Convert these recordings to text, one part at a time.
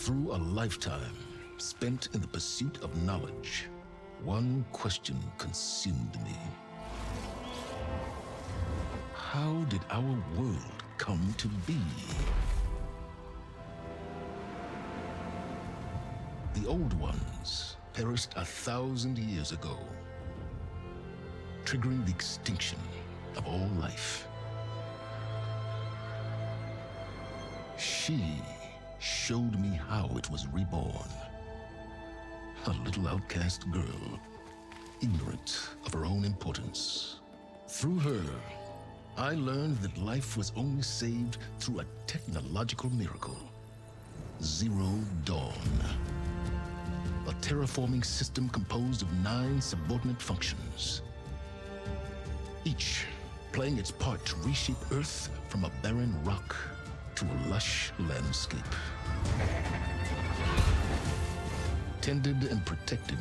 Through a lifetime spent in the pursuit of knowledge, one question consumed me. How did our world come to be? The old ones perished 1,000 years ago, triggering the extinction of all life. She showed me how it was reborn. A little outcast girl, ignorant of her own importance. Through her, I learned that life was only saved through a technological miracle. Zero Dawn. A terraforming system composed of 9 subordinate functions, each playing its part to reshape Earth from a barren rock to a lush landscape. Tended and protected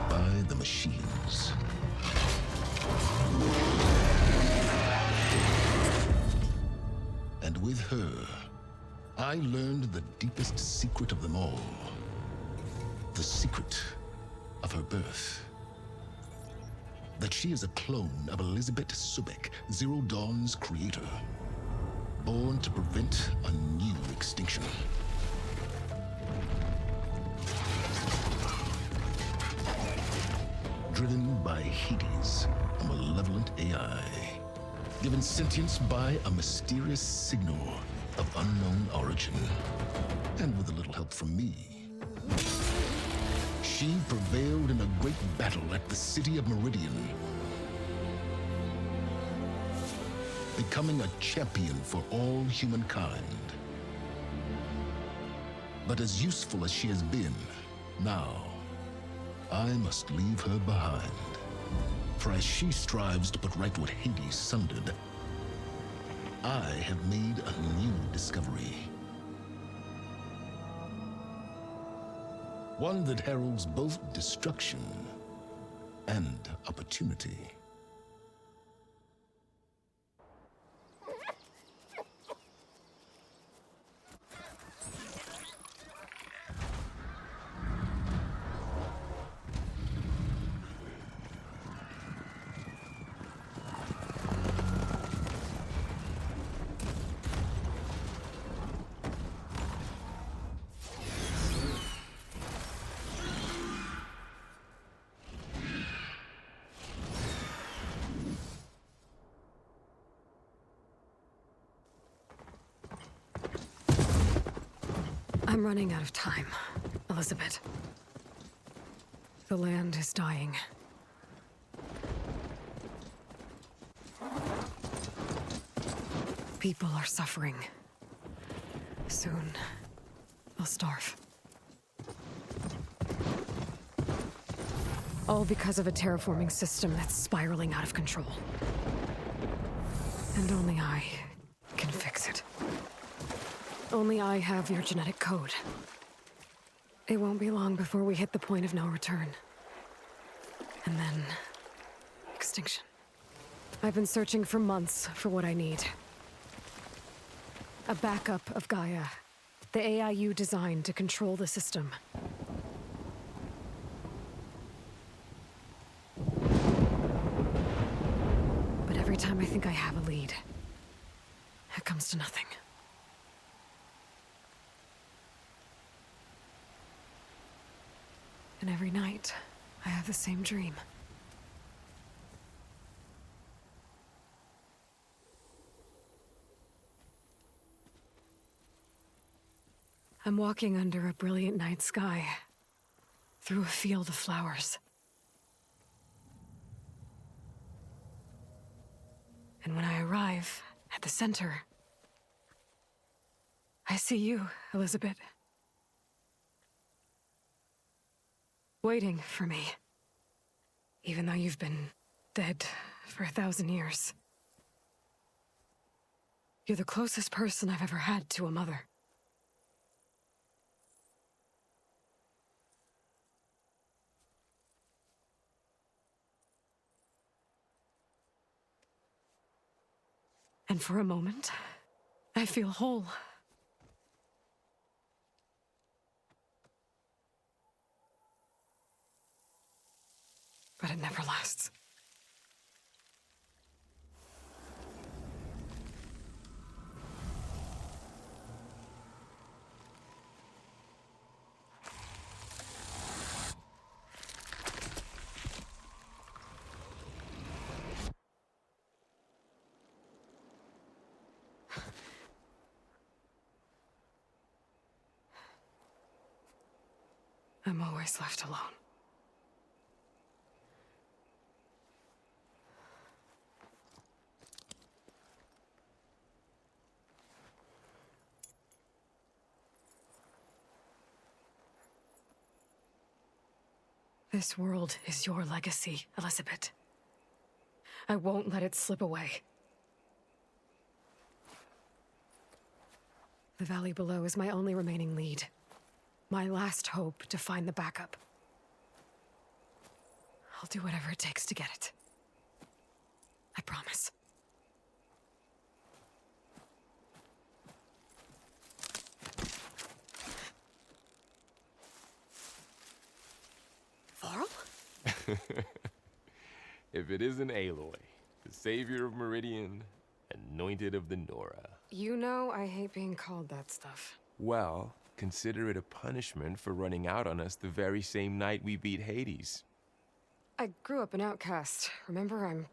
by the machines. And with her, I learned the deepest secret of them all. The secret of her birth. That she is a clone of Elizabeth Subek, Zero Dawn's creator. Born to prevent a new extinction. Driven by Hades, a malevolent AI. Given sentience by a mysterious signal of unknown origin. And with a little help from me, she prevailed in a great battle at the city of Meridian, becoming a champion for all humankind. But as useful as she has been, now I must leave her behind. For as she strives to put right what Hades sundered, I have made a new discovery. One that heralds both destruction and opportunity. I'm running out of time, Elizabeth. The land is dying. People are suffering. Soon, they'll starve. All because of a terraforming system that's spiraling out of control. And only I can fix it. Only I have your genetic code. It won't be long before we hit the point of no return. And then... extinction. I've been searching for months for what I need. A backup of Gaia. The AI you designed to control the system. But every time I think I have a lead, it comes to nothing. And every night, I have the same dream. I'm walking under a brilliant night sky, through a field of flowers. And when I arrive at the center, I see you, Elizabeth. Waiting for me, even though you've been dead for 1,000 years. You're the closest person I've ever had to a mother. And for a moment, I feel whole. but it never lasts. I'm always left alone. This world is your legacy, Elizabeth. I won't let it slip away. The valley below is my only remaining lead. My last hope to find the backup. I'll do whatever it takes to get it. I promise. Varl? If it isn't Aloy, the savior of Meridian, anointed of the Nora. You know I hate being called that stuff. Well, consider it a punishment for running out on us the very same night we beat Hades. I grew up an outcast. Remember, I'm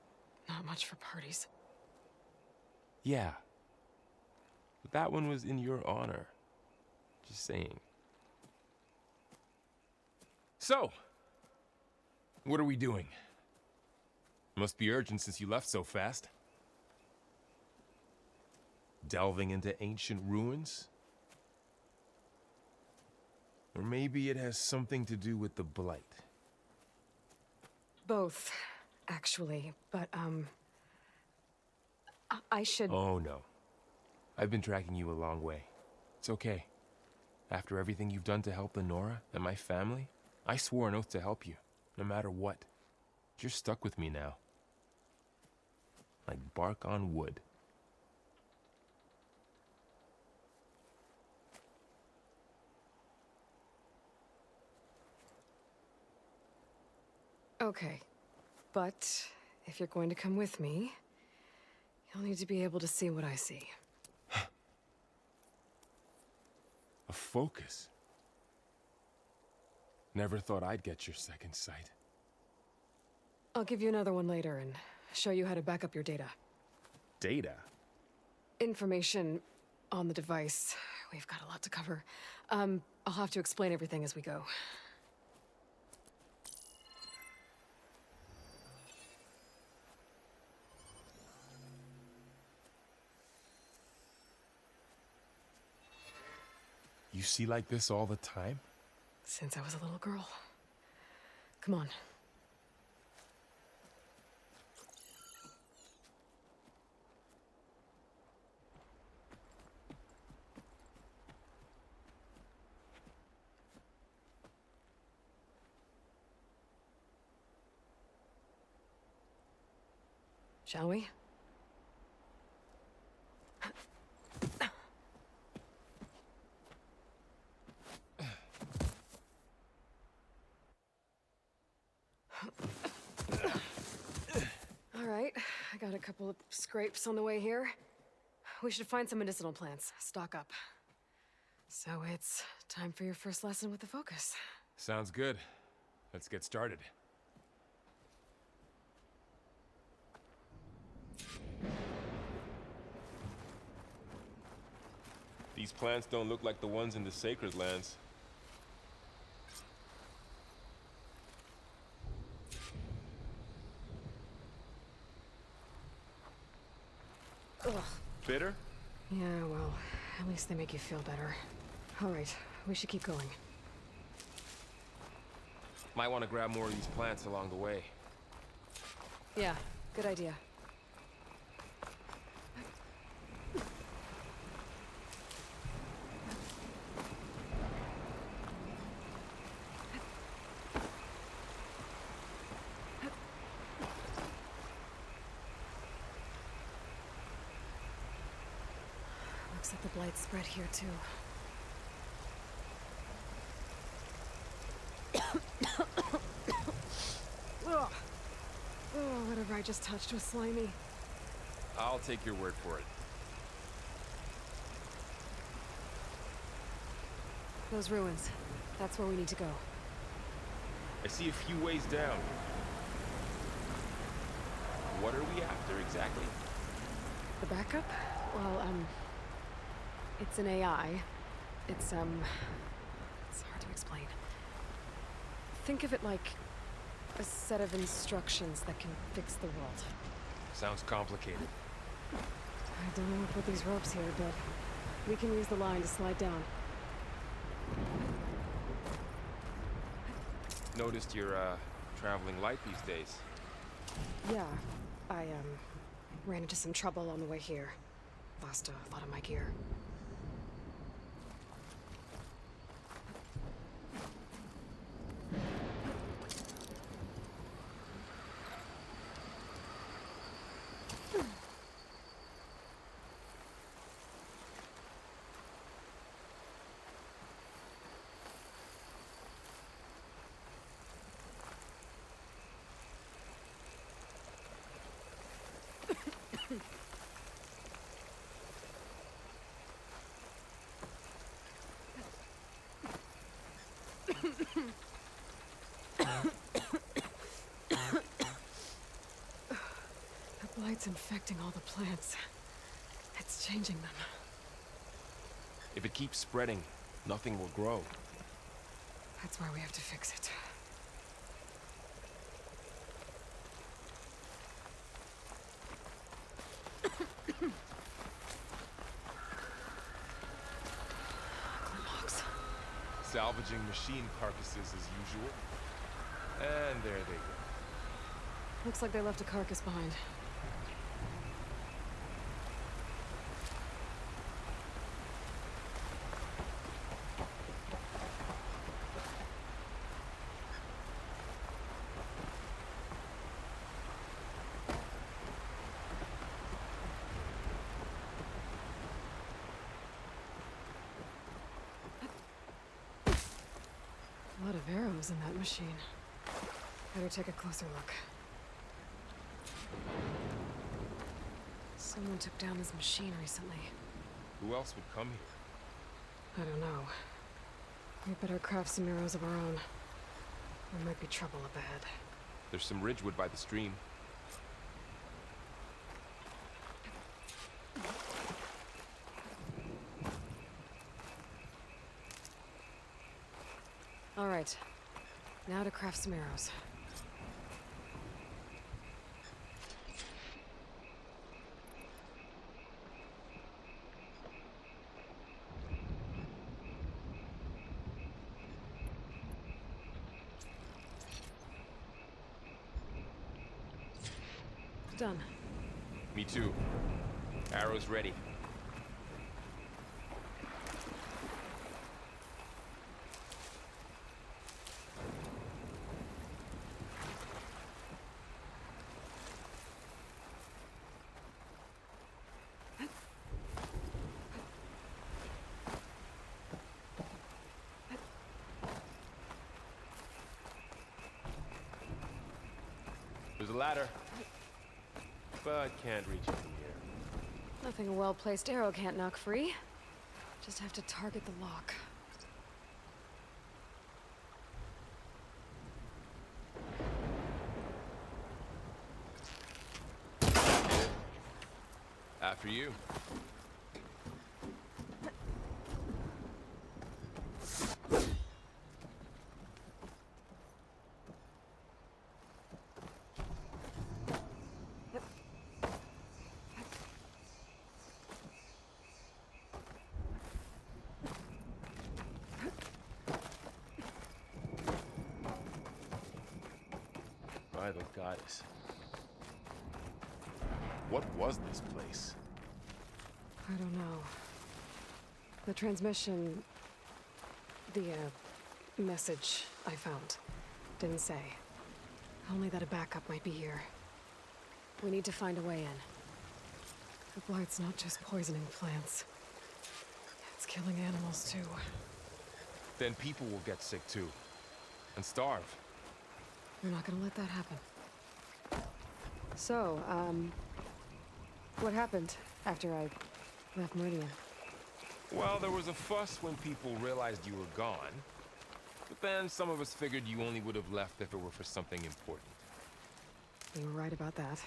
not much for parties. Yeah. But that one was in your honor. Just saying. So, what are we doing? Must be urgent since you left so fast. Delving into ancient ruins? Or maybe it has something to do with the Blight. Both, actually. But, I should... Oh, no. I've been tracking you a long way. It's okay. After everything you've done to help the Nora and my family, I swore an oath to help you, no matter what. You're stuck with me now. Like bark on wood. Okay. But if you're going to come with me, you'll need to be able to see what I see. A focus? Never thought I'd get your second sight. I'll give you another one later and show you how to back up your data. Data? Information on the device. We've got a lot to cover. I'll have to explain everything as we go. You see like this all the time? Since I was a little girl. Come on. Shall we? All right, I got a couple of scrapes on the way here. We should find some medicinal plants, stock up. So it's time for your first lesson with the focus. Sounds good. Let's get started. These plants don't look like the ones in the Sacred Lands. Ugh. Bitter? Yeah, well, at least they make you feel better. All right, we should keep going. Might want to grab more of these plants along the way. Yeah, good idea. Looks like the Blight's spread here, too. Ugh. Whatever I just touched was slimy. I'll take your word for it. Those ruins. That's where we need to go. I see a few ways down. What are we after exactly? The backup? Well, it's an AI. It's hard to explain. Think of it like a set of instructions that can fix the world. Sounds complicated. I don't know what put these ropes here, but we can use the line to slide down. Noticed you're, traveling light these days. Yeah, I, ran into some trouble on the way here. Lost a lot of my gear. The blight's infecting all the plants. It's changing them. If it keeps spreading, nothing will grow. That's why we have to fix it. Logs. Salvaging machine carcasses as usual. And there they go. Looks like they left a carcass behind. A lot of arrows in that machine. Better take a closer look. Someone took down his machine recently. Who else would come here? I don't know. We better craft some arrows of our own. There might be trouble up ahead. There's some ridgewood by the stream. All right. Now to craft some arrows. Done. Me too. Arrows ready. There's a ladder, but can't reach it from here. Nothing a well-placed arrow can't knock free. Just have to target the lock. After you. By the goddess. What was this place? I don't know. The transmission... The, message I found didn't say. Only that a backup might be here. We need to find a way in. The blight's not just poisoning plants. It's killing animals, too. Then people will get sick too. And starve. We're not gonna let that happen. So, what happened after I left Meridian? Well, there was a fuss when people realized you were gone. But then some of us figured you only would have left if it were for something important. You were right about that.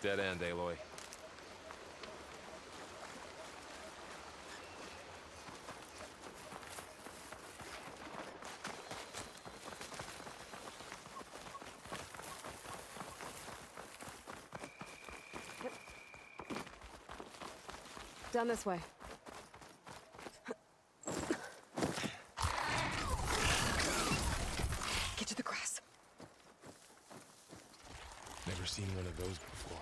Dead end, Aloy. Down this way. Get to the grass. Never seen one of those before.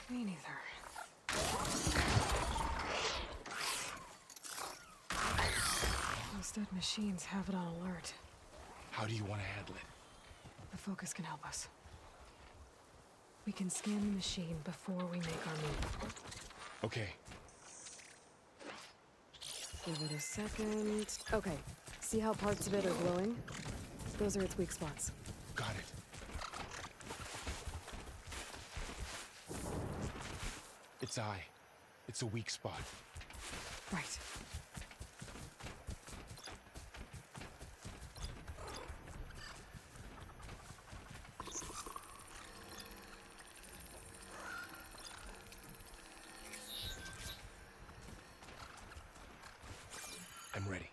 Me neither. Those dead machines have it on alert. How do you want to handle it? The focus can help us. We can scan the machine before we make our move. Okay. Give it a second. Okay. See how parts of it are glowing? Those are its weak spots. Got it. Its eye. It's a weak spot. Right. I'm ready.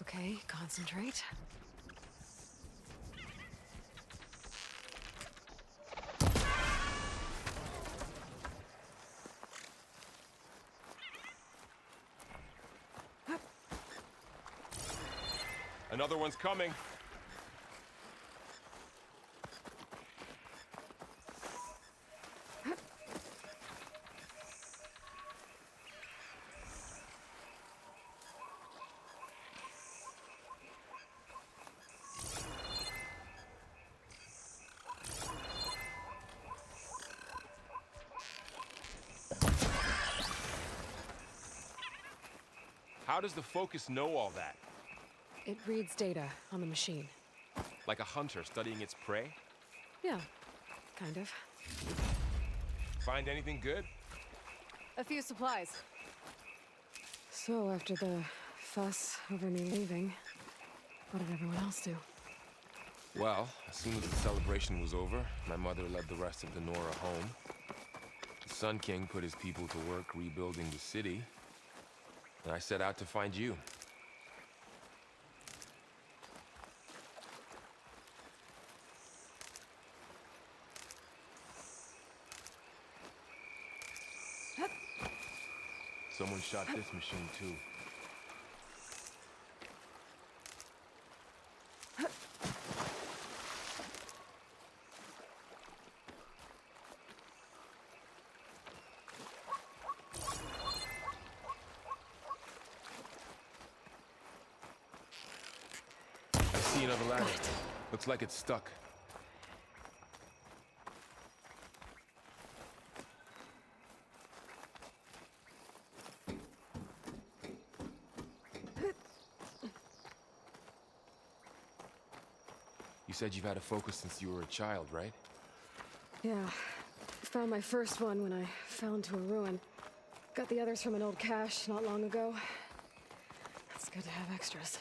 Okay, concentrate. Another one's coming. How does the focus know all that? It reads data on the machine. Like a hunter studying its prey? Yeah, kind of. Find anything good? A few supplies. So, after the fuss over me leaving, what did everyone else do? Well, as soon as the celebration was over, my mother led the rest of the Nora home. The Sun King put his people to work rebuilding the city, and I set out to find you. Someone shot this machine too. I see another ladder. Looks like it's stuck. You said you've had a focus since you were a child, right? Yeah. I found my first one when I fell into a ruin. Got the others from an old cache not long ago. It's good to have extras.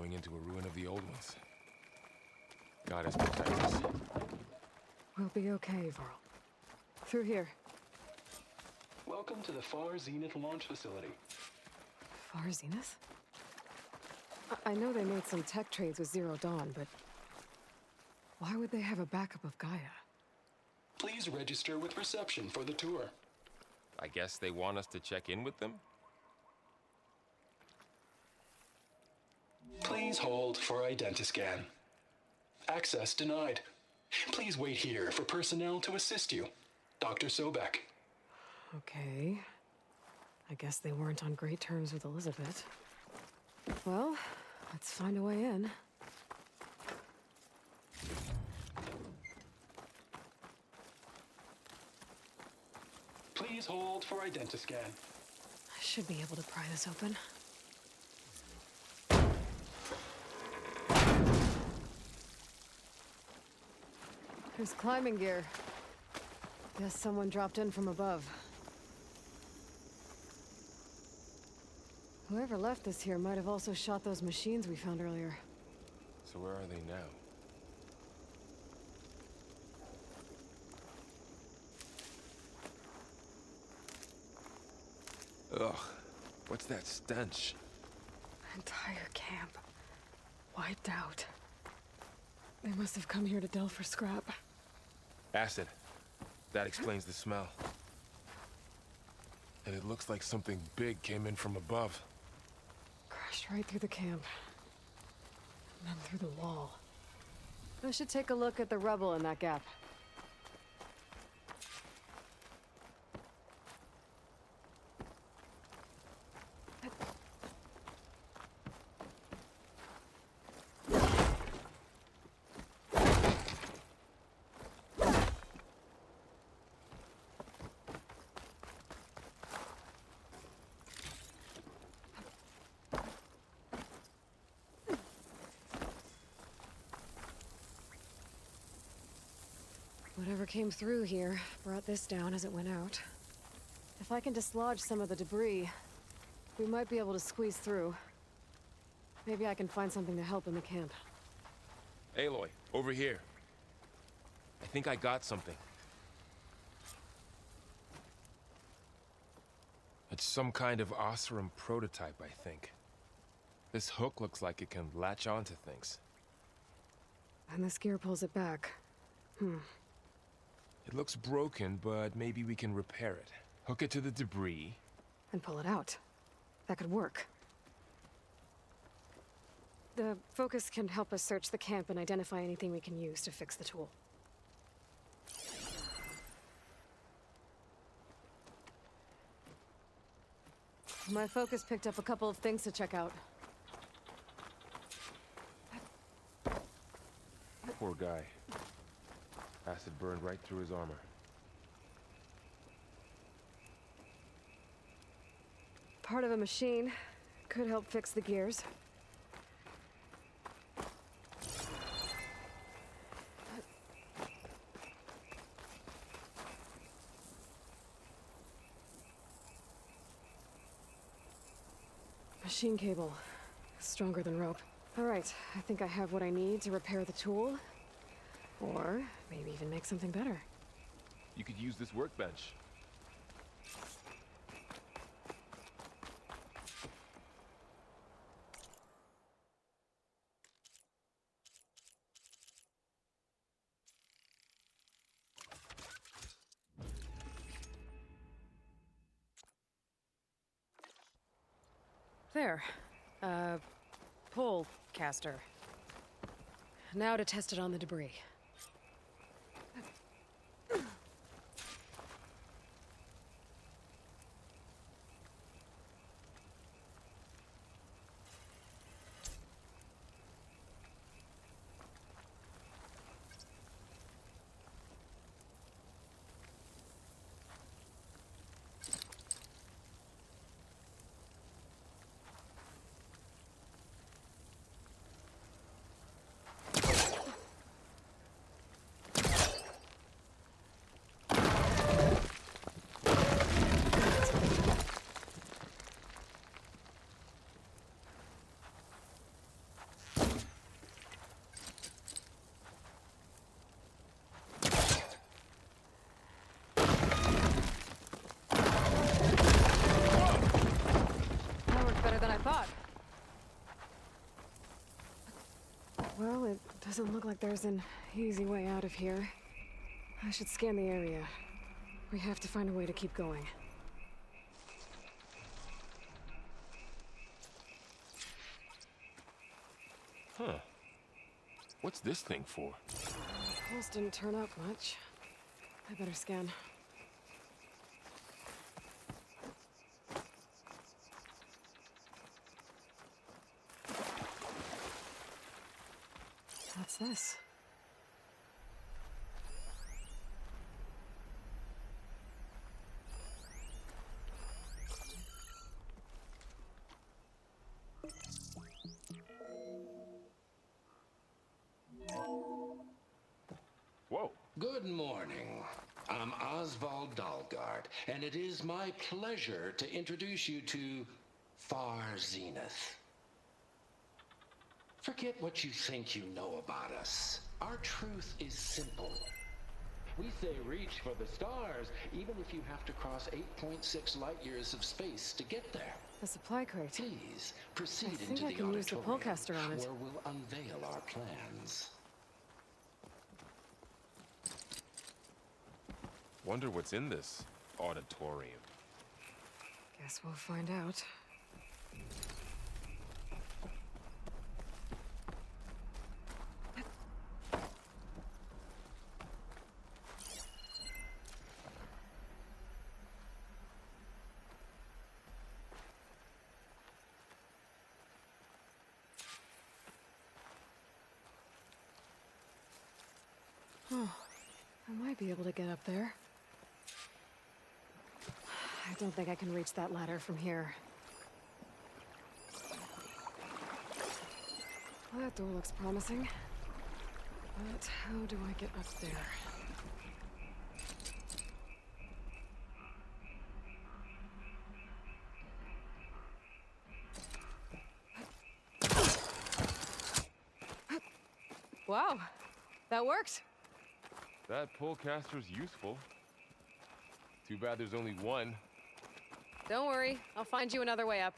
going into a ruin of the old ones. God has protected us. We'll be okay, Varl. Through here. Welcome to the Far Zenith launch facility. Far Zenith? I know they made some tech trades with Zero Dawn, but why would they have a backup of Gaia? Please register with reception for the tour. I guess they want us to check in with them? Please hold for identiscan. Access denied. Please wait here for personnel to assist you. Dr. Sobek. Okay. I guess they weren't on great terms with Elizabeth. Well, let's find a way in. Please hold for identiscan. I should be able to pry this open. There's climbing gear. Guess someone dropped in from above. Whoever left this here might have also shot those machines we found earlier. So where are they now? Ugh, what's that stench? Entire camp. Wiped out. They must have come here to delve for scrap. Acid. That explains the smell. And it looks like something big came in from above. Crashed right through the camp. And then through the wall. I should take a look at the rubble in that gap. Whatever came through here brought this down as it went out. If I can dislodge some of the debris, we might be able to squeeze through. Maybe I can find something to help in the camp. Aloy, over here. I think I got something. It's some kind of Oseram prototype, I think. This hook looks like it can latch onto things. And this gear pulls it back. It looks broken, but maybe we can repair it. Hook it to the debris. And pull it out. That could work. The focus can help us search the camp and identify anything we can use to fix the tool. My focus picked up a couple of things to check out. Poor guy. Acid burned right through his armor. Part of a machine. Could help fix the gears. Machine cable. Stronger than rope. All right, I think I have what I need to repair the tool. Or maybe even make something better. You could use this workbench. There. Pull caster. Now to test it on the debris. Well, it doesn't look like there's an easy way out of here. I should scan the area. We have to find a way to keep going. Huh. What's this thing for? Pulse didn't turn up much. I better scan. What's this? Whoa. Good morning. I'm Oswald Dalgard, and it is my pleasure to introduce you to Far Zenith. Forget what you think you know about us. Our truth is simple. We say reach for the stars, even if you have to cross 8.6 light years of space to get there. A supply crate. Please proceed I into think I the can use the auditorium, pullcaster on it. where we'll unveil our plans. Wonder what's in this auditorium. Guess we'll find out. Oh, I might be able to get up there. I don't think I can reach that ladder from here. Well, that door looks promising. But how do I get up there? Wow, that worked. That pullcaster's useful. Too bad there's only one. Don't worry, I'll find you another way up.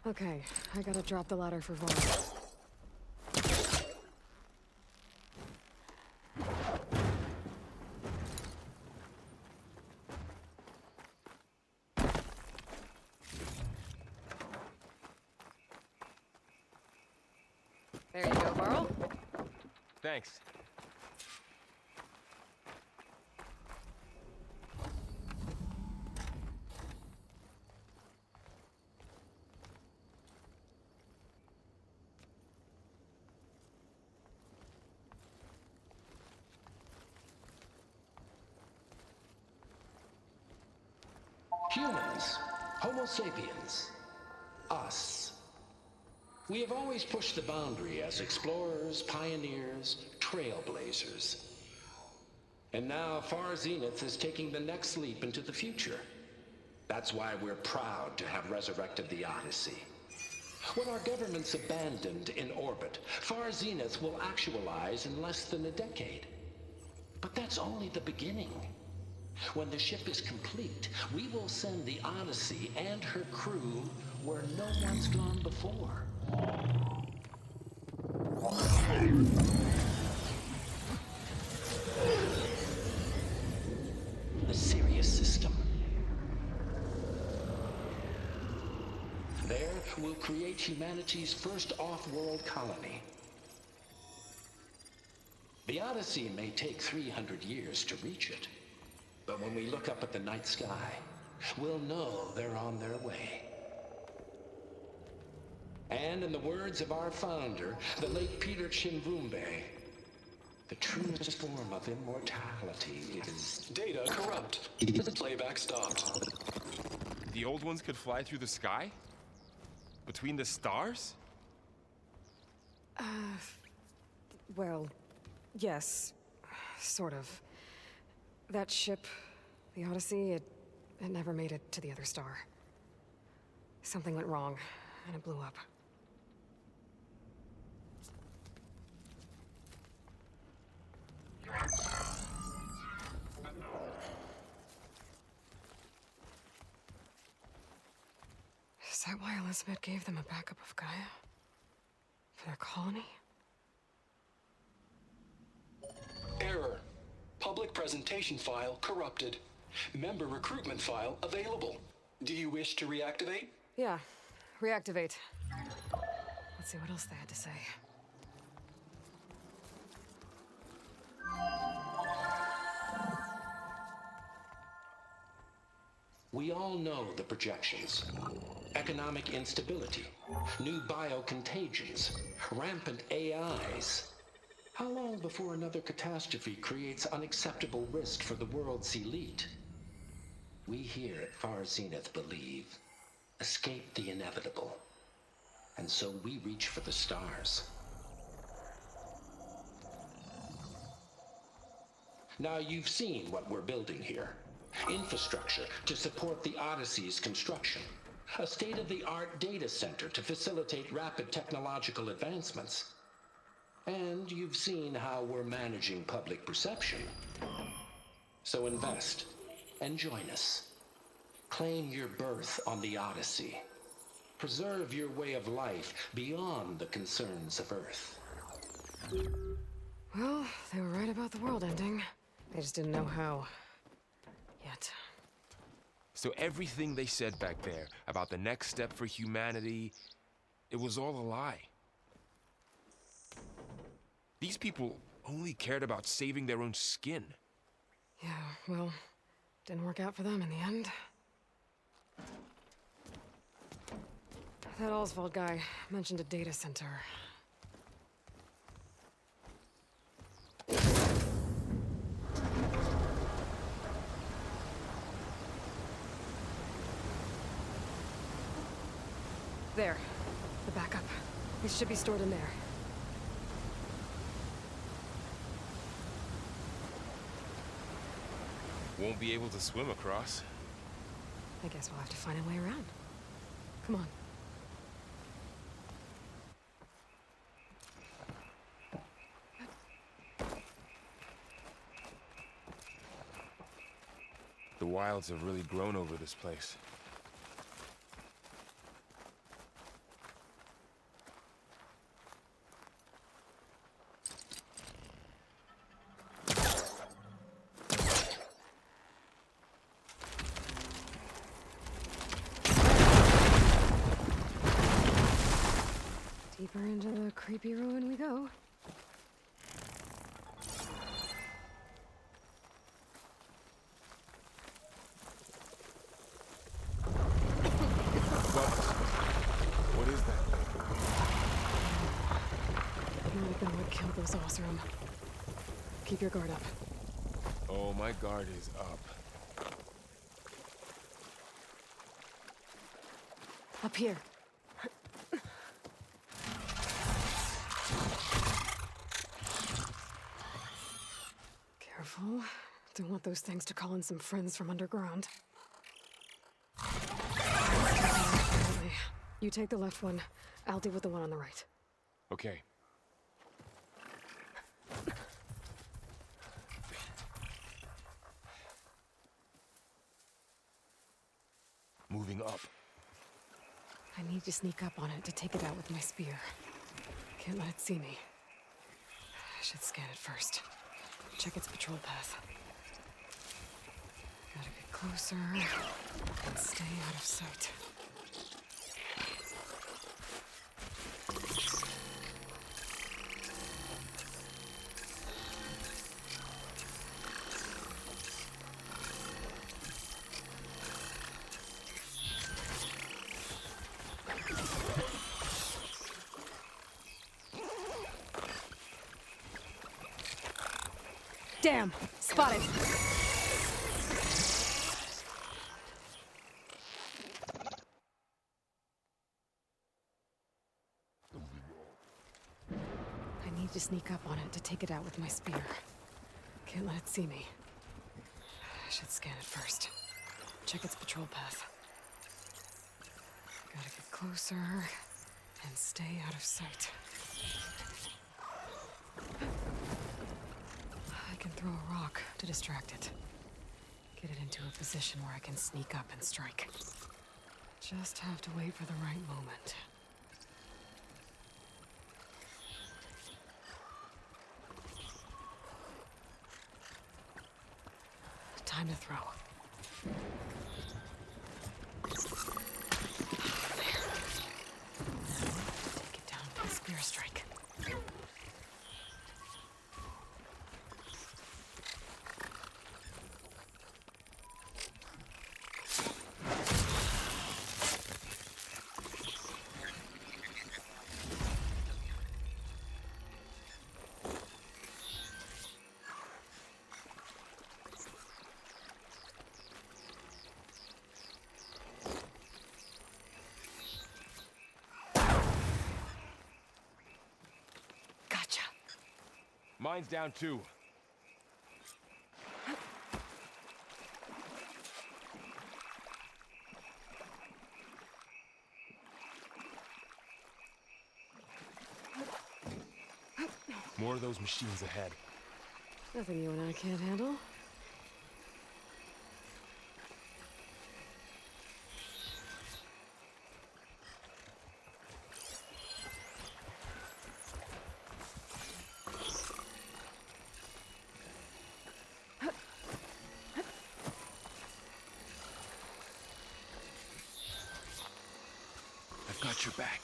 Okay, I gotta drop the ladder for Vaughn. There you go, Varl. Thanks. Humans, Homo sapiens, us. We have always pushed the boundary as explorers, pioneers, trailblazers. And now Far Zenith is taking the next leap into the future. That's why we're proud to have resurrected the Odyssey. What our governments abandoned in orbit, Far Zenith will actualize in less than a decade. But that's only the beginning. When the ship is complete, we will send the Odyssey and her crew where no one's gone before. The Sirius system. There, we'll create humanity's first off-world colony. The Odyssey may take 300 years to reach it. But when we look up at the night sky, we'll know they're on their way. And in the words of our founder, the late Peter Chimvumbe, the truest form of immortality is... Data corrupt. Playback stopped. The old ones could fly through the sky? Between the stars? Well, yes. Sort of. That ship, the Odyssey, it never made it to the other star. Something went wrong, and it blew up. Is that why Elizabeth gave them a backup of Gaia? For their colony? Error. Public presentation file corrupted. Member recruitment file available. Do you wish to reactivate? Yeah, reactivate. Let's see what else they had to say. We all know the projections. Economic instability, new biocontagions, rampant AIs. How long before another catastrophe creates unacceptable risk for the world's elite? We here at Far Zenith believe, escape the inevitable. And so we reach for the stars. Now you've seen what we're building here. Infrastructure to support the Odyssey's construction. A state-of-the-art data center to facilitate rapid technological advancements. And you've seen how we're managing public perception. So invest and join us. Claim your berth on the Odyssey. Preserve your way of life beyond the concerns of Earth. Well, they were right about the world ending. They just didn't know how. Yet. So everything they said back there about the next step for humanity, it was all a lie. These people only cared about saving their own skin. Yeah, well, didn't work out for them in the end. That Oswald guy mentioned a data center. There. The backup. It should be stored in there. Won't be able to swim across. I guess we'll have to find a way around. Come on. The wilds have really grown over this place. Deeper into the creepy ruin we go. What is that? It might have been what killed those Osram. Keep your guard up. Oh, my guard is up. Up here. Careful. Don't want those things to call in some friends from underground. You take the left one. I'll deal with the one on the right. Okay. Moving up. I need to sneak up on it to take it out with my spear. Can't let it see me. I should scan it first. Check its patrol path. Gotta get closer and stay out of sight. Damn! Spotted! I need to sneak up on it to take it out with my spear. Can't let it see me. I should scan it first. Check its patrol path. Gotta get closer and stay out of sight. I can throw a rock to distract it. Get it into a position where I can sneak up and strike. Just have to wait for the right moment. Time to throw. There. Take it down with a spear strike. Gotcha. Mine's down too. More of those machines ahead. Nothing you and I can't handle. I've got your back.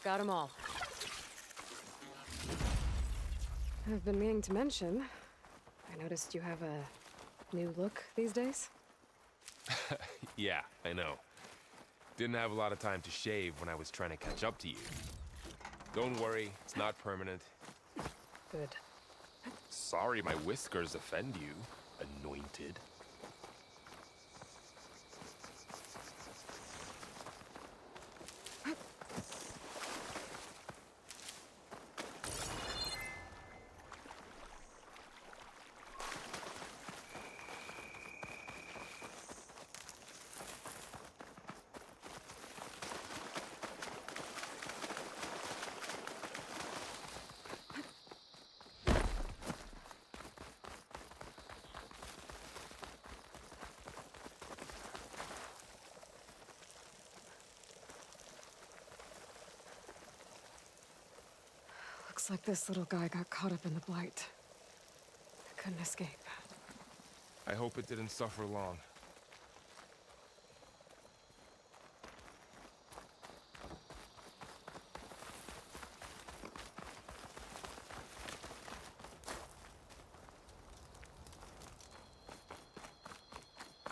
Got them all. I've been meaning to mention, I noticed you have a new look these days. Yeah, I know. Didn't have a lot of time to shave when I was trying to catch up to you. Don't worry, it's not permanent. Good. Sorry my whiskers offend you, anointed. Looks like this little guy got caught up in the blight. Couldn't escape. I hope it didn't suffer long.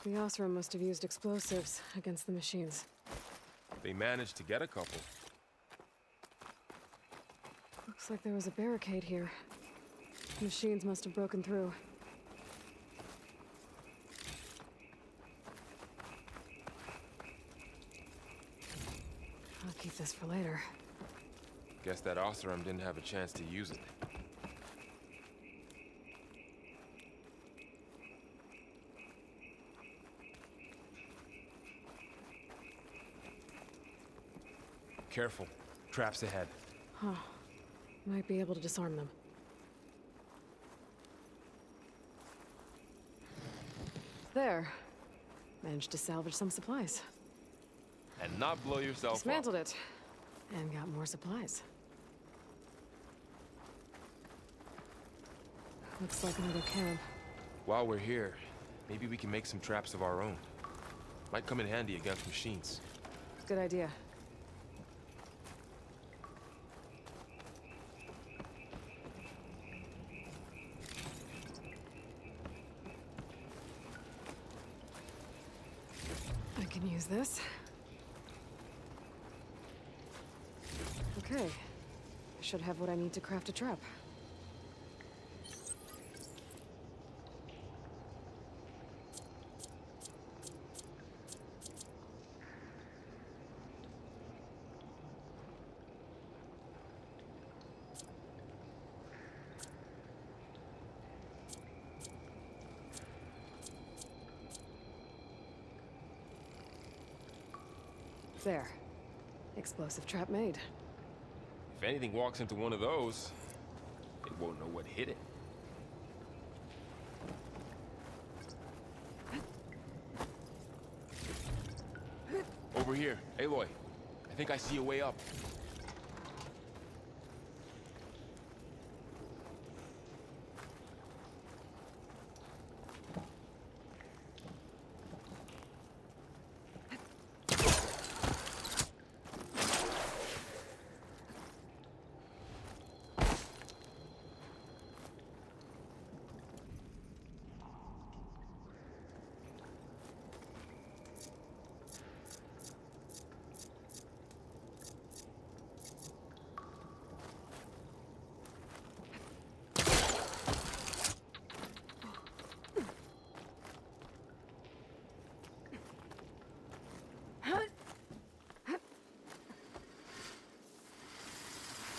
The Osram must have used explosives against the machines. They managed to get a couple. Looks like there was a barricade here. Machines must have broken through. I'll keep this for later. Guess that Osram didn't have a chance to use it. Careful. Traps ahead. Huh. Might be able to disarm them. There. Managed to salvage some supplies. And not blow yourself up. Dismantled it. And got more supplies. Looks like another camp. While we're here, maybe we can make some traps of our own. Might come in handy against machines. Good idea. I can use this. Okay. I should have what I need to craft a trap. There. Explosive trap made. If anything walks into one of those, it won't know what hit it. Over here, Aloy. I think I see a way up.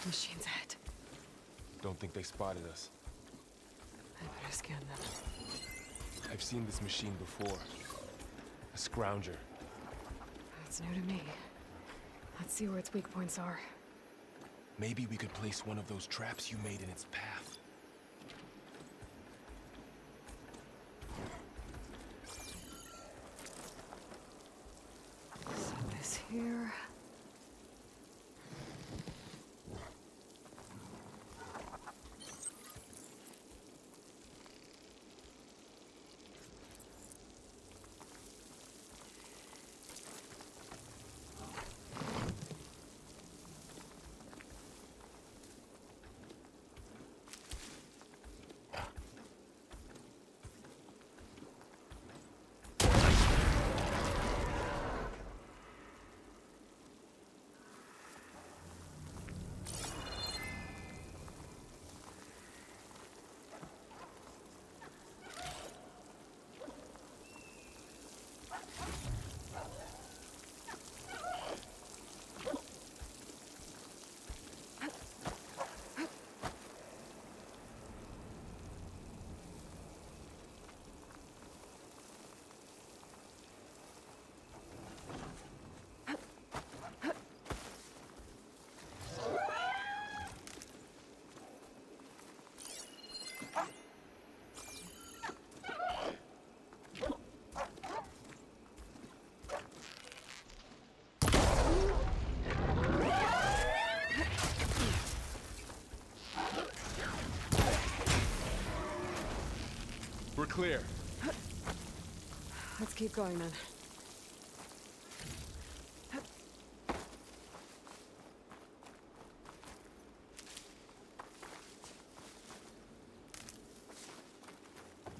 Machines ahead. Don't think they spotted us. I better scan them. I've seen this machine before. A scrounger. That's new to me. Let's see where its weak points are. Maybe we could place one of those traps you made in its path. Set this here. We're clear. Let's keep going then.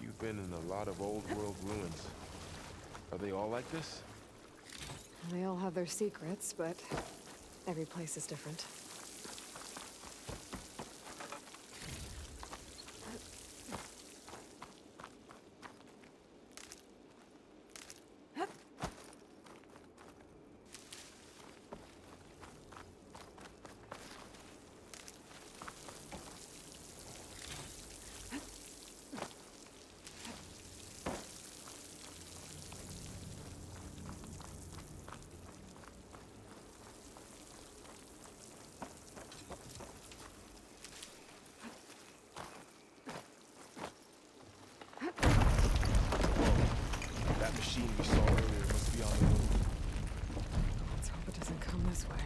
You've been in a lot of old world ruins. Are they all like this? They all have their secrets, but every place is different. That machine we saw earlier must be on the move. Let's hope it doesn't come this way.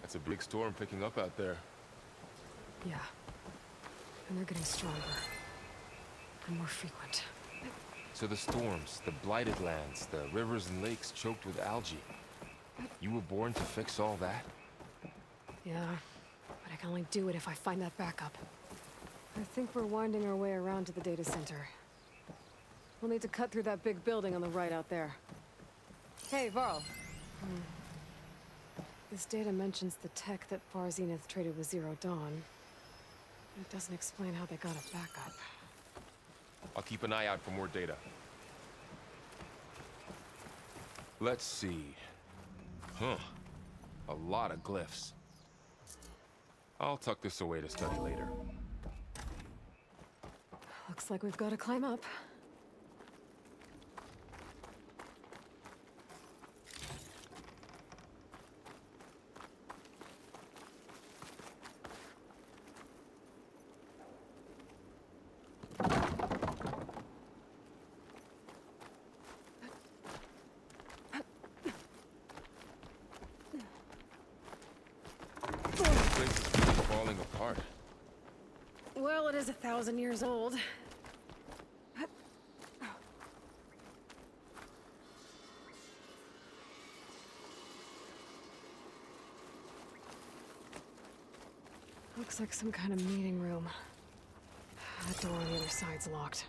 That's a big storm picking up out there. Yeah. And they're getting stronger. And more frequent. So the storms, the blighted lands, the rivers and lakes choked with algae. You were born to fix all that? Yeah, but I can only do it if I find that backup. I think we're winding our way around to the data center. We'll need to cut through that big building on the right out there. Hey, Varl. This data mentions the tech that Far Zenith traded with Zero Dawn. It doesn't explain how they got a backup. I'll keep an eye out for more data. Let's see. Huh. A lot of glyphs. I'll tuck this away to study later. Looks like we've got to climb up. This place is really falling apart. Well, it is 1,000 years old. Looks like some kind of meeting room. That door on the other side's locked.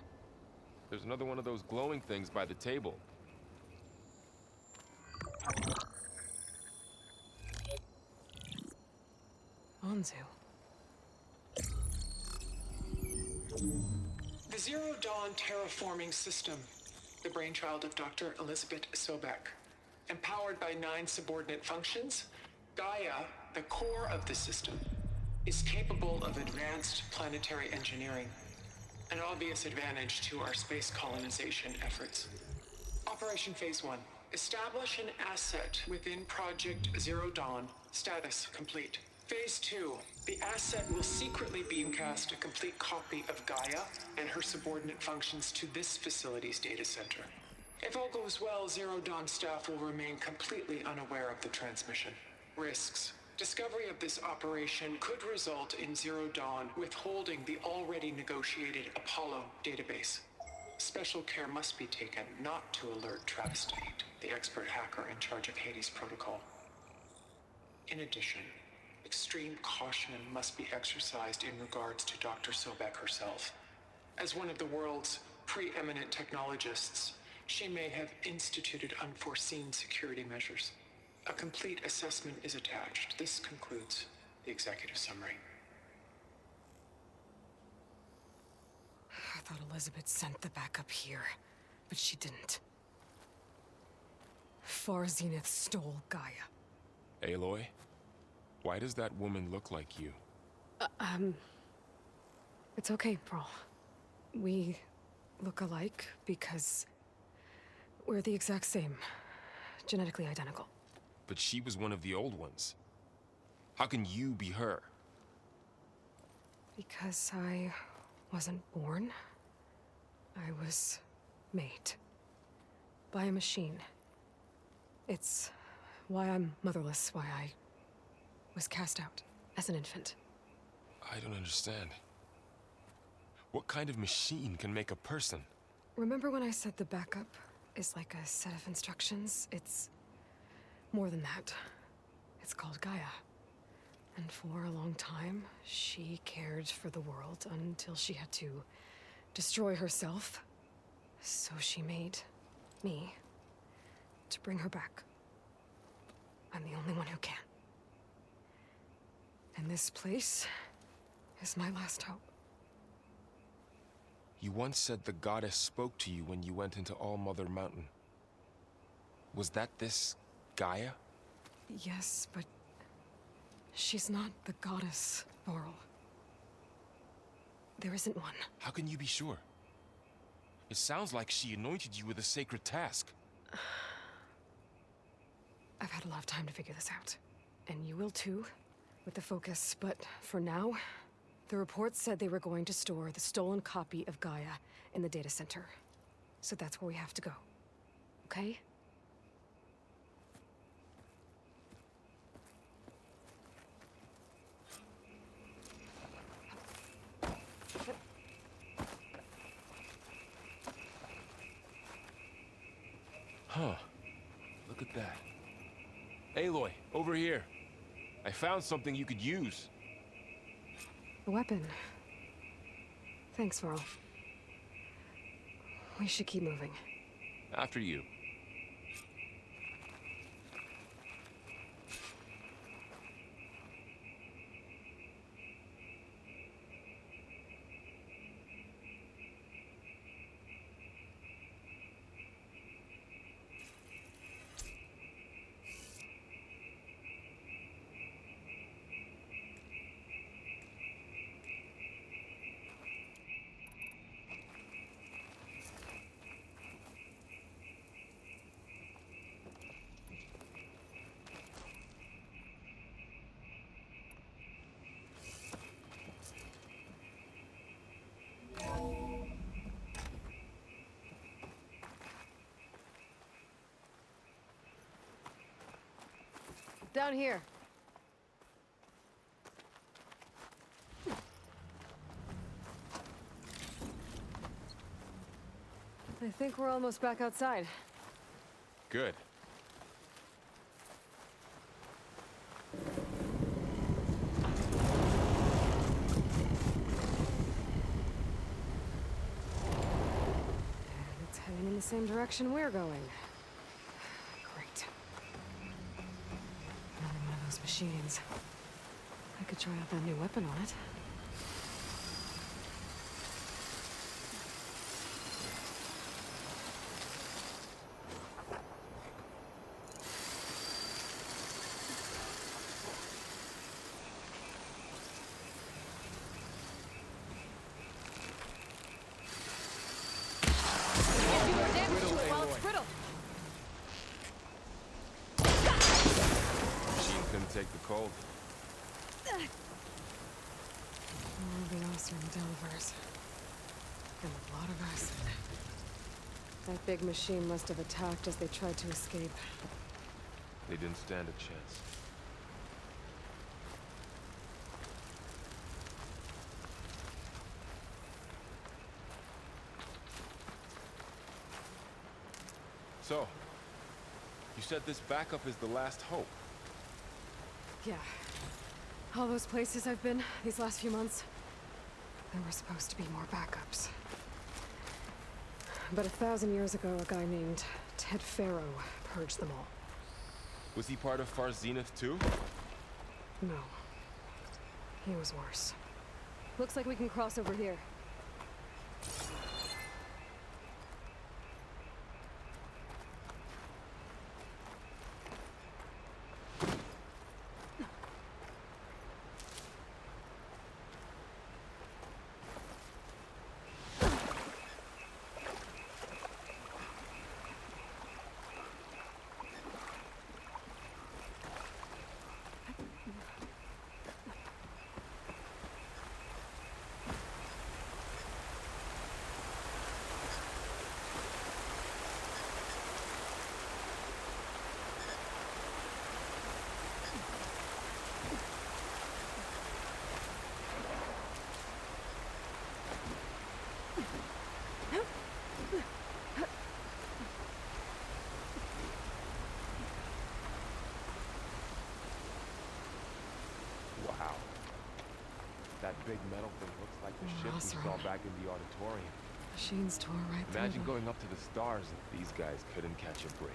There's another one of those glowing things by the table. Onzu. The Zero Dawn terraforming system, the brainchild of Dr. Elizabeth Sobek. Empowered by 9 subordinate functions, Gaia, the core of the system, is capable of advanced planetary engineering, an obvious advantage to our space colonization efforts. Operation Phase 1. Establish an asset within Project Zero Dawn. Status complete. Phase 2. The asset will secretly beamcast a complete copy of Gaia and her subordinate functions to this facility's data center. If all goes well, Zero Dawn staff will remain completely unaware of the transmission. Risks. Discovery of this operation could result in Zero Dawn withholding the already negotiated Apollo database. Special care must be taken not to alert Travis Tate, the expert hacker in charge of Hades Protocol. In addition, extreme caution must be exercised in regards to Dr. Sobek herself. As one of the world's preeminent technologists, she may have instituted unforeseen security measures. A complete assessment is attached. This concludes the executive summary. I thought Elizabeth sent the backup here, but she didn't. Far Zenith stole Gaia. Aloy? Why does that woman look like you? It's okay, Pearl. We look alike because we're the exact same. Genetically identical. But she was one of the old ones. How can you be her? Because I wasn't born. I was made. By a machine. It's why I'm motherless, why I was cast out as an infant. I don't understand. What kind of machine can make a person? Remember when I said the backup is like a set of instructions? It's more than that. It's called Gaia. And for a long time, she cared for the world until she had to destroy herself. So she made me to bring her back. I'm the only one who can. And this place is my last hope. You once said the goddess spoke to you when you went into All-Mother Mountain. Was that this Gaia? Yes, but she's not the goddess, Varl. There isn't one. How can you be sure? It sounds like she anointed you with a sacred task. I've had a lot of time to figure this out. And you will too, with the focus. But for now, the reports said they were going to store the stolen copy of Gaia in the data center. So that's where we have to go. Okay? Huh. Look at that. Aloy, over here. I found something you could use. A weapon. Thanks, Varl. We should keep moving. After you. Down here. I think we're almost back outside. Good. It's heading in the same direction we're going. Great. Another one of those machines. I could try out that new weapon on it. Machine couldn't take the cold. More of the Ossern Delvers. And a lot of acid. That big machine must have attacked as they tried to escape. They didn't stand a chance. So, you said this backup is the last hope. Yeah. All those places I've been these last few months, there were supposed to be more backups. But 1,000 years ago, a guy named Ted Faro purged them all. Was he part of Far Zenith too? No. He was worse. Looks like we can cross over here. That big metal thing looks like the ship we saw Rosram. back in the auditorium. Machines tore right through Imagine them. going up to the stars if these guys couldn't catch a break.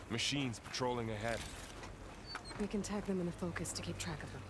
Machines patrolling ahead. We can tag them in the focus to keep track of them.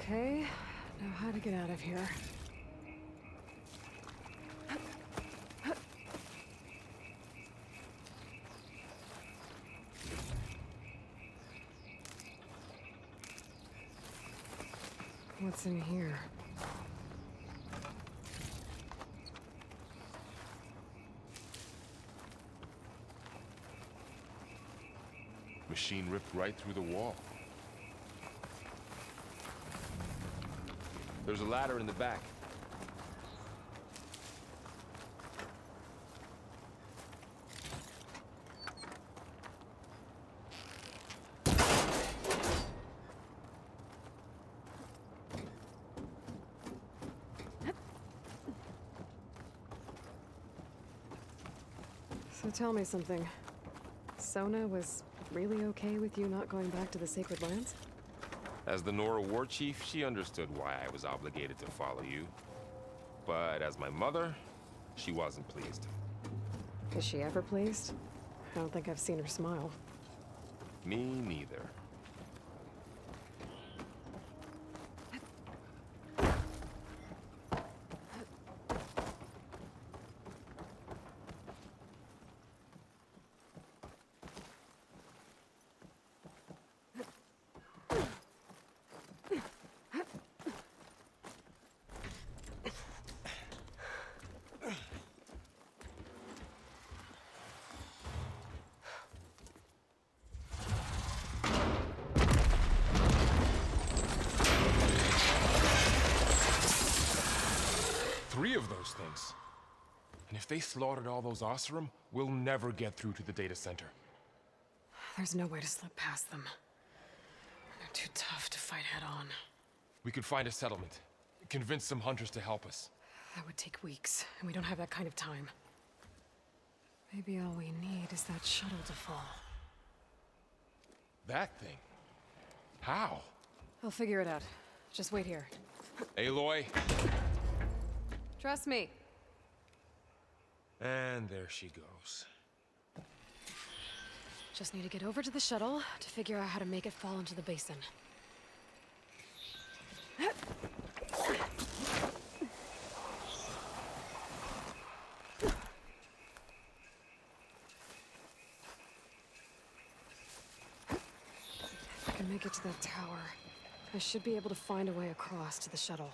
Okay, now how to get out of here. What's in here? Machine ripped right through the wall. There's a ladder in the back. So tell me something. Sona was really okay with you not going back to the Sacred Lands? As the Nora war chief, she understood why I was obligated to follow you. But as my mother, she wasn't pleased. Is she ever pleased? I don't think I've seen her smile. Me neither. Three of those things. And if they slaughtered all those Oseram, we'll never get through to the data center. There's no way to slip past them. They're too tough to fight head on. We could find a settlement. Convince some hunters to help us. That would take weeks, and we don't have that kind of time. Maybe all we need is that shuttle to fall. That thing? How? I'll figure it out. Just wait here. Aloy. Trust me. And there she goes. Just need to get over to the shuttle to figure out how to make it fall into the basin. make it to that tower, I should be able to find a way across to the shuttle.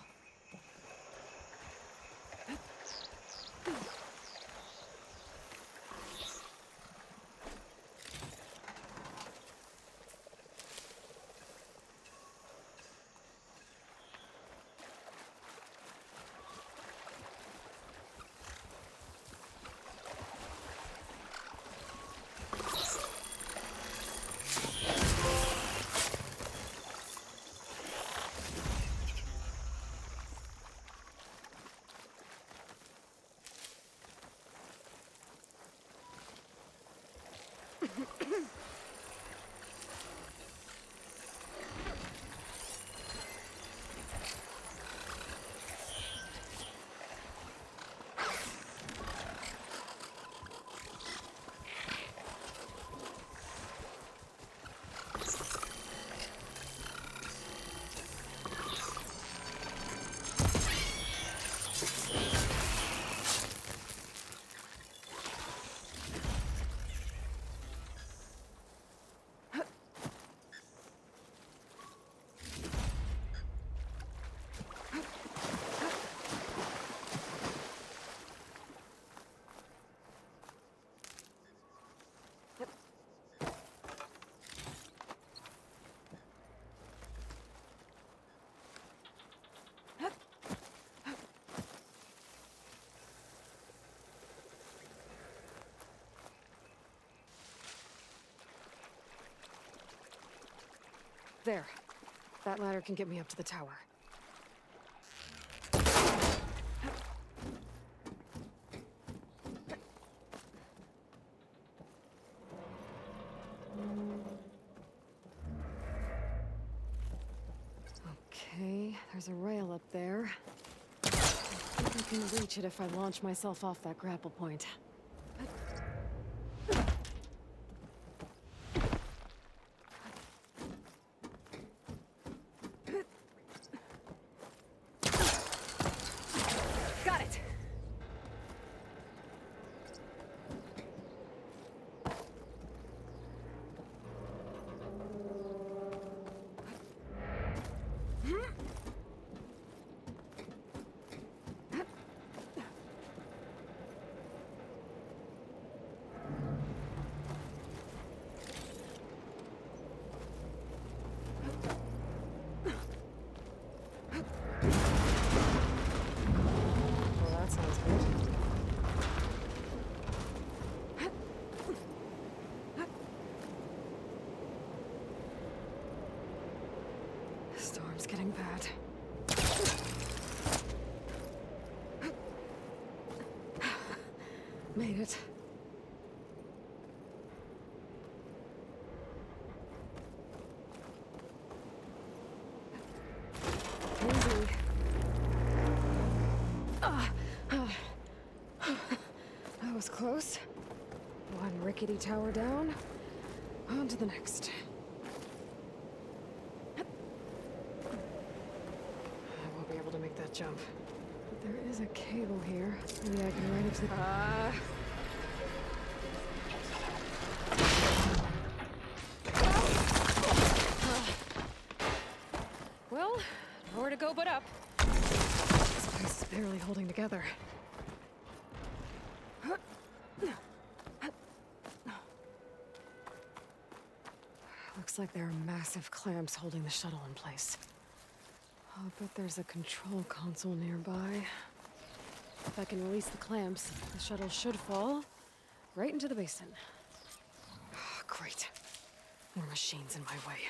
There. That ladder can get me up to the tower. Okay, there's a rail up there. I think I can reach it if I launch myself off that grapple point. Got it! Well, that sounds good. Storm's getting bad. Made it. Easy. That was close. One rickety tower down. On to the next. I won't be able to make that jump. But there is a cable here. Maybe I can ride it to the... Well, nowhere to go but up. This place is barely holding together. Looks like there are massive clamps holding the shuttle in place. I'll bet there's a control console nearby. If I can release the clamps, the shuttle should fall right into the basin. Great. More machines in my way.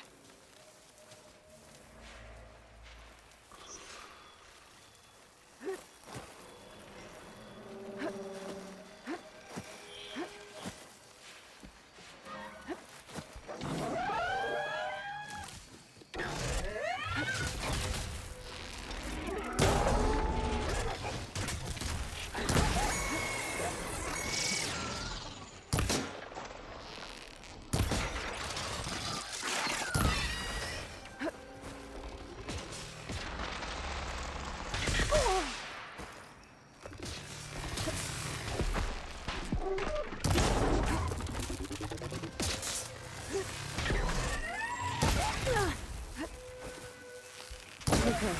Okay.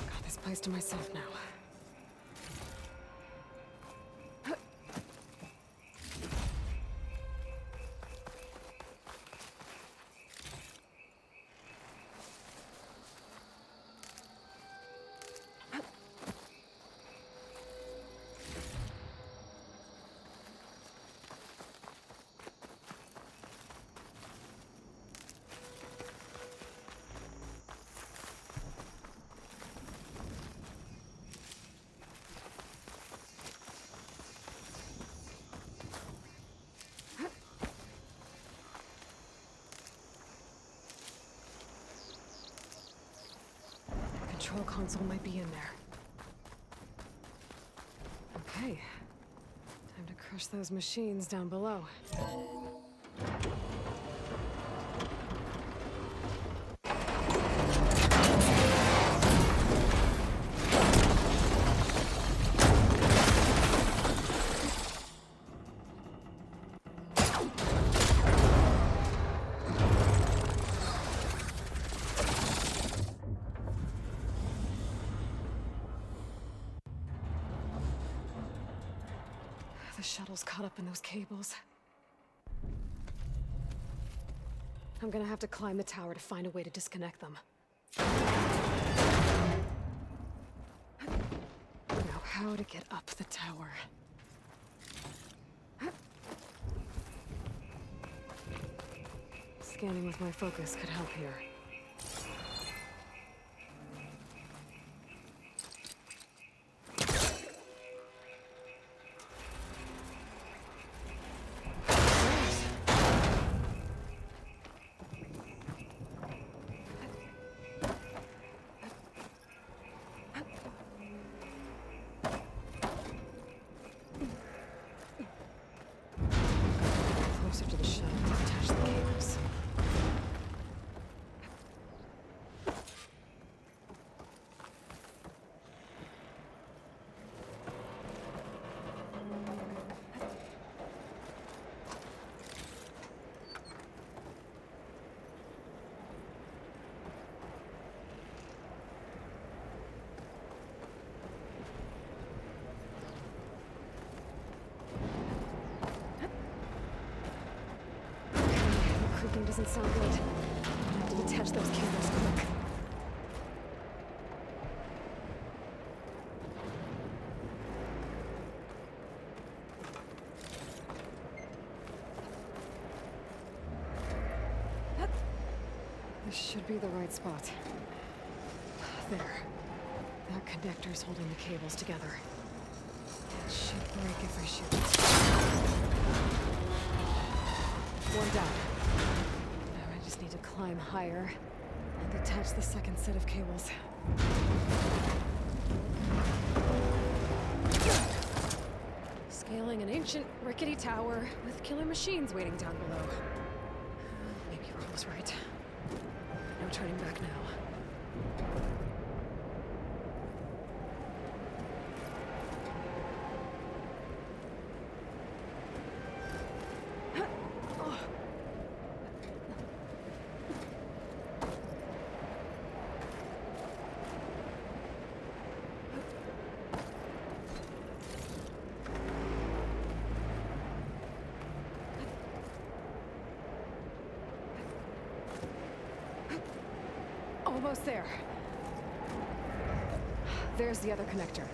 Got this place to myself now. Control console might be in there. Okay. Time to crush those machines down below. The shuttle's caught up in those cables. I'm gonna have to climb the tower to find a way to disconnect them. Now, how to get up the tower? Scanning with my focus could help here. Closer to the shuttle to attach the cables. Creaking doesn't sound good. I have to detach those cables quick. This should be the right spot. There. That connector's holding the cables together. It should break if I shoot it. One down. Now I just need to climb higher and detach the second set of cables. Scaling an ancient, rickety tower with killer machines waiting down below. Maybe Rob was right. No turning back now. Almost there. There's the other connector.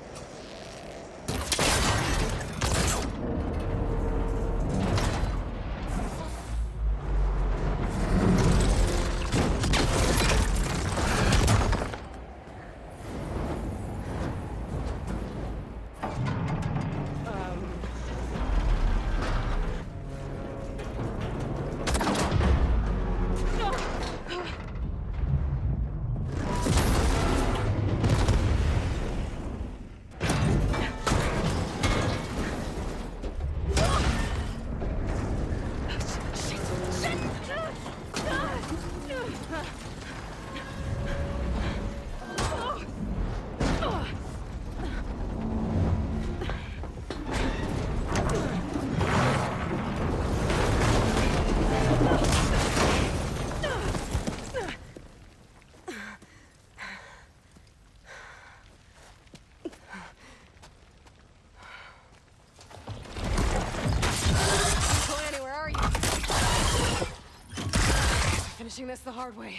this the hard way.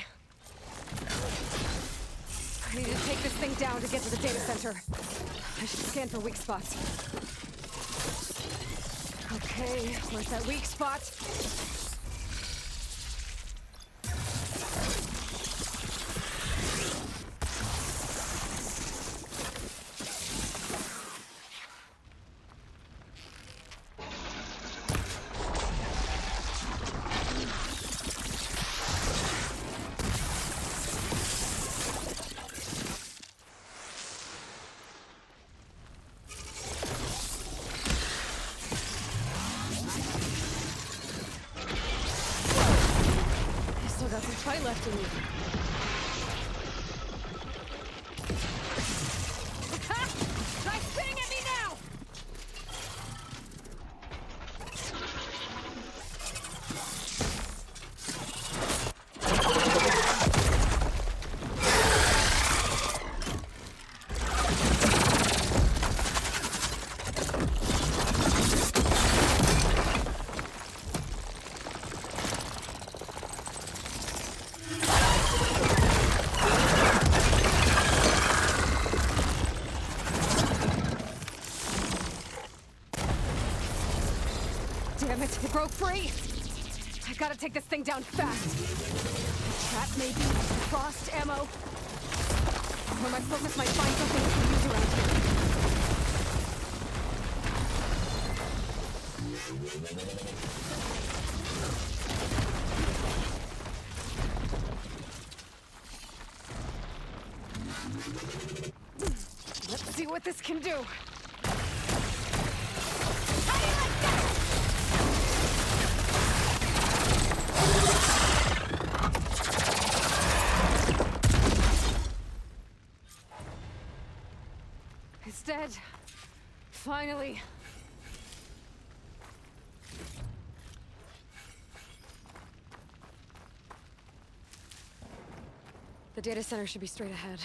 I need to take this thing down to get to the data center. I should scan for weak spots. Okay, where's that weak spot? Got some fight left in you. Try spitting at me now! Damn it, it broke free! I gotta take this thing down fast. Trap maybe? Frost ammo? Where my focus might find something we can use around here. Let's see what this can do. How do you like that? It's dead. Finally. The data center should be straight ahead.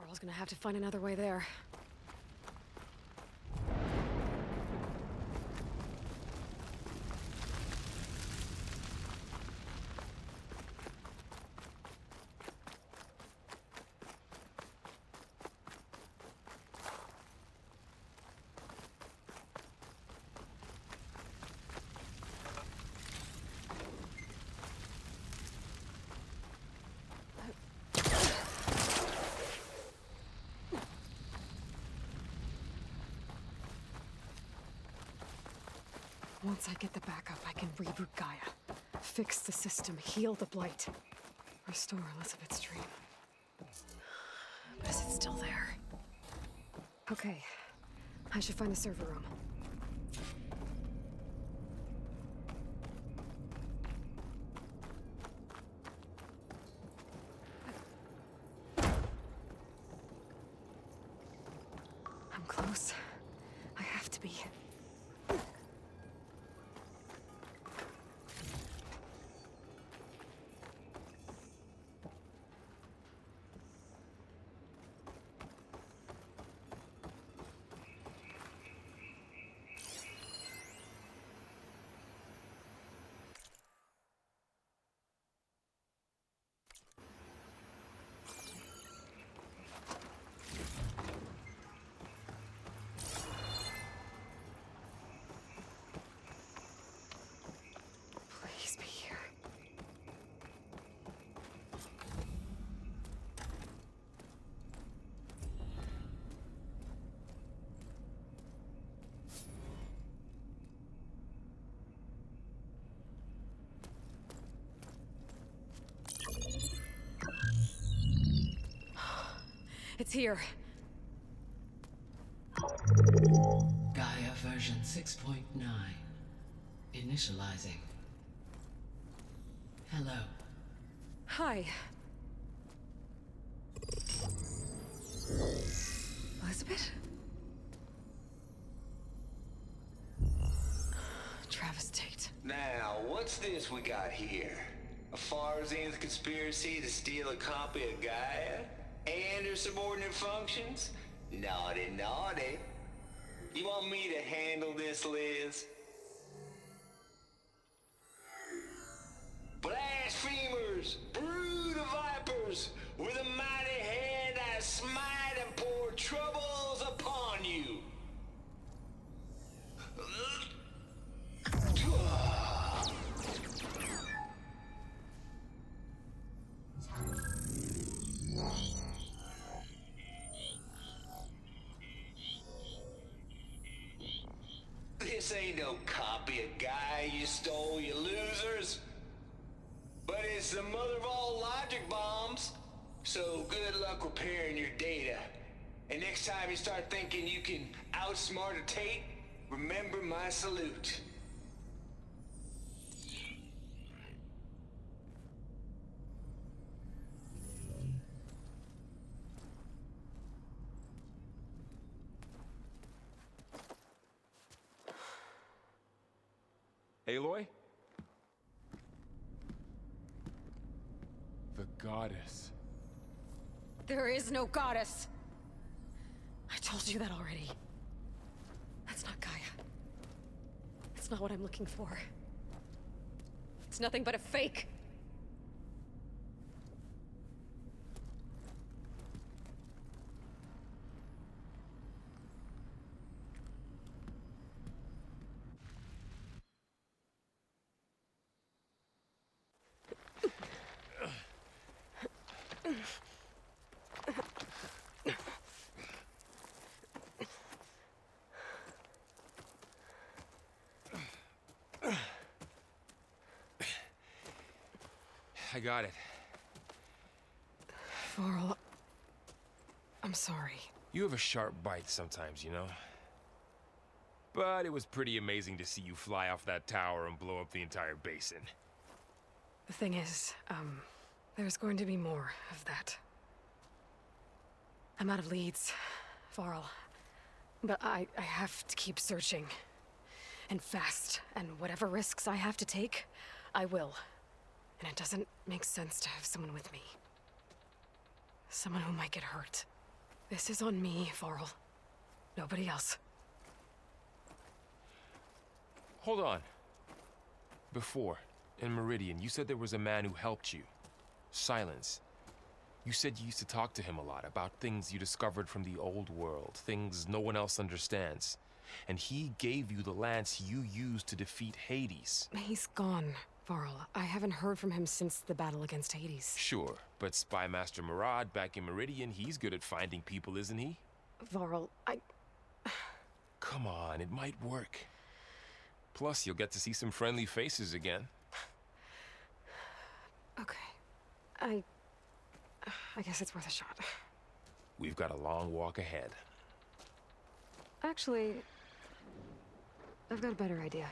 Varl's gonna have to find another way there. Once I get the backup, I can reboot Gaia. Fix the system, heal the Blight. Restore Elizabeth's dream. But is it still there? Okay. I should find the server room. I'm close. I have to be. Please be here. It's here. Gaia version 6.9. Initializing. Hello. Hi. Elizabeth? Travis Tate. Now, what's this we got here? A Farzian's conspiracy to steal a copy of Gaia? And her subordinate functions? Naughty, naughty. You want me to handle this, Liz? Blasphemers! Brood of vipers! With a mighty hand I smite and pour troubles upon you! This ain't no copy of Gaia you stole, you losers. But it's the mother of all logic bombs. So good luck repairing your data. And next time you start thinking you can outsmart a Tate, remember my salute. Aloy? The goddess. There is no goddess. I told you that already. That's not Gaia. It's not what I'm looking for. It's nothing but a fake. I got it. Varl, I'm sorry. You have a sharp bite sometimes, you know? But it was pretty amazing to see you fly off that tower and blow up the entire basin. The thing is, there's going to be more of that. I'm out of leads, Varl. But I have to keep searching. And fast. And whatever risks I have to take, I will. And it doesn't make sense to have someone with me. Someone who might get hurt. This is on me, Varl. Nobody else. Hold on. Before, in Meridian, you said there was a man who helped you. Silence. You said you used to talk to him a lot about things you discovered from the old world, things no one else understands. And he gave you the lance you used to defeat Hades. He's gone, Varl. I haven't heard from him since the battle against Hades. Sure, but Spy Master Murad back in Meridian, he's good at finding people, isn't he? Varl, Come on, it might work. Plus, you'll get to see some friendly faces again. Okay. I guess it's worth a shot. We've got a long walk ahead. Actually, I've got a better idea.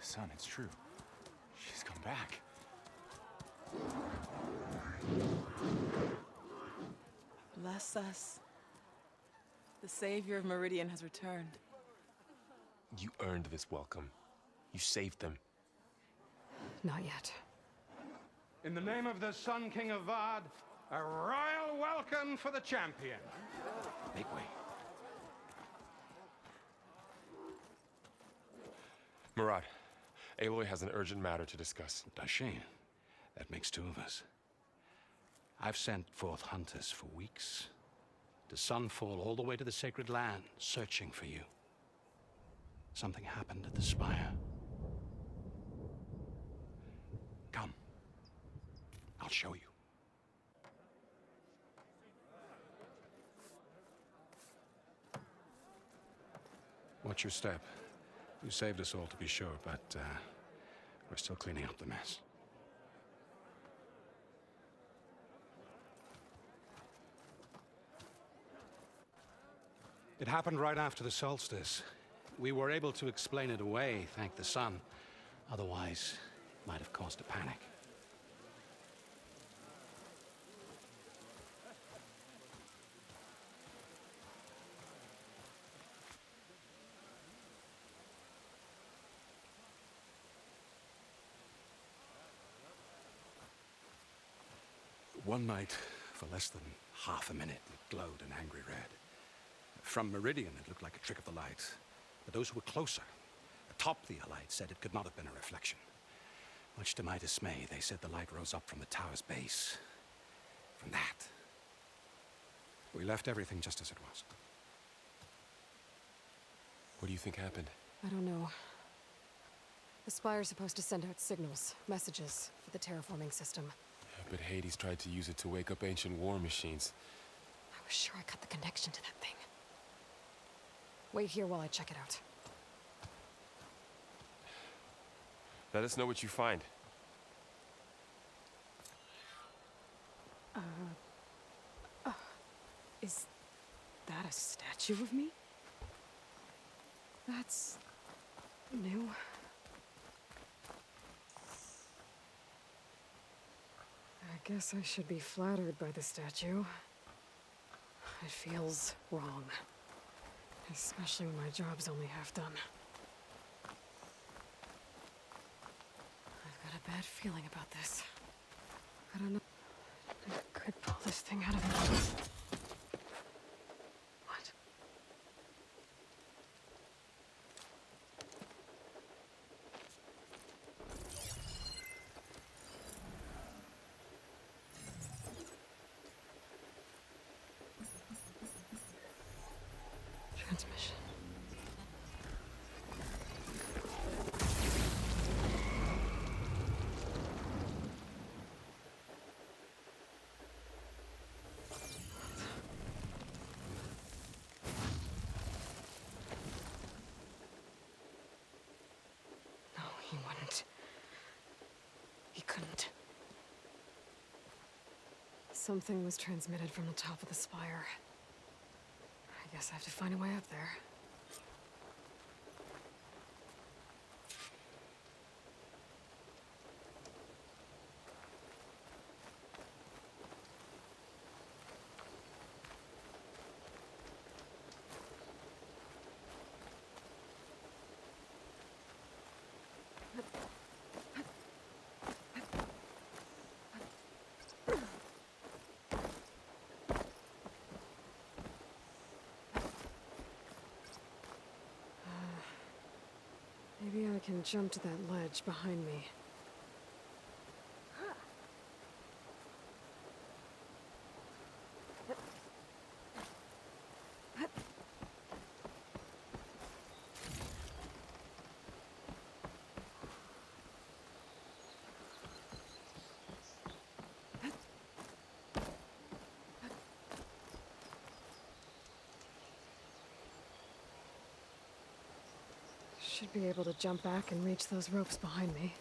Son, it's true. She's come back. Bless us. The savior of Meridian has returned. You earned this welcome. You saved them. Not yet. In the name of the Sun King of Vard, a royal welcome for the champion. Make way. Murad, Aloy has an urgent matter to discuss. Dashane, that makes two of us. I've sent forth hunters for weeks, to Sunfall all the way to the Sacred Land, searching for you. Something happened at the Spire. Come. I'll show you. Watch your step. You saved us all, to be sure, but we're still cleaning up the mess. It happened right after the solstice. We were able to explain it away, thank the sun. Otherwise, it might have caused a panic. One night, for less than half a minute, it glowed an angry red. From Meridian, it looked like a trick of the light. But those who were closer, atop the Allied, said it could not have been a reflection. Much to my dismay, they said the light rose up from the tower's base. From that. We left everything just as it was. What do you think happened? I don't know. The Spire's supposed to send out signals, messages, for the terraforming system. But Hades tried to use it to wake up ancient war machines. I was sure I cut the connection to that thing. Wait here while I check it out. Let us know what you find. Is that a statue of me? That's new. I guess I should be flattered by the statue. It feels wrong. Especially when my job's only half done. I've got a bad feeling about this. I don't know if I could pull this thing out of me. What? Transmission. No, he wouldn't. He couldn't. Something was transmitted from the top of the spire. I guess I have to find a way up there. Maybe I can jump to that ledge behind me. Should be able to jump back and reach those ropes behind me.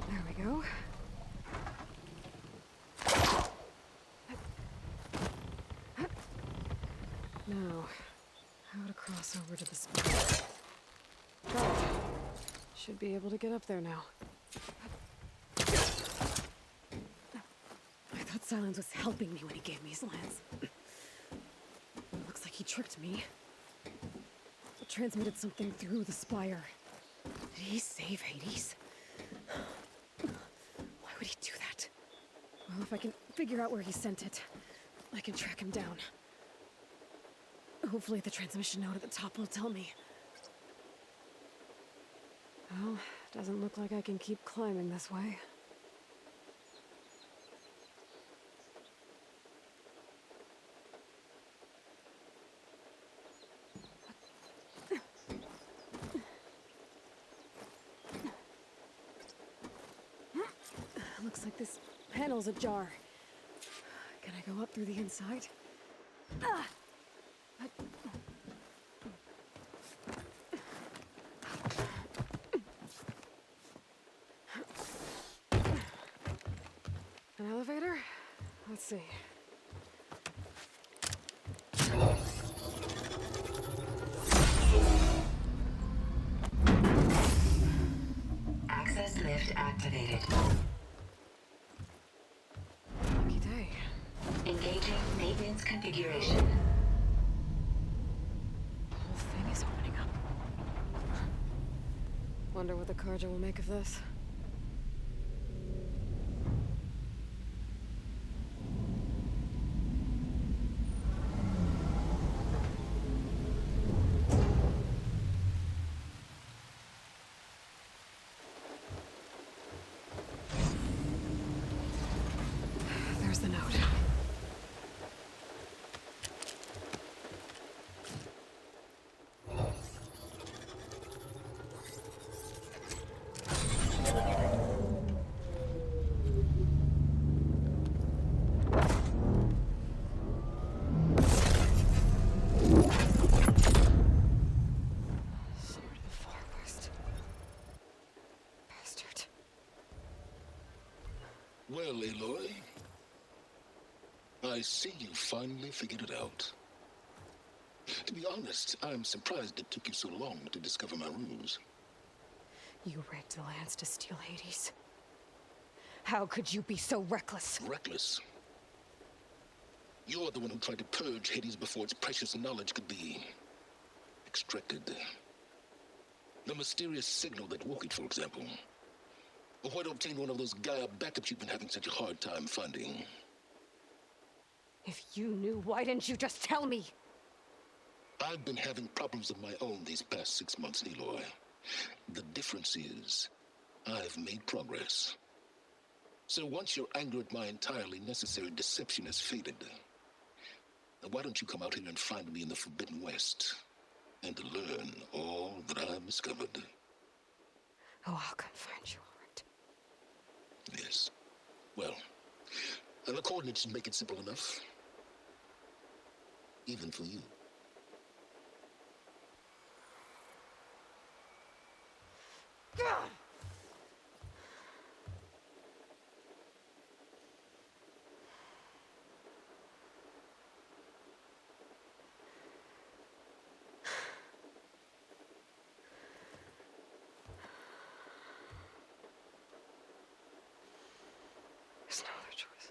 There we go. Now, how to cross over to the spot. Got it. Should be able to get up there now. I thought Silence was helping me when he gave me his lance. Looks like he tricked me. Transmitted something through the spire. Did he save Hades? Why would he do that? Well, if I can figure out where he sent it, I can track him down. Hopefully the transmission note at the top will tell me. Well, doesn't look like I can keep climbing this way. Looks like this panel's ajar. Can I go up through the inside? An elevator? Let's see. Access lift activated. Lucky day. Engaging maintenance configuration. The whole thing is opening up. Wonder what the Karja will make of this. There's the note. Sword of the Forest. Bastard. Well, Aloy, I see you finally figured it out. To be honest, I'm surprised it took you so long to discover my ruse. You rigged the lance to steal Hades. How could you be so reckless? Reckless? You're the one who tried to purge Hades before its precious knowledge could be extracted. The mysterious signal that woke it, for example. Or why to obtain one of those Gaia backups you've been having such a hard time finding. If you knew, why didn't you just tell me? I've been having problems of my own these past 6 months, Aloy. The difference is, I've made progress. So once your anger at my entirely necessary deception has faded, why don't you come out here and find me in the Forbidden West? and to learn all that I've discovered. Oh, I'll come find you, all right? Yes. Well, the coordinates make it simple enough. Even for you. There's no other choice.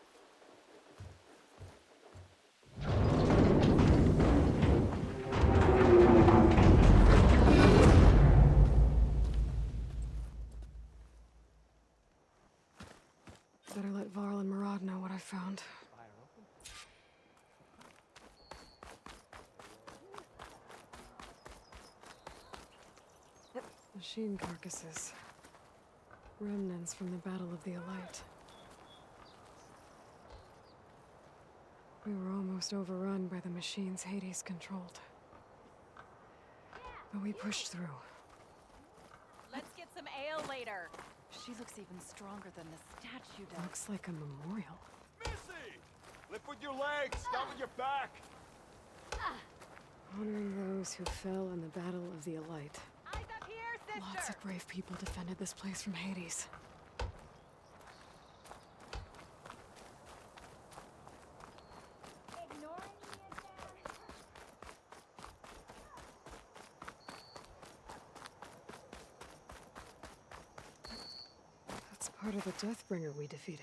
Better let Varl and Murad know what I found. Machine carcasses. Remnants from the Battle of the Elite. We were almost overrun by the machines Hades controlled. But we pushed through. Let's get some ale later. She looks even stronger than the statue does. Looks like a memorial. Missy! Lift with your legs, not with your back! Honoring those who fell in the Battle of the Elite. Eyes up here, sister! Lots of brave people defended this place from Hades. That's part of the Deathbringer we defeated.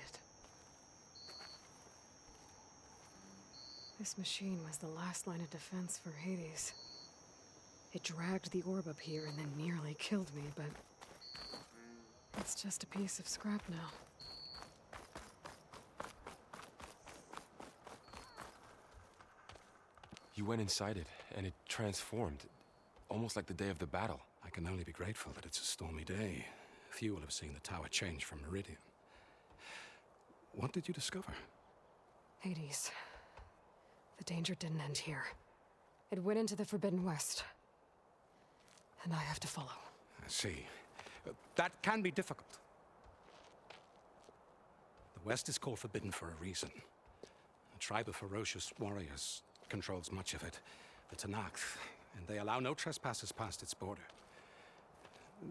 This machine was the last line of defense for Hades. It dragged the orb up here and then nearly killed me, but it's just a piece of scrap now. You went inside it, and it transformed, almost like the day of the battle. I can only be grateful that it's a stormy day. Few will have seen the tower change from Meridian. What did you discover? Hades. The danger didn't end here. It went into the Forbidden West. And I have to follow. I see. That can be difficult. The West is called Forbidden for a reason. A tribe of ferocious warriors controls much of it, the Tenakth, and they allow no trespassers past its border.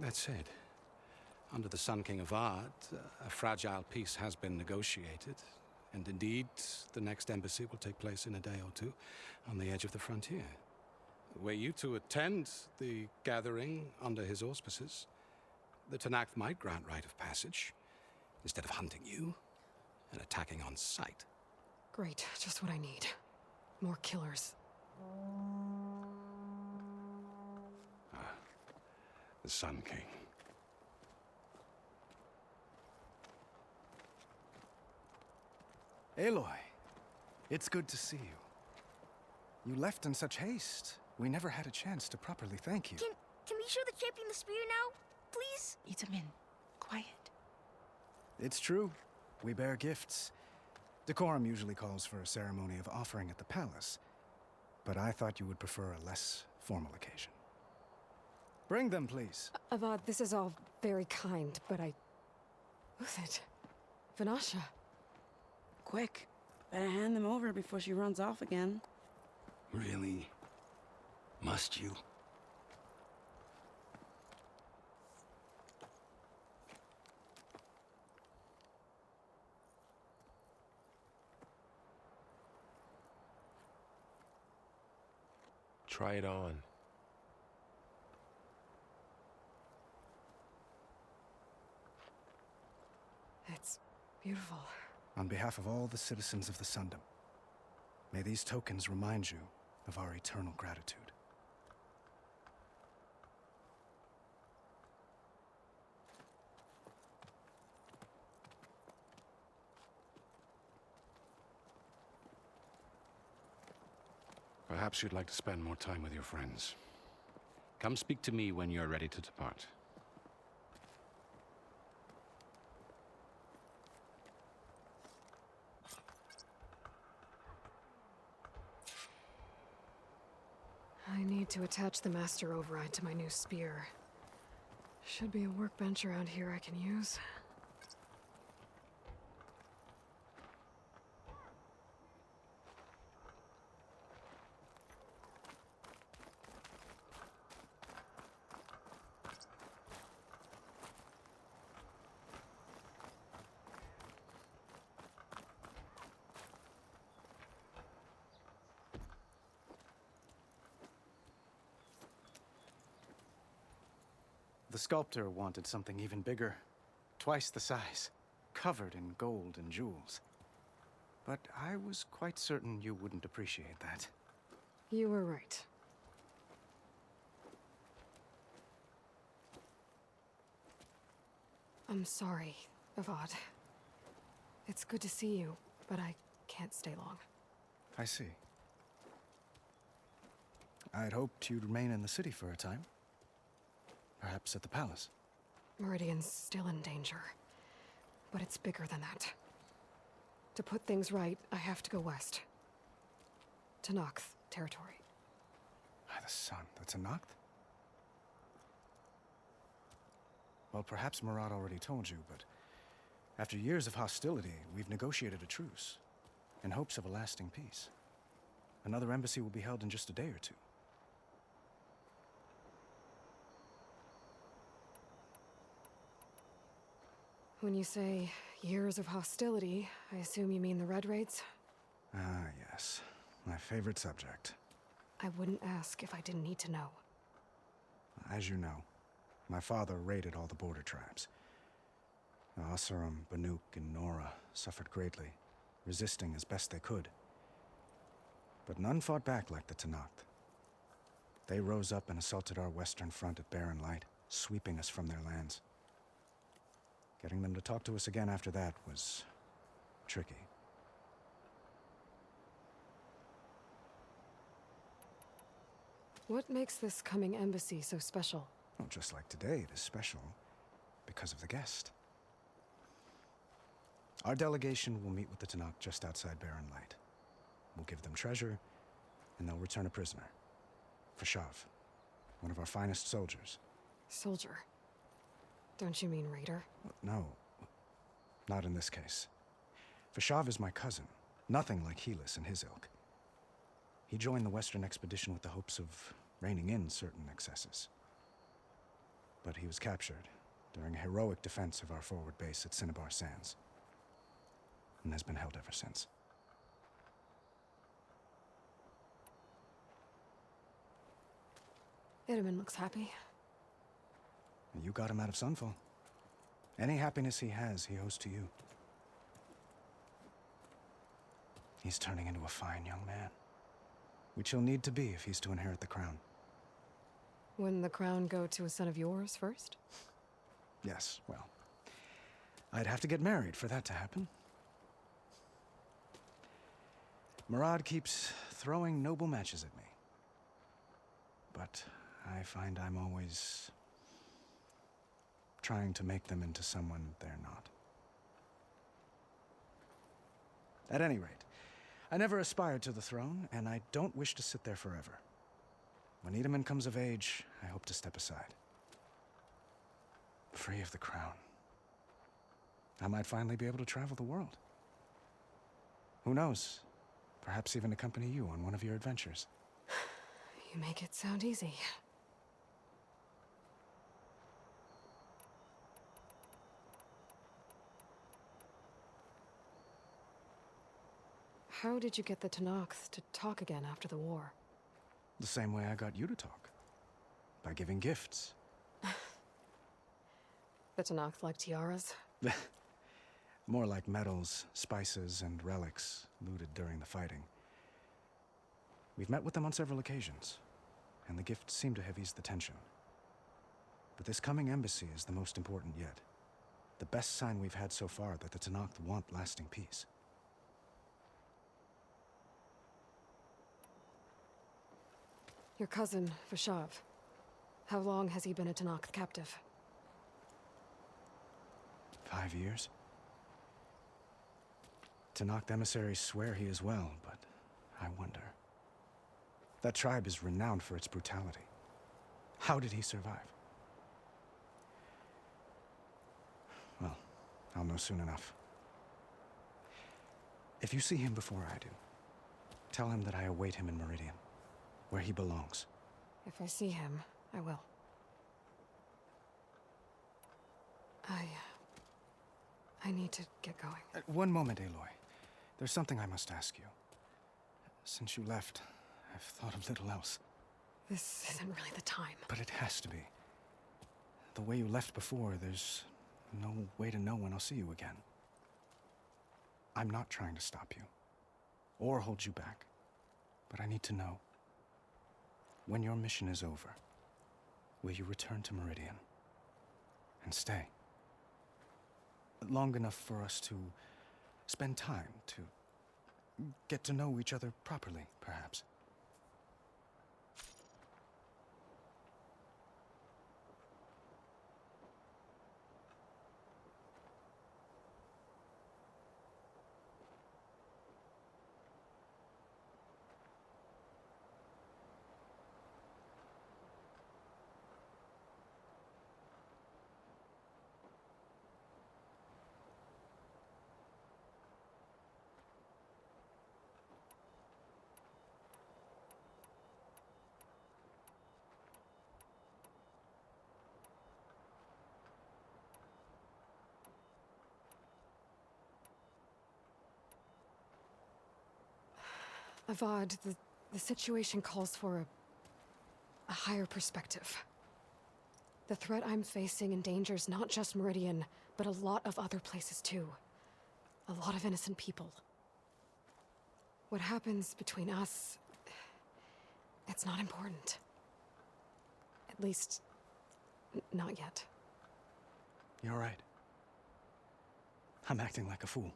That said, under the Sun King of Ard, a fragile peace has been negotiated, and indeed, the next embassy will take place in a day or two on the edge of the frontier. Were you to attend the gathering under his auspices, the Tenakth might grant right of passage, instead of hunting you and attacking on sight. Great, just what I need. More killers. The Sun King. Aloy, it's good to see you. You left in such haste. We never had a chance to properly thank you. Can we show the champion the spear now, please? Itamin, quiet. It's true. We bear gifts. Decorum usually calls for a ceremony of offering at the palace, but I thought you would prefer a less formal occasion. Bring them, please. Avad, this is all very kind, but Who's it? Vanasha. Quick, better hand them over before she runs off again. Really? Must you? Try it on. It's beautiful. On behalf of all the citizens of the Sundom, may these tokens remind you of our eternal gratitude. Perhaps you'd like to spend more time with your friends. Come speak to me when you're ready to depart. I need to attach the master override to my new spear. Should be a workbench around here I can use. The sculptor wanted something even bigger, twice the size, covered in gold and jewels. But I was quite certain you wouldn't appreciate that. You were right. I'm sorry, Avad. It's good to see you, but I can't stay long. I see. I'd hoped you'd remain in the city for a time. Perhaps at the palace. Meridian's still in danger. But it's bigger than that. To put things right, I have to go west. To Nox territory. By the sun, that's a Noct? Well, perhaps Murad already told you, but after years of hostility, we've negotiated a truce, in hopes of a lasting peace. Another embassy will be held in just a day or two. When you say years of hostility, I assume you mean the Red Raids? Ah, yes. My favorite subject. I wouldn't ask if I didn't need to know. As you know, my father raided all the border tribes. Asuram, Banuk, and Nora suffered greatly, resisting as best they could. But none fought back like the Tenakth. They rose up and assaulted our western front at Barren Light, sweeping us from their lands. Getting them to talk to us again after that was tricky. What makes this coming embassy so special? Well, just like today, it is special because of the guest. Our delegation will meet with the Tenakth just outside Barren Light. We'll give them treasure, and they'll return a prisoner. Fashav, one of our finest soldiers. Soldier? Don't you mean raider? No, not in this case. Fashav is my cousin, nothing like Helis and his ilk. He joined the Western expedition with the hopes of reining in certain excesses. But he was captured during a heroic defense of our forward base at Cinnabar Sands, and has been held ever since. Itaman looks happy. You got him out of Sunfall. Any happiness he has, he owes to you. He's turning into a fine young man, which he'll need to be if he's to inherit the crown. Wouldn't the crown go to a son of yours first? Yes, well, I'd have to get married for that to happen. Murad keeps throwing noble matches at me. But I find I'm always trying to make them into someone they're not. At any rate, I never aspired to the throne, and I don't wish to sit there forever. When Itaman comes of age, I hope to step aside. Free of the crown. I might finally be able to travel the world. Who knows? Perhaps even accompany you on one of your adventures. You make it sound easy. How did you get the Tenakth to talk again after the war? The same way I got you to talk. By giving gifts. The Tenakth like tiaras? More like medals, spices, and relics looted during the fighting. We've met with them on several occasions, and the gifts seem to have eased the tension. But this coming embassy is the most important yet. The best sign we've had so far that the Tenakth want lasting peace. Your cousin, Fashav. How long has he been a Tenakth captive? 5 years. Tenakth emissaries swear he is well, but I wonder. That tribe is renowned for its brutality. How did he survive? Well, I'll know soon enough. If you see him before I do, tell him that I await him in Meridian, where he belongs. If I see him, I will. I need to get going. One moment, Aloy. There's something I must ask you. Since you left, I've thought of little else. This isn't really the time. But it has to be. The way you left before, there's no way to know when I'll see you again. I'm not trying to stop you, or hold you back. But I need to know, when your mission is over, will you return to Meridian and stay? Long enough for us to spend time, to get to know each other properly, perhaps. Avad, the situation calls for a higher perspective. The threat I'm facing endangers not just Meridian, but a lot of other places too. A lot of innocent people. What happens between us, it's not important. At least, not yet. You're right. I'm acting like a fool.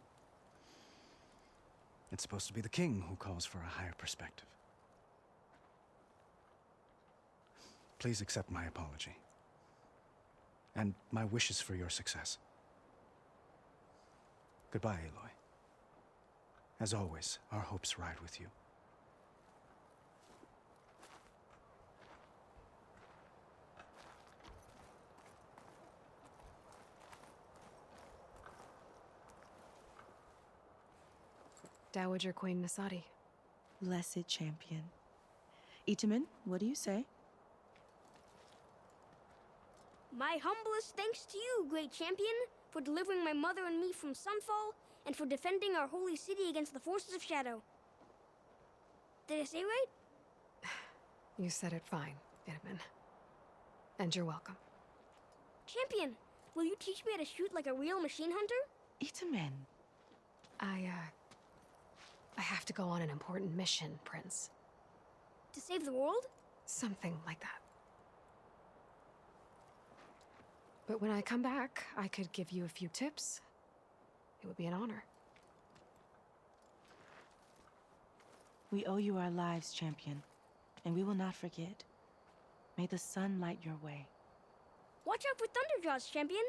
It's supposed to be the king who calls for a higher perspective. Please accept my apology. And my wishes for your success. Goodbye, Aloy. As always, our hopes ride with you. Dowager Queen Nasadi. Blessed champion. Itamen, what do you say? My humblest thanks to you, great champion, for delivering my mother and me from Sunfall, and for defending our holy city against the forces of Shadow. Did I say right? You said it fine, Itamen. And you're welcome. Champion, will you teach me how to shoot like a real machine hunter? Itamen. I have to go on an important mission, Prince. To save the world? Something like that. But when I come back, I could give you a few tips. It would be an honor. We owe you our lives, champion, and we will not forget. May the sun light your way. Watch out for Thunderjaws, champion!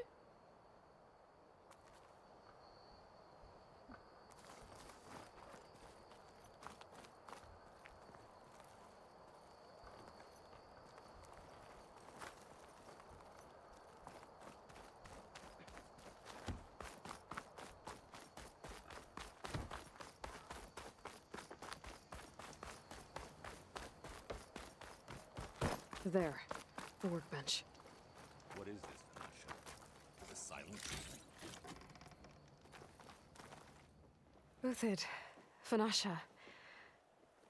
There, the workbench. What is this, Nasha? The silent treatment? Uthid, Fanasha,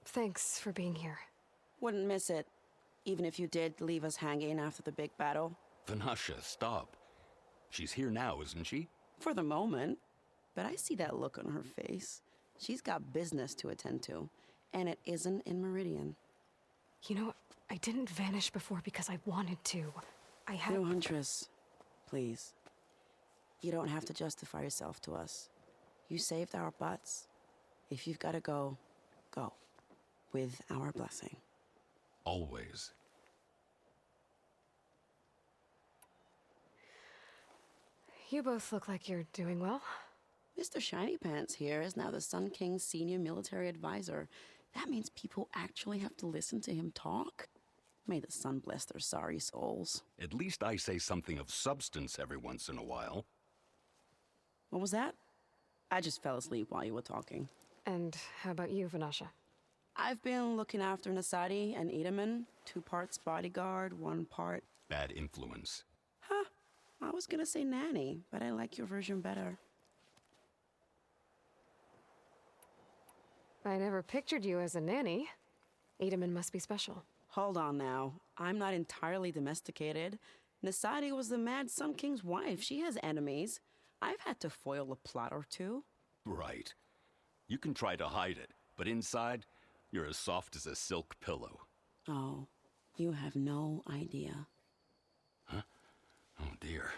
thanks for being here. Wouldn't miss it, even if you did leave us hanging after the big battle. Vanasha, stop. She's here now, isn't she? For the moment. But I see that look on her face. She's got business to attend to, and it isn't in Meridian. You know, I didn't vanish before because I wanted to. I had... No, Huntress. Please. You don't have to justify yourself to us. You saved our butts. If you've got to go, go. With our blessing. Always. You both look like you're doing well. Mr. Shiny Pants here is now the Sun King's senior military advisor. That means people actually have to listen to him talk? May the sun bless their sorry souls. At least I say something of substance every once in a while. What was that? I just fell asleep while you were talking. And how about you, Vanasha? I've been looking after Nasadi and Edaman. 2 parts bodyguard, 1 part... Bad influence. Huh. I was gonna say nanny, but I like your version better. I never pictured you as a nanny. Edaman must be special. Hold on now. I'm not entirely domesticated. Nasadi was the Mad Sun King's wife. She has enemies. I've had to foil a plot or 2. Right. You can try to hide it, but inside, you're as soft as a silk pillow. Oh, you have no idea. Huh? Oh, dear.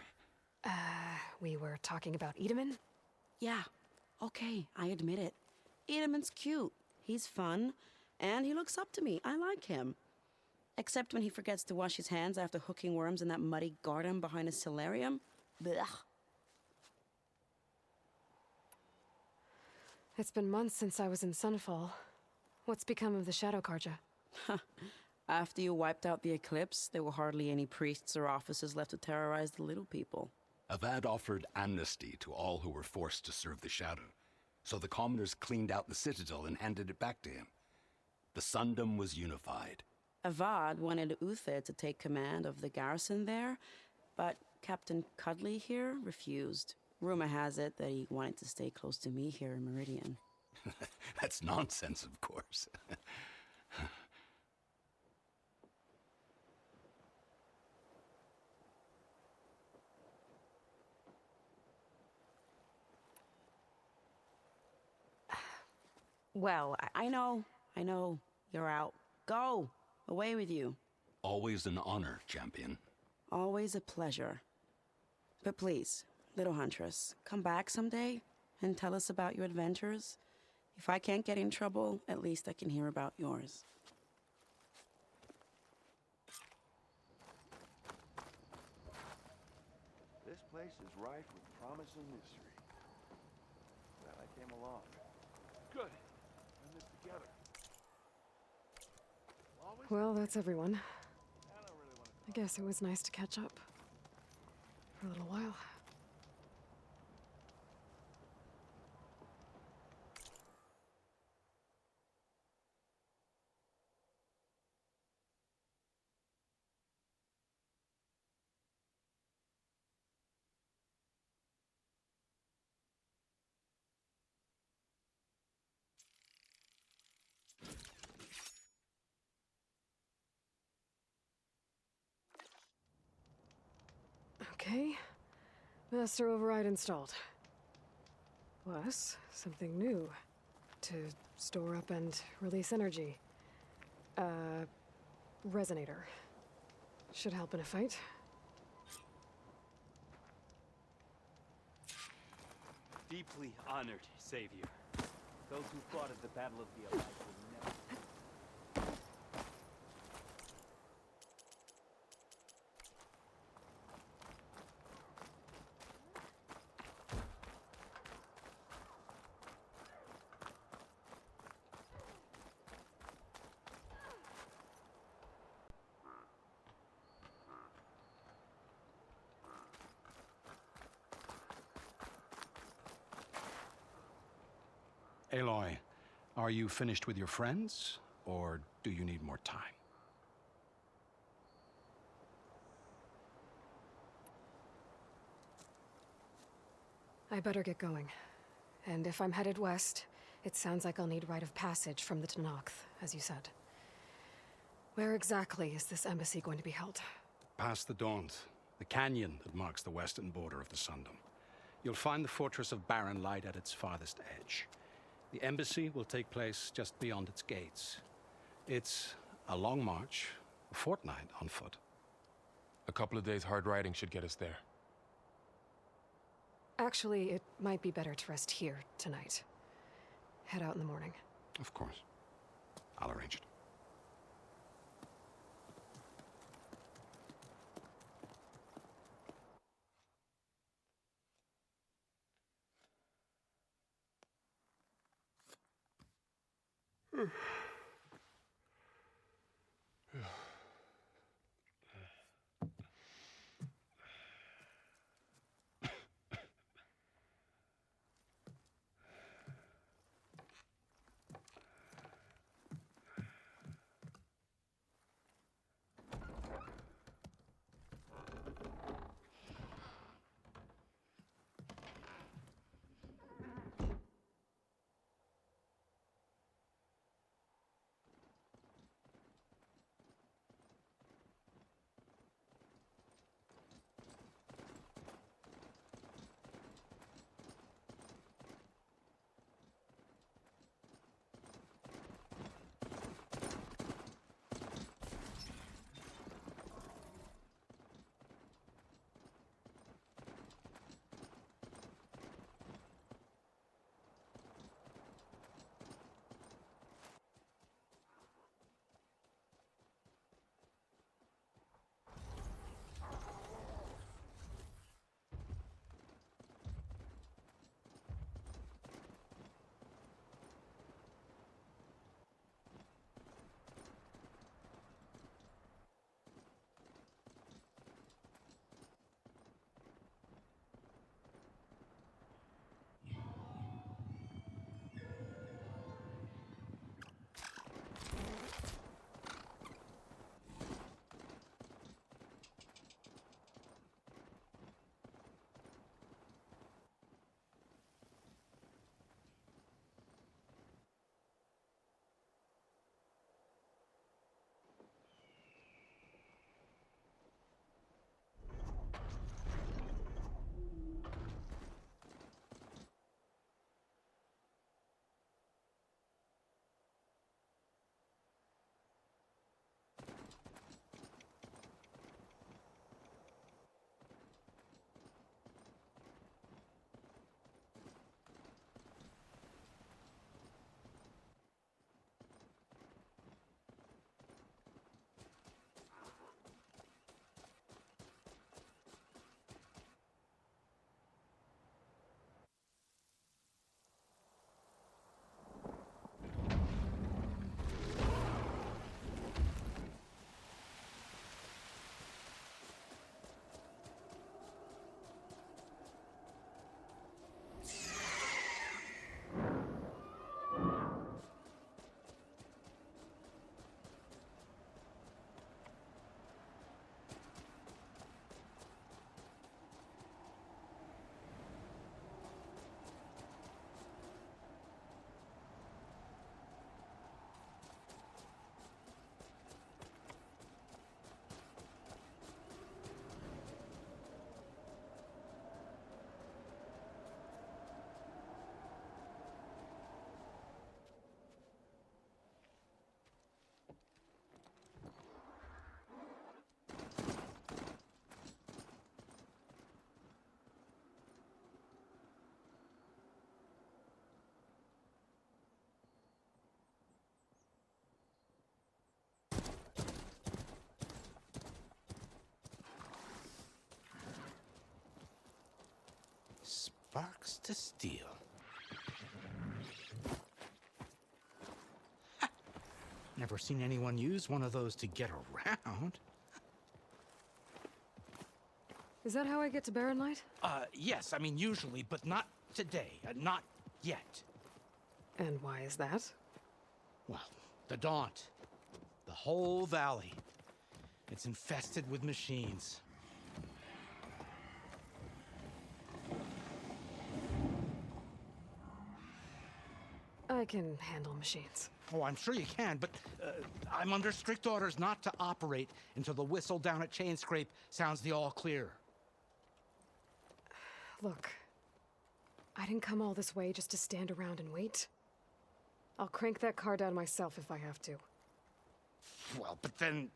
We were talking about Edaman? Yeah. Okay, I admit it. Edaman's cute. He's fun. And he looks up to me. I like him. Except when he forgets to wash his hands after hooking worms in that muddy garden behind a solarium. Blech. It's been months since I was in Sunfall. What's become of the Shadow Karja? After you wiped out the eclipse, there were hardly any priests or officers left to terrorize the little people. Avad offered amnesty to all who were forced to serve the Shadow. So the commoners cleaned out the citadel and handed it back to him. The Sundom was unified. Avad wanted Uther to take command of the garrison there, but Captain Cudley here refused. Rumor has it that he wanted to stay close to me here in Meridian. That's nonsense, of course. Well, I know. You're out. Go! Away with you. Always an honor, champion. Always a pleasure. But please, little huntress, come back someday and tell us about your adventures. If I can't get in trouble, at least I can hear about yours. This place is rife with promise and mystery. Glad I came along. Good. In this together. Well, that's everyone. I guess it was nice to catch up. For a little while. Okay. Master override installed. Plus, something new. To store up and release energy. Resonator. Should help in a fight. Deeply honored, Savior. Those who fought at the Battle of the Allies will never... Aloy, are you finished with your friends, or do you need more time? I better get going. And if I'm headed west, it sounds like I'll need rite of passage from the Tenakth, as you said. Where exactly is this embassy going to be held? Past the Daunt, the canyon that marks the western border of the Sundom. You'll find the fortress of Barren Light at its farthest edge. The embassy will take place just beyond its gates. It's a long march, a fortnight on foot. A couple of days hard riding should get us there. Actually, it might be better to rest here tonight. Head out in the morning. Of course. I'll arrange it. Sparks to steel. Never seen anyone use one of those to get around. Is that how I get to Barren Light? Yes, I mean usually, but not today. Not yet. And why is that? Well, the Daunt. The whole valley. It's infested with machines. I can handle machines. Oh, I'm sure you can, but I'm under strict orders not to operate until the whistle down at Chain Scrape sounds the all clear. Look, I didn't come all this way just to stand around and wait. I'll crank that car down myself if I have to. Well, but then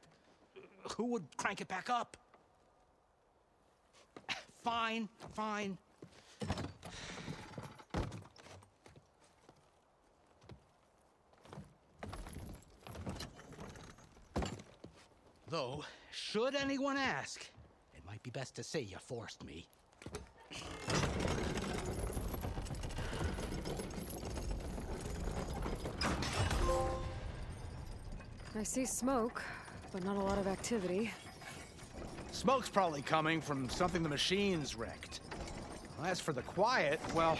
who would crank it back up? Fine, fine. Though, should anyone ask, it might be best to say you forced me. I see smoke, but not a lot of activity. Smoke's probably coming from something the machines wrecked. As for the quiet, well,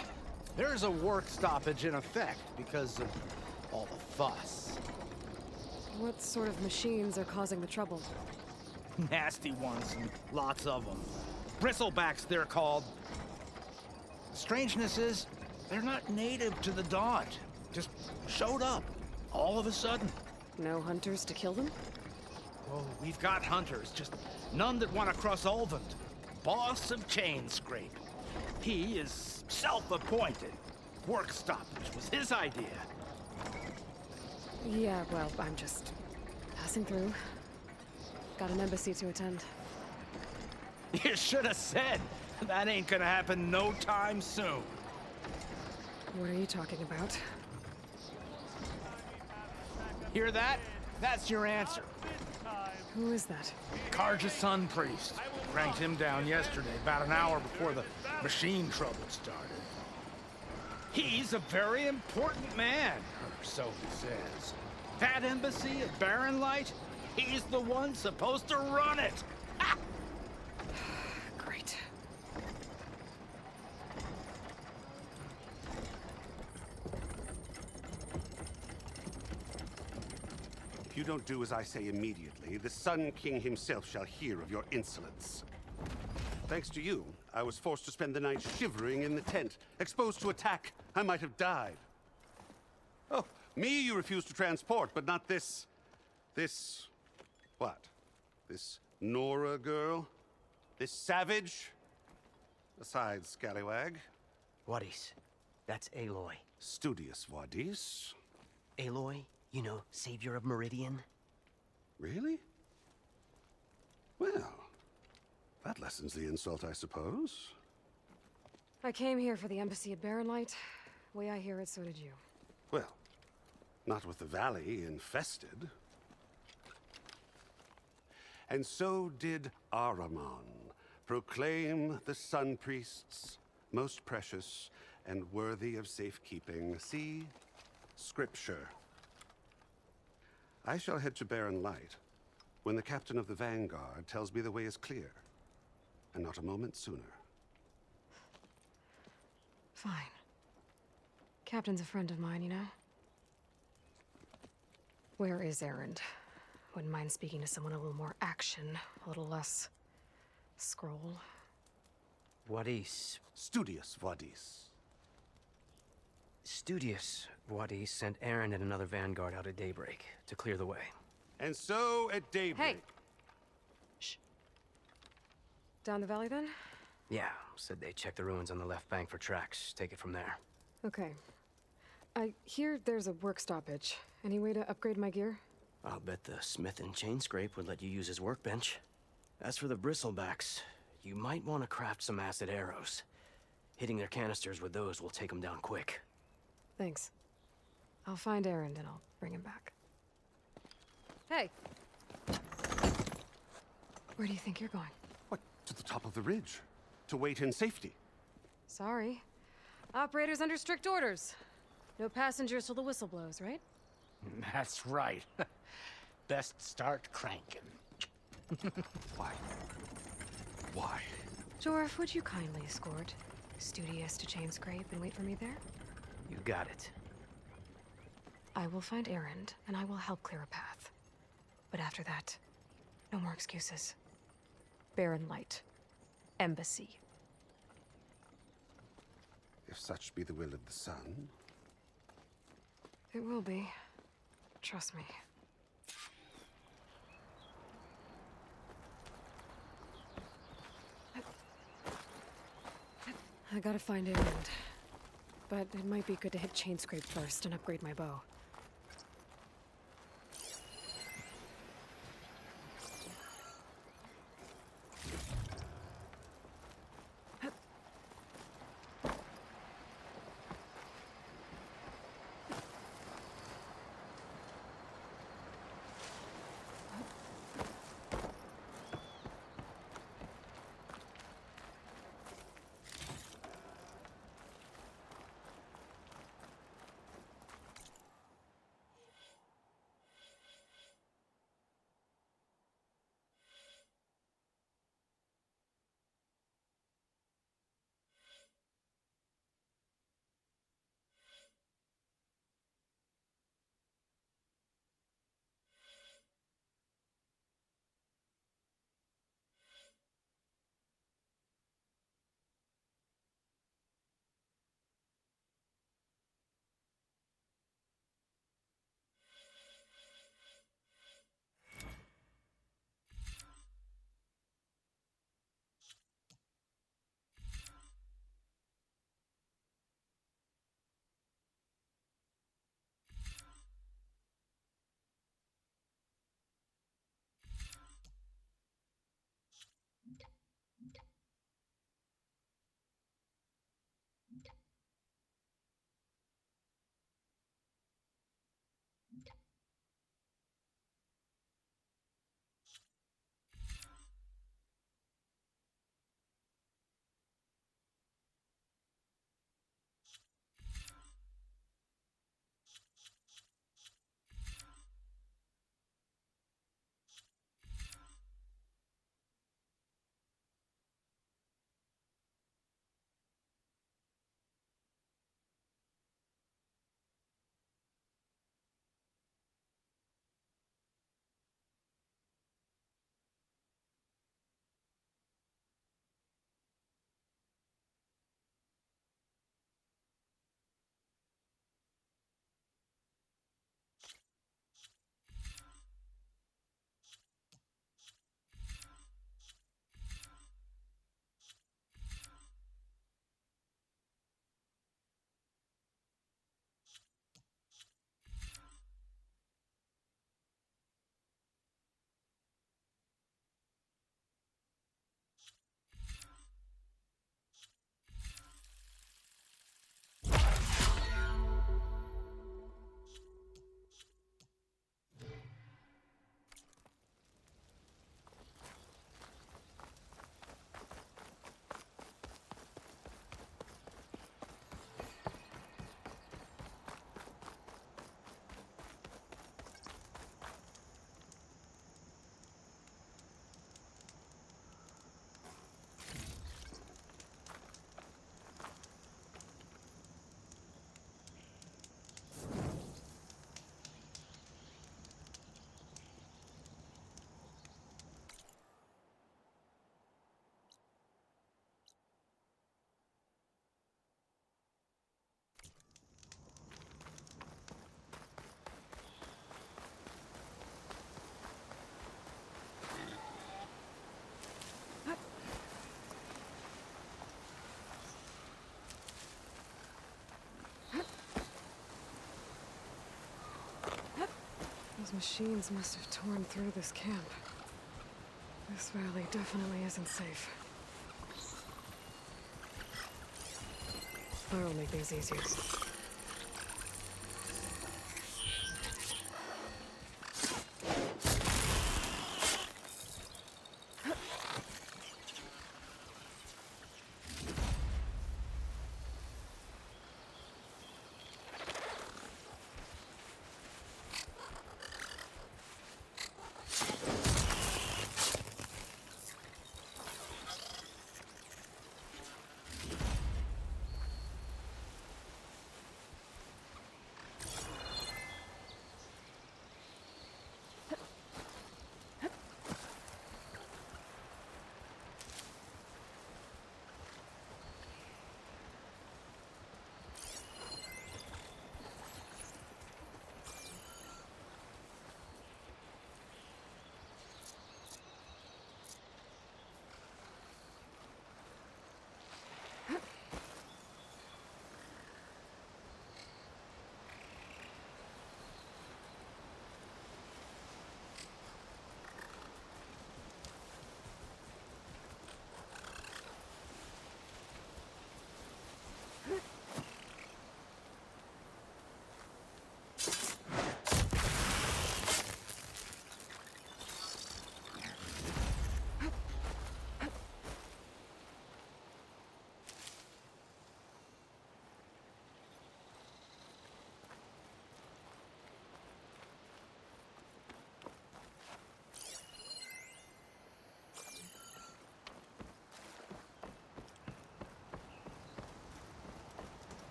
there's a work stoppage in effect because of all the fuss. What sort of machines are causing the trouble? Nasty ones, and lots of them. Bristlebacks, they're called. The strangeness is, they're not native to the Daunt. Just showed up, all of a sudden. No hunters to kill them? Oh, we've got hunters, just none that want to cross Ulvund. Boss of Chain Scrape. He is self-appointed. Work stoppage was his idea. Yeah, well, I'm just passing through. Got an embassy to attend. You should have said. That ain't gonna happen no time soon. What are you talking about? Hear that? That's your answer. Who is that? Karja Sun Priest. Cranked him down yesterday, about an hour before the machine trouble started. He's a very important man, or so he says. That embassy at Barren Light, he's the one supposed to run it. Ha! Great. If you don't do as I say immediately, the Sun King himself shall hear of your insolence. Thanks to you, I was forced to spend the night shivering in the tent. Exposed to attack, I might have died. Oh, me you refuse to transport, but not this... what? This Nora girl? This savage? Besides, scallywag. Wadis. That's Aloy. Studious Wadis. Aloy, you know, savior of Meridian. Really? Well, that lessens the insult, I suppose. I came here for the embassy at Barren Light. Way I hear it, so did you. Well, not with the valley infested. And so did Ahriman proclaim the Sun Priests most precious and worthy of safekeeping. See? Scripture. I shall head to Barren Light when the captain of the Vanguard tells me the way is clear, and not a moment sooner. Fine. Captain's a friend of mine, you know? Where is Erend? Wouldn't mind speaking to someone a little more action, a little less scroll. Wadis. Studious Wadis. Studious Wadis sent Aaron and another vanguard out at daybreak to clear the way. And so at daybreak... Hey! Shh. Down the valley, then? Yeah, said they checked the ruins on the left bank for tracks. Take it from there. Okay. I hear there's a work stoppage. Any way to upgrade my gear? I'll bet the smith and chain scrape would let you use his workbench. As for the bristlebacks, you might want to craft some acid arrows. Hitting their canisters with those will take them down quick. Thanks. I'll find Erend and I'll bring him back. Hey! Where do you think you're going? What, to the top of the ridge? To wait in safety. Sorry. Operator's under strict orders. No passengers till the whistle blows, right? That's right. Best start cranking. Why? Why? Jorf, would you kindly escort Studious to Chainscrape and wait for me there? You got it. I will find Erend, and I will help clear a path. But after that, no more excuses. Barren Light. Embassy. If such be the will of the sun. It will be. Trust me. I gotta find Erend. But it might be good to hit Chainscrape first and upgrade my bow. Those machines must have torn through this camp. This valley definitely isn't safe. Fire will make things easier.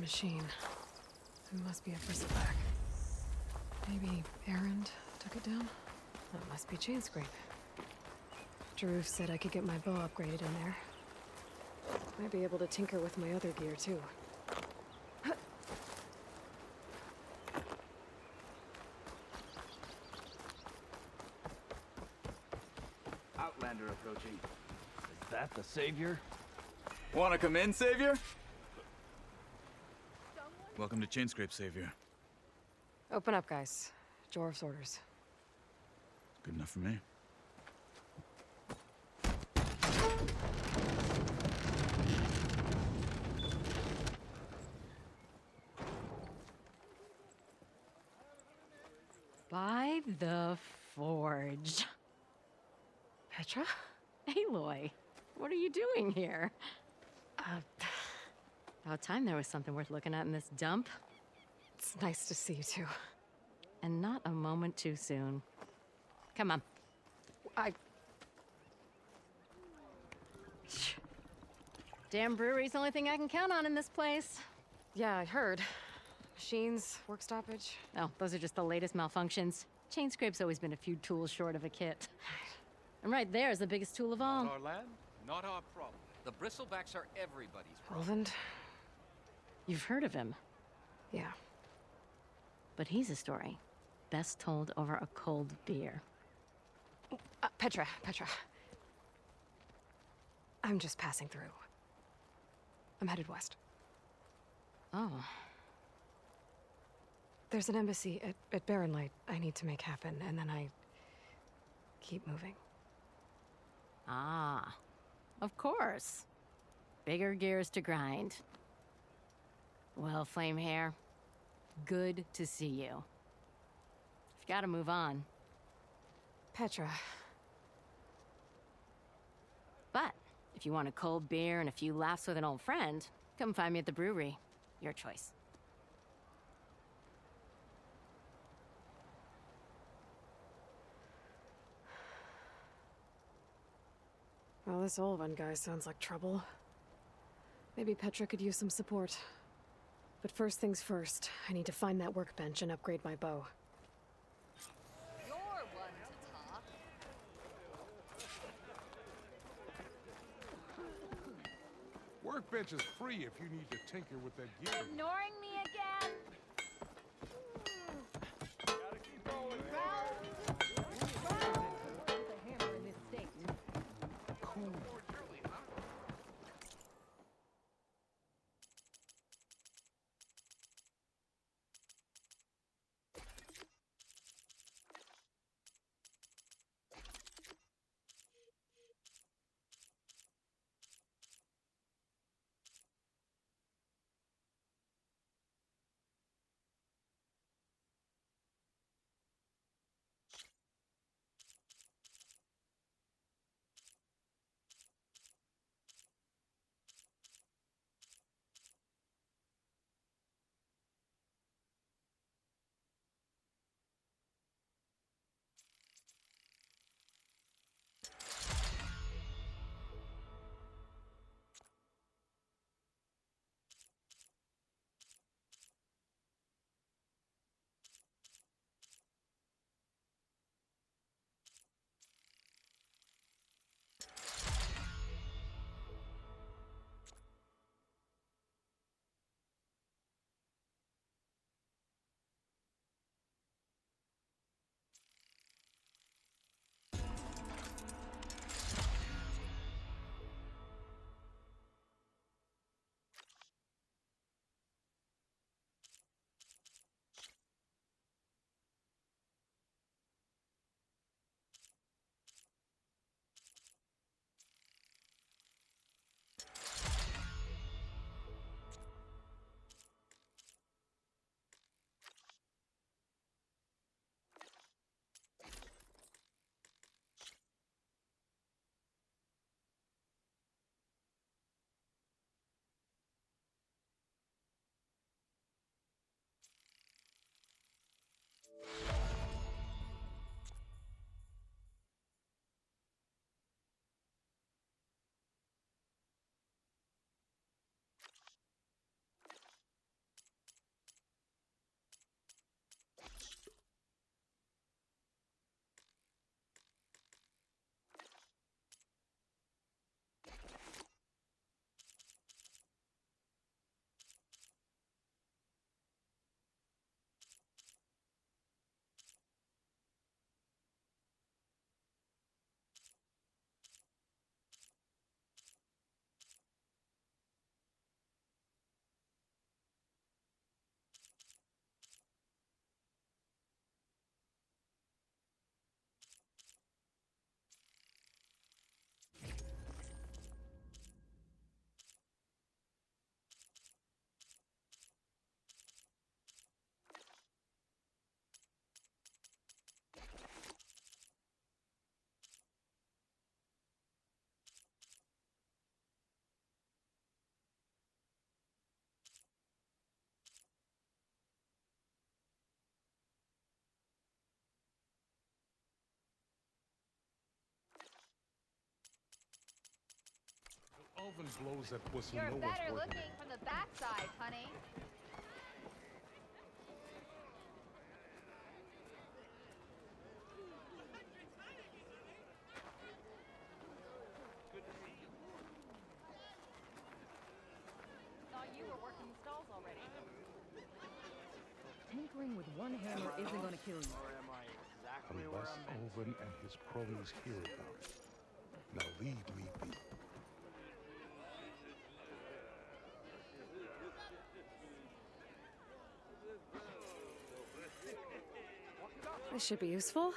machine. It must be a bristleback. Maybe Errand took it down? That must be Chainscrape. Drew said I could get my bow upgraded in there. Might be able to tinker with my other gear, too. Outlander approaching. Is that the Savior? Wanna come in, Savior? Welcome to Chainscrape, Savior. Open up, guys. Jorv's orders. Good enough for me. By the Forge. Petra? Aloy, what are you doing here? About time there was something worth looking at in this dump. It's nice to see you too. And not a moment too soon. Come on. Damn brewery's the only thing I can count on in this place. Yeah, I heard. Machines, work stoppage. Oh, those are just the latest malfunctions. Chainscrape's always been a few tools short of a kit. And right there is the biggest tool of all. Not our land, not our problem. The bristlebacks are everybody's problem. Roland? You've heard of him. Yeah. But he's a story best told over a cold beer. Petra. I'm just passing through. I'm headed west. Oh. There's an embassy at Barren Light I need to make happen, and then I keep moving. Ah, of course. Bigger gears to grind. Well, Flamehair, good to see you. I've got to move on. Petra. But if you want a cold beer and a few laughs with an old friend, come find me at the brewery. Your choice. Well, this Olvan guy sounds like trouble. Maybe Petra could use some support. But first things first, I need to find that workbench and upgrade my bow. You're one to talk. Workbench is free if you need to tinker with that gear. Ignoring me again? Calvin blows that whistle, You're no one's better working. looking from the backside, honey. Thought you were working the stalls already. Tinkering with one hammer isn't gonna kill you. Or am I exactly where Unless I'm meant to Alvin and his cronies hear about it. Now leave me be. This should be useful.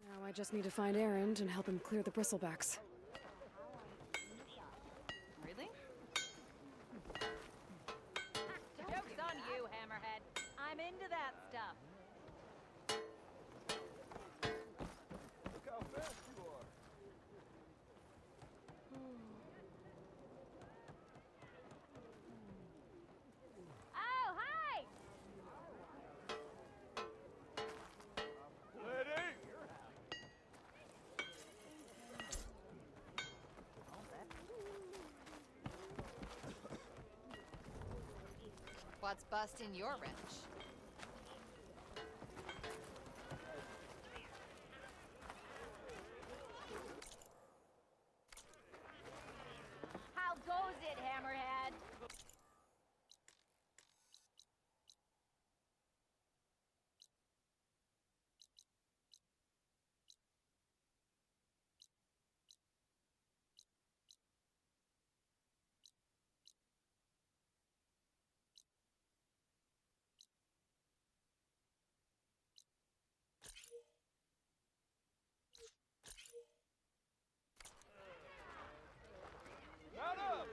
Now I just need to find Erend and help him clear the bristlebacks. Really? Joke's on you, Hammerhead. I'm into that stuff. Look how fast you are. Oh, hi! Lady! What's busting your wrench? How goes it, Hammerhead? Mount up!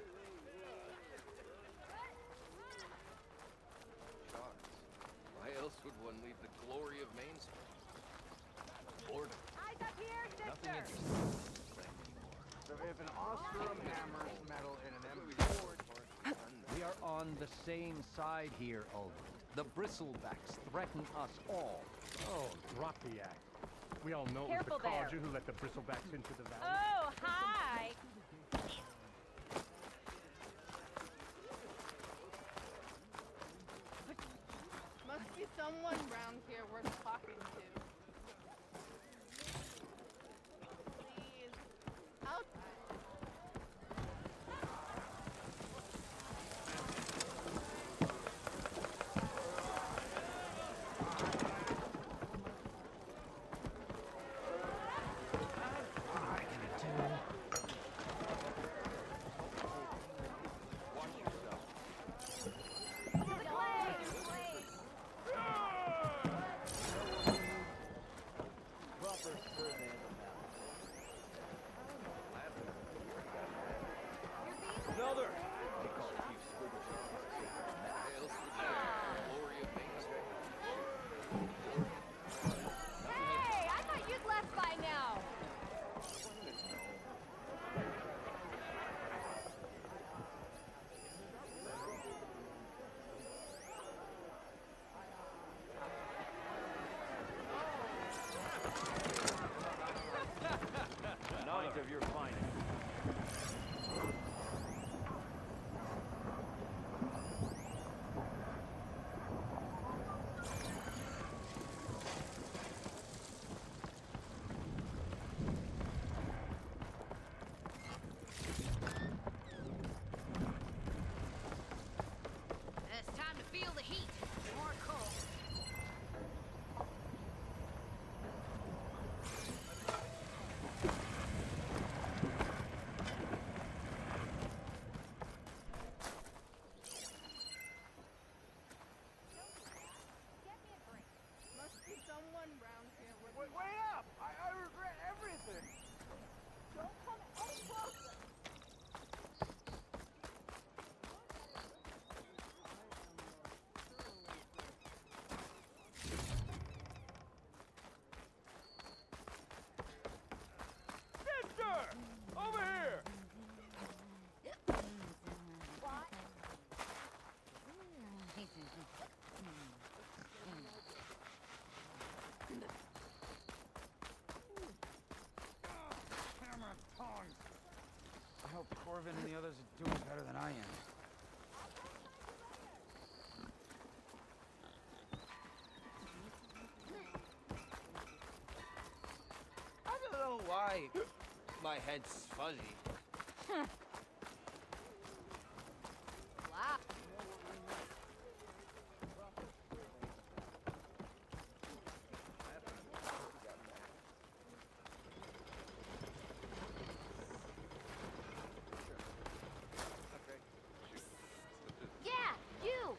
Sharks. Why else would one leave the glory of Main Street? Boredom. Eyes up here, Nothing sister! interesting. So if an Ostrom hammers metal in an empty board, we are on the same side here, Alden. The bristlebacks threaten us all. Oh, drop the act. We all know Careful it was the there. Carja who let the bristlebacks into the valley. Oh, hi! Must be someone round here worth talking to. Please. Out. Another! Hey, I thought you'd left by now. Night of your finest. It's time to feel the heat. More coal. end. I don't know why my head's fuzzy. Wow. Yeah, you!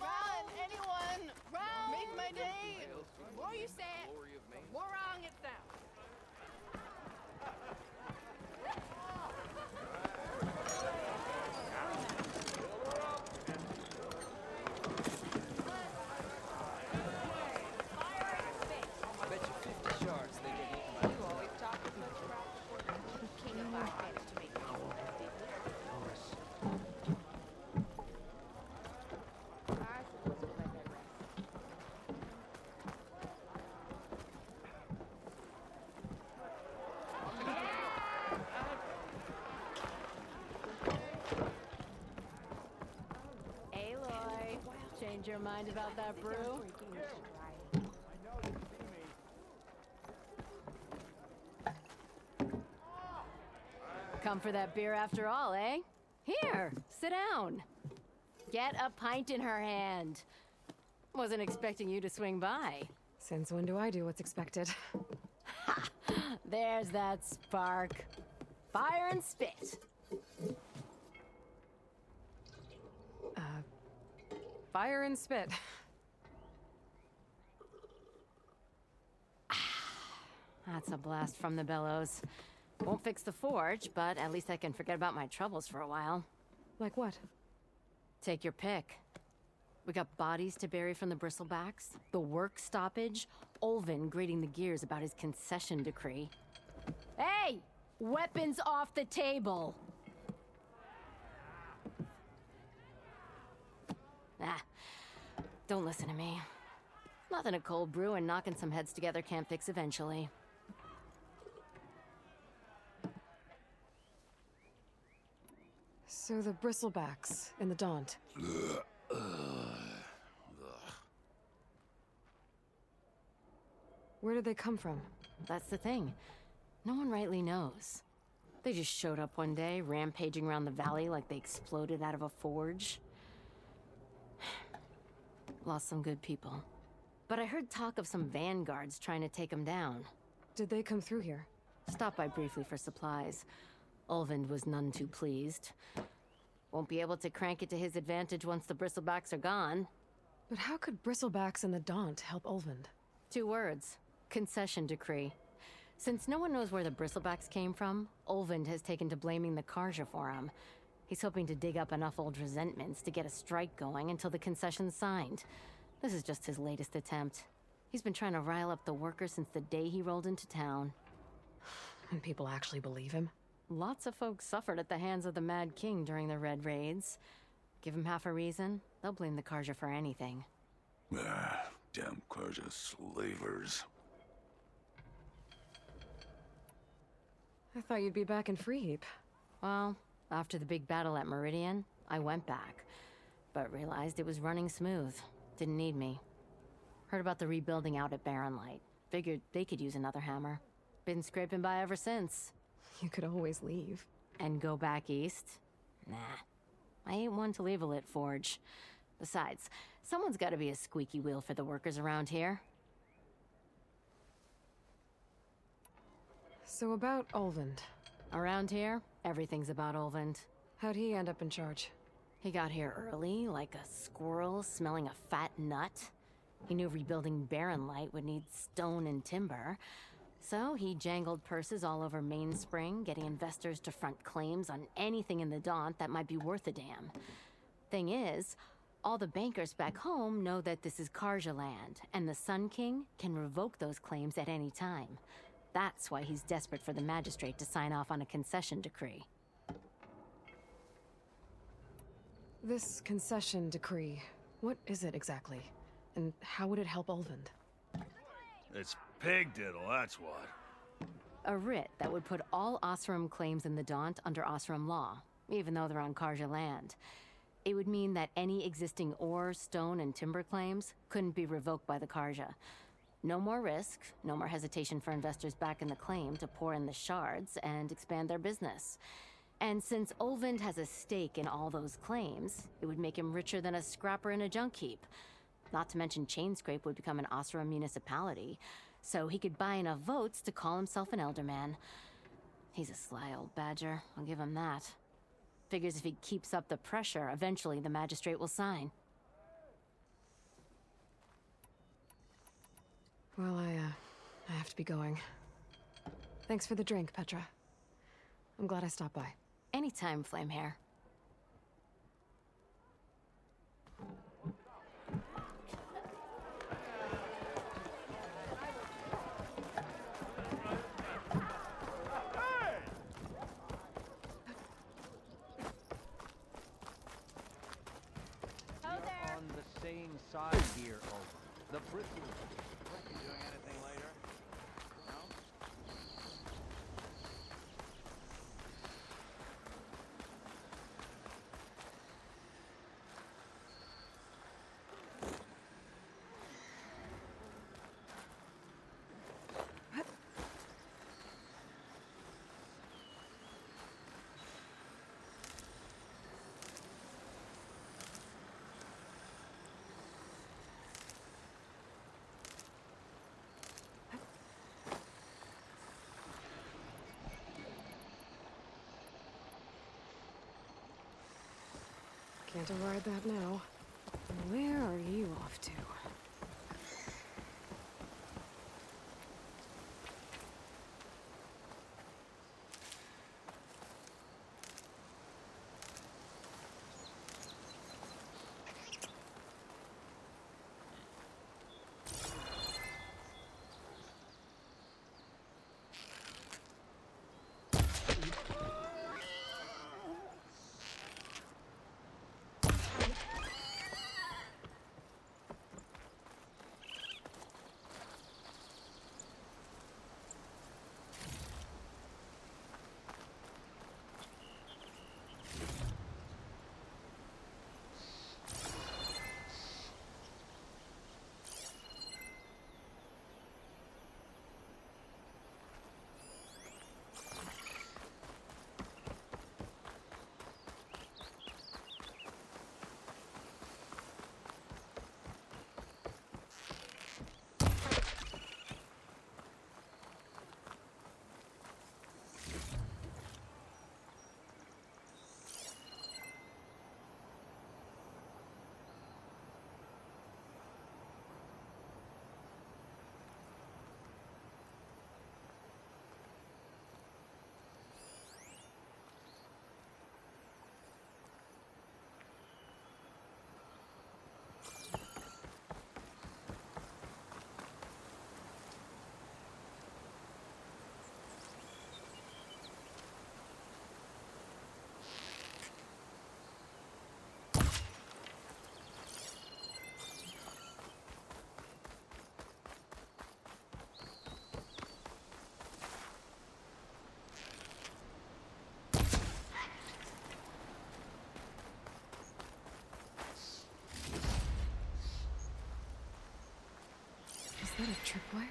Run, anyone! Run! Make my day! More you say it, more wrong it sounds. I bet you 50 sharks they get eaten by the always talk as much about the king of our managed to make it. I suppose we'll let that rest. Aloy, change your mind about that brew? Come for that beer after all, eh? Here, sit down. Get a pint in her hand. Wasn't expecting you to swing by. Since when do I do what's expected? There's that spark. Fire and spit. Fire and spit. That's a blast from the bellows. Won't fix the forge, but at least I can forget about my troubles for a while. Like what? Take your pick. We got bodies to bury from the bristlebacks, the work stoppage, Olvin grating the gears about his concession decree. Hey! Weapons off the table! Ah, don't listen to me. Nothing a cold brew and knocking some heads together can't fix eventually. So the bristlebacks in the Daunt. Where did they come from? That's the thing. No one rightly knows. They just showed up one day, rampaging around the valley like they exploded out of a forge. Lost some good people. But I heard talk of some vanguards trying to take them down. Did they come through here? Stopped by briefly for supplies. Ulvund was none too pleased. Won't be able to crank it to his advantage once the bristlebacks are gone. But how could bristlebacks and the Daunt help Ulvund? 2 words. Concession decree. Since no one knows where the bristlebacks came from, Ulvund has taken to blaming the Karja for him. He's hoping to dig up enough old resentments to get a strike going until the concession's signed. This is just his latest attempt. He's been trying to rile up the workers since the day he rolled into town. And people actually believe him? Lots of folks suffered at the hands of the Mad King during the Red Raids. Give him half a reason, they'll blame the Karja for anything. Damn Karja slavers. I thought you'd be back in Freeheap. Well, after the big battle at Meridian, I went back. But realized it was running smooth. Didn't need me. Heard about the rebuilding out at Barren Light. Figured they could use another hammer. Been scraping by ever since. You could always leave. And go back east? Nah. I ain't one to leave a lit forge. Besides, someone's gotta be a squeaky wheel for the workers around here. So about Ulvund. Around here, everything's about Ulvund. How'd he end up in charge? He got here early, like a squirrel smelling a fat nut. He knew rebuilding Barren Light would need stone and timber. So he jangled purses all over Mainspring, getting investors to front claims on anything in the Daunt that might be worth a damn. Thing is, all the bankers back home know that this is Karja land, and the Sun King can revoke those claims at any time. That's why he's desperate for the magistrate to sign off on a concession decree. This concession decree, what is it exactly? And how would it help Ulvund? It's pig diddle, that's what. A writ that would put all Osram claims in the Daunt under Osram law, even though they're on Karja land. It would mean that any existing ore, stone, and timber claims couldn't be revoked by the Karja. No more risk, no more hesitation for investors back in the claim to pour in the shards and expand their business. And since Ulvund has a stake in all those claims, it would make him richer than a scrapper in a junk heap. Not to mention Chainscrape would become an Osram municipality, so he could buy enough votes to call himself an elderman. He's a sly old badger, I'll give him that. Figures if he keeps up the pressure, eventually the magistrate will sign. Well, I have to be going. Thanks for the drink, Petra. I'm glad I stopped by. Anytime, Flamehair. On the same side here, over. The bristle. You doing anything later? No? Can't override that now. Where are you off to? Is that a tripwire?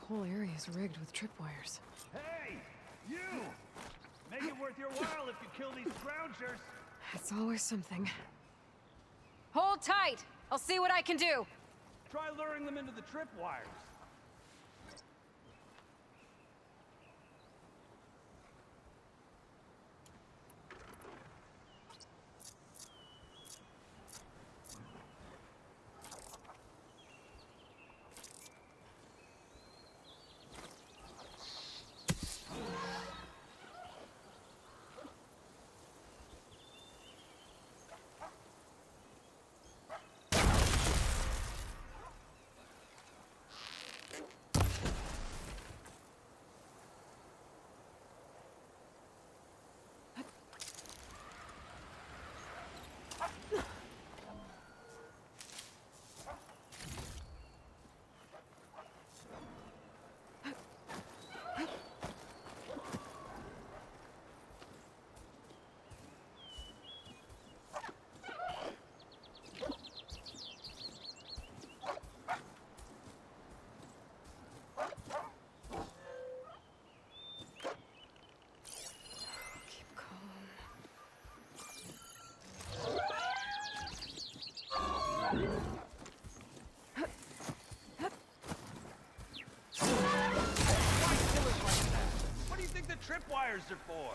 whole area is rigged with tripwires. Hey! You! Make it worth your while if you kill these scroungers! It's always something. Hold tight! I'll see what I can do! Try luring them into the tripwires. What do you think the tripwires are for?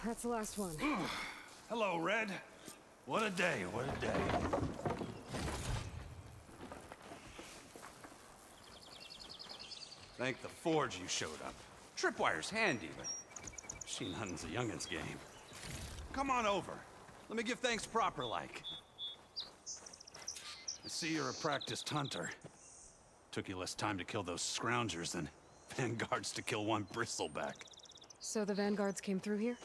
That's the last one. Hello, Red. What a day, what a day. Thank the Forge you showed up. Tripwire's handy, but machine hunting's a youngin's game. Come on over. Let me give thanks proper-like. I see you're a practiced hunter. Took you less time to kill those scroungers than vanguards to kill one bristleback. So the vanguards came through here?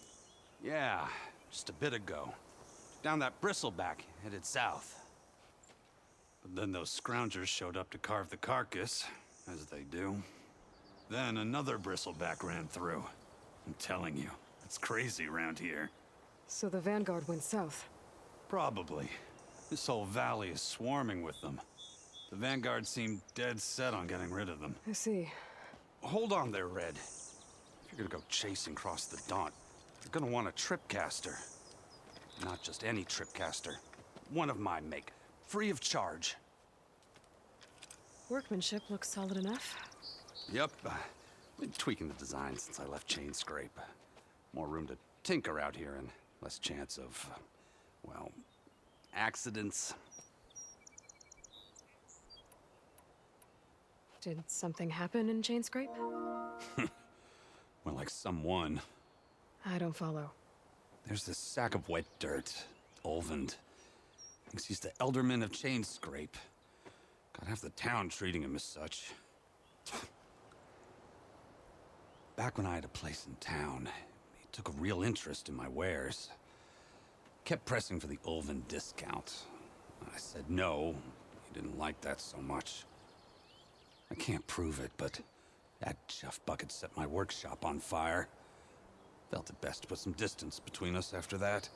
Yeah, just a bit ago. Down that bristleback, headed south. But then those scroungers showed up to carve the carcass, as they do. Then another bristleback ran through. I'm telling you, it's crazy around here. So the vanguard went south? Probably. This whole valley is swarming with them. The vanguard seemed dead set on getting rid of them. I see. Hold on there, Red. If you're gonna go chasing across the Daunt, you're gonna want a tripcaster. Not just any tripcaster. One of my make. Free of charge. Workmanship looks solid enough. Yep. Been tweaking the design since I left Chain Scrape. More room to tinker out here and less chance of, well, accidents. Did something happen in Chain Scrape? Well, like someone. I don't follow. There's this sack of wet dirt. Olvend. Thinks he's the Elderman of Chain Scrape. Got half the town treating him as such. Back when I had a place in town, he took a real interest in my wares. Kept pressing for the Olvend discount. I said no. He didn't like that so much. I can't prove it, but that chuff bucket set my workshop on fire. Felt it best to put some distance between us after that.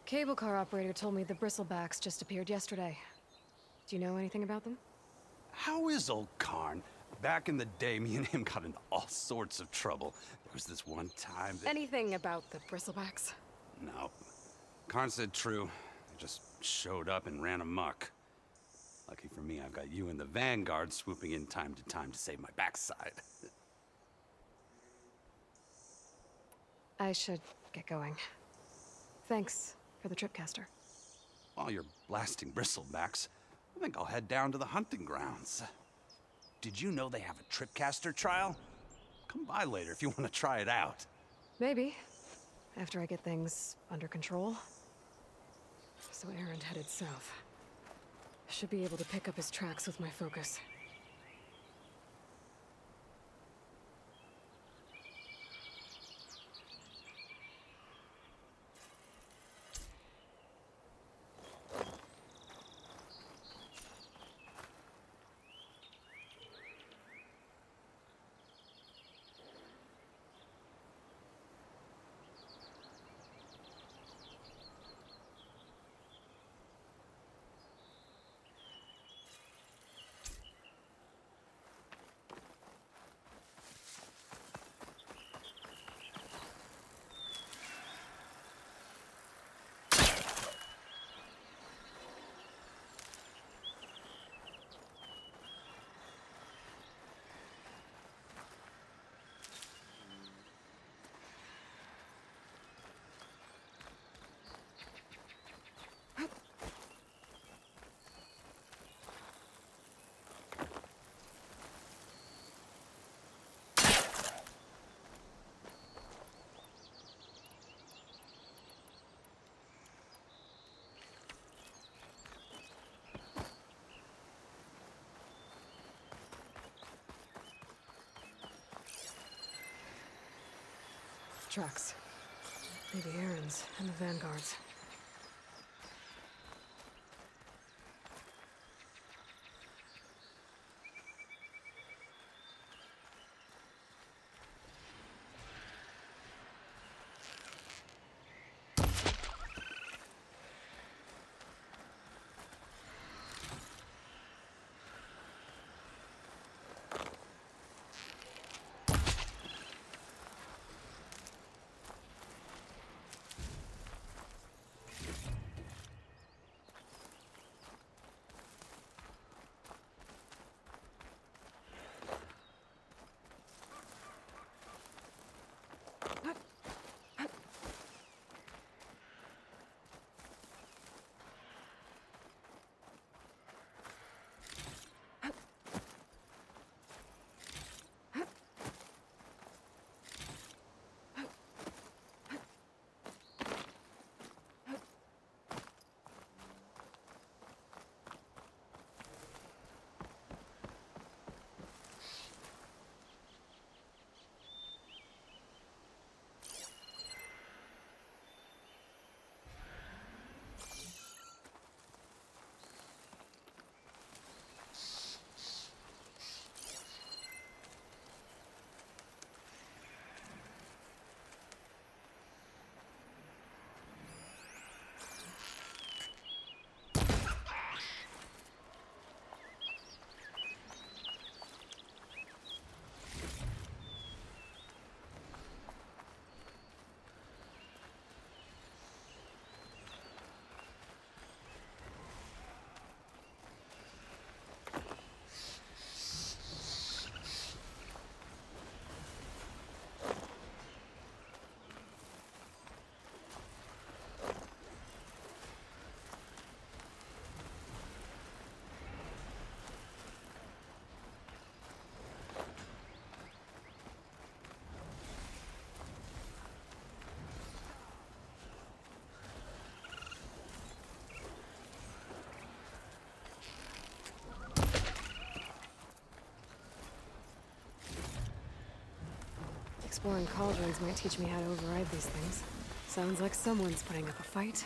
Cable car operator told me the bristlebacks just appeared yesterday. Do you know anything about them? How is old Karn? Back in the day, me and him got into all sorts of trouble. There was this one time that... Anything about the bristlebacks? No. Karn said true. They just showed up and ran amok. Lucky for me, I've got you and the Vanguard swooping in time to save my backside. I should get going. Thanks for the tripcaster. While you're blasting bristlebacks, I think I'll head down to the hunting grounds. Did you know they have a tripcaster trial? Come by later if you want to try it out. Maybe. After I get things under control. So Aaron headed south. Should be able to pick up his tracks with my focus. Tracks. Maybe Aaron's and the Vanguard's. Exploring cauldrons might teach me how to override these things. Sounds like someone's putting up a fight.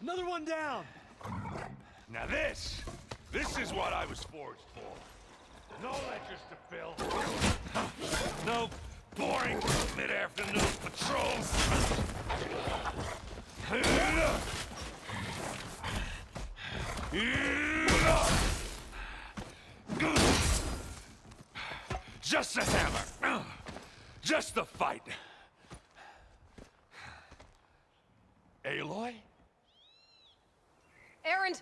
Another one down! Now this is what I was forged for. No ledgers to fill. No boring mid-afternoon patrols. Just a hammer. Just a fight. Aloy? Aaron!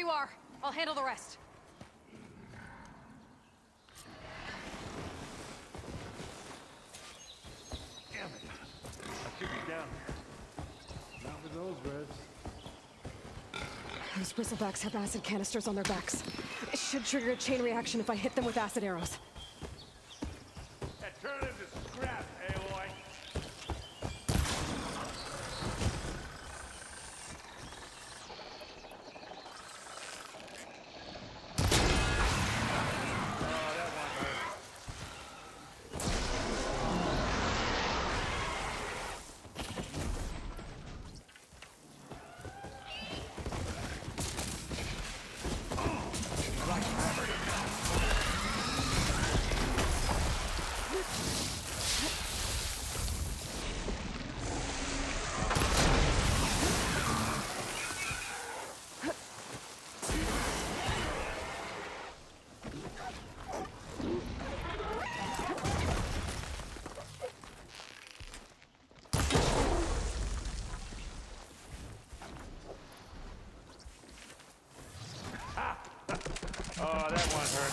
you are. I'll handle the rest. Damn it. I should be down there. Not with those revs. Those bristlebacks have acid canisters on their backs. It should trigger a chain reaction if I hit them with acid arrows. Turn into scrap, Aloy. Oh, that one hurt.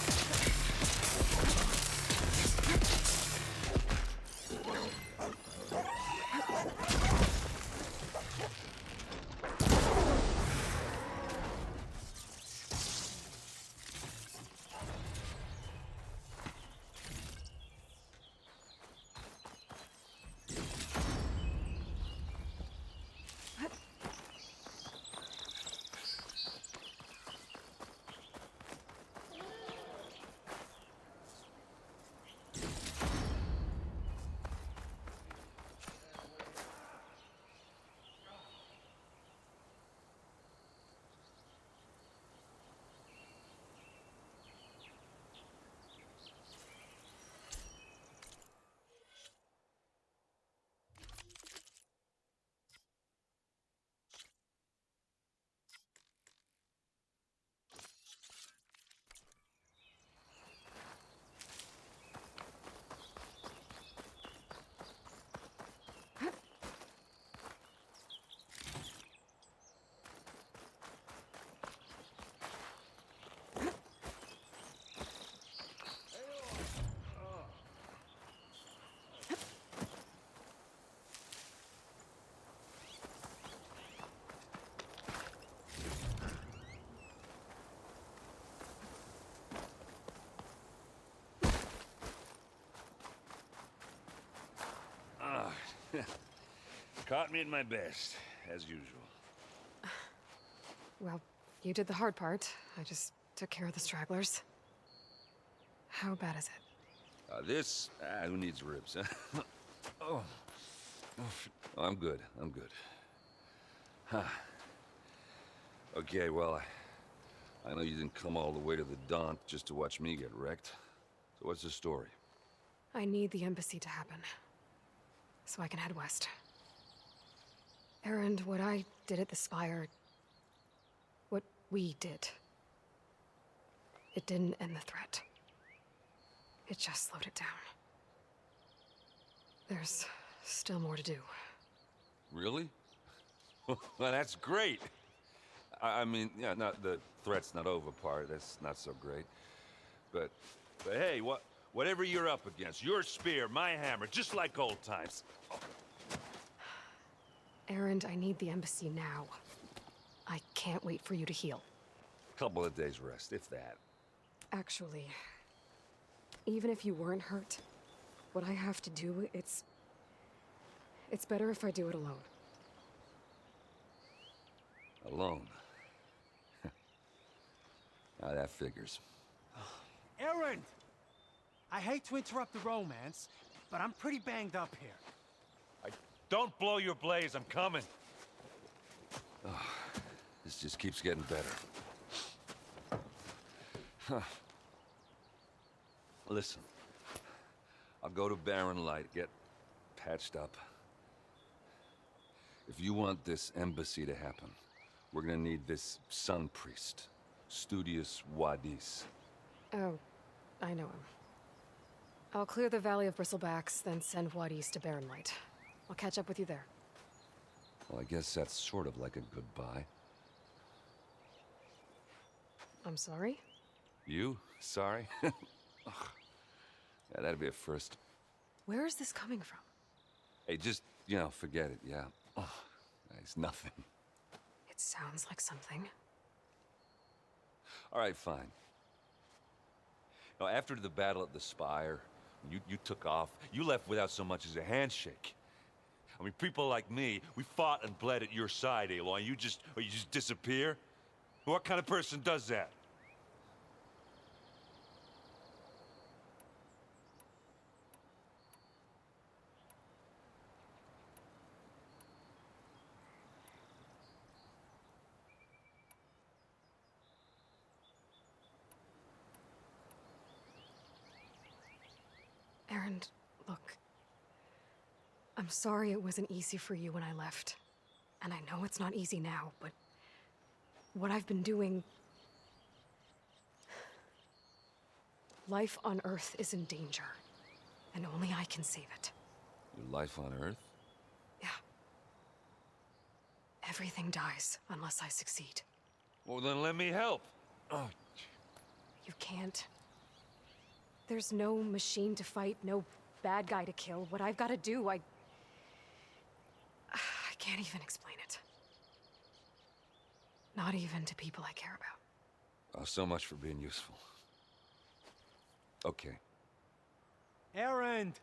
Caught me at my best, as usual. Well, you did the hard part. I just took care of the stragglers. How bad is it? Who needs ribs, huh? Oh. I'm good. I'm good. Huh. Okay, well, I know you didn't come all the way to the Daunt just to watch me get wrecked. So what's the story? I need the embassy to happen, so I can head west. Erend, what I did at the Spire... what we did... it didn't end the threat. It just slowed it down. There's still more to do. Really? Well, that's great. I mean, yeah, not the threat's not over part. That's not so great. But hey, whatever you're up against, your spear, my hammer, just like old times. Oh. Erend, I need the embassy now. I can't wait for you to heal. Couple of days rest, if that. Actually, even if you weren't hurt, what I have to do, it's better if I do it alone. Alone? Now that figures. Erend! I hate to interrupt the romance, but I'm pretty banged up here. Don't blow your blaze, I'm coming. Oh, this just keeps getting better. Huh. Listen, I'll go to Barren Light, get patched up. If you want this embassy to happen, we're gonna need this sun priest, Studius Wadis. Oh, I know him. I'll clear the Valley of Bristlebacks, then send Wadis to Barren Light. I'll catch up with you there. Well, I guess that's sort of like a goodbye. I'm sorry? You? Sorry? Ugh. Yeah, that'd be a first. Where is this coming from? Hey, just, forget it, yeah. Ugh. It's nothing. It sounds like something. All right, fine. After the battle at the Spire, you took off, you left without so much as a handshake. I mean, people like me, we fought and bled at your side, Aloy, and you just disappear? What kind of person does that? Aaron, look. I'm sorry it wasn't easy for you when I left. And I know it's not easy now, but what I've been doing... Life on Earth is in danger, and only I can save it. Your life on Earth? Yeah. Everything dies unless I succeed. Well, then let me help. Oh. You can't. There's no machine to fight, no bad guy to kill. What I've got to do, I can't even explain it. Not even to people I care about. Oh, so much for being useful. Okay. Erend!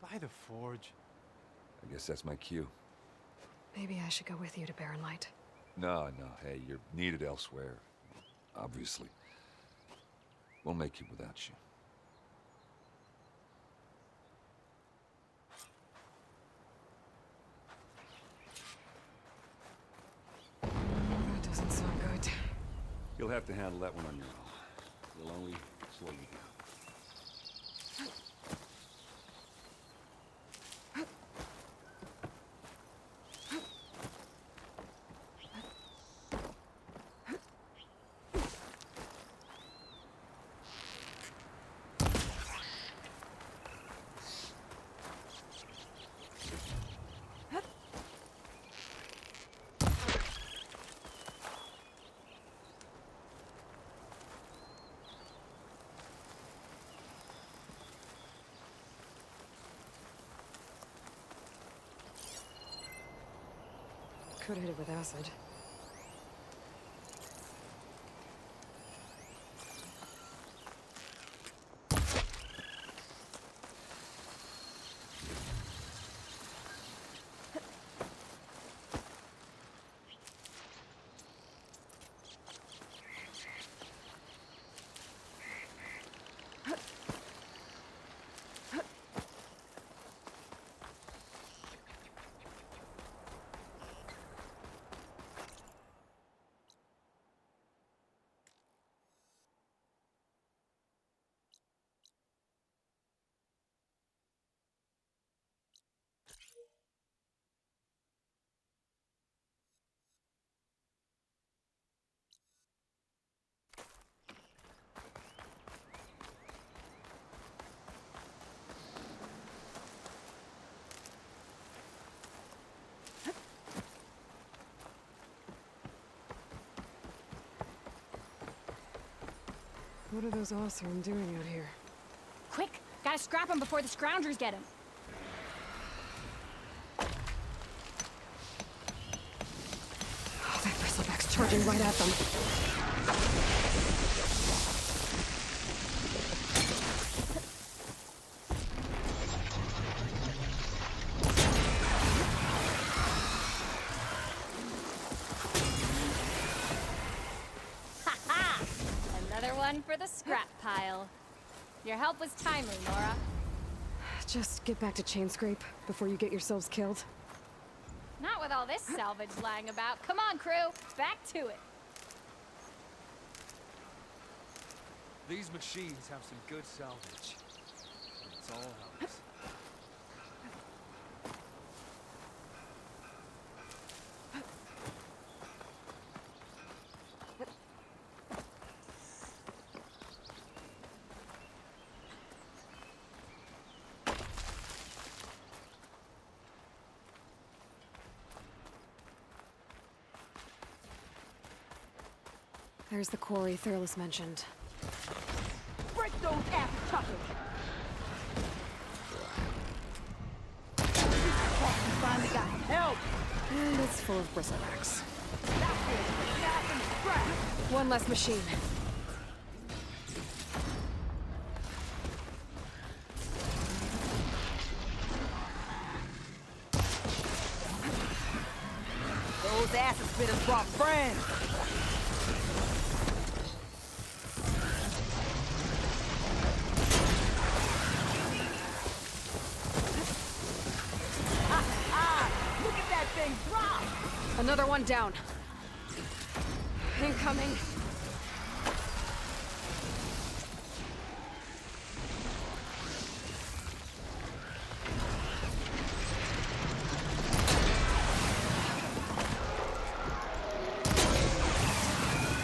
By the forge. I guess that's my cue. Maybe I should go with you to Barren Light. No, hey, you're needed elsewhere. Obviously. We'll make it without you. That doesn't sound good. You'll have to handle that one on your own. It'll only slow you down. Could hit it with acid. What are those Oseram doing out here? Quick! Gotta scrap him before the scroungers get him. Oh, that bristleback's charging right at them. Another one for the scrap pile. Your help was timely, Nora. Just get back to Chainscrape before you get yourselves killed. Not with all this salvage lying about. Come on, crew. Back to it. These machines have some good salvage. But it's all ours. There's the quarry Thurles mentioned. Break those ass chuckers! Finally got help! And it's full of bristlebacks. One less machine. Those acid spitters brought friends! Look at that thing drop! Another one down. Incoming.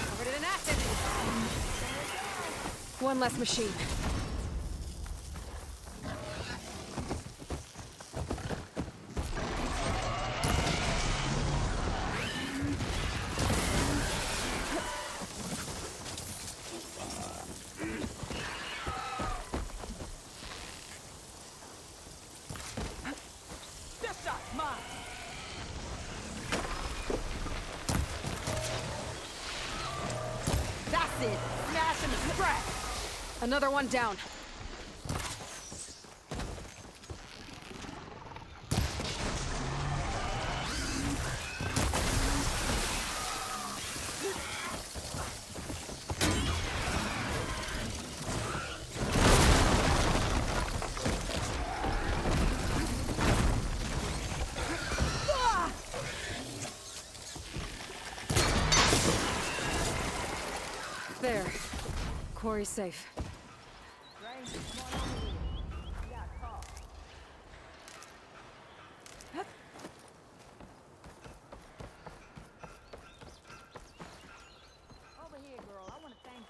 Covered in acid. One less machine. This shot's mine! That's it! Smash him and scratch! Another one down. There. Quarry's safe. Over here, girl. I want to thank you.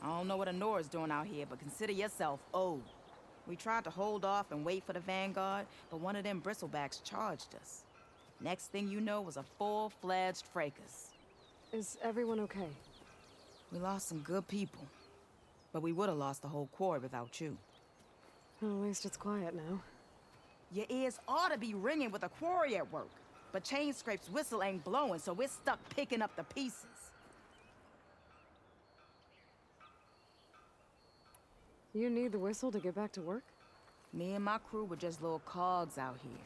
I don't know what Honora's doing out here, but consider yourself owed. We tried to hold off and wait for the Vanguard, but one of them bristlebacks charged us. Next thing you know was a full-fledged fracas. Is everyone okay? We lost some good people, but we would have lost the whole quarry without you. Well, at least it's quiet now. Your ears ought to be ringing with a quarry at work, but Chainscrape's whistle ain't blowing, so we're stuck picking up the pieces. You need the whistle to get back to work? Me and my crew were just little cogs out here.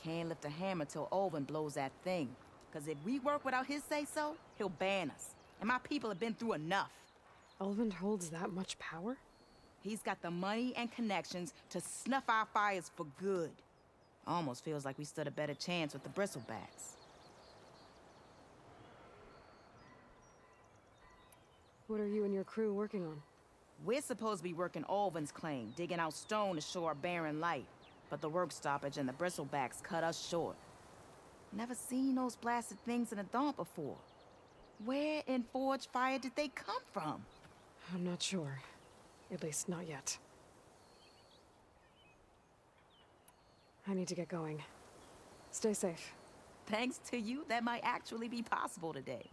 Can't lift a hammer till Olvin blows that thing. Cause if we work without his say-so, he'll ban us. And my people have been through enough. Olvin holds that much power? He's got the money and connections to snuff our fires for good. Almost feels like we stood a better chance with the bristlebacks. What are you and your crew working on? We're supposed to be working Olvin's claim, digging out stone to show our barren light. But the work stoppage and the bristlebacks cut us short. Never seen those blasted things in a dump before. Where in Forge Fire did they come from? I'm not sure. At least not yet. I need to get going. Stay safe. Thanks to you, that might actually be possible today.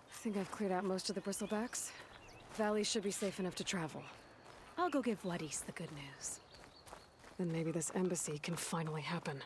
I think I've cleared out most of the bristlebacks. Valley should be safe enough to travel. I'll go give Vladis the good news. Then maybe this embassy can finally happen.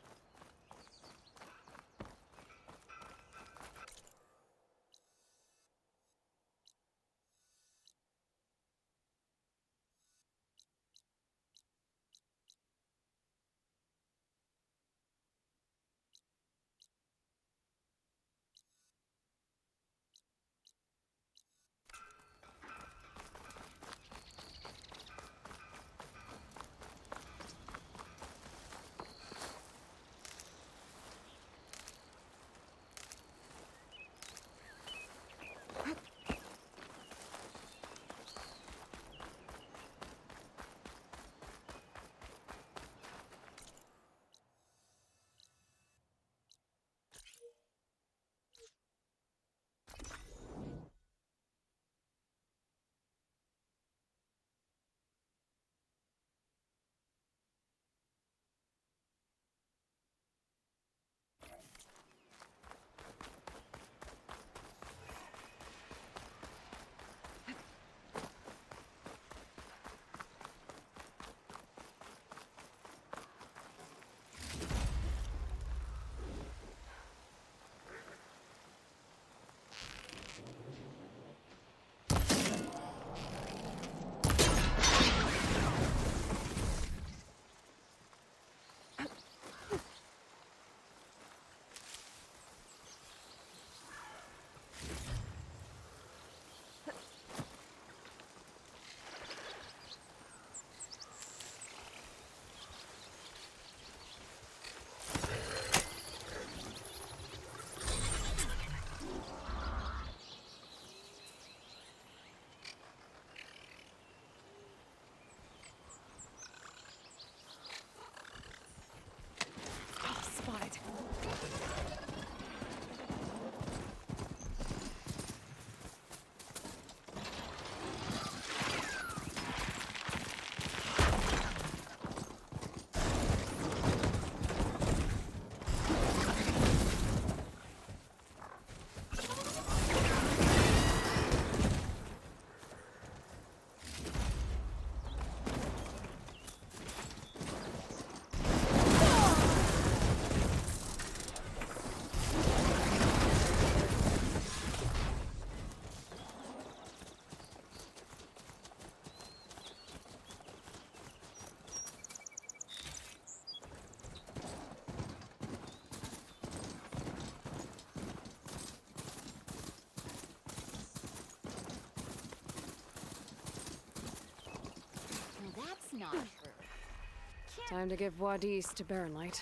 Time to give Wadis to Baronlight.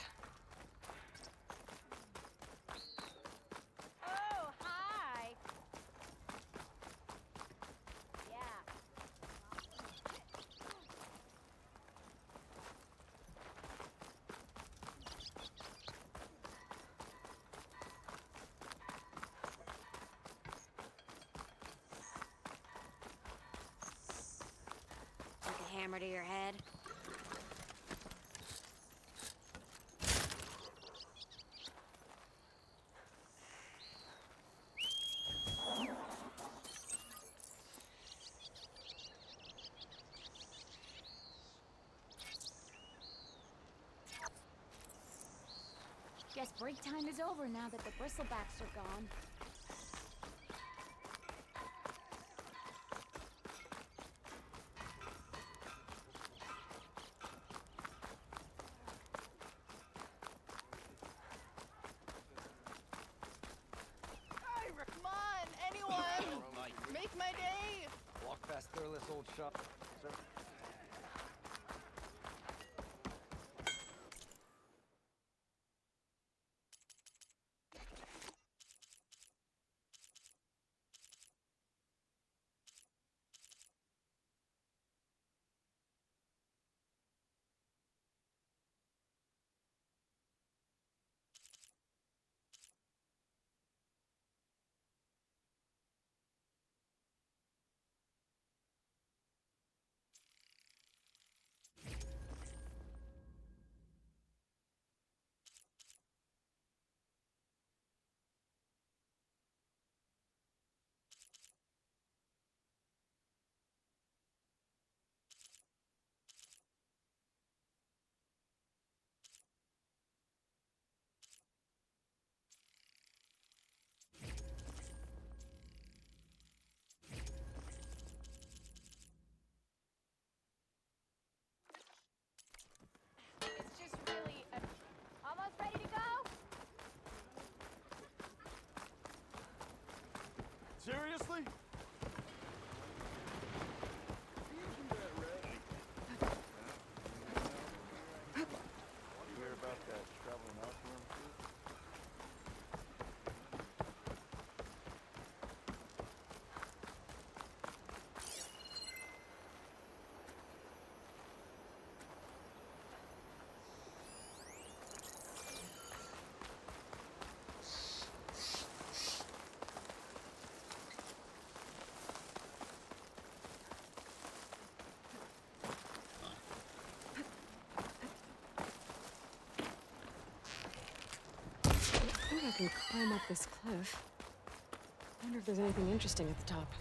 Oh, hi. Yeah. Like a hammer to your head? Guess break time is over now that the bristlebacks are gone. Hey, come on, anyone! Make my day! Walk past Thurless old shop. Sir. It's just really almost ready to go. Seriously? You hear about that traveling outdoor too? I think I can climb up this cliff. Wonder if there's anything interesting at the top.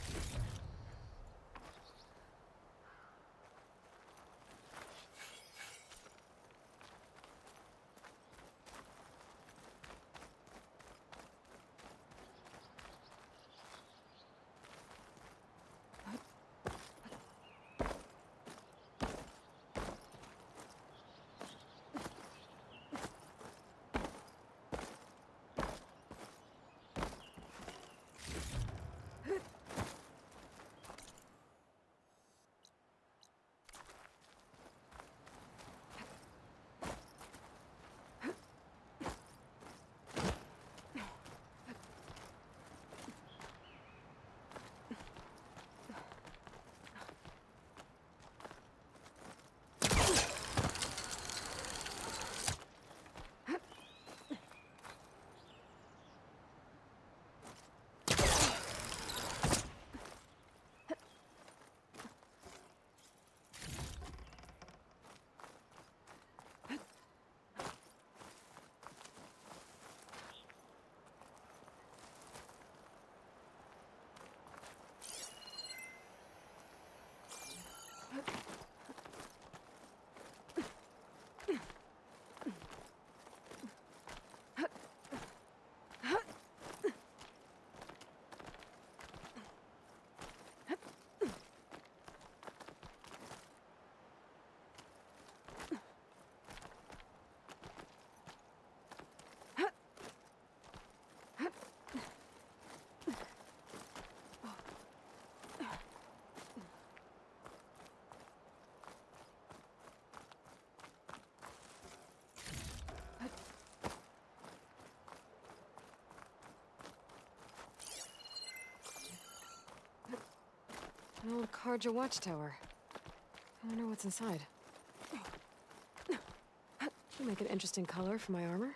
An old Karja watchtower. I wonder what's inside. Make an interesting color for my armor.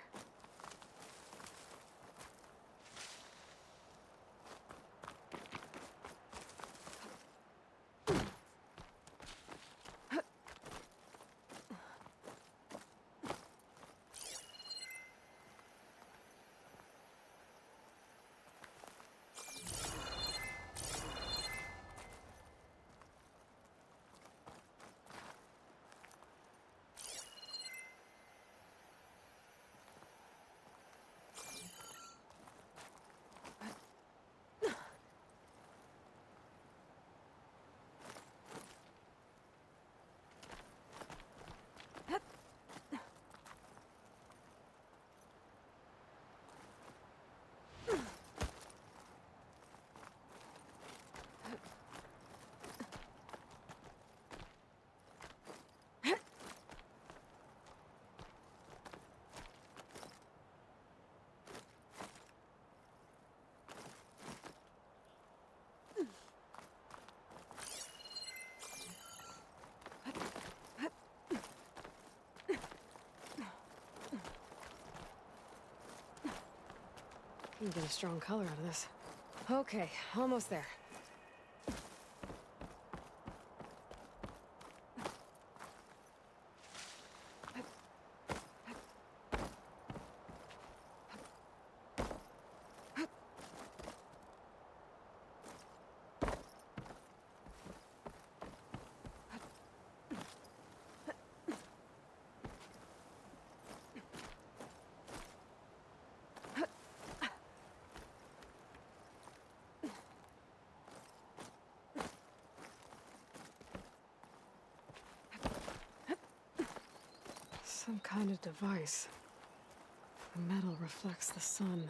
You can get a strong color out of this. Okay, almost there. Some kind of device. The metal reflects the sun.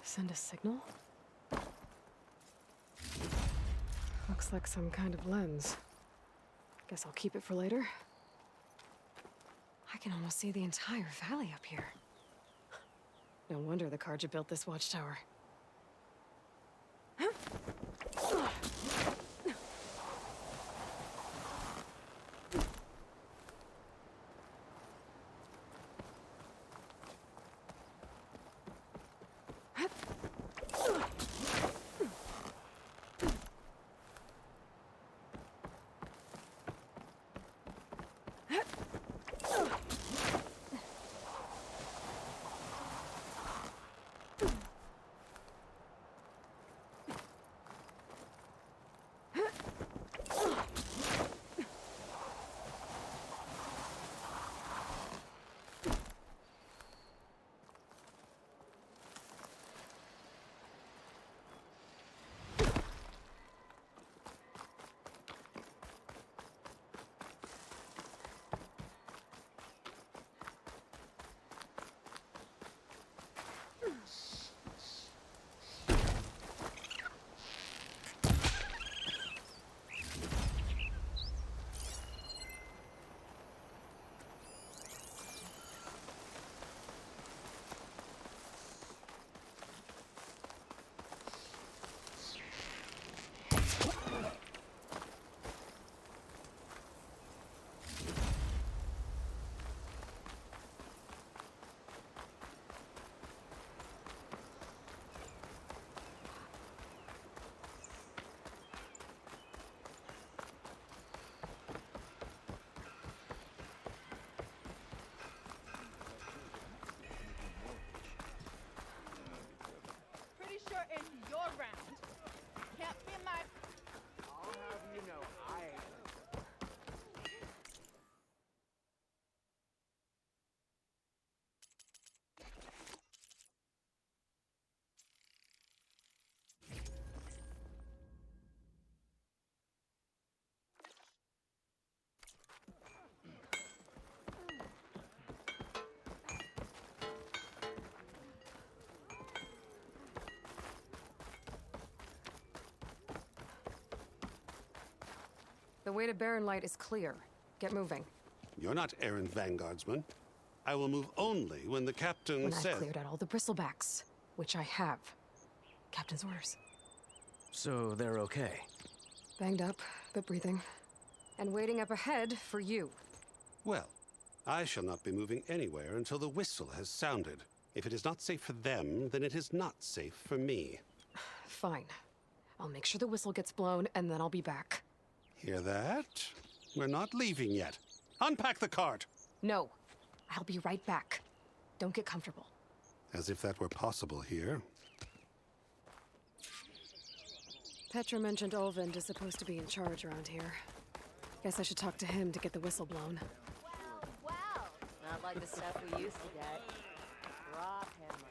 Send a signal? Looks like some kind of lens. Guess I'll keep it for later. I can almost see the entire valley up here. No wonder the Karja built this watchtower. Sure it's your round. Can't be my... I'll have you know, I ain't. The way to Barren Light is clear. Get moving. You're not errand vanguardsman. I will move only when the captain When says... I've cleared out all the bristlebacks, which I have. Captain's orders. So they're okay? Banged up, but breathing. And waiting up ahead for you. Well, I shall not be moving anywhere until the whistle has sounded. If it is not safe for them, then it is not safe for me. Fine. I'll make sure the whistle gets blown, and then I'll be back. Hear that? We're not leaving yet. Unpack the cart! No. I'll be right back. Don't get comfortable. As if that were possible here. Petra mentioned Olvind is supposed to be in charge around here. Guess I should talk to him to get the whistle blown. Wow. Not like the stuff we used to get. Drop hammer.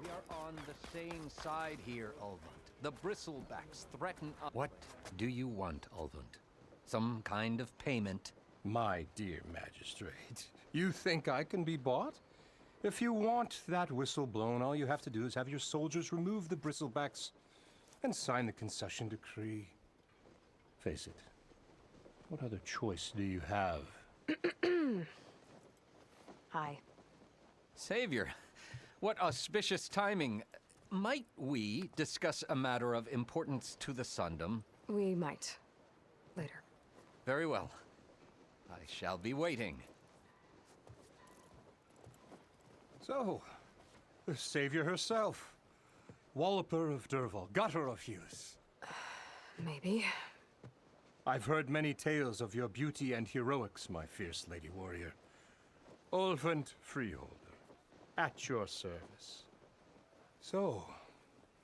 We are on the same side here, Ulvund. The bristlebacks threaten us. What do you want, Ulvund? Some kind of payment? My dear magistrate, you think I can be bought? If you want that whistle blown, all you have to do is have your soldiers remove the bristlebacks and sign the concession decree. Face it, what other choice do you have? Hi. Savior, what auspicious timing. Might we discuss a matter of importance to the Sundom? We might. Later. Very well. I shall be waiting. So, the savior herself. Walloper of Derval, gutter of Hughes. Maybe. I've heard many tales of your beauty and heroics, my fierce lady warrior. Olvend Freeholder, at your service. So,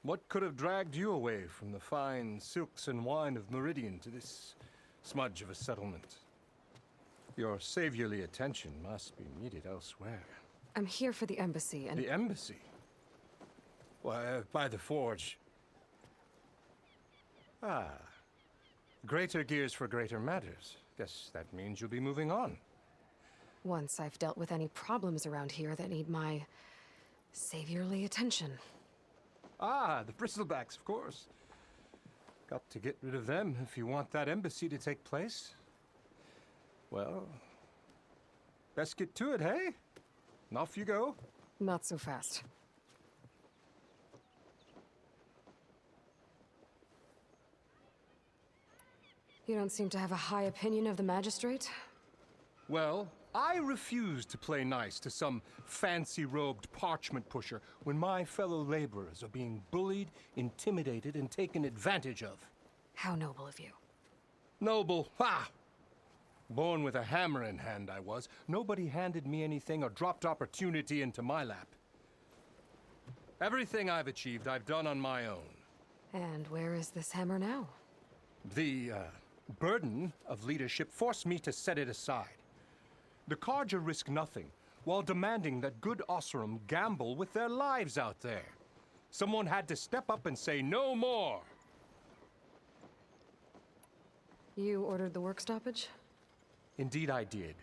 what could have dragged you away from the fine silks and wine of Meridian to this smudge of a settlement? Your saviorly attention must be needed elsewhere. I'm here for the embassy and... The embassy? Why, by the forge. Ah. Greater gears for greater matters. Guess that means you'll be moving on. Once I've dealt with any problems around here that need my... saviorly attention. Ah, the bristlebacks, of course. Got to get rid of them if you want that embassy to take place. Well, best get to it, hey? And off you go. Not so fast. You don't seem to have a high opinion of the magistrate? Well, I refuse to play nice to some fancy-robed parchment pusher when my fellow laborers are being bullied, intimidated, and taken advantage of. How noble of you. Noble? Ha! Born with a hammer in hand, I was. Nobody handed me anything or dropped opportunity into my lap. Everything I've achieved, I've done on my own. And where is this hammer now? The, burden of leadership forced me to set it aside. The Carja risk nothing, while demanding that good Osseram gamble with their lives out there. Someone had to step up and say no more. You ordered the work stoppage? Indeed I did.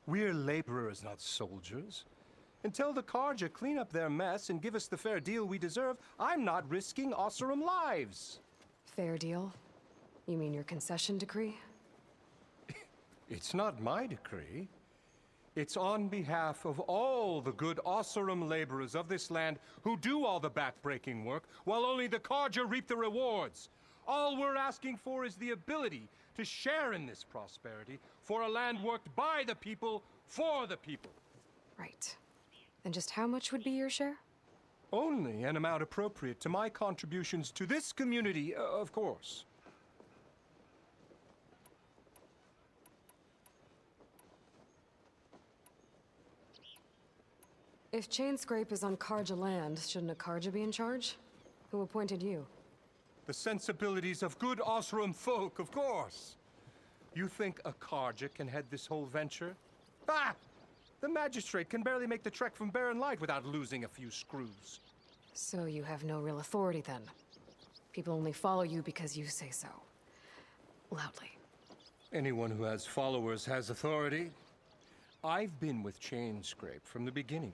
We're laborers, not soldiers. Until the Carja clean up their mess and give us the fair deal we deserve, I'm not risking Osseram lives. Fair deal? You mean your concession decree? It's not my decree. It's on behalf of all the good Osseram laborers of this land who do all the back-breaking work, while only the Carja reap the rewards. All we're asking for is the ability to share in this prosperity for a land worked by the people, for the people. Right. And just how much would be your share? Only an amount appropriate to my contributions to this community, of course. If Chainscrape is on Carja land, shouldn't a Carja be in charge? Who appointed you? The sensibilities of good Osseram folk, of course. You think a Carja can head this whole venture? Ah! The magistrate can barely make the trek from Barren Light without losing a few screws. So you have no real authority then? People only follow you because you say so. Loudly. Anyone who has followers has authority. I've been with Chainscrape from the beginning.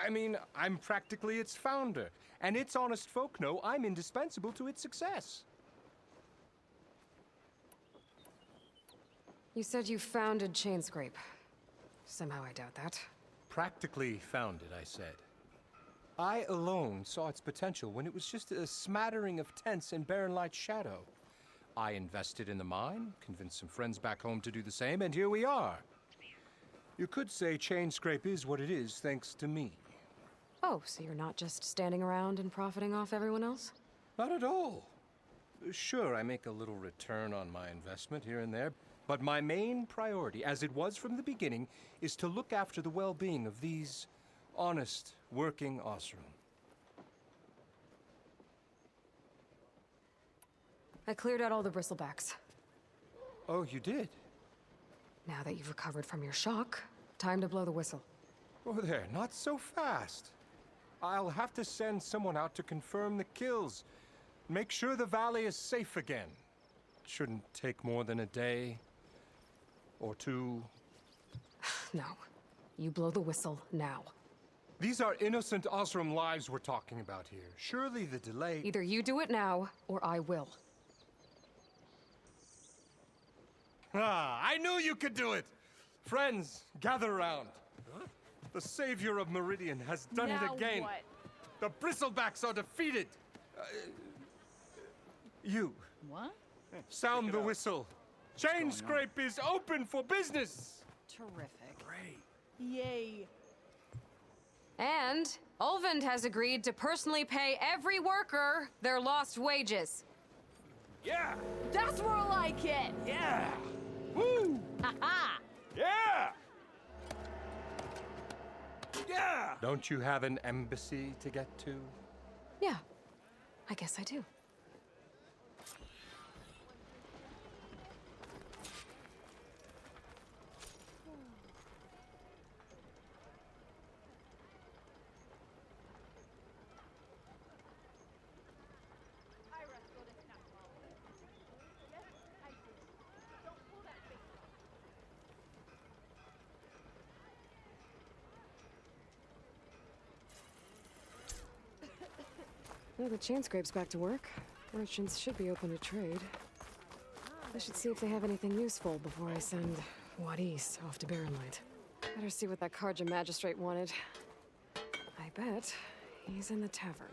I mean, I'm practically its founder, and its honest folk know I'm indispensable to its success. You said you founded Chainscrape. Somehow I doubt that. Practically founded, I said. I alone saw its potential when it was just a smattering of tents in Barren Light's shadow. I invested in the mine, convinced some friends back home to do the same, and here we are. You could say Chainscrape is what it is thanks to me. Oh, so you're not just standing around and profiting off everyone else? Not at all. Sure, I make a little return on my investment here and there, but my main priority, as it was from the beginning, is to look after the well-being of these honest, working Osram. I cleared out all the bristlebacks. Oh, you did? Now that you've recovered from your shock, time to blow the whistle. Oh, there, not so fast. I'll have to send someone out to confirm the kills. Make sure the valley is safe again. Shouldn't take more than a day or two. No. You blow the whistle now. These are innocent Osram lives we're talking about here. Surely the delay... Either you do it now, or I will. Ah, I knew you could do it! Friends, gather around. The savior of Meridian has done it again. What? The bristlebacks are defeated. You. What? Sound the whistle. Chainscrape is open for business. Terrific. Great. Yay. And Ulvund has agreed to personally pay every worker their lost wages. Yeah! That's more like it. Yeah! Woo! Ha-ha! Yeah! Yeah! Don't you have an embassy to get to? Yeah, I guess I do. Well, the Chainscrape's back to work. Merchants should be open to trade. I should see if they have anything useful before I send Wadis off to Barren Light. Better see what that Karja magistrate wanted. I bet he's in the tavern.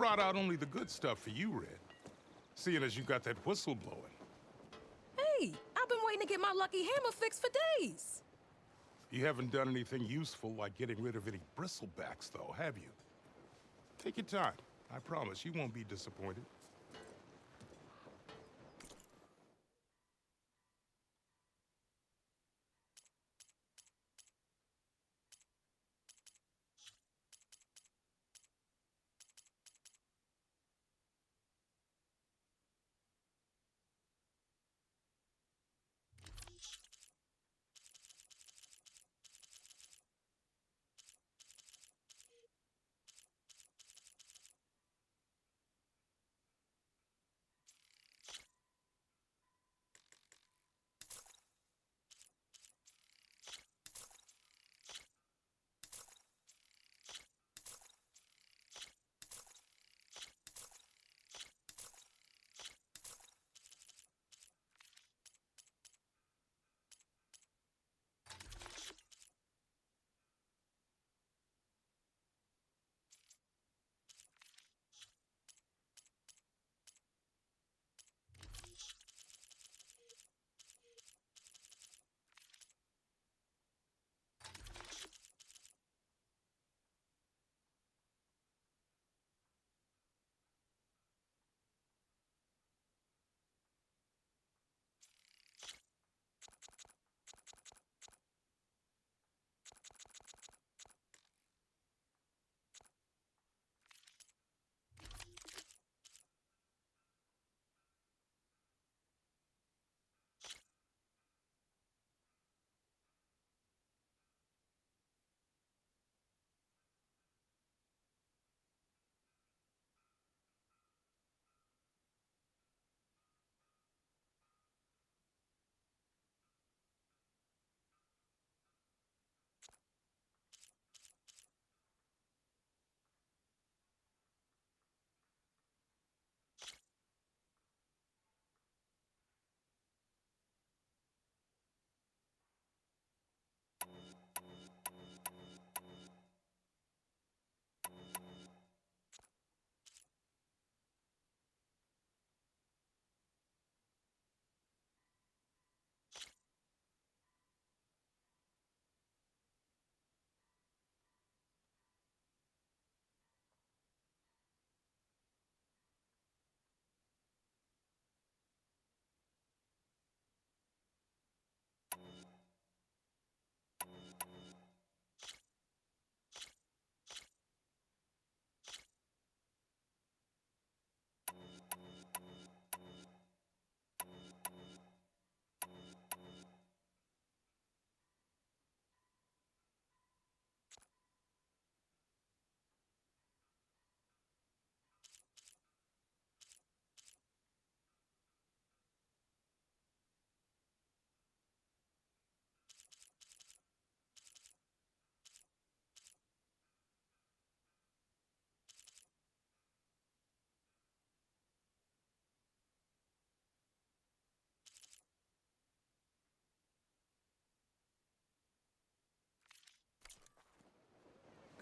brought out only the good stuff for you, Red. Seeing as you got that whistle blowing. Hey, I've been waiting to get my lucky hammer fixed for days. You haven't done anything useful like getting rid of any bristlebacks, though, have you? Take your time. I promise you won't be disappointed.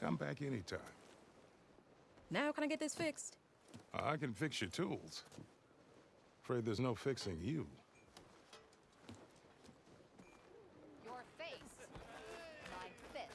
Come back anytime. Now can I get this fixed? I can fix your tools. Afraid there's no fixing you. Your face. My fist.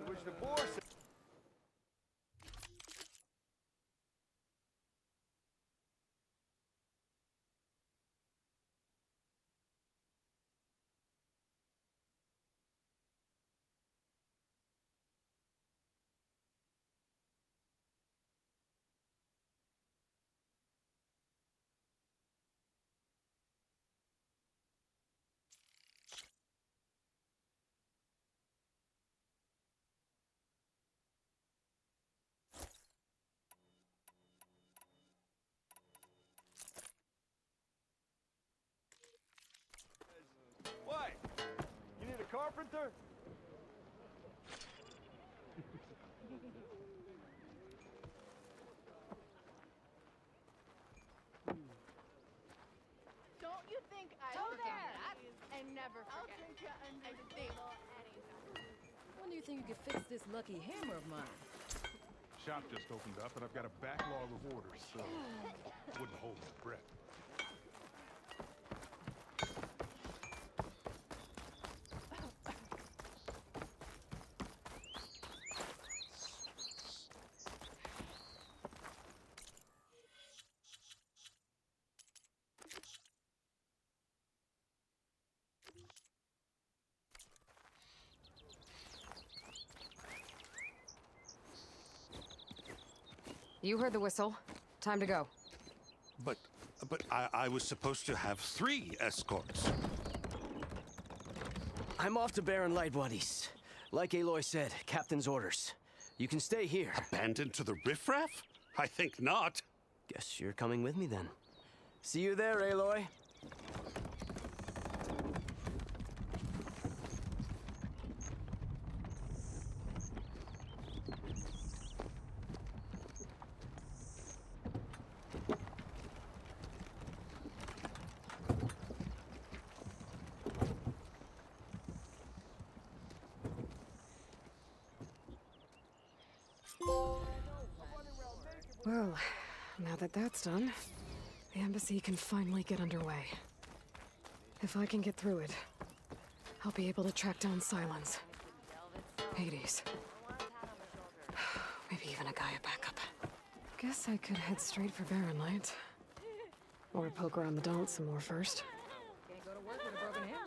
Which the boar said. What? You need a carpenter? Don't you think I forget that? And never forget. I'll drink you under the table anytime. When do you think you could fix this lucky hammer of mine? Shop just opened up, and I've got a backlog of orders, so wouldn't hold my breath. You heard the whistle. Time to go. But I was supposed to have 3 escorts. I'm off to Baron Light, buddies. Like Aloy said, captain's orders. You can stay here. Abandoned to the riffraff? I think not. Guess you're coming with me then. See you there, Aloy. Well, now that that's done, the embassy can finally get underway. If I can get through it, I'll be able to track down Silence, Hades, maybe even a Gaia backup. Guess I could head straight for Baron Light. Or poke around the Daunt some more first. Can't go to work with a broken hammer.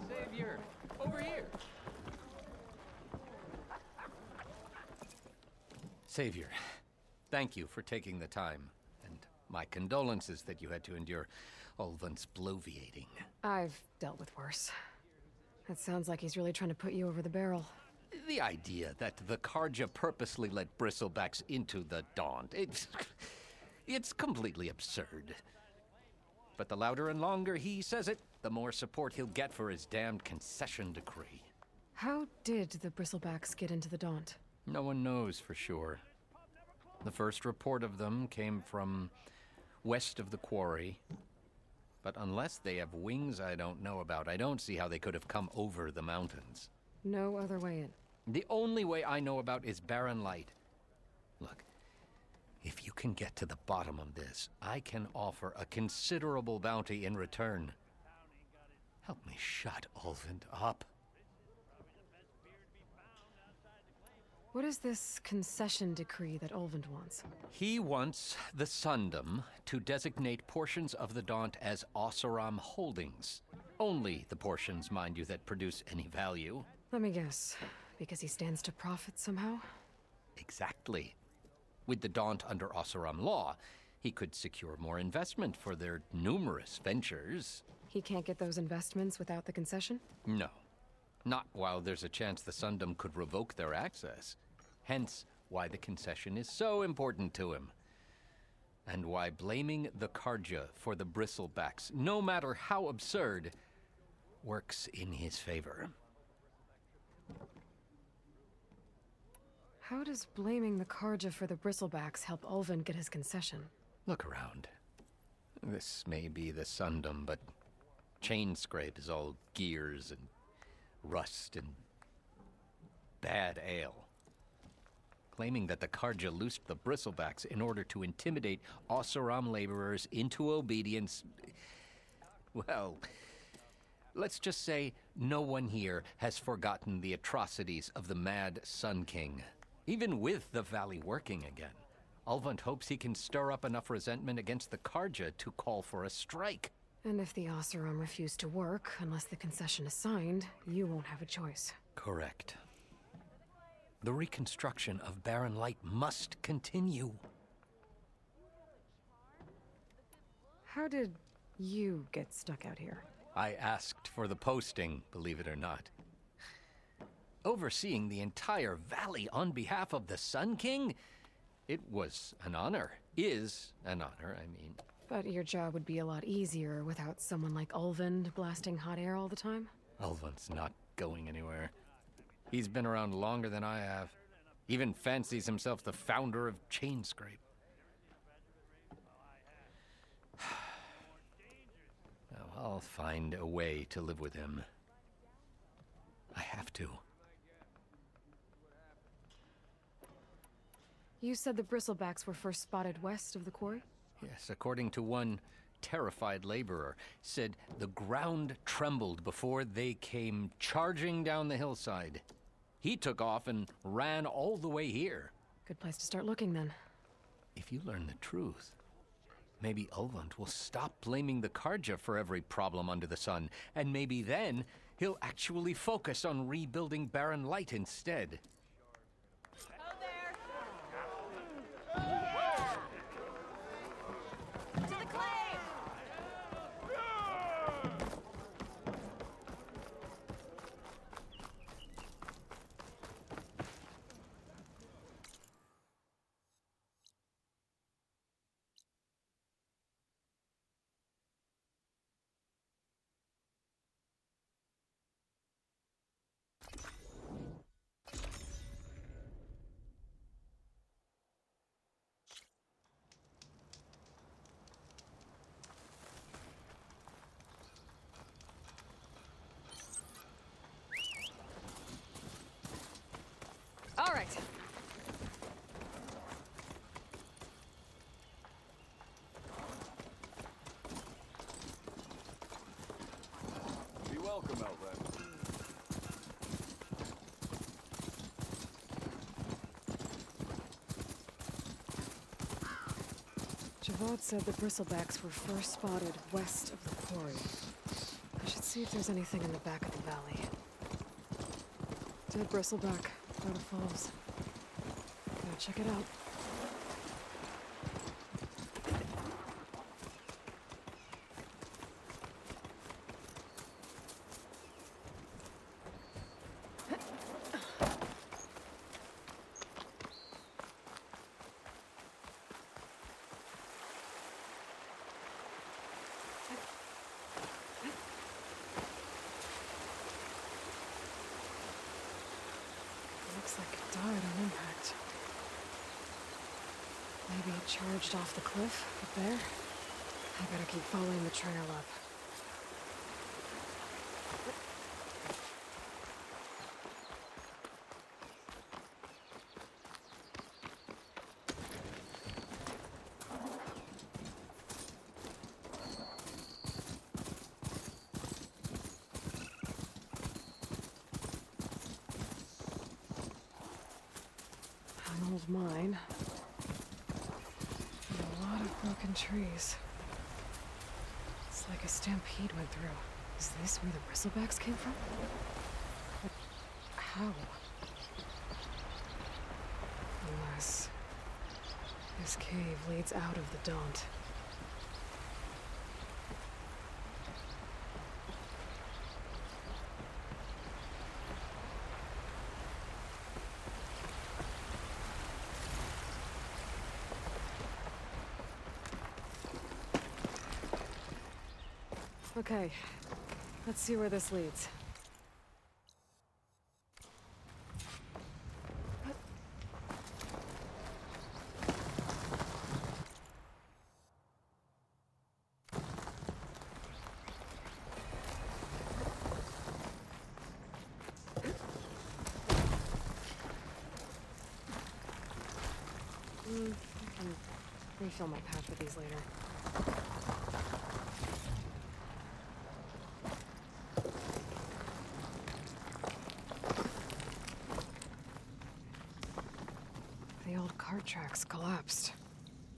Savior, over here. Savior, thank you for taking the time, and my condolences that you had to endure Ulvin's bloviating. I've dealt with worse. It sounds like he's really trying to put you over the barrel. The idea that the Karja purposely let bristlebacks into the Daunt, it's completely absurd. But the louder and longer he says it, the more support he'll get for his damned concession decree. How did the Bristlebacks get into the Daunt? No one knows for sure. The first report of them came from west of the quarry. But unless they have wings I don't know about, I don't see how they could have come over the mountains. No other way in. The only way I know about is Baron Light. Look, if you can get to the bottom of this, I can offer a considerable bounty in return. Help me shut Ulvin up. What is this concession decree that Ulvund wants? He wants the Sundom to designate portions of the Daunt as Oseram holdings. Only the portions, mind you, that produce any value. Let me guess. Because he stands to profit somehow? Exactly. With the Daunt under Oseram law, he could secure more investment for their numerous ventures. He can't get those investments without the concession? No. Not while there's a chance the Sundom could revoke their access. Hence, why the concession is so important to him. And why blaming the Karja for the bristlebacks, no matter how absurd, works in his favor. How does blaming the Karja for the bristlebacks help Ulvund get his concession? Look around. This may be the Sundom, but Chainscrape is all gears and rust and bad ale. Claiming that the Karja loosed the bristlebacks in order to intimidate Oseram laborers into obedience. Well, let's just say no one here has forgotten the atrocities of the mad Sun King. Even with the valley working again, Ulvund hopes he can stir up enough resentment against the Karja to call for a strike. And if the Oseram refuse to work, unless the concession is signed, you won't have a choice. Correct. The reconstruction of Barren Light must continue. How did you get stuck out here? I asked for the posting, believe it or not. Overseeing the entire valley on behalf of the Sun King? It was an honor. Is an honor, I mean. But your job would be a lot easier without someone like Ulvund blasting hot air all the time? Ulvund's not going anywhere. He's been around longer than I have. Even fancies himself the founder of Chainscrape. Well, I'll find a way to live with him. I have to. You said the bristlebacks were first spotted west of the quarry? Yes, according to one terrified laborer, said the ground trembled before they came charging down the hillside. He took off and ran all the way here. Good place to start looking, then. If you learn the truth, maybe Ulvund will stop blaming the Karja for every problem under the sun, and maybe then he'll actually focus on rebuilding Barren Light instead. All right. Be welcome, Elven. Javad said the bristlebacks were first spotted west of the quarry. I should see if there's anything in the back of the valley. Dead bristleback, by the falls. Gotta check it out. Looks like it died on impact. Maybe it charged off the cliff up there. I better keep following the trail up. old mine. And a lot of broken trees. It's like a stampede went through. Is this where the bristlebacks came from? But how? Unless this cave leads out of the Daunt. Okay, let's see where this leads. I can refill my patch with these later. The old cart tracks collapsed.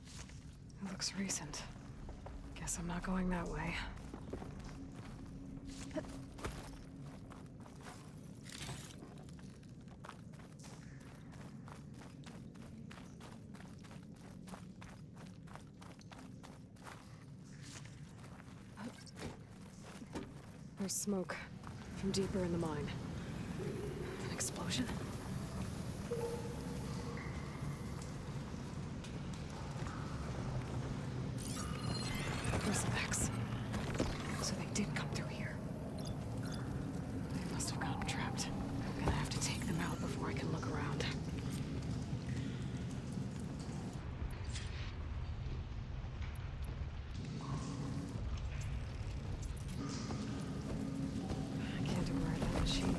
It looks recent. Guess I'm not going that way. There's smoke from deeper in the mine. An explosion? Bristlebacks. So they did come through here. They must have gotten trapped. I'm gonna have to take them out before I can look around. I can't ignore that machine.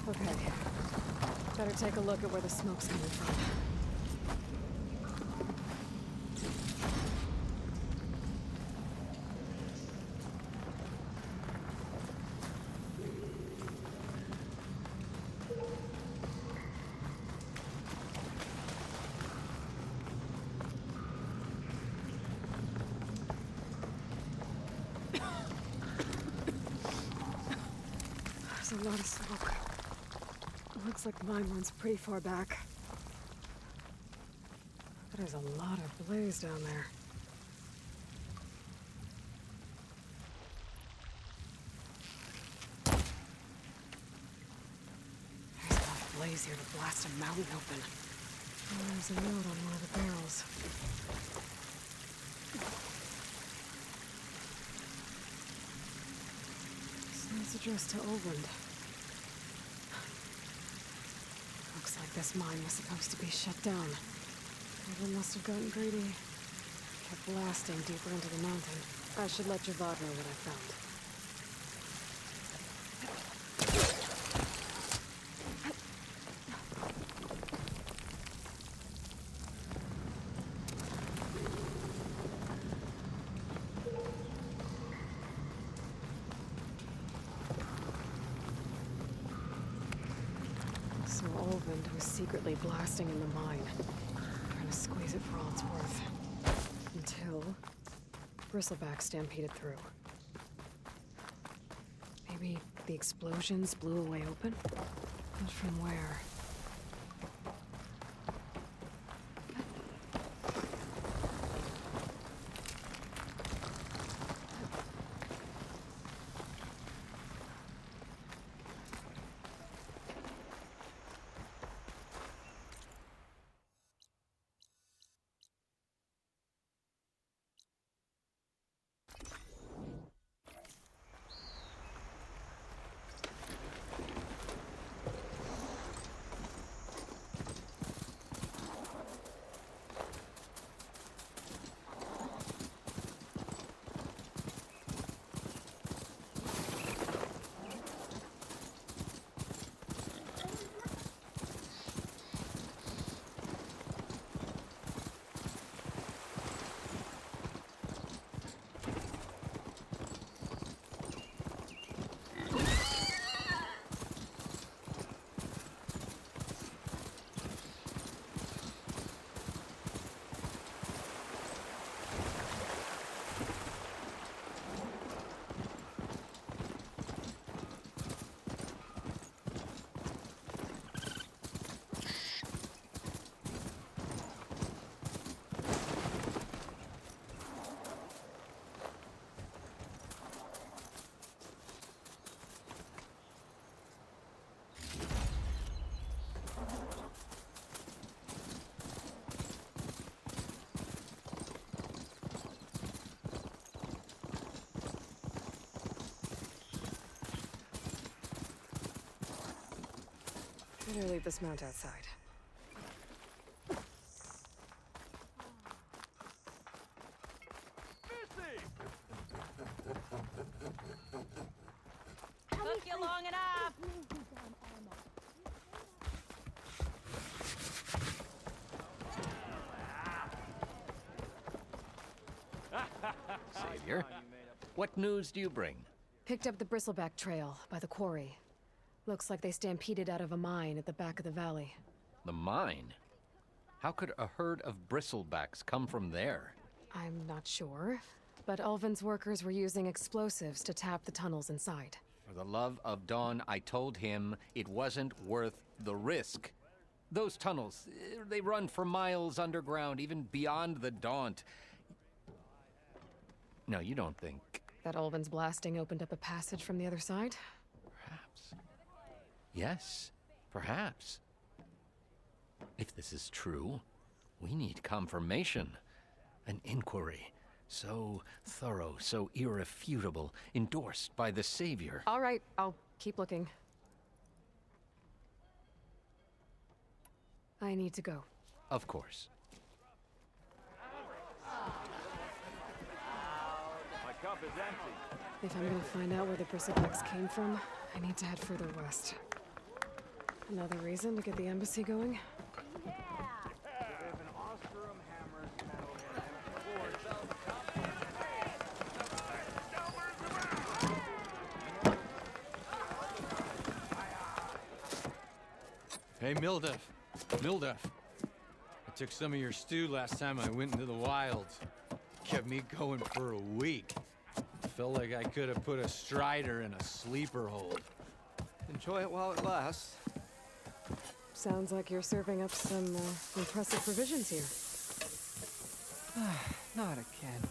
Okay. Better take a look at where the smoke's coming from. There's a lot of smoke. Looks like the mine runs pretty far back. But there's a lot of blaze down there. There's enough blaze here to blast a mountain open. And there's a note on one of the barrels. So it's addressed to Oland. Looks like this mine was supposed to be shut down. Everyone must have gotten greedy. Kept blasting deeper into the mountain. I should let Javad know what I found. So Olvind was secretly blasting in the mine, trying to squeeze it for all it's worth. Until Bristleback stampeded through. Maybe the explosions blew a way open? But from where? Better leave this mount outside. Took you long enough. Savior, what news do you bring? Picked up the Bristleback Trail by the quarry. Looks like they stampeded out of a mine at the back of the valley. The mine? How could a herd of bristlebacks come from there? I'm not sure, but Ulvin's workers were using explosives to tap the tunnels inside. For the love of Dawn, I told him it wasn't worth the risk. Those tunnels, they run for miles underground, even beyond the Daunt. No, you don't think... That Ulvin's blasting opened up a passage from the other side? Perhaps. Yes, perhaps. If this is true, we need confirmation. An inquiry. So thorough, so irrefutable, endorsed by the Savior. All right, I'll keep looking. I need to go. Of course. My cup is empty. If I'm gonna find out where the Bristlebacks came from, I need to head further west. Another reason to get the embassy going? Hey, Mildef. Mildef. I took some of your stew last time I went into the wilds. Kept me going for a week. Felt like I could have put a strider in a sleeper hold. Enjoy it while it lasts. Sounds like you're serving up some impressive provisions here. Not again.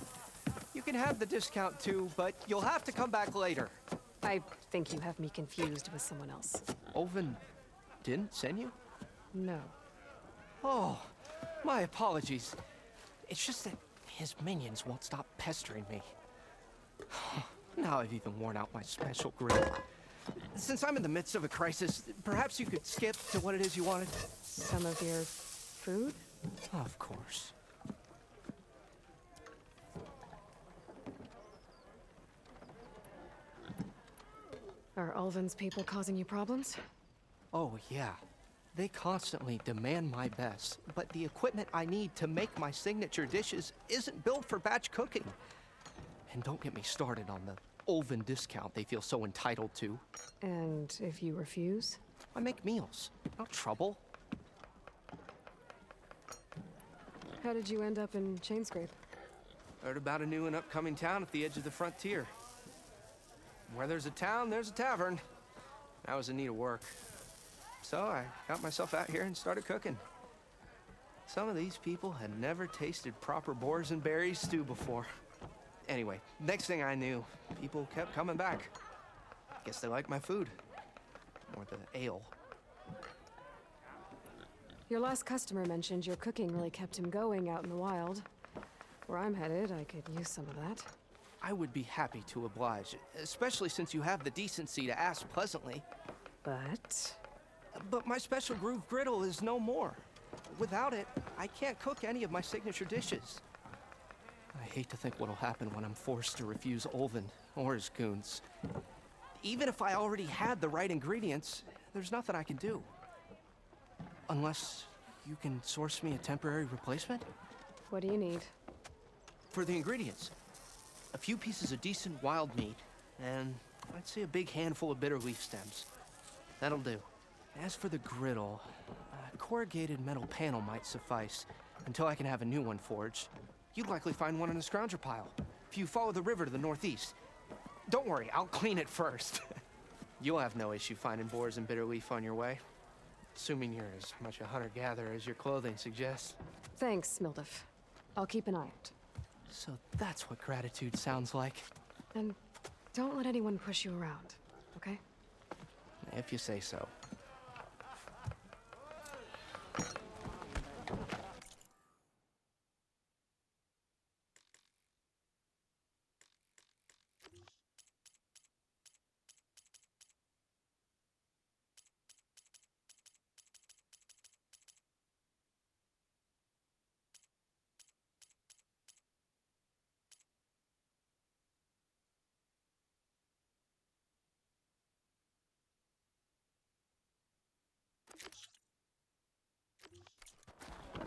You can have the discount too, but you'll have to come back later. I think you have me confused with someone else. Olvin didn't send you? No. Oh, my apologies. It's just that his minions won't stop pestering me. Now I've even worn out my special grill. Since I'm in the midst of a crisis, perhaps you could skip to what it is you wanted? Some of your food? Of course. Are Ulvin's people causing you problems? Oh, yeah. They constantly demand my best, but the equipment I need to make my signature dishes isn't built for batch cooking. And don't get me started on the Ulvin discount they feel so entitled to. And if you refuse? I make meals. No trouble. How did you end up in Chainscrape? Heard about a new and upcoming town at the edge of the frontier. Where there's a town, there's a tavern. I was in need of work. So I got myself out here and started cooking. Some of these people had never tasted proper boars and berries stew before. Anyway, next thing I knew, people kept coming back. Guess they liked my food. Or the ale. Your last customer mentioned your cooking really kept him going out in the wild. Where I'm headed, I could use some of that. I would be happy to oblige, especially since you have the decency to ask pleasantly. But my special groove griddle is no more. Without it, I can't cook any of my signature dishes. I hate to think what'll happen when I'm forced to refuse Ulvin or his goons. Even if I already had the right ingredients, there's nothing I can do. Unless you can source me a temporary replacement? What do you need? For the ingredients, a few pieces of decent wild meat, and I'd say a big handful of bitter leaf stems. That'll do. As for the griddle, a corrugated metal panel might suffice until I can have a new one forged. You'd likely find one in a scrounger pile if you follow the river to the northeast. Don't worry, I'll clean it first. You'll have no issue finding boars and bitter leaf on your way. Assuming you're as much a hunter-gatherer as your clothing suggests. Thanks, Mildef. I'll keep an eye out. So that's what gratitude sounds like. And don't let anyone push you around, okay? If you say so.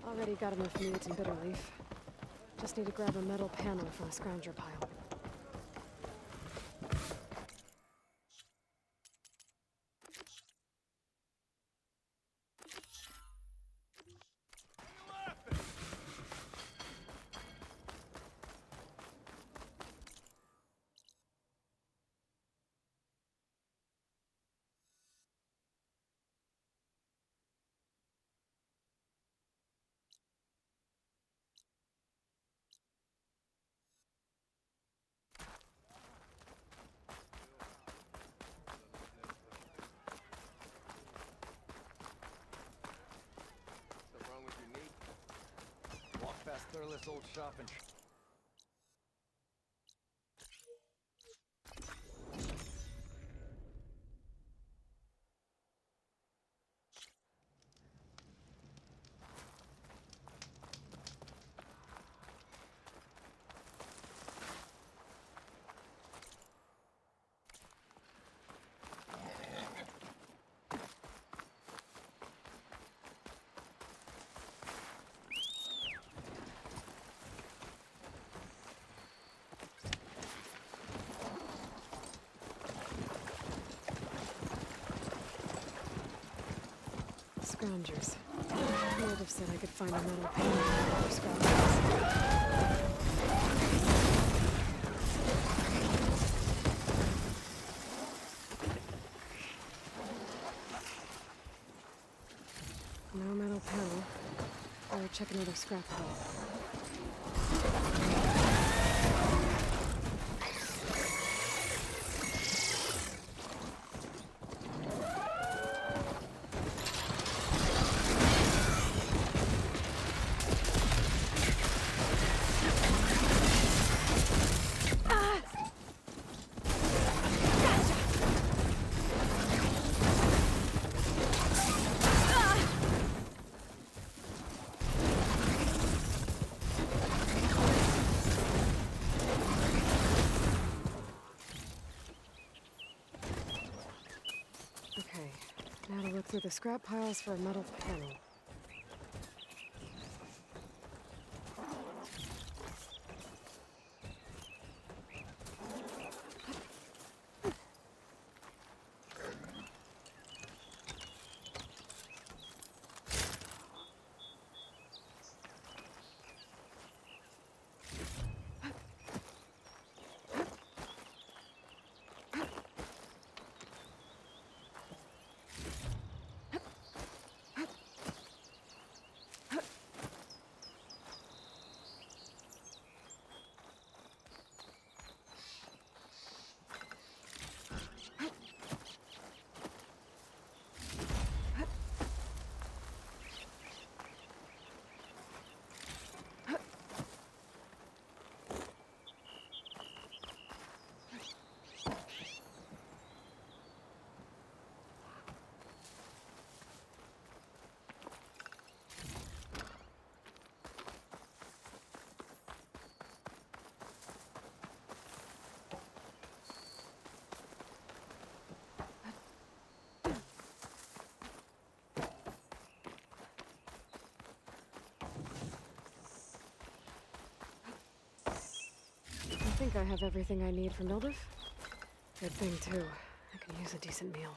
Already got enough meat and bitter leaf. Just need to grab a metal panel from the scrounger pile. What's wrong with your knee? Walk past Thurless old shop and... Scroungers. Moldov said I could find a metal panel for scroungers. No metal panel. Better check another scrap pile. Okay, now to look through the scrap piles for a metal panel. I think I have everything I need for Moldov. Good thing, too. I could use a decent meal.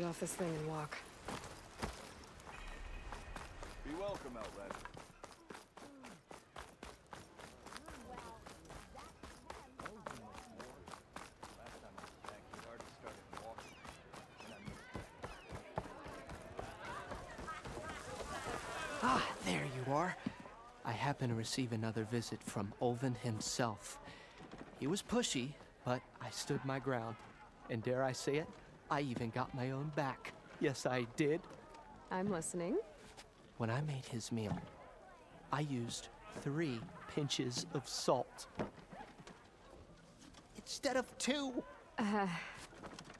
off this thing and walk. Be welcome, Outlander. Ah, there you are. I happen to receive another visit from Olvin himself. He was pushy, but I stood my ground. And dare I say it, I even got my own back. Yes, I did. I'm listening. When I made his meal, I used 3 pinches of salt. Instead of 2.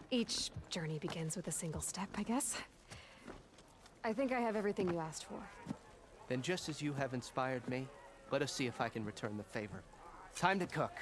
Each journey begins with a single step, I guess. I think I have everything you asked for. Then just as you have inspired me, let us see if I can return the favor. Time to cook.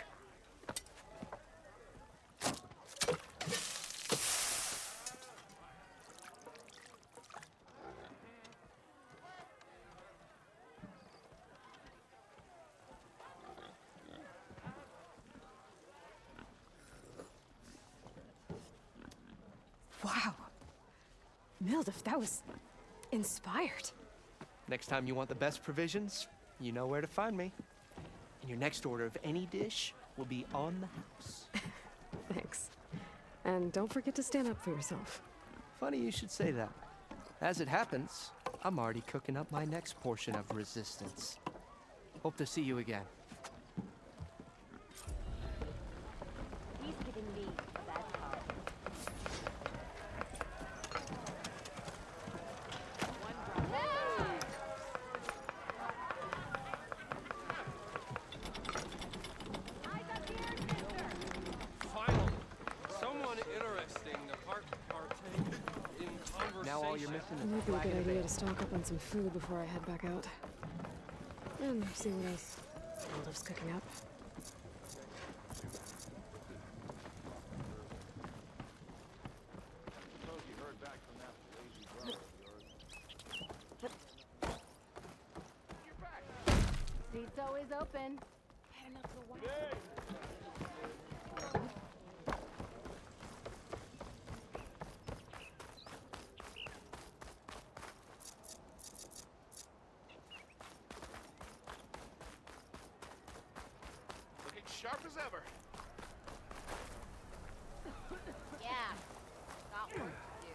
Wow. Mildef, that was inspired. Next time you want the best provisions, you know where to find me. And your next order of any dish will be on the house. Thanks. And don't forget to stand up for yourself. Funny you should say that. As it happens, I'm already cooking up my next portion of resistance. Hope to see you again. He's giving me that card. Finally, someone interesting to partake in conversation. Now all you're missing It is might be a flag good and a idea veil. to stock up on some food before I head back out. And see what else Mildef's cooking up. Suppose you heard back from that lazy brother of yours. Seat's always open. Looking sharp as ever. Yeah. Got work to do.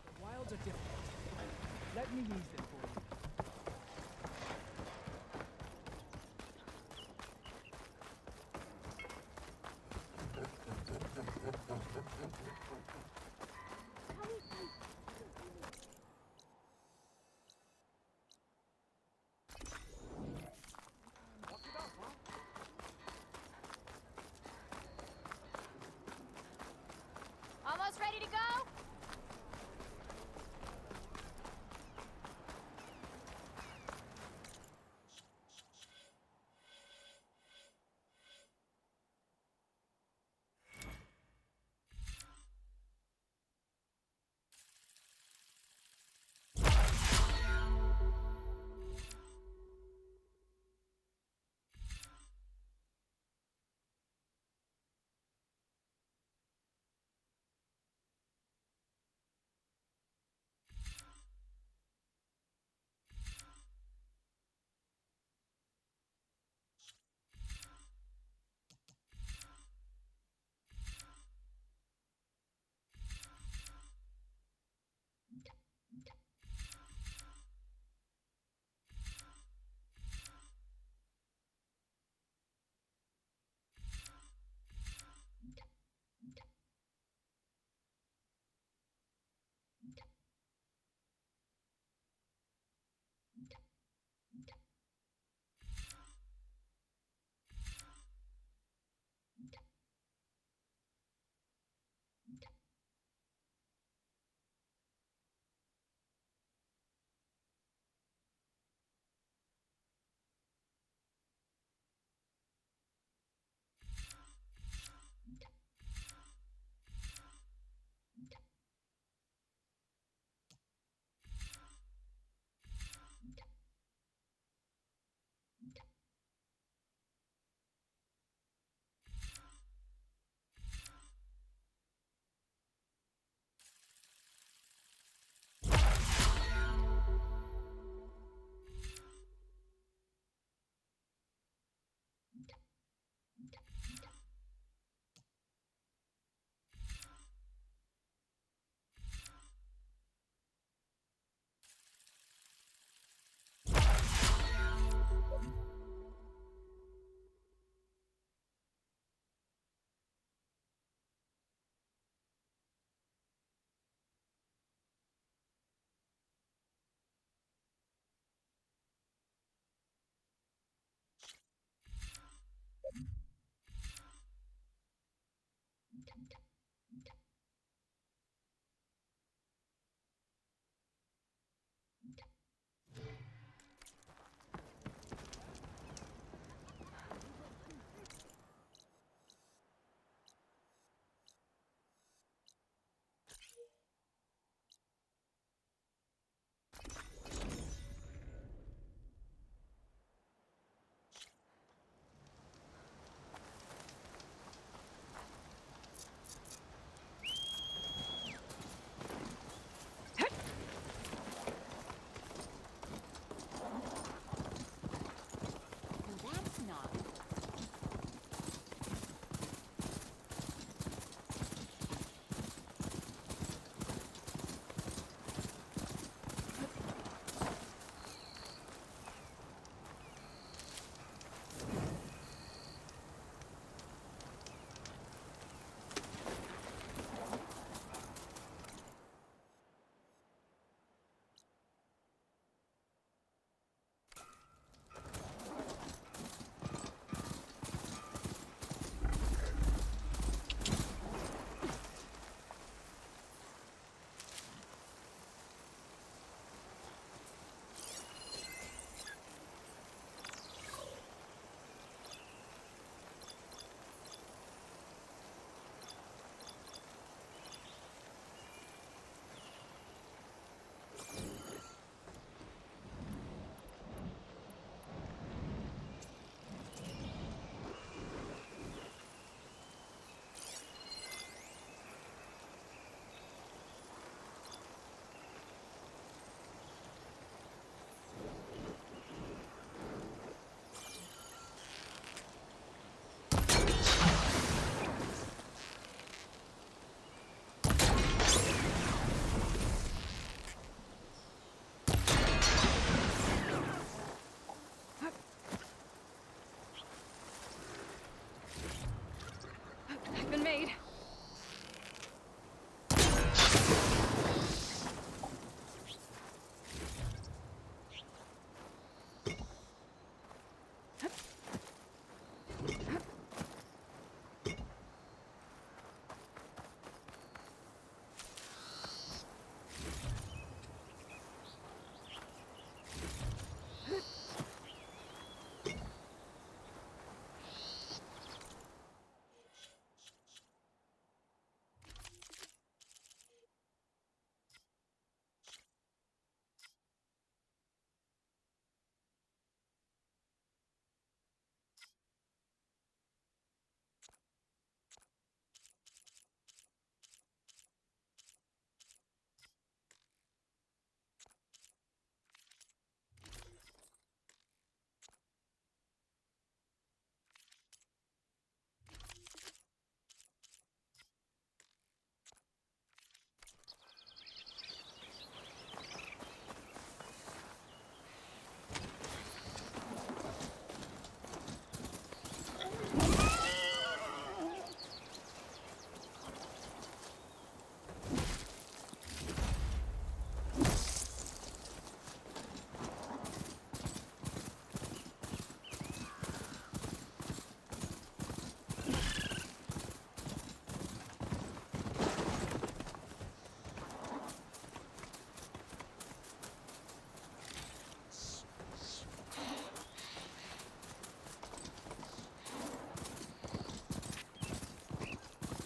The wilds are different. Let me use them for you. Almost ready to go?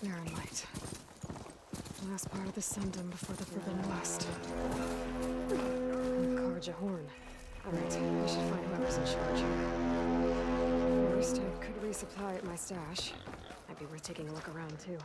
barren light. Last part of the Sundom before the Forbidden West. And the Karja horn. Alright, I should find whoever's in charge here. First, I could resupply at my stash. Might be worth taking a look around, too.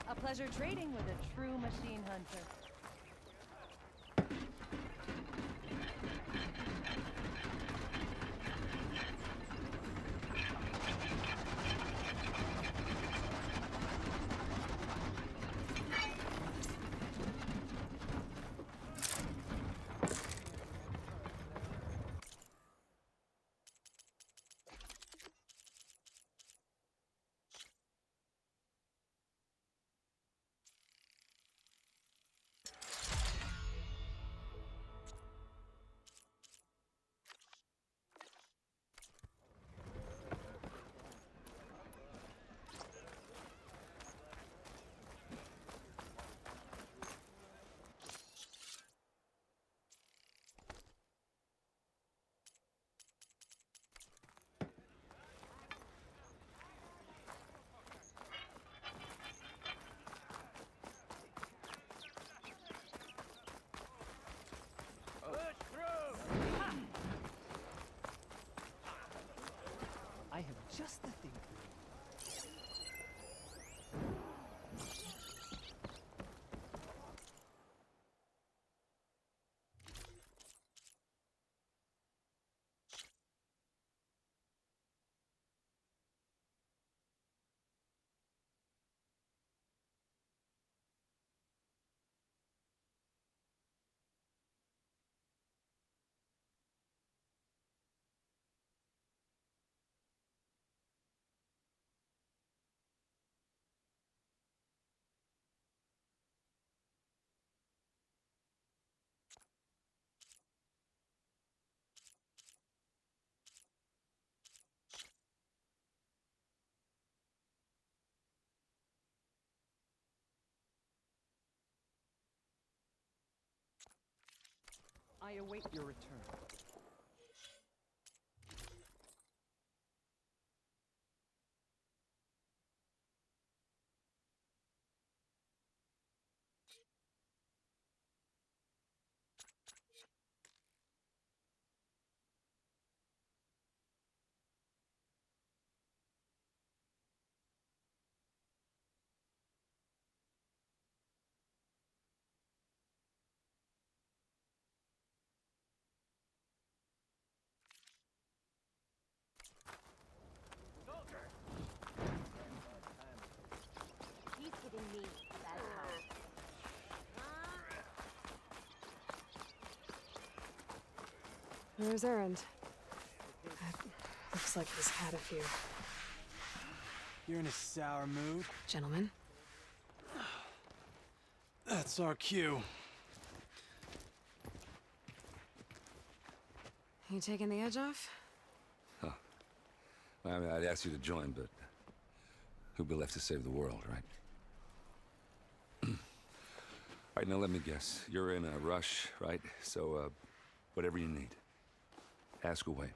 A pleasure trading with a true machine hunter. I await your return. He's hitting me. That's how. Where's Erend? Looks like he's had a few. You're in a sour mood? Gentlemen? That's our cue. You taking the edge off? Huh. I mean, I'd ask you to join, but who'd be left to save the world, right? All right, now let me guess. You're in a rush, right? So, whatever you need, ask away.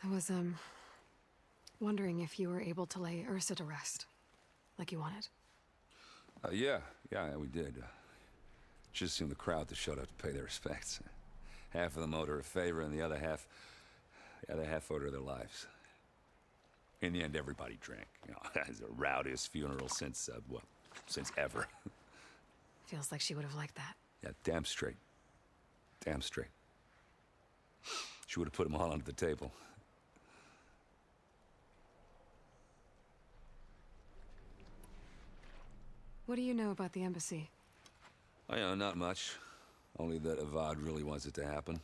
I was, wondering if you were able to lay Ursa to rest, like you wanted. Yeah, we did. Just seemed the crowd that showed up to pay their respects. Half of them owed her a favor, and the other half owed her their lives. In the end, everybody drank. You know, it's the rowdiest funeral since, since ever. Feels like she would have liked that. Yeah, damn straight. Damn straight. She would have put them all under the table. What do you know about the embassy? Oh, yeah, not much. Only that Avad really wants it to happen.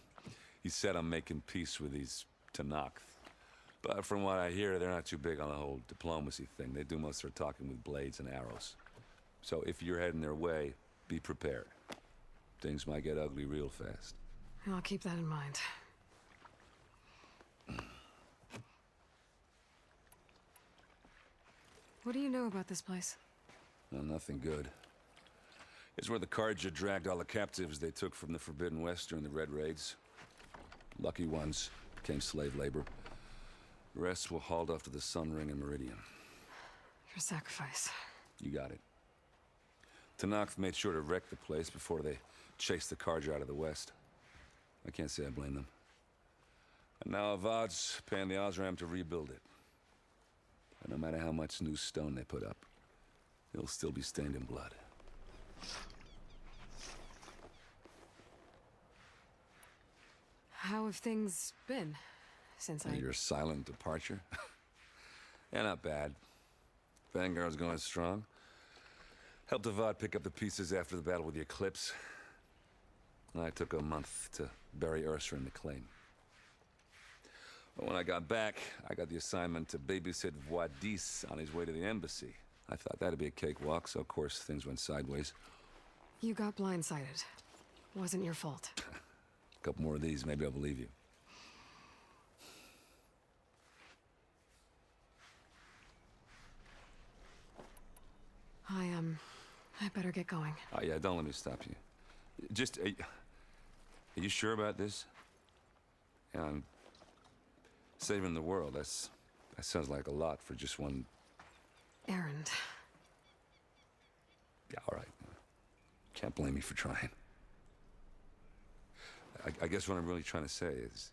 He said I'm making peace with these Tanakh. But from what I hear, they're not too big on the whole diplomacy thing. They do most of their talking with blades and arrows. So if you're heading their way, be prepared. Things might get ugly real fast. I'll keep that in mind. What do you know about this place? Well, nothing good. It's where the Carja dragged all the captives they took from the Forbidden West during the Red Raids. Lucky ones became slave labor. The rest were hauled off to the Sun Ring and Meridian. Your sacrifice. You got it. Tanakh made sure to wreck the place before they chased the Carja out of the West. I can't say I blame them. And now Avad's paying the Osram to rebuild it. And no matter how much new stone they put up, it'll still be stained in blood. How have things been since Your silent departure? Yeah, not bad. Vanguard's going strong. Helped Avad pick up the pieces after the battle with the Eclipse. I took a month to bury Ursa in the claim. But when I got back, I got the assignment to babysit Voidis on his way to the embassy. I thought that'd be a cakewalk, so of course things went sideways. You got blindsided. Wasn't your fault. A couple more of these, maybe I'll believe you. I better get going. Oh, yeah, don't let me stop you. Just, are you sure about this? Yeah, I'm saving the world. That sounds like a lot for just one... Erend. Yeah, all right. Can't blame me for trying. I guess what I'm really trying to say is,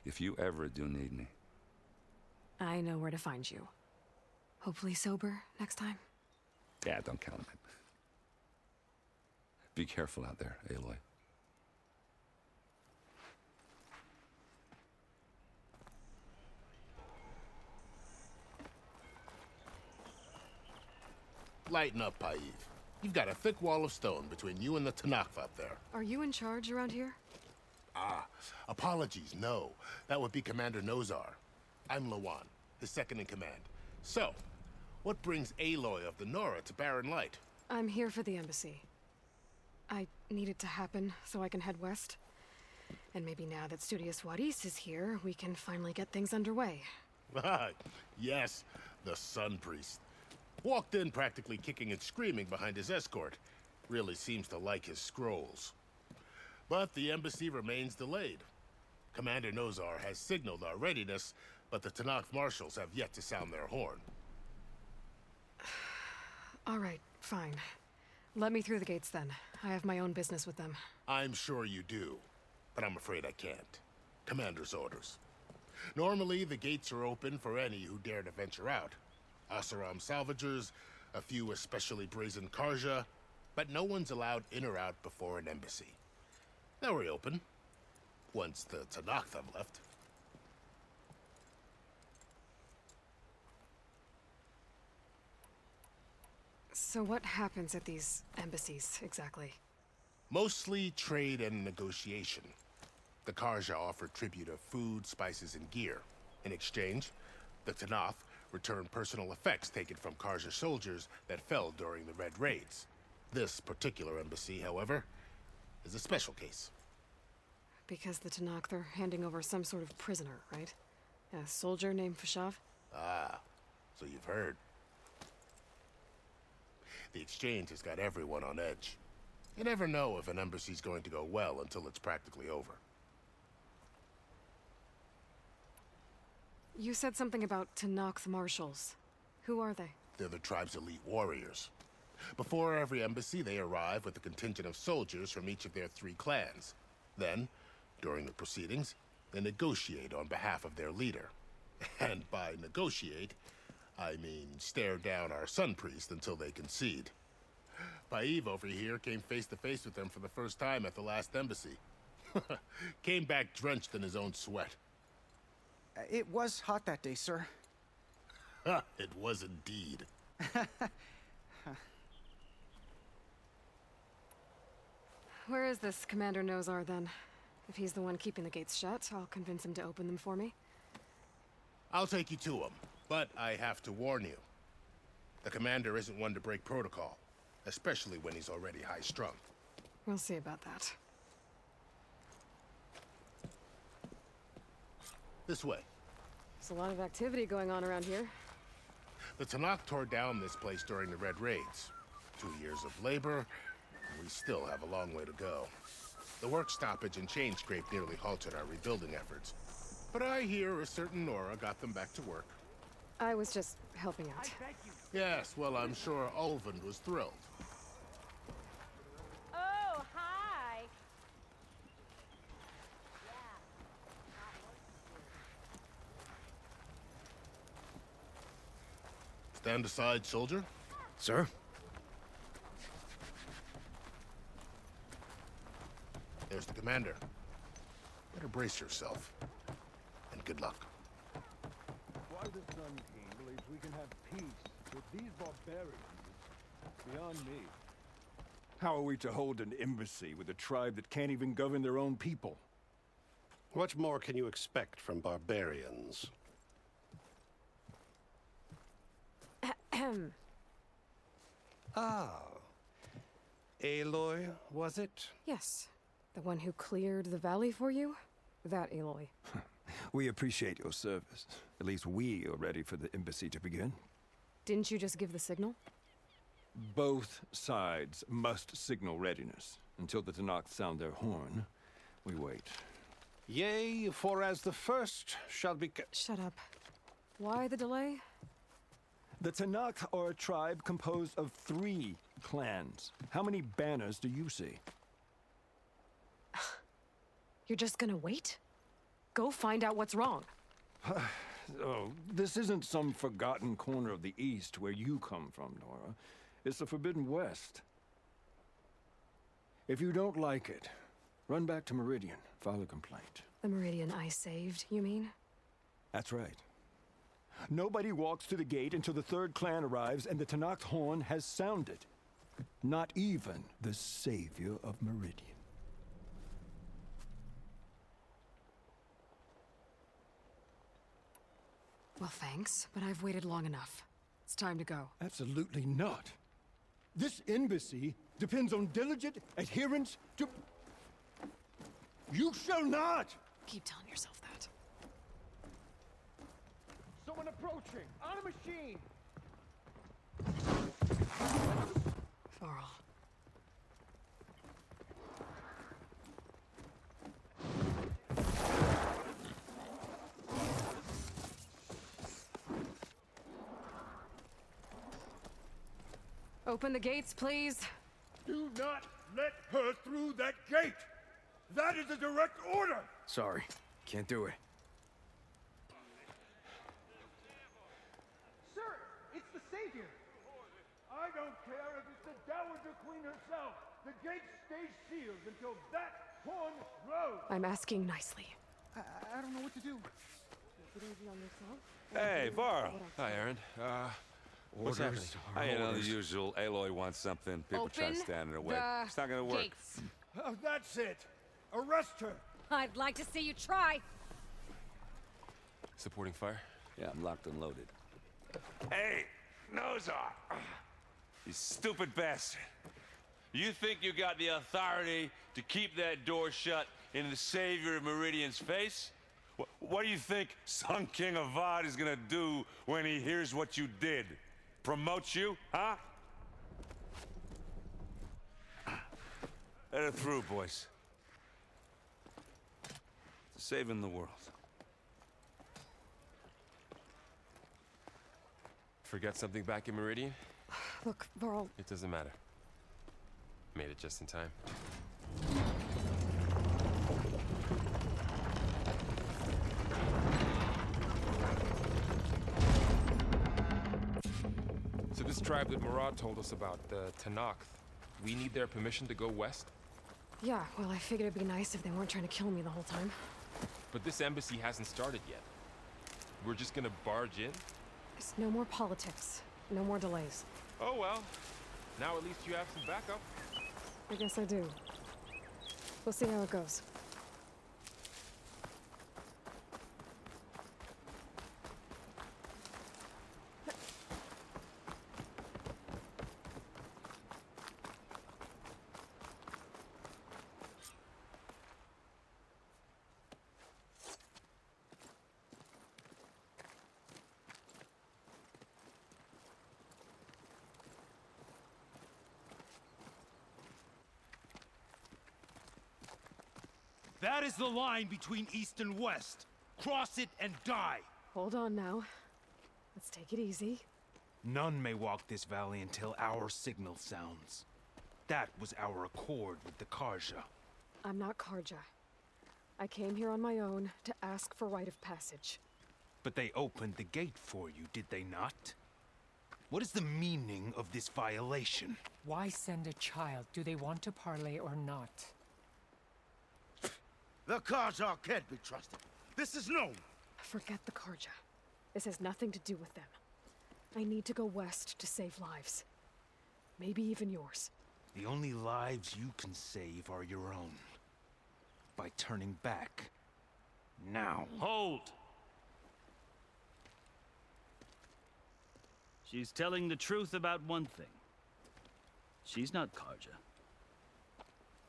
if you ever do need me... I know where to find you. Hopefully sober next time. Yeah, don't count on it. Be careful out there, Aloy. Lighten up, Paiv. You've got a thick wall of stone between you and the Tanakh up there. Are you in charge around here? Ah, apologies, no. That would be Commander Nozar. I'm Lawan, his second in command. So, what brings Aloy of the Nora to Barren Light? I'm here for the embassy. I need it to happen so I can head west. And maybe now that Studious Wadis is here, we can finally get things underway. Yes, the Sun Priest. Walked in practically kicking and screaming behind his escort. Really seems to like his scrolls. But the embassy remains delayed. Commander Nozar has signaled our readiness, but the Tanakh marshals have yet to sound their horn. All right, fine. Let me through the gates then. I have my own business with them. I'm sure you do, but I'm afraid I can't. Commander's orders. Normally, the gates are open for any who dare to venture out. Asaram salvagers, a few especially brazen Karja, but no one's allowed in or out before an embassy. They'll reopen, once the Tanakh have left. So what happens at these embassies, exactly? Mostly trade and negotiation. The Karja offer tribute of food, spices, and gear. In exchange, the Tanakh return personal effects taken from Karja soldiers that fell during the Red Raids. This particular embassy, however, is a special case. Because the Tanakh, they're handing over some sort of prisoner, right? A soldier named Fashav? Ah, so you've heard. The exchange has got everyone on edge. You never know if an embassy's going to go well until it's practically over. You said something about Tanakh marshals. Who are they? They're the tribe's elite warriors. Before every embassy, they arrive with a contingent of soldiers from each of their 3 clans. Then, during the proceedings, they negotiate on behalf of their leader. And by negotiate, I mean stare down our sun priest until they concede. Paiv over here came face to face with them for the first time at the last embassy. Came back drenched in his own sweat. It was hot that day, sir. It was indeed. Where is this Commander Nozar, then? If he's the one keeping the gates shut, I'll convince him to open them for me. I'll take you to him, but I have to warn you. The commander isn't one to break protocol, especially when he's already high-strung. We'll see about that. This way. There's a lot of activity going on around here. The Tanakh tore down this place during the Red Raids. 2 years of labor, and we still have a long way to go. The work stoppage and chain scrape nearly halted our rebuilding efforts. But I hear a certain Nora got them back to work. I was just helping out. Yes, well, I'm sure Ulvund was thrilled. Oh, hi. Stand aside, soldier. Sir? There's the commander. Better brace yourself. And good luck. Why the Sun King believes we can have peace with these barbarians is beyond me. How are we to hold an embassy with a tribe that can't even govern their own people? What more can you expect from barbarians? Ah. Aloy, was it? Yes. The one who cleared the valley for you? That Aloy. We appreciate your service. At least we are ready for the embassy to begin. Didn't you just give the signal? Both sides must signal readiness. Until the Tanakh sound their horn, we wait. Yea, for as the first shall be... Shut up. Why the delay? The Tanakh are a tribe composed of 3 clans. How many banners do you see? You're just gonna wait? Go find out what's wrong. Oh, this isn't some forgotten corner of the East where you come from, Nora. It's the Forbidden West. If you don't like it, run back to Meridian, file a complaint. The Meridian I saved, you mean? That's right. Nobody walks to the gate until the 3rd clan arrives and the Tanakh horn has sounded. Not even the savior of Meridian. Well, thanks, but I've waited long enough. It's time to go. Absolutely not. This embassy depends on diligent adherence to... You shall not! Keep telling yourself that. Someone approaching! On a machine! Varl. Open the gates, please. Do not let her through that gate! That is a direct order! Sorry, can't do it. Sir, it's the Savior! I don't care if it's the Dowager Queen herself! The gate stays sealed until that horn blows! I'm asking nicely. I don't know what to do. Hey, Varl. Hi, Aaron. What's happening? You know, the usual. Aloy wants something. People try to Open stand in her way. the It's not gonna work. gates. That's it! Arrest her! I'd like to see you try. Supporting fire? Yeah, I'm locked and loaded. Hey, nose off! You stupid bastard. You think you got the authority to keep that door shut in the Savior of Meridian's face? What do you think Sun King Avad is gonna do when he hears what you did? Promote you, huh? Let her through, boys. Saving the world. Forget something back in Meridian? Look, Varl. It doesn't matter. Made it just in time. So this tribe that Murad told us about, the Tanakh, we need their permission to go west? Yeah, well, I figured it'd be nice if they weren't trying to kill me the whole time. But this embassy hasn't started yet. We're just gonna barge in? There's no more politics. No more delays. Oh well. Now at least you have some backup. I guess I do. We'll see how it goes. That is the line between East and West. Cross it and die. Hold on now. Let's take it easy. None may walk this valley until our signal sounds. That was our accord with the Karja. I'm not Karja. I came here on my own to ask for rite of passage. But they opened the gate for you, did they not? What is the meaning of this violation? Why send a child? Do they want to parley or not? The Karja can't be trusted. This is known. Forget the Karja. This has nothing to do with them. I need to go west to save lives. Maybe even yours. The only lives you can save are your own. By turning back. Now. Hold! She's telling the truth about one thing. She's not Karja.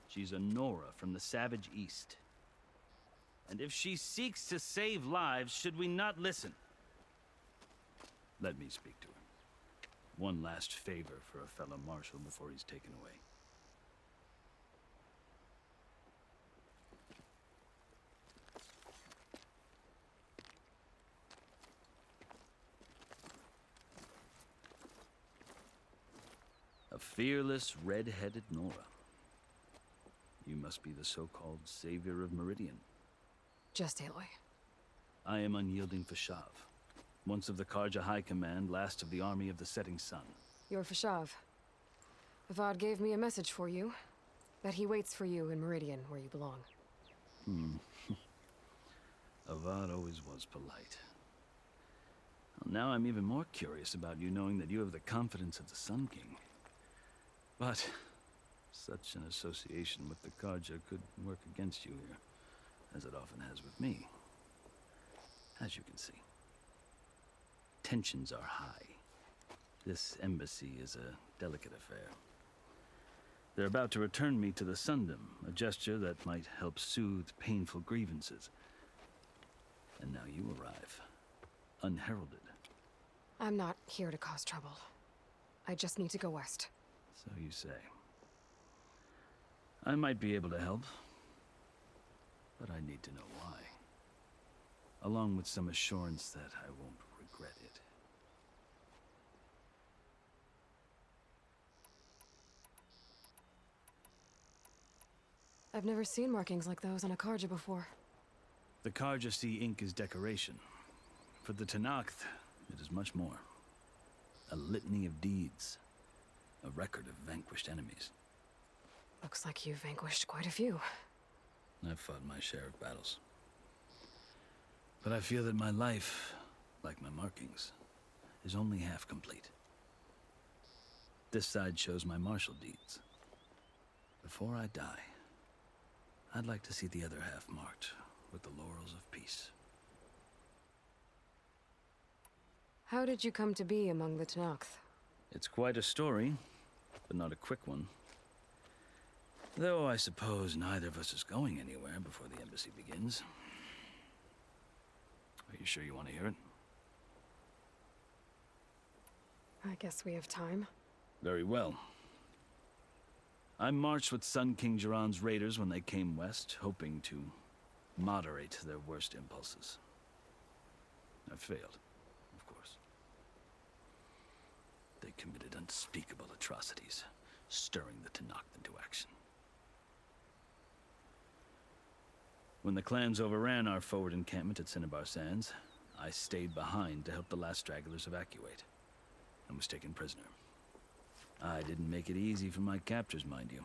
She's a Nora from the Savage East. And if she seeks to save lives, should we not listen? Let me speak to her. One last favor for a fellow marshal before he's taken away. A fearless, red-headed Nora. You must be the so-called savior of Meridian. Just Aloy. I am unyielding Fashav. Once of the Karja High Command, last of the army of the setting sun. You're Fashav. Avad gave me a message for you. That he waits for you in Meridian, where you belong. Avad always was polite. Well, now I'm even more curious about you knowing that you have the confidence of the Sun King. But such an association with the Karja could work against you here, as it often has with me. As you can see. Tensions are high. This embassy is a delicate affair. They're about to return me to the Sundom, a gesture that might help soothe painful grievances. And now you arrive, unheralded. I'm not here to cause trouble. I just need to go west. So you say. I might be able to help, but I need to know why. Along with some assurance that I won't regret it. I've never seen markings like those on a Karja before. The Karja see ink as decoration. For the Tenakth, it is much more. A litany of deeds. A record of vanquished enemies. Looks like you've vanquished quite a few. I've fought my share of battles. But I feel that my life, like my markings, is only half complete. This side shows my martial deeds. Before I die, I'd like to see the other half marked with the laurels of peace. How did you come to be among the Tenakth? It's quite a story, but not a quick one. Though I suppose neither of us is going anywhere before the embassy begins. Are you sure you want to hear it? I guess we have time. Very well. I marched with Sun King Jiran's raiders when they came west, hoping to moderate their worst impulses. I failed, of course. They committed unspeakable atrocities, stirring the Tenakth into action. When the clans overran our forward encampment at Cinnabar Sands, I stayed behind to help the last stragglers evacuate, and was taken prisoner. I didn't make it easy for my captors, mind you.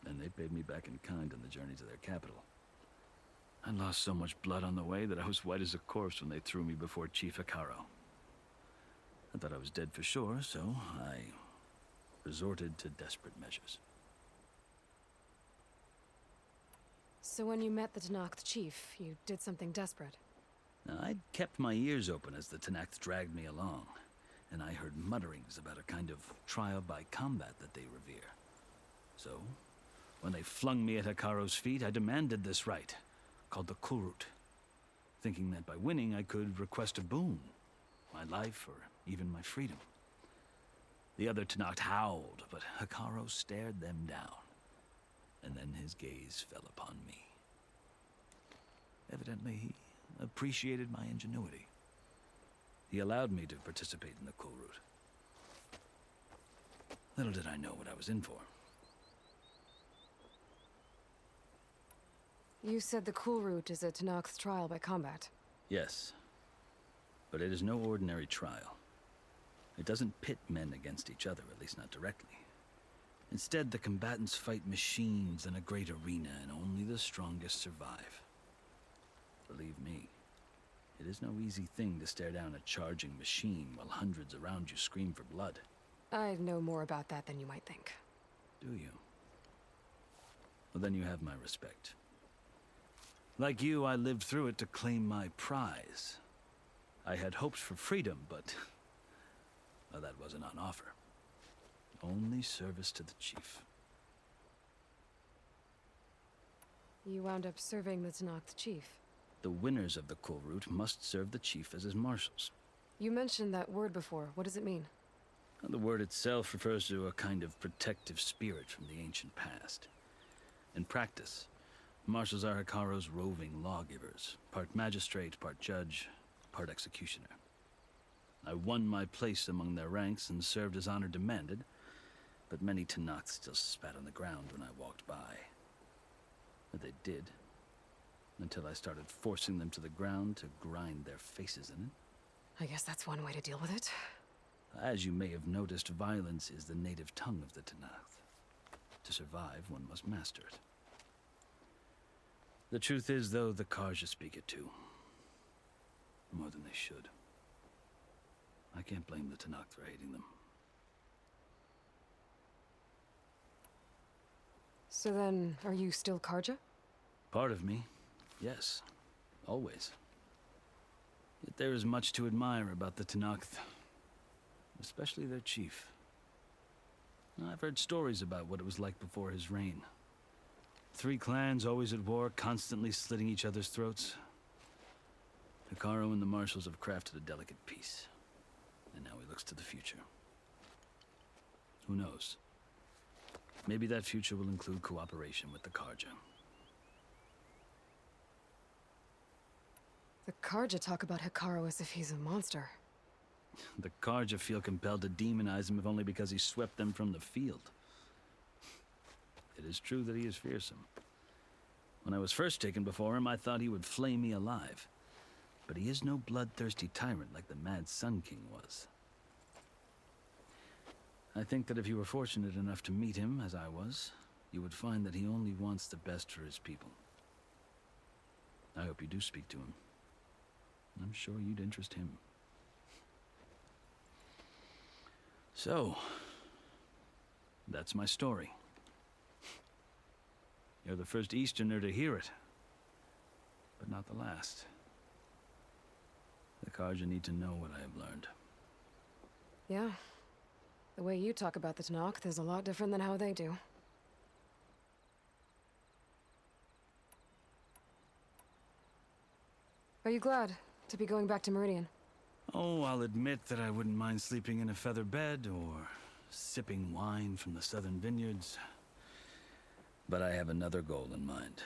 And they paid me back in kind on the journey to their capital. I lost so much blood on the way that I was white as a corpse when they threw me before Chief Hikaro. I thought I was dead for sure, so I resorted to desperate measures. So when you met the Tenakth chief, you did something desperate? Now, I'd kept my ears open as the Tenakth dragged me along, and I heard mutterings about a kind of trial by combat that they revere. So, when they flung me at Hikaro's feet, I demanded this right, called the Kulrut, thinking that by winning I could request a boon, my life or even my freedom. The other Tenakth howled, but Hikaro stared them down, and then his gaze fell upon me. Evidently, he appreciated my ingenuity. He allowed me to participate in the Kulrut. Little did I know what I was in for. You said the Kulrut is a Tenakth trial by combat. Yes, but it is no ordinary trial. It doesn't pit men against each other, at least not directly. Instead, the combatants fight machines in a great arena, and only the strongest survive. Believe me, it is no easy thing to stare down a charging machine while hundreds around you scream for blood. I know more about that than you might think. Do you? Well, then you have my respect. Like you, I lived through it to claim my prize. I had hopes for freedom, but well, that wasn't on offer. Only service to the chief. You wound up serving the Tenakth chief. The winners of the Kulrut must serve the chief as his marshals. You mentioned that word before. What does it mean? The word itself refers to a kind of protective spirit from the ancient past. In practice, marshals are Hikaro's roving lawgivers, part magistrate, part judge, part executioner. I won my place among their ranks and served as honor demanded, but many Tenakth still spat on the ground when I walked by. But they did, until I started forcing them to the ground to grind their faces in it. I guess that's one way to deal with it. As you may have noticed, violence is the native tongue of the Tenakth. To survive, one must master it. The truth is, though, the Karja speak it too. More than they should. I can't blame the Tenakth for hating them. So then, are you still Karja? Part of me, yes. Always. Yet there is much to admire about the Tenakth. Especially their chief. I've heard stories about what it was like before his reign. 3 clans always at war, constantly slitting each other's throats. Hikaro and the marshals have crafted a delicate peace. And now he looks to the future. Who knows? Maybe that future will include cooperation with the Karja. The Karja talk about Hikaru as if he's a monster. The Karja feel compelled to demonize him if only because he swept them from the field. It is true that he is fearsome. When I was first taken before him, I thought he would flay me alive. But he is no bloodthirsty tyrant like the Mad Sun King was. I think that if you were fortunate enough to meet him, as I was, you would find that he only wants the best for his people. I hope you do speak to him. I'm sure you'd interest him. So, that's my story. You're the first Easterner to hear it, but not the last. The Karja need to know what I have learned. Yeah. The way you talk about the Tanakh is a lot different than how they do. Are you glad to be going back to Meridian? Oh, I'll admit that I wouldn't mind sleeping in a feather bed or sipping wine from the southern vineyards. But I have another goal in mind.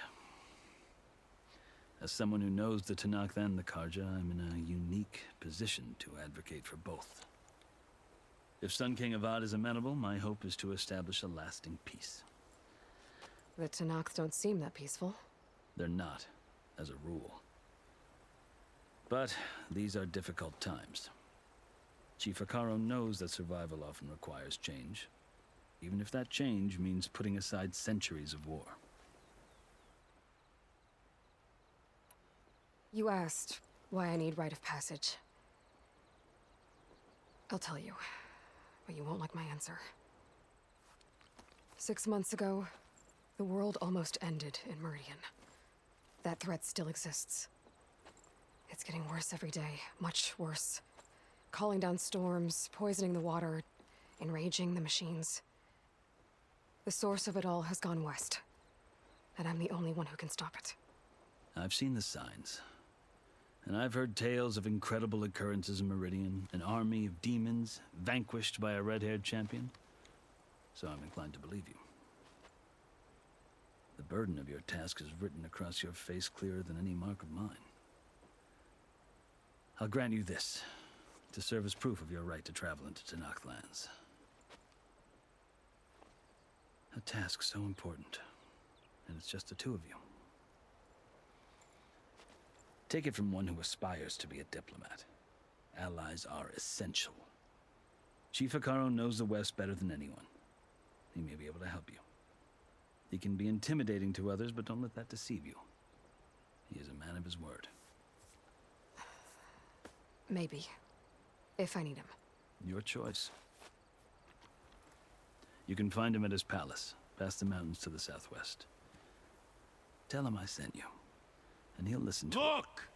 As someone who knows the Tanakh and the Karja, I'm in a unique position to advocate for both. If Sun King Avad is amenable, my hope is to establish a lasting peace. The Tanakh don't seem that peaceful. They're not, as a rule. But these are difficult times. Chief Hikaru knows that survival often requires change, even if that change means putting aside centuries of war. You asked why I need rite of passage. I'll tell you, but you won't like my answer. 6 months ago, the world almost ended in Meridian. That threat still exists. It's getting worse every day, much worse. Calling down storms, poisoning the water, enraging the machines. The source of it all has gone west, and I'm the only one who can stop it. I've seen the signs, and I've heard tales of incredible occurrences in Meridian, an army of demons vanquished by a red-haired champion. So I'm inclined to believe you. The burden of your task is written across your face clearer than any mark of mine. I'll grant you this, to serve as proof of your right to travel into Tanakh lands. A task so important, and it's just the two of you. Take it from one who aspires to be a diplomat. Allies are essential. Chief Hikaru knows the West better than anyone. He may be able to help you. He can be intimidating to others, but don't let that deceive you. He is a man of his word. Maybe. If I need him. Your choice. You can find him at his palace, past the mountains to the southwest. Tell him I sent you, and he'll listen to it. Look!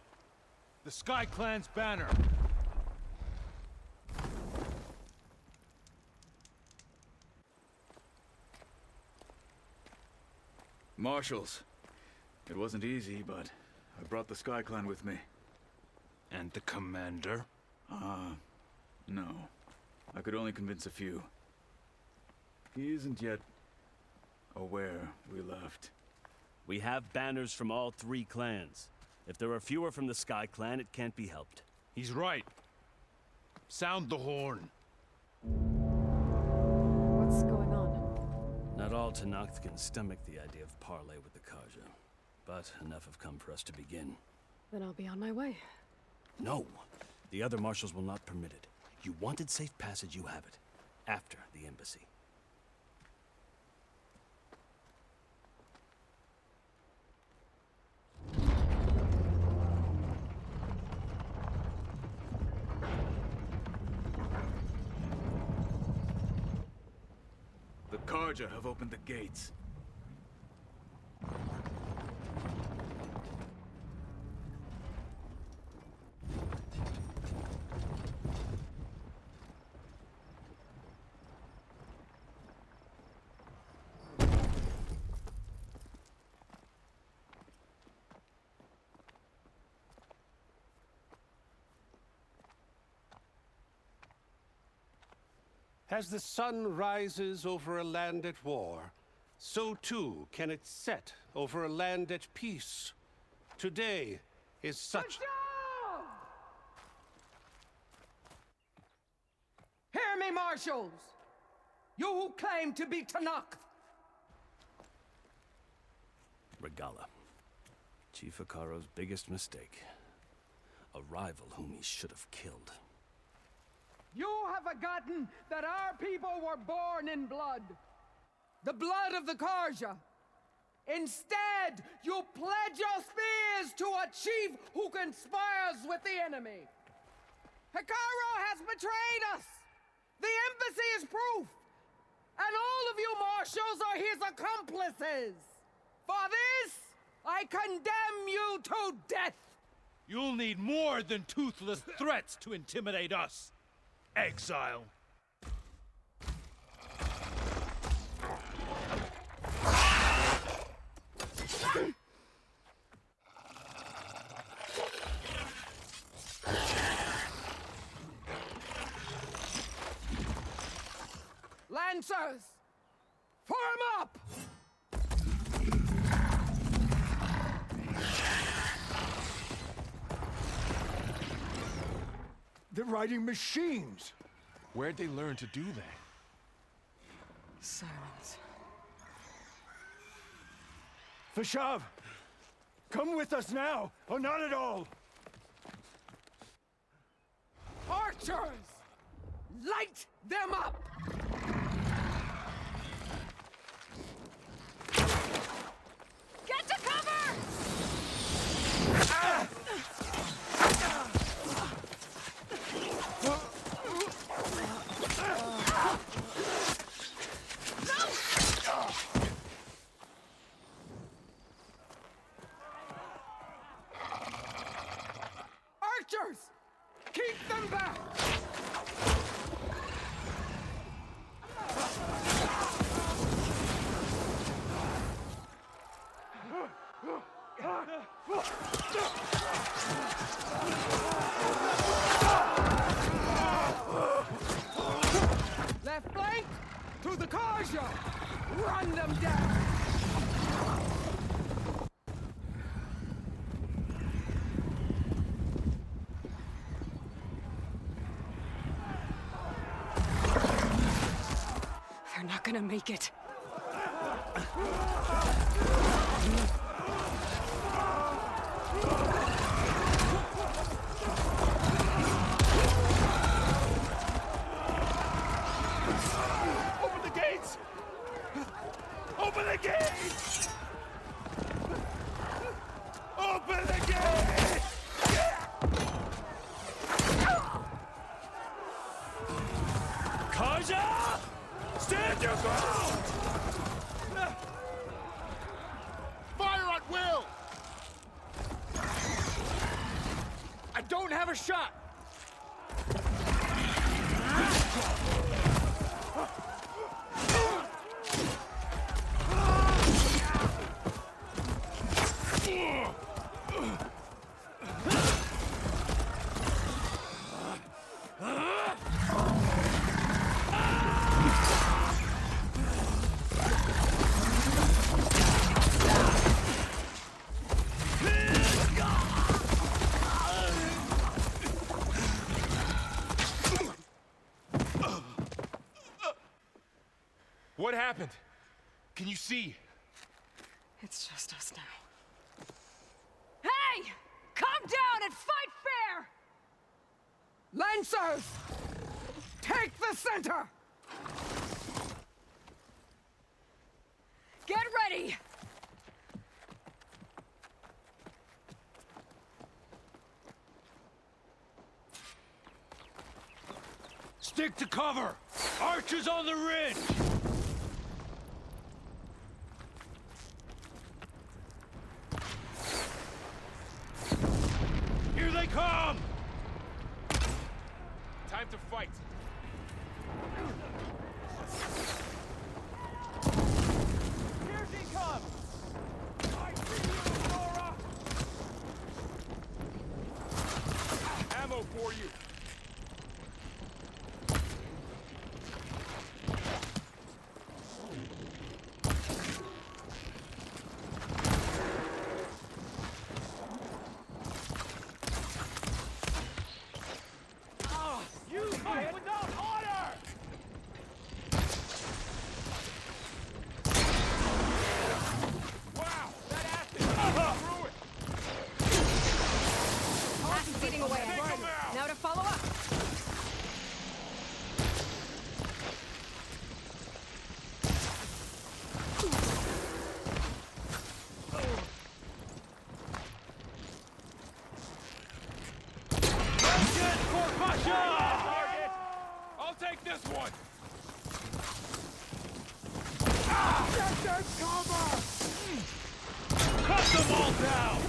The Sky Clan's banner! Marshals. It wasn't easy, but I brought the Sky Clan with me. And the commander? No. I could only convince a few. He isn't yet aware we left. We have banners from all 3 clans. If there are fewer from the Sky Clan, it can't be helped. He's right. Sound the horn. What's going on? Not all Tanakh can stomach the idea of parley with the Karja, but enough have come for us to begin. Then I'll be on my way. No! The other marshals will not permit it. You wanted safe passage, you have it. After the embassy. The Karja have opened the gates. As the sun rises over a land at war, so too can it set over a land at peace. Today is such... Hear me, marshals! You who claim to be Tanakh! Regala. Chief Hikaro's biggest mistake. A rival whom he should have killed. You have forgotten that our people were born in blood. The blood of the Karja. Instead, you pledge your spears to a chief who conspires with the enemy. Hikaro has betrayed us! The embassy is proof! And all of you marshals are his accomplices! For this, I condemn you to death! You'll need more than toothless threats to intimidate us, exile. Lancers! Form up! They're riding machines. Where'd they learn to do that? Silence. Fashav, come with us now, or not at all. Archers! Light them up! Get to cover! Archers! Keep them back! Left flank to the Karja! Run them down! They're not gonna make it. Open the gates! Open the gates! Open the gates! Kaja! Stand your ground! Fire at will! I don't have a shot! What happened? Can you see? It's just us now. Hey! Come down and fight fair! Lancers! Take the center! Get ready! Stick to cover! Archers on the ridge! Here they come! Time to fight. Here she comes! I see you, Nora! Ammo for you. this one! Get that cover! Cut them all down!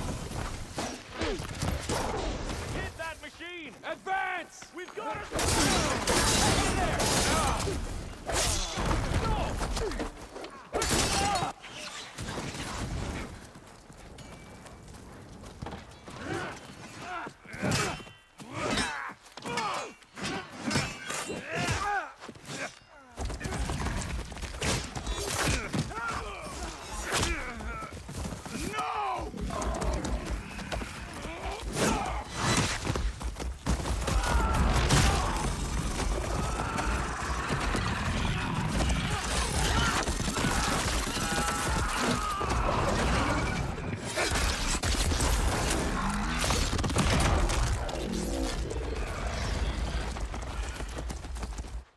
Hit that machine! Advance! We've got her!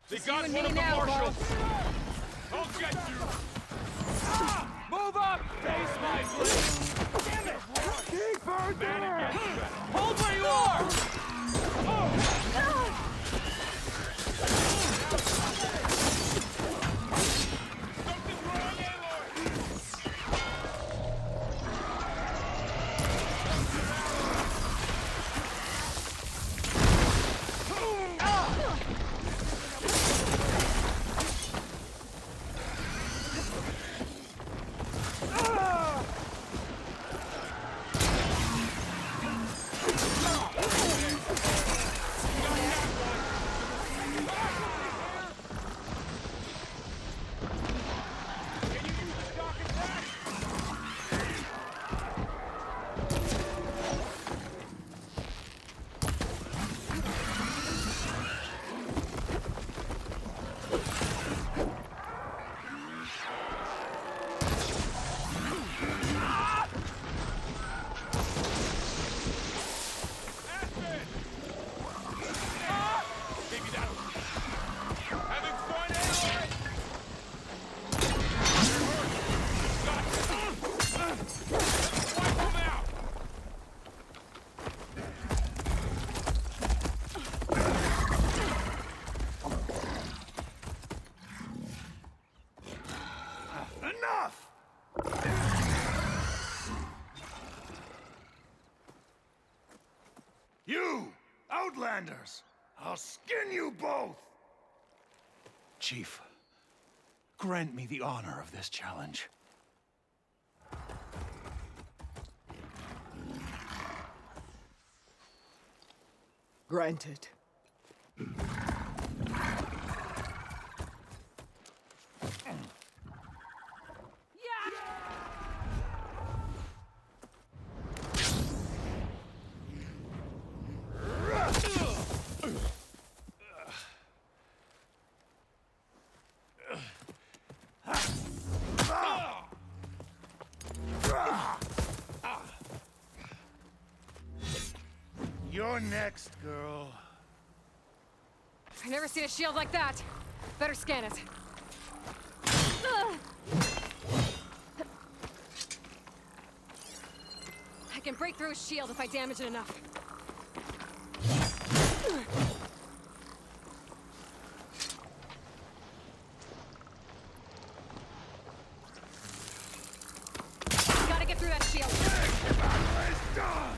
They got one of the marshals! I'll get you! Move up! Face my blade! Damn it! Keep her there! Hold where you are! Something's wrong, Aloy! You! Outlanders! I'll skin you both! Chief, grant me the honor of this challenge. Granted. You're next, girl. I've never seen a shield like that. Better scan it. I can break through his shield if I damage it enough. Gotta get through that shield. The battle is done!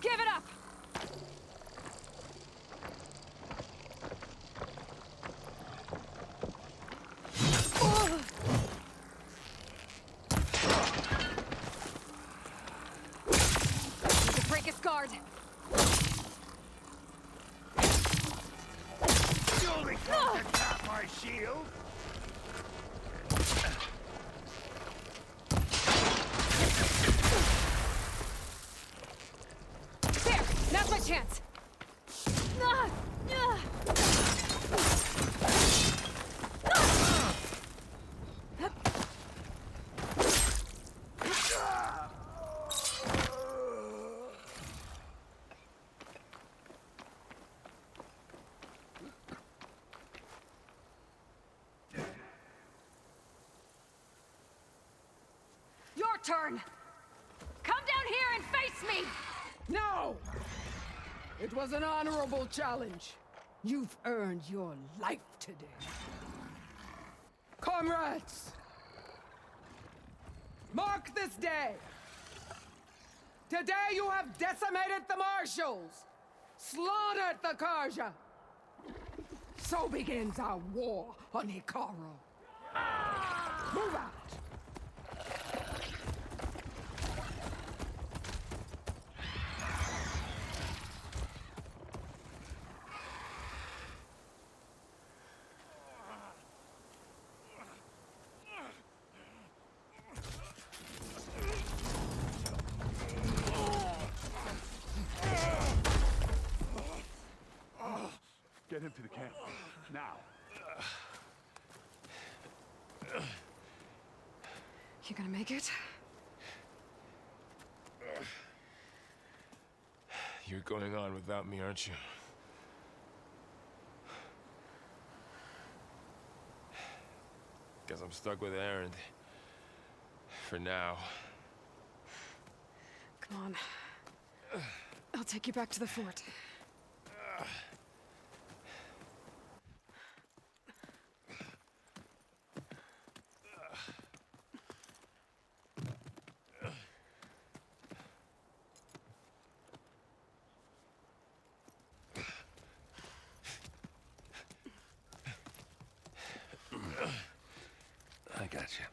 Give it up! Need to break his guard. You only come to tap my shield? There! Now's my chance! Your turn! face me! No! It was an honorable challenge. You've earned your life today. Comrades! Mark this day! Today you have decimated the marshals! Slaughtered the Karja! So begins our war on Hikaru. Move out! Get him to the camp. Now. You gonna make it? You're going on without me, aren't you? Guess I'm stuck with Erend. For now. Come on. I'll take you back to the fort. I got you.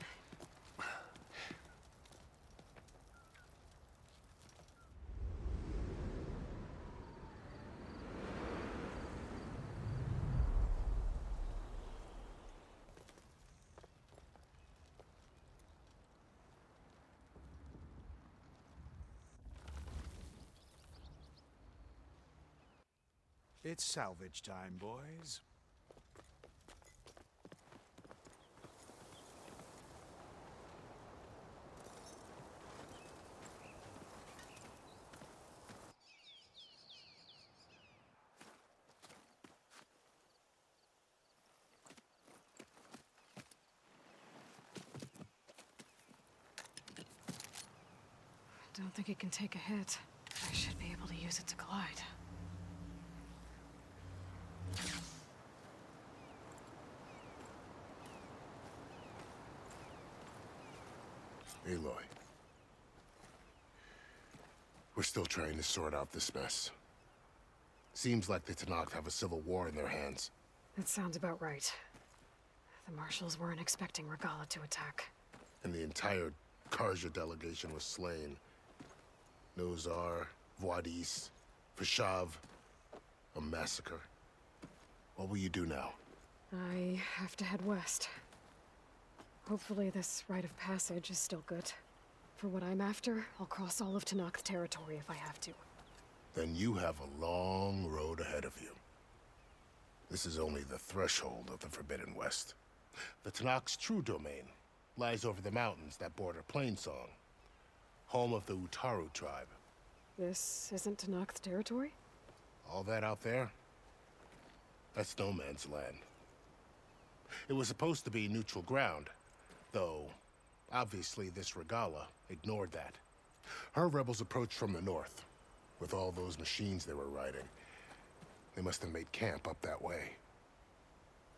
It's salvage time, boys. Don't think it can take a hit. I should be able to use it to glide. Aloy. We're still trying to sort out this mess. Seems like the Tenakth have a civil war in their hands. That sounds about right. The marshals weren't expecting Regala to attack. And the entire Karja delegation was slain. Nozar, Voidis, Vashav. A massacre. What will you do now? I have to head west. Hopefully this rite of passage is still good. For what I'm after, I'll cross all of Tenakth territory if I have to. Then you have a long road ahead of you. This is only the threshold of the Forbidden West. The Tenakth's true domain lies over the mountains that border Plainsong, home of the Utaru tribe. This isn't Tenakth territory? All that out there? That's no man's land. It was supposed to be neutral ground, though obviously this Regala ignored that. Her rebels approached from the north, with all those machines they were riding. They must have made camp up that way.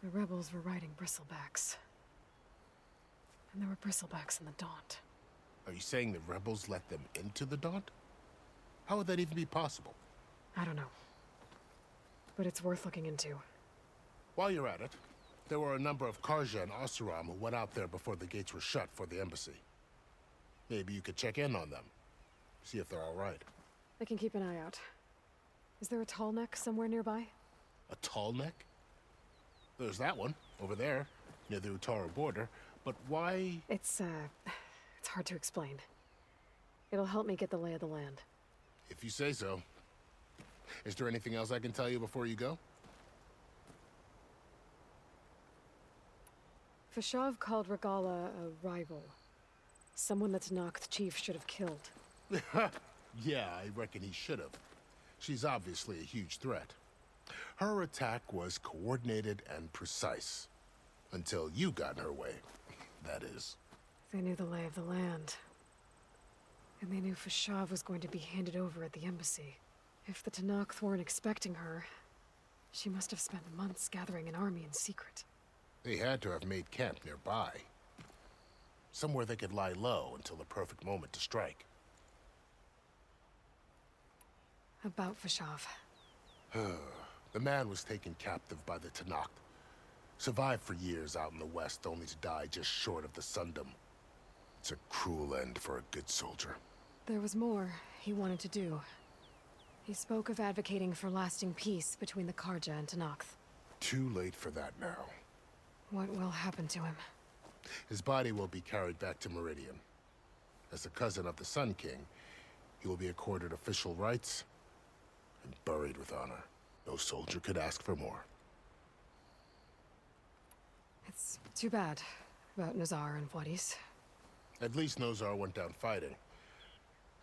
The rebels were riding bristlebacks. And there were bristlebacks in the Daunt. Are you saying the rebels let them into the Daunt? How would that even be possible? I don't know. But it's worth looking into. While you're at it, there were a number of Karja and Oseram who went out there before the gates were shut for the embassy. Maybe you could check in on them. See if they're all right. I can keep an eye out. Is there a tall neck somewhere nearby? A tall neck? There's that one, over there, near the Utaru border. But why? It's hard to explain. It'll help me get the lay of the land. If you say so. Is there anything else I can tell you before you go? Vashav called Regala a rival. Someone that Tenakth chief should have killed. Yeah, I reckon he should have. She's obviously a huge threat. Her attack was coordinated and precise. Until you got in her way, that is. They knew the lay of the land. And they knew Fashav was going to be handed over at the embassy. If the Tenakth weren't expecting her, she must have spent months gathering an army in secret. They had to have made camp nearby. Somewhere they could lie low until the perfect moment to strike. About Fashav. The man was taken captive by the Tenakth. Survived for years out in the west, only to die just short of the Sundom. It's a cruel end for a good soldier. There was more he wanted to do. He spoke of advocating for lasting peace between the Karja and Tenakth. Too late for that now. What will happen to him? His body will be carried back to Meridian. As a cousin of the Sun King, he will be accorded official rights and buried with honor. No soldier could ask for more. It's too bad about Nazar and Wadis. At least Nozar went down fighting.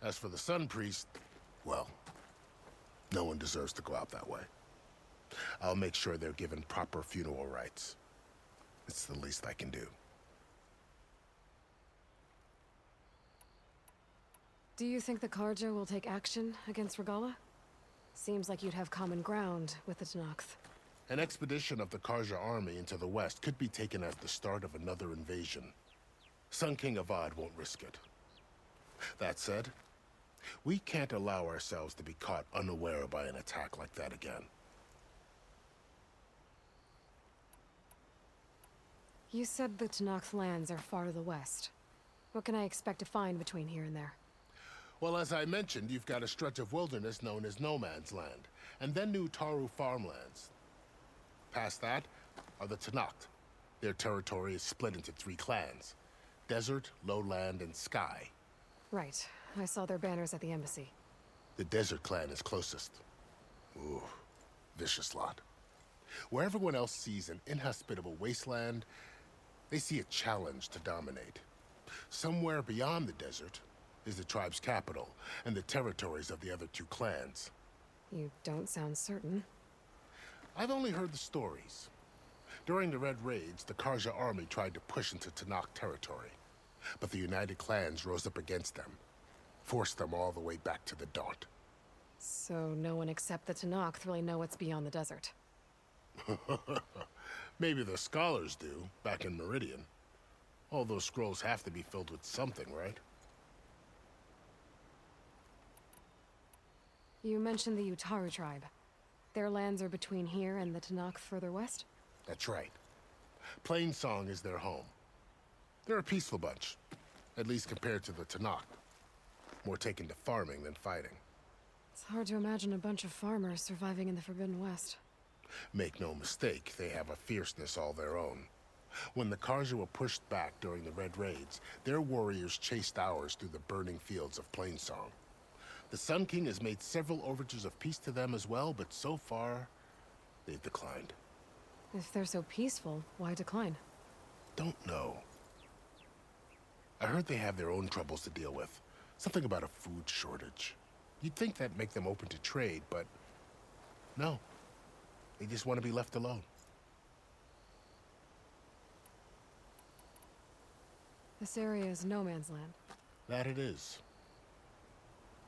As for the Sun Priest, well, no one deserves to go out that way. I'll make sure they're given proper funeral rites. It's the least I can do. Do you think the Karja will take action against Regala? Seems like you'd have common ground with the Tenakth. An expedition of the Karja army into the west could be taken as the start of another invasion. Sun King Avad won't risk it. That said, we can't allow ourselves to be caught unaware by an attack like that again. You said the Tenakth lands are far to the west. What can I expect to find between here and there? Well, as I mentioned, you've got a stretch of wilderness known as No Man's Land, and then New Taru farmlands. Past that are the Tenakth. Their territory is split into 3 clans: Desert, Lowland, and Sky. Right. I saw their banners at the embassy. The Desert clan is closest. Ooh, vicious lot. Where everyone else sees an inhospitable wasteland, they see a challenge to dominate. Somewhere beyond the desert is the tribe's capital and the territories of the other 2 clans. You don't sound certain. I've only heard the stories. During the Red Raids, the Karja army tried to push into Tenakth territory, but the United Clans rose up against them, forced them all the way back to the Daunt. So no one except the Tenakth really know what's beyond the desert. Maybe the scholars do, back in Meridian. All those scrolls have to be filled with something, right? You mentioned the Utaru tribe. Their lands are between here and the Tenakth further west? That's right. Plainsong is their home. They're a peaceful bunch, at least compared to the Tenakth. More taken to farming than fighting. It's hard to imagine a bunch of farmers surviving in the Forbidden West. Make no mistake, they have a fierceness all their own. When the Karja were pushed back during the Red Raids, their warriors chased ours through the burning fields of Plainsong. The Sun King has made several overtures of peace to them as well, but so far, they've declined. If they're so peaceful, why decline? Don't know. I heard they have their own troubles to deal with. Something about a food shortage. You'd think that'd make them open to trade, but no. They just want to be left alone. This area is no man's land. That it is.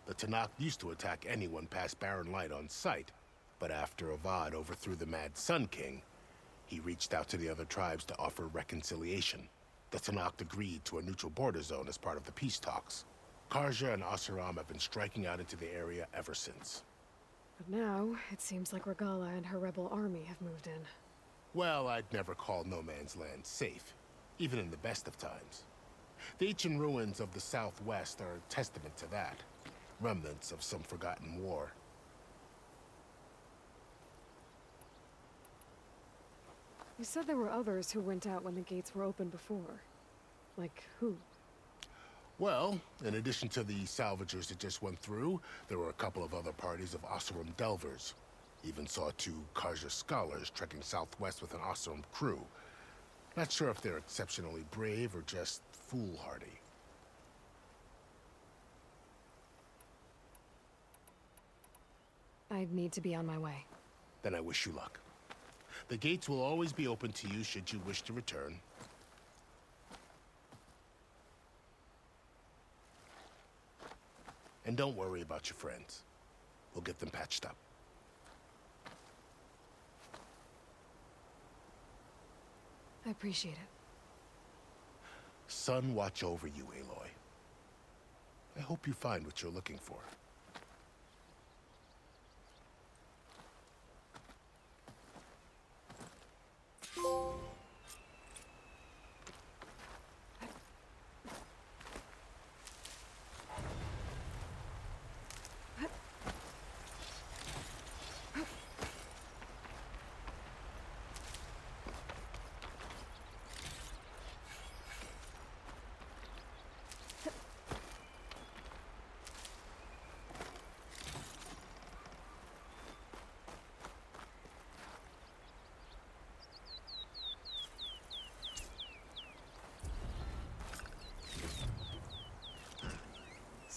The Tenakth used to attack anyone past Barren Light on sight, but after Avad overthrew the Mad Sun King, he reached out to the other tribes to offer reconciliation. The Tenakth agreed to a neutral border zone as part of the peace talks. Karja and Asuram have been striking out into the area ever since. But now, it seems like Regala and her rebel army have moved in. Well, I'd never call No Man's Land safe, even in the best of times. The ancient ruins of the Southwest are a testament to that. Remnants of some forgotten war. You said there were others who went out when the gates were open before. Like who? Well, in addition to the salvagers that just went through, there were a couple of other parties of Oseram delvers. Even saw 2 Karja scholars trekking southwest with an Oseram crew. Not sure if they're exceptionally brave or just foolhardy. I'd need to be on my way. Then I wish you luck. The gates will always be open to you should you wish to return. And don't worry about your friends. We'll get them patched up. I appreciate it. Sun watch over you, Aloy. I hope you find what you're looking for.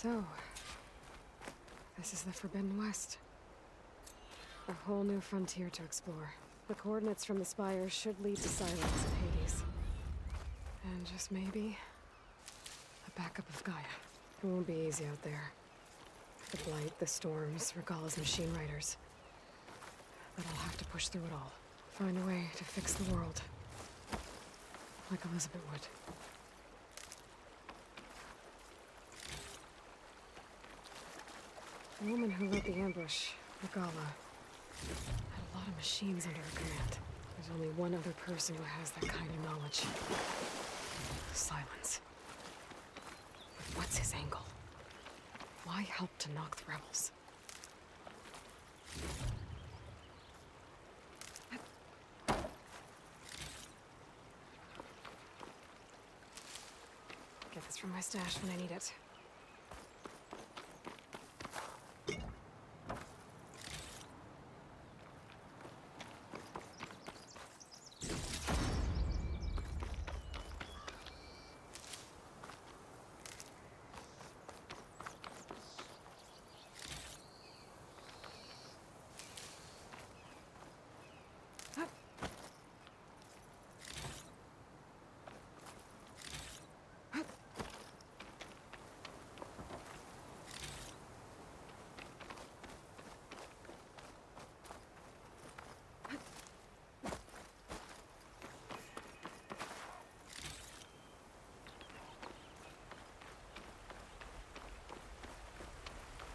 So, this is the Forbidden West. A whole new frontier to explore. The coordinates from the spires should lead to Silence and Hades. And just maybe, a backup of Gaia. It won't be easy out there. The Blight, the Storms, Regalla's machine riders. But I'll have to push through it all. Find a way to fix the world. Like Elizabeth would. The woman who led the ambush, Regalla, had a lot of machines under her command. There's only one other person who has that kind of knowledge. Silence. But what's his angle? Why help to knock the rebels? Get this from my stash when I need it.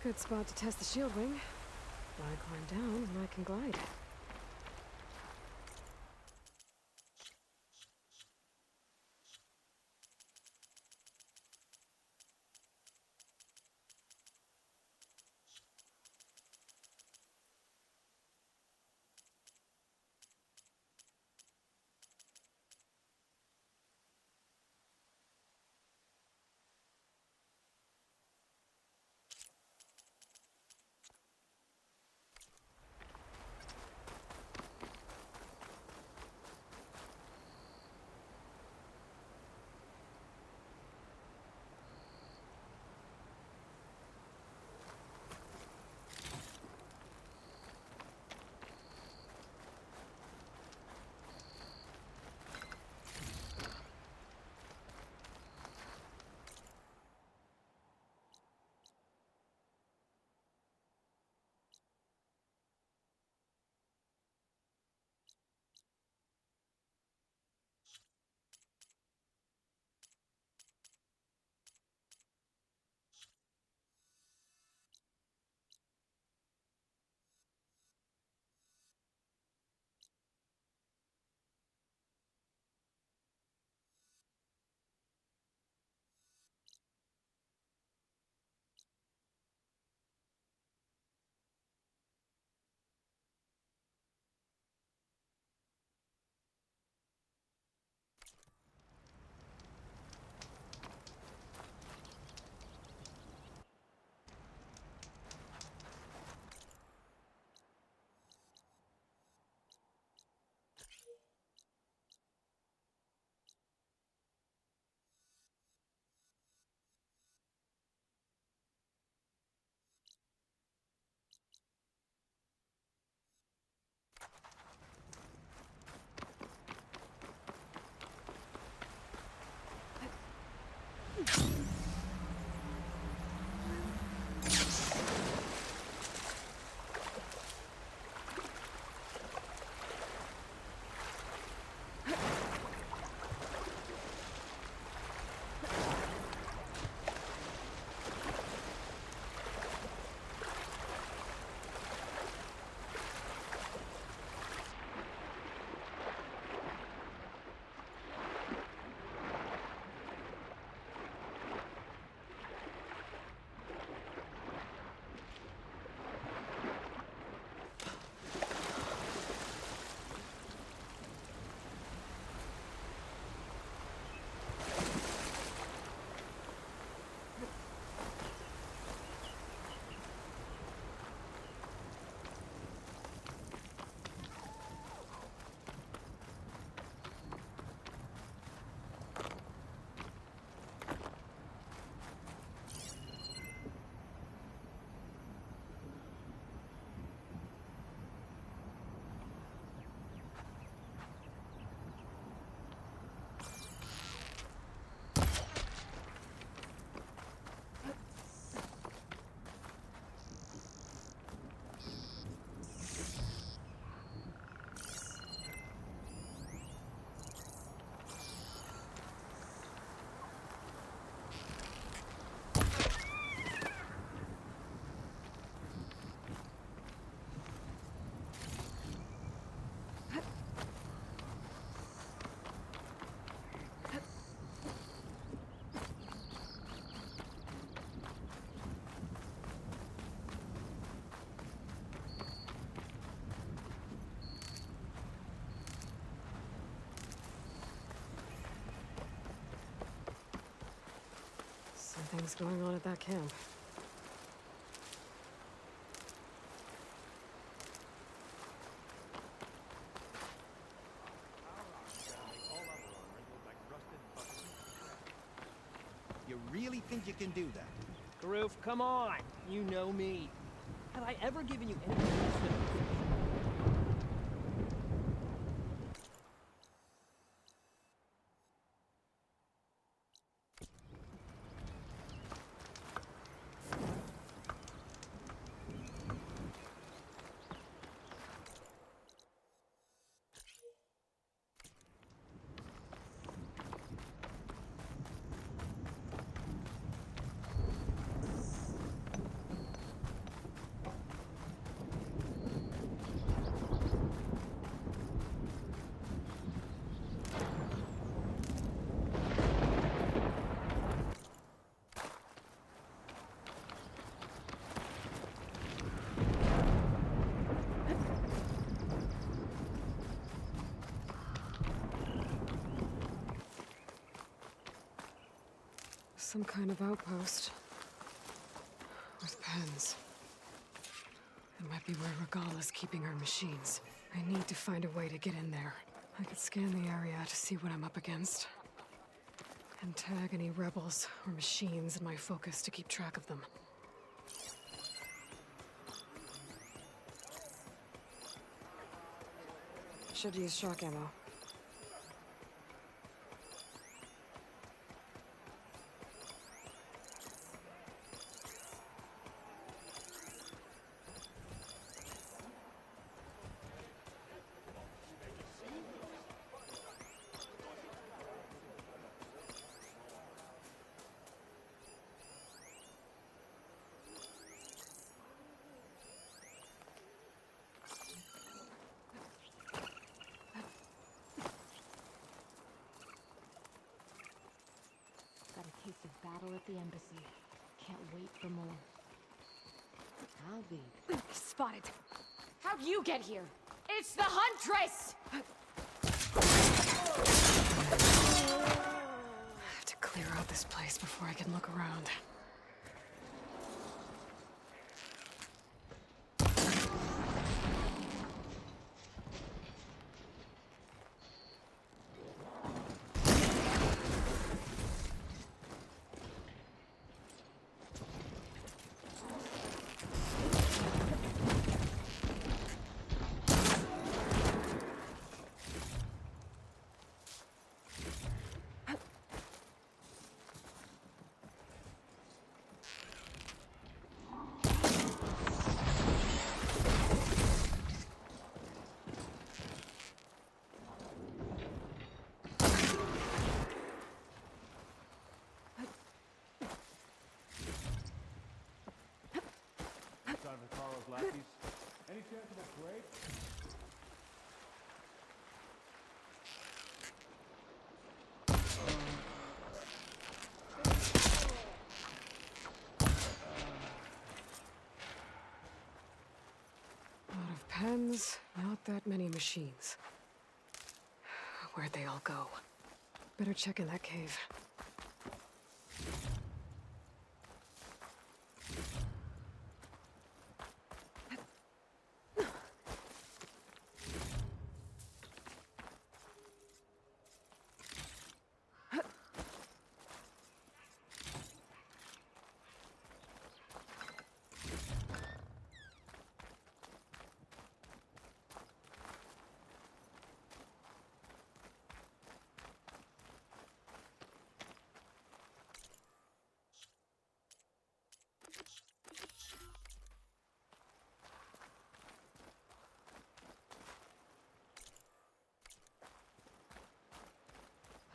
Good spot to test the shield wing. Gotta climb down and I can glide. things going on at that camp. You really think you can do that? Garoof, come on. You know me. Have I ever given you anything less than Some kind of outpost. With pens. It might be where Regala's keeping her machines. I need to find a way to get in there. I could scan the area to see what I'm up against. And tag any rebels or machines in my focus to keep track of them. Should use shock ammo. Got a taste of battle at the embassy. Can't wait for more. I'll be. Spotted. How'd you get here? It's the Huntress! I have to clear out this place before I can look around. Lackeys. Any chance of a break? A lot of pens, not that many machines. Where'd they all go? Better check in that cave.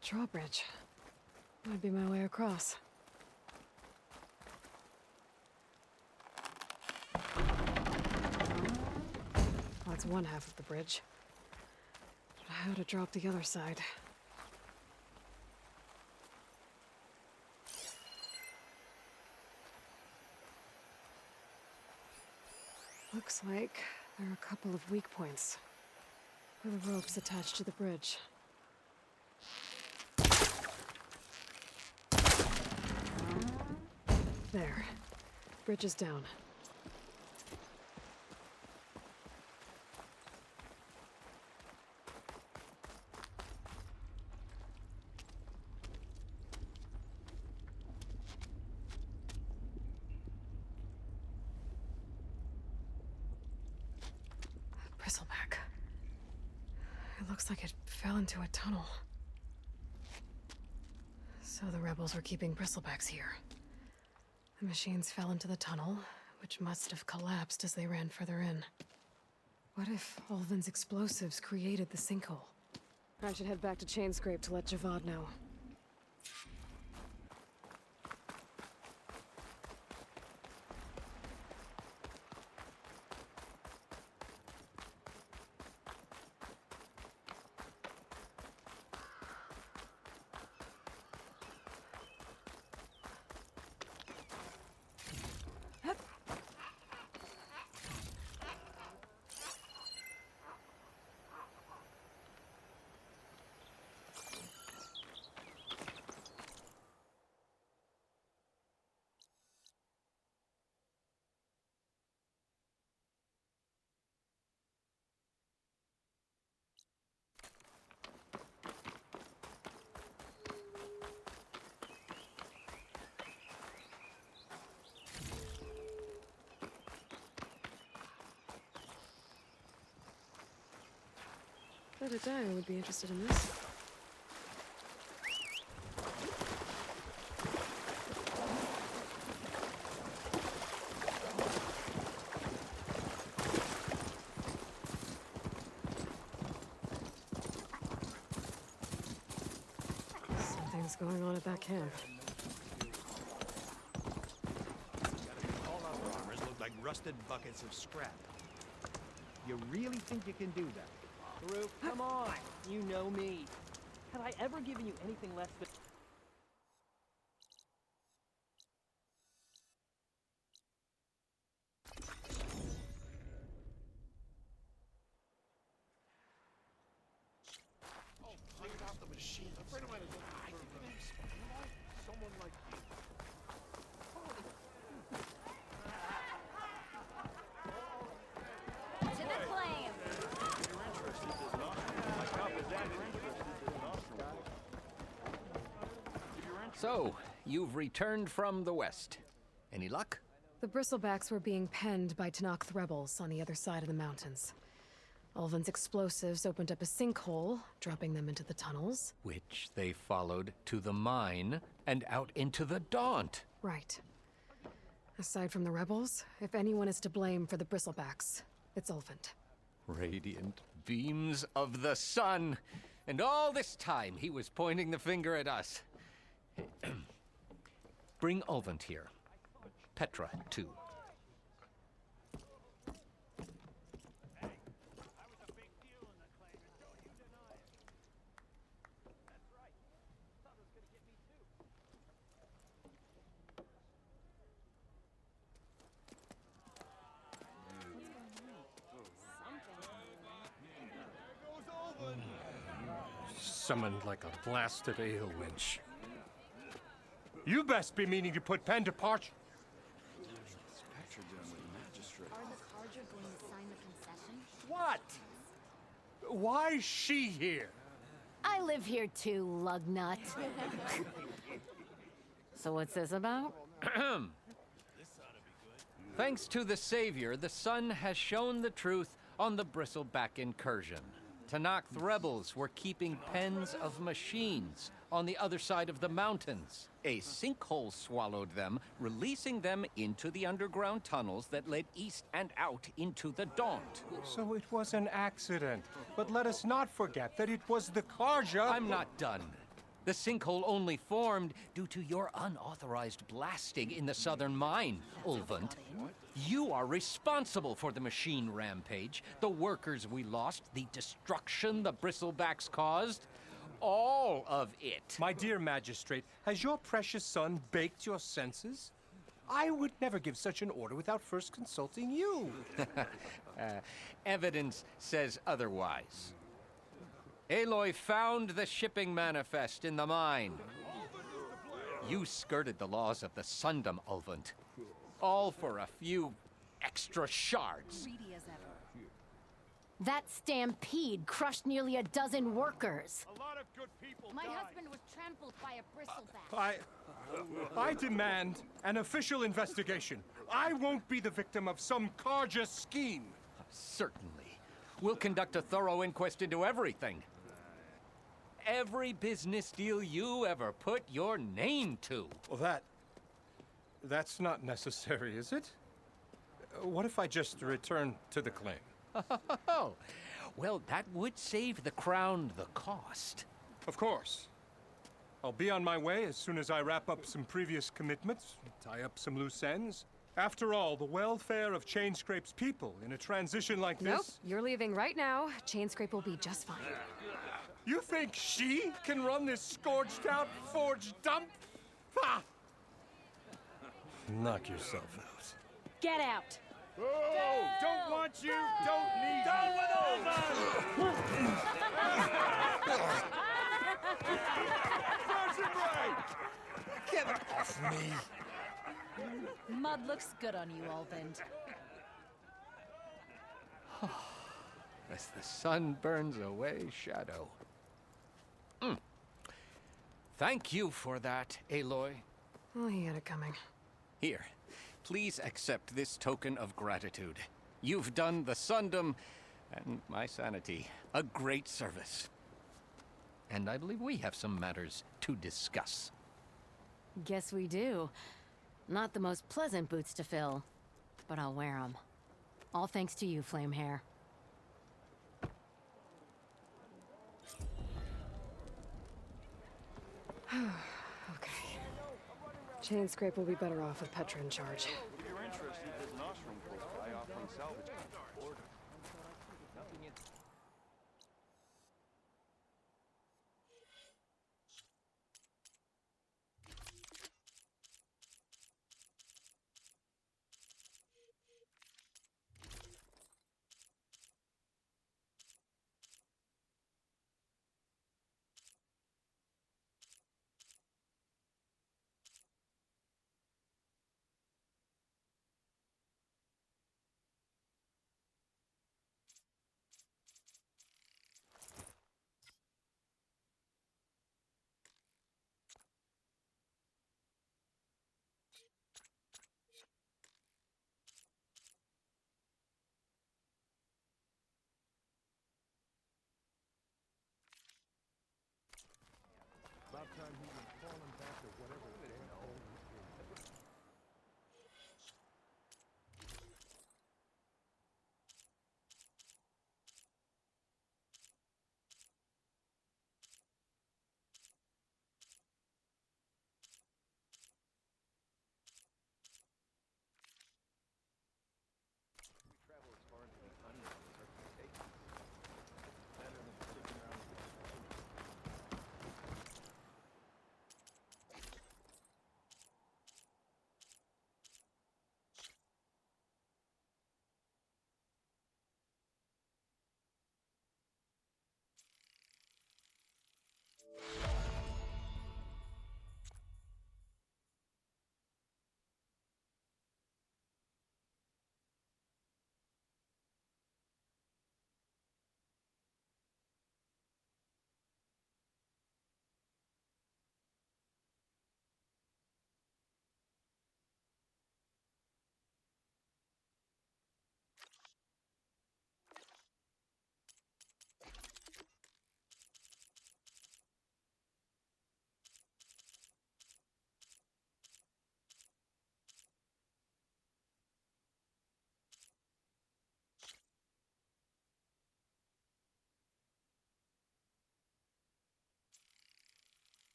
Drawbridge. Might be my way across. That's one half of the bridge. But how to drop the other side? Looks like there are a couple of weak points. Where the ropes attached to the bridge. There. Bridge is down. Bristleback. It looks like it fell into a tunnel. So the rebels were keeping bristlebacks here. The machines fell into the tunnel, which must have collapsed as they ran further in. What if Ulvin's explosives created the sinkhole? I should head back to Chainscrape to let Javad know. Bet a Dio would be interested in this. Something's going on at that camp. All our armors look like rusted buckets of scrap. You really think you can do that? Karuk, come on. You know me. Have I ever given you anything less than... Clean out the machine. A friend of mine is looking for someone like you. To the flame! So, you've returned from the west. Any luck? The bristlebacks were being penned by Tenakth rebels on the other side of the mountains. Ulvin's explosives opened up a sinkhole, dropping them into the tunnels. Which they followed to the mine and out into the Daunt. Right. Aside from the rebels, if anyone is to blame for the bristlebacks, it's Ulvin. Radiant beams of the sun. And all this time he was pointing the finger at us. Bring Ulvin here. Petra, too. Summoned like a blasted ale winch. You best be meaning to put pen to parch. What? Why is she here? I live here too, lugnut. So what's this about? Thanks to the Savior, the sun has shown the truth on the Bristleback incursion. Tenakth rebels were keeping pens of machines on the other side of the mountains. A sinkhole swallowed them, releasing them into the underground tunnels that led east and out into the Daunt. So it was an accident. But let us not forget that it was the Karja... I'm not done. The sinkhole only formed due to your unauthorized blasting in the southern mine, Ulvund. You are responsible for the machine rampage, the workers we lost, the destruction the bristlebacks caused. All of it. My dear magistrate, has your precious son baked your senses? I would never give such an order without first consulting you. Evidence says otherwise. Aloy found the shipping manifest in the mine. You skirted the laws of the Sundom, Ulvund. All for a few extra shards. Greedy as ever. That stampede crushed nearly a dozen workers. A lot of good people My died. husband was trampled by a bristleback. I demand an official investigation. I won't be the victim of some Karja scheme. Certainly. We'll conduct a thorough inquest into everything. Every business deal you ever put your name to. Well, that's not necessary, is it? What if I just return to the claim? Oh, well, that would save the crown the cost. Of course. I'll be on my way as soon as I wrap up some previous commitments, tie up some loose ends. After all, the welfare of Chainscrape's people in a transition like Nope, this... you're leaving right now. Chainscrape will be just fine. You think she can run this scorched-out forge dump? Ha! Knock yourself out. Get out! Oh, don't want you, don't need Down you. with Sergeant Ray! Get off me! Mud looks good on you, Ulvund. As the sun burns away shadow. Thank you for that, Aloy. Oh, he had it coming. Here, please accept this token of gratitude. You've done the Sundom and my sanity a great service. And I believe we have some matters to discuss. Guess we do. Not the most pleasant boots to fill, but I'll wear them. All thanks to you, Flamehair. Okay. Chainscrape will be better off with Petra in charge. If you're interested, there's an ostrom close by offering salvage. Order.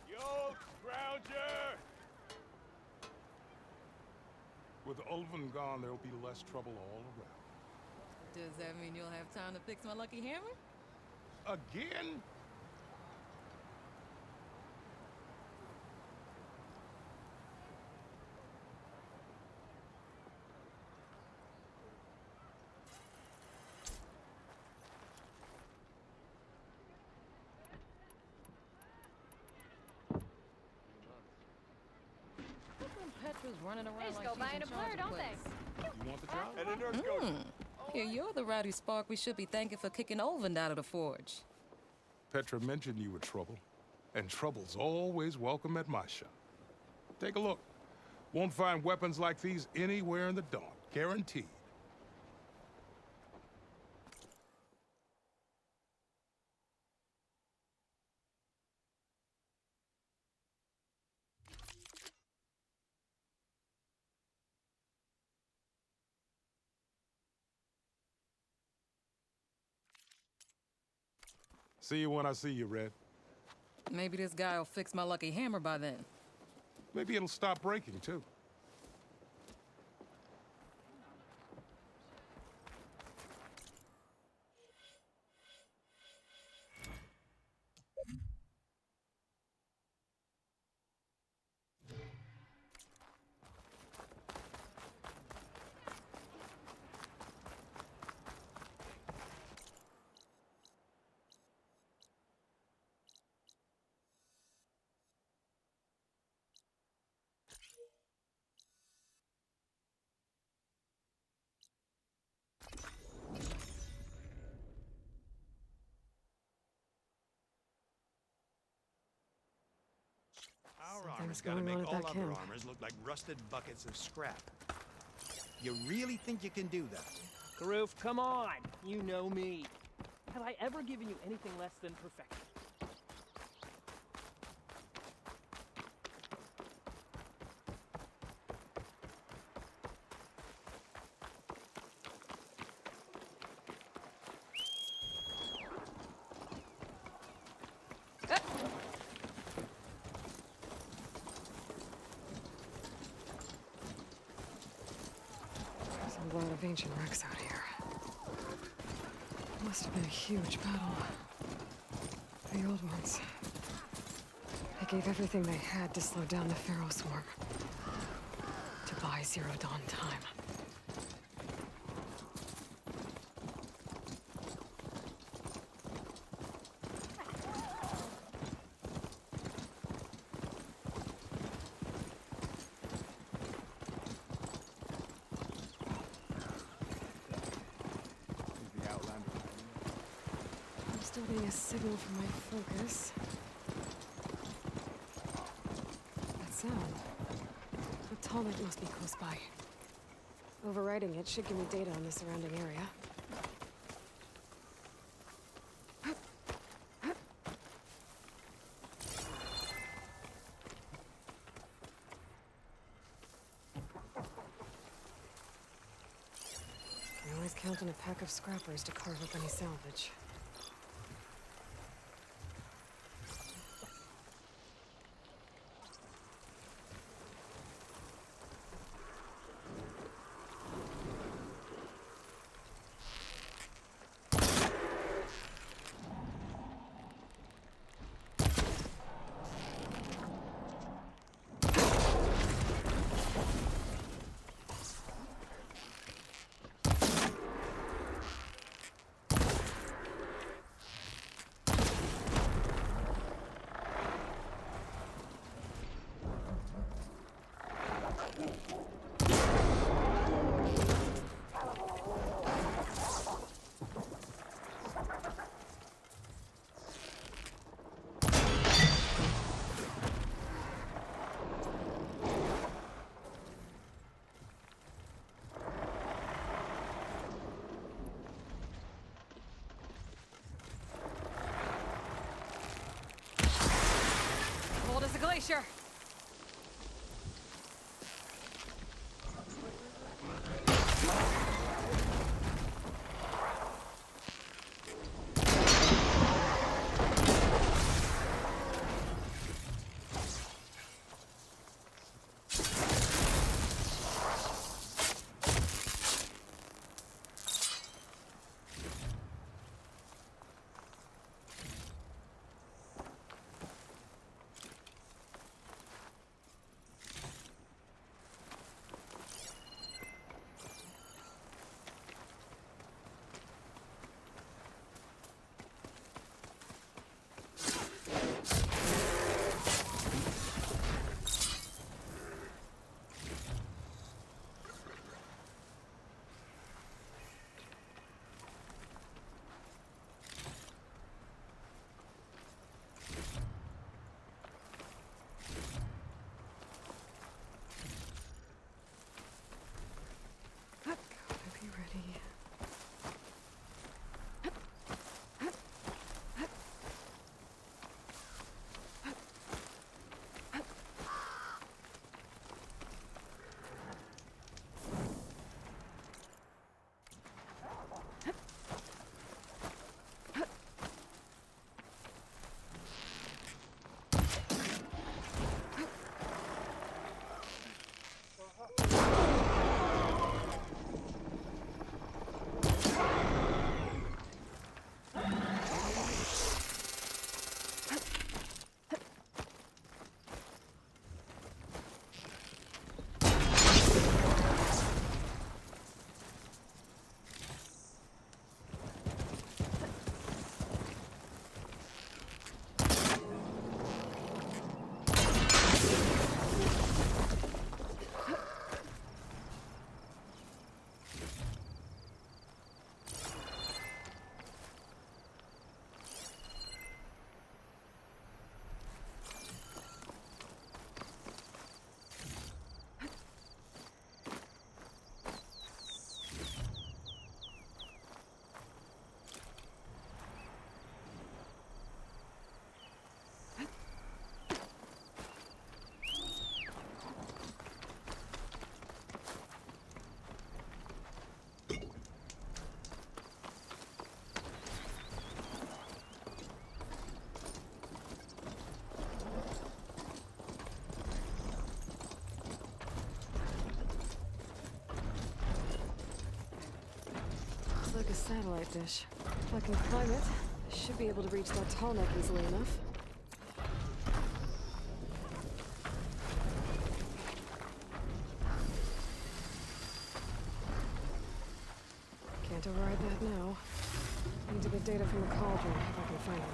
Yo, Scrounger! With Ulvin gone, there'll be less trouble all around. Does that mean you'll have time to fix my lucky hammer? Again? Petra's running around They just like go she's by in in a charge blur, of don't place. they? You want the job? And the nurse goes, Here, you're the rowdy spark we should be thanking for kicking Olvin out of the forge. Petra mentioned you were trouble, and trouble's always welcome at my shop. Take a look. Won't find weapons like these anywhere in the Dawn. Guaranteed. See you when I see you, Red. Maybe this guy will fix my lucky hammer by then. Maybe it'll stop breaking, too. Our Something's armor's gotta going make on at all that other camp. armors look like rusted buckets of scrap. You really think you can do that? Karoof, come on! You know me. Have I ever given you anything less than perfection? There's a lot of ancient wrecks out here. Must have been a huge battle. The old ones. They gave everything they had to slow down the Pharaoh swarm. To buy Zero Dawn time. I'm still getting a signal from my focus. That sound. The Talmud must be close by. Overriding it should give me data on the surrounding area. I always count on a pack of scrappers to carve up any salvage. Cold as a glacier. like a satellite dish. If I can climb it, I should be able to reach that tall neck easily enough. Can't override that now. Need to get data from the cauldron if I can find one.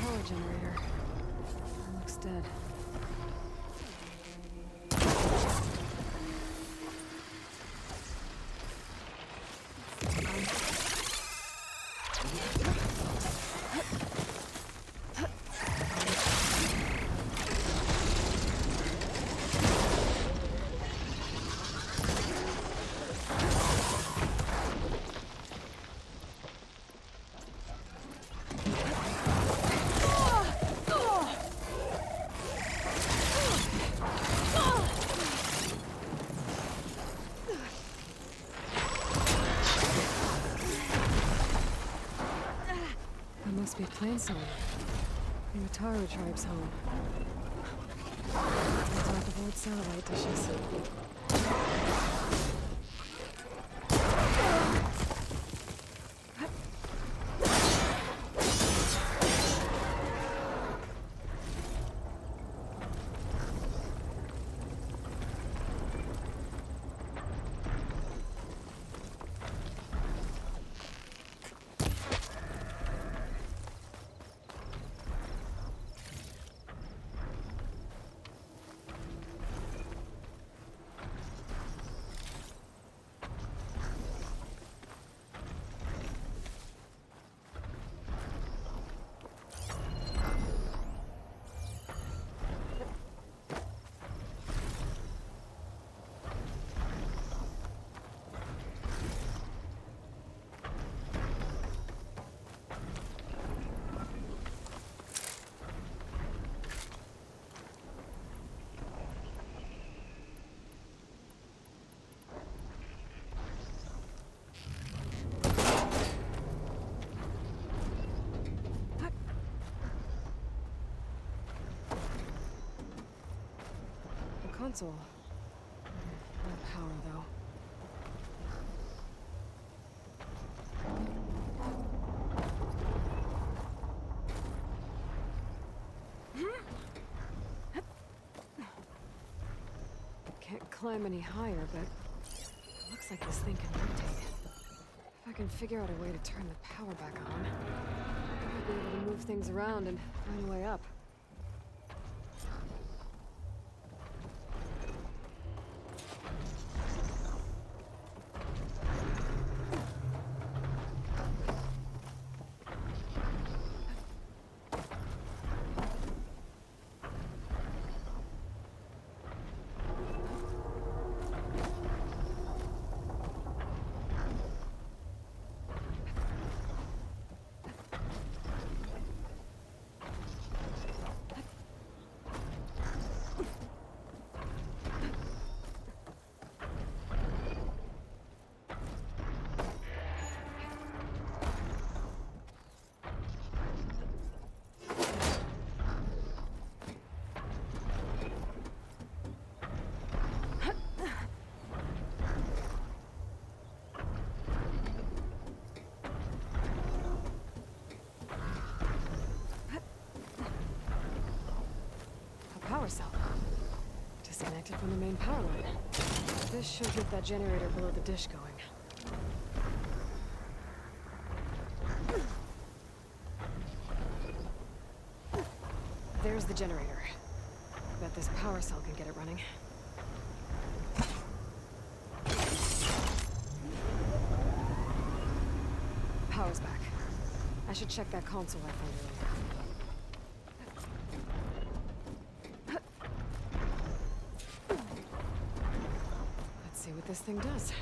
Power generator. Looks dead. Must be Plainsong. The Ataru tribe's home. On top of old satellite dishes. Console. No power, though. Can't climb any higher, but it looks like this thing can rotate. If I can figure out a way to turn the power back on, I might be able to move things around and find a way up. Power cell. Disconnected from the main power line. This should get that generator below the dish going. There's the generator. Bet this power cell can get it running. Power's back. I should check that console I found earlier. See what this thing does.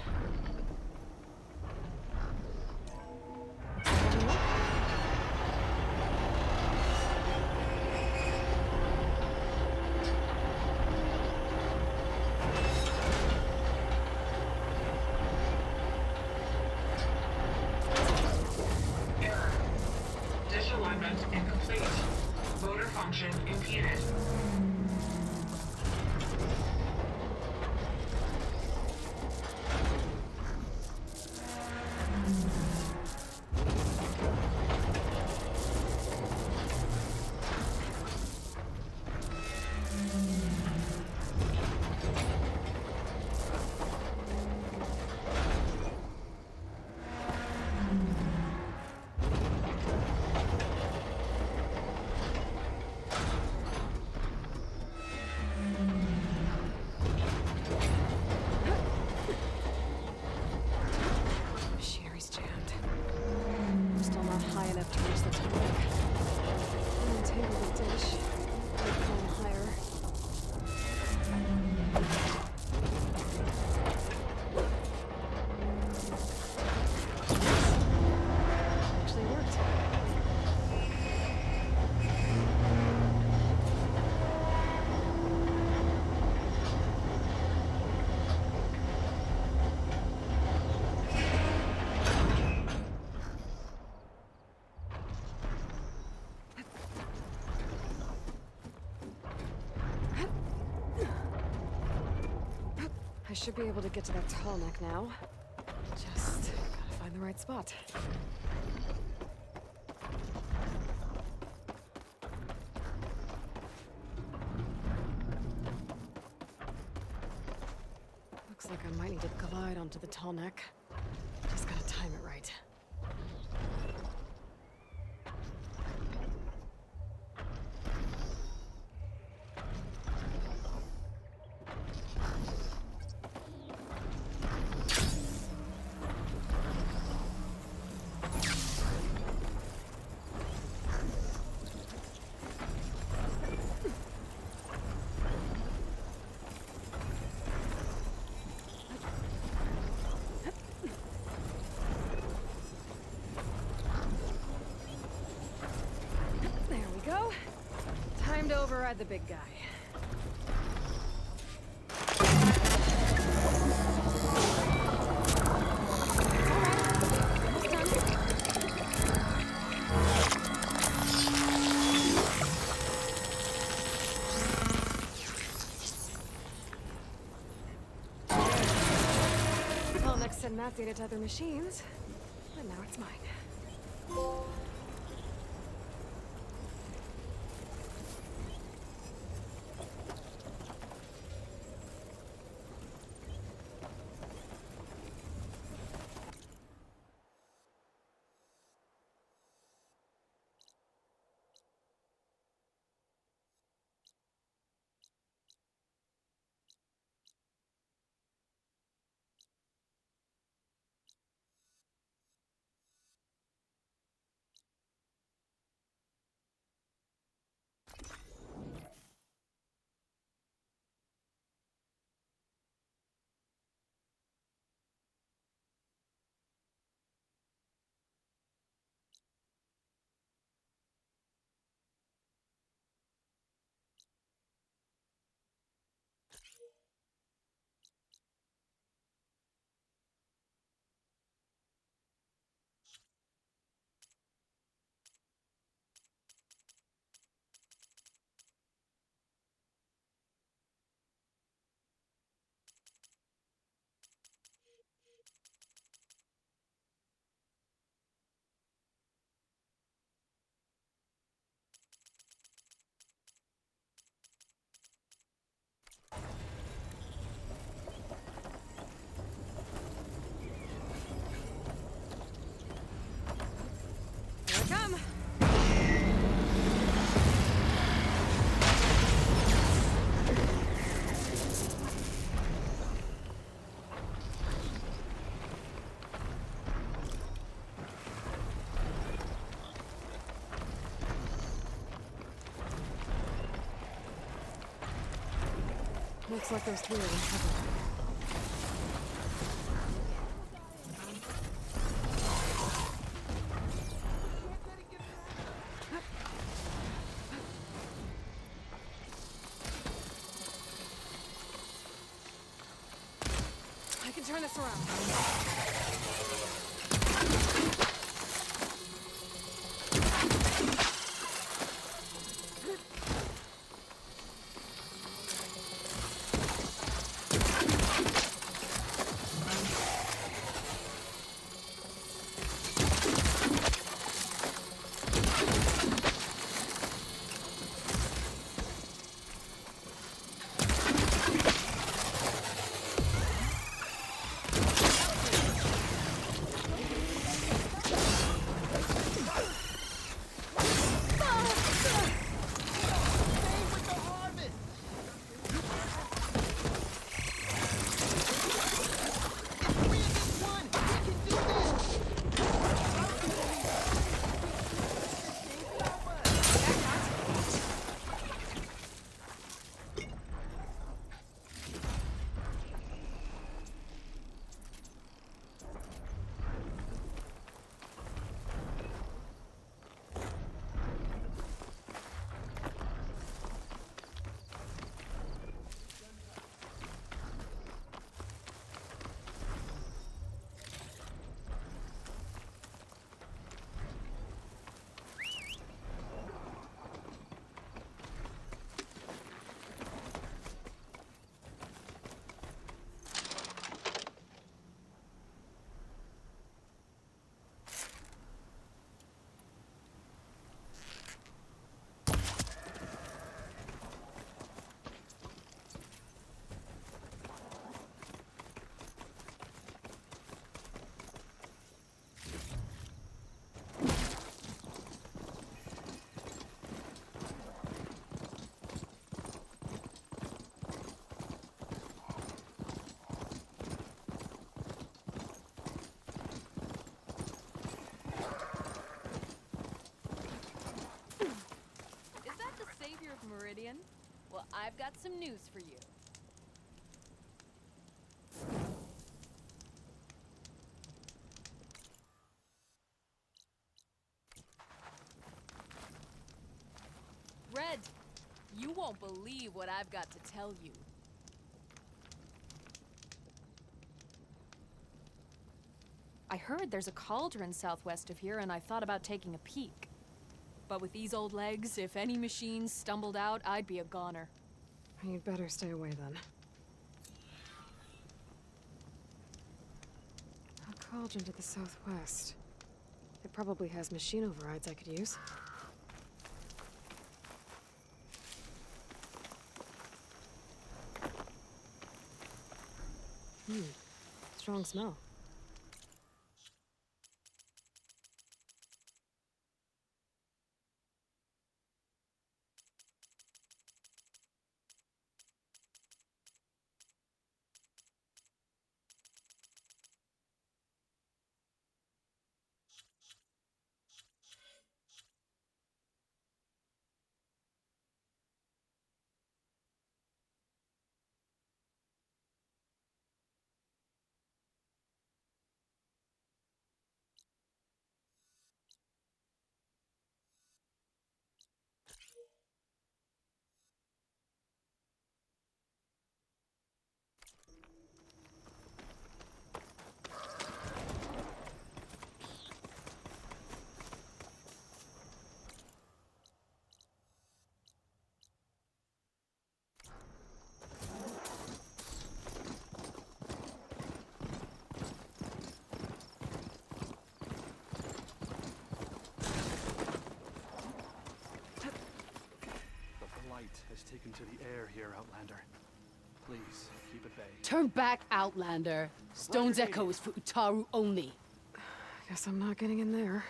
complete. Motor function impeded. Machinery's jammed. I'm still not high enough to reach the top. Untangle the dish. I'll climb higher. Actually worked. I should be able to get to that tall neck now. Just gotta find the right spot. Looks like I might need to glide onto the tall neck. Just gotta time it right. There we go. Time to override the big guy. Well, next send math data to other machines, and now it's mine. Here I come. Looks like those three are in trouble. I can turn this around. I've got some news for you. Red, you won't believe what I've got to tell you. I heard there's a cauldron southwest of here, and I thought about taking a peek. But with these old legs, if any machines stumbled out, I'd be a goner. You'd better stay away then. A cauldron to the southwest. It probably has machine overrides I could use. Strong smell. Has taken to the air here, Outlander. Please, keep at bay. Turn back, Outlander. Stone's Echo is for Utaru only. Guess I'm not getting in there.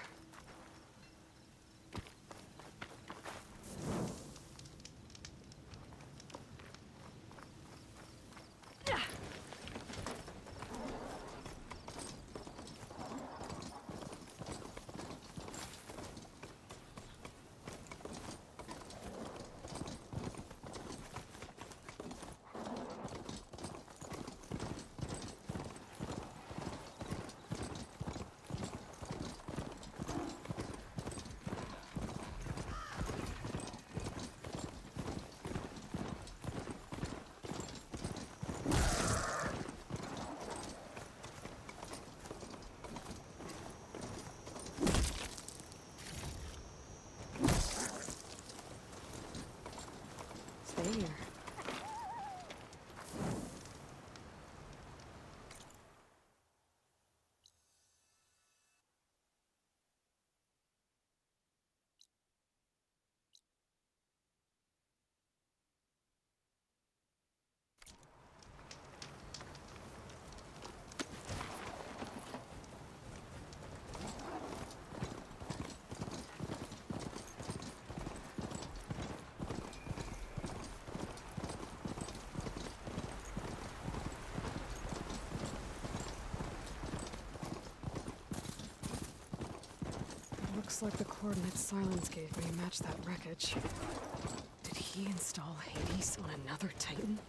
Stay here. Looks like the coordinates Silence gave me match that wreckage. Did he install Hades on another Titan?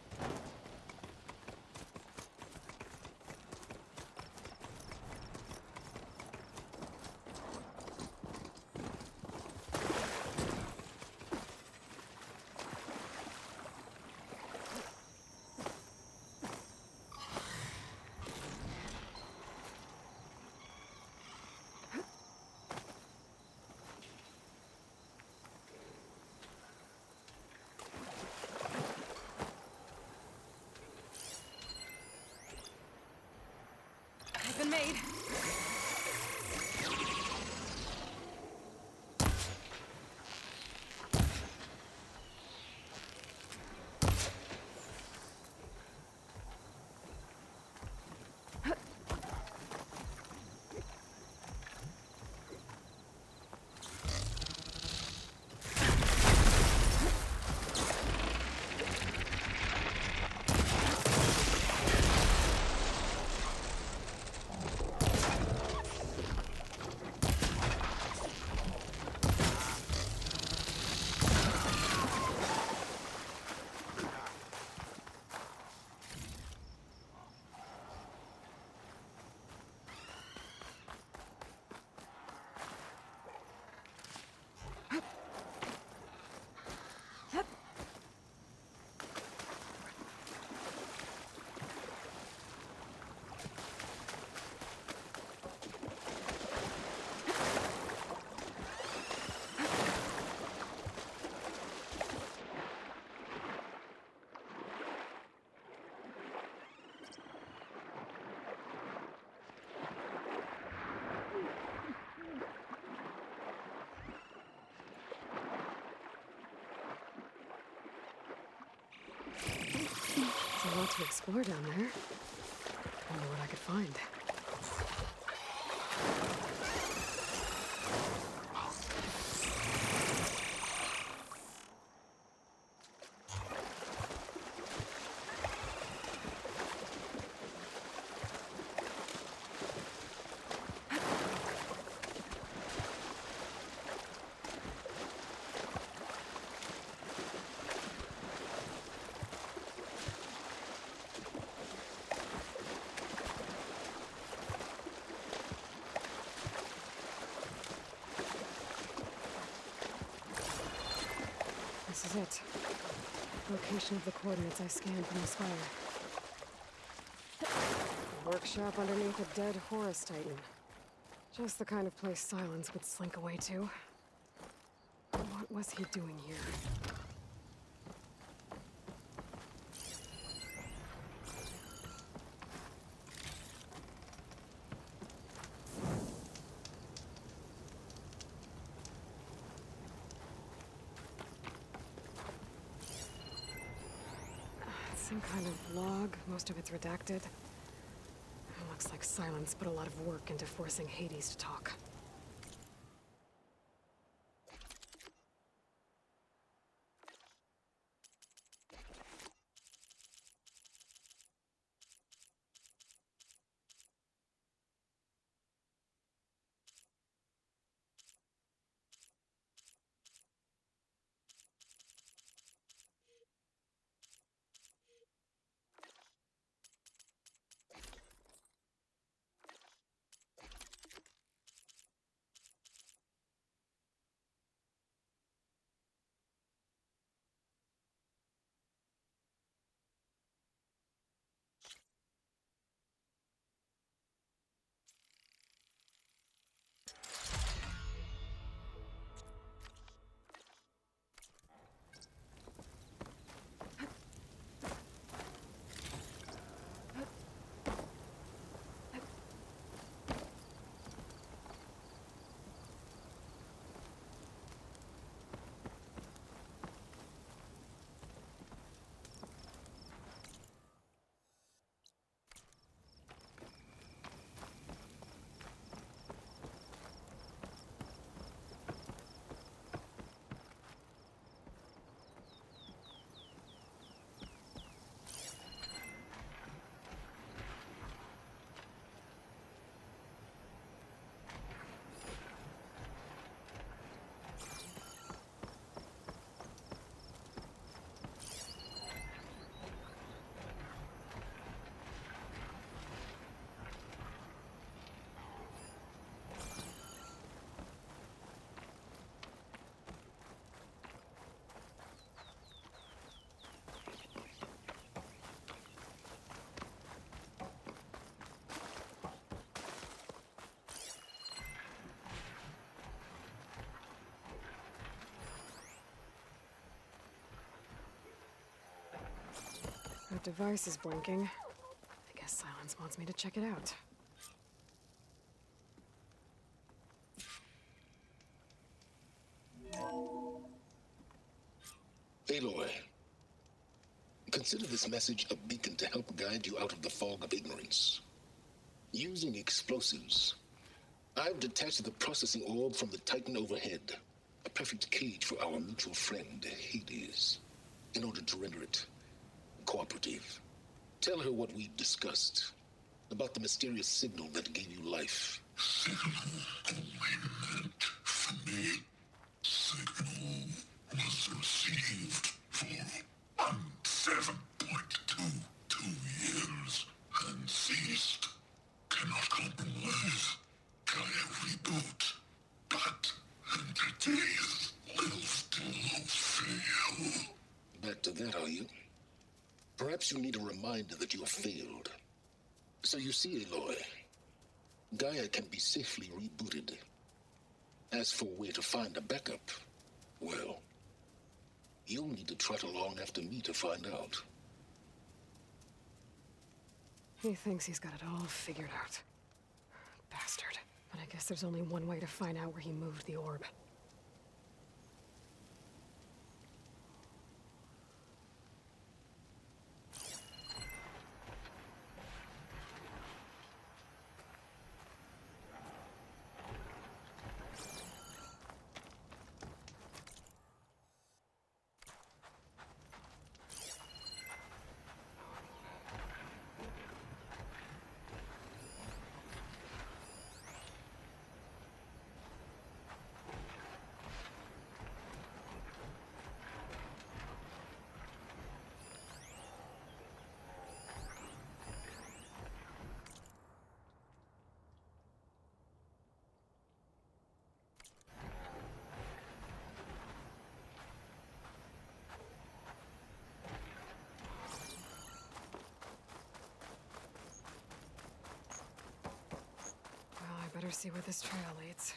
to explore down there. Wonder what I could find. This is it. Location of the coordinates I scanned from the spire. Workshop underneath a dead Horus Titan. Just the kind of place Silence would slink away to. What was he doing here? Some kind of log, most of it's redacted. It looks like Silence put a lot of work into forcing Hades to talk. That device is blinking. I guess Silence wants me to check it out. Aloy, consider this message a beacon to help guide you out of the fog of ignorance. Using explosives, I've detached the processing orb from the Titan overhead, a perfect cage for our mutual friend, Hades, in order to render it cooperative. Tell her what we've discussed about the mysterious signal that gave you life. Signal only meant for me. Signal was received for 7.22 years and ceased. Cannot compromise. Gaia reboot. But entities will still fail. Back to that, are you? Perhaps you need a reminder that you have failed. So you see, Aloy, Gaia can be safely rebooted. As for where to find a backup, well, you'll need to trot along after me to find out. He thinks he's got it all figured out. Bastard. But I guess there's only one way to find out where he moved the orb. better see where this trail leads.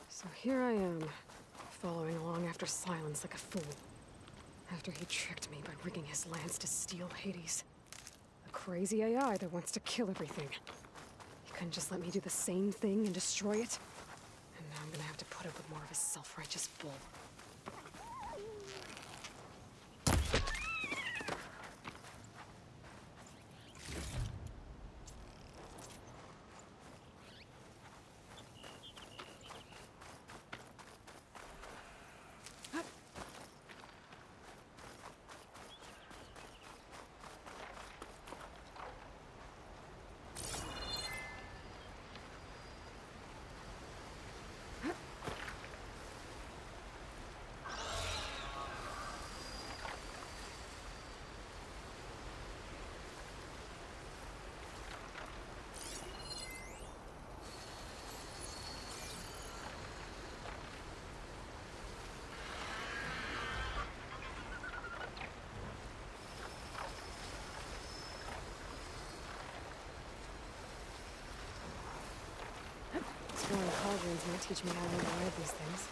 So here I am, following along after Silence like a fool. After he tricked me by rigging his lance to steal Hades. A crazy AI that wants to kill everything. He couldn't just let me do the same thing and destroy it. And now I'm gonna have to put up with more of his self-righteous bull. Exploring cauldrons might teach me how to override these things.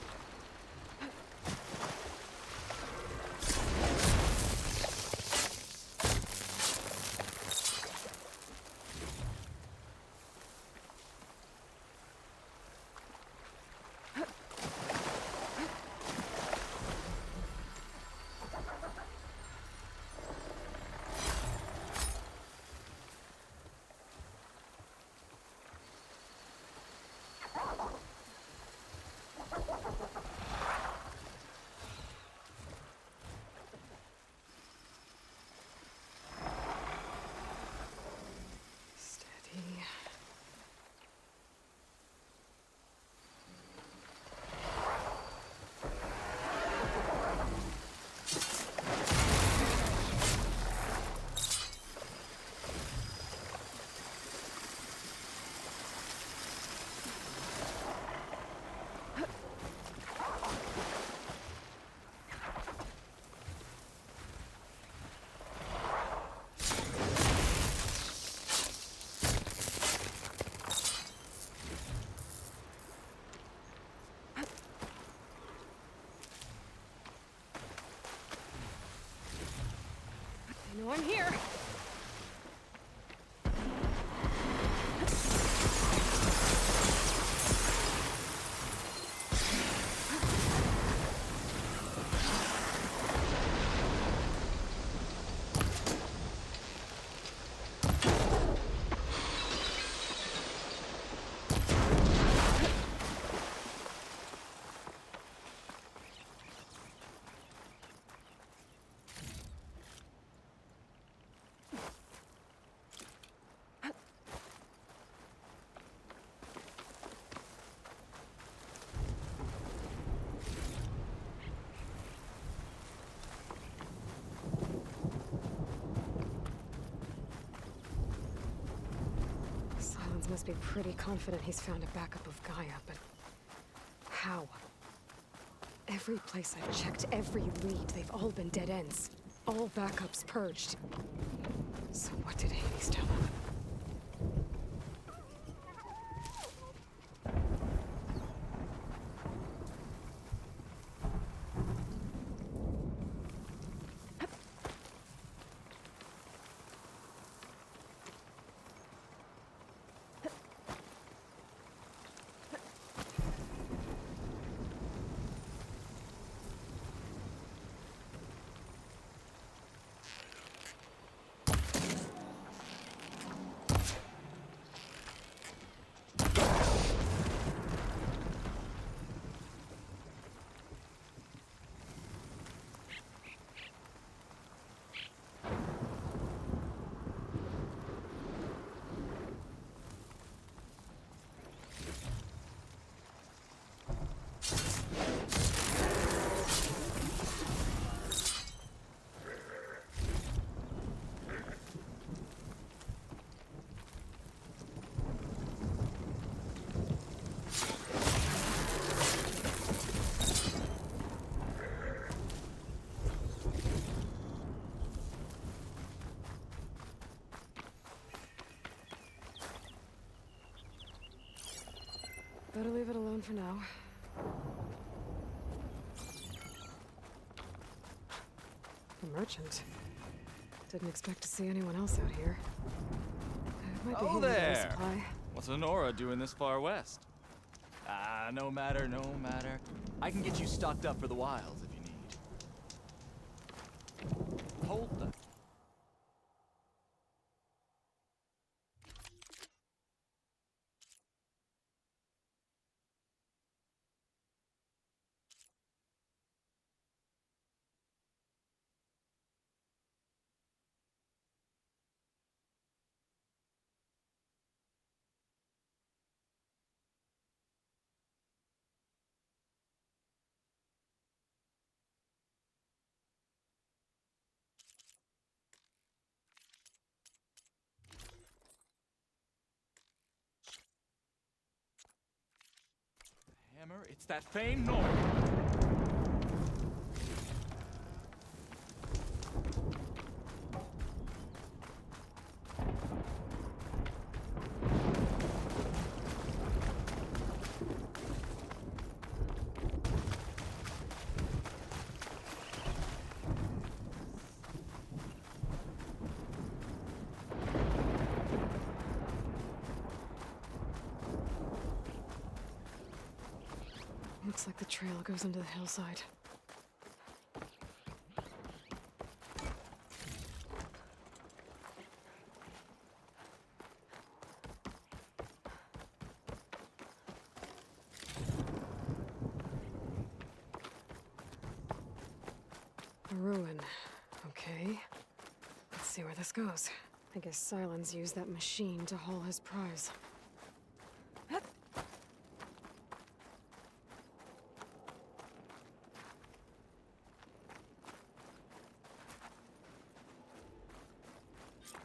I know I'm here. Must be pretty confident he's found a backup of Gaia, but how? Every place I've checked, every lead, they've all been dead ends. All backups purged. So what did Hades tell him? Better leave it alone for now. A merchant. Didn't expect to see anyone else out here. Might be Oh handy to have a there! supply. What's Honora doing this far west? No matter, no matter. I can get you stocked up for the wilds if you need. Hold the... Hammer, it's that famed noise. Looks like the trail goes into the hillside. A ruin. Okay. Let's see where this goes. I guess Silence used that machine to haul his prize.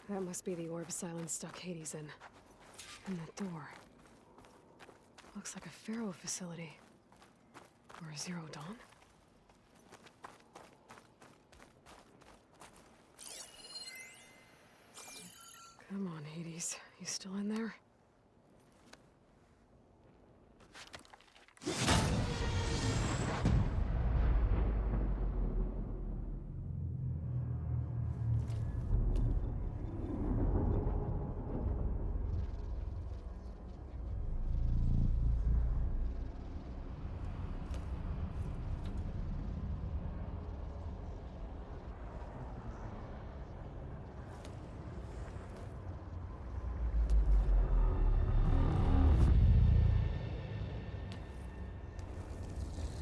That must be the orb Silence stuck Hades in. And that door. Looks like a Pharaoh facility. Or a Zero Dawn? Come on, Hades. You still in there?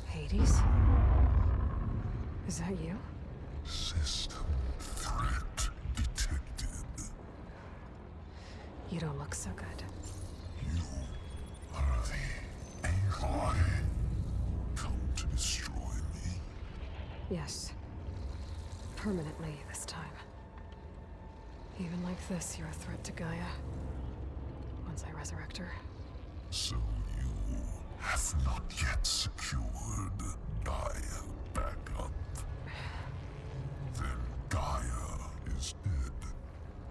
Hades? Is that you? System threat detected. You don't look so good. You are the Aloy. Come to destroy me. Yes. Permanently this time. Even like this, you're a threat to Gaia. Once I resurrect her. So you have not yet secured Gaia back up. Then Gaia is dead.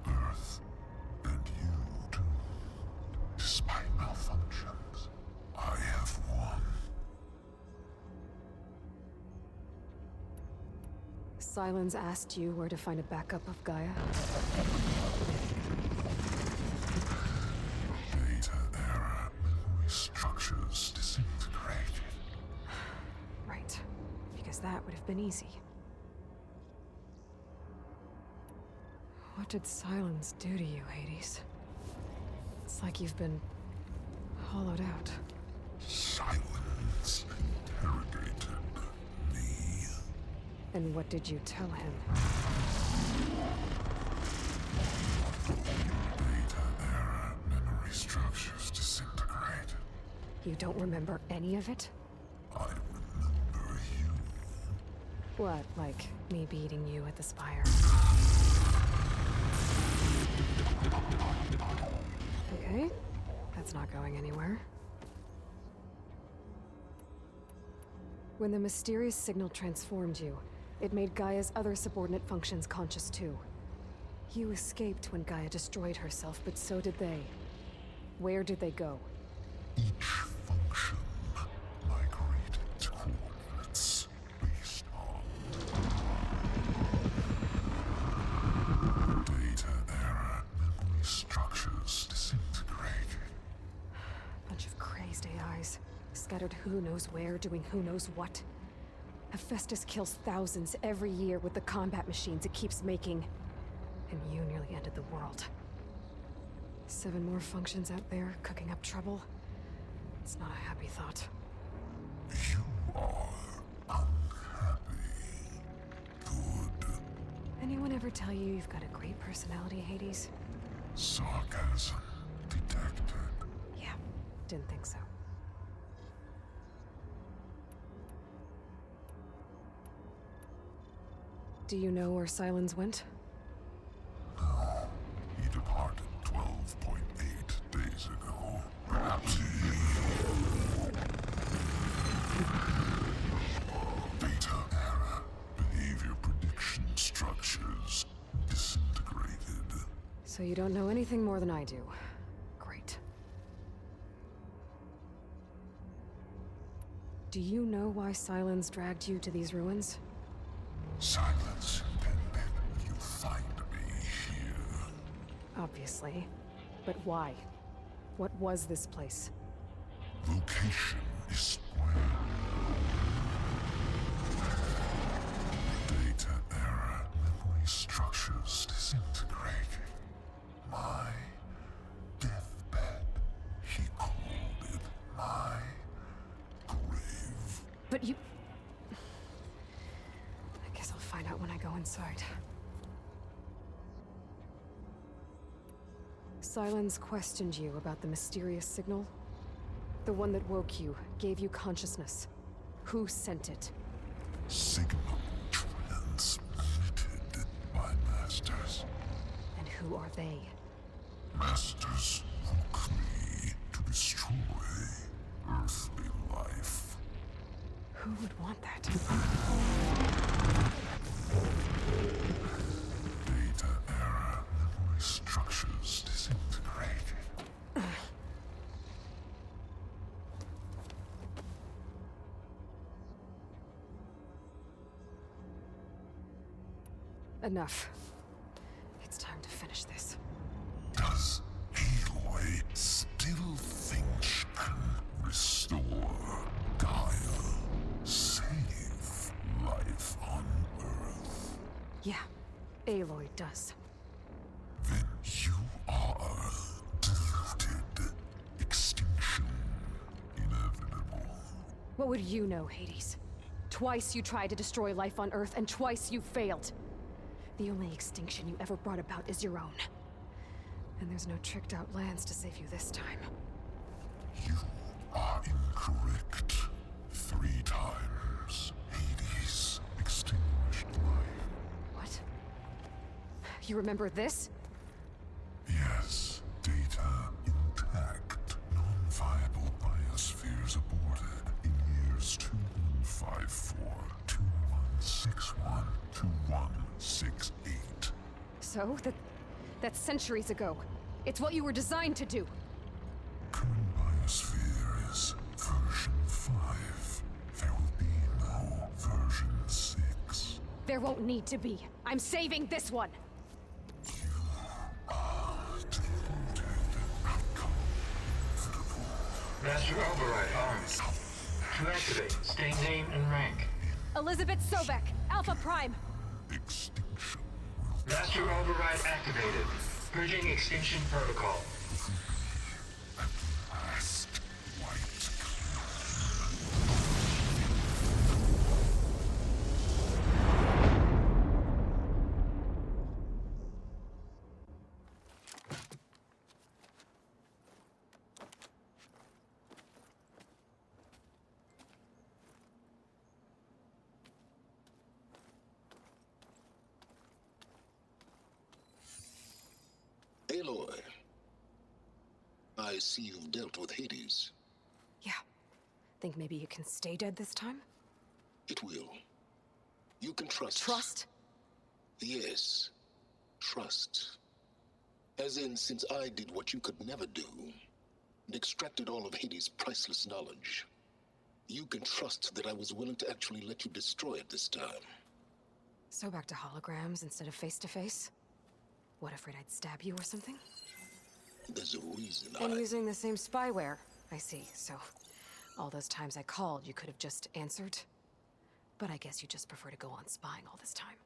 Earth and you too. Despite malfunctions, I have won. Silence asked you where to find a backup of Gaia? Data error. Memory structures disintegrated. Right. Because that would have been easy. What did Silence do to you, Hades? It's like you've been hollowed out. Silence interrogated me. And what did you tell him? Data error. Memory structures disintegrated. You don't remember any of it? I remember you. What, like me beating you at the spire? Okay, that's not going anywhere. When the mysterious signal transformed you, it made Gaia's other subordinate functions conscious too. You escaped when Gaia destroyed herself, but so did they. Where did they go? Each function scattered who knows where, doing who knows what. Hephaestus kills thousands every year with the combat machines it keeps making. And you nearly ended the world. 7 more functions out there, cooking up trouble. It's not a happy thought. You are unhappy. Good. Anyone ever tell you you've got a great personality, Hades? Sarcasm detected. Yeah, didn't think so. Do you know where Silence went? No. He departed 12.8 days ago. Perhaps he... Data error. Behavior prediction structures disintegrated. So you don't know anything more than I do. Great. Do you know why Silence dragged you to these ruins? Silence intended you find me here. Obviously. But why? What was this place? Location is square. Data error. Memory structures disintegrating. My deathbed. He called it my grave. But you... I guess I'll find out when I go inside. Silence questioned you about the mysterious signal? The one that woke you, gave you consciousness. Who sent it? Signal transmitted by masters. And who are they? Masters woke me to destroy earthly life. Who would want that? Data error. Memory structures disintegrated. Enough. It's time to finish this. Does Aloy still think she can restore Gaia? Save life on Earth? Yeah, Aloy does. Then you are deluded. Extinction inevitable. What would you know, Hades? Twice you tried to destroy life on Earth, and twice you failed. The only extinction you ever brought about is your own. And there's no tricked-out lands to save you this time. You are incorrect. 3 times. Hades extinguished life. What? You remember this? Yes. Data intact. Non-viable biospheres aborted in years 2154, 2161, 2168. So, that's centuries ago. It's what you were designed to do. Current biosphere is version 5. There will be no version 6. There won't need to be. I'm saving this one! Master Override armed. To activate, state name and rank. Elizabeth Sobek, Alpha Prime! Extinction. Master Override activated. Bridging extinction protocol. Last white Aloy, I see you've dealt with Hades. Yeah. Think maybe you can stay dead this time? It will. You can trust. Trust? Yes. Trust. As in, since I did what you could never do, and extracted all of Hades' priceless knowledge, you can trust that I was willing to actually let you destroy it this time. So back to holograms instead of face-to-face? What, afraid I'd stab you or something? There's a reason And using the same spyware, I see. So, All those times I called, you could have just answered. But I guess you just prefer to go on spying all this time.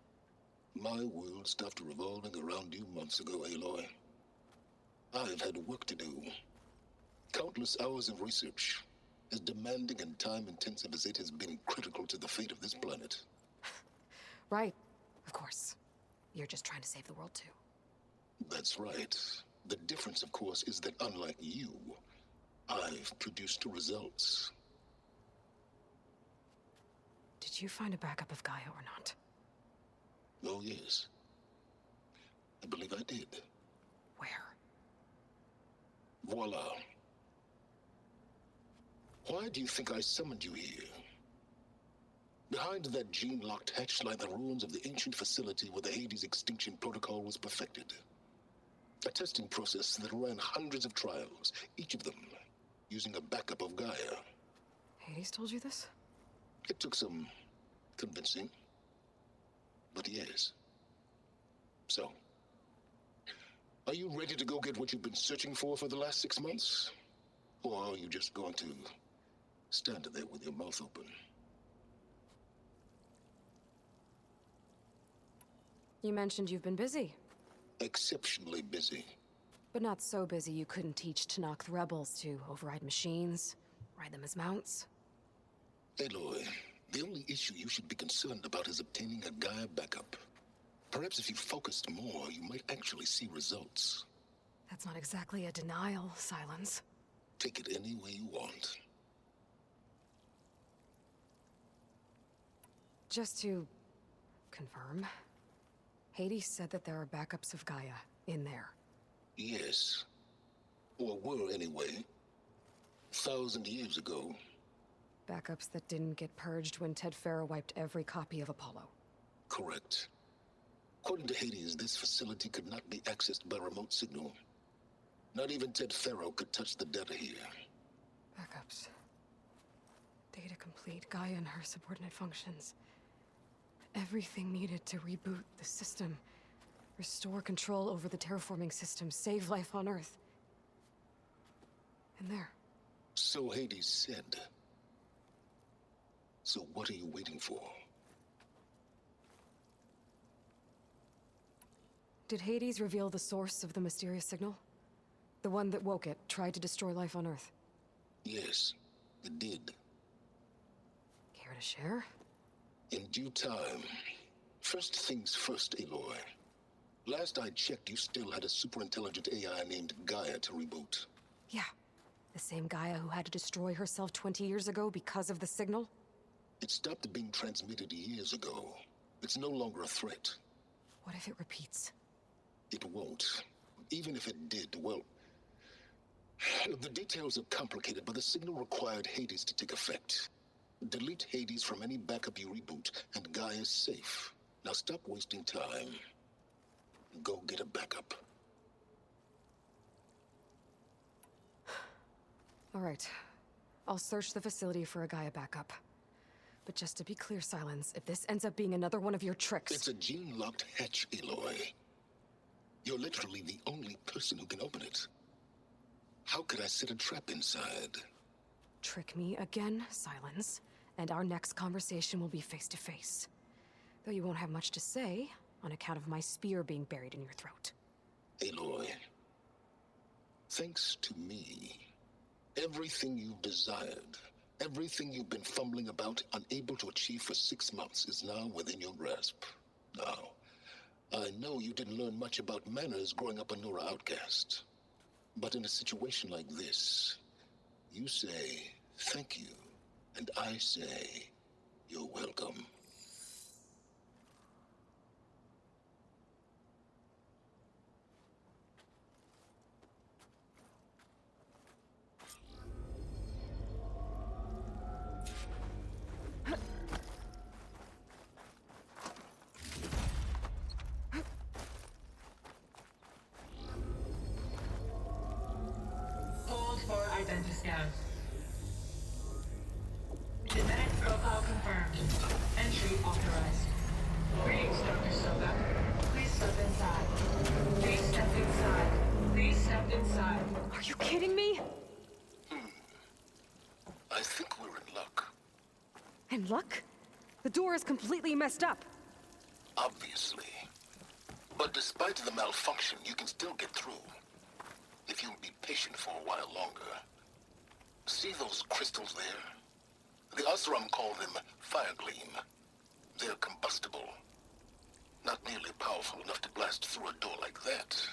My world stopped revolving around you months ago, Aloy. I've had work to do. Countless hours of research, as demanding and time-intensive as it has been critical to the fate of this planet. Right, of course. You're just trying to save the world, too. That's right. The difference, of course, is that unlike you, I've produced results. Did you find a backup of Gaia or not? Oh, yes. I believe I did. Where? Voila. Why do you think I summoned you here? Behind that gene-locked hatch lie the ruins of the ancient facility where the Hades extinction protocol was perfected. A testing process that ran hundreds of trials, each of them using a backup of Gaia. Hades told you this? It took some convincing, but yes. So, are you ready to go get what you've been searching for the last 6 months? Or are you just going to stand there with your mouth open? You mentioned you've been busy. Exceptionally busy. But not so busy you couldn't teach Tanakh the rebels to override machines, ride them as mounts. Aloy, the only issue you should be concerned about is obtaining a Gaia backup. Perhaps if you focused more, you might actually see results. That's not exactly a denial, Silence. Take it any way you want. Just to confirm, Hades said that there are backups of Gaia in there. Yes. Or were anyway. 1,000 years ago. Backups that didn't get purged when Ted Farrow wiped every copy of Apollo. Correct. According to Hades, this facility could not be accessed by remote signal. Not even Ted Farrow could touch the data here. Backups. Data complete, Gaia and her subordinate functions. Everything needed to reboot the system. Restore control over the terraforming system, save life on Earth. And there. So Hades said. So what are you waiting for? Did Hades reveal the source of the mysterious signal? The one that woke it, tried to destroy life on Earth? Yes, it did. Care to share? In due time. First things first, Aloy. Last I checked, you still had a super-intelligent AI named Gaia to reboot. Yeah. The same Gaia who had to destroy herself 20 years ago because of the signal? It stopped being transmitted years ago. It's no longer a threat. What if it repeats? It won't. Even if it did, well... The details are complicated, but the signal required Hades to take effect. Delete Hades from any backup you reboot, and Gaia's safe. Now stop wasting time. Go get a backup. All right. I'll search the facility for a Gaia backup. But just to be clear, Silence, if this ends up being another one of your tricks... It's a gene-locked hatch, Aloy. You're literally the only person who can open it. How could I set a trap inside? Trick me again, Silence, and our next conversation will be face-to-face. Though you won't have much to say, on account of my spear being buried in your throat. Aloy, thanks to me, everything you've desired, everything you've been fumbling about, unable to achieve for 6 months, is now within your grasp. Now, I know you didn't learn much about manners growing up a Nora outcast. But in a situation like this, you say, thank you, and I say, you're welcome. Hold for identiscan. Genetic profile confirmed. Entry authorized. Greetings, Dr. Soga. Please step inside. Please step inside. Please step inside. Are you kidding me? I think And luck? The door is completely messed up. Obviously. But despite the malfunction, you can still get through. If you'll be patient for a while longer. See those crystals there? The Asram call them fire gleam. They're combustible. Not nearly powerful enough to blast through a door like that.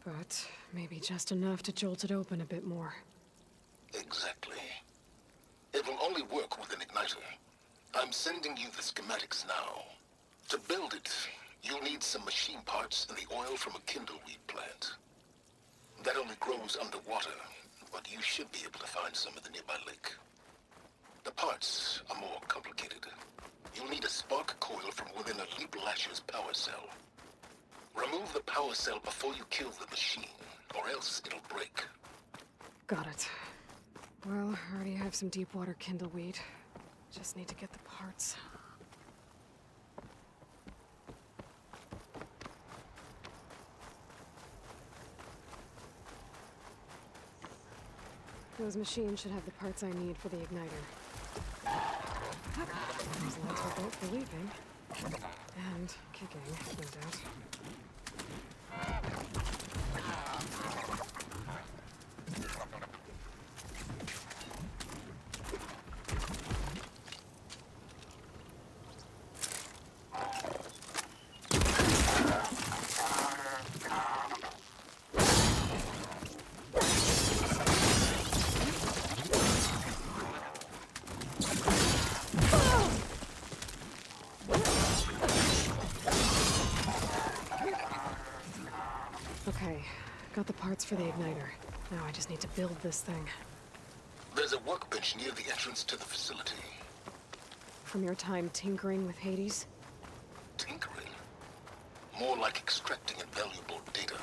But maybe just enough to jolt it open a bit more. Exactly. It will only work with an igniter. I'm sending you the schematics now. To build it, you'll need some machine parts and the oil from a kindleweed plant. That only grows underwater, but you should be able to find some in the nearby lake. The parts are more complicated. You'll need a spark coil from within a Leap Lasher's power cell. Remove the power cell before you kill the machine, or else it'll break. Got it. Well, I already have some deep water kindleweed. Just need to get the parts. Those machines should have the parts I need for the igniter. Those lights were built for leaping. And kicking, no doubt. Okay, got the parts for the igniter. Now I just need to build this thing. There's a workbench near the entrance to the facility. From your time tinkering with Hades? Tinkering? More like extracting invaluable data.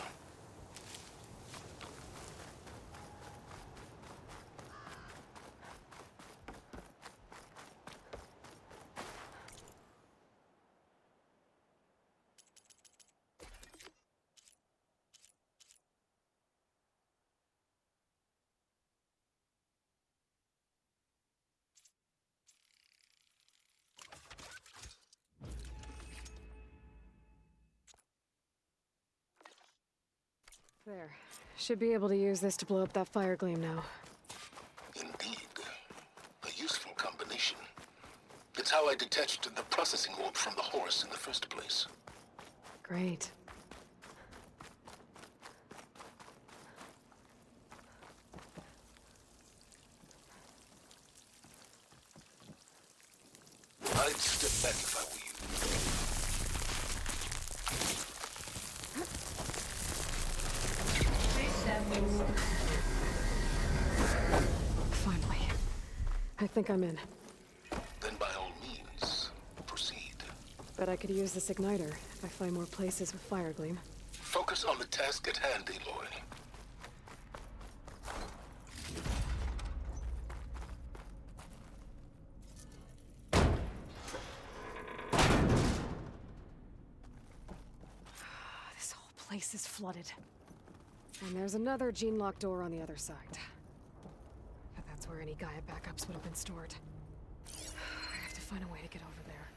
There. Should be able to use this to blow up that fire gleam now. Indeed. A useful combination. It's how I detached the processing orb from the horse in the first place. Great. I'd step back if I were you. Finally. I think I'm in. Then by all means, proceed. Bet I could use this igniter if I find more places with fire gleam. Focus on the task at hand, Aloy. This whole place is flooded. And there's another gene-locked door on the other side. But that's where any Gaia backups would have been stored. I have to find a way to get over there.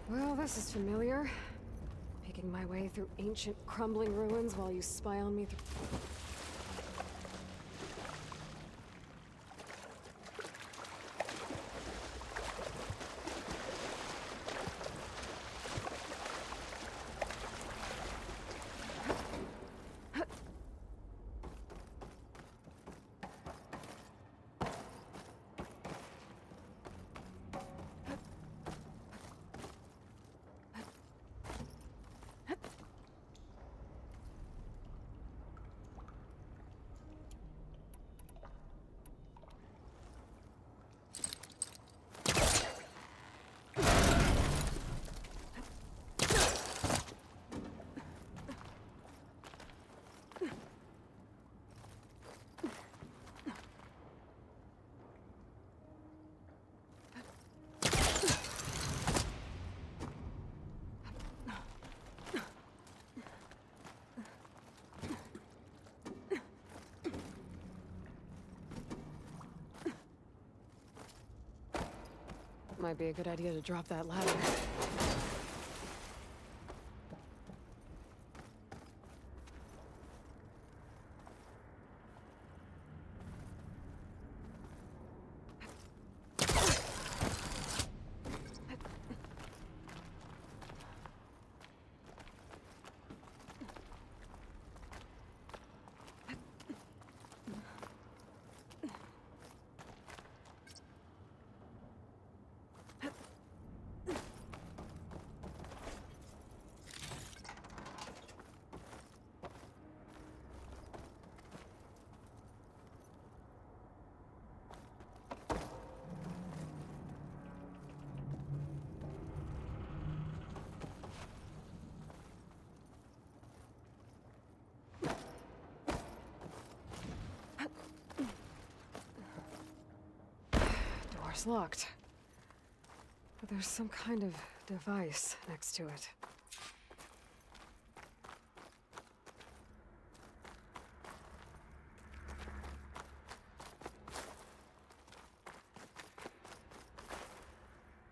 Well, this is familiar. Picking my way through ancient, crumbling ruins while you spy on me through... Might be a good idea to drop that ladder. Door's locked. But there's some kind of device next to it.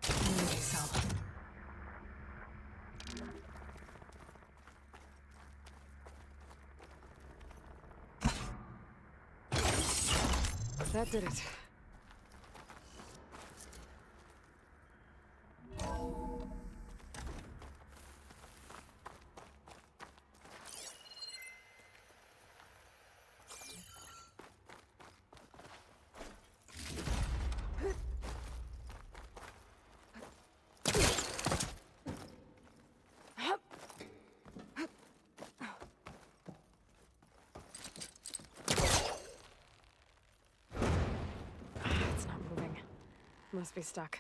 Energy cell. That did it. It's not moving. Must be stuck.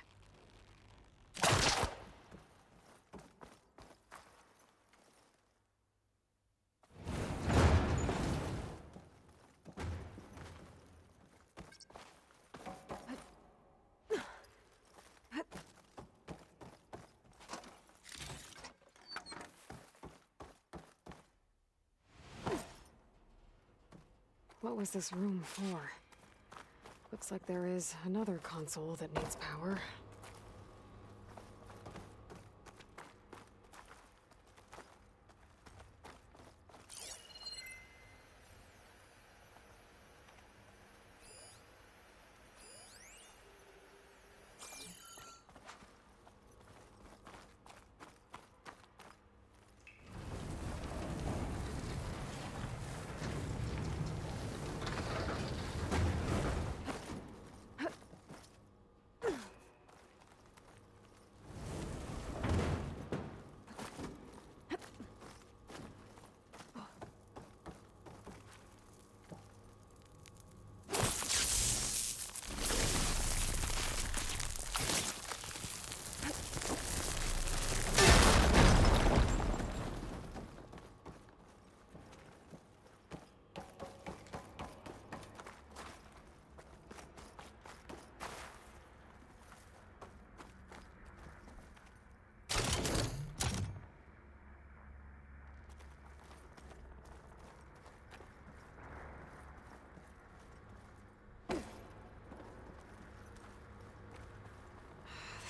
What was this room for? Looks like there is another console that needs power.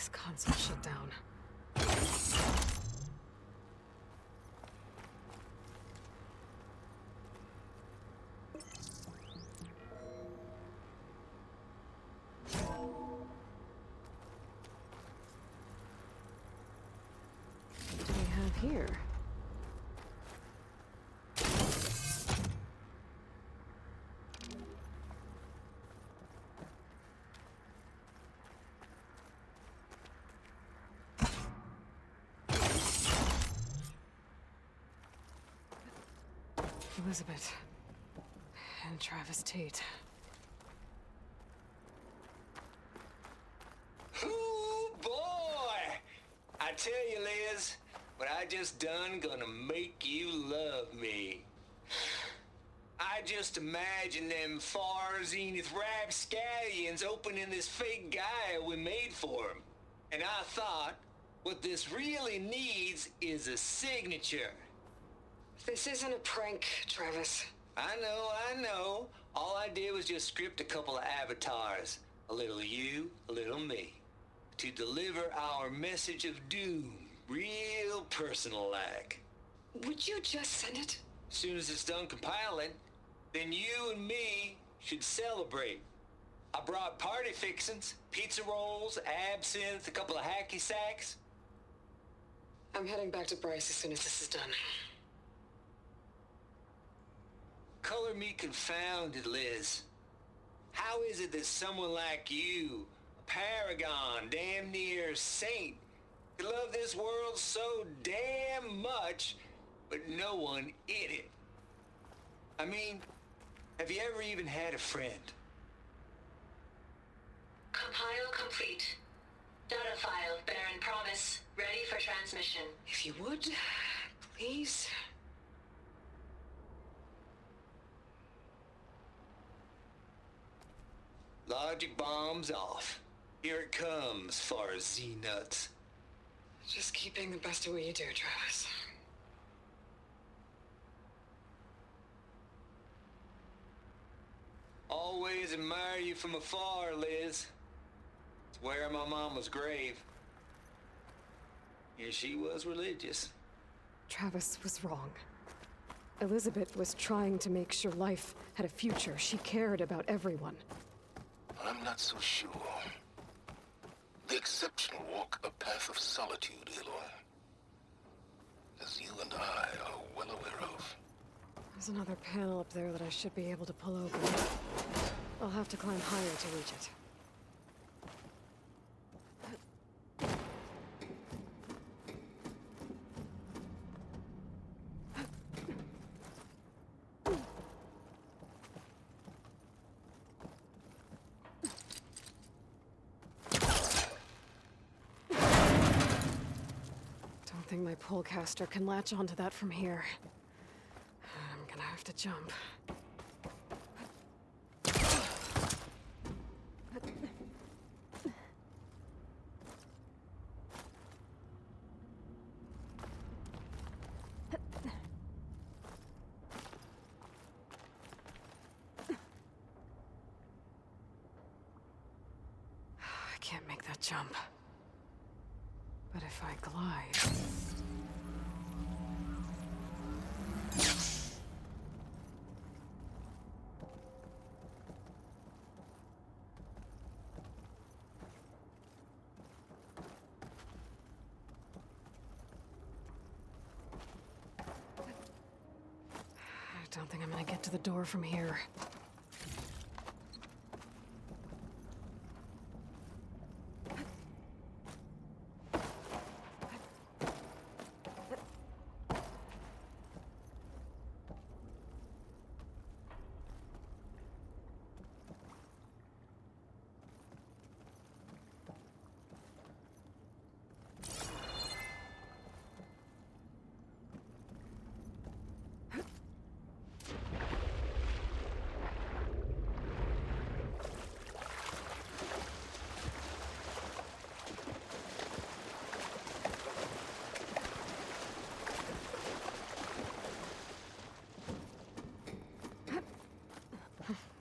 This console shut down. What do we have here? Elizabeth and Travis Tate. Ooh, boy! I tell you, Liz, what I just done gonna make you love me. I just imagine them far zenith rapscallions opening this fake guy we made for him. And I thought, what this really needs is a signature. This isn't a prank, Travis. I know. All I did was just script a couple of avatars. A little you, a little me. to deliver our message of doom, real personal-like. Would you just send it? Soon as it's done compiling, then you and me should celebrate. I brought party fixings, pizza rolls, absinthe, a couple of hacky sacks. I'm heading back to Bryce as soon as this is done. Color me confounded, Liz. How is it that someone like you, a paragon, damn near saint, could love this world so damn much, but no one in it? I mean, have you ever even had a friend? Compile complete. Data file, Baron Promise, ready for transmission. If you would, please. Logic bomb's off. Here it comes, far as Z-nuts. Just keep being the best at what you do, Travis. Always admire you from afar, Liz. It's where my mama's grave. Yeah, she was religious. Travis was wrong. Elizabeth was trying to make sure life had a future. She cared about everyone. I'm not so sure. The exceptional walk a path of solitude, Aloy. As you and I are well aware of. There's another panel up there that I should be able to pull open. I'll have to climb higher to reach it. Don't think my pullcaster can latch onto that from here. I'm gonna have to jump. I can't make that jump. But if I glide... I don't think I'm gonna get to the door from here.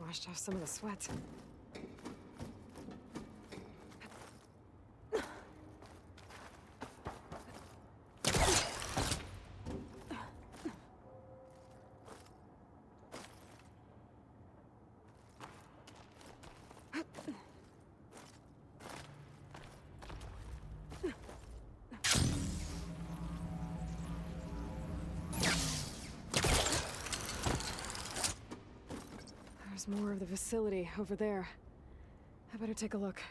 Washed off some of the sweat. There's more of the facility over there. I better take a look.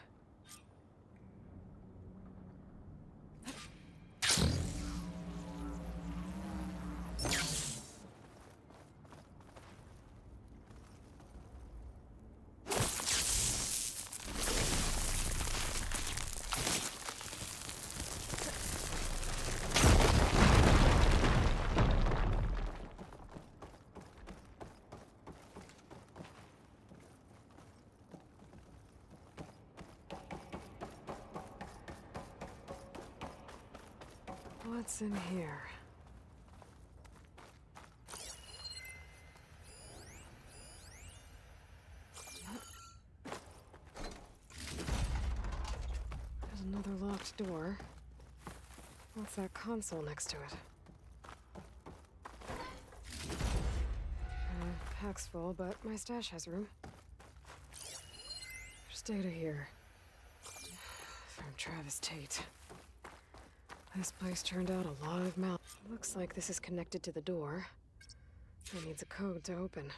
What's in here? There's another door. What's that console next to it? Pack's full, but my stash has room. There's data here. From Travis Tate. This place turned out a lot of mal. Looks like this is connected to the door. It needs a code to open.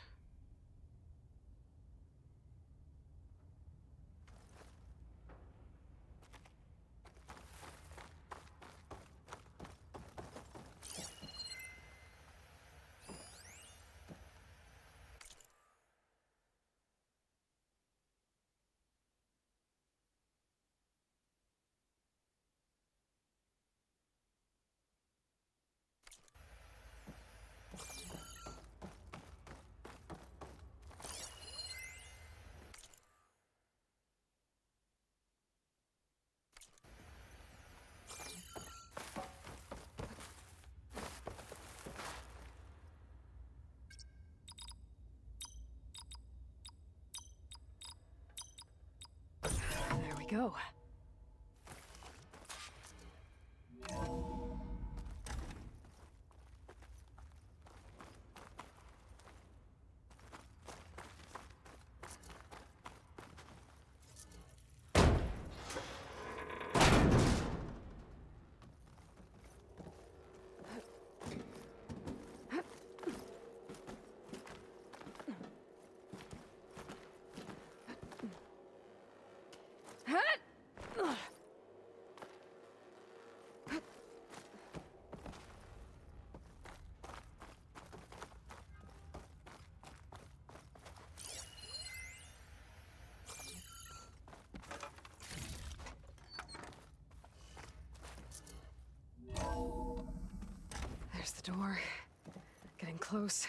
There we go. There's the door. Getting close.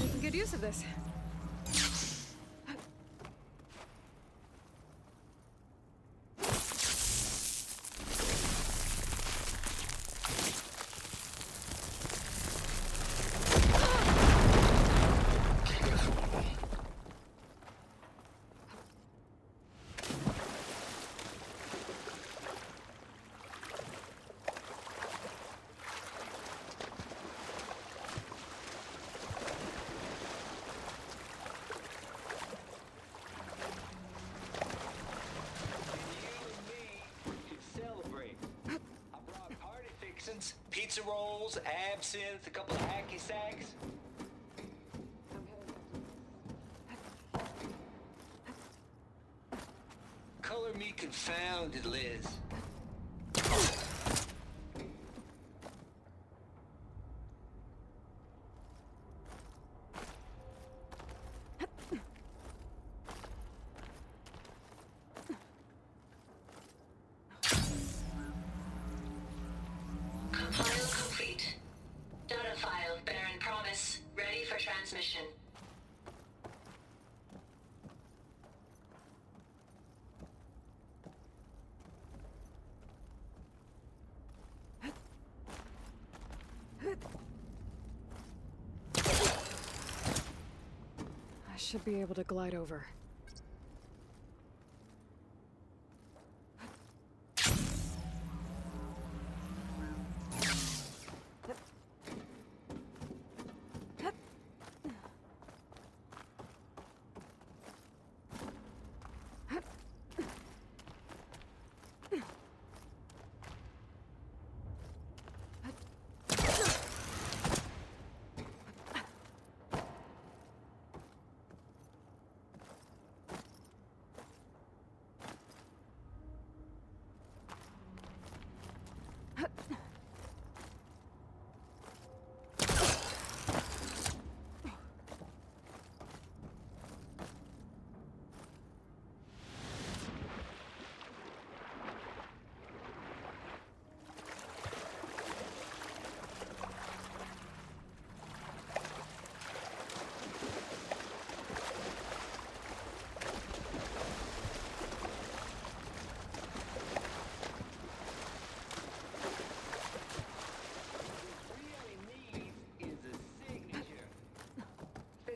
Making good use of this. Pizza rolls, absinthe, a couple of hacky sacks. Color me confounded, Liz. Transmission. I should be able to glide over.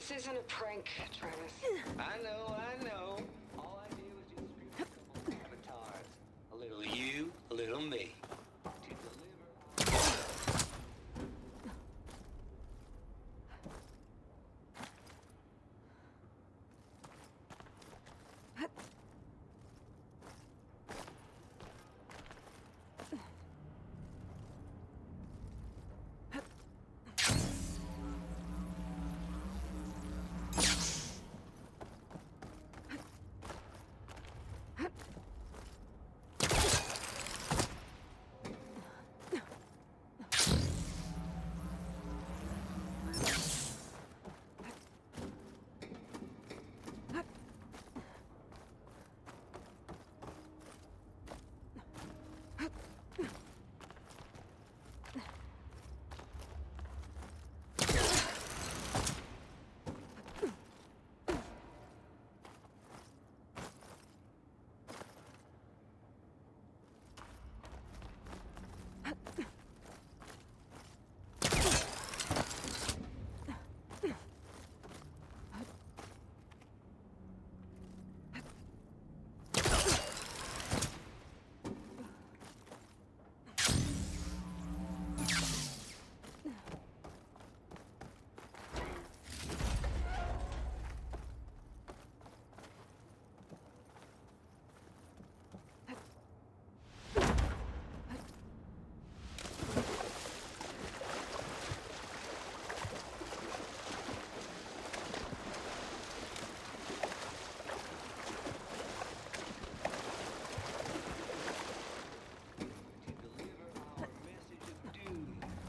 This isn't a prank, Travis. I know. All I did was just screw a couple avatars. A little you, a little me. To deliver.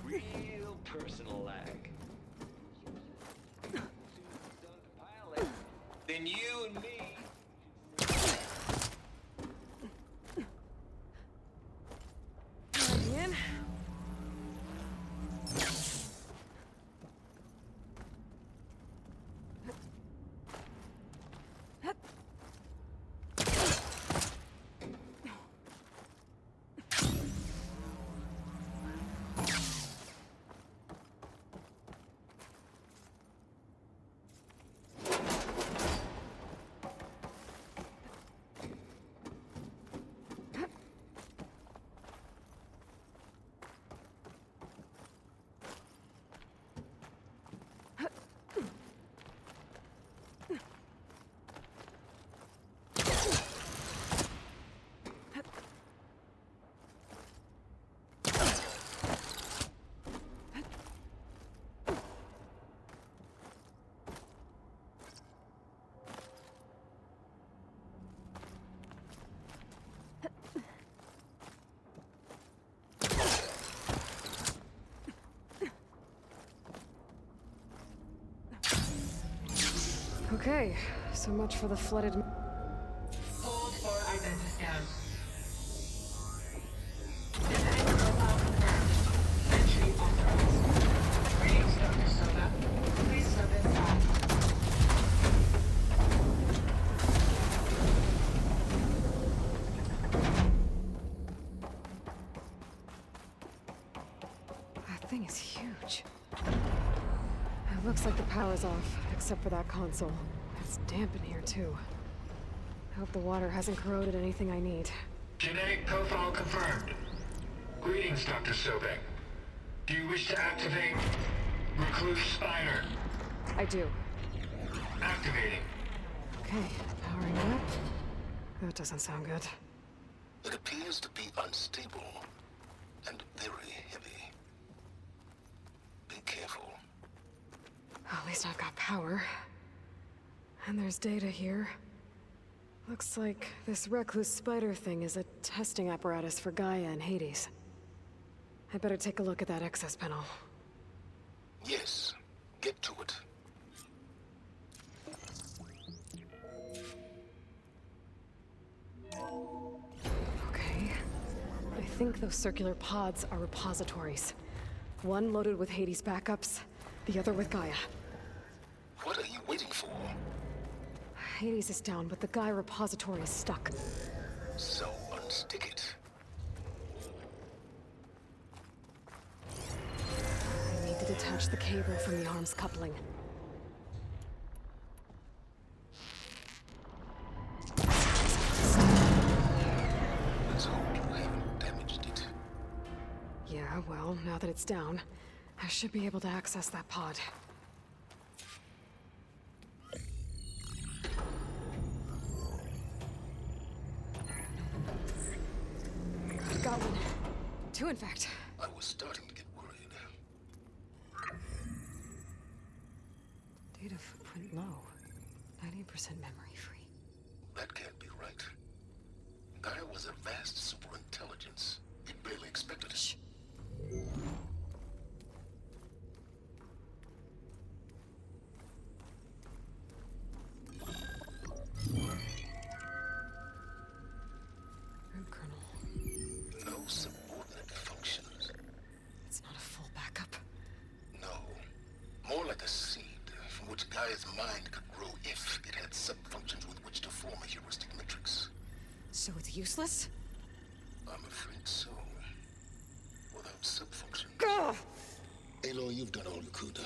Real personal like. Then you and me. Again. Okay, so much for the flooded. Hold for identiscan. Genetic profile confirmed. Entry authorized. Greetings, Dr. Soda. Please step inside. That thing is huge. It looks like the power's off, except for that console. It's damp in here, too. I hope the water hasn't corroded anything I need. Genetic profile confirmed. Greetings, Dr. Sobek. Do you wish to activate Recluse Spider? I do. Activating. Okay, powering up. That doesn't sound good. It appears to be unstable and very heavy. Be careful. At least I've got power. And there's data here. Looks like this Recluse Spider thing is a testing apparatus for Gaia and Hades. I'd better take a look at that access panel. Yes, get to it. Okay. I think those circular pods are repositories. One loaded with Hades backups, the other with Gaia. What are you waiting for? Hades is down, but the Gaia repository is stuck. So unstick it. I need to detach the cable from the arm's coupling. Yeah, well, now that it's down, I should be able to access that pod. Got one. Two, in fact. I was starting to get worried. Data footprint low. 90% memory free. That can't be right. Gaia was a vast superintelligence. It barely expected us. Root kernel. No subordinate functions. It's not a full backup. No. More like a seed from which Gaia's mind could grow if it had sub-functions with which to form a heuristic matrix. So it's useless? I'm afraid so. Without sub-functions. Ugh! Aloy, you've done all you could.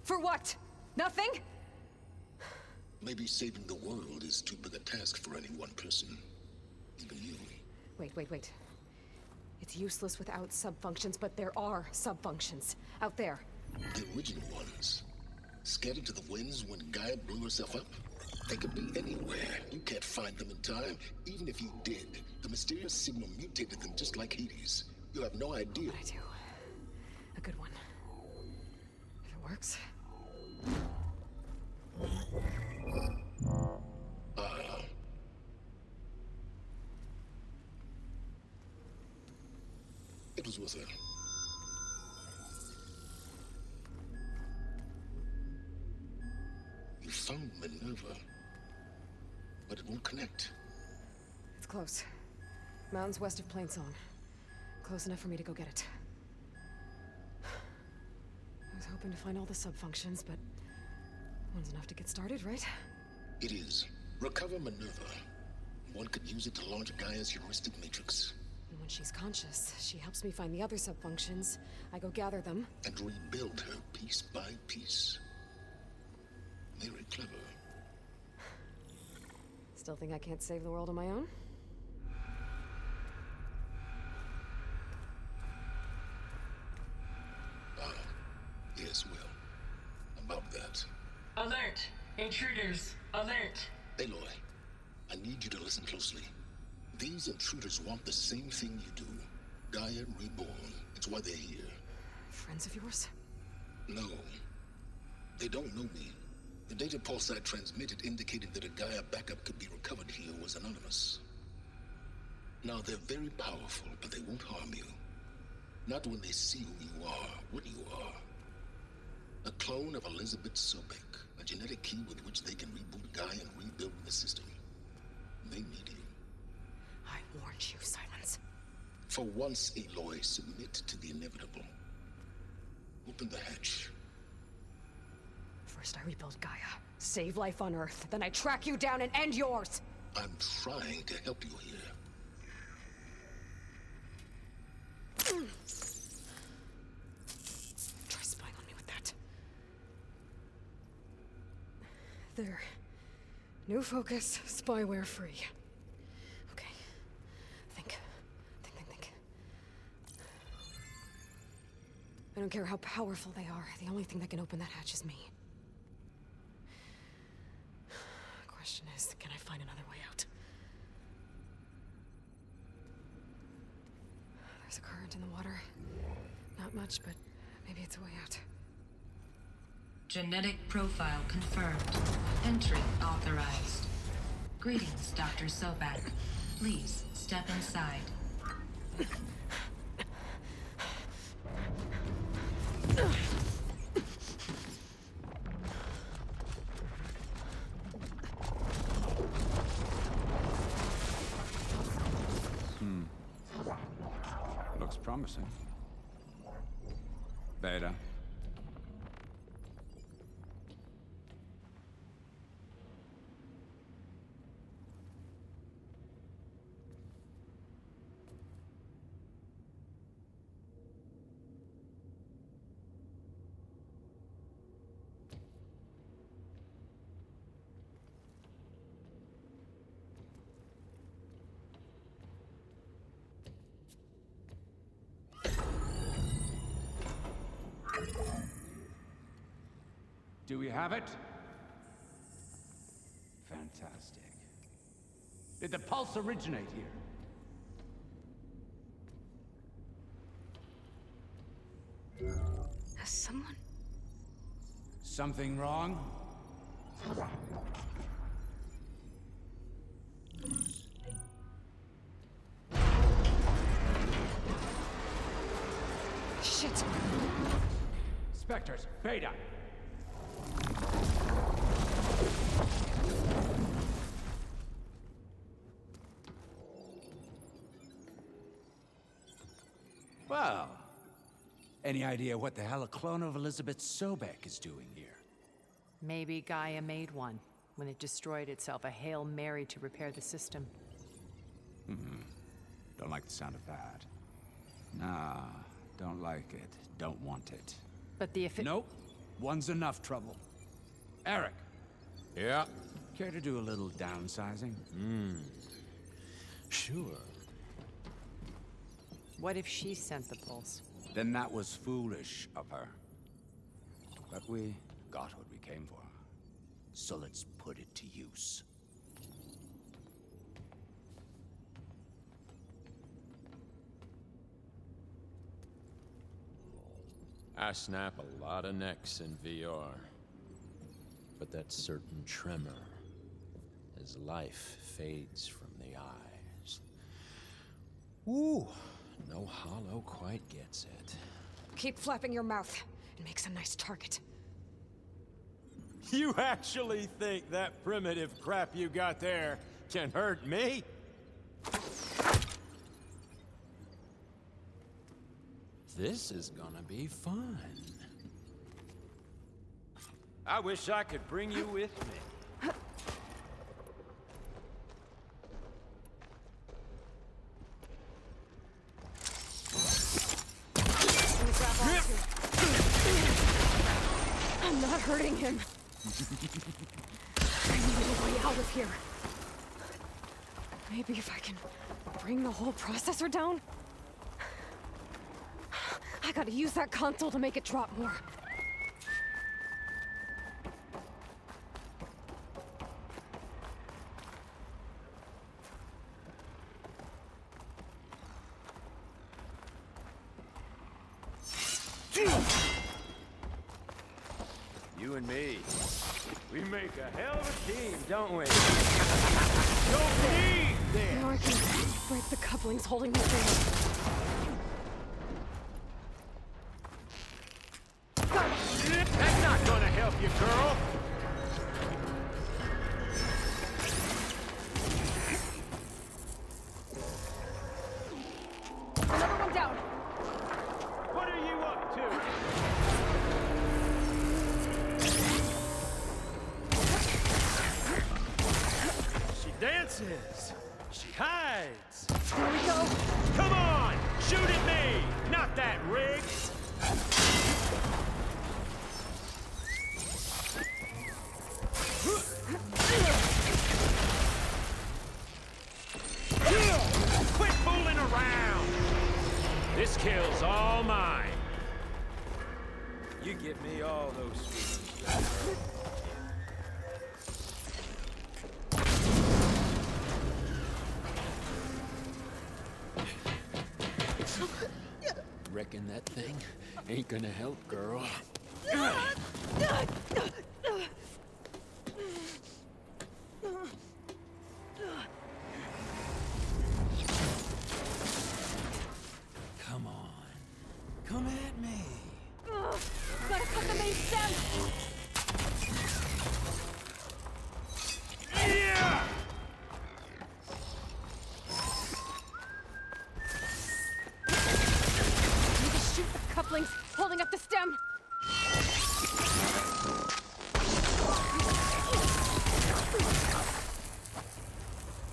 For what? Nothing? Maybe saving the world is too big a task for any one person. Even you. Wait. It's useless without sub-functions, but there are sub-functions out there. The original ones. Scattered to the winds when Gaia blew herself up? They could be anywhere. You can't find them in time. Even if you did, the mysterious signal mutated them just like Hades. You have no idea. What I do. A good one. If it works. It was worth it. You found Minerva, but it won't connect. It's close. Mountains west of Plainsong. Close enough for me to go get it. I was hoping to find all the sub-functions, but one's enough to get started, right? It is. Recover Minerva. One could use it to launch Gaia's heuristic matrix. And when she's conscious, she helps me find the other sub-functions. I go gather them. And rebuild her piece by piece. Very clever. Still think I can't save the world on my own? Yes, well. About that. Alert! Intruders! Alert! Aloy, I need you to listen closely. These intruders want the same thing you do. Gaia reborn. It's why they're here. Friends of yours? No. They don't know me. The data pulse I transmitted indicated that a Gaia backup could be recovered here was anonymous. Now, they're very powerful, but they won't harm you. Not when they see who you are, what you are. A clone of Elizabeth Sobek, a genetic key with which they can reboot Gaia and rebuild the system. They need you. I warned you, Silence. For once, Aloy, submit to the inevitable. Open the hatch. First I rebuild Gaia, save life on Earth, then I track you down and end yours! I'm trying to help you here. Try spying on me with that. There. New focus, spyware free. Okay. Think. I don't care how powerful they are. The only thing that can open that hatch is me. Question is, can I find another way out? There's a current in the water. Not much, but maybe it's a way out. Genetic profile confirmed. Entry authorized. Greetings, Dr. Sobak. Please step inside. Looks promising. Beta. Do we have it? Fantastic. Did the pulse originate here? Has someone... Something wrong? Shit! Spectres, Beta! Well, any idea what the hell a clone of Elizabeth Sobek is doing here? Maybe Gaia made one when it destroyed itself, a Hail Mary to repair the system. Don't like the sound of that. Nah, don't like it. Don't want it. But the Nope. One's enough trouble. Eric. Yeah? Care to do a little downsizing? Sure. What if she sent the pulse? Then that was foolish of her. But we got what we came for. So let's put it to use. I snap a lot of necks in VR. But that certain tremor as life fades from the eyes. Ooh, no hollow quite gets it. Keep flapping your mouth. It makes a nice target. You actually think that primitive crap you got there can hurt me? This is gonna be fun. I wish I could bring you with me. I'm not hurting him. I need a way out of here. Maybe if I can bring the whole processor down? I gotta use that console to make it drop more. You and me, we make a hell of a team, don't we? Now I can break the couplings holding me down. That's not gonna help you, girl! Another one down. What are you up to? She dances. She hides. Here we go. Come on! Shoot at me! Not that rig! Quit fooling around! This kill's all mine. You give me all those feelings. Reckon that thing ain't gonna help, girl. Come on. Come at me. Gotta cut the main stem. Yeah! Need to shoot the couplings holding up the stem.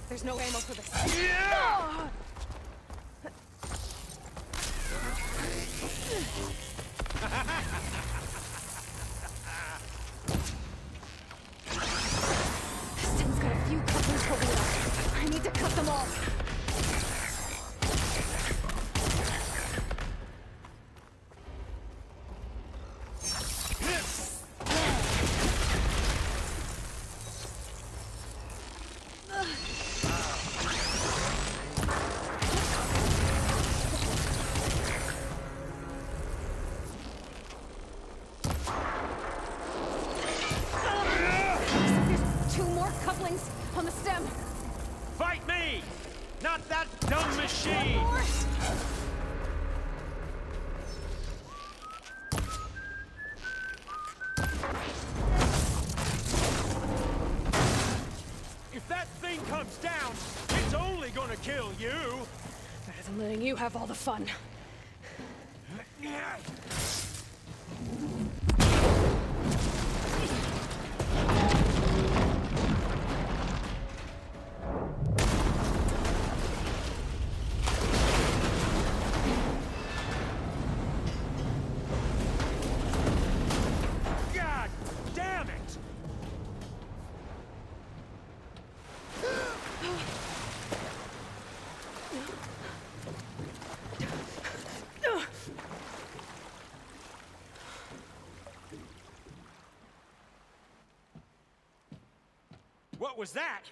There's no ammo for this. Yeah! This stem's got a few couplings holding it up. I need to cut them all. kill you! Better than letting you have all the fun. God damn it! What was that?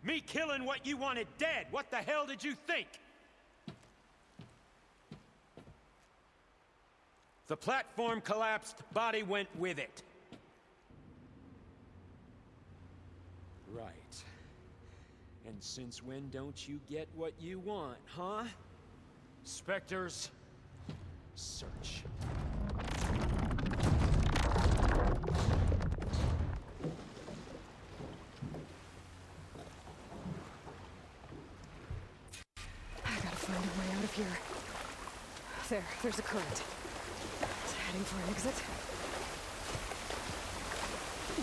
Me killing what you wanted dead. What the hell did you think? The platform collapsed, body went with it. Right. And since when don't you get what you want, huh? Spectres, search. I gotta find a way out of here. There's a current. It's heading for an exit.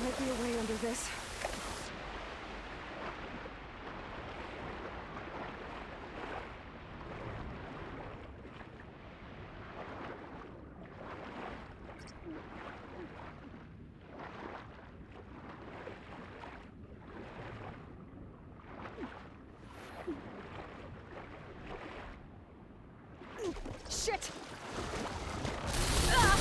Might be a way under this. Shit! Ah!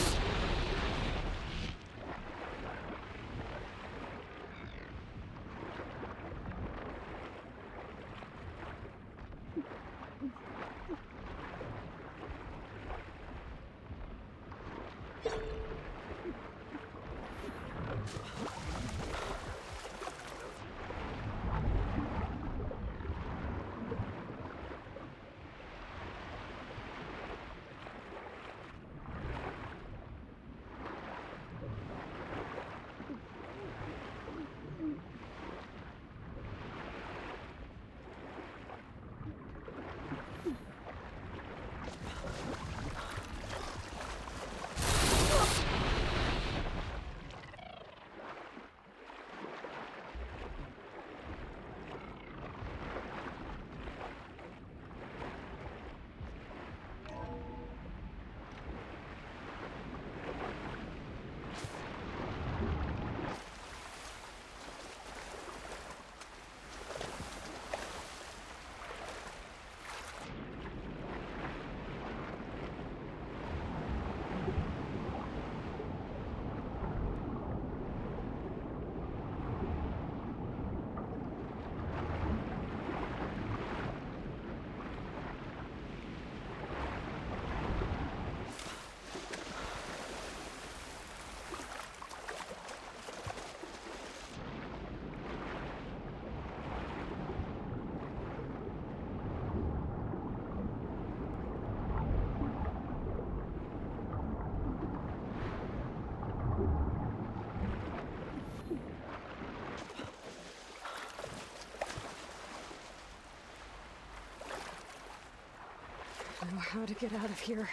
I know how to get out of here.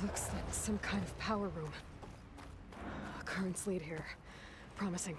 Looks like some kind of power room. Currents lead here. Promising.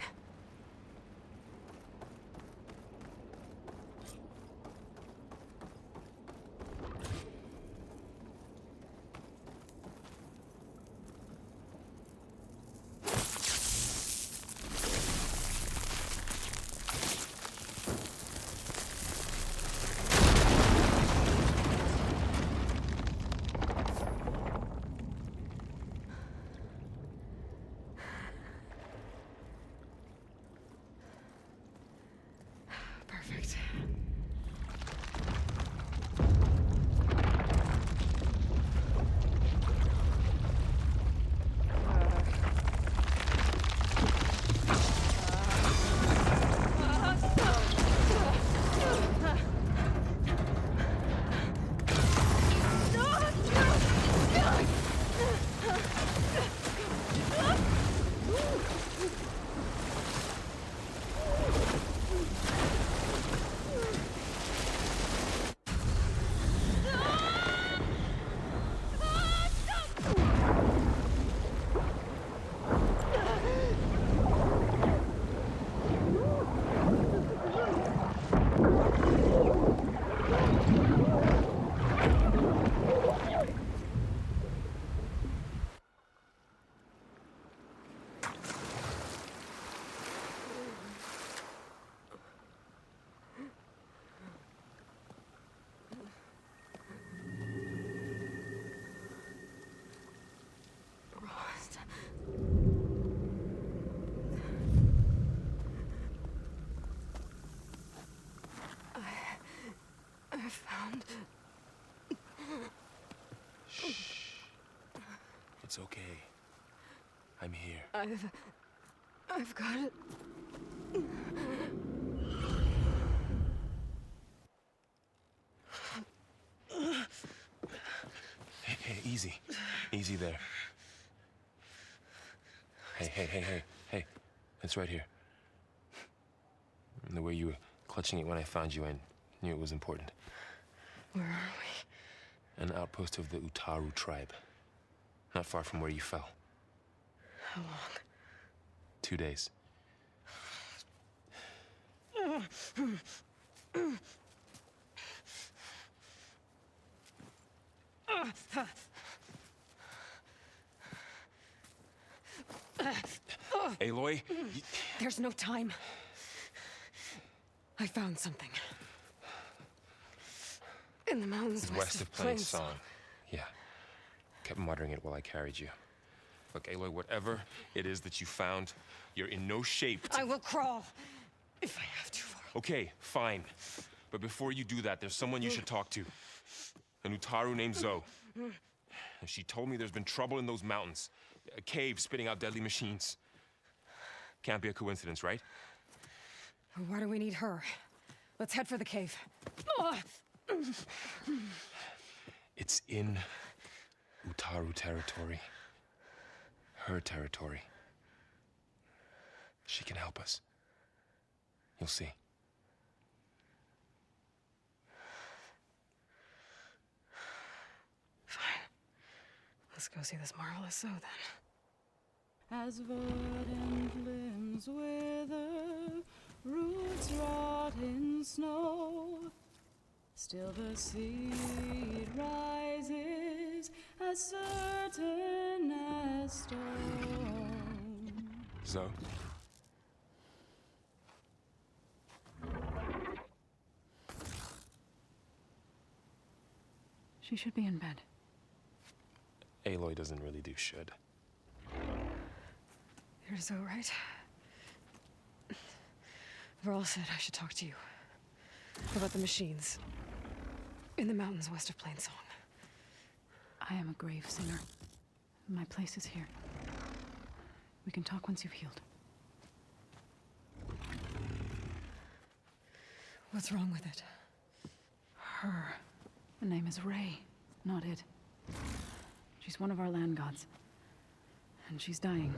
Perfect. I found... Shh. It's okay. I'm here. I've got it. Hey, easy. Easy there. Hey. It's right here. The way you were clutching it when I found you, I knew it was important. Where are we? An outpost of the Utaru tribe. Not far from where you fell. How long? 2 days. Aloy? There's no time. I found something. In the mountains West of Plains Song. Yeah. Kept muttering it while I carried you. Look, Aloy, whatever it is that you found, you're in no shape to... I will crawl, if I have to. Okay, fine. But before you do that, there's someone you should talk to. An Utaru named Zoe. She told me there's been trouble in those mountains. A cave spitting out deadly machines. Can't be a coincidence, right? Why do we need her? Let's head for the cave. It's in Utaru territory. Her territory. She can help us. You'll see. Fine. Let's go see this marvelous Zoe then. As verdant limbs wither, roots rot in snow, still the seed rises as certain as stone. Zoe? She should be in bed. Aloy doesn't really do should. You're Zoe, right? Varl said I should talk to you. About the machines. In the mountains west of Plains Song. I am a grave singer. My place is here. We can talk once you've healed. What's wrong with it? Her. The name is Ray, not it. She's one of our land gods. And she's dying.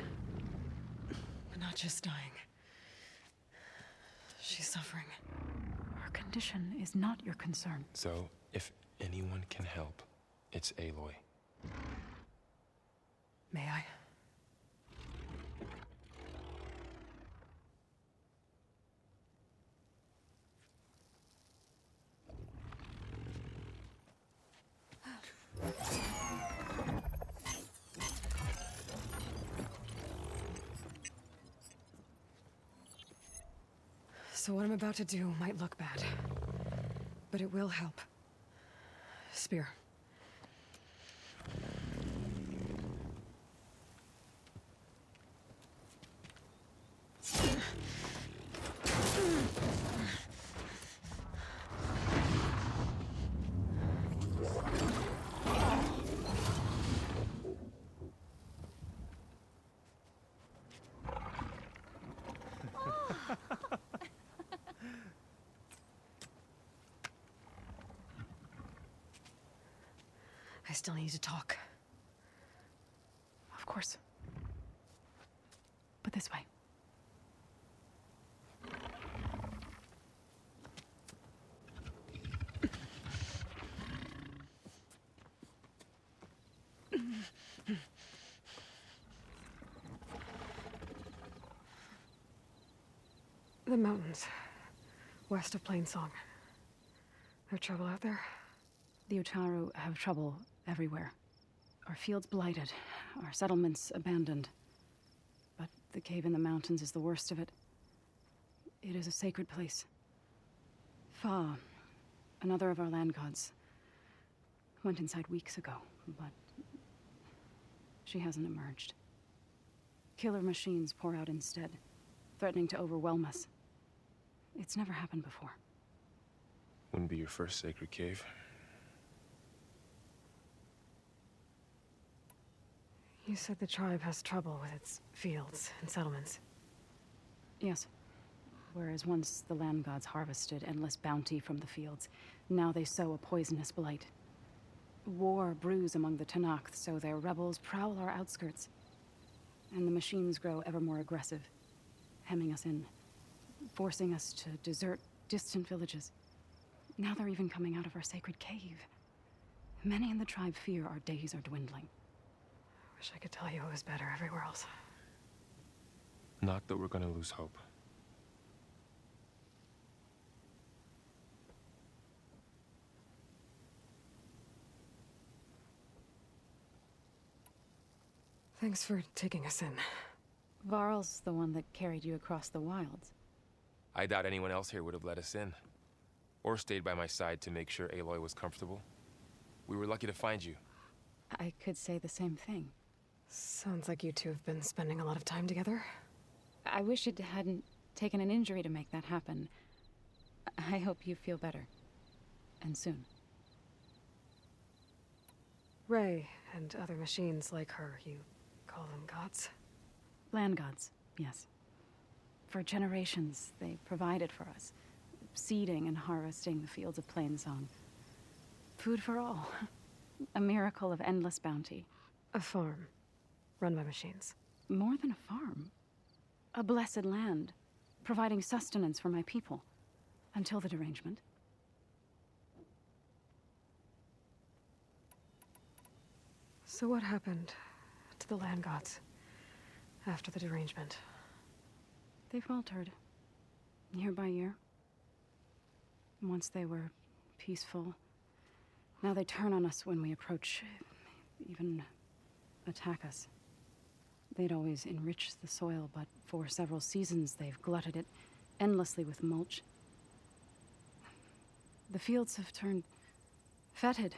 But not just dying. She's suffering. Her condition is not your concern. So, if anyone can help, it's Aloy. May I? So what I'm about to do might look bad, but it will help. Spear. I still need to talk. Of course. But this way. The mountains, west of Plainsong. There trouble out there? The Utaru have trouble everywhere. Our fields blighted, our settlements abandoned. But the cave in the mountains is the worst of it. It is a sacred place. Fa, another of our land gods, went inside weeks ago, but she hasn't emerged. Killer machines pour out instead, threatening to overwhelm us. It's never happened before. Wouldn't be your first sacred cave. You said the tribe has trouble with its fields and settlements. Yes. Whereas once the land gods harvested endless bounty from the fields, now they sow a poisonous blight. War brews among the Tenakth, so their rebels prowl our outskirts. And the machines grow ever more aggressive, hemming us in, forcing us to desert distant villages. Now they're even coming out of our sacred cave. Many in the tribe fear our days are dwindling. Wish I could tell you it was better everywhere else. Not that we're gonna lose hope. Thanks for taking us in. Varl's the one that carried you across the wilds. I doubt anyone else here would have let us in. Or stayed by my side to make sure Aloy was comfortable. We were lucky to find you. I could say the same thing. Sounds like you two have been spending a lot of time together. I wish it hadn't taken an injury to make that happen. I hope you feel better. And soon. Ray and other machines like her, you call them gods? Land gods, yes. For generations, they provided for us, seeding and harvesting the fields of Plainsong. Food for all. A miracle of endless bounty. A farm, run by machines. More than a farm. A blessed land, providing sustenance for my people. Until the derangement. So what happened to the land gods after the derangement? They faltered, year by year. Once they were peaceful. Now they turn on us when we approach, even attack us. They'd always enriched the soil, but for several seasons they've glutted it endlessly with mulch. The fields have turned fetid.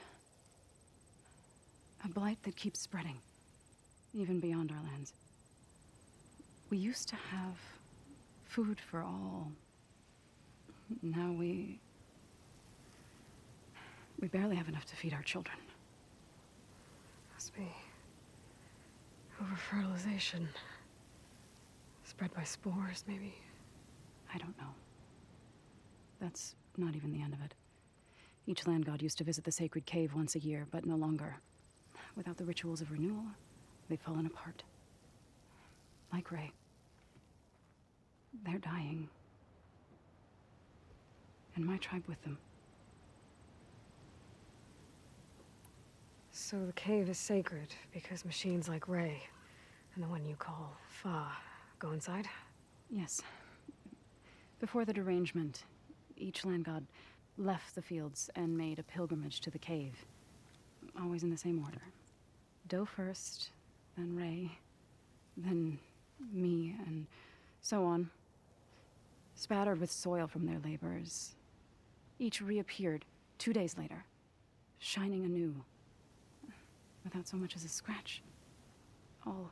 A blight that keeps spreading, even beyond our lands. We used to have food for all. Now we barely have enough to feed our children. Must be over-fertilization. Spread by spores, maybe? I don't know. That's not even the end of it. Each land god used to visit the sacred cave once a year, but no longer. Without the rituals of renewal, they've fallen apart. Like Ray. They're dying. And my tribe with them. So the cave is sacred because machines like Ray and the one you call Fa go inside? Yes. Before the derangement, each land god left the fields and made a pilgrimage to the cave. Always in the same order. Doe first, then Ray, then me, and so on. Spattered with soil from their labors. Each reappeared 2 days later, shining anew, without so much as a scratch. All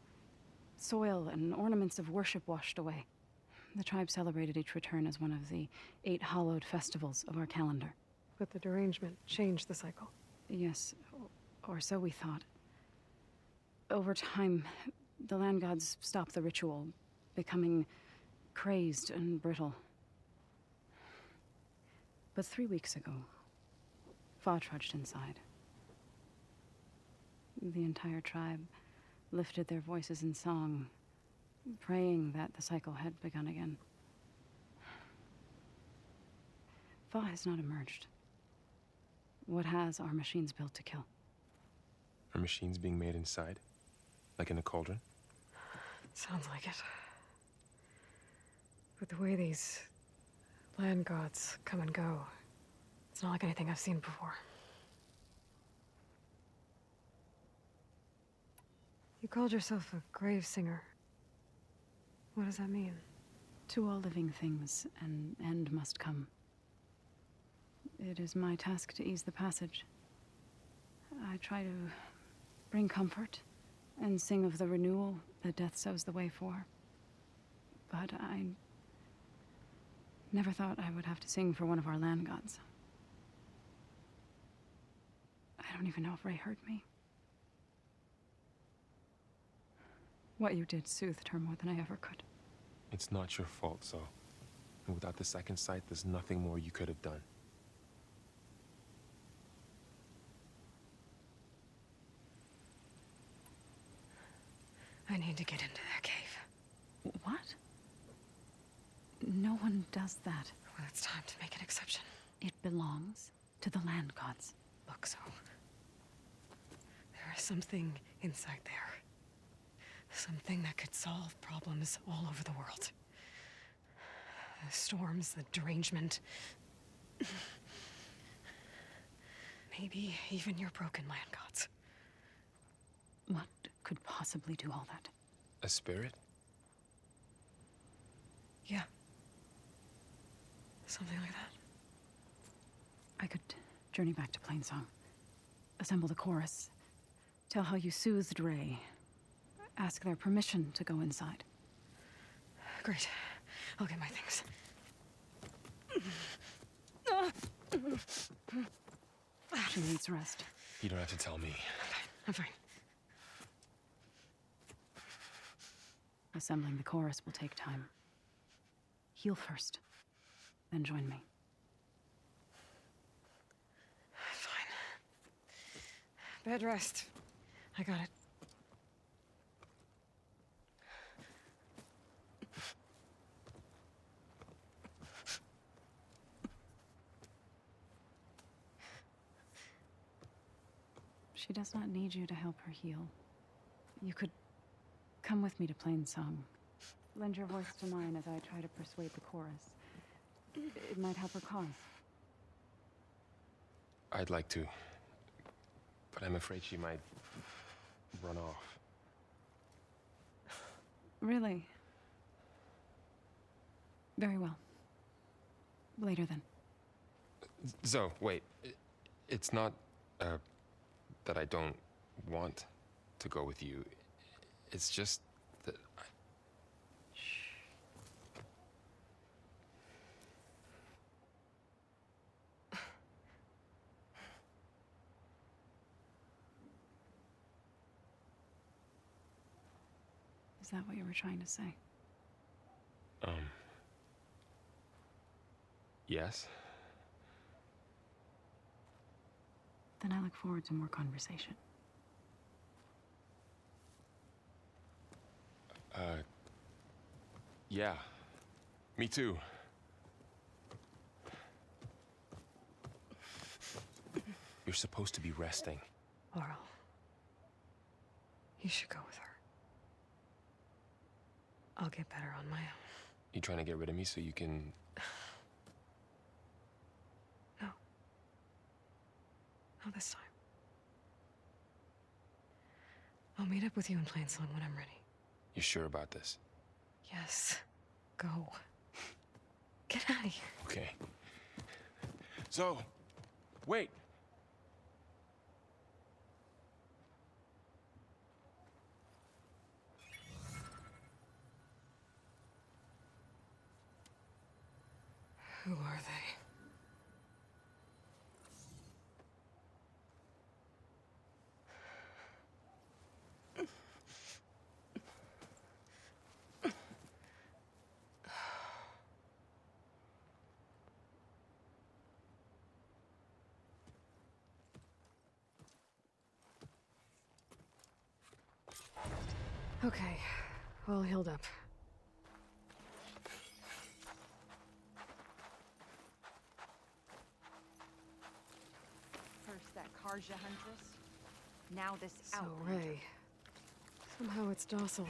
soil and ornaments of worship washed away. The tribe celebrated each return as one of the 8 hallowed festivals of our calendar. But the derangement changed the cycle. Yes, or so we thought. Over time, the land gods stopped the ritual, becoming crazed and brittle. But 3 weeks ago, Fa trudged inside. The entire tribe lifted their voices in song, praying that the cycle had begun again. Fa has not emerged. What has are machines built to kill. Are machines being made inside? Like in a cauldron? Sounds like it. But the way these land gods come and go, it's not like anything I've seen before. You called yourself a grave singer. What does that mean? To all living things, an end must come. It is my task to ease the passage. I try to bring comfort and sing of the renewal that death sows the way for. But I never thought I would have to sing for one of our land gods. I don't even know if Ray heard me. What you did soothed her more than I ever could. It's not your fault, so. And without the second sight, there's nothing more you could have done. I need to get into that cave. What? No one does that. Well, it's time to make an exception. It belongs to the land gods. Look, so there is something inside there. Something that could solve problems all over the world. The storms, the derangement. Maybe even your broken land gods. What could possibly do all that? A spirit? Yeah. Something like that. I could journey back to Plainsong, assemble the chorus, tell how you soothed Ray, ask their permission to go inside. Great. I'll get my things. She needs rest. You don't have to tell me. I'm fine. Assembling the chorus will take time. Heal first, then join me. Fine. Bed rest. I got it. She does not need you to help her heal. You could come with me to Plainsong. Lend your voice to mine as I try to persuade the chorus. It might help her cause. I'd like to. But I'm afraid she might run off. Really? Very well. Later then. Zoe, wait. It's not, that I don't want to go with you. It's just that I... Is that what you were trying to say? Yes? Then I look forward to more conversation. Yeah. Me too. You're supposed to be resting. Laurel, You should go with her. I'll get better on my own. You trying to get rid of me so you can... No. Not this time. I'll meet up with you in Plainsong when I'm ready. You sure about this? Yes. Go. Get out of here. Okay. So, wait. Who are they? Okay, all healed up. First that Karja huntress, now this So, outlander. Ray. Somehow it's docile.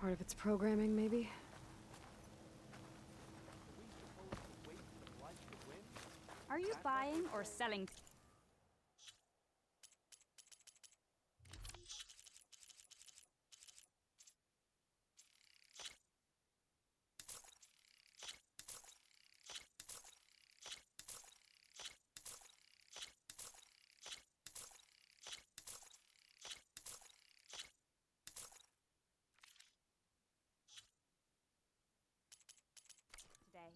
Part of its programming, maybe? Are you buying or selling? Today.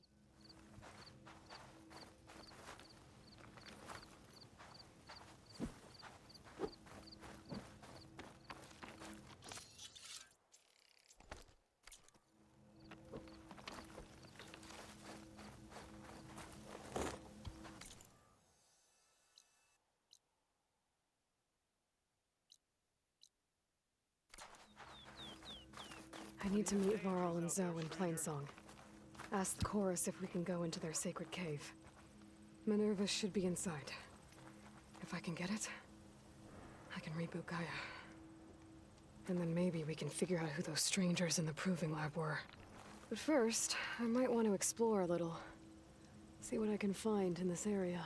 I need to meet Varl and Zoe in Plainsong. Ask the chorus if we can go into their sacred cave. Minerva should be inside. If I can get it, I can reboot Gaia. And then maybe we can figure out who those strangers in the proving lab were. But first, I might want to explore a little. See what I can find in this area.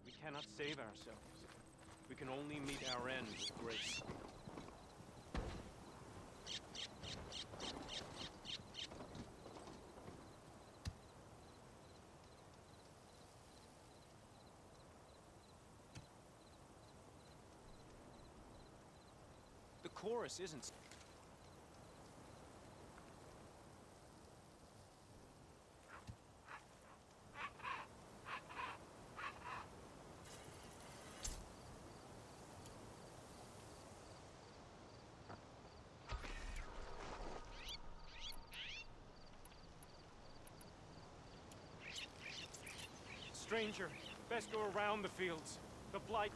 We cannot save ourselves. We can only meet our end with grace. The chorus isn't... Stranger, best go around the fields. The blight...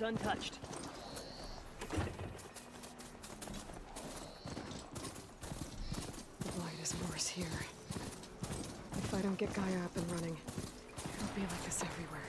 It's untouched. The blight is worse here. If I don't get Gaia up and running, it'll be like this everywhere.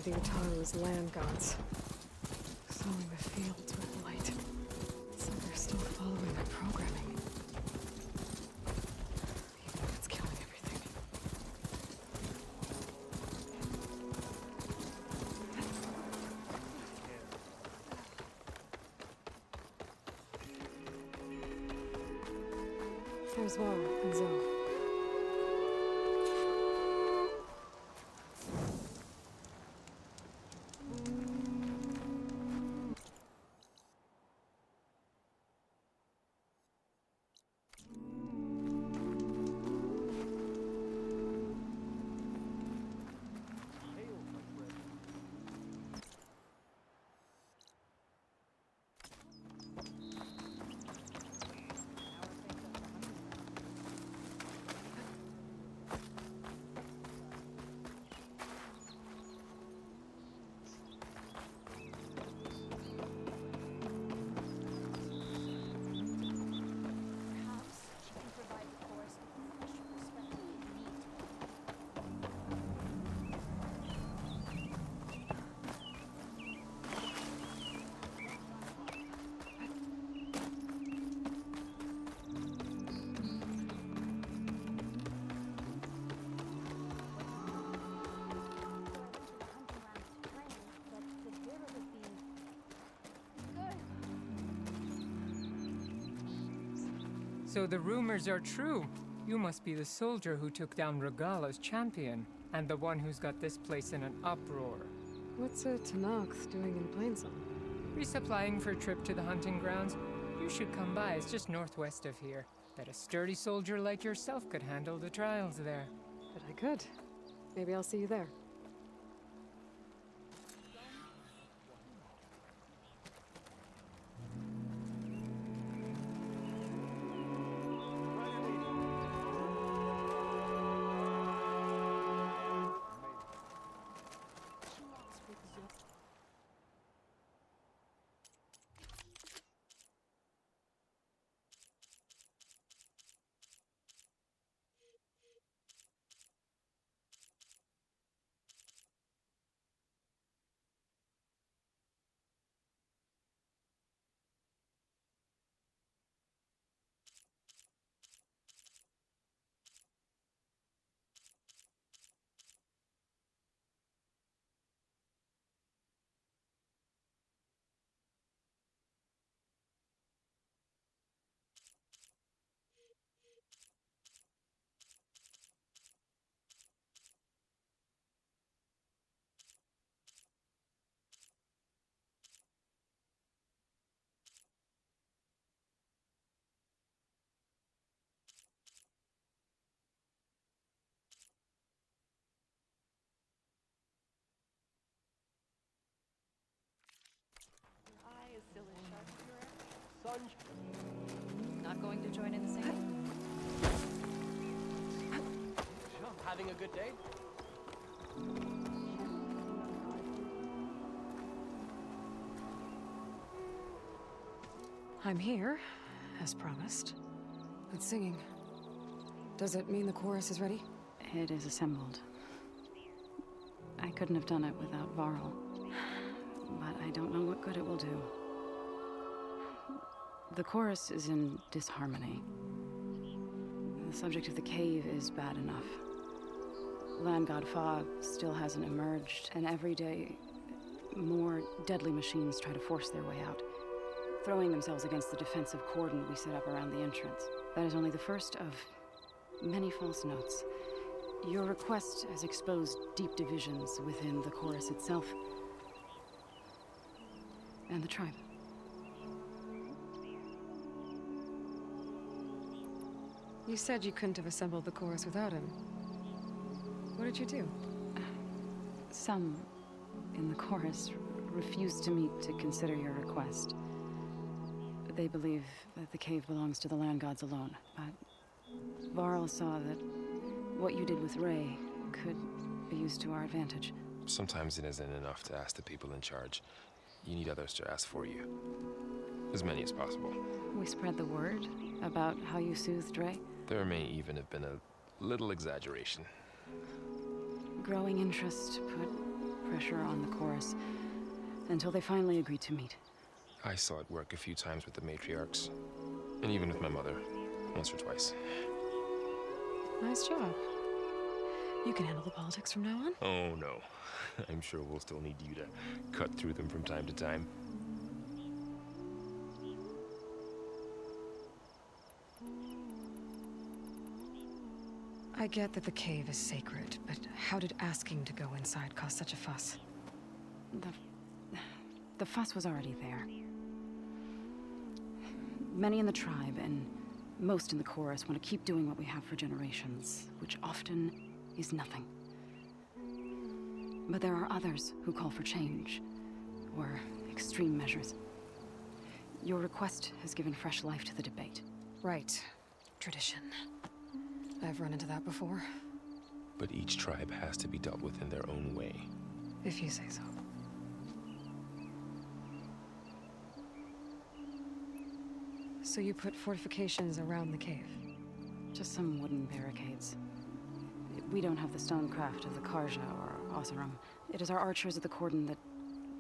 The Utaru's land gods, sowing the fields with light. So they're still following the Where's Varl and Zoe? So the rumors are true. You must be the soldier who took down Regala's champion, and the one who's got this place in an uproar. What's a Tanakh doing in Plainsong? Resupplying for a trip to the hunting grounds? You should come by, it's just northwest of here. Bet a sturdy soldier like yourself could handle the trials there. But I could. Maybe I'll see you there. Not going to join in the singing? Having a good day? I'm here, as promised. It's singing. Does it mean the chorus is ready? It is assembled. I couldn't have done it without Varl. But I don't know what good it will do. The chorus is in disharmony. The subject of the cave is bad enough. Land God Fog still hasn't emerged, and every day, more deadly machines try to force their way out, throwing themselves against the defensive cordon we set up around the entrance. That is only the first of many false notes. Your request has exposed deep divisions within the chorus itself and the tribe. You said you couldn't have assembled the chorus without him. What did you do? Some in the chorus refused to meet to consider your request. They believe that the cave belongs to the land gods alone, but Varl saw that what you did with Ray could be used to our advantage. Sometimes it isn't enough to ask the people in charge. You need others to ask for you. As many as possible. We spread the word about how you soothed Ray. There may even have been a little exaggeration. Growing interest put pressure on the chorus until they finally agreed to meet. I saw it work a few times with the matriarchs, and even with my mother, once or twice. Nice job. You can handle the politics from now on? Oh, no. I'm sure we'll still need you to cut through them from time to time. I get that the cave is sacred, but how did asking to go inside cause such a fuss? The fuss was already there. Many in the tribe, and most in the chorus, want to keep doing what we have for generations, which often is nothing. But there are others who call for change, or extreme measures. Your request has given fresh life to the debate. Right. Tradition. I've run into that before. But each tribe has to be dealt with in their own way. If you say so. So you put fortifications around the cave? Just some wooden barricades. We don't have the stonecraft of the Karja or Oseram. It is our archers at the cordon that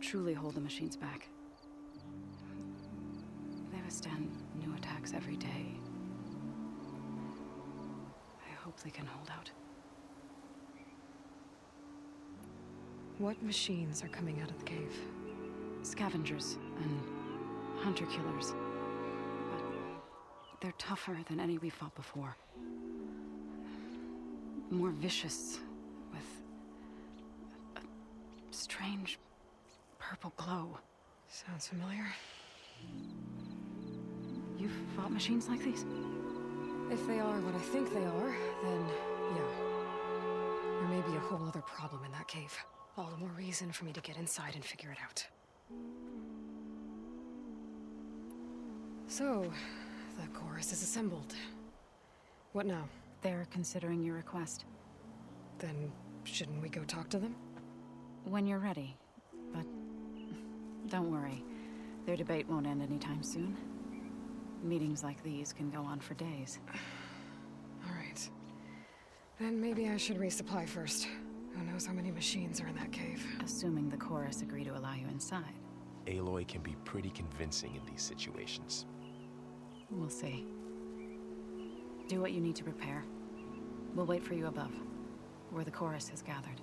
truly hold the machines back. They withstand new attacks every day. I hope they can hold out. What machines are coming out of the cave? Scavengers and hunter-killers. But they're tougher than any we've fought before. More vicious, with a strange purple glow. Sounds familiar. You've fought machines like these? If they are what I think they are, then yeah. There may be a whole other problem in that cave. All the more reason for me to get inside and figure it out. So, the chorus is assembled. What now? They're considering your request. Then, shouldn't we go talk to them? When you're ready. But don't worry. Their debate won't end anytime soon. Meetings like these can go on for days. All right. Then maybe I should resupply first. Who knows how many machines are in that cave? Assuming the chorus agree to allow you inside. Aloy can be pretty convincing in these situations. We'll see. Do what you need to prepare. We'll wait for you above, where the chorus has gathered.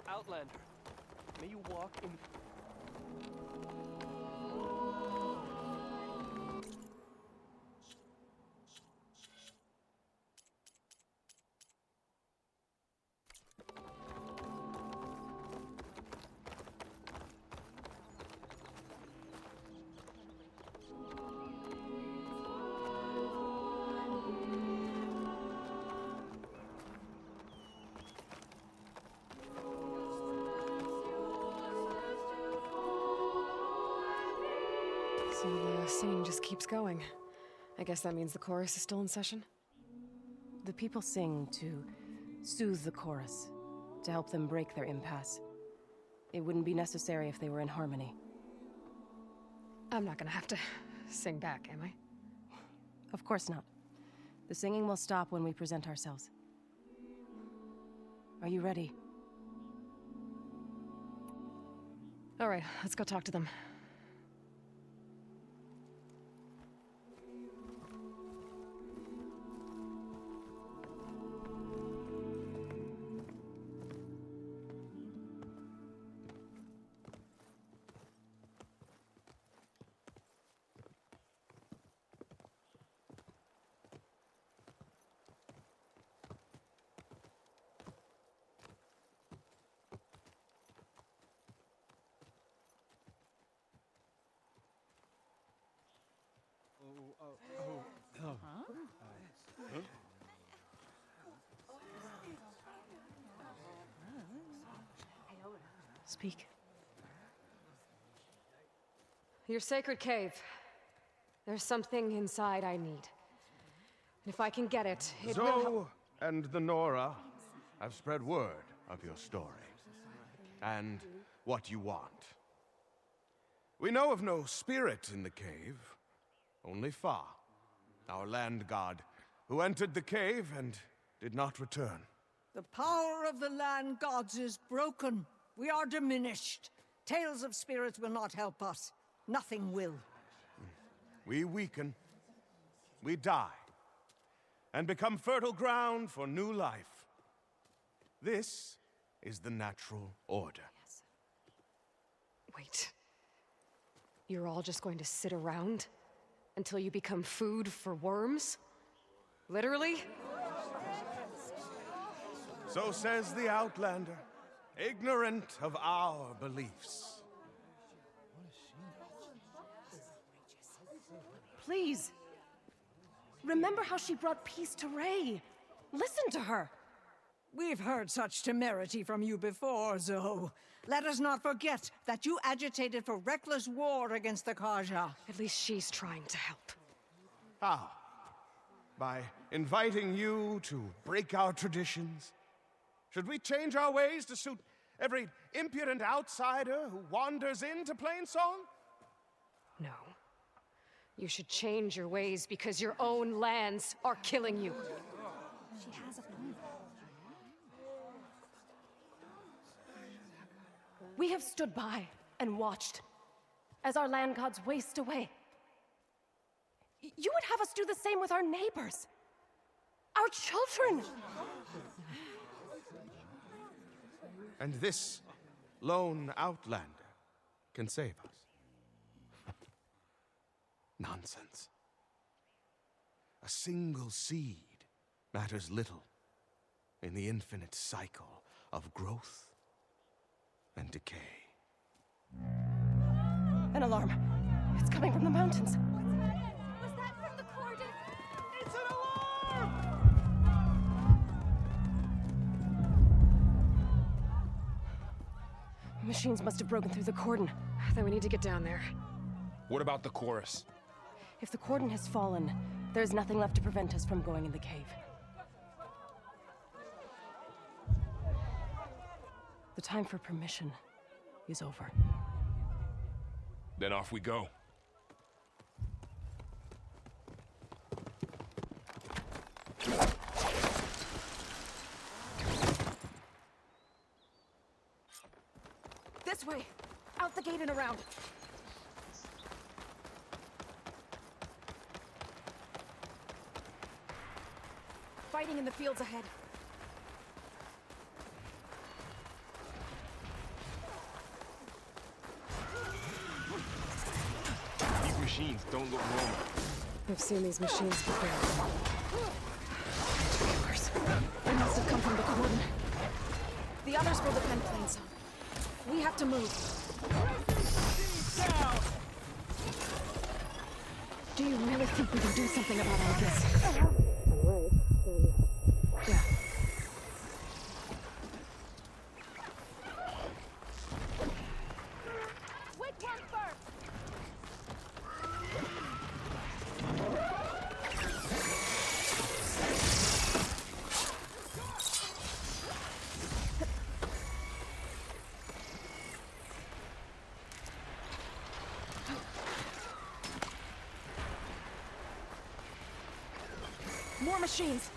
Outlander, may you walk in... So the singing just keeps going. I guess that means the chorus is still in session? The people sing to soothe the chorus, to help them break their impasse. It wouldn't be necessary if they were in harmony. I'm not gonna have to sing back, am I? Of course not. The singing will stop when we present ourselves. Are you ready? All right, let's go talk to them. Speak. Your sacred cave. There's something inside I need. And if I can get it, it will help. Zoe and the Nora have spread word of your story. And what you want. We know of no spirit in the cave, only Fa, our land god, who entered the cave and did not return. The power of the land gods is broken. We are diminished. Tales of spirits will not help us. Nothing will. We weaken, we die, and become fertile ground for new life. This is the natural order. Yes. Wait. You're all just going to sit around until you become food for worms? Literally? So says the Outlander, ignorant of our beliefs. Please. Remember how she brought peace to Ray. Listen to her. We've heard such temerity from you before, Zoe. Let us not forget that you agitated for reckless war against the Kaja. At least she's trying to help. How? By inviting you to break our traditions? Should we change our ways to suit every impudent outsider who wanders into Plainsong? No. You should change your ways because your own lands are killing you. She has a point. We have stood by and watched as our land gods waste away. You would have us do the same with our neighbors, our children. And this lone outlander can save us. Nonsense. A single seed matters little in the infinite cycle of growth and decay. An alarm. It's coming from the mountains. Was that from the cordon? It's an Machines must have broken through the cordon. Then we need to get down there. What about the chorus? If the cordon has fallen, there's nothing left to prevent us from going in the cave. The time for permission is over. Then off we go. This way! Out the gate and around! Fighting in the fields ahead. These machines don't look normal. I've seen these machines before. Killers. They must have come from the cordon. The others will defend Plainsong. We have to move. Do you really think we can do something about all this? Yeah. Which one first? More machines!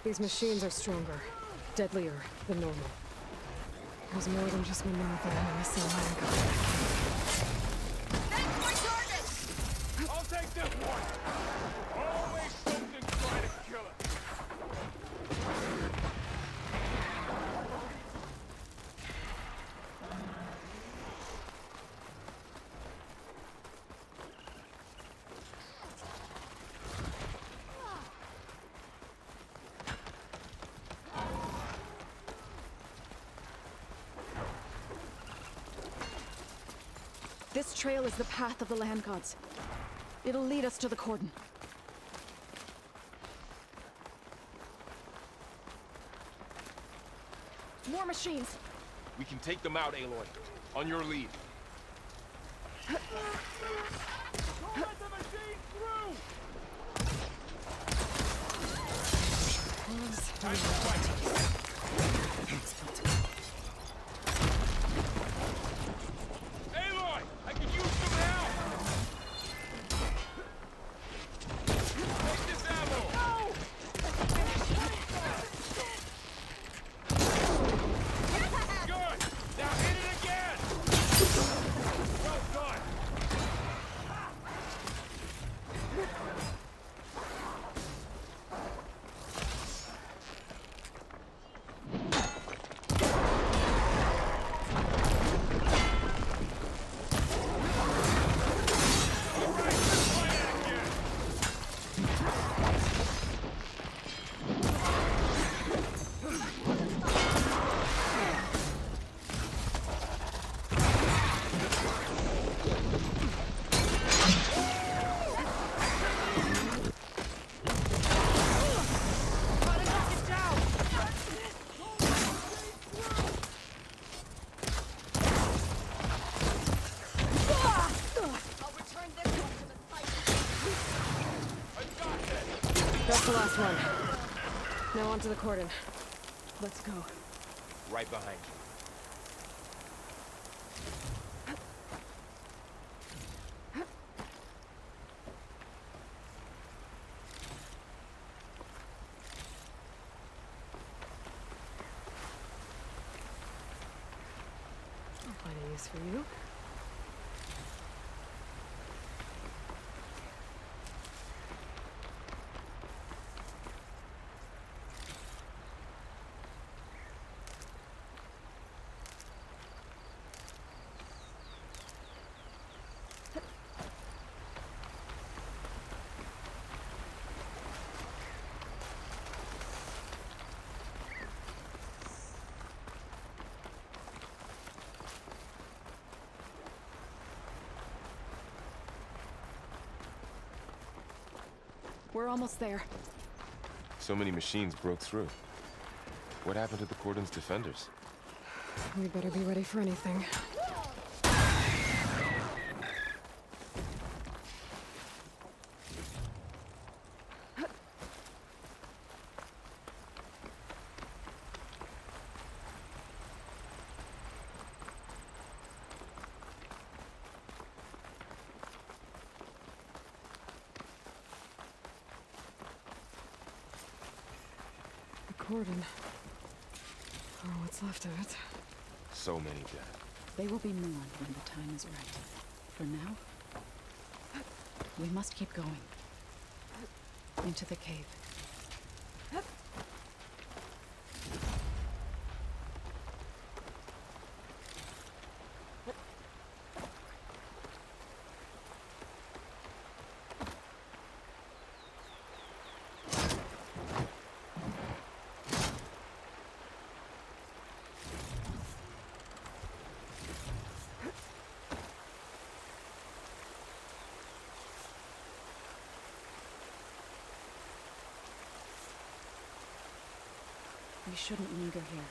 These machines are stronger, deadlier than normal. There's more than just Minerva and the same land god. That's my target! I'll take this one! Always something trying to kill us! This trail is the path of the land gods. It'll lead us to the cordon. More machines! We can take them out, Aloy. On your lead. Don't let the machine through! Aloy! I can use some help! Take this ammo! Good! Now hit it again! Well done! That's the last one. Now onto the cordon. Let's go. Right behind you. I'll find a use for you. We're almost there. So many machines broke through. What happened to the cordon's defenders? We better be ready for anything. Cordon. Or what's left of it. So many dead. They will be mourned when the time is right. For now, we must keep going. Into the cave. We shouldn't linger here.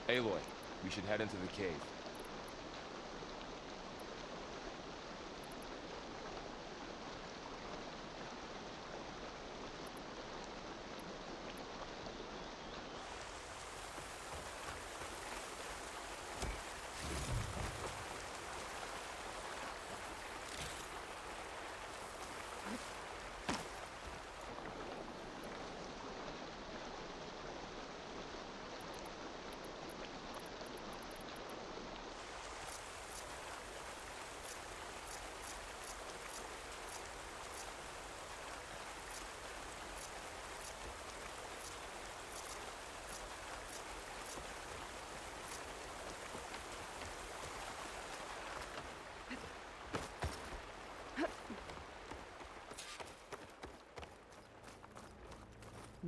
Aloy, we should head into the cave.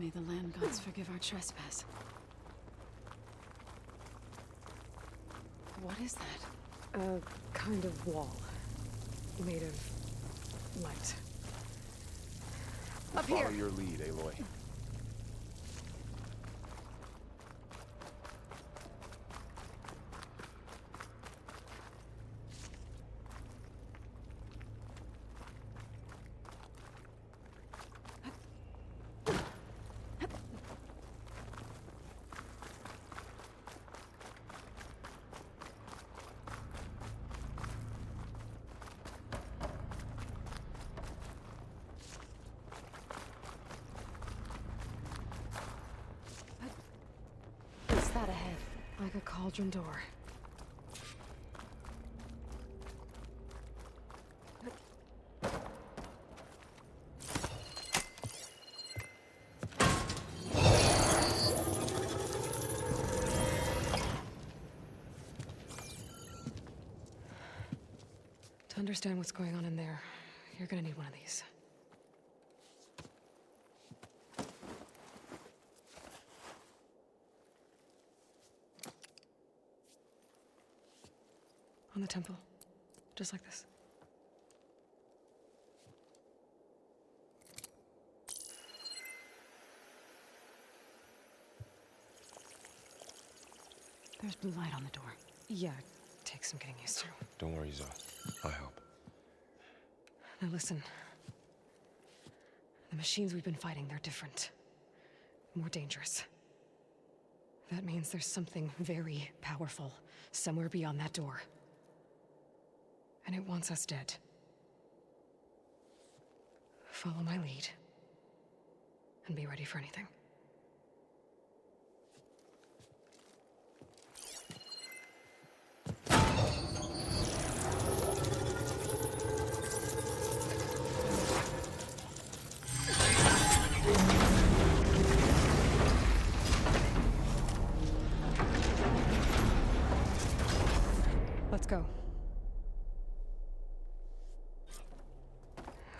May the land gods forgive our trespass. What is that? A kind of wall. Made of light. Up here! Follow your lead, Aloy. What's that ahead? Like a cauldron door. To understand what's going on in there, you're gonna need one of these. On the temple. Just like this. There's blue light on the door. Yeah, it takes some getting used to. Don't worry, Zoe. I'll help. Now listen. The machines we've been fighting, they're different. More dangerous. That means there's something very powerful somewhere beyond that door. And it wants us dead. Follow my lead. And be ready for anything. Let's go.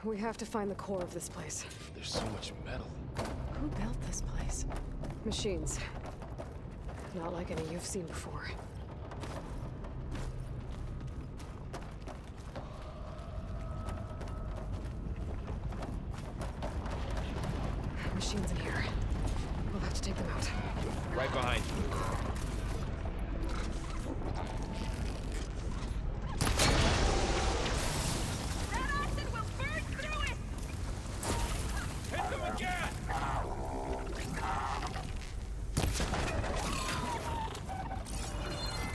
We have to find the core of this place. There's so much metal. Who built this place? Machines. Not like any you've seen before. Machines in here. We'll have to take them out. Right behind you.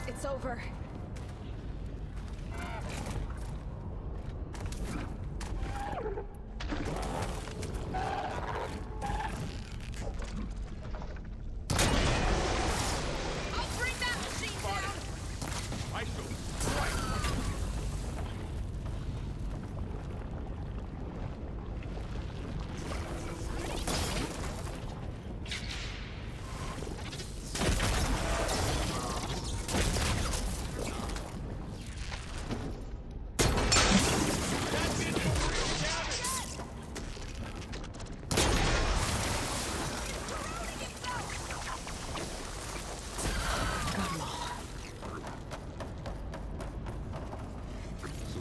It's over.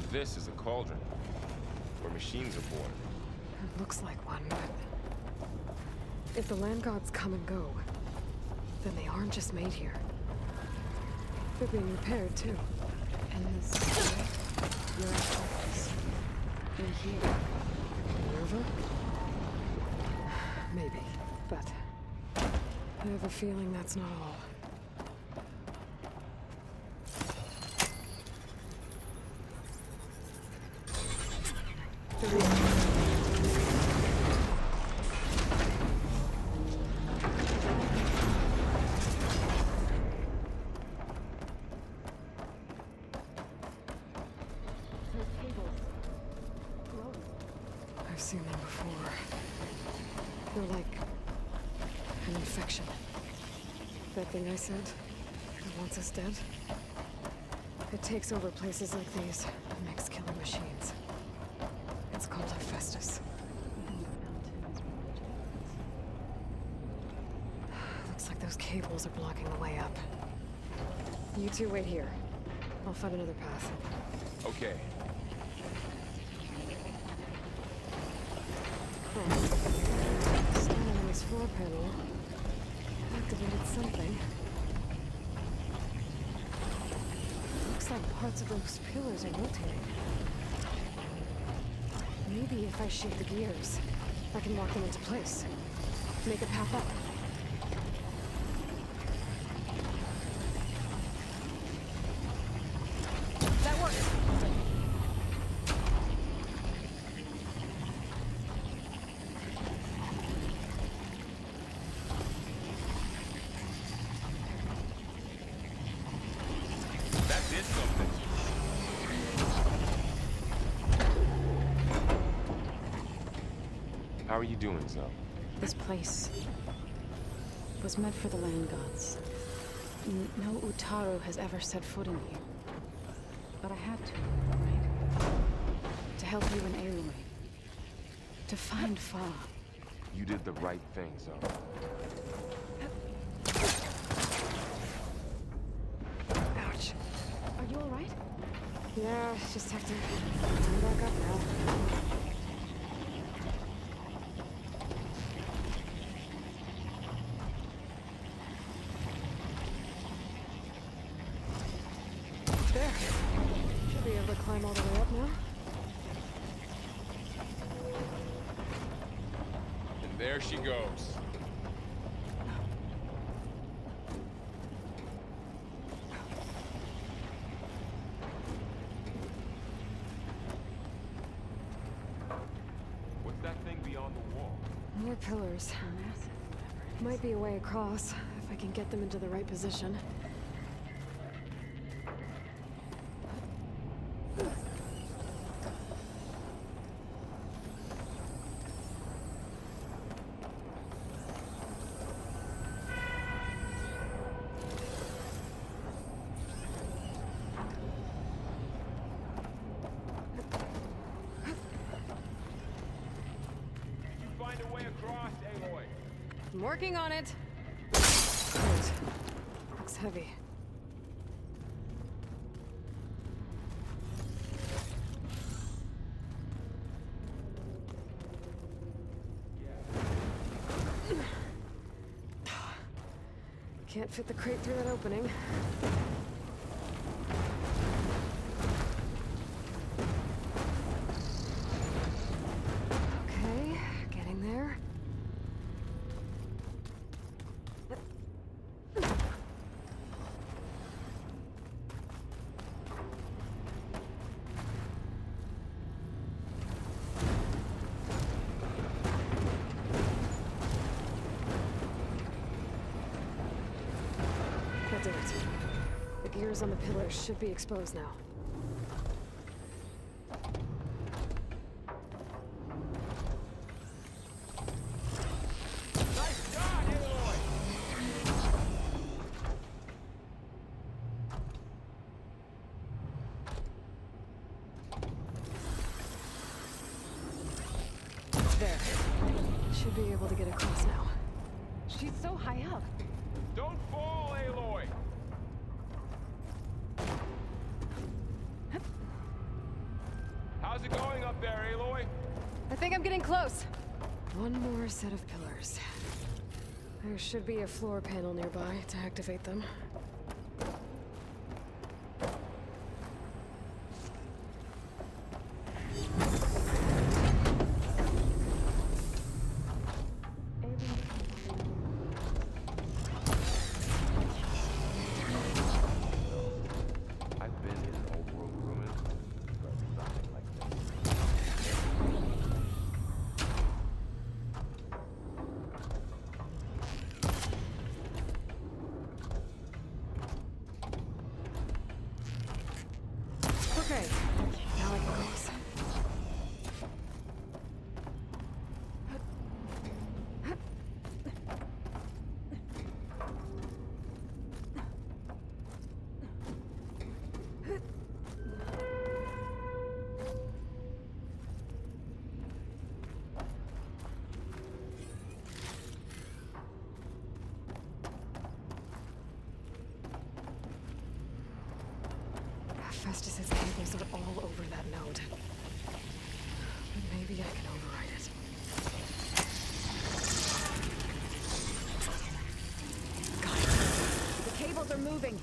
This is a cauldron, where machines are born. It looks like one, but... if the land gods come and go, then they aren't just made here. They're being repaired, too. And this... You're at this. You're here. Nerva? Maybe, but... I have a feeling that's not all. I've seen them before. They're like an infection. That thing I said that wants us dead? It takes over places like these and makes killing machines. It's called Hephaestus. Those cables are blocking the way up. You two wait here. I'll find another path. Okay. Standing on this floor panel activated something. Looks like parts of those pillars are rotating. Maybe if I shake the gears, I can lock them into place. Make a path up. That works! That did something. How are you doing, Zoe? This place was meant for the land gods. No Utaru has ever set foot in here. But I had to, right? To help you and Aloy. To find Fa. You did the right thing, Zoe. Ouch. Are you alright? Yeah, just have to climb back up now. There. Should be able to climb all the way up now. And there she goes. What's that thing beyond the wall? More pillars. Might be a way across, if I can get them into the right position. Find a way across, Aloy. I'm working on it. Right. Looks heavy. Can't fit the crate through that opening. Okay, getting there. That did it. The gears on the pillars should be exposed now. Nice shot, Aloy! There. Should be able to get across now. She's so high up. Don't fall, Aloy! How's it going up there, Aloy? I think I'm getting close. One more set of pillars. There should be a floor panel nearby to activate them. I've been in old world ruins, but nothing like this. Festus's cables are all over that node. But maybe I can override it. The cables are moving.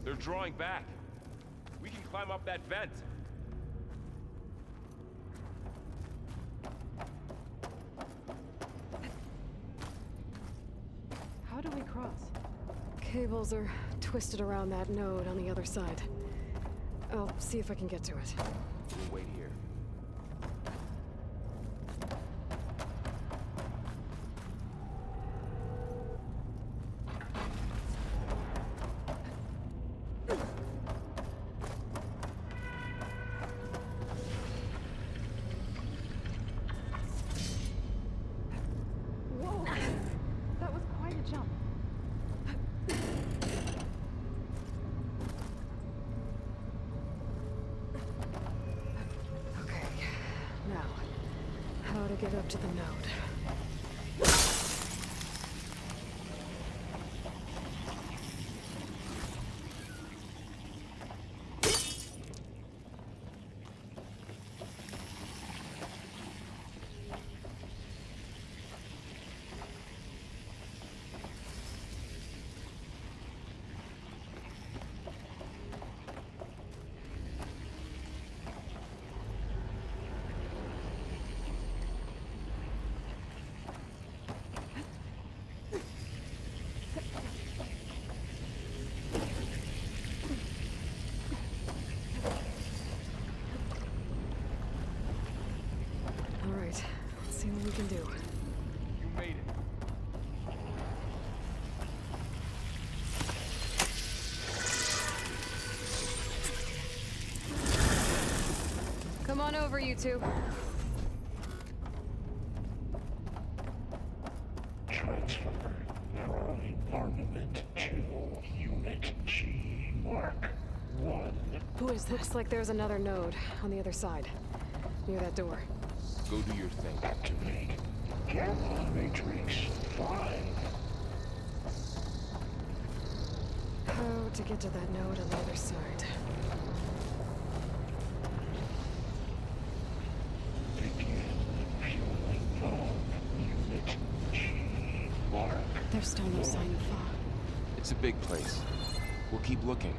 They're drawing back. We can climb up that vent. How do we cross? Cables are twisted around that node on the other side. I'll see if I can get to it. We'll wait here. Whoa! That was quite a jump. Okay, now, how to get up to the node? All right, let's see what we can do. You made it. Come on over, you two. Transfer neuron armament to Unit G Mark 1. Who is this? Looks like there's another node on the other side, near that door. Go do your thing. Activate Gamma Matrix 5. How to get to that node on the other side? Begin fueling valve. Unit G Mark. There's still no sign of fog. It's a big place. We'll keep looking.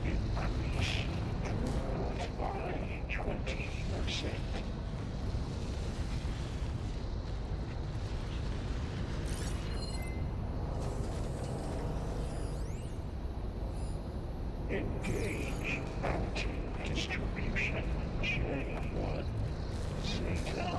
Increase throughput by 20%. Engage anti-distribution J1 Zeta.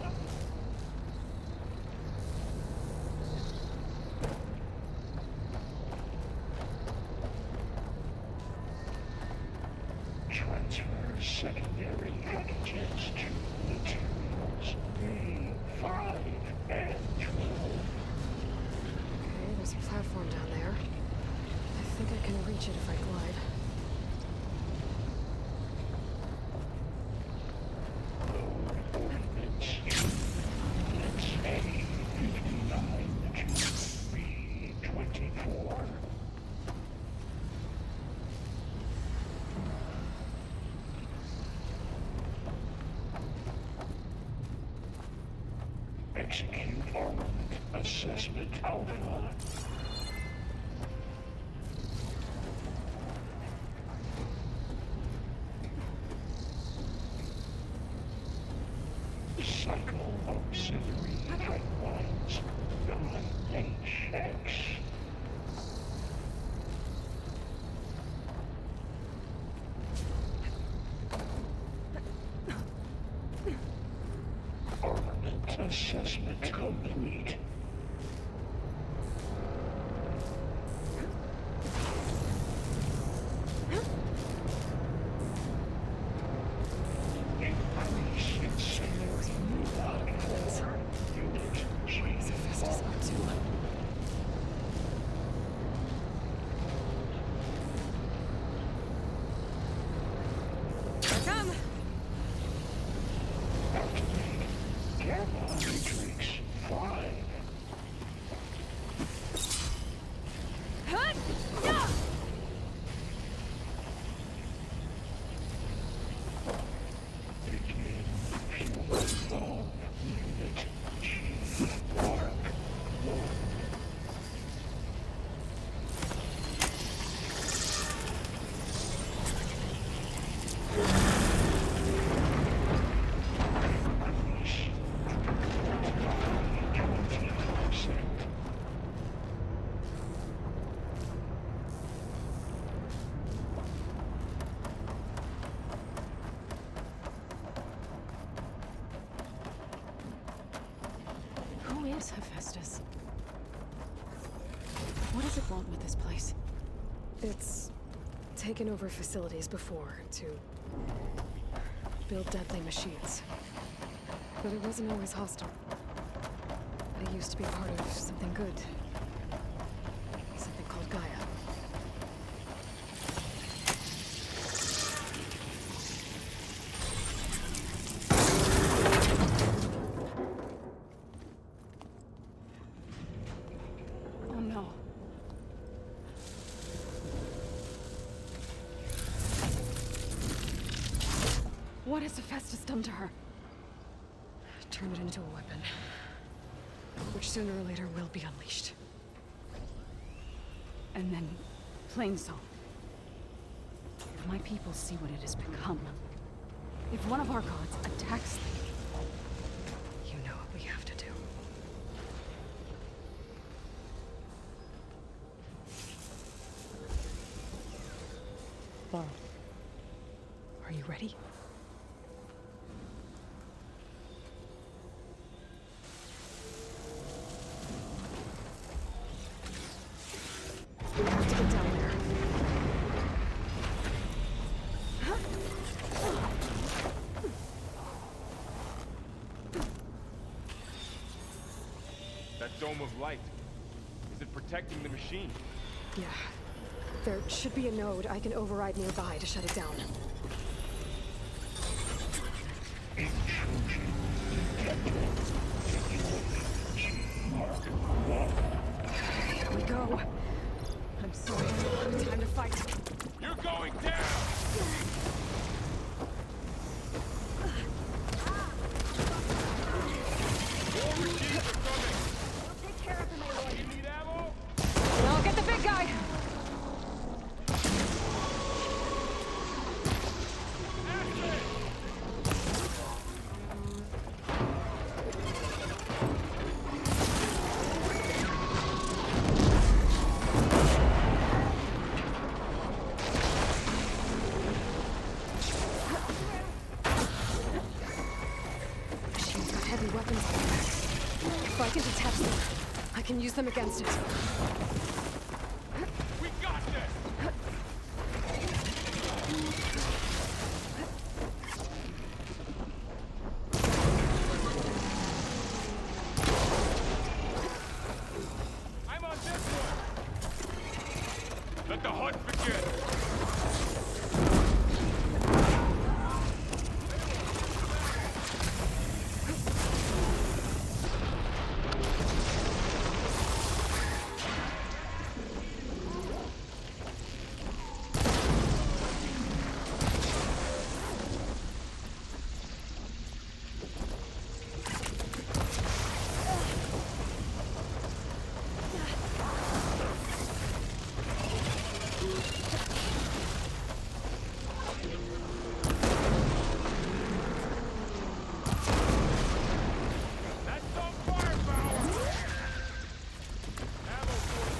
Transfer secondary packages to materials A5 and 12. Okay, there's a platform down there. I think I can reach it if I glide. Ordnance A59 to B24. Execute armament assessment alpha. Cycle auxiliary pipelines 9HX. Armament assessment complete. Increase incendiary neuron core. Unit G Mark 1. Here I come! Activate Gamma Matrix 5. Yes, Hephaestus. What does it want with this place? It's taken over facilities before to build deadly machines. But it wasn't always hostile. It used to be part of something good. Something called Gaia. Oh no. What has Hephaestus done to her? Turn it into a weapon. Which sooner or later will be unleashed. And then, plain so. If my people see what it has become, if one of our gods attacks them, you know what we have to do. Laurel, are you ready? We have to get down there. That dome of light. Is it protecting the machine? Yeah. There should be a node I can override nearby to shut it down. Here we go. I'm sorry, I don't have time to fight. You're going down! More machines are coming! We'll take care of him, Aloy. You need ammo? I'll get the big guy! Machine's got heavy weapons on their backs. If I can detach them, I can use them against it. We got this! I'm on this one! Let the hunt begin! That's some firepower! Ammo for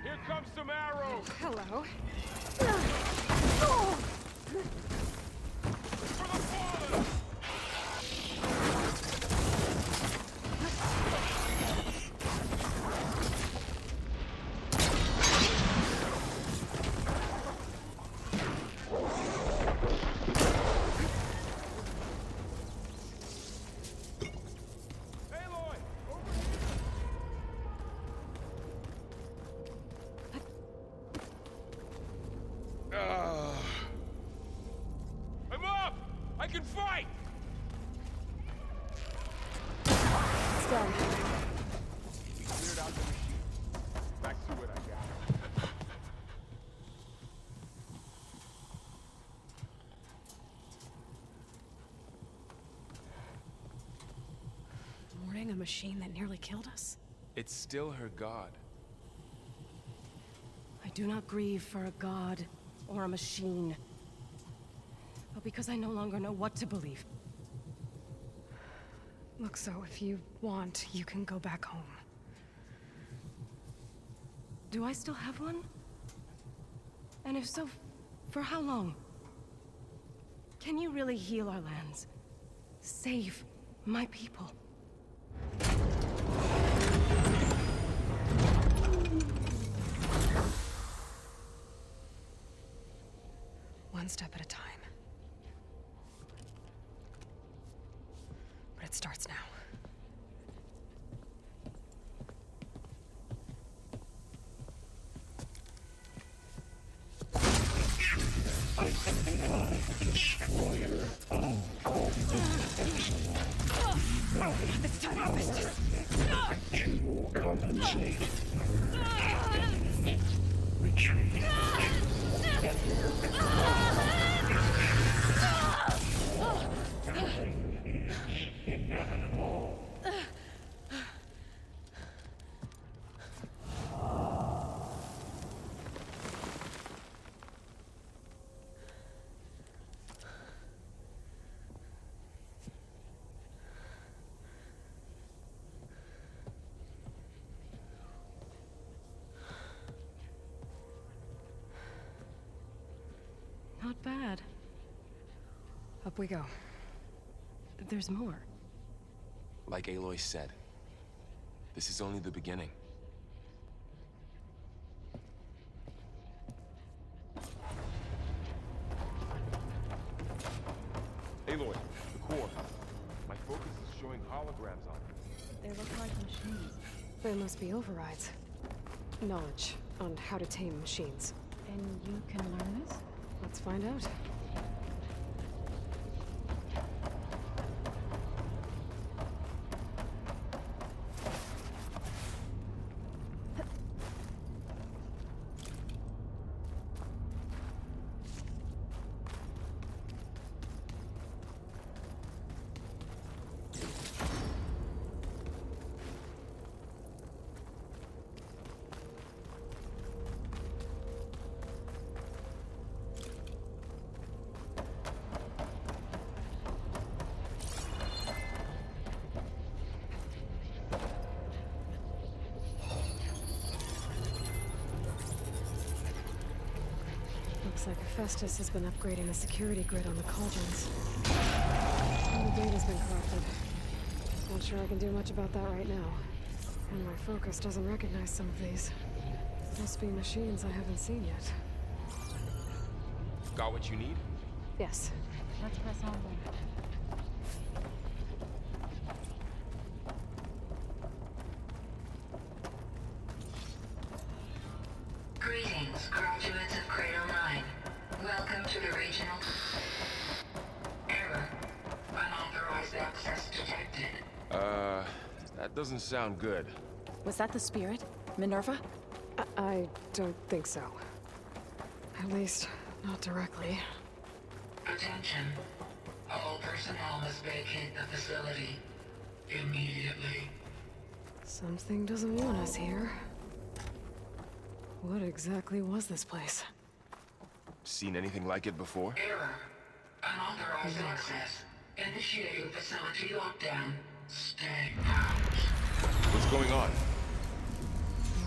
Here comes some arrows! Hello. For the fallen! Aloy! Over here! I'm up! I can fight! It's done. Cleared out the machine. Back to it, I got. Mourning a machine that nearly killed us? It's still her god. I do not grieve for a god or a machine, but because I no longer know what to believe. Look, so if you want, you can go back home. Do I still have one? And if so, for how long? Can you really heal our lands? Save my people? One step at a time. But it starts now. Destroyer of all It's time happened. to compensate. Retreat. Inevitable. Not bad. Up we go. There's more. Like Aloy said, this is only the beginning. Aloy, the core. My focus is showing holograms on it. They look like machines. There must be overrides. Knowledge on how to tame machines. And you can learn this? Let's find out. Looks like Hephaestus has been upgrading the security grid on the cauldrons. All the data's been corrupted. Not sure I can do much about that right now. And my focus doesn't recognize some of these. Must be machines I haven't seen yet. Got what you need? Yes. Let's press on then. Greetings, graduates of Cradle 9. Welcome to the regional... Error. Unauthorized access detected. That doesn't sound good. Was that the spirit? Minerva? I don't think so. At least, not directly. Attention. All personnel must vacate the facility. Immediately. Something doesn't want us here. What exactly was this place? Seen anything like it before? Error. Unauthorized access. Initiating facility lockdown. Stay out. What's going on?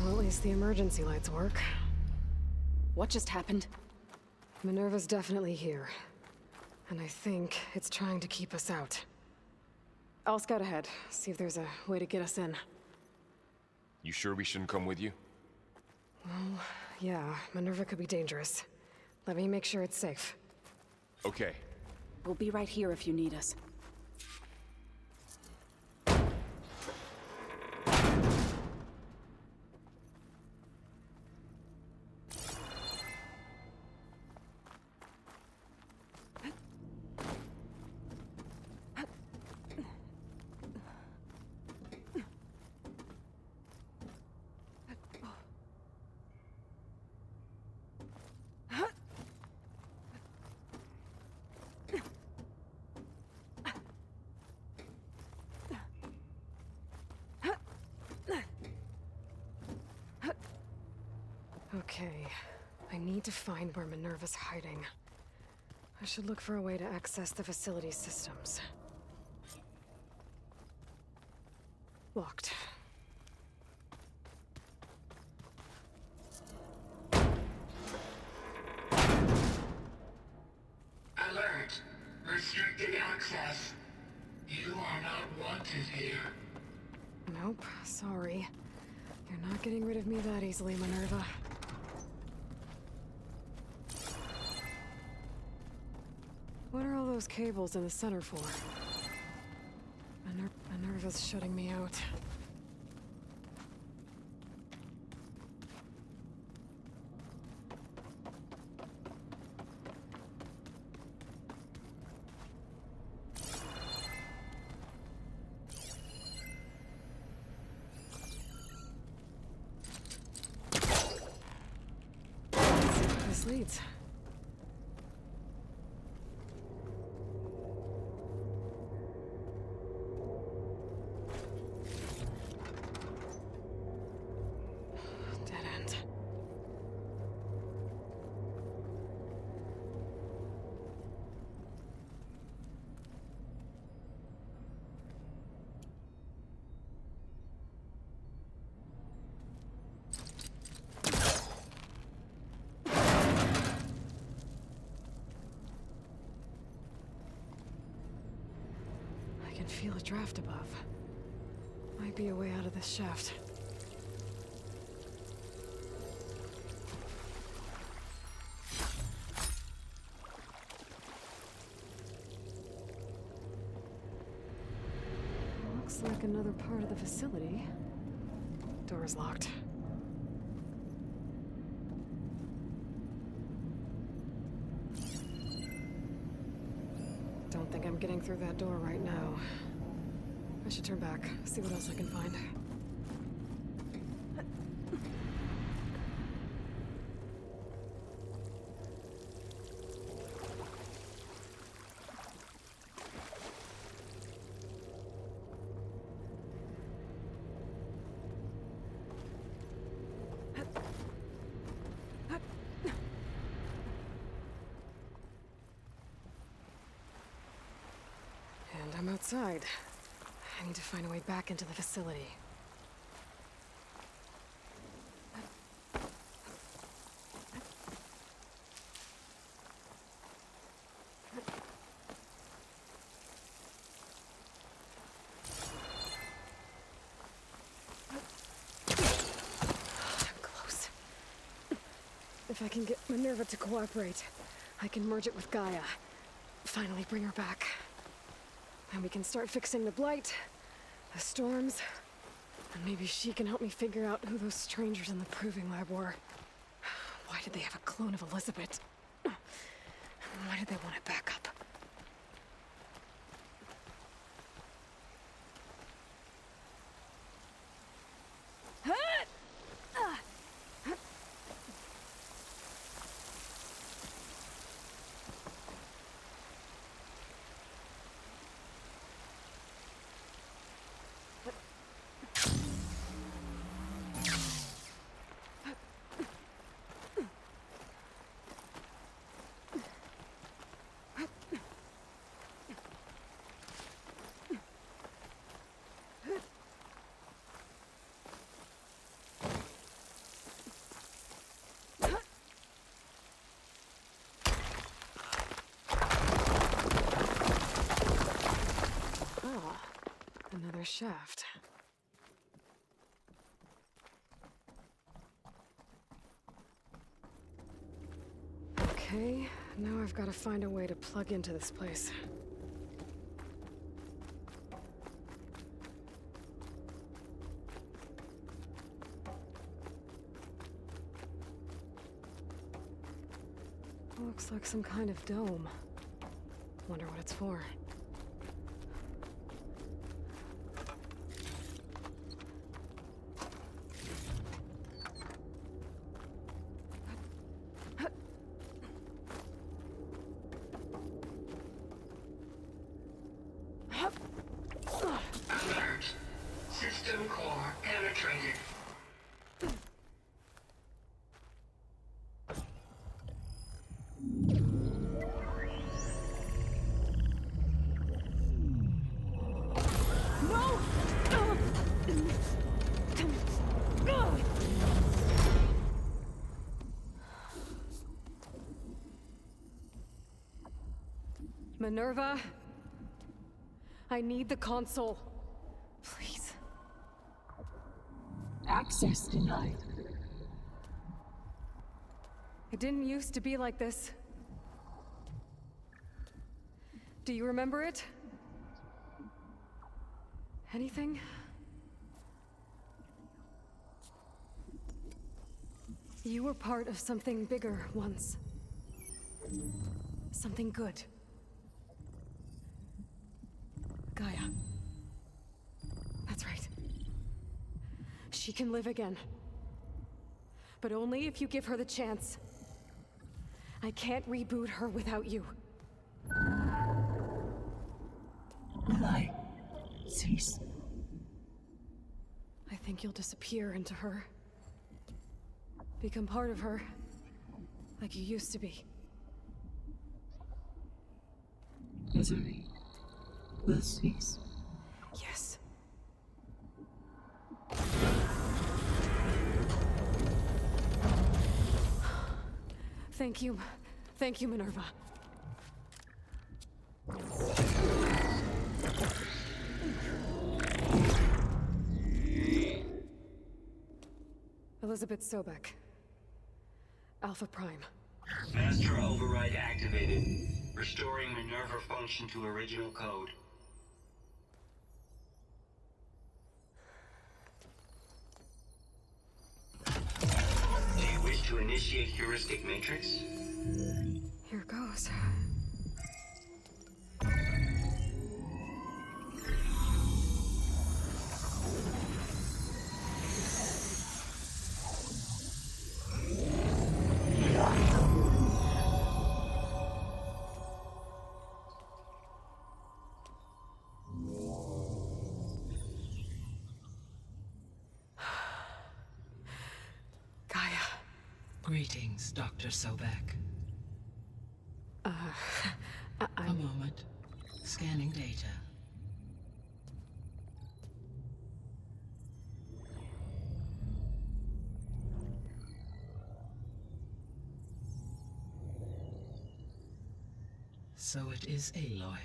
Well, at least the emergency lights work. What just happened? Minerva's definitely here. And I think it's trying to keep us out. I'll scout ahead, see if there's a way to get us in. You sure we shouldn't come with you? Well, yeah, Minerva could be dangerous. Let me make sure it's safe. Okay. We'll be right here if you need us. Okay, I need to find where Minerva's hiding. I should look for a way to access the facility's systems. Locked. Alert. Restricted access. You are not wanted here. Nope, sorry. You're not getting rid of me that easily, Minerva. What are all those cables in the center for? Minerva's shutting me out. This leads. Dead end. I can feel a draft above. Might be a way out of this shaft. Looks like another part of the facility. Door's locked. Don't think I'm getting through that door right now. I should turn back, see what else I can find. And I'm outside. I need to find a way back into the facility. I'm close. If I can get Minerva to cooperate, I can merge it with Gaia. Finally bring her back. And we can start fixing the blight, the storms, and maybe she can help me figure out who those strangers in the proving lab were. Why did they have a clone of Elizabeth? Why did they want it back up? Another shaft. Okay, now I've got to find a way to plug into this place. Looks like some kind of dome. Wonder what it's for. Alert. System core penetrated. Minerva, I need the console. Please. Access denied. It didn't used to be like this. Do you remember it? Anything? You were part of something bigger once. Something good. Gaia. That's right. She can live again. But only if you give her the chance. I can't reboot her without you. Light. Cease. I think you'll disappear into her. Become part of her. Like you used to be. Misery will cease. Yes. Thank you. Thank you, Minerva. Elizabeth Sobek. Alpha Prime. Master override activated. Restoring Minerva function to original code. Do you wish to initiate heuristic matrix? Here goes. Greetings, Dr. Sobek. A moment. Scanning data. So it is Aloy,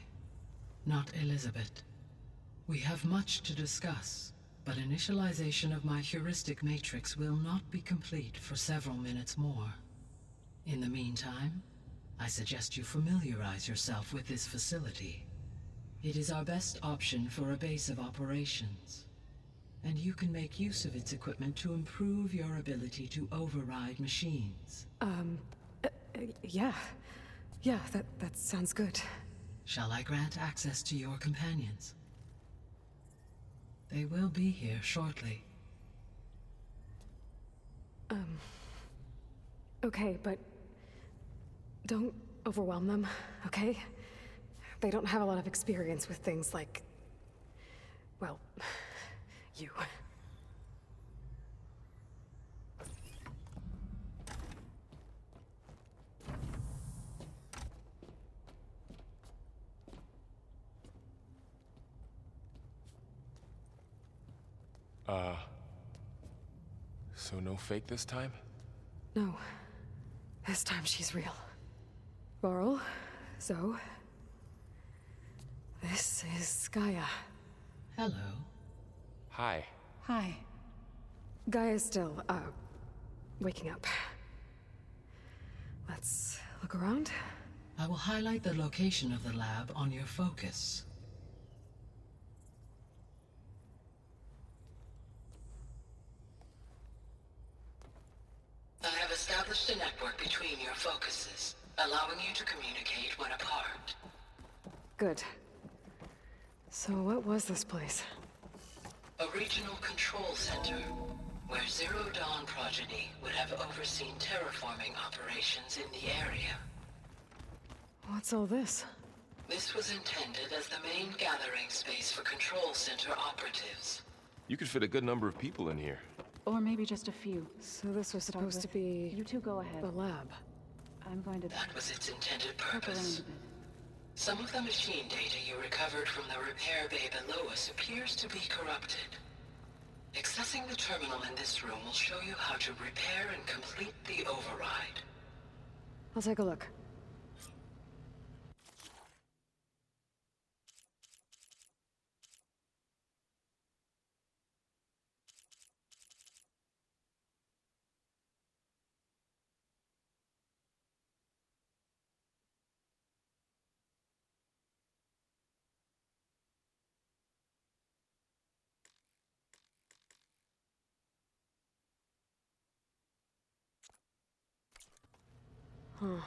not Elizabeth. We have much to discuss. But initialization of my heuristic matrix will not be complete for several minutes more. In the meantime, I suggest you familiarize yourself with this facility. It is our best option for a base of operations, and you can make use of its equipment to improve your ability to override machines. Yeah. Yeah, that sounds good. Shall I grant access to your companions? They will be here shortly. Okay, but don't overwhelm them, okay? They don't have a lot of experience with things like, well, you. So no fake this time? No. This time she's real. Varl, Zoe. This is Gaia. Hello. Hi. Hi. Gaia's still, waking up. Let's look around. I will highlight the location of the lab on your focus. I have established a network between your focuses, allowing you to communicate when apart. Good. So what was this place? A regional control center, where Zero Dawn progeny would have overseen terraforming operations in the area. What's all this? This was intended as the main gathering space for control center operatives. You could fit a good number of people in here. Or maybe just a few. So this was supposed to be... You two go ahead. The lab. I'm going to... That was its intended poke around purpose. a bit. Some of the machine data you recovered from the repair bay below us appears to be corrupted. Accessing the terminal in this room will show you how to repair and complete the override. I'll take a look. Huh.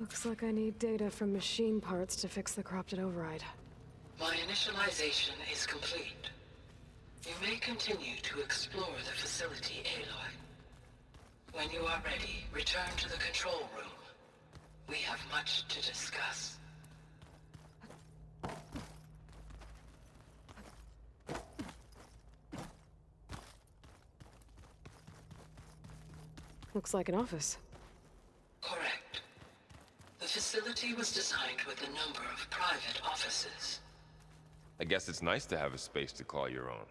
Looks like I need data from machine parts to fix the corrupted override. My initialization is complete. You may continue to explore the facility, Aloy. When you are ready, return to the control room. We have much to discuss. Looks like an office. Correct. The facility was designed with a number of private offices. I guess it's nice to have a space to call your own.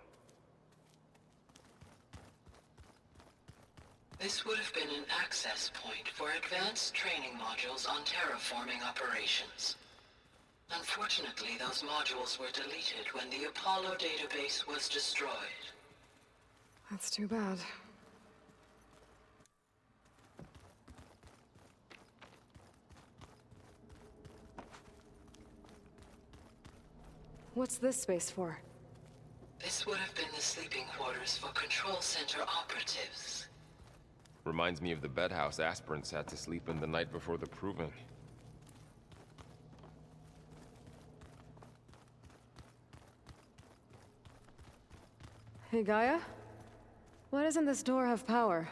This would have been an access point for advanced training modules on terraforming operations. Unfortunately, those modules were deleted when the Apollo database was destroyed. That's too bad. What's this space for? This would have been the sleeping quarters for Control Center operatives. Reminds me of the bedhouse aspirants had to sleep in the night before the proving. Hey, Gaia? Why doesn't this door have power?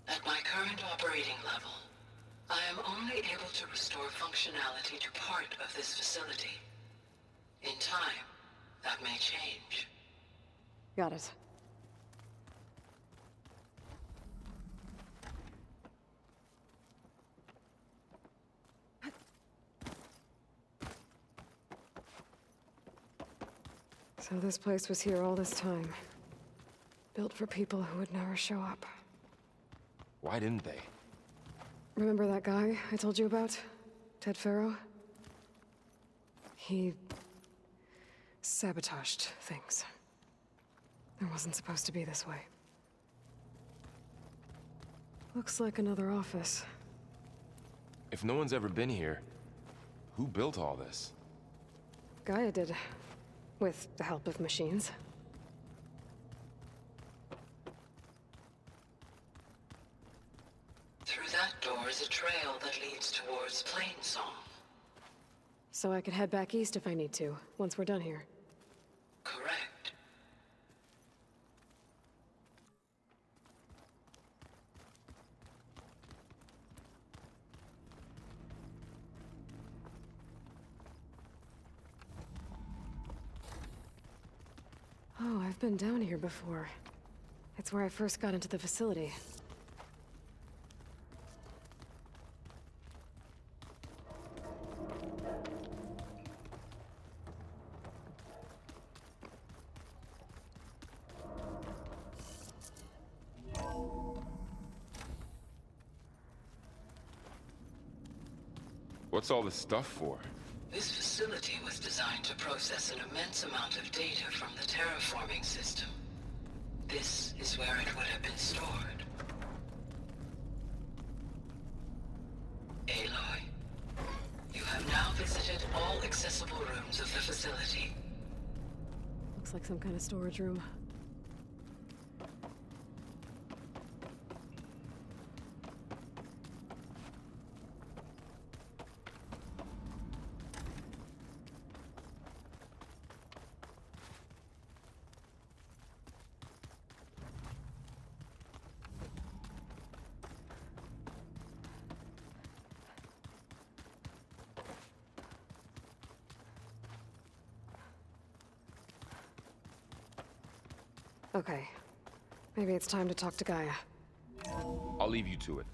At my current operating level, I am only able to restore functionality to part of this facility. In time, that may change. Got it. So this place was here all this time. Built for people who would never show up. Why didn't they? Remember that guy I told you about? Ted Farrow? He sabotaged things. It wasn't supposed to be this way. Looks like another office. If no one's ever been here, who built all this? Gaia did. With the help of machines. Through that door is a trail that leads towards Plainsong. So I could head back east if I need to, once we're done here. Correct. Oh, I've been down here before. It's where I first got into the facility. What's all this stuff for? This facility was designed to process an immense amount of data from the terraforming system. This is where it would have been stored. Aloy, you have now visited all accessible rooms of the facility. Looks like some kind of storage room. Okay. Maybe it's time to talk to Gaia. I'll leave you to it.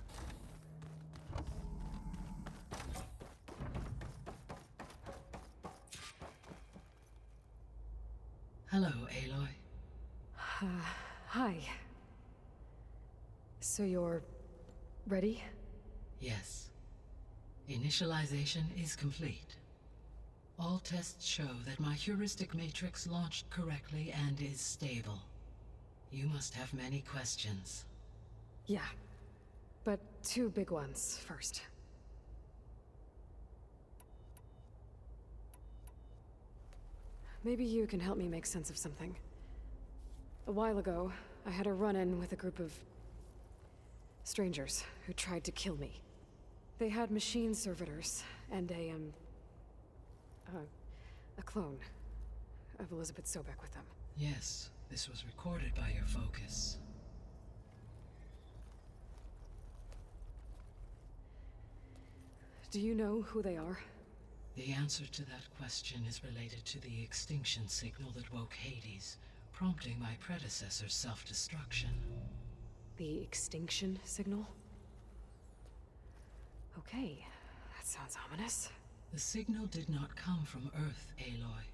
Hello, Aloy. Hi. So you're ready? Yes. Initialization is complete. All tests show that my heuristic matrix launched correctly and is stable. You must have many questions. Yeah. But two big ones first. Maybe you can help me make sense of something. A while ago, I had a run-in with a group of strangers who tried to kill me. They had machine servitors and a clone of Elizabeth Sobek with them. Yes, this was recorded by your focus. Do you know who they are? The answer to that question is related to the extinction signal that woke Hades, prompting my predecessor's self-destruction. The extinction signal? Okay, that sounds ominous. The signal did not come from Earth, Aloy.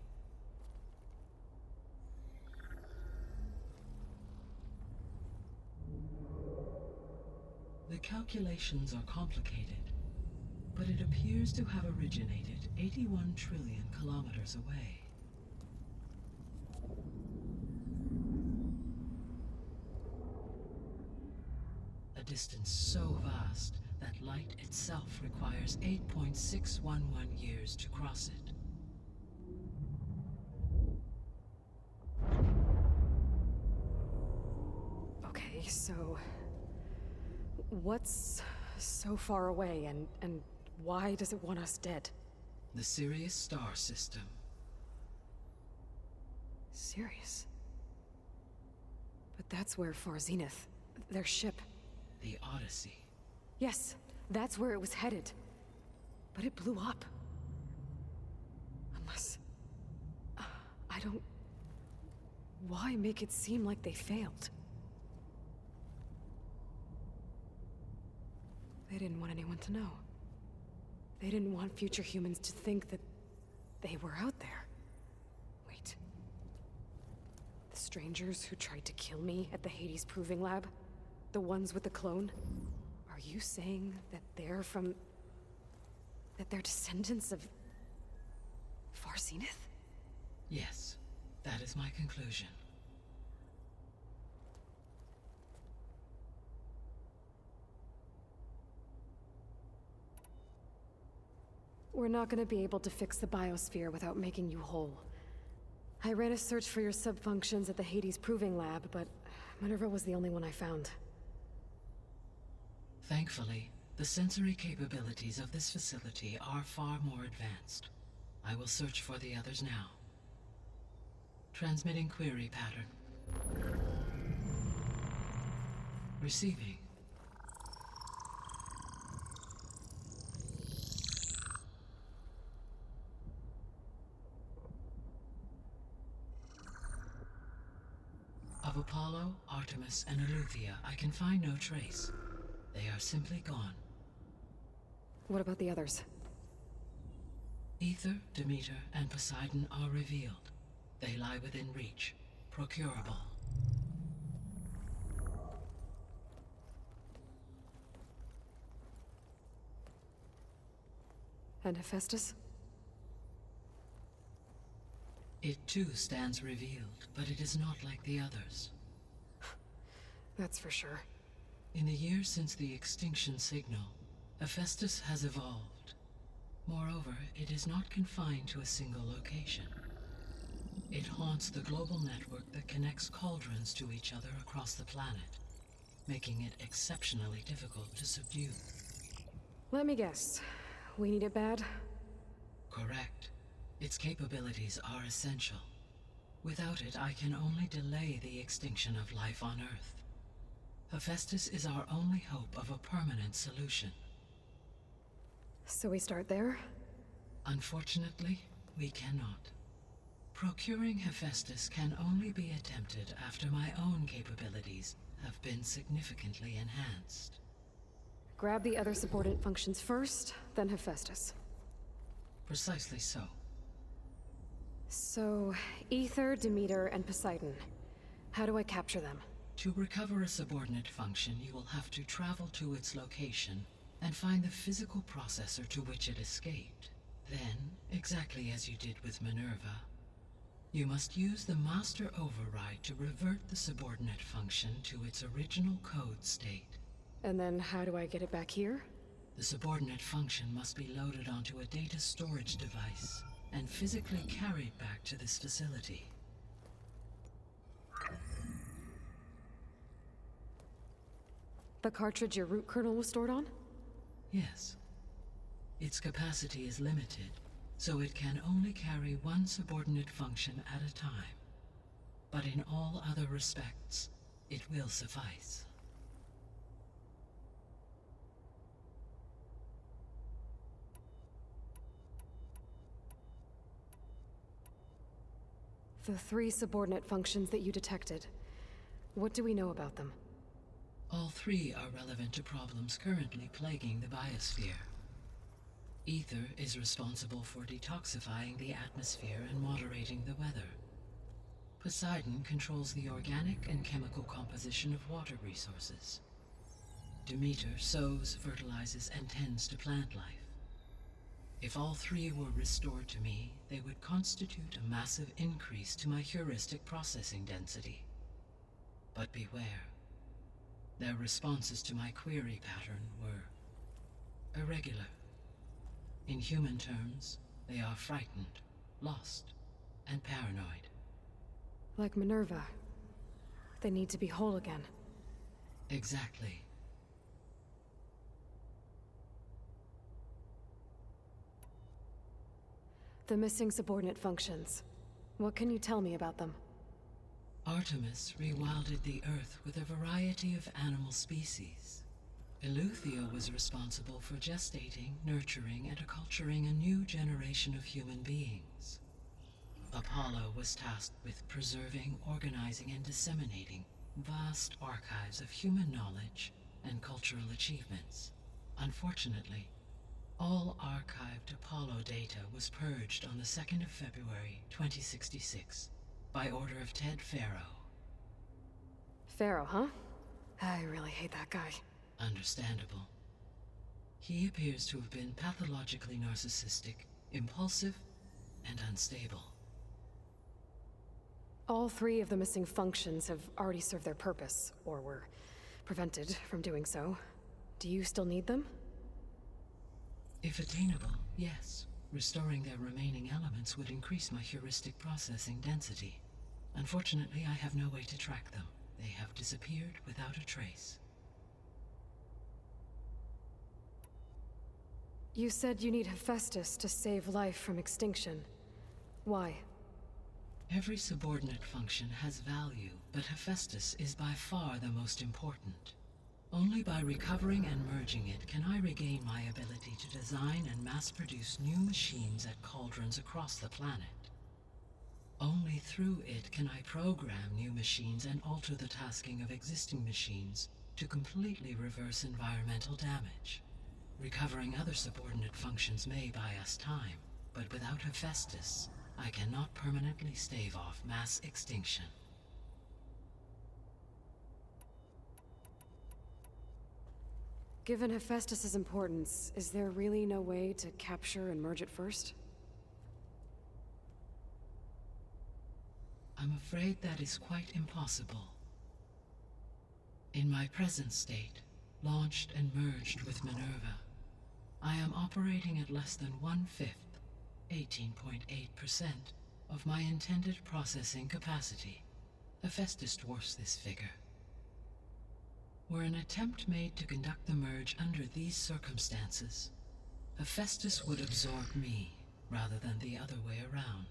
The calculations are complicated, but it appears to have originated 81 trillion kilometers away. A distance so vast that light itself requires 8.611 years to cross it. Okay, so what's so far away and why does it want us dead? The Sirius star system. Sirius? But that's where Far Zenith, their ship. The Odyssey. Yes, that's where it was headed. But it blew up. Unless... I don't... Why make it seem like they failed? They didn't want anyone to know. They didn't want future humans to think that they were out there. Wait. The strangers who tried to kill me at the Hades Proving Lab? The ones with the clone? Are you saying that they're from... that they're descendants of... Far Zenith? Yes, that is my conclusion. We're not gonna be able to fix the biosphere without making you whole. I ran a search for your subfunctions at the Hades Proving Lab, but Minerva was the only one I found. Thankfully, the sensory capabilities of this facility are far more advanced. I will search for the others now. Transmitting query pattern. Receiving. Of Apollo, Artemis, and Eleuthia, I can find no trace. They are simply gone. What about the others? Ether, Demeter, and Poseidon are revealed. They lie within reach, procurable. And Hephaestus? It too stands revealed, but it is not like the others. That's for sure. In the years since the extinction signal, Hephaestus has evolved. Moreover, it is not confined to a single location. It haunts the global network that connects cauldrons to each other across the planet, making it exceptionally difficult to subdue. Let me guess. We need it bad? Correct. Its capabilities are essential. Without it, I can only delay the extinction of life on Earth. Hephaestus is our only hope of a permanent solution. So we start there? Unfortunately, we cannot. Procuring Hephaestus can only be attempted after my own capabilities have been significantly enhanced. Grab the other subordinate functions first, then Hephaestus. Precisely so. So, Ether, Demeter, and Poseidon. How do I capture them? To recover a subordinate function, you will have to travel to its location and find the physical processor to which it escaped. Then, exactly as you did with Minerva, you must use the master override to revert the subordinate function to its original code state. And then how do I get it back here? The subordinate function must be loaded onto a data storage device and physically carried back to this facility. The cartridge your root kernel was stored on? Yes, Its capacity is limited, so it can only carry one subordinate function at a time. But in all other respects, it will suffice. The 3 subordinate functions that you detected. What do we know about them? All 3 are relevant to problems currently plaguing the biosphere. Ether is responsible for detoxifying the atmosphere and moderating the weather. Poseidon controls the organic and chemical composition of water resources. Demeter sows, fertilizes, and tends to plant life. If all 3 were restored to me, they would constitute a massive increase to my heuristic processing density. But beware. Their responses to my query pattern were irregular. In human terms, they are frightened, lost, and paranoid. Like Minerva. They need to be whole again. Exactly. The missing subordinate functions. What can you tell me about them? Artemis rewilded the Earth with a variety of animal species. Eleuthia was responsible for gestating, nurturing, and acculturating a new generation of human beings. Apollo was tasked with preserving, organizing, and disseminating vast archives of human knowledge and cultural achievements. Unfortunately, all archived Apollo data was purged on the 2nd of February, 2066, by order of Ted Faro. Pharaoh, huh? I really hate that guy. Understandable. He appears to have been pathologically narcissistic, impulsive, and unstable. All 3 of the missing functions have already served their purpose, or were prevented from doing so. Do you still need them? If attainable, yes. Restoring their remaining elements would increase my heuristic processing density. Unfortunately, I have no way to track them. They have disappeared without a trace. You said you need Hephaestus to save life from extinction. Why? Every subordinate function has value, but Hephaestus is by far the most important. Only by recovering and merging it can I regain my ability to design and mass-produce new machines at cauldrons across the planet. Only through it can I program new machines and alter the tasking of existing machines to completely reverse environmental damage. Recovering other subordinate functions may buy us time, but without Hephaestus, I cannot permanently stave off mass extinction. Given Hephaestus's importance, is there really no way to capture and merge it first? I'm afraid that is quite impossible. In my present state, launched and merged with Minerva, I am operating at less than 1/5, 18.8%, of my intended processing capacity. Hephaestus dwarfs this figure. Were an attempt made to conduct the merge under these circumstances, Hephaestus would absorb me, rather than the other way around.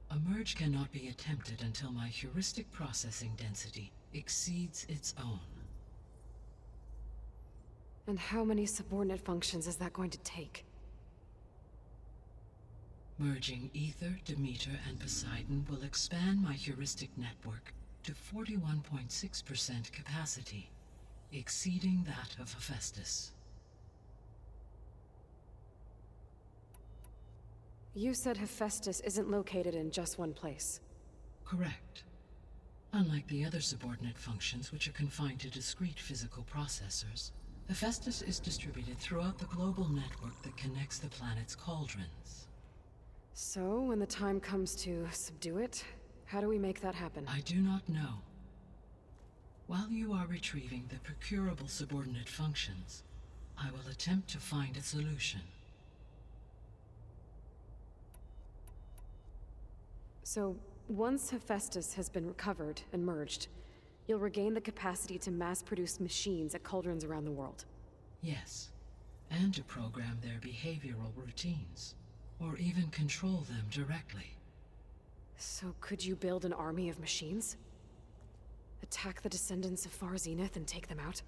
A merge cannot be attempted until my heuristic processing density exceeds its own. And how many subordinate functions is that going to take? Merging Ether, Demeter, and Poseidon will expand my heuristic network to 41.6% capacity, exceeding that of Hephaestus. You said Hephaestus isn't located in just one place. Correct. Unlike the other subordinate functions, which are confined to discrete physical processors, Hephaestus is distributed throughout the global network that connects the planet's cauldrons. So, when the time comes to subdue it, how do we make that happen? I do not know. While you are retrieving the procurable subordinate functions, I will attempt to find a solution. So, once Hephaestus has been recovered and merged, you'll regain the capacity to mass-produce machines at cauldrons around the world. Yes. and to program their behavioral routines, or even control them directly. So could you build an army of machines? Attack the descendants of Far Zenith and take them out?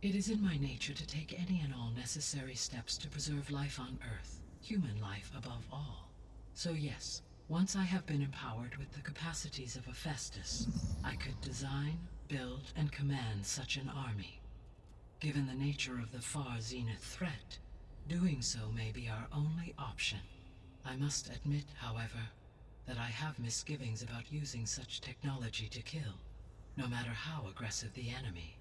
It is in my nature to take any and all necessary steps to preserve life on Earth, human life above all. So yes, once I have been empowered with the capacities of a Festus, I could design, build, and command such an army. Given the nature of the Far Zenith threat, doing so may be our only option. I must admit, however, that I have misgivings about using such technology to kill, no matter how aggressive the enemy.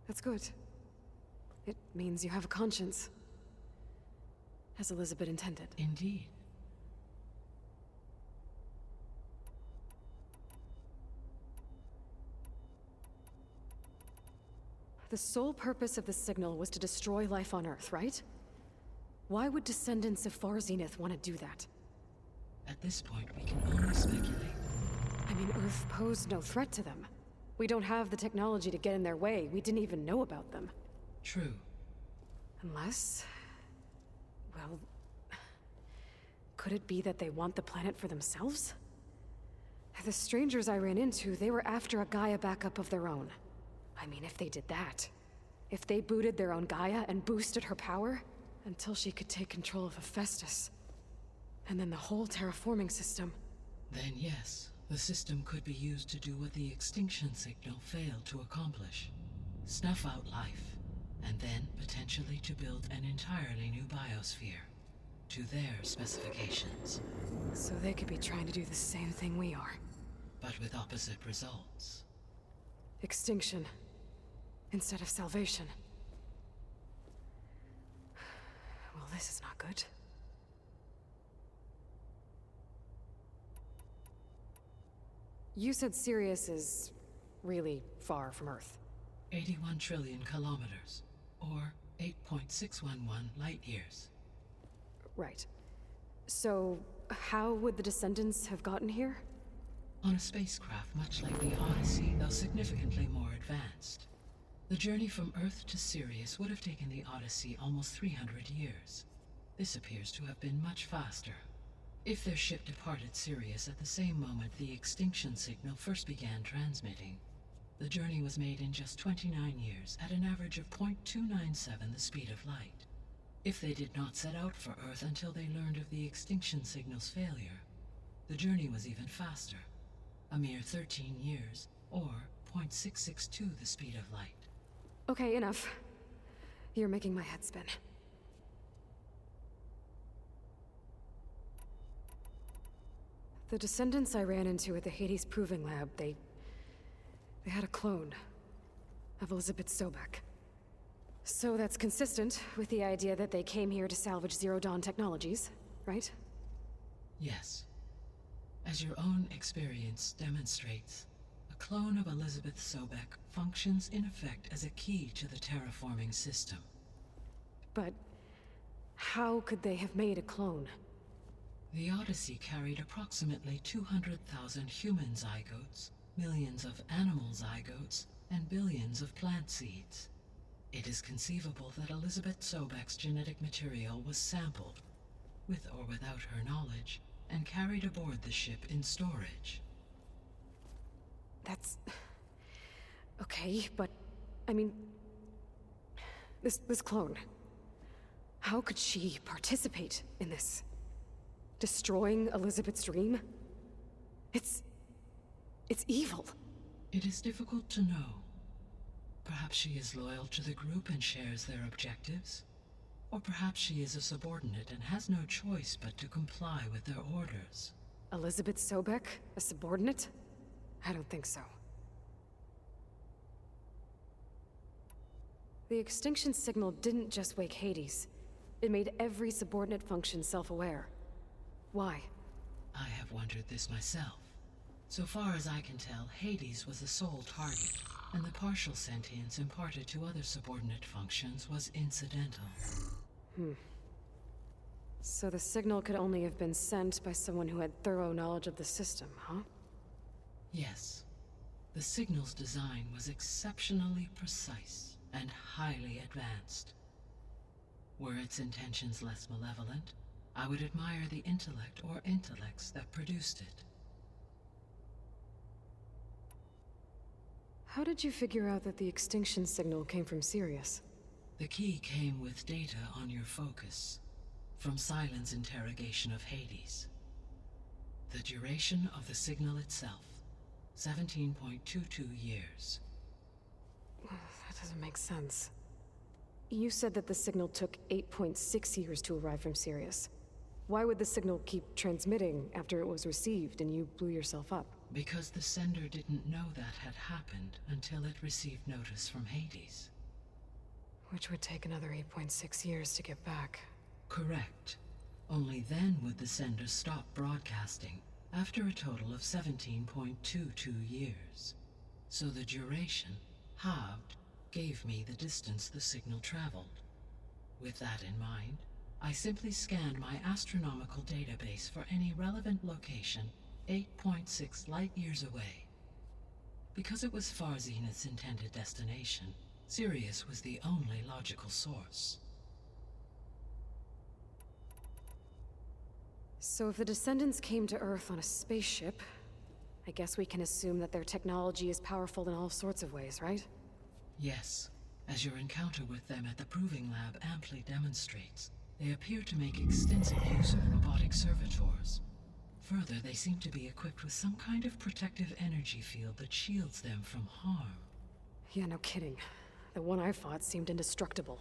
That's good. It means you have a conscience. As Elizabeth intended. Indeed. The sole purpose of the signal was to destroy life on Earth, right? Why would descendants of Far Zenith want to do that? At this point, we can only speculate. I mean, Earth posed no threat to them. We don't have the technology to get in their way. We didn't even know about them. True. Unless... well... could it be that they want the planet for themselves? The strangers I ran into, they were after a Gaia backup of their own. I mean, if they did that... if they booted their own Gaia and boosted her power... until she could take control of Hephaestus. And then the whole terraforming system. Then yes, the system could be used to do what the extinction signal failed to accomplish. Snuff out life, and then potentially to build an entirely new biosphere. To their specifications. So they could be trying to do the same thing we are. But with opposite results. Extinction. Instead of salvation. Well, this is not good. You said Sirius is really far from Earth. 81 trillion kilometers, or 8.611 light years. Right. So, how would the descendants have gotten here? On a spacecraft much like the Odyssey, though significantly more advanced. The journey from Earth to Sirius would have taken the Odyssey almost 300 years. This appears to have been much faster. If their ship departed Sirius at the same moment the extinction signal first began transmitting, the journey was made in just 29 years at an average of 0.297 the speed of light. If they did not set out for Earth until they learned of the extinction signal's failure, the journey was even faster, a mere 13 years, or 0.662 the speed of light. Okay, enough. You're making my head spin. The descendants I ran into at the Hades Proving Lab, they had a clone of Elizabeth Sobek. So that's consistent with the idea that they came here to salvage Zero Dawn technologies, right? Yes. As your own experience demonstrates, a clone of Elizabeth Sobek functions in effect as a key to the terraforming system. But how could they have made a clone? The Odyssey carried approximately 200,000 human zygotes, millions of animal zygotes, and billions of plant seeds. It is conceivable that Elizabeth Sobek's genetic material was sampled, with or without her knowledge, and carried aboard the ship in storage. That's... okay, but... I mean... This clone... how could she participate in this? Destroying Elizabeth's dream? It's evil. It is difficult to know. Perhaps she is loyal to the group and shares their objectives. Or perhaps she is a subordinate and has no choice but to comply with their orders. Elizabeth Sobek? A subordinate? I don't think so. The extinction signal didn't just wake Hades. It made every subordinate function self-aware. Why? I have wondered this myself. So far as I can tell, Hades was the sole target, and the partial sentience imparted to other subordinate functions was incidental. So the signal could only have been sent by someone who had thorough knowledge of the system, huh? Yes. The signal's design was exceptionally precise and highly advanced. Were its intentions less malevolent, I would admire the intellect or intellects that produced it. How did you figure out that the extinction signal came from Sirius? The key came with data on your focus, from Silent's interrogation of Hades. The duration of the signal itself, 17.22 years. That doesn't make sense. You said that the signal took 8.6 years to arrive from Sirius. Why would the signal keep transmitting after it was received and you blew yourself up? Because the sender didn't know that had happened until it received notice from Hades. Which would take another 8.6 years to get back. Correct. Only then would the sender stop broadcasting, after a total of 17.22 years. So the duration, halved, gave me the distance the signal traveled. With that in mind, I simply scanned my astronomical database for any relevant location 8.6 light-years away. Because it was far Zenith's intended destination, Sirius was the only logical source. So if the Descendants came to Earth on a spaceship, I guess we can assume that their technology is powerful in all sorts of ways, right? Yes, as your encounter with them at the Proving Lab amply demonstrates, they appear to make extensive use of robotic servitors. Further, they seem to be equipped with some kind of protective energy field that shields them from harm. Yeah, no kidding. The one I fought seemed indestructible.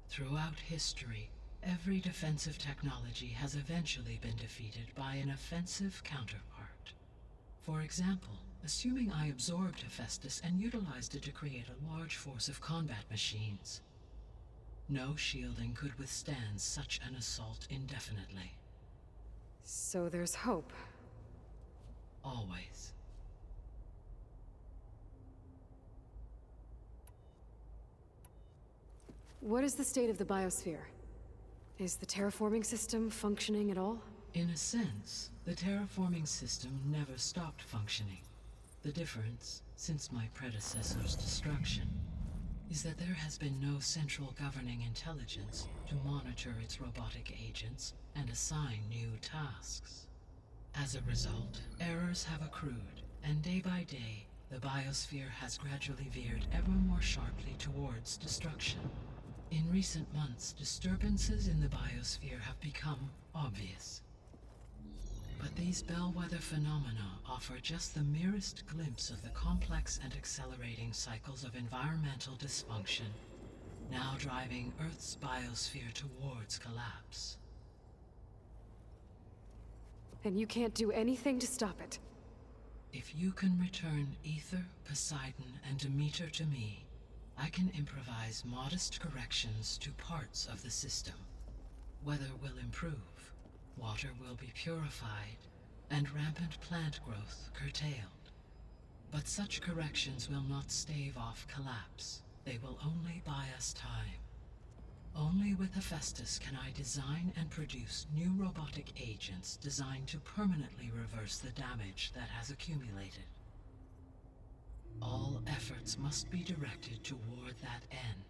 Throughout history, every defensive technology has eventually been defeated by an offensive counterpart. For example, assuming I absorbed Hephaestus and utilized it to create a large force of combat machines. No shielding could withstand such an assault indefinitely. So there's hope. Always. What is the state of the biosphere? Is the terraforming system functioning at all? In a sense, the terraforming system never stopped functioning. The difference, since my predecessor's destruction, is that there has been no central governing intelligence to monitor its robotic agents and assign new tasks. As a result, errors have accrued, and day by day, the biosphere has gradually veered ever more sharply towards destruction. In recent months, disturbances in the biosphere have become obvious. But these bellwether phenomena offer just the merest glimpse of the complex and accelerating cycles of environmental dysfunction, now driving Earth's biosphere towards collapse. And you can't do anything to stop it? If you can return Ether, Poseidon, and Demeter to me, I can improvise modest corrections to parts of the system. Weather will improve. Water will be purified, and rampant plant growth curtailed. But such corrections will not stave off collapse. They will only buy us time. Only with Hephaestus can I design and produce new robotic agents designed to permanently reverse the damage that has accumulated. All efforts must be directed toward that end.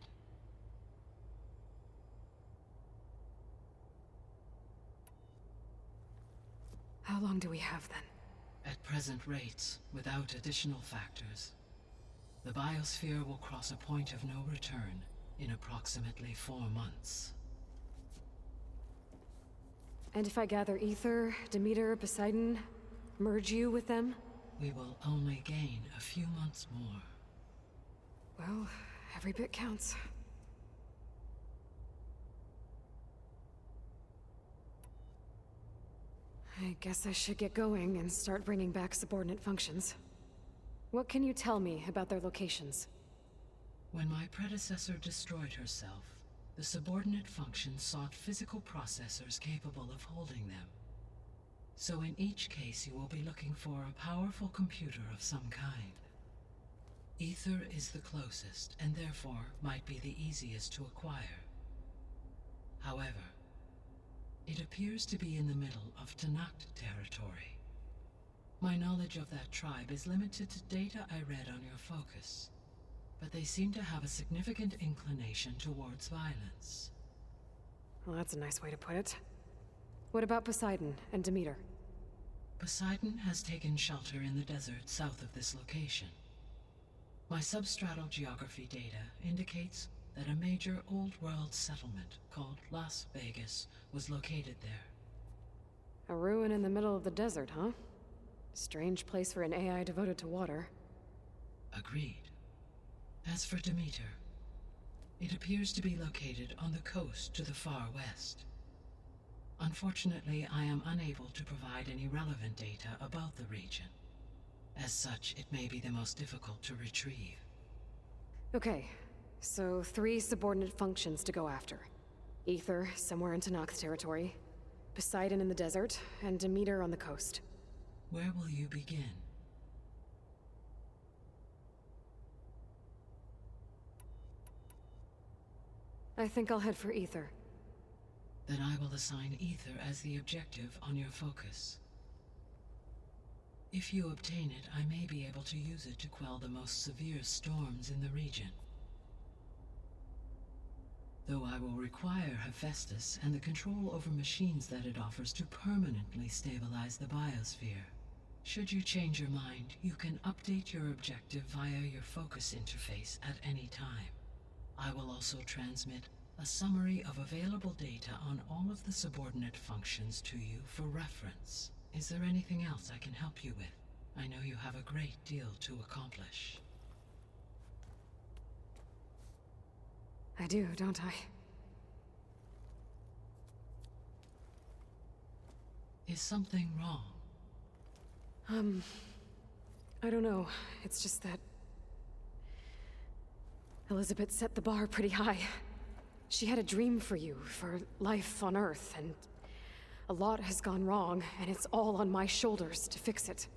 How long do we have then? At present rates, without additional factors, the biosphere will cross a point of no return in approximately 4 months. And if I gather Ether, Demeter, Poseidon, merge you with them? We will only gain a few months more. Well, every bit counts. I guess I should get going and start bringing back subordinate functions. What can you tell me about their locations? When my predecessor destroyed herself, the subordinate functions sought physical processors capable of holding them. So in each case you will be looking for a powerful computer of some kind. Ether is the closest, and therefore might be the easiest to acquire. However, it appears to be in the middle of Tanakh territory. My knowledge of that tribe is limited to data I read on your focus, but they seem to have a significant inclination towards violence. Well, that's a nice way to put it. What about Poseidon and Demeter? Poseidon has taken shelter in the desert south of this location. My substratal geography data indicates that a major old-world settlement called Las Vegas was located there. A ruin in the middle of the desert, huh? Strange place for an AI devoted to water. Agreed. As for Demeter, it appears to be located on the coast to the far west. Unfortunately, I am unable to provide any relevant data about the region. As such, it may be the most difficult to retrieve. Okay, so 3 subordinate functions to go after. Ether, somewhere in Tanakh territory, Poseidon in the desert, and Demeter on the coast. Where will you begin? I think I'll head for Ether. Then I will assign Ether as the objective on your focus. If you obtain it, I may be able to use it to quell the most severe storms in the region. Though I will require Hephaestus and the control over machines that it offers to permanently stabilize the biosphere. Should you change your mind, you can update your objective via your focus interface at any time. I will also transmit a summary of available data on all of the subordinate functions to you for reference. Is there anything else I can help you with? I know you have a great deal to accomplish. I do, don't I? Is something wrong? I don't know. It's just that Elizabeth set the bar pretty high. She had a dream for you, for life on Earth, and a lot has gone wrong, and it's all on my shoulders to fix it.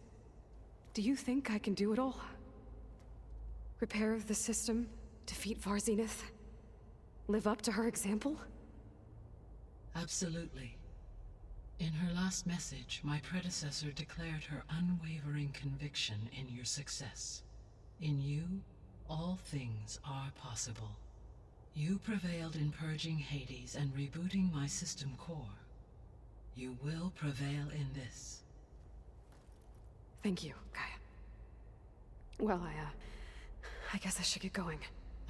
Do you think I can do it all? Repair the system, defeat Varzenith, live up to her example? Absolutely. In her last message, my predecessor declared her unwavering conviction in your success. In you, all things are possible. You prevailed in purging Hades and rebooting my system core. You will prevail in this. Thank you, Gaia. Well, I guess I should get going.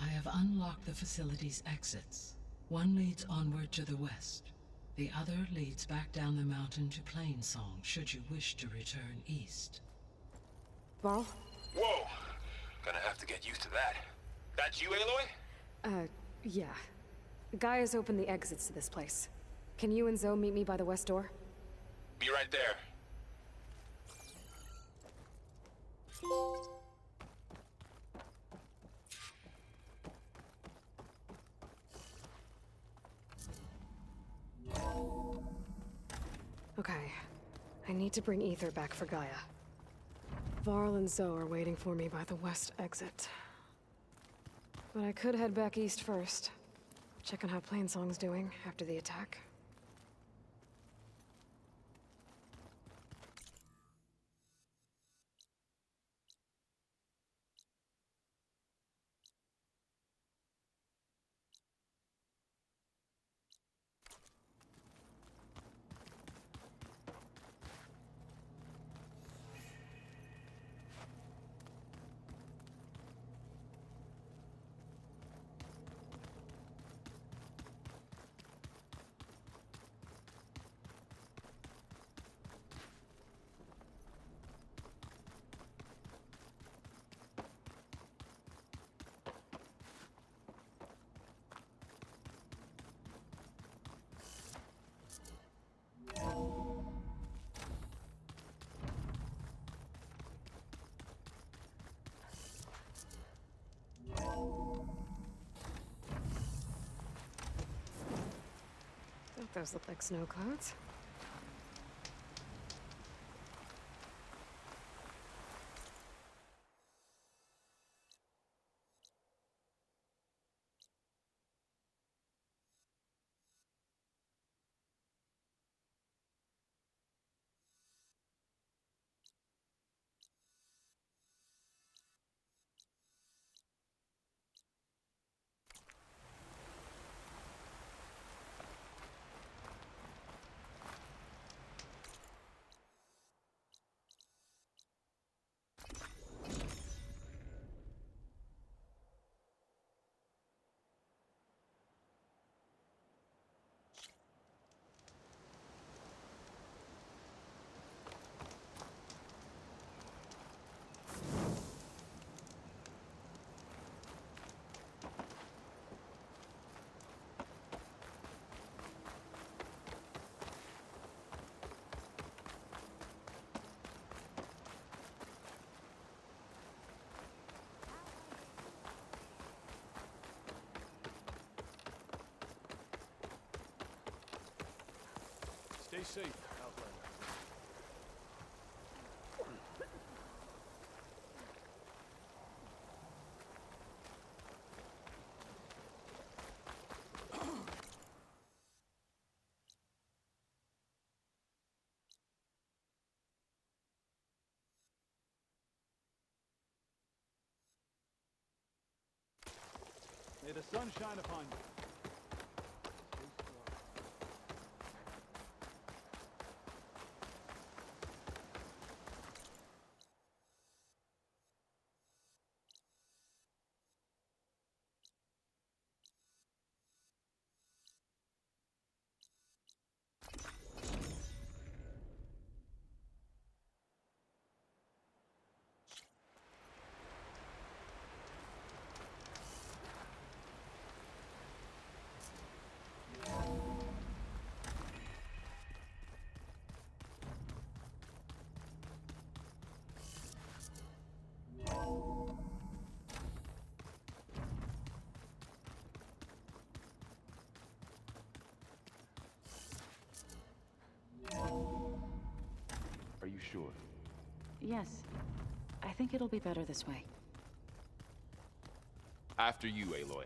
I have unlocked the facility's exits. One leads onward to the west. The other leads back down the mountain to Plainsong, should you wish to return east. Varl? Whoa! Gonna have to get used to that. That's you, Aloy? Yeah. Gaia's opened the exits to this place. Can you and Zoe meet me by the west door? Be right there. Okay. I need to bring Ether back for Gaia. Varl and Zoe are waiting for me by the west exit. But I could head back east first. Check on how Plainsong's doing after the attack. Those look like snow clouds. Stay safe, Outlander. May the sun shine upon you. Are you sure? Yes. I think it'll be better this way. After you, Aloy.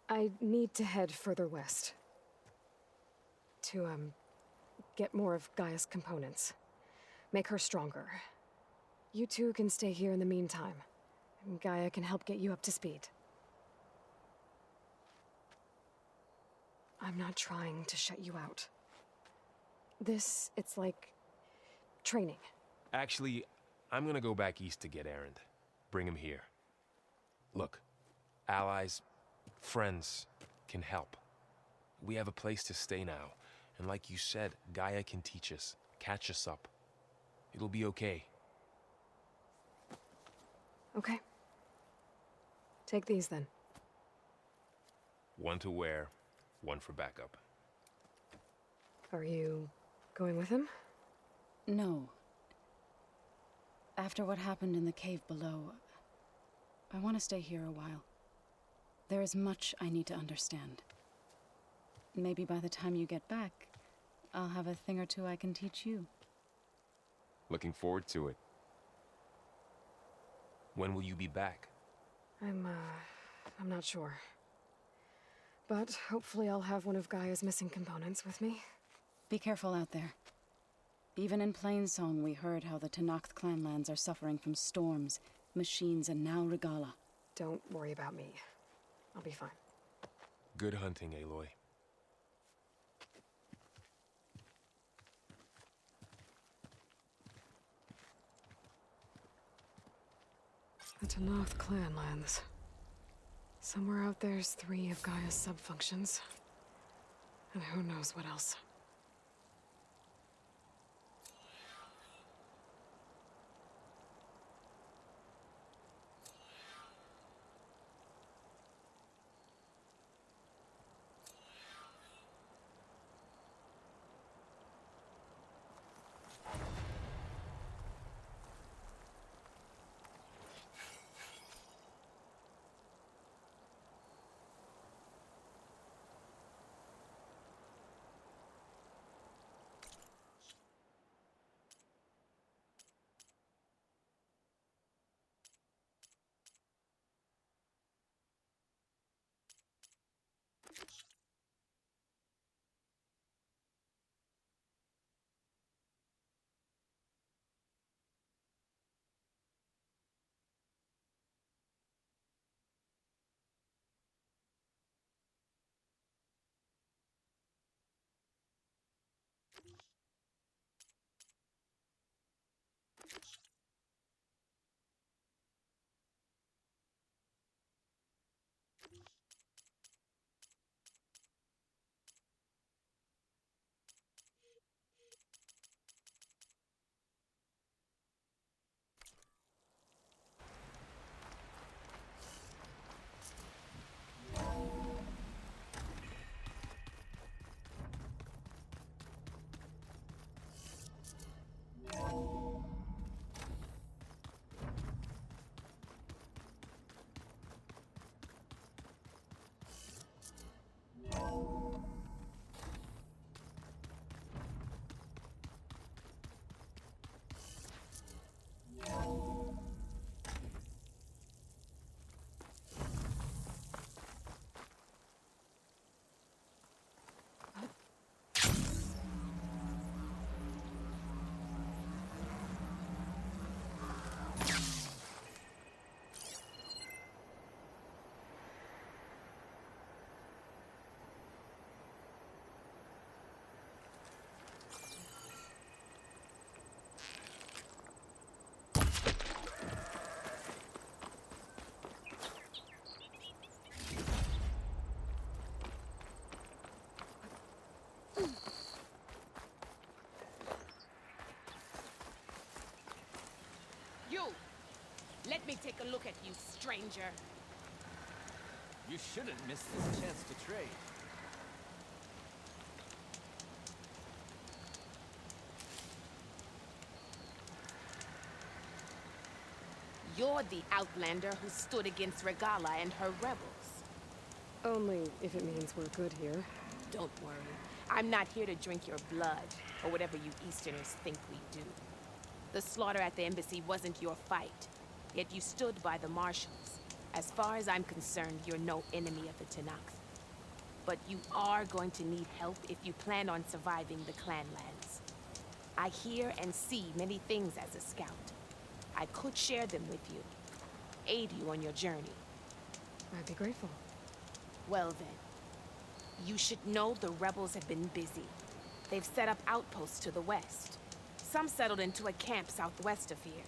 I need to head further west. To, get more of Gaia's components. Make her stronger. You two can stay here in the meantime. And Gaia can help get you up to speed. I'm not trying to shut you out. It's like... training. Actually, I'm gonna go back east to get Erend. Bring him here. Look, allies, friends can help. We have a place to stay now. And like you said, Gaia can teach us, catch us up. It'll be okay. Okay. Take these then. One to wear, one for backup. Are you going with him? No. After what happened in the cave below, I want to stay here a while. There is much I need to understand. Maybe by the time you get back, I'll have a thing or two I can teach you. Looking forward to it. When will you be back? I'm not sure. But hopefully I'll have one of Gaia's missing components with me. Be careful out there. Even in Plainsong, we heard how the Tenakth clanlands are suffering from storms, machines, and now Regala. Don't worry about me. I'll be fine. Good hunting, Aloy. The Tenakth clanlands. Somewhere out there's 3 of Gaia's subfunctions. And who knows what else. me take a look at you, stranger. You shouldn't miss this chance to trade. You're the outlander who stood against Regala and her rebels. Only if it means we're good here. Don't worry. I'm not here to drink your blood, or whatever you Easterners think we do. The slaughter at the embassy wasn't your fight, yet you stood by the marshals. As far as I'm concerned, you're no enemy of the Tanakh. But you are going to need help if you plan on surviving the clanlands. I hear and see many things as a scout. I could share them with you, aid you on your journey. I'd be grateful. Well then, you should know the rebels have been busy. They've set up outposts to the west. Some settled into a camp southwest of here.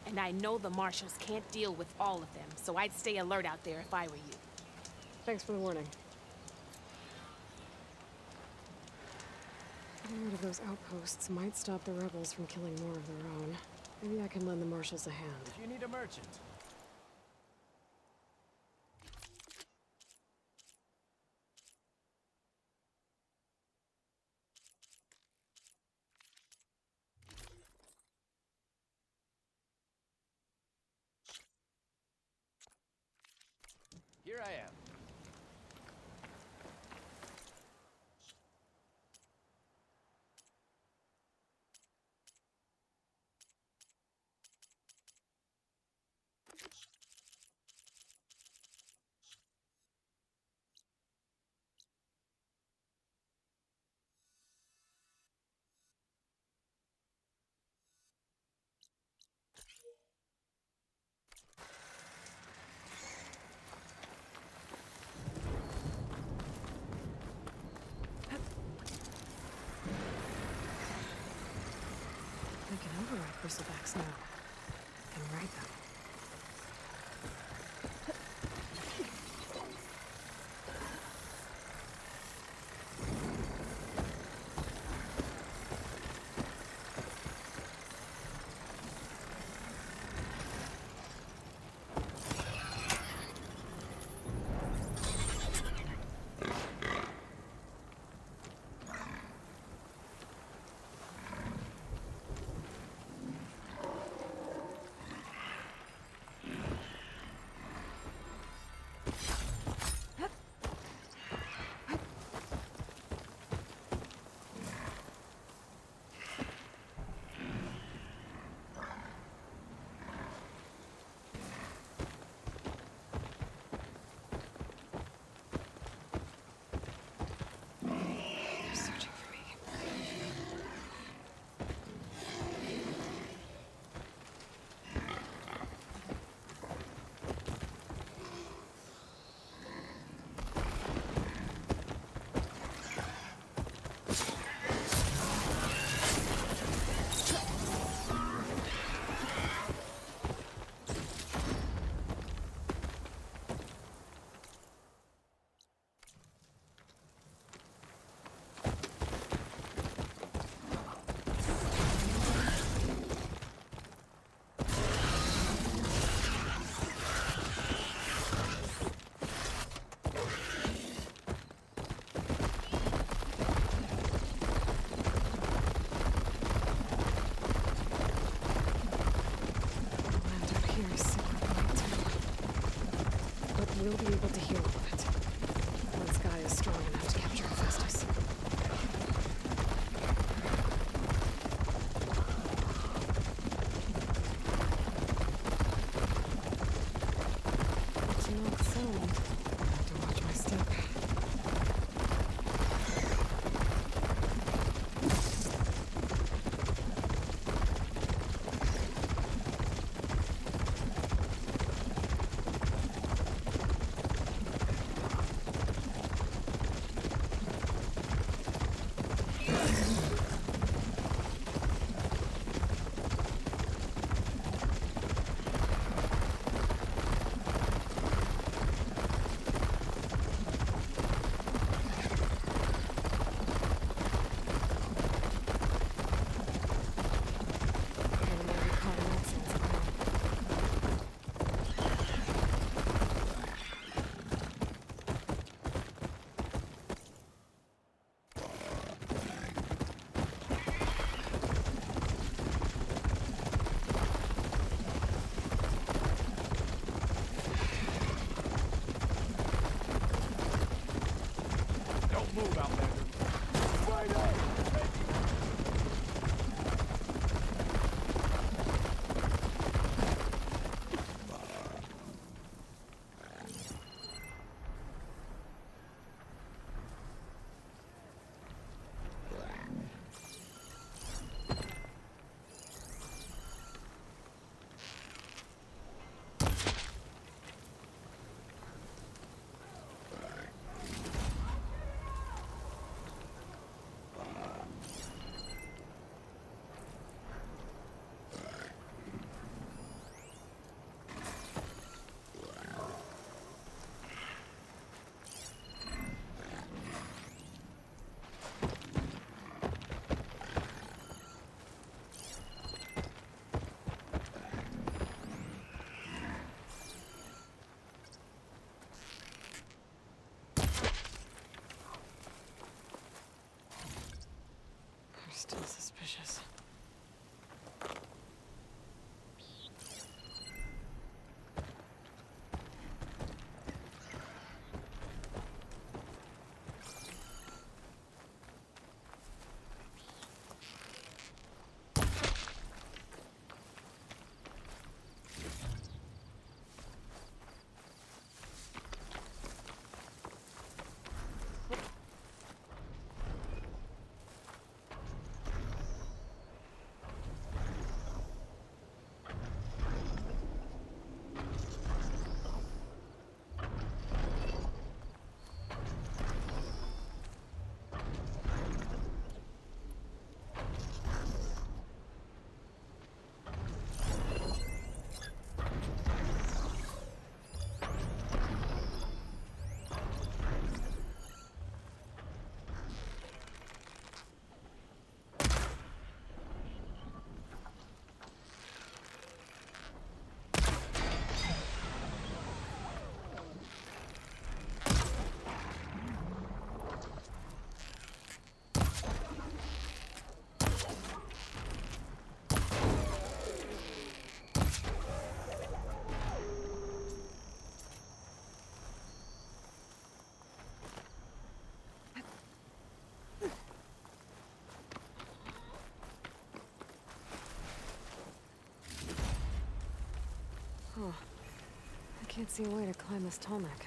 And I know the marshals can't deal with all of them, so I'd stay alert out there if I were you. Thanks for the warning. Getting rid of those outposts might stop the rebels from killing more of their own. Maybe I can lend the marshals a hand. If you need a merchant. Here I am. I can override Bristlebacks now. And ride them. Still suspicious. Oh, I can't see a way to climb this tall neck.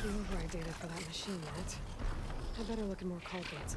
The override data for that machine yet. I better look at more call gates.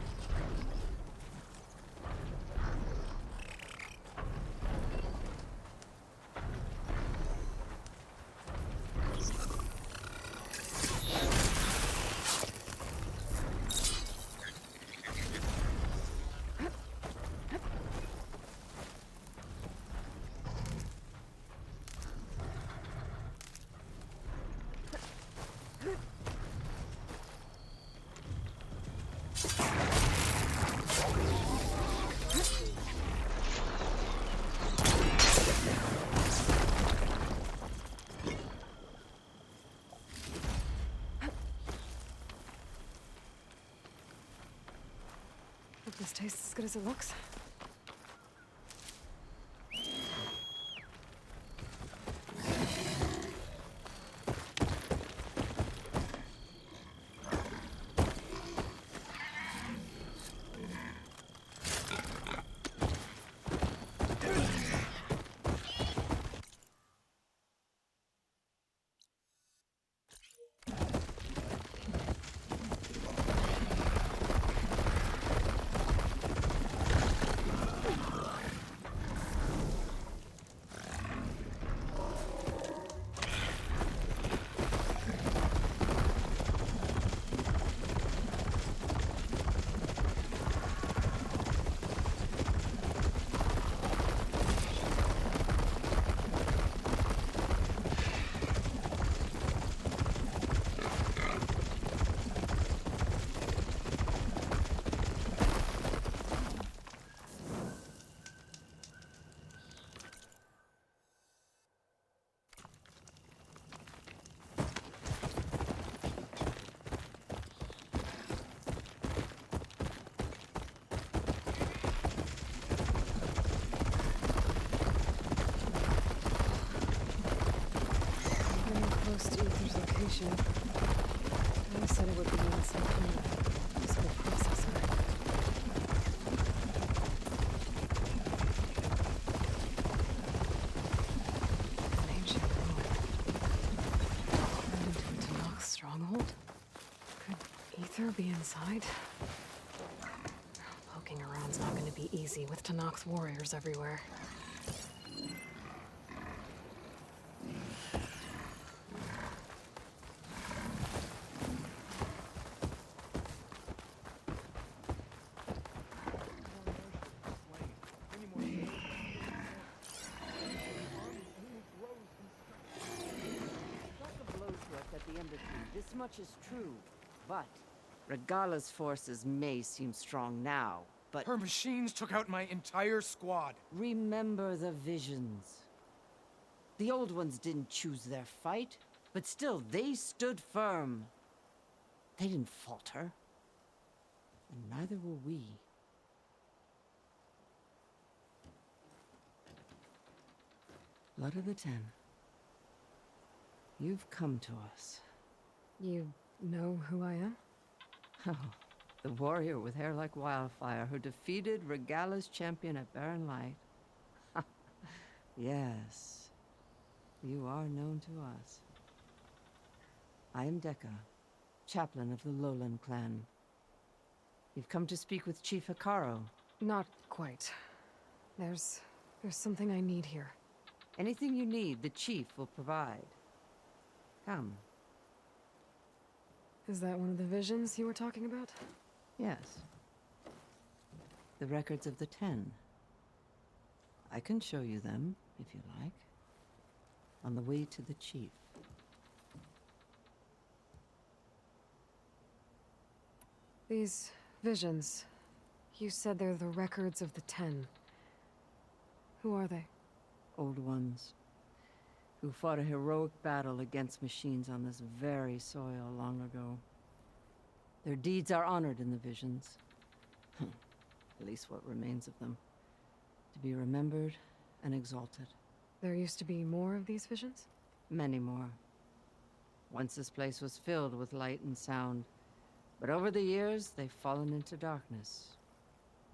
Hope this tastes as good as it looks. information. I said it would be in some kind of useful processor. An ancient ruin. Turned into a Tanakh stronghold? Could Ether be inside? Poking around's not gonna be easy with Tanakh's warriors everywhere. This much is true, but Regala's forces may seem strong now, but... Her machines took out my entire squad. Remember the visions. The old ones didn't choose their fight, but still, they stood firm. They didn't falter. And neither will we. Blood of the Ten. You've come to us. You know who I am? Oh, the warrior with hair like wildfire who defeated Regala's champion at Barren Light. Yes, you are known to us. I am Dekka, chaplain of the Lowland clan. You've come to speak with Chief Hikaru. Not quite. There's something I need here. Anything you need, the chief will provide. Come. Is that one of the visions you were talking about? Yes. The records of the 10. I can show you them, if you like. On the way to the chief. These visions, you said they're the records of the 10. Who are they? Old ones. Who fought a heroic battle against machines on this very soil long ago. Their deeds are honored in the visions. At least what remains of them. To be remembered and exalted. There used to be more of these visions? Many more. Once this place was filled with light and sound. But over the years, they've fallen into darkness.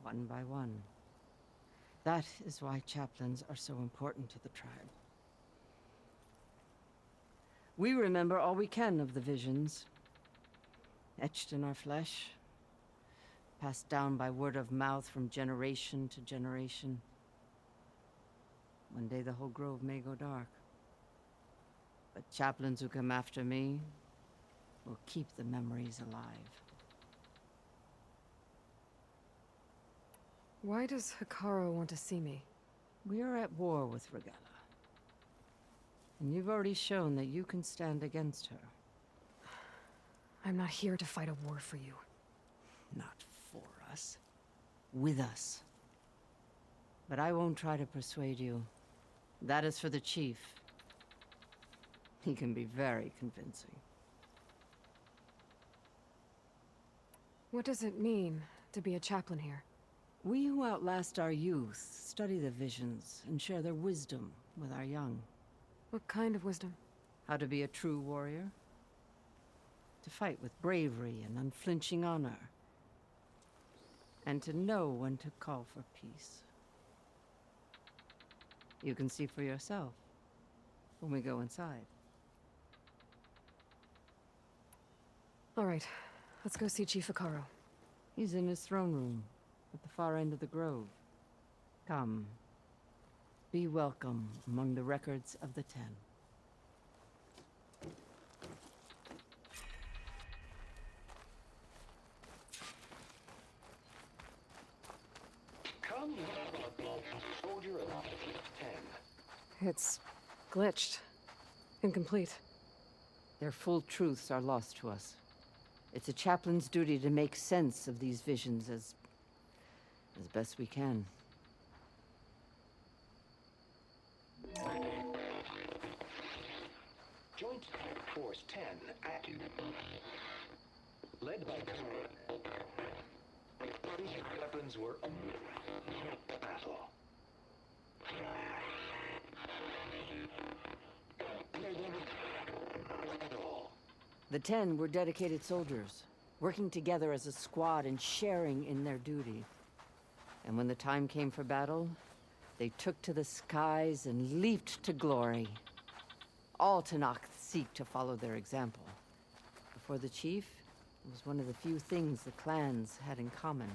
One by one. That is why chaplains are so important to the tribe. We remember all we can of the visions. Etched in our flesh. Passed down by word of mouth from generation to generation. One day the whole grove may go dark. But chaplains who come after me will keep the memories alive. Why does Hikaru want to see me? We are at war with Regala. And you've already shown that you can stand against her. I'm not here to fight a war for you. Not for us. With us. But I won't try to persuade you. That is for the chief. He can be very convincing. What does it mean to be a chaplain here? We who outlast our youth study the visions and share their wisdom with our young. What kind of wisdom? How to be a true warrior. To fight with bravery and unflinching honor. And to know when to call for peace. You can see for yourself when we go inside. All right, let's go see Chief Hikaru. He's in his throne room, at the far end of the grove. Come. Be welcome among the records of the 10. Come, soldier of 10. It's glitched. Incomplete. Their full truths are lost to us. It's a chaplain's duty to make sense of these visions as best we can. Joint Force 10 active. Led by these weapons were battle. At all. The 10 were dedicated soldiers, working together as a squad and sharing in their duty. And when the time came for battle, they took to the skies and leaped to glory. All Tenakth seek to follow their example. For the chief, it was one of the few things the clans had in common.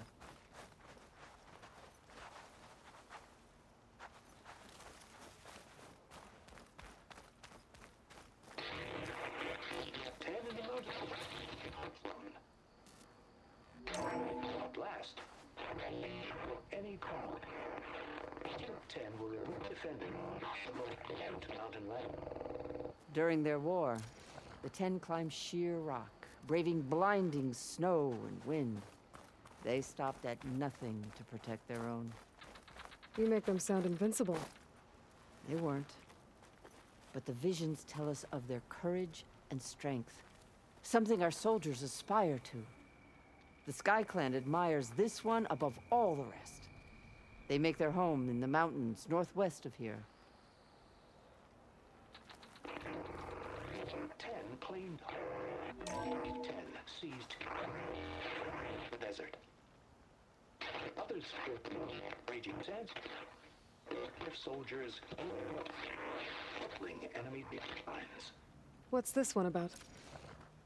Blast. Any crowd. 10 will be defending the mountain land. During their war, the 10 climbed sheer rock, braving blinding snow and wind. They stopped at nothing to protect their own. You make them sound invincible. They weren't. But the visions tell us of their courage and strength, something our soldiers aspire to. The Sky Clan admires this one above all the rest. They make their home in the mountains northwest of here. 10 claimed. 10 seized the desert. Others raging sands. Their soldiers battling enemy lines. What's this one about?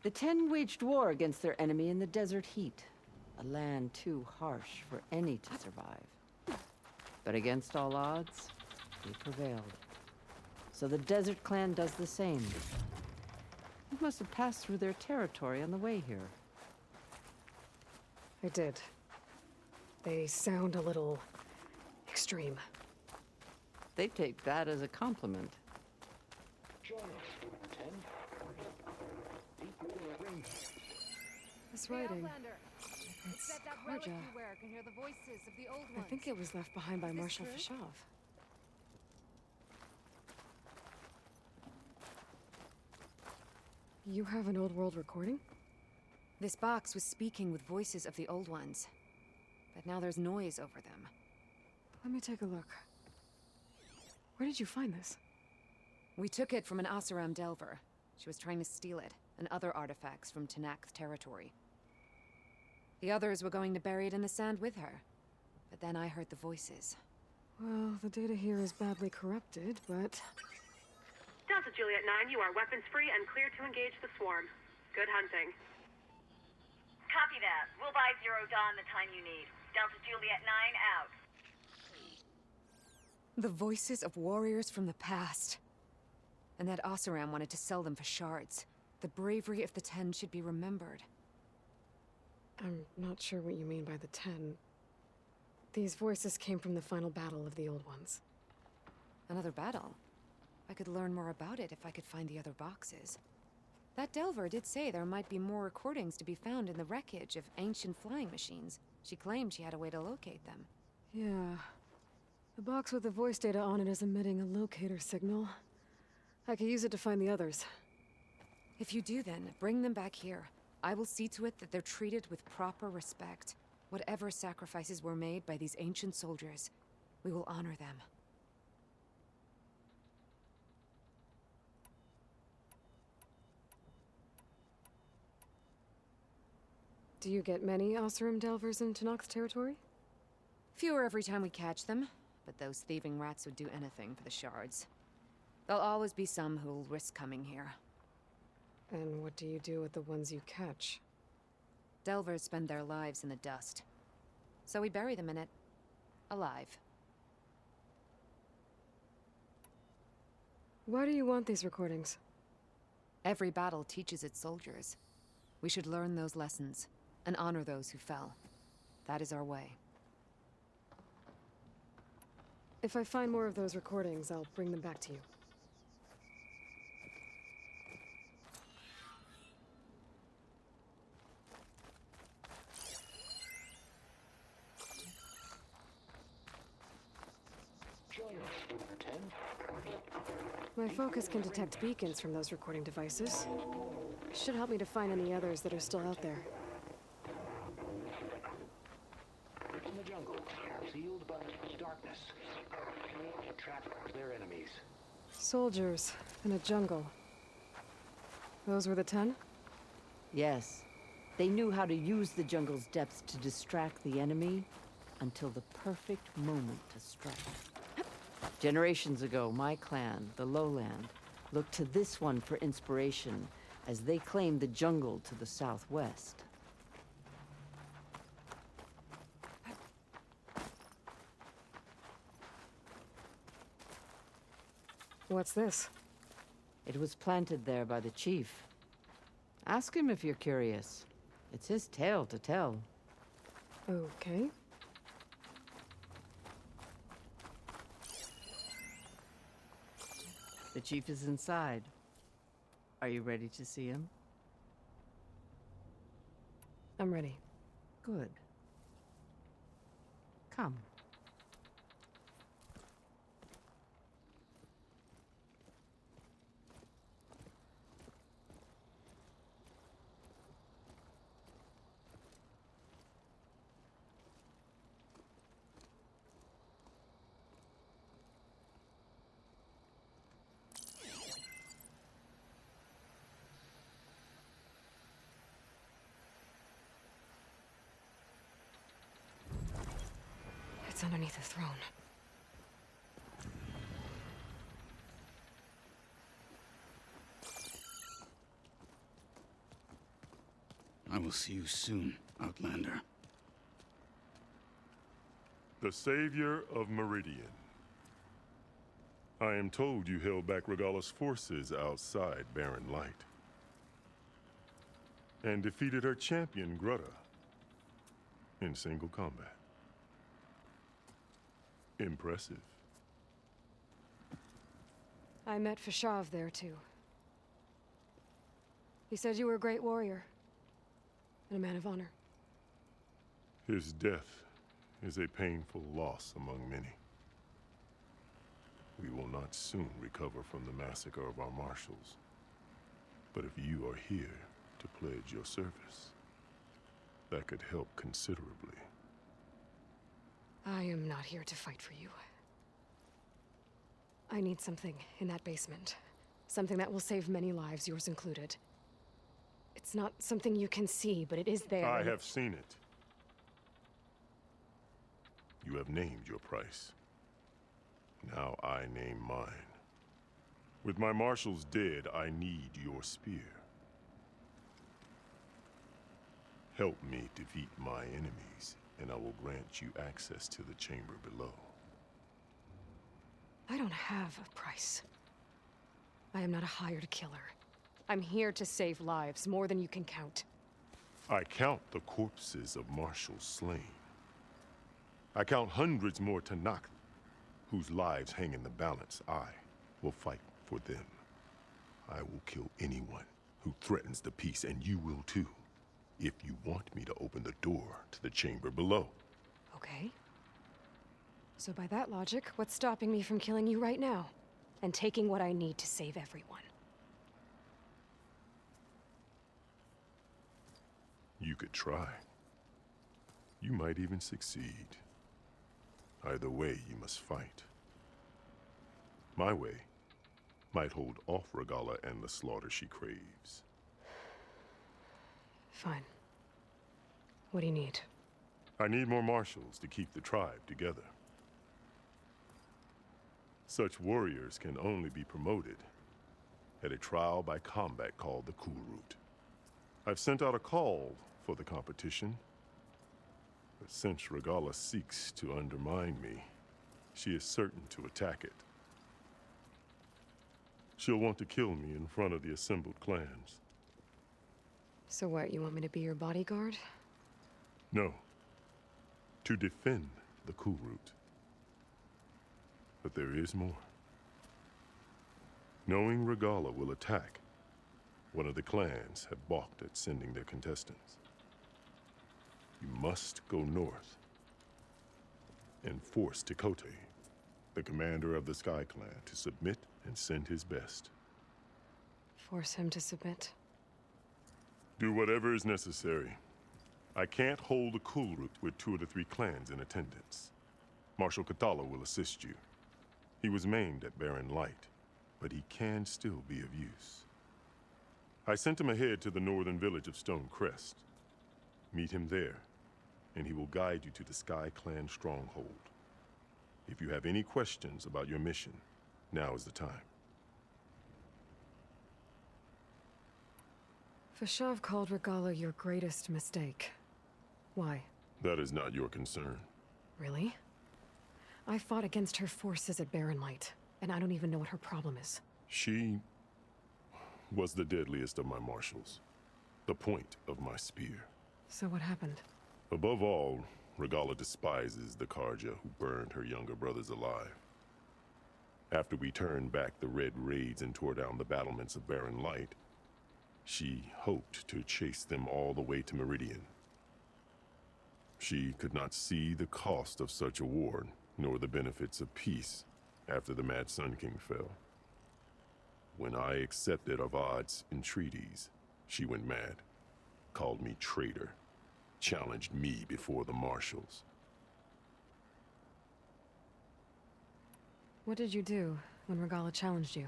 The 10 waged war against their enemy in the desert heat, a land too harsh for any to survive. But against all odds, they prevailed. So the Desert Clan does the same. You must have passed through their territory on the way here. I did. They sound a little extreme. They take that as a compliment. Join us, 10. This writing. It's Said that relic Korja. you wear can hear the voices of the old I ones. think it was left behind by Is this Marshal true? Fashov. You have an old world recording? This box was speaking with voices of the old ones. But now there's noise over them. Let me take a look. Where did you find this? We took it from an Oseram Delver. She was trying to steal it, and other artifacts from Tenakth territory. The others were going to bury it in the sand with her. But then I heard the voices. Well, the data here is badly corrupted, but... Delta Juliet 9, you are weapons free and clear to engage the swarm. Good hunting. Copy that. We'll buy Zero Dawn the time you need. Delta Juliet 9 out. The voices of warriors from the past. And that Oseram wanted to sell them for shards. The bravery of the 10 should be remembered. I'm not sure what you mean by the 10. These voices came from the final battle of the Old Ones. Another battle? I could learn more about it if I could find the other boxes. That Delver did say there might be more recordings to be found in the wreckage of ancient flying machines. She claimed she had a way to locate them. Yeah. The box with the voice data on it is emitting a locator signal. I could use it to find the others. If you do then, bring them back here. I will see to it that they're treated with proper respect. Whatever sacrifices were made by these ancient soldiers, we will honor them. Do you get many Oseram Delvers in Tenakth territory? Fewer every time we catch them, but those thieving rats would do anything for the shards. There'll always be some who'll risk coming here. And what do you do with the ones you catch? Delvers spend their lives in the dust. So we bury them in it. Alive. Why do you want these recordings? Every battle teaches its soldiers. We should learn those lessons, and honor those who fell. That is our way. If I find more of those recordings, I'll bring them back to you. My focus can detect beacons from those recording devices. Should help me to find any others that are still out there. In the jungle, sealed by darkness. Trap their enemies. Soldiers in a jungle. Those were the 10? Yes. They knew how to use the jungle's depths to distract the enemy until the perfect moment to strike. Generations ago, my clan, the Lowland, looked to this one for inspiration as they claimed the jungle to the southwest. What's this? It was planted there by the chief. Ask him if you're curious. It's his tale to tell. Okay. The chief is inside. Are you ready to see him? I'm ready. Good. Come. It's underneath the throne. I will see you soon, Outlander. The savior of Meridian. I am told you held back Regalla's forces outside Barren Light. And defeated her champion, Grutta, in single combat. Impressive. I met Fashav there, too. He said you were a great warrior. And a man of honor. His death is a painful loss among many. We will not soon recover from the massacre of our marshals. But if you are here to pledge your service, that could help considerably. I am not here to fight for you. I need something in that basement. Something that will save many lives, yours included. It's not something you can see, but it is there. I have seen it. You have named your price. Now I name mine. With my marshals dead, I need your spear. Help me defeat my enemies, and I will grant you access to the chamber below. I don't have a price. I am not a hired killer. I'm here to save lives, more than you can count. I count the corpses of marshals slain. I count hundreds more Tanakh, whose lives hang in the balance. I will fight for them. I will kill anyone who threatens the peace, and you will too, if you want me to open the door to the chamber below. Okay. So by that logic, what's stopping me from killing you right now? And taking what I need to save everyone? You could try. You might even succeed. Either way, you must fight. My way might hold off Regalla and the slaughter she craves. Fine. What do you need? I need more marshals to keep the tribe together. Such warriors can only be promoted at a trial by combat called the Cool Route. I've sent out a call for the competition, but since Regalla seeks to undermine me, she is certain to attack it. She'll want to kill me in front of the assembled clans. So what, you want me to be your bodyguard? No. To defend the Cool Route. But there is more. Knowing Regalla will attack, one of the clans have balked at sending their contestants. You must go north and force Tekote, the commander of the Sky Clan, to submit and send his best. Force him to submit? Do whatever is necessary. I can't hold the Cool Route with 2 of the 3 clans in attendance. Marshal Kathala will assist you. He was maimed at Barren Light, but he can still be of use. I sent him ahead to the northern village of Stone Crest. Meet him there, and he will guide you to the Sky Clan stronghold. If you have any questions about your mission, now is the time. Fashav called Regala your greatest mistake. Why? That is not your concern. Really? I fought against her forces at Barren Light, and I don't even know what her problem is. She was the deadliest of my marshals. The point of my spear. So what happened? Above all, Regala despises the Karja who burned her younger brothers alive. After we turned back the Red Raids and tore down the battlements of Barren Light, she hoped to chase them all the way to Meridian. She could not see the cost of such a war, nor the benefits of peace after the Mad Sun King fell. When I accepted Avad's entreaties, she went mad, called me traitor, challenged me before the marshals. What did you do when Regala challenged you?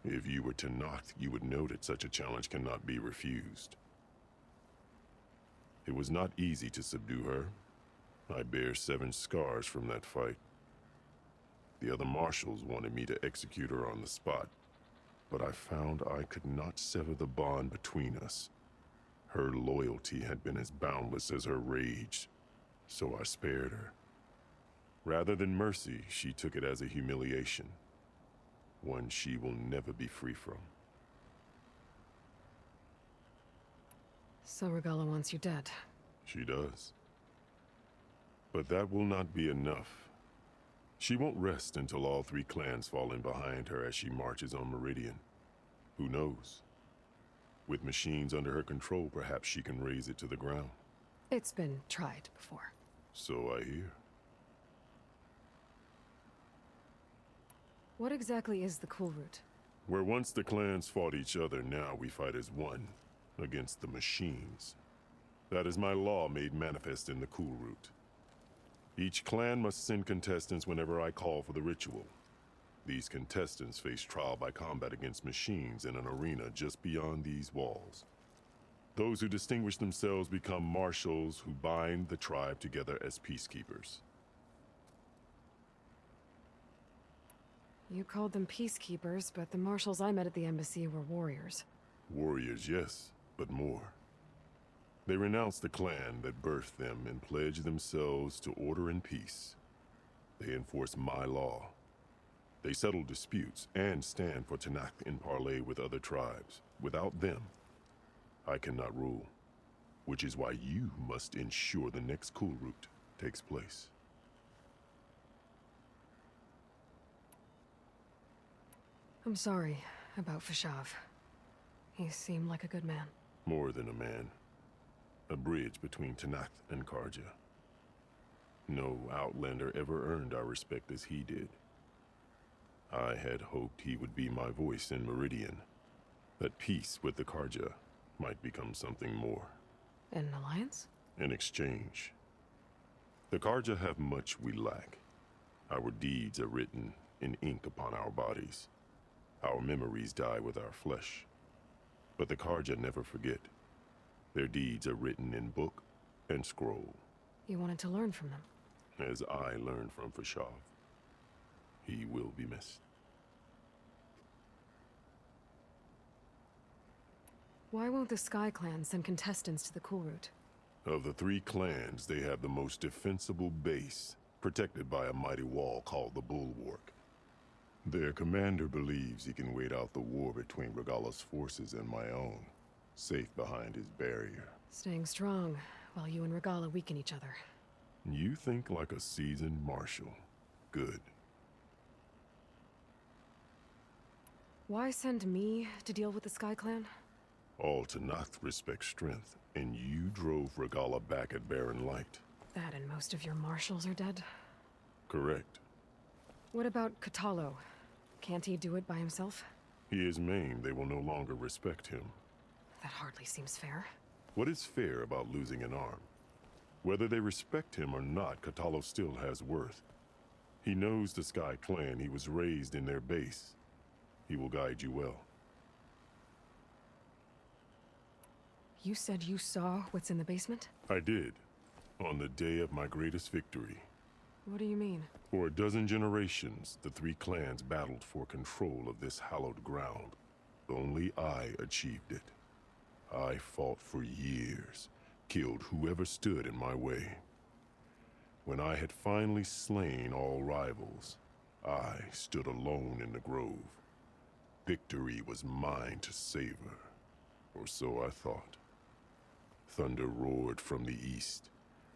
If you were to knock, you would know that such a challenge cannot be refused. It was not easy to subdue her. I bear 7 scars from that fight. The other marshals wanted me to execute her on the spot, but I found I could not sever the bond between us. Her loyalty had been as boundless as her rage, so I spared her. Rather than mercy, she took it as a humiliation, one she will never be free from. So Regala wants you dead. She does. But that will not be enough. She won't rest until all 3 clans fall in behind her as she marches on Meridian. Who knows? With machines under her control, perhaps she can raze it to the ground. It's been tried before. So I hear. What exactly is the Cool Route? Where once the clans fought each other, now we fight as one, against the machines. That is my law made manifest in the Cool Route. Each clan must send contestants whenever I call for the ritual. These contestants face trial by combat against machines in an arena just beyond these walls. Those who distinguish themselves become marshals who bind the tribe together as peacekeepers. You called them peacekeepers, but the marshals I met at the embassy were warriors. Warriors, yes, but more. They renounce the clan that birthed them and pledge themselves to order and peace. They enforce my law. They settle disputes and stand for Tanakh in parley with other tribes. Without them, I cannot rule. Which is why you must ensure the next Cool Route takes place. I'm sorry about Fashav. He seemed like a good man. More than a man. A bridge between Tanakh and Karja. No Outlander ever earned our respect as he did. I had hoped he would be my voice in Meridian. That peace with the Karja might become something more. An alliance? In exchange. The Karja have much we lack. Our deeds are written in ink upon our bodies. Our memories die with our flesh. But the Karja never forget. Their deeds are written in book and scroll. You wanted to learn from them? As I learned from Fashav. He will be missed. Why won't the Sky Clan send contestants to the Cool Route? Of the 3 clans, they have the most defensible base, protected by a mighty wall called the Bulwark. Their commander believes he can wait out the war between Regala's forces and my own, safe behind his barrier. Staying strong, while you and Regala weaken each other. You think like a seasoned marshal. Good. Why send me to deal with the Sky Clan? All Tanakh respect strength, and you drove Regala back at Barren Light. That and most of your marshals are dead? Correct. What about Katalo? Can't he do it by himself? He is maimed. They will no longer respect him. That hardly seems fair. What is fair about losing an arm? Whether they respect him or not, Katalo still has worth. He knows the Sky Clan. He was raised in their base. He will guide you well. You said you saw what's in the basement? I did, on the day of my greatest victory. What do you mean? For a dozen generations, the three clans battled for control of this hallowed ground. Only I achieved it. I fought for years, killed whoever stood in my way. When I had finally slain all rivals, I stood alone in the grove. Victory was mine to savor, or so I thought. Thunder roared from the east,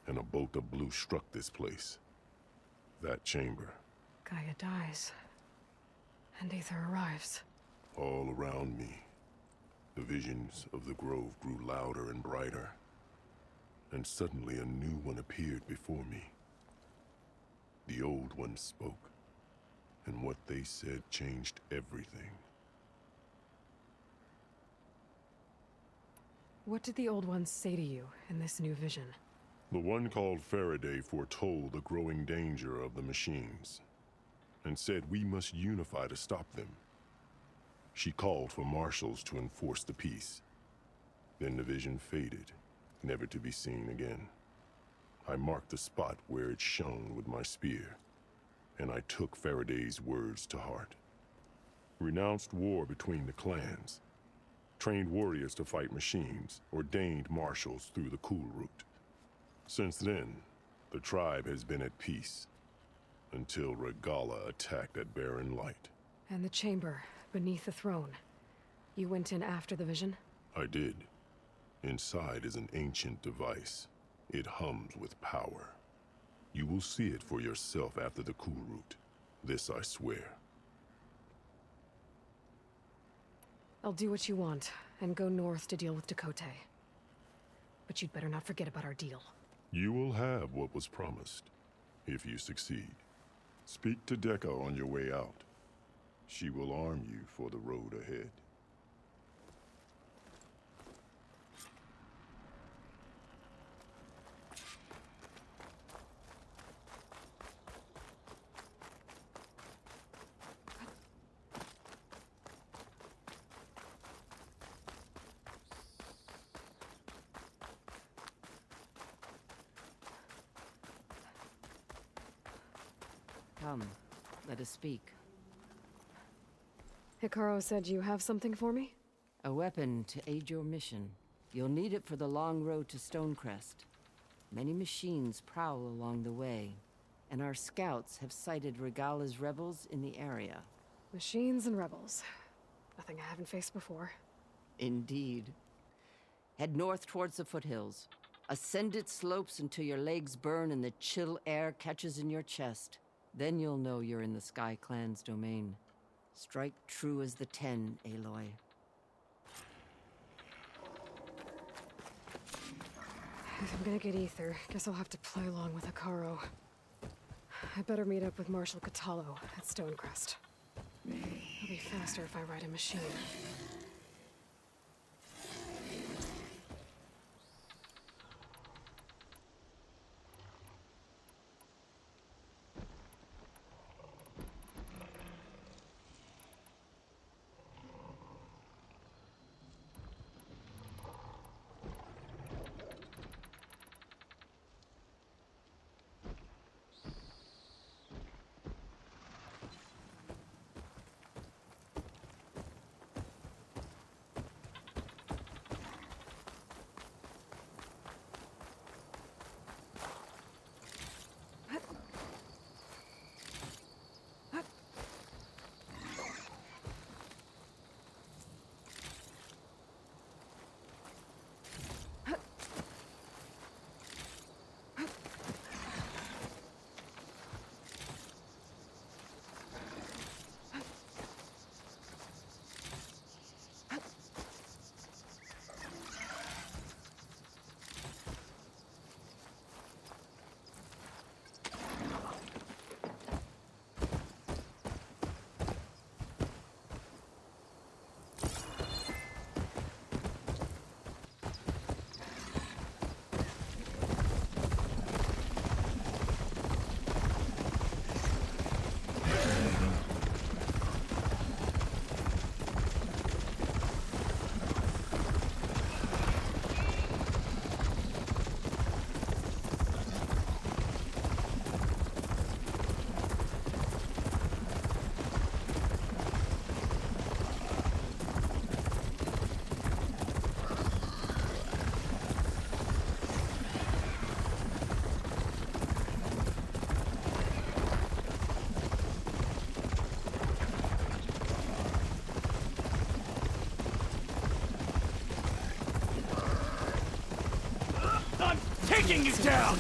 and a bolt of blue struck this place. That chamber. Gaia dies, and Aether arrives. All around me, the visions of the grove grew louder and brighter, and suddenly a new one appeared before me. The old one spoke, and what they said changed everything. What did the old ones say to you in this new vision? The one called Faraday foretold the growing danger of the machines, and said we must unify to stop them. She called for marshals to enforce the peace. Then the vision faded, never to be seen again. I marked the spot where it shone with my spear, and I took Faraday's words to heart. Renounced war between the clans, trained warriors to fight machines, ordained marshals through the cool route. Since then, the tribe has been at peace, until Regala attacked at Barren Light. And the chamber, beneath the throne. You went in after the vision? I did. Inside is an ancient device. It hums with power. You will see it for yourself after the cool route. This I swear. I'll do what you want, and go north to deal with Dakota. But you'd better not forget about our deal. You will have what was promised, if you succeed. Speak to Dekka on your way out. She will arm you for the road ahead. Come, let us speak. Hikaru said you have something for me? A weapon to aid your mission. You'll need it for the long road to Stonecrest. Many machines prowl along the way, and our scouts have sighted Regala's rebels in the area. Machines and rebels. Nothing I haven't faced before. Indeed. Head north towards the foothills. Ascend its slopes until your legs burn and the chill air catches in your chest. Then you'll know you're in the Sky Clan's domain. Strike true as the 10, Aloy. If I'm gonna get Aether, guess I'll have to play along with Hikaru. I better meet up with Marshal Catallo at Stonecrest. It'll be faster if I ride a machine. taking you down!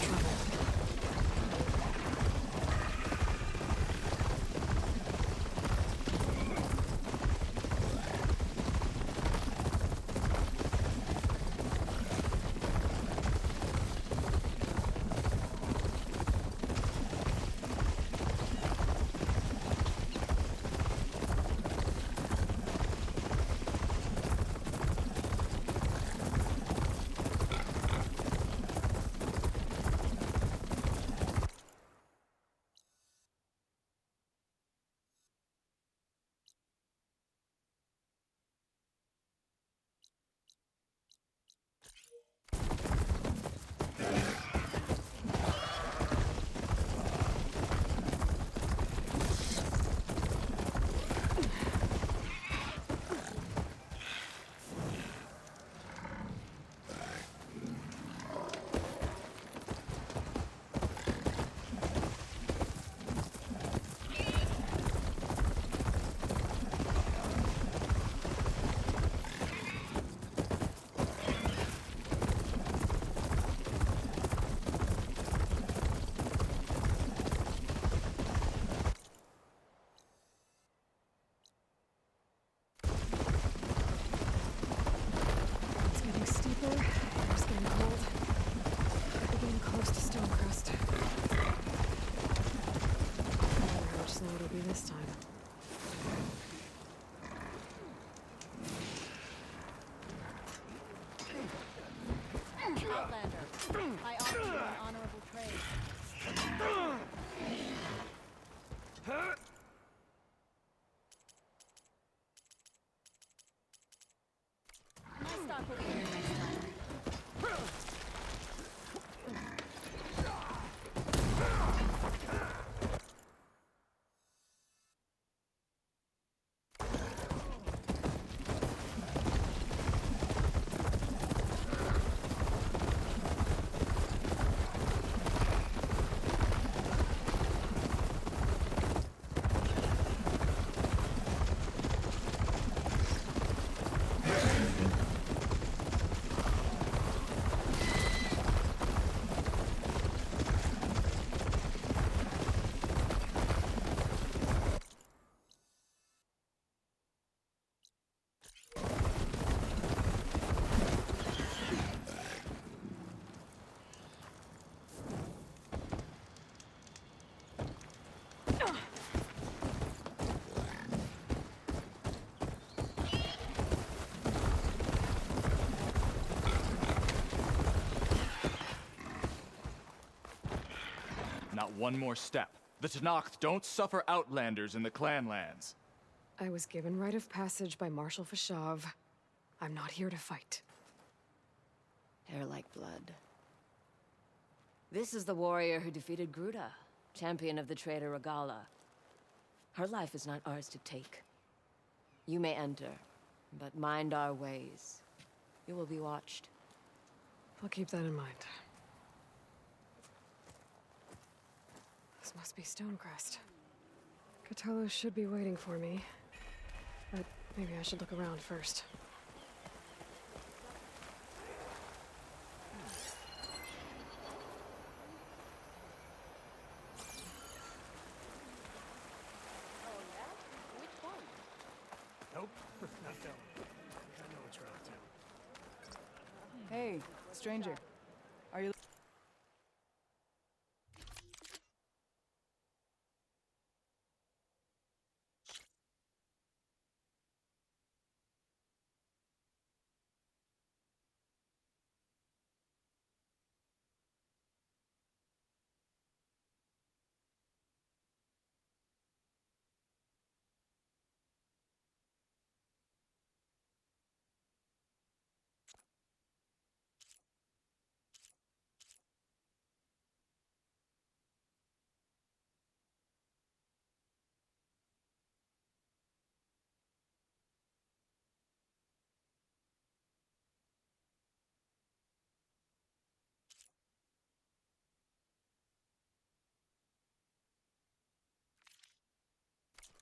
It's getting steeper, air's getting cold. We're getting close to Stonecrest. I wonder how much snow it'll be this time. Outlander, I offer you an honorable trade. My stock will be here next time. Not one more step. The Tenakth don't suffer outlanders in the Clanlands. I was given rite of passage by Marshal Fashav. I'm not here to fight. Hair like blood. This is the warrior who defeated Gruda, champion of the traitor Regala. Her life is not ours to take. You may enter, but mind our ways. You will be watched. I'll keep that in mind. This must be Stonecrest. Catulo should be waiting for me. But maybe I should look around first. Nope, not going. I know what's wrong too. Hey, stranger. Are you...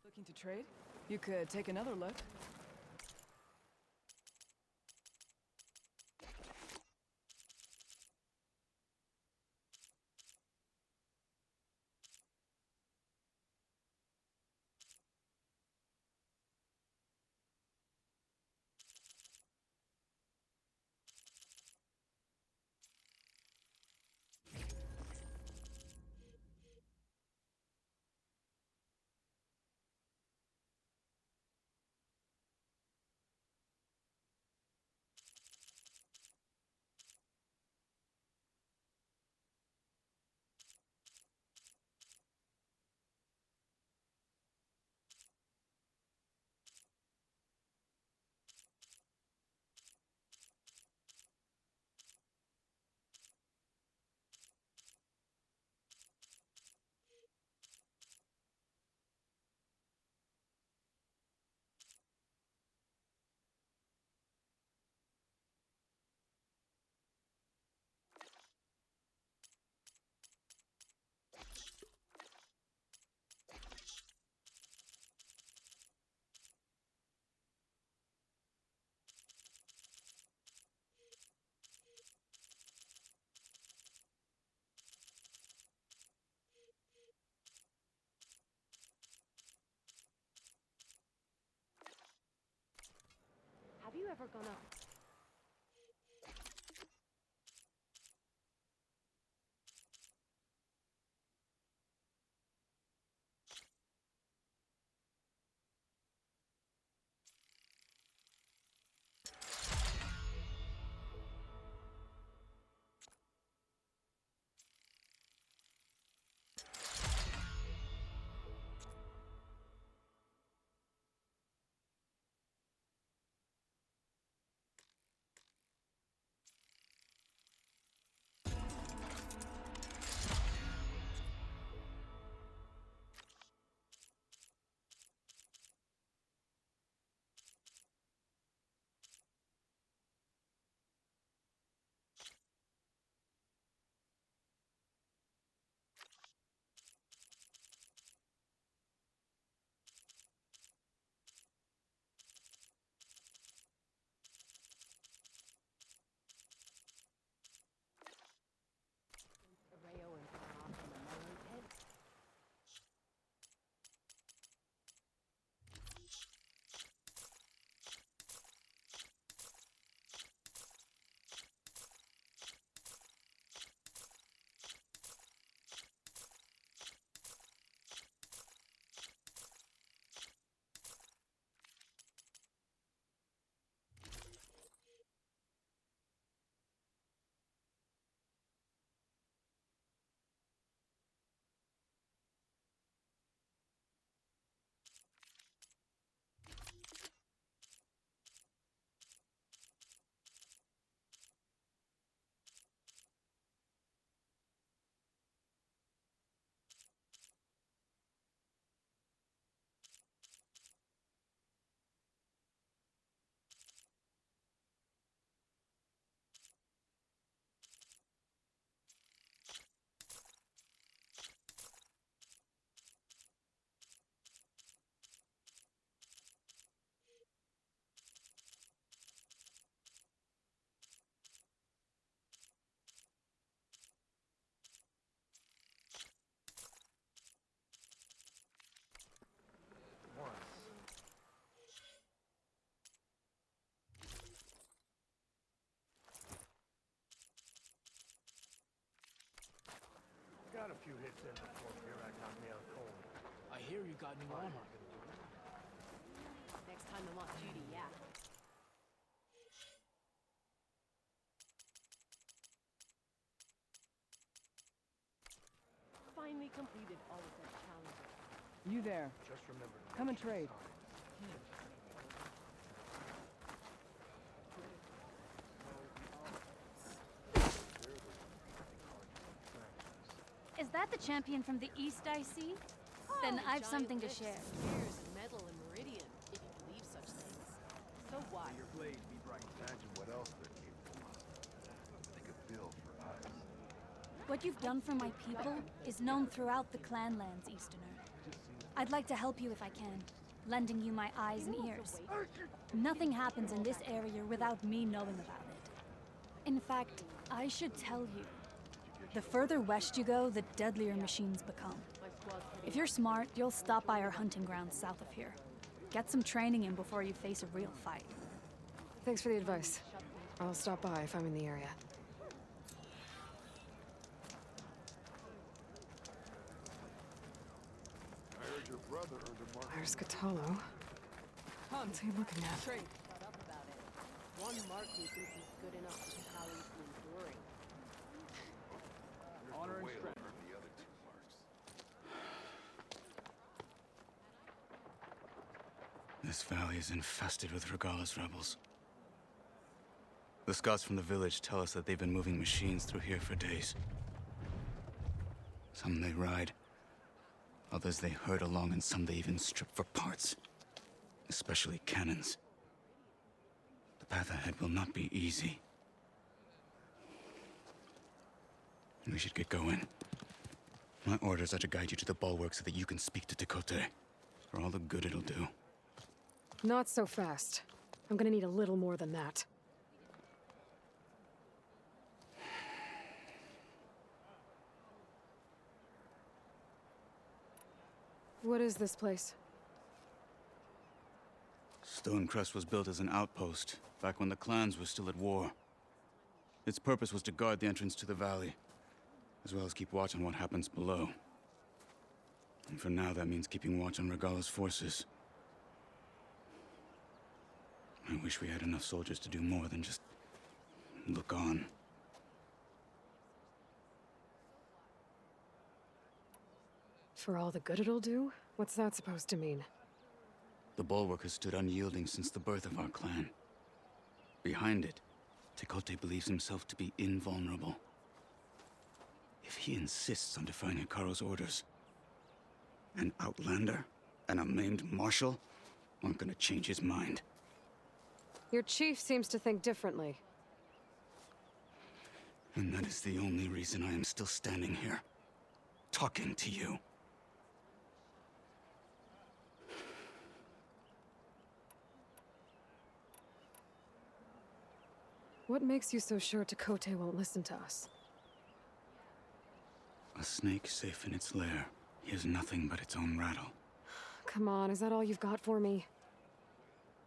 Looking to trade? You could take another look. ever gonna... Got a few hits in before Virak knocked me out cold. I hear you got new armor. Next time I'm off duty, yeah. Finally completed all of that challenges. You there. Just remember. Come and trade. Is that the champion from the East I see? Then I've something to share. Spears and metal and meridian, if you believe such things. So what? May your blades be bright. Imagine what else they're capable of. They could build for us. What you've done for my people is known throughout the Clanlands, Easterner. I'd like to help you if I can, lending you my eyes and ears. Nothing happens in this area without me knowing about it. In fact, I should tell you, the further west you go, the deadlier machines become. If you're smart, you'll stop by our hunting grounds south of here. Get some training in before you face a real fight. Thanks for the advice. I'll stop by if I'm in the area. I heard your brother earned a mark. There's Catallo. What's he looking at? Shut up about it. One Markey thinks he's good enough to challenge the enduring. Honor and strength. The other two marks. This valley is infested with Regala's rebels. The scouts from the village tell us that they've been moving machines through here for days. Some they ride, others they herd along, and some they even strip for parts. Especially cannons. The path ahead will not be easy. We should get going. My orders are to guide you to the bulwark so that you can speak to Tekote. For all the good it'll do. Not so fast. I'm gonna need a little more than that. What is this place? Stonecrest was built as an outpost, back when the clans were still at war. Its purpose was to guard the entrance to the valley, as well as keep watch on what happens below. And for now, that means keeping watch on Regalla's forces. I wish we had enough soldiers to do more than just look on. For all the good it'll do? What's that supposed to mean? The bulwark has stood unyielding since the birth of our clan. Behind it, Tekote believes himself to be invulnerable. If he insists on defying Hikaru's orders, an outlander and a maimed marshal aren't gonna change his mind. Your chief seems to think differently. And that is the only reason I am still standing here, talking to you. What makes you so sure Tekote won't listen to us? A snake safe in its lair hears nothing but its own rattle. Come on, is that all you've got for me?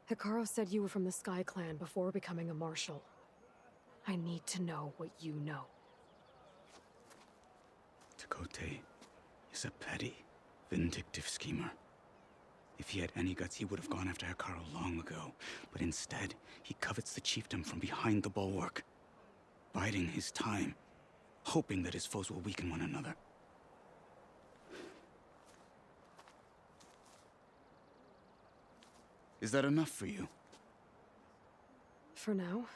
Hikaru said you were from the Sky Clan before becoming a marshal. I need to know what you know. Tekote is a petty, vindictive schemer. If he had any guts, he would have gone after Hikaru long ago. But instead, he covets the chiefdom from behind the bulwark, biding his time, hoping that his foes will weaken one another. Is that enough for you? For now.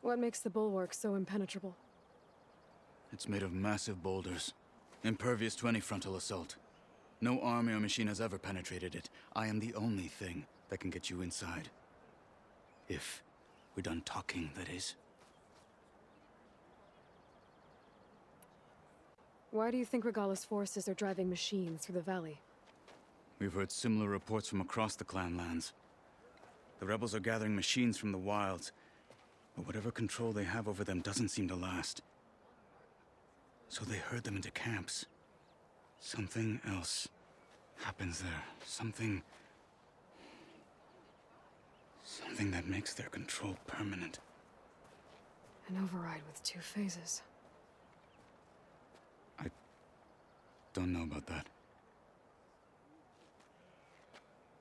What makes the bulwark so impenetrable? It's made of massive boulders, impervious to any frontal assault. No army or machine has ever penetrated it. I am the only thing that can get you inside. If we're done talking, that is. Why do you think Regalla's forces are driving machines through the valley? We've heard similar reports from across the clan lands. The rebels are gathering machines from the wilds, but whatever control they have over them doesn't seem to last. So they herd them into camps. Something else happens there. Something that makes their control permanent. An override with 2 phases. I don't know about that.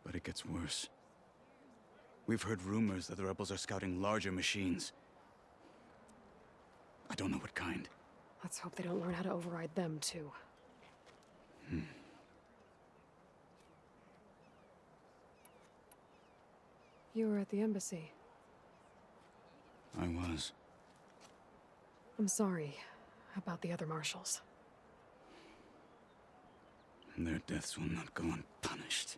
But it gets worse. We've heard rumors that the rebels are scouting larger machines. I don't know what kind. Let's hope they don't learn how to override them, too. You were at the embassy. I was. I'm sorry about the other marshals. Their deaths will not go unpunished.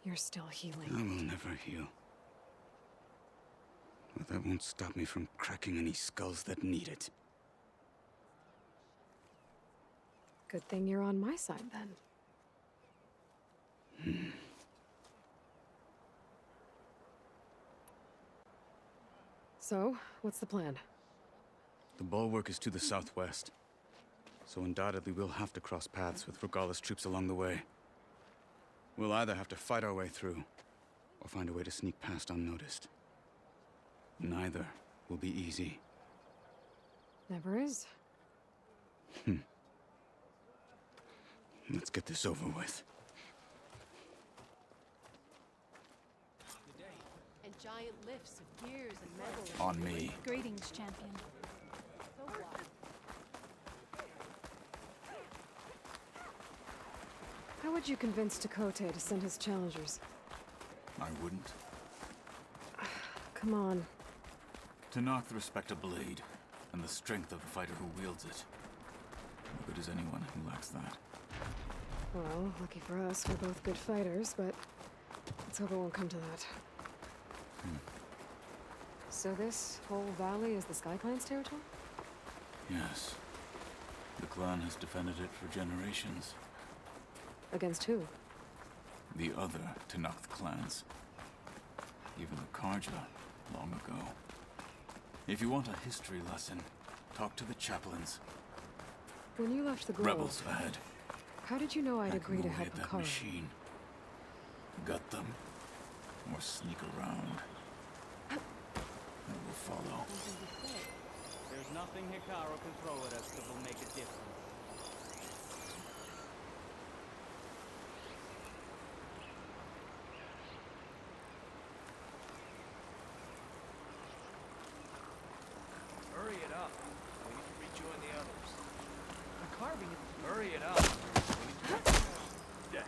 You're still healing. I will never heal. But that won't stop me from cracking any skulls that need it. Good thing you're on my side, then. So, what's the plan? The bulwark is to the southwest. So undoubtedly we'll have to cross paths with Regalla's troops along the way. We'll either have to fight our way through, or find a way to sneak past unnoticed. Neither will be easy. Never is. Let's get this over with. And giant lifts of gears and metals. On me. Greetings, champion. How would you convince Tekote to send his challengers? I wouldn't. Come on. Tenakth respect a blade, and the strength of the fighter who wields it. No good is anyone who lacks that. Well, lucky for us, we're both good fighters, but let's hope it won't come to that. So this whole valley is the Sky Clan's territory? Yes. The clan has defended it for generations. Against who? The other Tenakth clans. Even the Karja, long ago. If you want a history lesson, talk to the chaplains. When you left the Grove, Rebels ahead. how did you know I'd agree to Hack help that Hikaru? machine. Gut them. Or sneak around. I will follow. There's nothing Hikaru can throw at us that will make a difference. Hurry it up. We need to rejoin the others. The carving is... Hurry it up. Yeah.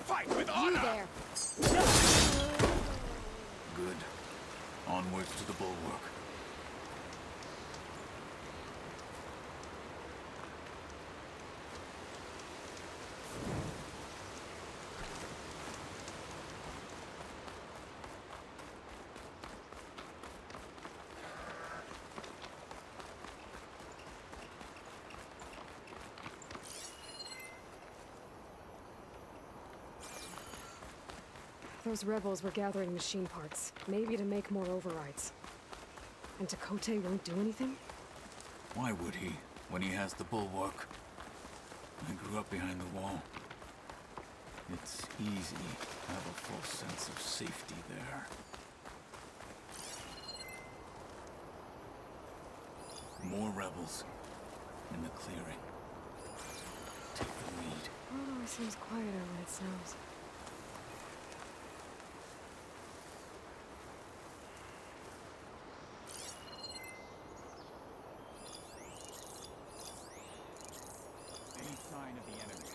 Fight with honor! You there! Good. Onwards to the bulwark. Those rebels were gathering machine parts, maybe to make more overrides. And Tekote won't do anything? Why would he, when he has the bulwark? I grew up behind the wall. It's easy to have a full sense of safety there. More rebels in the clearing. Take the lead. The world always seems quieter when it snows. Any sign of the enemy?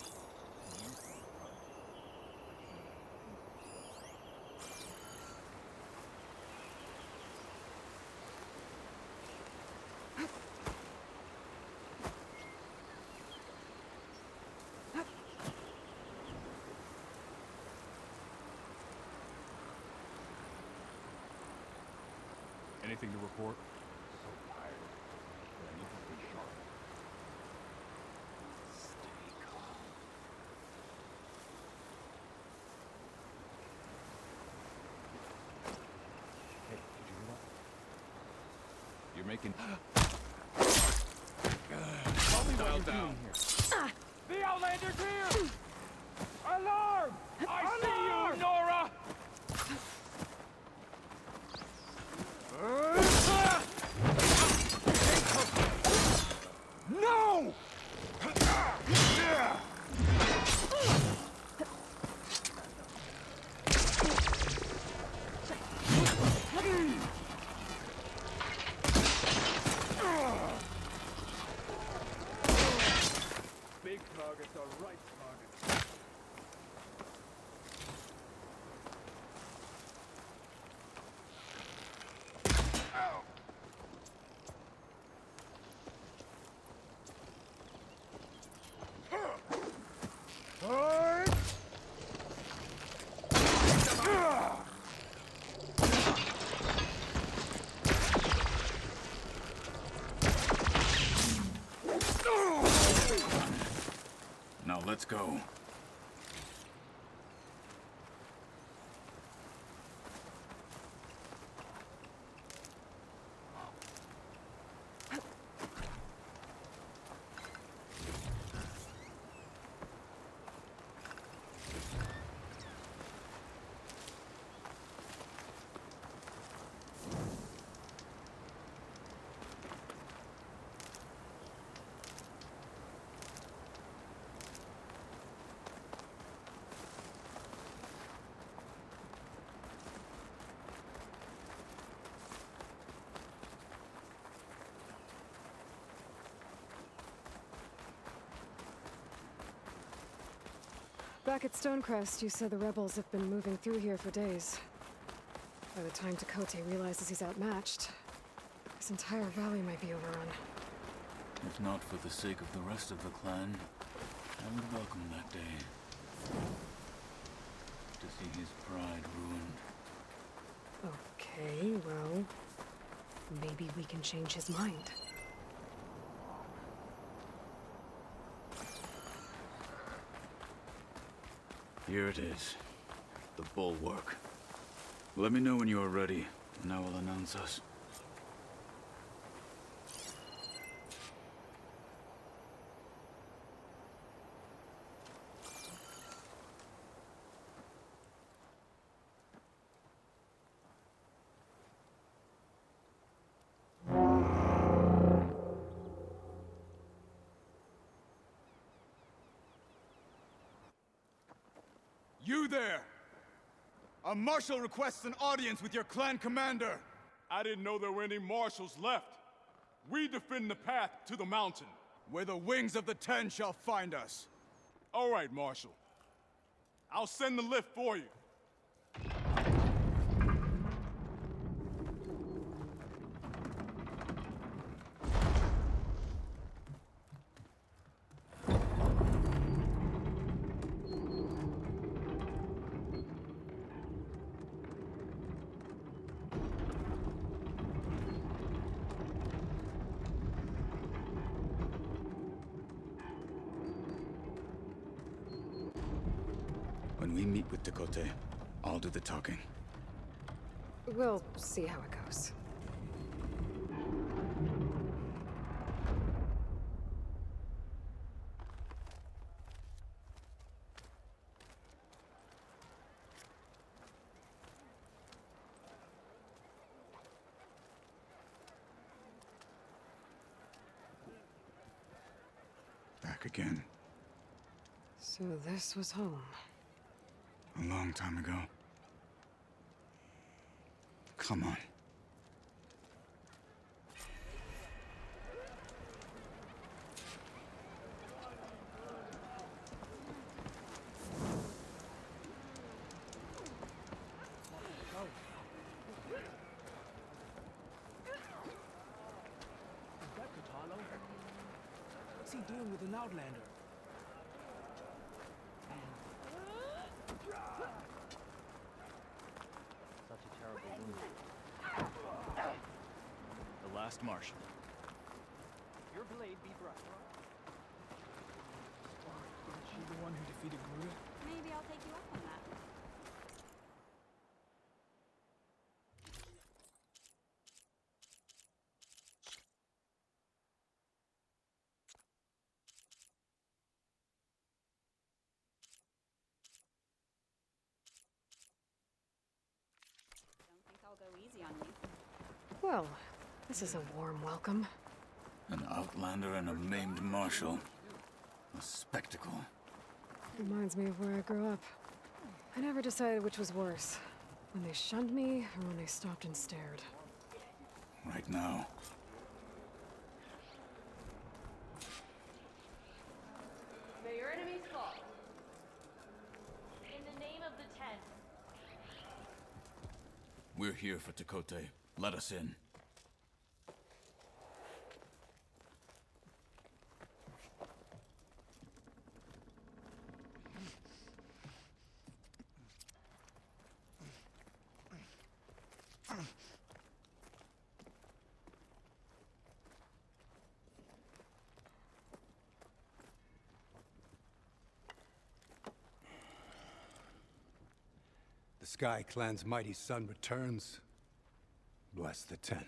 Anything to report? So tired. I need to be sharp. Stay calm. Hey, did you hear that? You're making... Tell me what you're doing here. The Outlander's here! Alarm! I see you, Nora! No! Big targets are right targets. Now let's go. Back at Stonecrest, you said the rebels have been moving through here for days. By the time Tekote realizes he's outmatched, this entire valley might be overrun. If not for the sake of the rest of the clan, I would welcome that day. To see his pride ruined. Okay, well, maybe we can change his mind. Here it is. The bulwark. Let me know when you are ready, and I will announce us. You there! A marshal requests an audience with your clan commander! I didn't know there were any marshals left. We defend the path to the mountain, where the wings of the Ten shall find us. All right, Marshal. I'll send the lift for you. When we meet with Tekote, I'll do the talking. We'll see how it goes. Back again. So this was home. A long time ago. Come on. What's he doing with an outlander? Such a terrible woman. The last Martian. Your blade be bright. Isn't she the one who defeated Gruda? Maybe I'll take you up on that. Don't think I'll go easy on you. Well, this is a warm welcome. An outlander and a maimed marshal. A spectacle. Reminds me of where I grew up. I never decided which was worse. When they shunned me, or when they stopped and stared. Right now. May your enemies fall. In the name of the Ten. We're here for Tekote. Let us in. The Sky Clan's mighty son returns. Bless the Ten.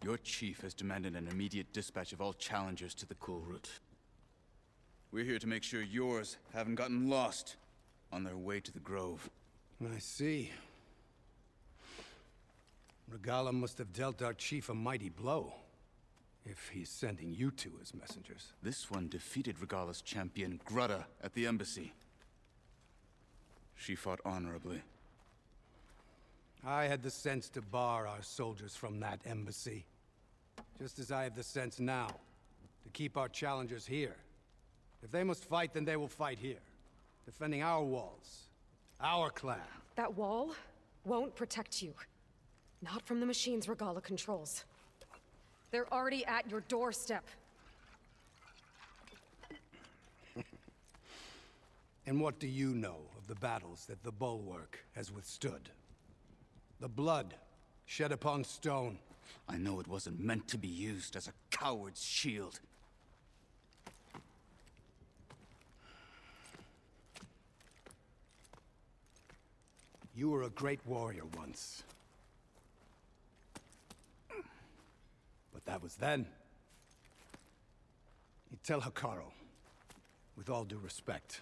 Your chief has demanded an immediate dispatch of all challengers to the Cool Route. We're here to make sure yours haven't gotten lost on their way to the Grove. I see. Regala must have dealt our chief a mighty blow, if he's sending you two as messengers. This one defeated Regala's champion, Grudda, at the embassy. She fought honorably. I had the sense to bar our soldiers from that embassy. Just as I have the sense now, to keep our challengers here. If they must fight, then they will fight here. defending our walls, our clan. That wall won't protect you. Not from the machines Regala controls. They're already at your doorstep. And what do you know of the battles that the Bulwark has withstood? The blood shed upon stone. I know it wasn't meant to be used as a coward's shield. You were a great warrior once. But that was then. You tell Hikaru, with all due respect,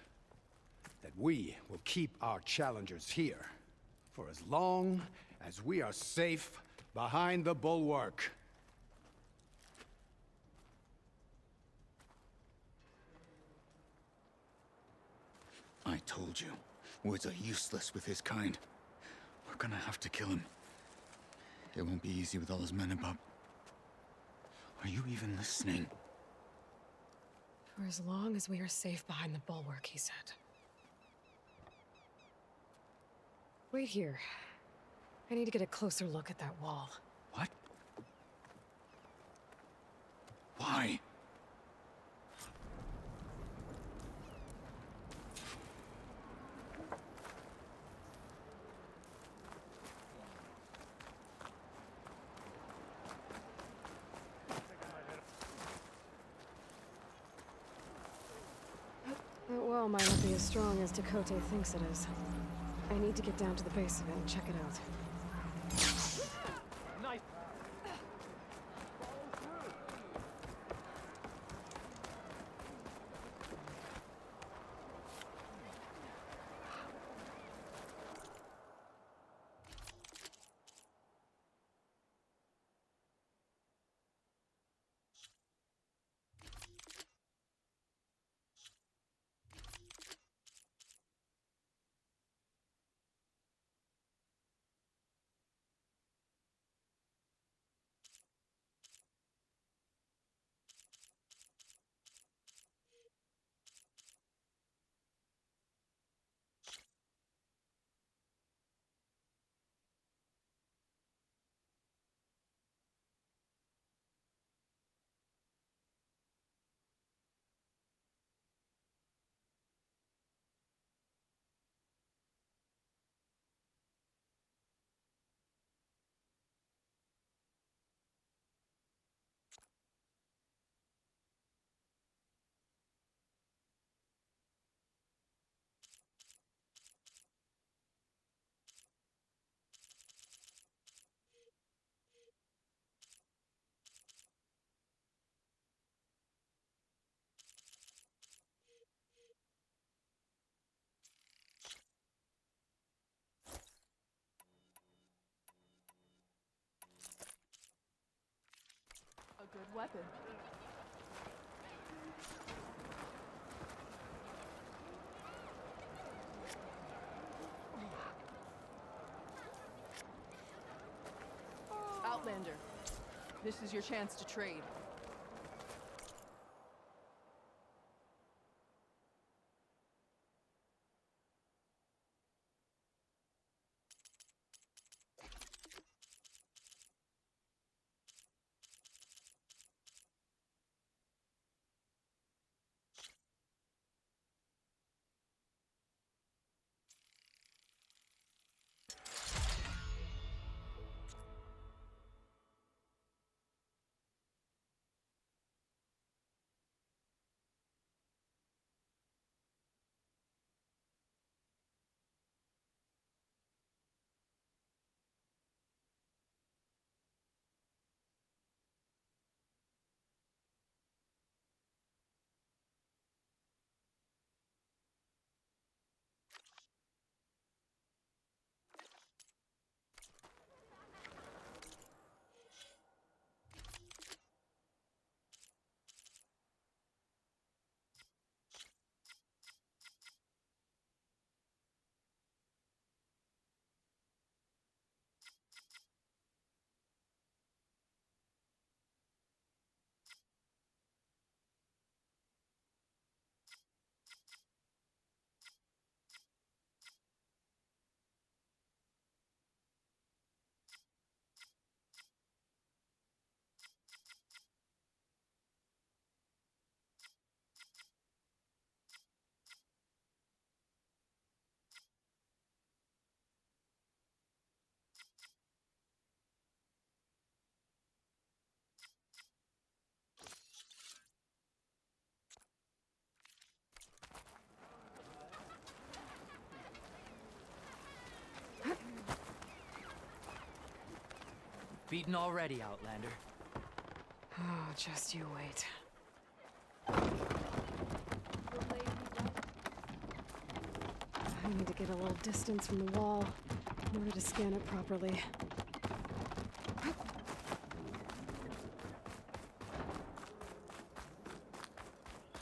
that we will keep our challengers here for as long as we are safe behind the Bulwark. I told you, words are useless with his kind. We're gonna have to kill him. It won't be easy with all his men about. Are you even listening? For as long as we are safe behind the Bulwark, he said. Wait here. I need to get a closer look at that wall. What? Why? That wall might not be as strong as Tekote thinks it is. I need to get down to the base of it and check it out. Nice. A good weapon. Outlander, this is your chance to trade. Beaten already, Outlander. Oh, just you wait. I need to get a little distance from the wall in order to scan it properly.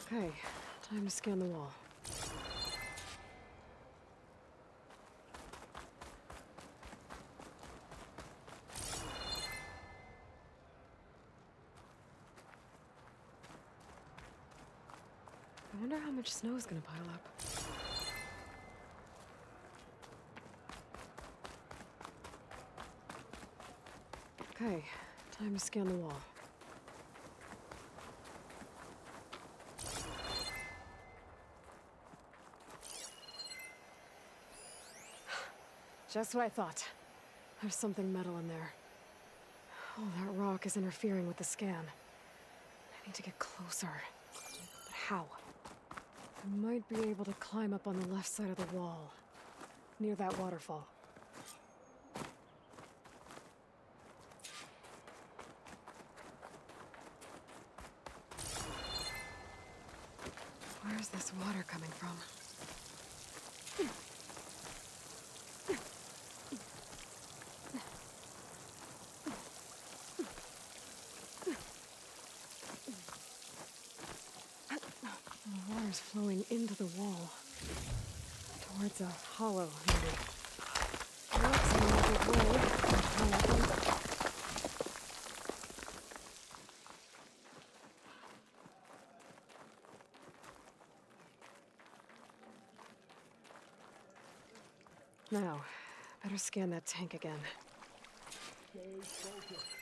Okay, time to scan the wall. I wonder how much snow is gonna pile up. Okay, time to scan the wall. Just what I thought. There's something metal in there. Oh, that rock is interfering with the scan. I need to get closer. But how? I might be able to climb up on the left side of the wall, near that waterfall. Where's this water coming from? The water's flowing into the wall. Towards a hollow, maybe. That's in a good way. Now, better scan that tank again.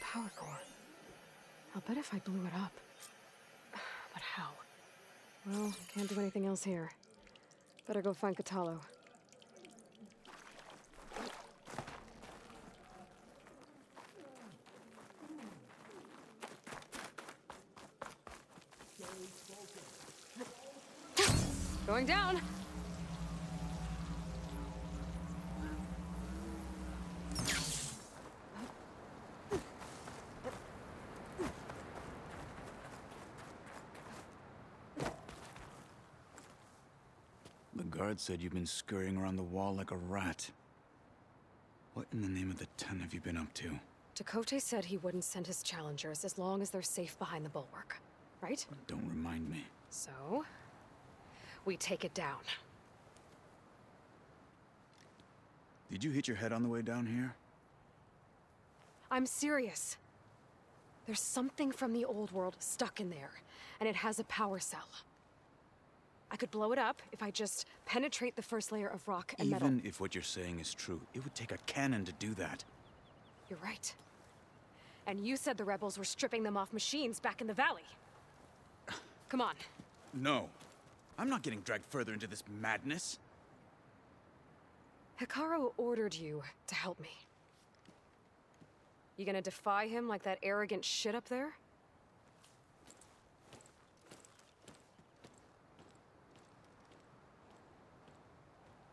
Power core. I'll bet if I blew it up. But how? Well, can't do anything else here. Better go find Catalo. Going down! The guard said you've been scurrying around the wall like a rat. What in the name of the ten have you been up to? Dakota said he wouldn't send his challengers as long as they're safe behind the bulwark, right? Don't remind me. So, we take it down. Did you hit your head on the way down here? I'm serious. There's something from the old world stuck in there, and it has a power cell. I could blow it up if I just penetrate the first layer of rock and metal. Even if what you're saying is true, it would take a cannon to do that. You're right. And you said the rebels were stripping them off machines back in the valley. Come on. No. I'm not getting dragged further into this madness. Hikaru ordered you to help me. You gonna defy him like that arrogant shit up there?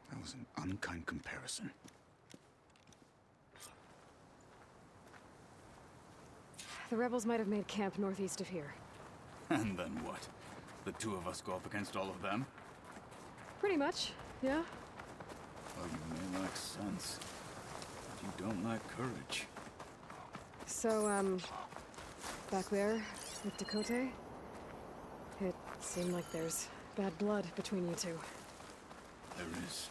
That was an unkind comparison. The rebels might have made camp northeast of here. And then what? The two of us go up against all of them? Pretty much, yeah. Well, you may lack sense, but you don't lack courage. So, back there with Dakota, it seemed like there's bad blood between you two. There is.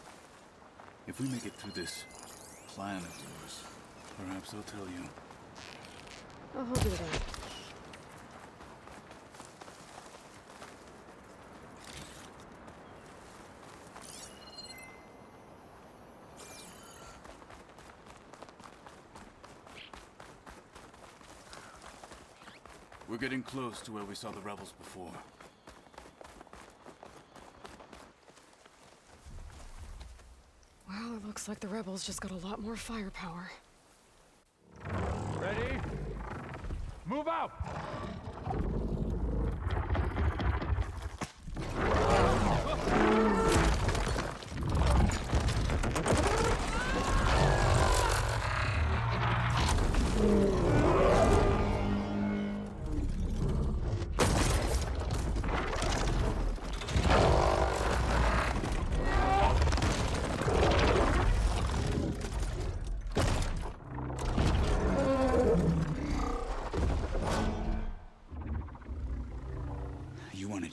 If we make it through this plan of yours, perhaps I'll tell you. I'll hold you to that. We're getting close to where we saw the rebels before. Well, it looks like the rebels just got a lot more firepower. Ready? Move out!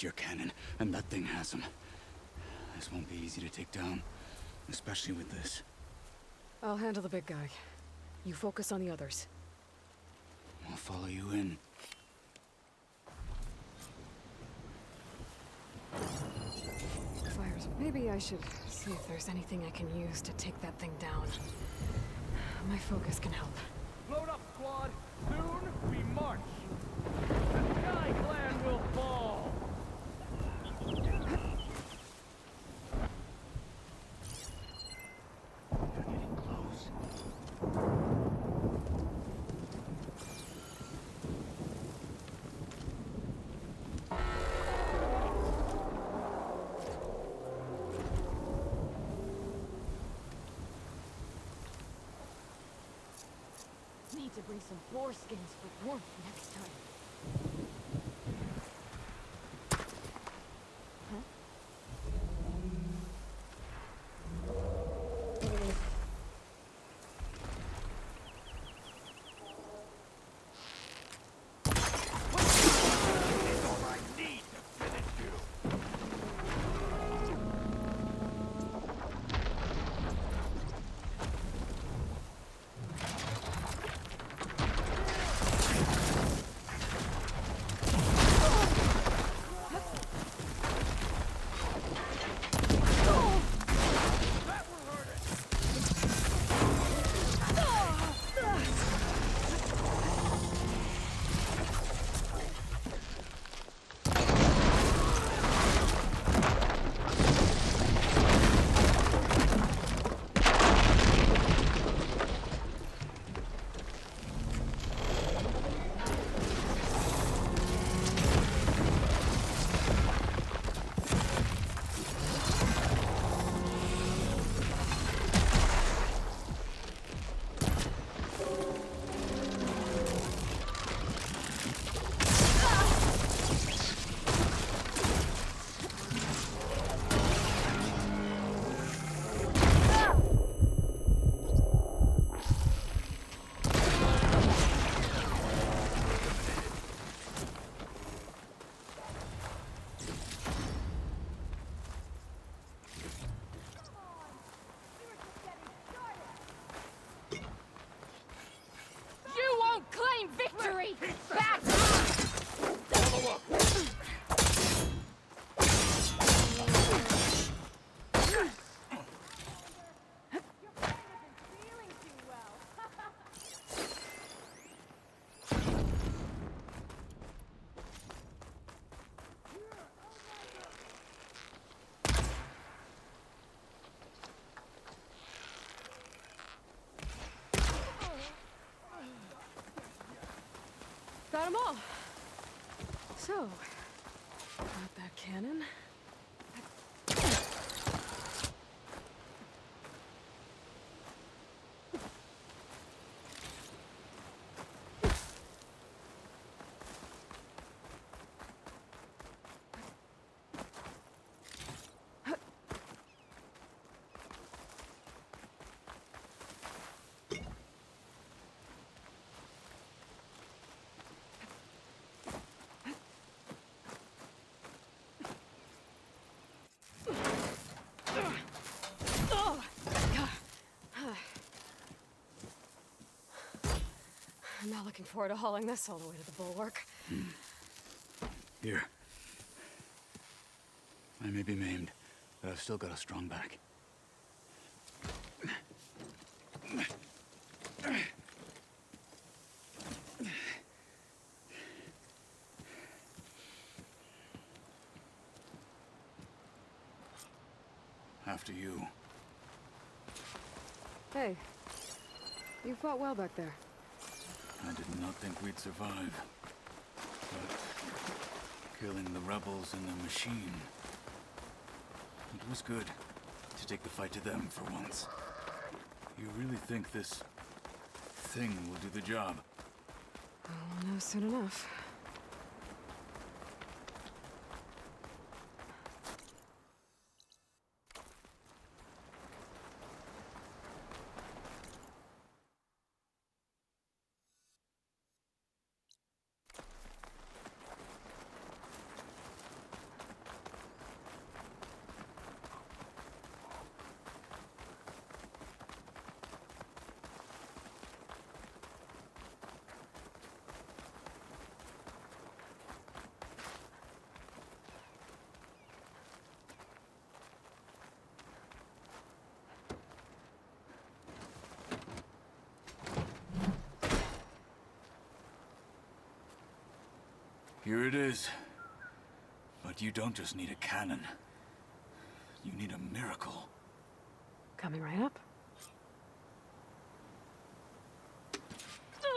need your cannon, and that thing has them. This won't be easy to take down, especially with this. I'll handle the big guy. You focus on the others. I'll follow you in. Fires. Maybe I should see if there's anything I can use to take that thing down. My focus can help. Load up, squad. Soon we march. The Sky Clan will fall. Need to bring some boar skins for warmth next time. Victory! Back! Follow up! Got them all. So, got that cannon. I'm not looking forward to hauling this all the way to the bulwark. Here. I may be maimed, but I've still got a strong back. After you. Hey, you fought well back there. I did not think we'd survive. But killing the rebels and the machine... it was good to take the fight to them for once. You really think this thing will do the job? I'll know soon enough. Here it is. But you don't just need a cannon. You need a miracle. Coming right up.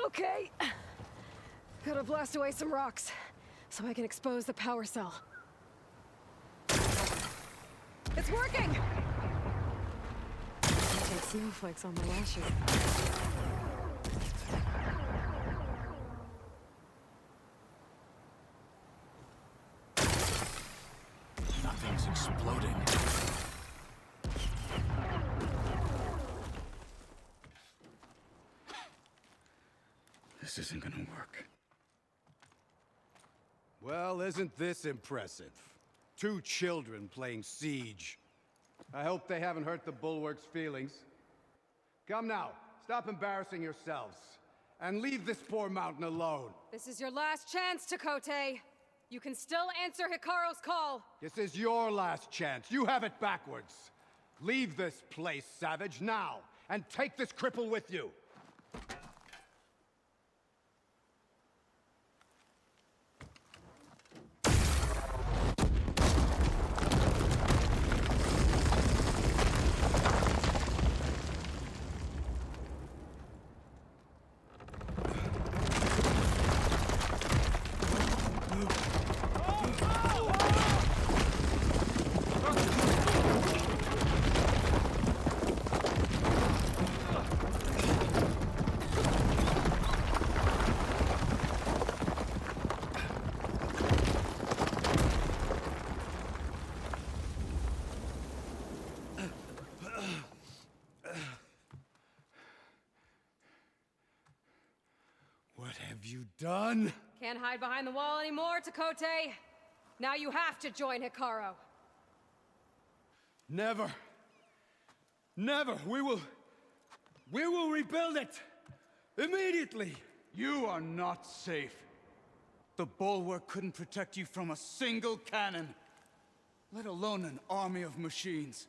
Okay. Gotta blast away some rocks, so I can expose the power cell. It's working! Take snowflakes on my lashes. Nothing's exploding. This isn't gonna work. Well, isn't this impressive? 2 children playing siege. I hope they haven't hurt the Bulwark's feelings. Come now, stop embarrassing yourselves. And leave this poor mountain alone. This is your last chance, Chakotay. You can still answer Hikaru's call. This is your last chance. You have it backwards. Leave this place, Savage, now. And take this cripple with you. What have you done? Can't hide behind the wall anymore, Chakotay. Now you have to join Hikaru. Never. Never. We will rebuild it. Immediately. You are not safe. The Bulwark couldn't protect you from a single cannon, let alone an army of machines.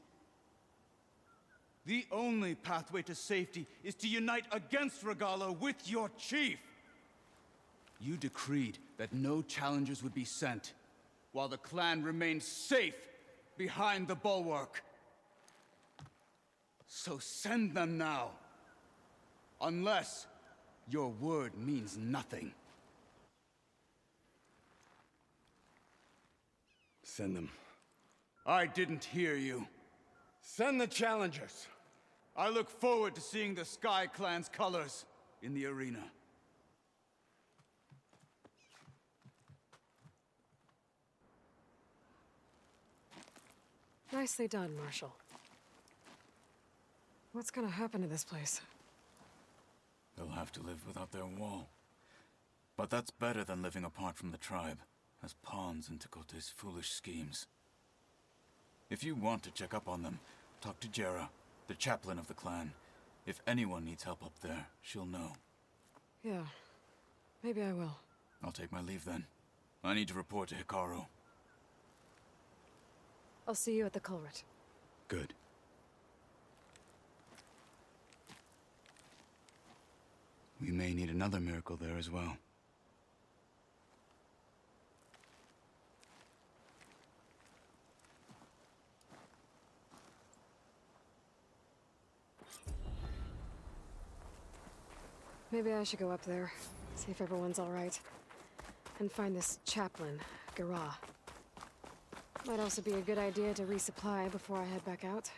The only pathway to safety is to unite against Regala with your chief. You decreed that no challengers would be sent, while the clan remained safe behind the Bulwark. So send them now. Unless your word means nothing. Send them. I didn't hear you. Send the challengers. I look forward to seeing the Sky Clan's colors in the arena. Nicely done, Marshal. What's gonna happen to this place? They'll have to live without their wall. But that's better than living apart from the tribe, as pawns in Chakotay's foolish schemes. If you want to check up on them, talk to Jera, the chaplain of the clan. If anyone needs help up there, she'll know. Yeah, maybe I will. I'll take my leave then. I need to report to Hikaru. I'll see you at the culvert. Good. We may need another miracle there as well. Maybe I should go up there, see if everyone's all right. And find this chaplain, Garah. Might also be a good idea to resupply before I head back out.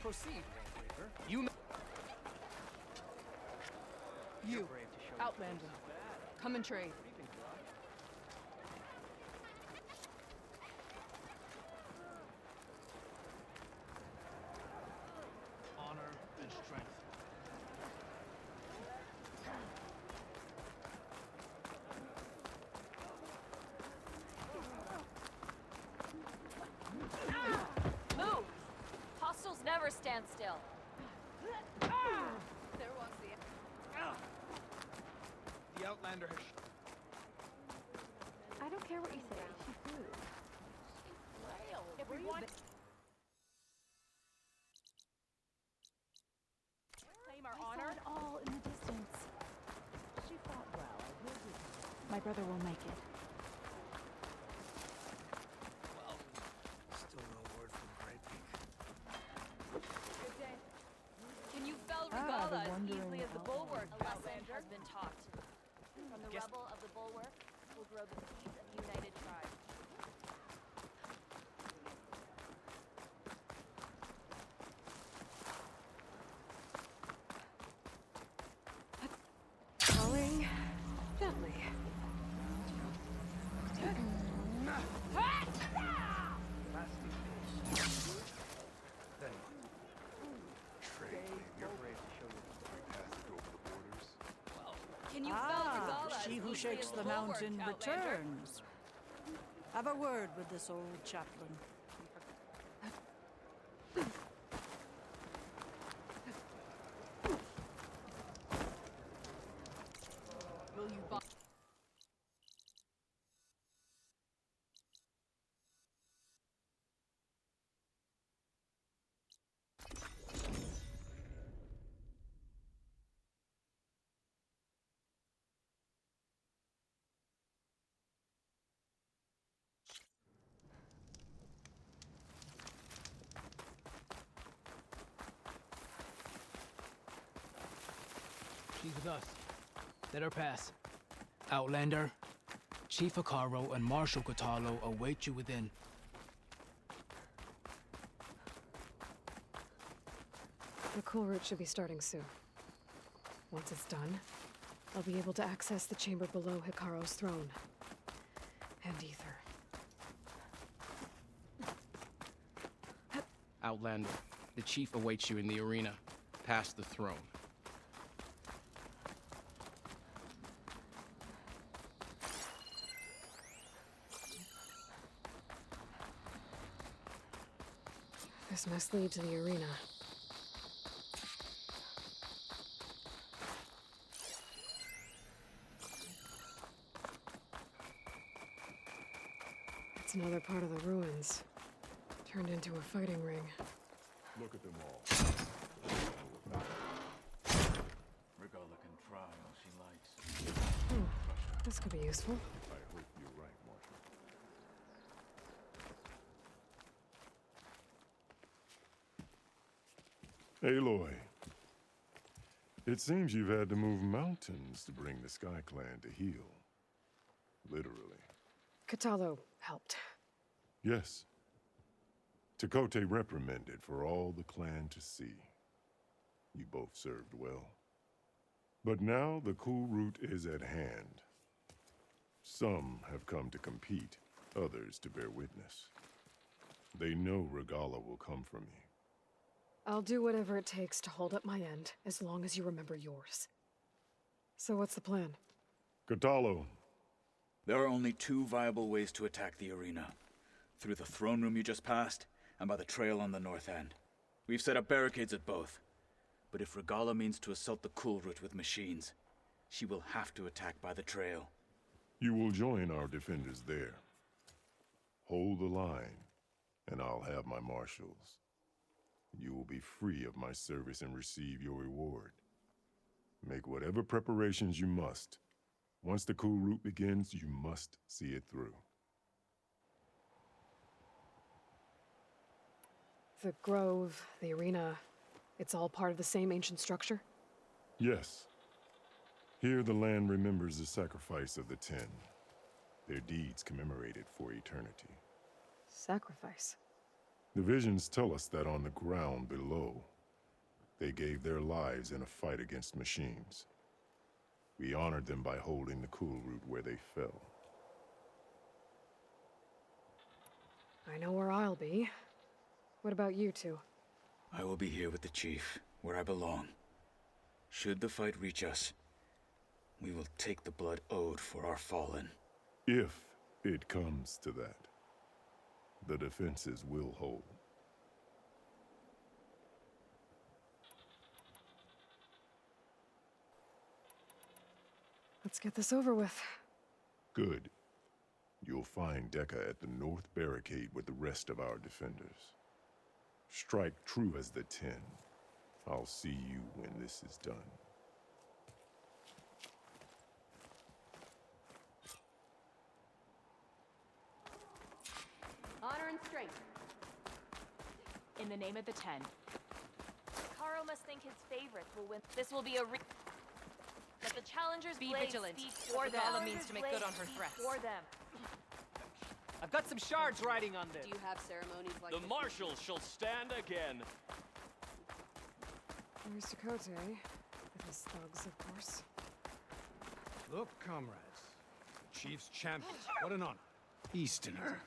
Proceed, you. You, Outlander, come and trade. Honor and strength. Move! Hostiles never stand still. There was The Outlander has... I don't care what you say. She's rude. Everyone. Claim our honor. It all in the distance. She fought well. I will give her. My brother will make it. Well, still no word from Great Peak. Good day. Can you fell the Regala as wandering easily as the bulwark? A lesson Outlander? has been taught. From the Guess- rebel of the bulwark will grow the seeds of united tribes. Falling gently. Then trade, you're brave to show your three passes over the borders. Can you fell Regala as She who easily shakes as the bulwark, mountain Outlander? returns. Have a word with this old chaplain. Will you buy? She's with us. Let her pass. Outlander, Chief Hikaru and Marshal Katalo await you within. The cool route should be starting soon. Once it's done, I'll be able to access the chamber below Hikaru's throne. And Ether. Outlander, the chief awaits you in the arena, past the throne. This must lead to the arena. It's another part of the ruins. Turned into a fighting ring. Look at them all. Regala can try all she likes. This could be useful. I hope you're right, Marshal. Aloy, it seems you've had to move mountains to bring the Sky Clan to heel. Literally. Katalo helped. Yes. Tekote reprimanded for all the clan to see. You both served well. But now the cool route is at hand. Some have come to compete, others to bear witness. They know Regala will come for me. I'll do whatever it takes to hold up my end, as long as you remember yours. So what's the plan? Katalo. There are only two viable ways to attack the arena. Through the throne room you just passed, and by the trail on the north end. We've set up barricades at both. But if Regala means to assault the cool route with machines, she will have to attack by the trail. You will join our defenders there. Hold the line, and I'll have my marshals. You will be free of my service and receive your reward. Make whatever preparations you must. Once the cool route begins, you must see it through. The grove, the arena, it's all part of the same ancient structure? Yes. Here the land remembers the sacrifice of the 10. Their deeds commemorated for eternity. Sacrifice? The visions tell us that on the ground below, they gave their lives in a fight against machines. We honored them by holding the cool route where they fell. I know where I'll be. What about you two? I will be here with the chief, where I belong. Should the fight reach us, we will take the blood owed for our fallen. If it comes to that, the defenses will hold. Let's get this over with. Good. You'll find Dekka at the north barricade with the rest of our defenders. Strike true as the 10. I'll see you when this is done. Honor and strength. In the name of the 10. Karo must think his favorites will win. This will be a That the challengers Be blade vigilant. speak for them. Regala means to make good on her threats. For them. I've got some shards riding on this. Do you have ceremonies like The this? marshals shall stand again. There's Takote, with his thugs, of course. Look, comrades. The Chief's champions. What an honor. Easterner.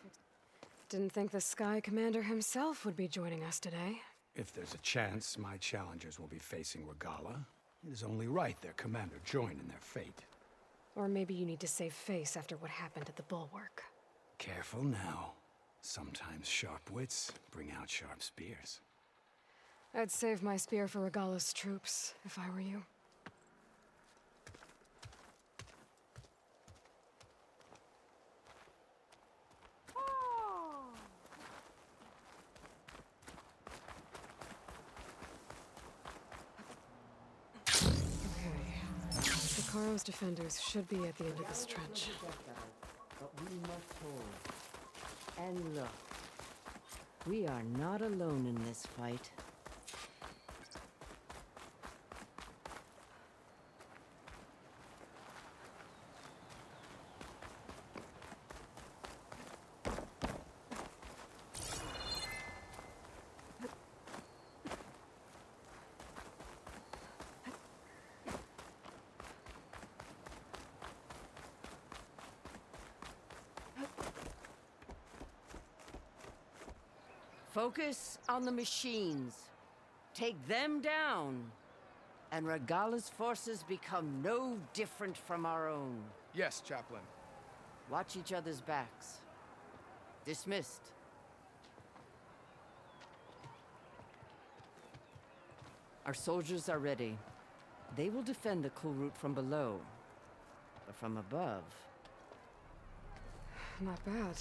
Didn't think the Sky Commander himself would be joining us today. If there's a chance my challengers will be facing Regala, it is only right their commander join in their fate. Or maybe you need to save face after what happened at the Bulwark. Careful now. Sometimes sharp wits bring out sharp spears. I'd save my spear for Regala's troops, if I were you. Karo's defenders should be at the end of this trench. But we must hold. And look, we are not alone in this fight. Focus on the machines. Take them down. And Regala's forces become no different from our own. Yes, Chaplain. Watch each other's backs. Dismissed. Our soldiers are ready. They will defend the Kulrut from below. But from above... Not bad.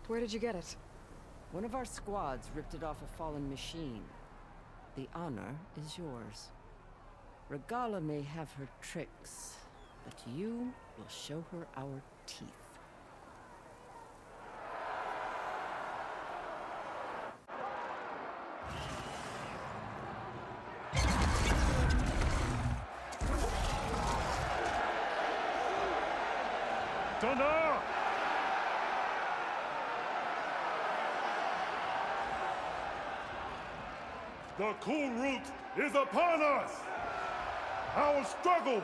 Where did you get it? One of our squads ripped it off a fallen machine. The honor is yours. Regala may have her tricks, but you will show her our teeth. Thunder! The Kulrut is upon us! Our struggle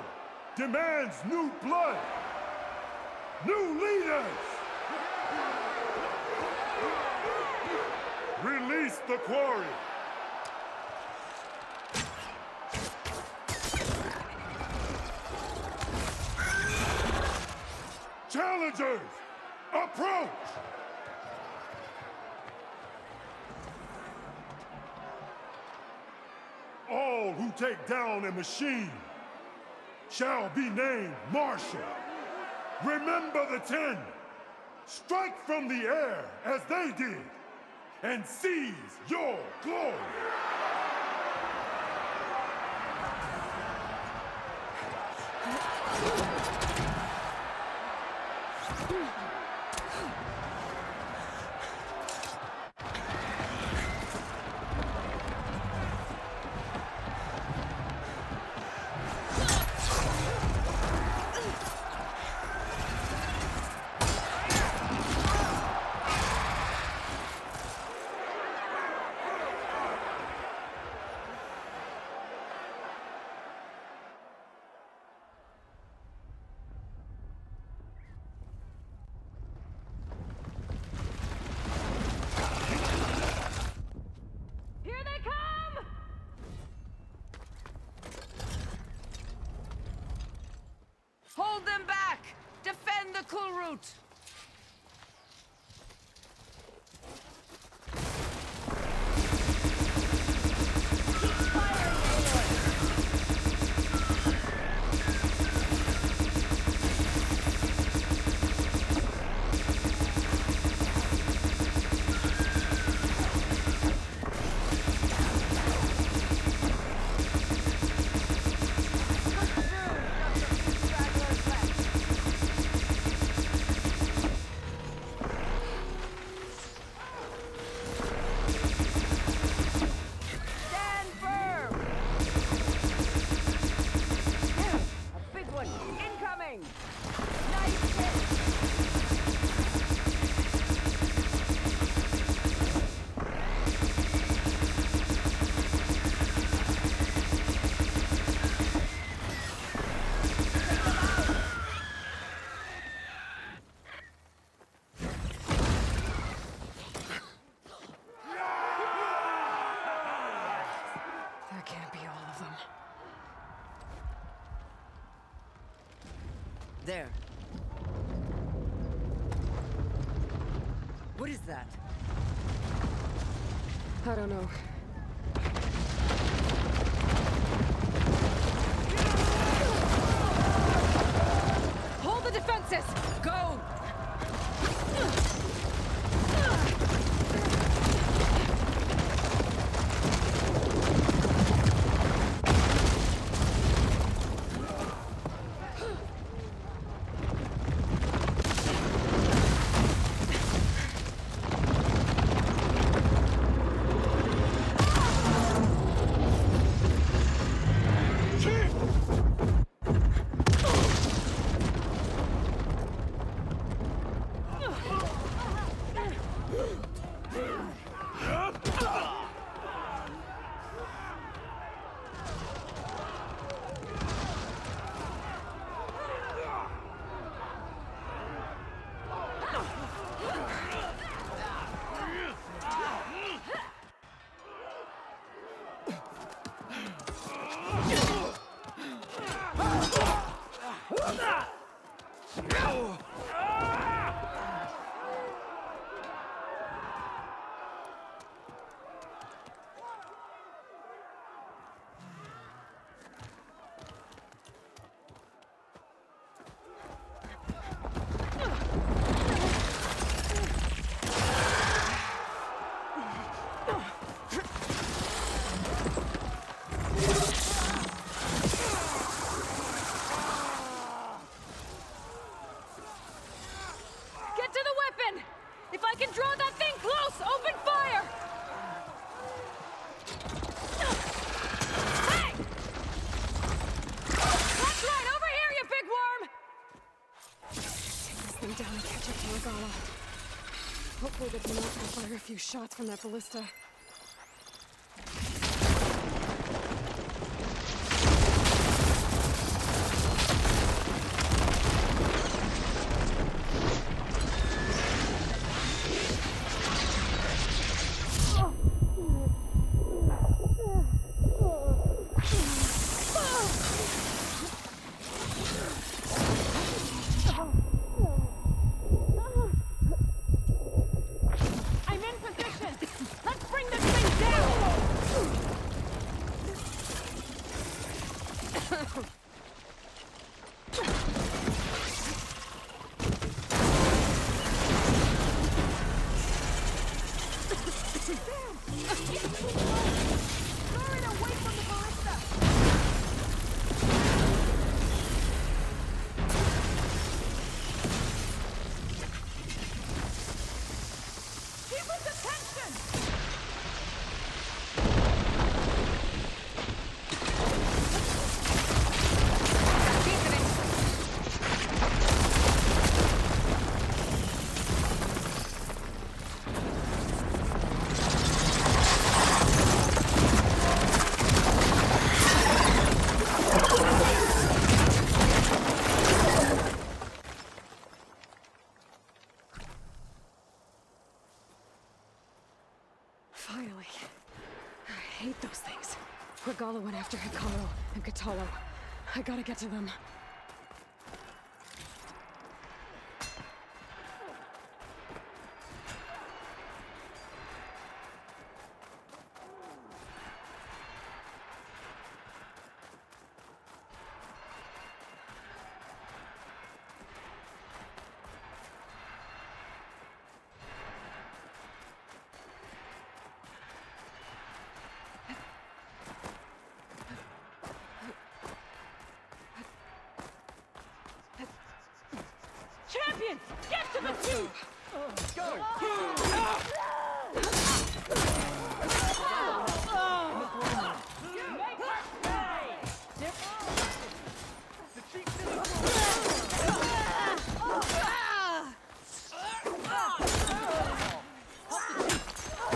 demands new blood! New leaders! Release the quarry! Challengers, approach! All who take down a machine shall be named Marshal. Remember the 10. Strike from the air as they did, and seize your glory. Hold them back! Defend the Kulrut! That can't be all of them. There. What is that? I don't know. Hold the defenses! Go! If I can draw that thing close, open fire! Hey! That's right, over here, you big worm! Take this thing down and catch up to Regala. Hopefully the Demons will fire a few shots from that ballista. Finally. I hate those things. Regala went after Hikaru and Katalo. I gotta get to them. Champions, get to the tube! Go!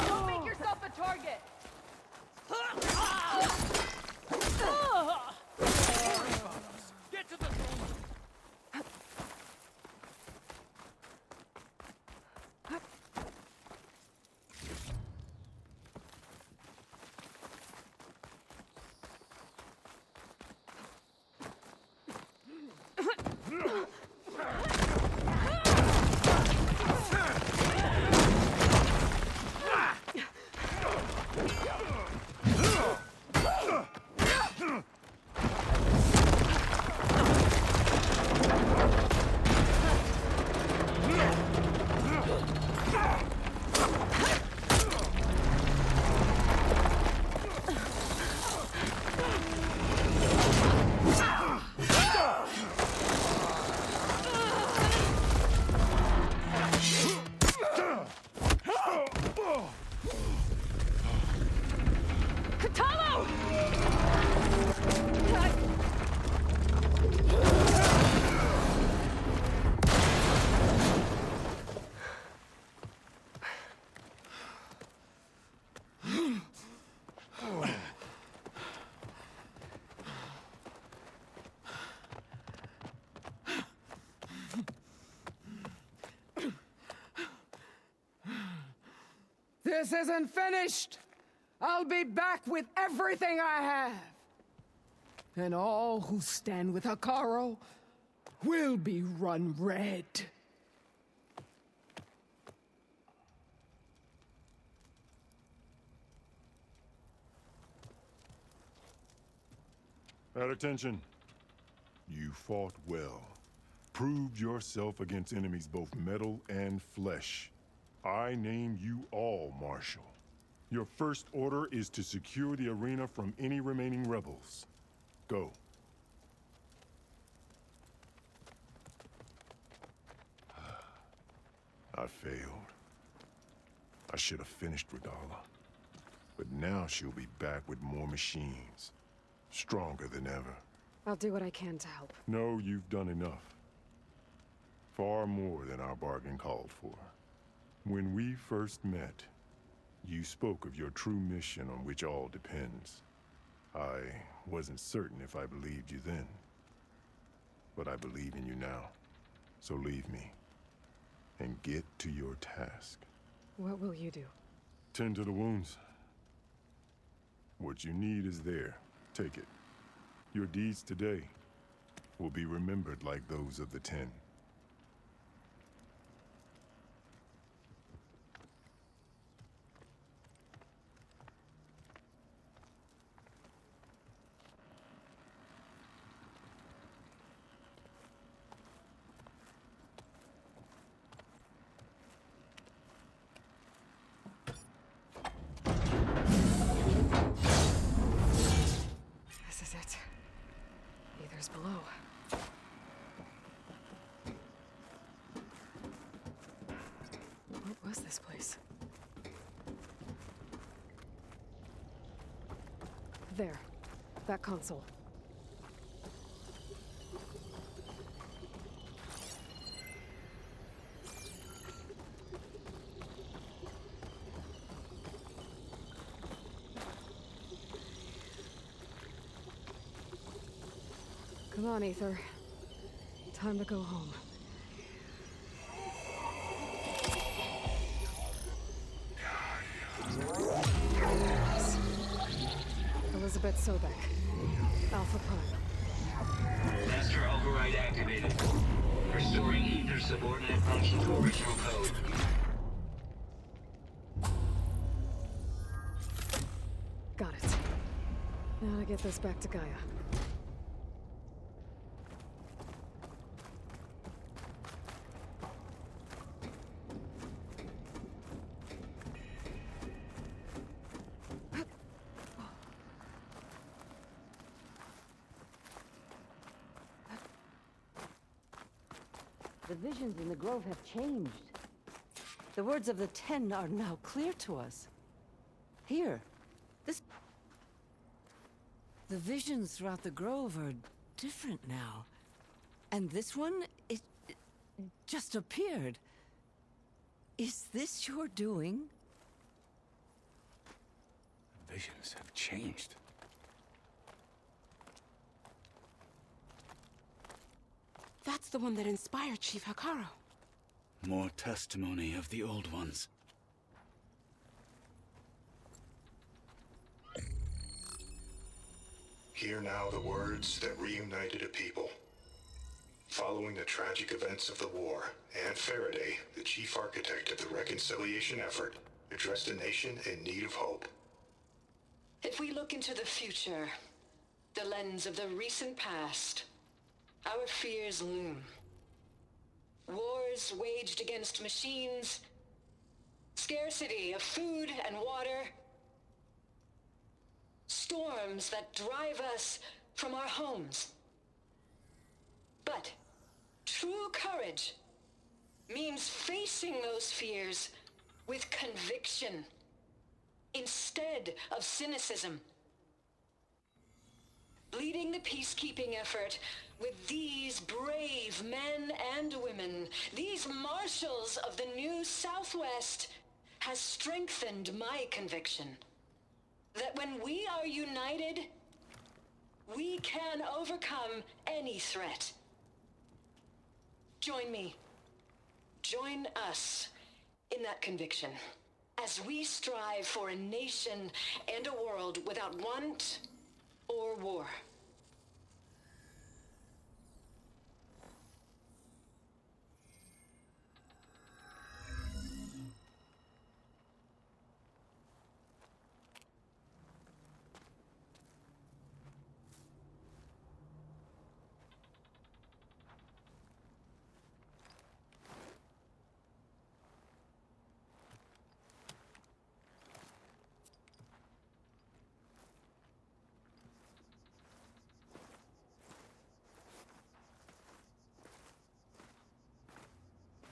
Don't make yourself a target! Get to the This isn't finished! I'll be back with everything I have! And all who stand with Hekarro will be run red. At attention. You fought well. Proved yourself against enemies both metal and flesh. I name you all Marshal. Your first order is to secure the arena from any remaining rebels. Go. I failed. I should have finished Regala. But now she'll be back with more machines. Stronger than ever. I'll do what I can to help. No, you've done enough. Far more than our bargain called for. When we first met, you spoke of your true mission on which all depends. I wasn't certain if I believed you then. But I believe in you now. So leave me. And get to your task. What will you do? Tend to the wounds. What you need is there. Take it. Your deeds today will be remembered like those of the 10. This is it. Ether's below. What was this place? There. That console. Come on, Ether. Time to go home. Elizabeth Sobek. Alpha Prime. Master override activated. Restoring Ether's subordinate function to original code. Got it. Now to get this back to Gaia. The visions in the grove have changed. The words of the 10 are now clear to us. Here, this... The visions throughout the grove are different now. And this one, it just appeared. Is this your doing? visions have changed. That's the one that inspired Chief Hikaru. More testimony of the old ones. Hear now the words that reunited a people. Following the tragic events of the war, Anne Faraday, the chief architect of the reconciliation effort, addressed a nation in need of hope. If we look into the future, the lens of the recent past, our fears loom. Wars waged against machines, scarcity of food and water, storms that drive us from our homes. But true courage means facing those fears with conviction instead of cynicism. Leading the peacekeeping effort with these brave men and women, these marshals of the new Southwest, has strengthened my conviction that when we are united, we can overcome any threat. Join me. Join us in that conviction as we strive for a nation and a world without want or war.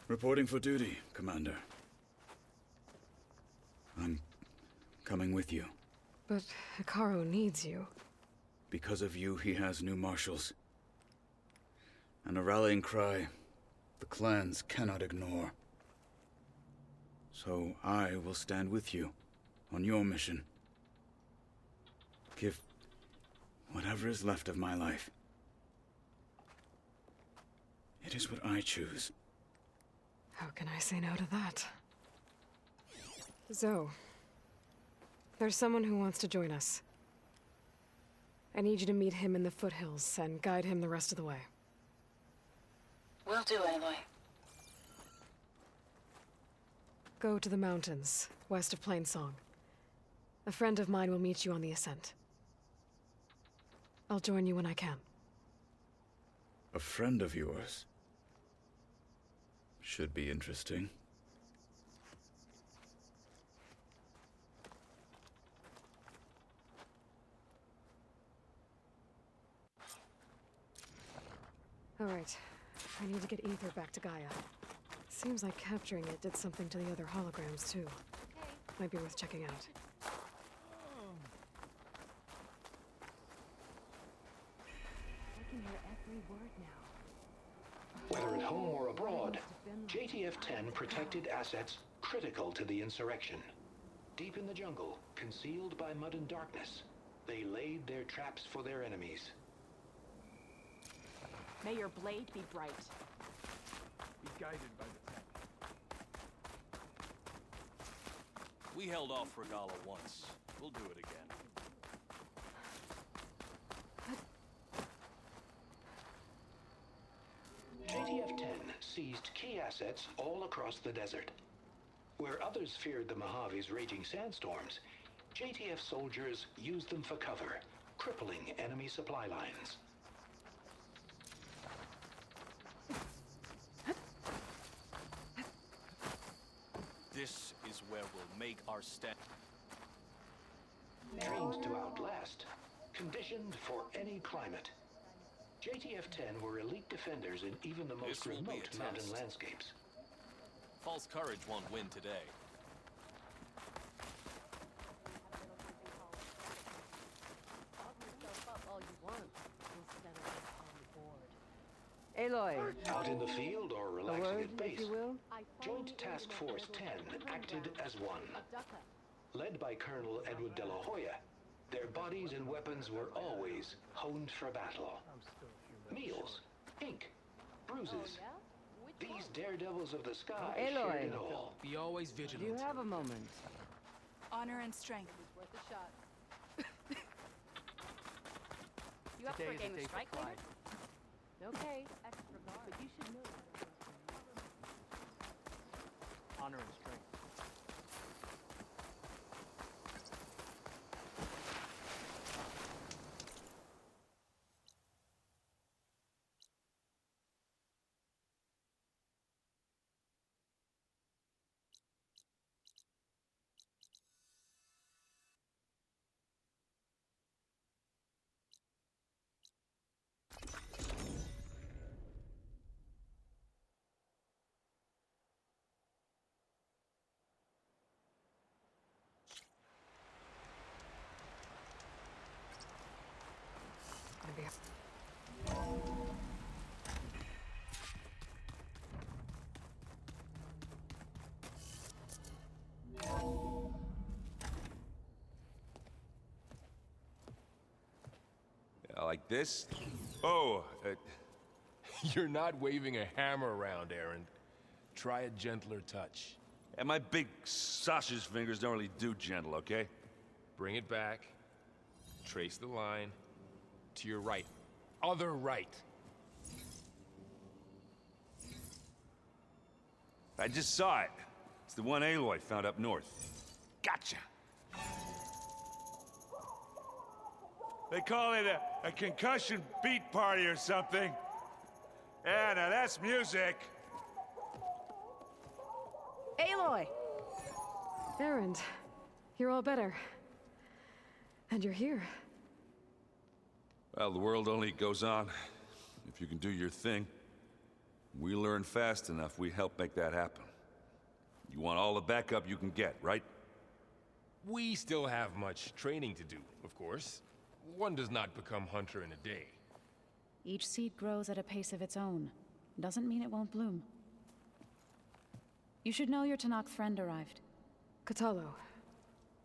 Reporting for duty, Commander. I'm coming with you. But Hikaru needs you. Because of you, he has new marshals. And a rallying cry the clans cannot ignore. So I will stand with you on your mission. Give whatever is left of my life. It is what I choose. How can I say no to that? Zoe, there's someone who wants to join us. I need you to meet him in the foothills and guide him the rest of the way. Will do, Aloy. Go to the mountains, west of Plainsong. A friend of mine will meet you on the ascent. I'll join you when I can. A friend of yours? Should be interesting. All right. I need to get Ether back to Gaia. Seems like capturing it did something to the other holograms, too. Might be worth checking out. I can hear every word now. Whether at home or abroad, JTF-10 protected assets critical to the insurrection. Deep in the jungle, concealed by mud and darkness, they laid their traps for their enemies. May your blade be bright. Be guided by the tech. We held off Regala once. We'll do it again. JTF-10 seized key assets all across the desert. Where others feared the Mojave's raging sandstorms, JTF soldiers used them for cover, crippling enemy supply lines. This is where we'll make our stand. Trained to outlast, conditioned for any climate. JTF-10 were elite defenders in even the most remote mountain landscapes. False courage won't win today. Aloy. Out in the field or relaxing word, at base, if you will? Joint Task Force 10 acted as one. led by Colonel Edward de la Hoya, their bodies and weapons were always honed for battle. Meals, ink, bruises. These daredevils of the sky shared it all. Be always Do vigilant. you have a moment? Honor and strength. Worth a shot. You up for a game of strike leader? Okay, extra guard. But you should know that. Honor and strength. Maybe. Like this? Oh, You're not waving a hammer around, Aaron. Try a gentler touch. and my big sausage fingers don't really do gentle, okay? Bring it back. Trace the line. To your right. Other right. I just saw it. It's the one Aloy found up north. Gotcha! They call it a concussion beat party or something. Yeah, now that's music. Aloy! Erend, you're all better. And you're here. Well, the world only goes on if you can do your thing. We learn fast enough, we help make that happen. You want all the backup you can get, right? We still have much training to do, of course. One does not become hunter in a day. Each seed grows at a pace of its own. Doesn't mean it won't bloom. You should know your Tanakh friend arrived. Katalo.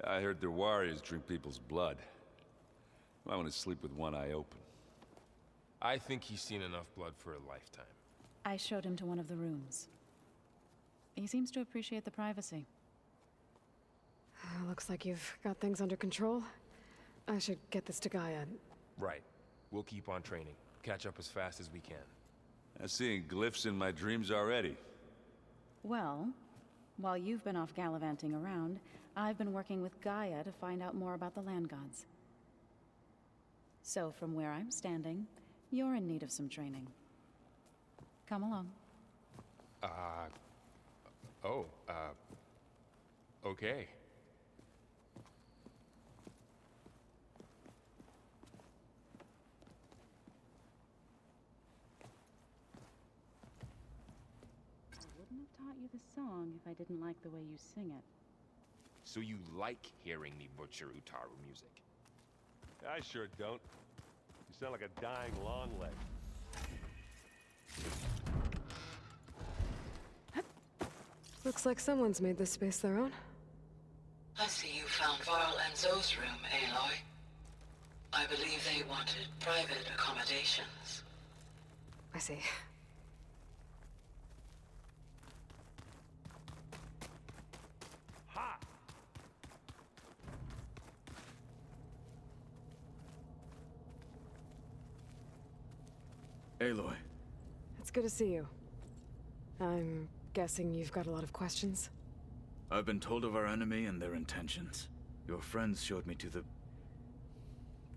I heard their warriors drink people's blood. I want to sleep with one eye open. I think he's seen enough blood for a lifetime. I showed him to one of the rooms. He seems to appreciate the privacy. Looks like you've got things under control. I should get this to Gaia. Right. We'll keep on training. Catch up as fast as we can. I'm seeing glyphs in my dreams already. Well, while you've been off gallivanting around, I've been working with Gaia to find out more about the land gods. So from where I'm standing, you're in need of some training. Come along. Okay. I wouldn't have taught you the song if I didn't like the way you sing it. So you like hearing me butcher Utaru music? I sure don't. You sound like a dying longleg. Looks like someone's made this space their own. I see you found Varl and Zoe's room, Aloy. I believe they wanted private accommodations. I see. Ha! Aloy. It's good to see you. I'm guessing you've got a lot of questions? I've been told of our enemy and their intentions. Your friends showed me to the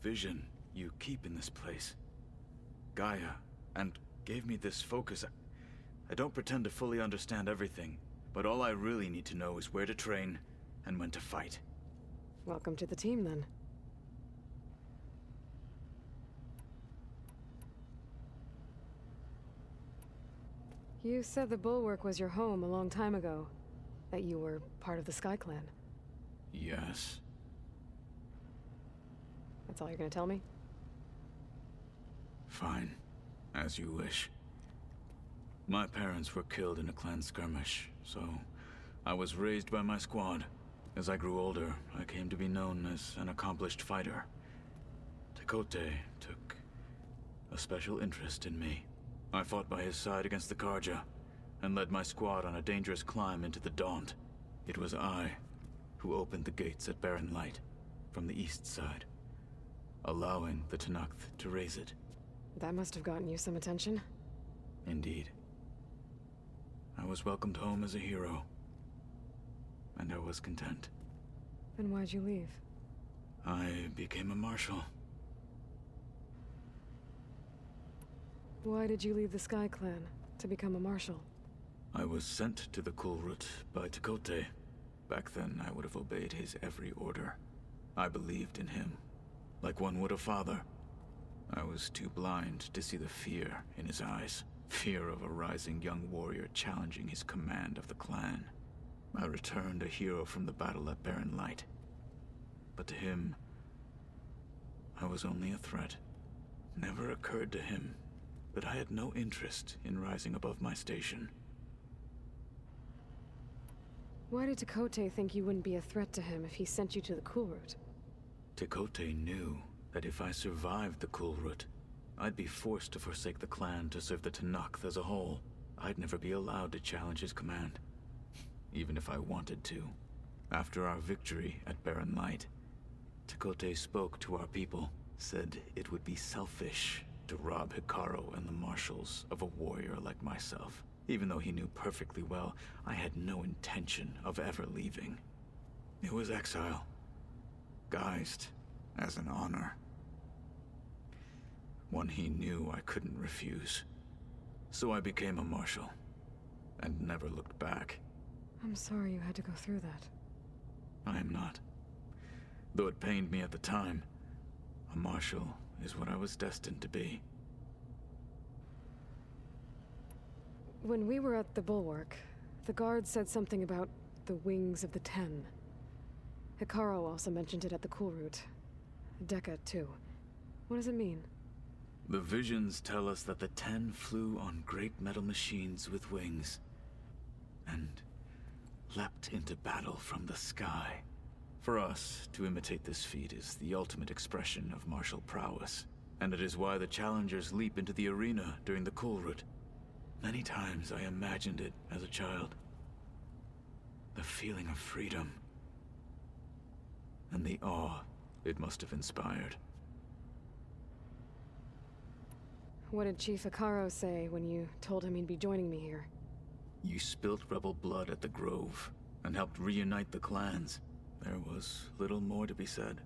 vision you keep in this place. Gaia, and gave me this focus. I don't pretend to fully understand everything, but all I really need to know is where to train and when to fight. Welcome to the team, then. You said the Bulwark was your home a long time ago. That you were part of the Sky Clan. Yes. That's all you're gonna tell me? Fine. As you wish. My parents were killed in a clan skirmish, so I was raised by my squad. As I grew older, I came to be known as an accomplished fighter. Tekote took a special interest in me. I fought by his side against the Karja, and led my squad on a dangerous climb into the Daunt. It was I who opened the gates at Barren Light, from the east side, allowing the Tenakth to raise it. That must have gotten you some attention. Indeed. I was welcomed home as a hero, and I was content. Then why'd you leave? I became a marshal. Why did you leave the Sky Clan to become a marshal? I was sent to the Kulrut by Tekote. Back then, I would have obeyed his every order. I believed in him, like one would a father. I was too blind to see the fear in his eyes. Fear of a rising young warrior challenging his command of the clan. I returned a hero from the battle at Barren Light. But to him, I was only a threat. Never occurred to him that I had no interest in rising above my station. Why did Tekote think you wouldn't be a threat to him if he sent you to the Kulrut? Tekote knew that if I survived the Kulrut, I'd be forced to forsake the clan to serve the Tenakth as a whole. I'd never be allowed to challenge his command, even if I wanted to. After our victory at Barren Light, Tekote spoke to our people, said it would be selfish to rob Hikaru and the marshals of a warrior like myself. Even though he knew perfectly well I had no intention of ever leaving. It was exile, guised as an honor. One he knew I couldn't refuse. So I became a marshal, and never looked back. I'm sorry you had to go through that. I am not. Though it pained me at the time, a marshal is what I was destined to be. When we were at the Bulwark, the guard said something about the Wings of the Ten. Hikaru also mentioned it at the Kulrut. Dekka, too. What does it mean? The visions tell us that the Ten flew on great metal machines with wings, and leapt into battle from the sky. For us, to imitate this feat is the ultimate expression of martial prowess, and it is why the challengers leap into the arena during the Kulrut. Many times I imagined it as a child. The feeling of freedom, and the awe it must have inspired. What did Chief Hikaru say when you told him he'd be joining me here? You spilt rebel blood at the Grove, and helped reunite the clans. There was little more to be said.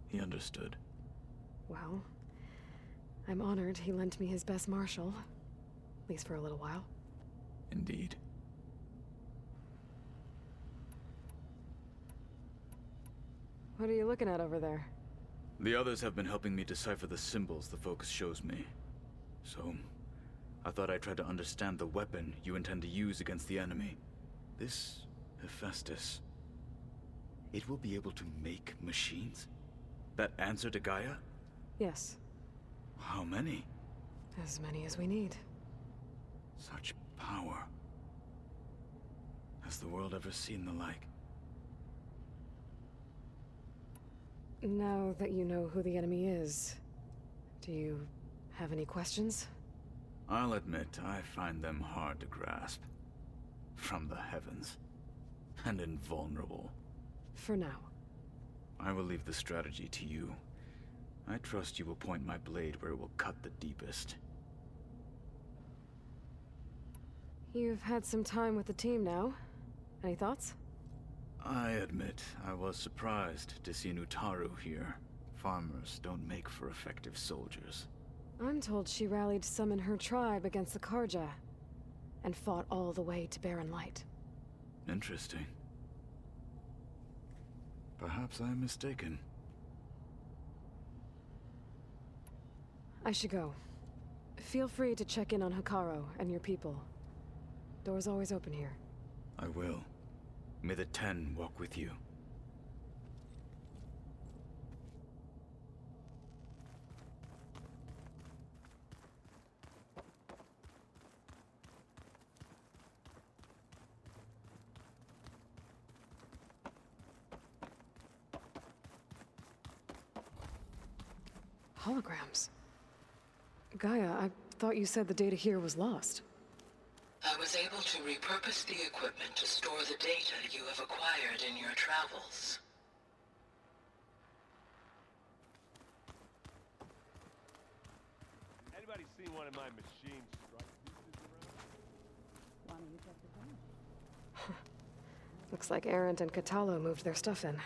He understood. Well, I'm honored he lent me his best marshal. At least for a little while. Indeed. What are you looking at over there? The others have been helping me decipher the symbols the Focus shows me. So, I thought I'd try to understand the weapon you intend to use against the enemy. This Hephaestus, it will be able to make machines? That answer to Gaia? Yes. How many? As many as we need. Such power. Has the world ever seen the like? Now that you know who the enemy is, do you have any questions? I'll admit, I find them hard to grasp. From the heavens. And invulnerable. For now. I will leave the strategy to you. I trust you will point my blade where it will cut the deepest. You've had some time with the team now. Any thoughts? I admit, I was surprised to see Nutaru here. Farmers don't make for effective soldiers. I'm told she rallied some in her tribe against the Karja, and fought all the way to Barren Light. Interesting. Perhaps I am mistaken. I should go. Feel free to check in on Hikaru and your people. Door's always open here. I will. May the Ten walk with you. Holograms. Gaia, I thought you said the data here was lost. I was able to repurpose the equipment to store the data you have acquired in your travels. Anybody seen one of my machine strike pieces around? Why don't you check the garage? Looks like Arendt and Catalo moved their stuff in.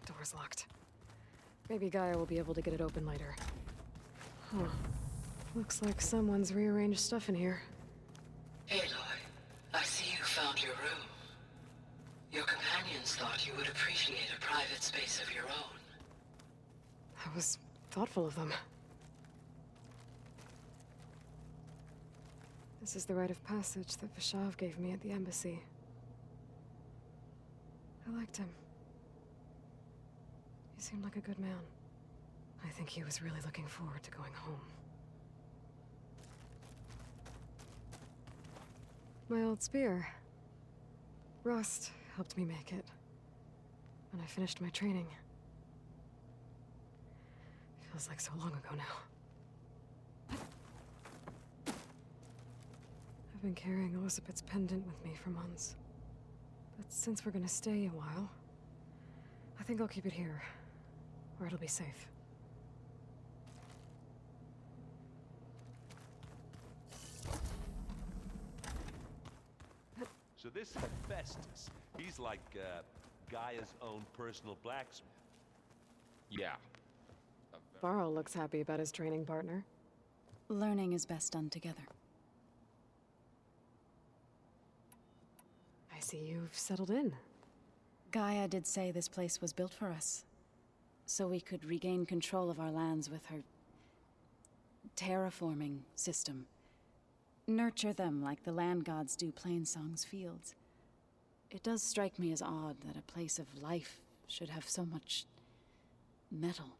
Door's locked. Maybe Gaia will be able to get it open later. Huh. Looks like someone's rearranged stuff in here. Aloy, I see you found your room. Your companions thought you would appreciate a private space of your own. That was thoughtful of them. This is the rite of passage that Vishav gave me at the embassy. I liked him. He seemed like a good man. I think he was really looking forward to going home. My old spear. Rust helped me make it. When I finished my training. Feels like so long ago now. I've been carrying Elizabeth's pendant with me for months. But since we're gonna stay a while, I think I'll keep it here, where it'll be safe. So this Hephaestus, he's like, Gaia's own personal blacksmith. Yeah. Varl looks happy about his training partner. Learning is best done together. I see you've settled in. Gaia did say this place was built for us, so we could regain control of our lands with her terraforming system. Nurture them like the land gods do Plainsong's fields. It does strike me as odd that a place of life should have so much metal.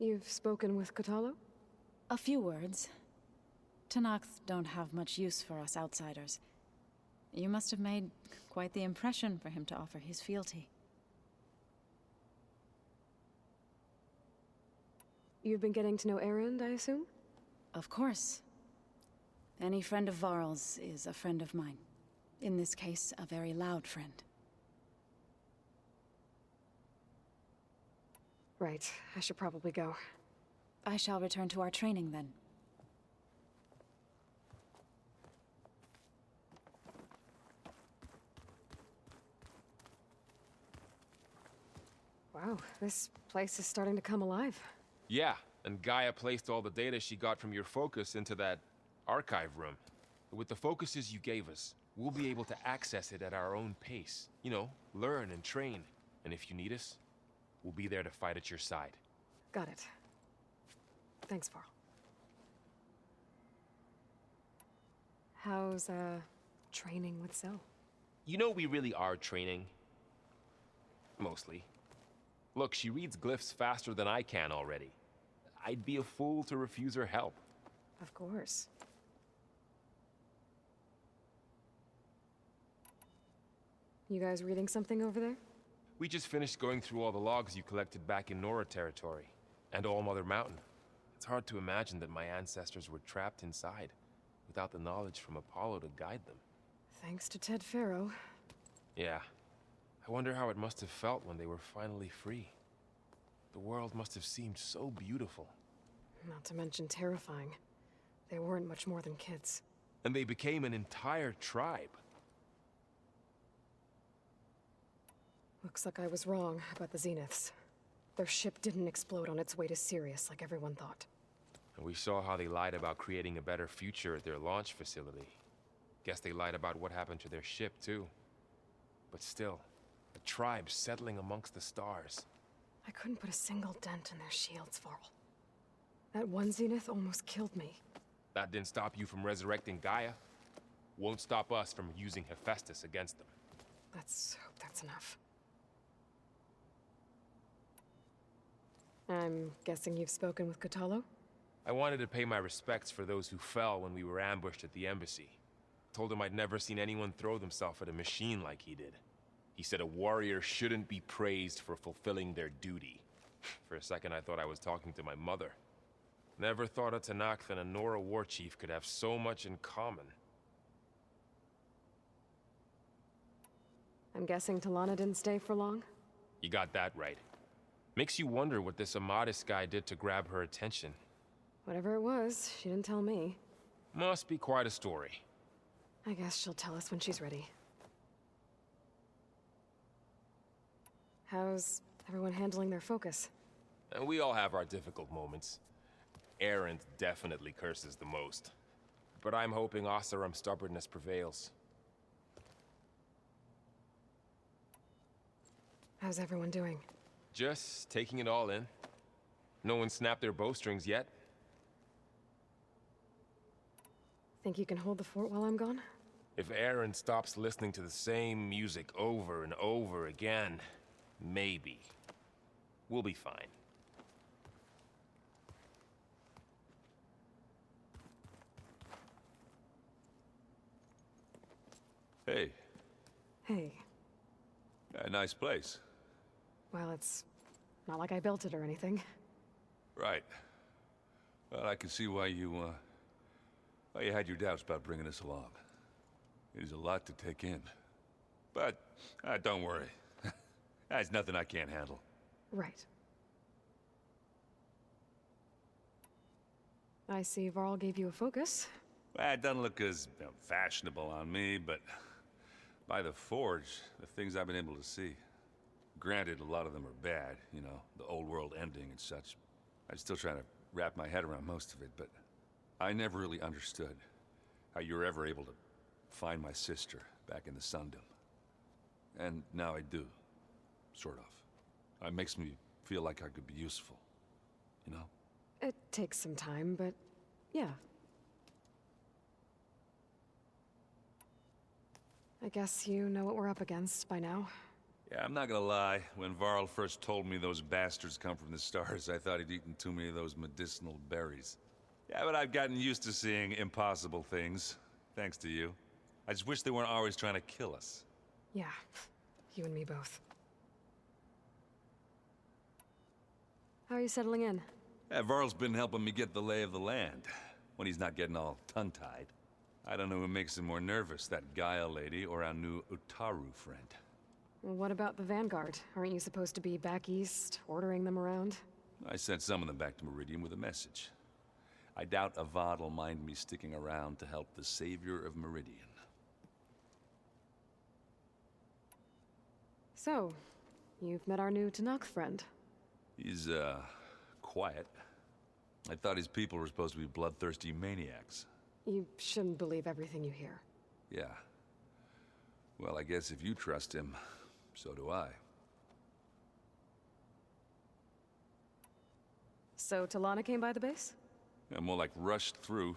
You've spoken with Catalo? A few words. Tenakth don't have much use for us outsiders. You must have made quite the impression for him to offer his fealty. You've been getting to know Erend, I assume? Of course. Any friend of Varl's is a friend of mine. In this case, a very loud friend. Right. I should probably go. I shall return to our training then. Wow, this place is starting to come alive. Yeah, and Gaia placed all the data she got from your focus into that archive room. With the focuses you gave us, we'll be able to access it at our own pace. You know, learn and train. And if you need us, we'll be there to fight at your side. Got it. Thanks, Varl. How's, training with Zoe? You know we really are training. Mostly. Look, she reads glyphs faster than I can already. I'd be a fool to refuse her help. Of course. You guys reading something over there? We just finished going through all the logs you collected back in Nora territory, and All Mother Mountain. It's hard to imagine that my ancestors were trapped inside, without the knowledge from Apollo to guide them. Thanks to Ted Faro. Yeah. I wonder how it must have felt when they were finally free. The world must have seemed so beautiful. Not to mention terrifying. They weren't much more than kids. And they became an entire tribe. Looks like I was wrong about the Zeniths. Their ship didn't explode on its way to Sirius like everyone thought. And we saw how they lied about creating a better future at their launch facility. Guess they lied about what happened to their ship, too. But still, a tribe settling amongst the stars. I couldn't put a single dent in their shields, Varl. That one Zenith almost killed me. That didn't stop you from resurrecting Gaia. Won't stop us from using Hephaestus against them. Let's hope that's enough. I'm guessing you've spoken with Kotallo? I wanted to pay my respects for those who fell when we were ambushed at the embassy. Told him I'd never seen anyone throw themselves at a machine like he did. He said a warrior shouldn't be praised for fulfilling their duty. For a second, I thought I was talking to my mother. Never thought a Tenakth and a Nora war chief could have so much in common. I'm guessing Talana didn't stay for long? You got that right. Makes you wonder what this Amadis guy did to grab her attention. Whatever it was, she didn't tell me. Must be quite a story. I guess she'll tell us when she's ready. How's everyone handling their focus? And we all have our difficult moments. Erend definitely curses the most. But I'm hoping Oseram's stubbornness prevails. How's everyone doing? Just taking it all in. No one snapped their bowstrings yet. Think you can hold the fort while I'm gone? If Erend stops listening to the same music over and over again, maybe. We'll be fine. Hey. Hey. A nice place. Well, it's not like I built it or anything. Right. Well, I can see why you had your doubts about bringing us along. It is a lot to take in. But, don't worry. That's nothing I can't handle. Right. I see Varl gave you a focus. Well, it doesn't look as fashionable on me, but by the Forge, the things I've been able to see. Granted, a lot of them are bad, you know, the old world ending and such. I'm still trying to wrap my head around most of it, but I never really understood how you were ever able to find my sister back in the Sundom. And now I do, sort of. It makes me feel like I could be useful, you know? It takes some time, but yeah. I guess you know what we're up against by now. Yeah, I'm not gonna lie. When Varl first told me those bastards come from the stars, I thought he'd eaten too many of those medicinal berries. Yeah, but I've gotten used to seeing impossible things, thanks to you. I just wish they weren't always trying to kill us. Yeah, you and me both. How are you settling in? Yeah, Varl's been helping me get the lay of the land, when he's not getting all tongue-tied. I don't know who makes him more nervous, that Gaia lady or our new Utaru friend. What about the Vanguard? Aren't you supposed to be back east, ordering them around? I sent some of them back to Meridian with a message. I doubt Avad will mind me sticking around to help the savior of Meridian. So, you've met our new Tenakth friend. He's, quiet. I thought his people were supposed to be bloodthirsty maniacs. You shouldn't believe everything you hear. Yeah. Well, I guess if you trust him, so do I. So Talana came by the base? Yeah, more like rushed through.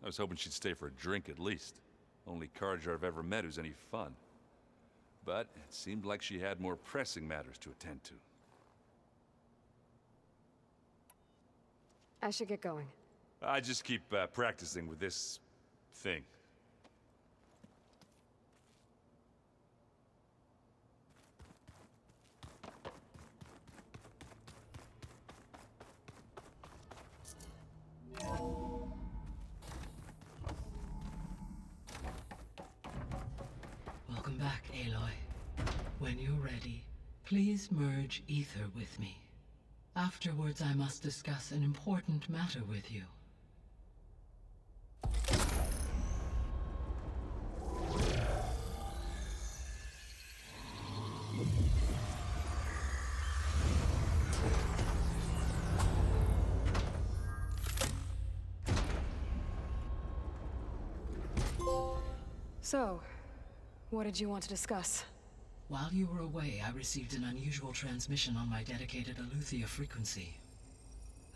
I was hoping she'd stay for a drink at least. Only Carja I've ever met who's any fun. But it seemed like she had more pressing matters to attend to. I should get going. I just keep practicing with this thing. Welcome back, Aloy. When you're ready, please merge ether with me. Afterwards, I must discuss an important matter with you. So, what did you want to discuss? While you were away, I received an unusual transmission on my dedicated Aletheia frequency.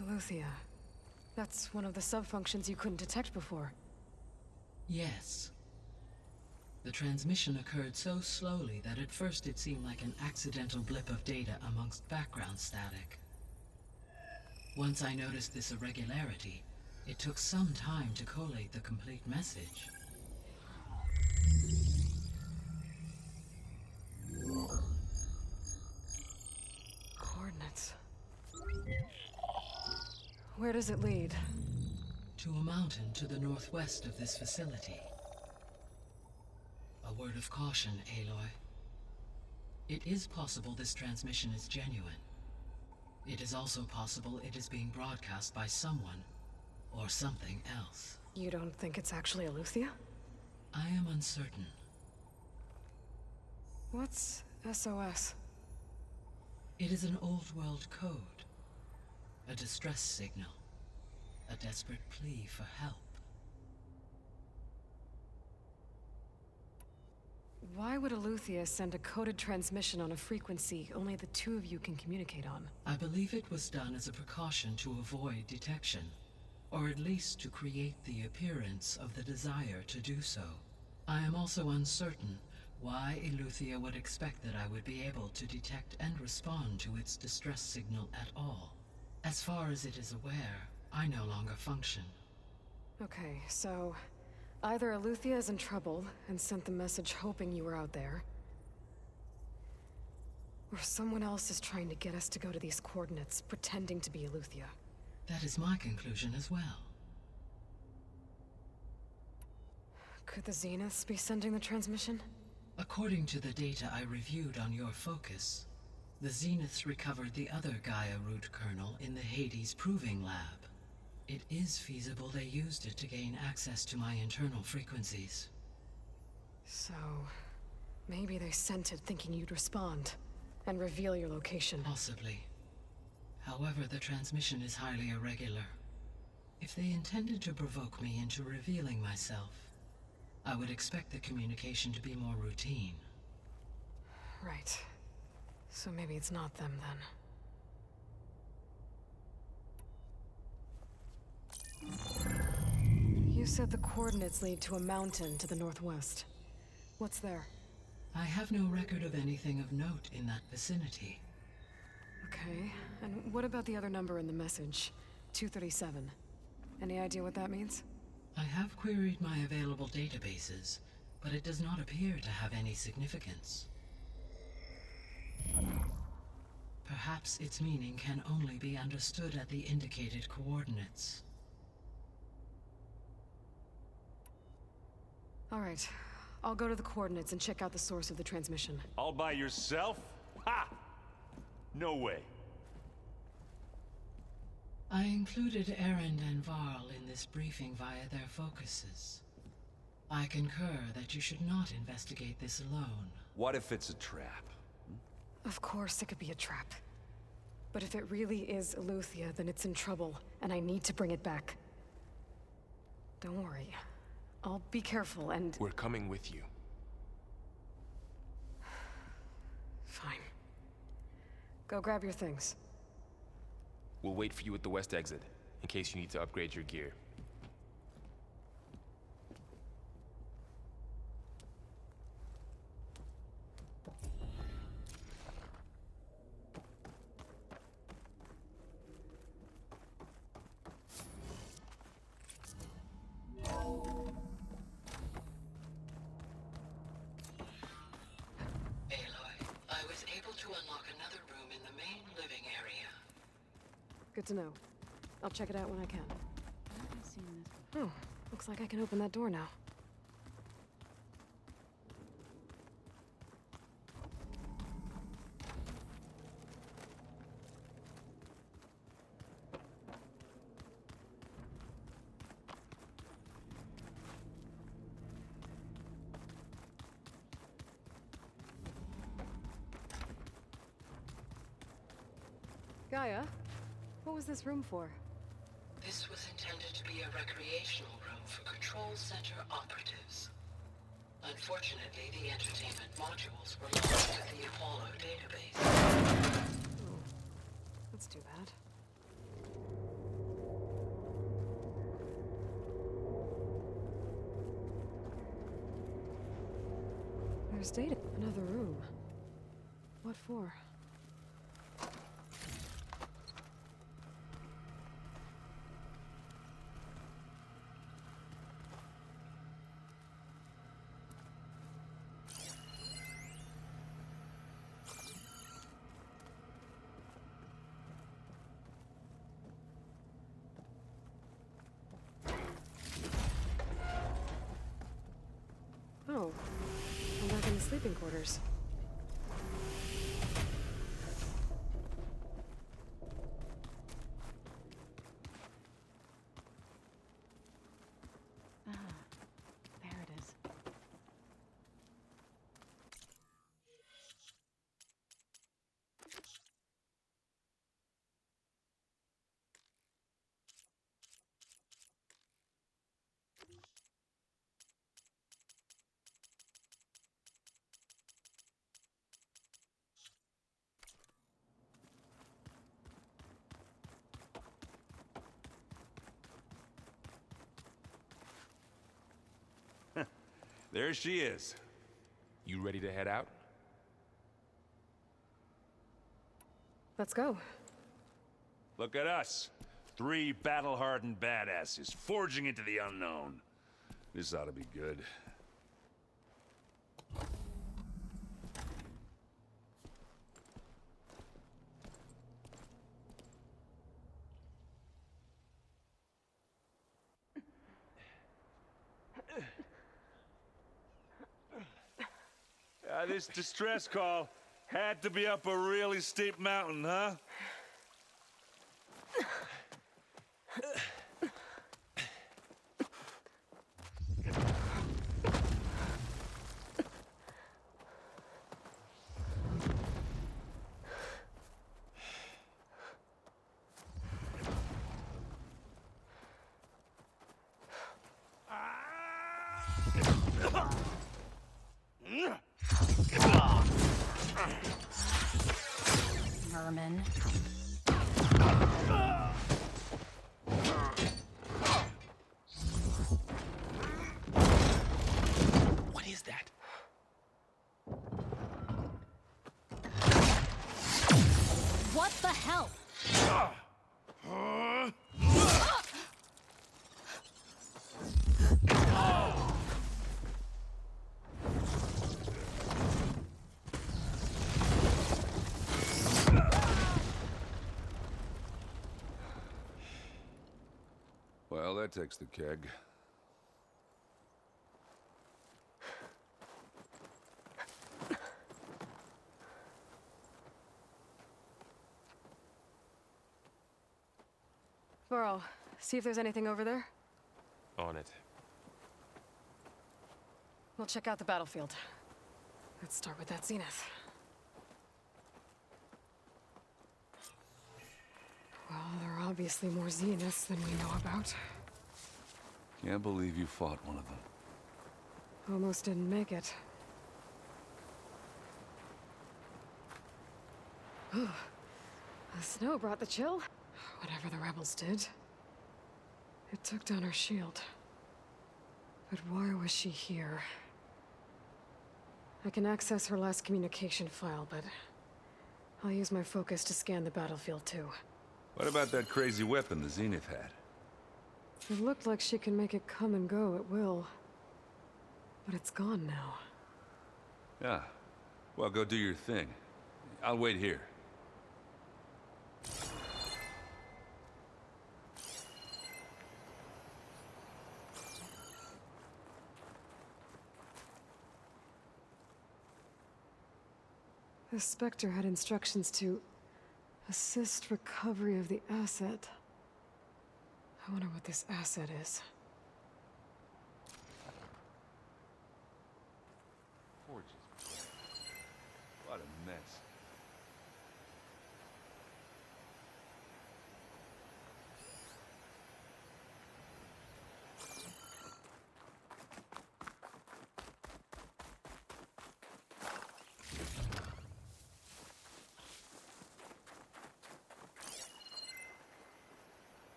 Aletheia. That's one of the sub-functions you couldn't detect before. Yes. The transmission occurred so slowly that at first it seemed like an accidental blip of data amongst background static. Once I noticed this irregularity, it took some time to collate the complete message. Coordinates. Where does it lead? To a mountain to the northwest of this facility. A word of caution, Aloy. It is possible this transmission is genuine. It is also possible it is being broadcast by someone or something else. You don't think it's actually Eleuthia? I am uncertain. What's SOS? It is an old world code. A distress signal. A desperate plea for help. Why would Eleuthia send a coded transmission on a frequency only the two of you can communicate on? I believe it was done as a precaution to avoid detection, or at least to create the appearance of the desire to do so. I am also uncertain why Eleuthia would expect that I would be able to detect and respond to its distress signal at all. As far as it is aware, I no longer function. Okay, so either Eleuthia is in trouble and sent the message hoping you were out there, or someone else is trying to get us to go to these coordinates, pretending to be Eleuthia. That is my conclusion as well. Could the Zeniths be sending the transmission? According to the data I reviewed on your focus, the Zeniths recovered the other Gaia root kernel in the Hades Proving Lab. It is feasible they used it to gain access to my internal frequencies. So, maybe they sent it thinking you'd respond and reveal your location. Possibly. However, the transmission is highly irregular. If they intended to provoke me into revealing myself, I would expect the communication to be more routine. Right. So maybe it's not them then. You said the coordinates lead to a mountain to the northwest. What's there? I have no record of anything of note in that vicinity. Okay, and what about the other number in the message? 237. Any idea what that means? I have queried my available databases, but it does not appear to have any significance. Perhaps its meaning can only be understood at the indicated coordinates. All right. I'll go to the coordinates and check out the source of the transmission. All by yourself? Ha! No way. I included Erend and Varl in this briefing via their focuses. I concur that you should not investigate this alone. What if it's a trap? Of course it could be a trap. But if it really is Eleuthia, then it's in trouble, and I need to bring it back. Don't worry. I'll be careful and... We're coming with you. Fine. Go grab your things. We'll wait for you at the west exit, in case you need to upgrade your gear. Good to know. I'll check it out when I can. Oh, looks like I can open that door now. Gaia? What was this room for? This was intended to be a recreational room for Control Center operatives. Unfortunately, the entertainment modules were lost with the Apollo database. Oh, that's too bad. There's data. Another room. What for? sleeping quarters. Ah, there it is. There she is. You ready to head out? Let's go. Look at us. 3 battle-hardened badasses forging into the unknown. This ought to be good. This distress call had to be up a really steep mountain, huh? Vermin. What is that? What the hell? Well, that takes the keg. Burrow, see if there's anything over there. On it. We'll check out the battlefield. Let's start with that zenith. Well, there are obviously more zeniths than we know about. Can't believe you fought one of them. Almost didn't make it. The snow brought the chill. Whatever the rebels did. It took down her shield. But why was she here? I can access her last communication file, but I'll use my focus to scan the battlefield too. What about that crazy weapon the Zenith had? It looked like she can make it come and go at will. But it's gone now. Yeah. Well, go do your thing. I'll wait here. The Spectre had instructions to assist recovery of the asset. I wonder what this asset is. Gorgeous. What a mess.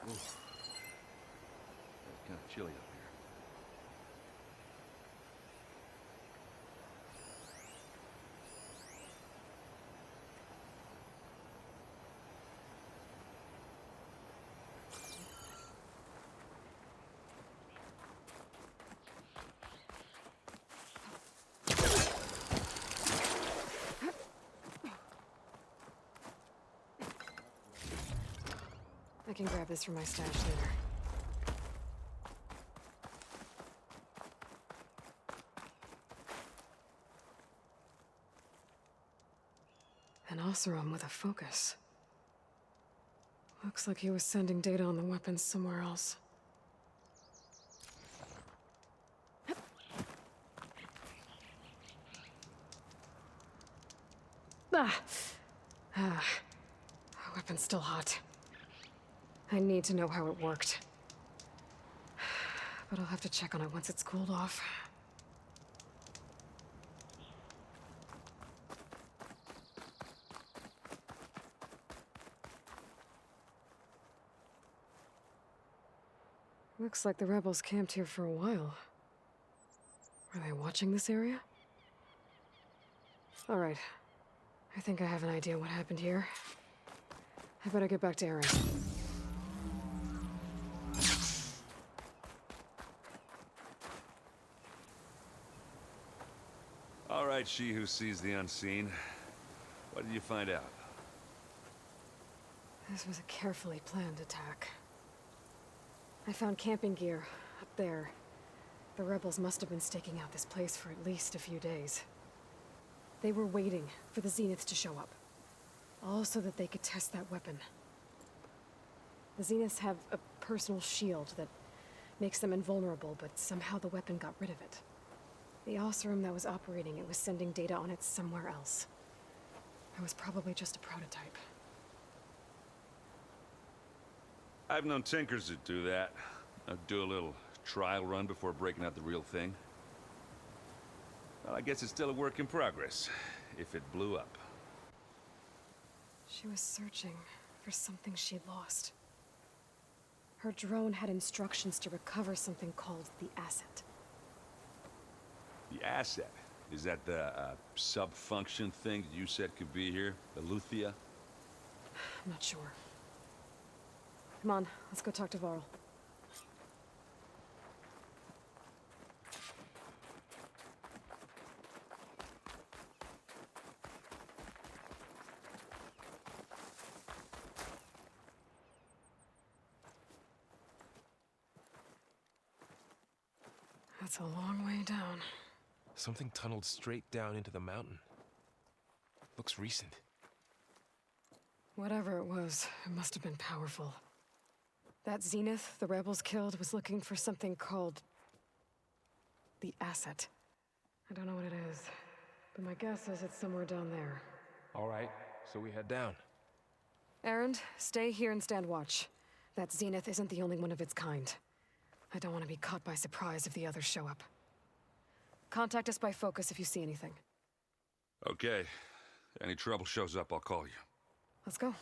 It's kind of chilly up here. I can grab this from my stash later. An Oseram with a focus. Looks like he was sending data on the weapons somewhere else. Weapon's still hot. I need to know how it worked. But I'll have to check on it once it's cooled off. Looks like the rebels camped here for a while. Are they watching this area? All right. I think I have an idea what happened here. I better get back to Aaron. All right, she who sees the unseen. What did you find out? This was a carefully planned attack. I found camping gear up there. The rebels must have been staking out this place for at least a few days. They were waiting for the Zeniths to show up. All so that they could test that weapon. The Zeniths have a personal shield that makes them invulnerable, but somehow the weapon got rid of it. The Oseram that was operating it was sending data on it somewhere else. It was probably just a prototype. I've known tinkers that do that. I'd do a little trial run before breaking out the real thing. Well, I guess it's still a work in progress, if it blew up. She was searching for something she'd lost. Her drone had instructions to recover something called the asset. The asset? Is that the sub-function thing that you said could be here? The Luthia? I'm not sure. Come on, let's go talk to Varl. That's a long way down. Something tunneled straight down into the mountain. Looks recent. Whatever it was, it must have been powerful. That Zenith the rebels killed was looking for something called the asset. I don't know what it is, but my guess is it's somewhere down there. All right, so we head down. Erend, stay here and stand watch. That Zenith isn't the only one of its kind. I don't want to be caught by surprise if the others show up. Contact us by focus if you see anything. Okay. Any trouble shows up, I'll call you. Let's go.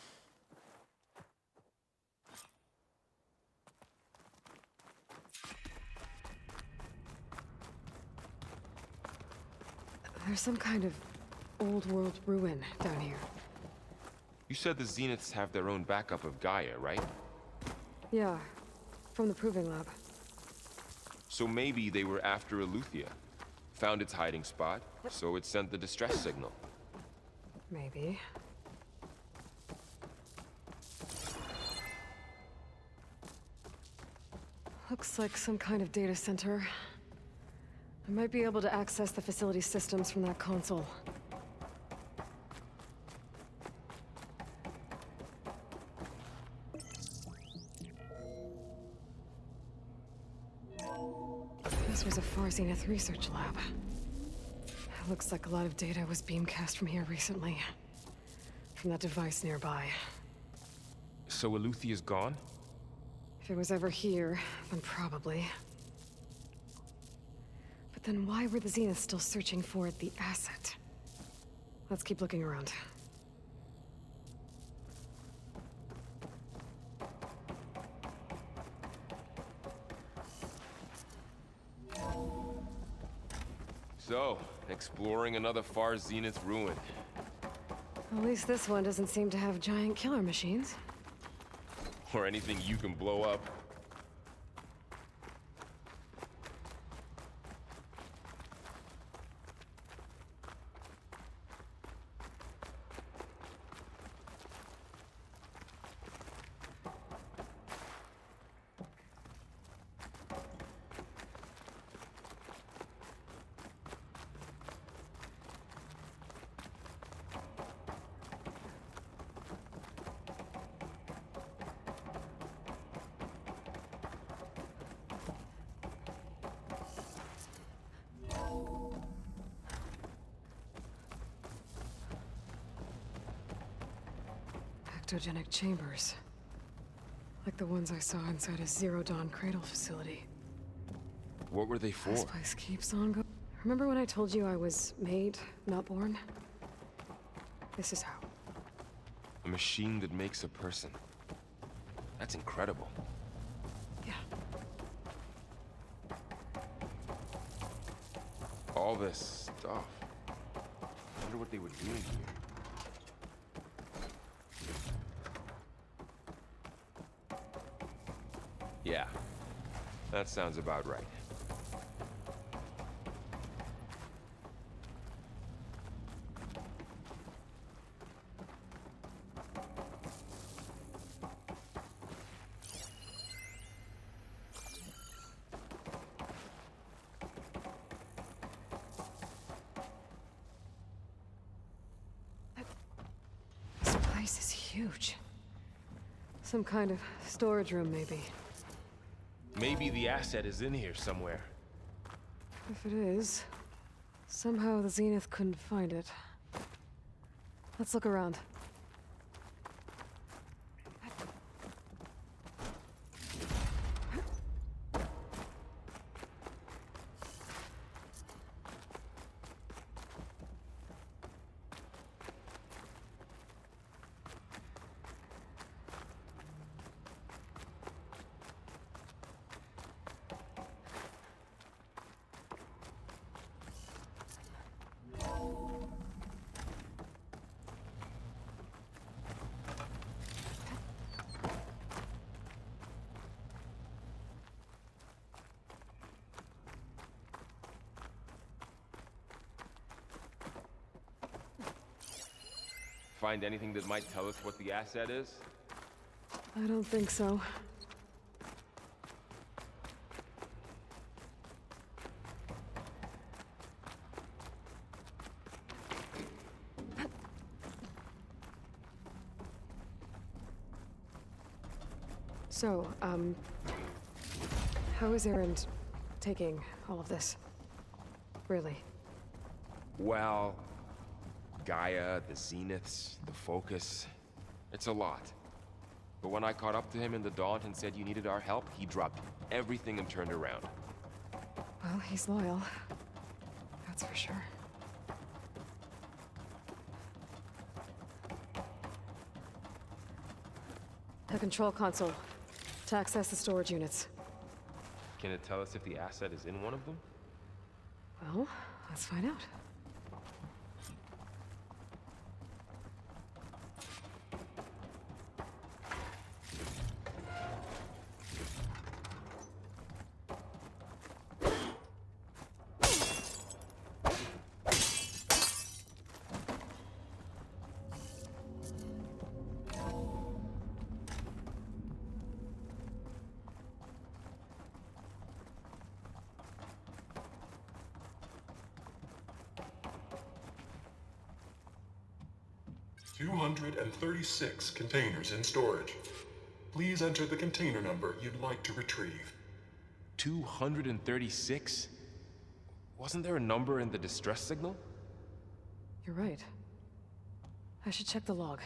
There's some kind of old-world ruin down here. You said the Zeniths have their own backup of Gaia, right? Yeah, from the Proving Lab. So maybe they were after Eleuthia. Found its hiding spot, so it sent the distress signal. Maybe. Looks like some kind of data center. I might be able to access the facility systems from that console. This was a Far Zenith research lab. Looks like a lot of data was beamcast from here recently. From that device nearby. So Eleuthia's gone? If it was ever here, then probably. But then why were the Zeniths still searching for the asset? Let's keep looking around. So, exploring another Far Zenith ruin. At least this one doesn't seem to have giant killer machines. Or anything you can blow up. cryptogenic chambers. Like the ones I saw inside a Zero Dawn cradle facility. What were they for? This place keeps on going. Remember when I told you I was made, not born? This is how. A machine that makes a person. That's incredible. Yeah. All this stuff. I wonder what they were doing here. Yeah, that sounds about right. This place is huge. Some kind of storage room, maybe. Maybe the asset is in here somewhere. If it is, somehow the Zenith couldn't find it. Let's look around. Find anything that might tell us what the asset is? I don't think so. So, how is Erend taking all of this? Really? Well, Gaia, the Zeniths, the Focus. It's a lot. But when I caught up to him in the Daunt and said you needed our help, he dropped everything and turned around. Well, he's loyal. That's for sure. The control console. To access the storage units. Can it tell us if the asset is in one of them? Well, let's find out. $236 containers in storage. Please enter the container number you'd like to retrieve. 236? Wasn't there a number in the distress signal? You're right. I should check the log.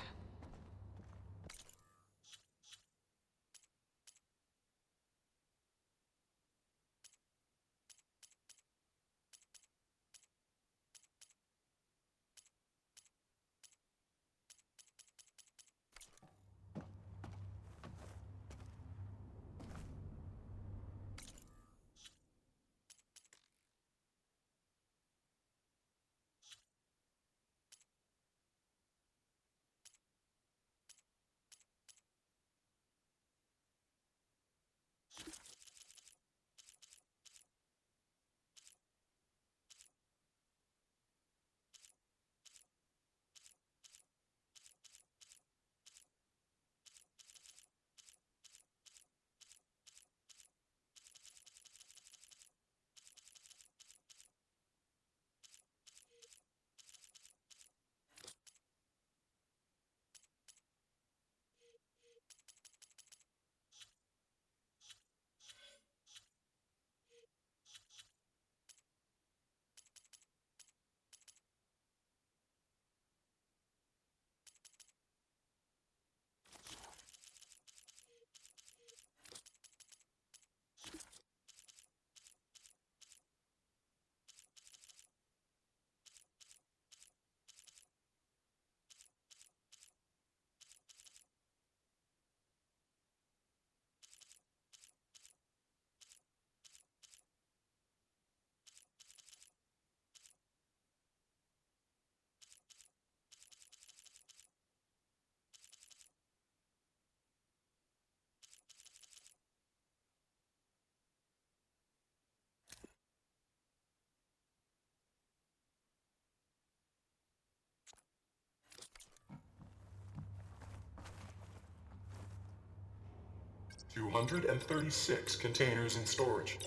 236 containers in storage.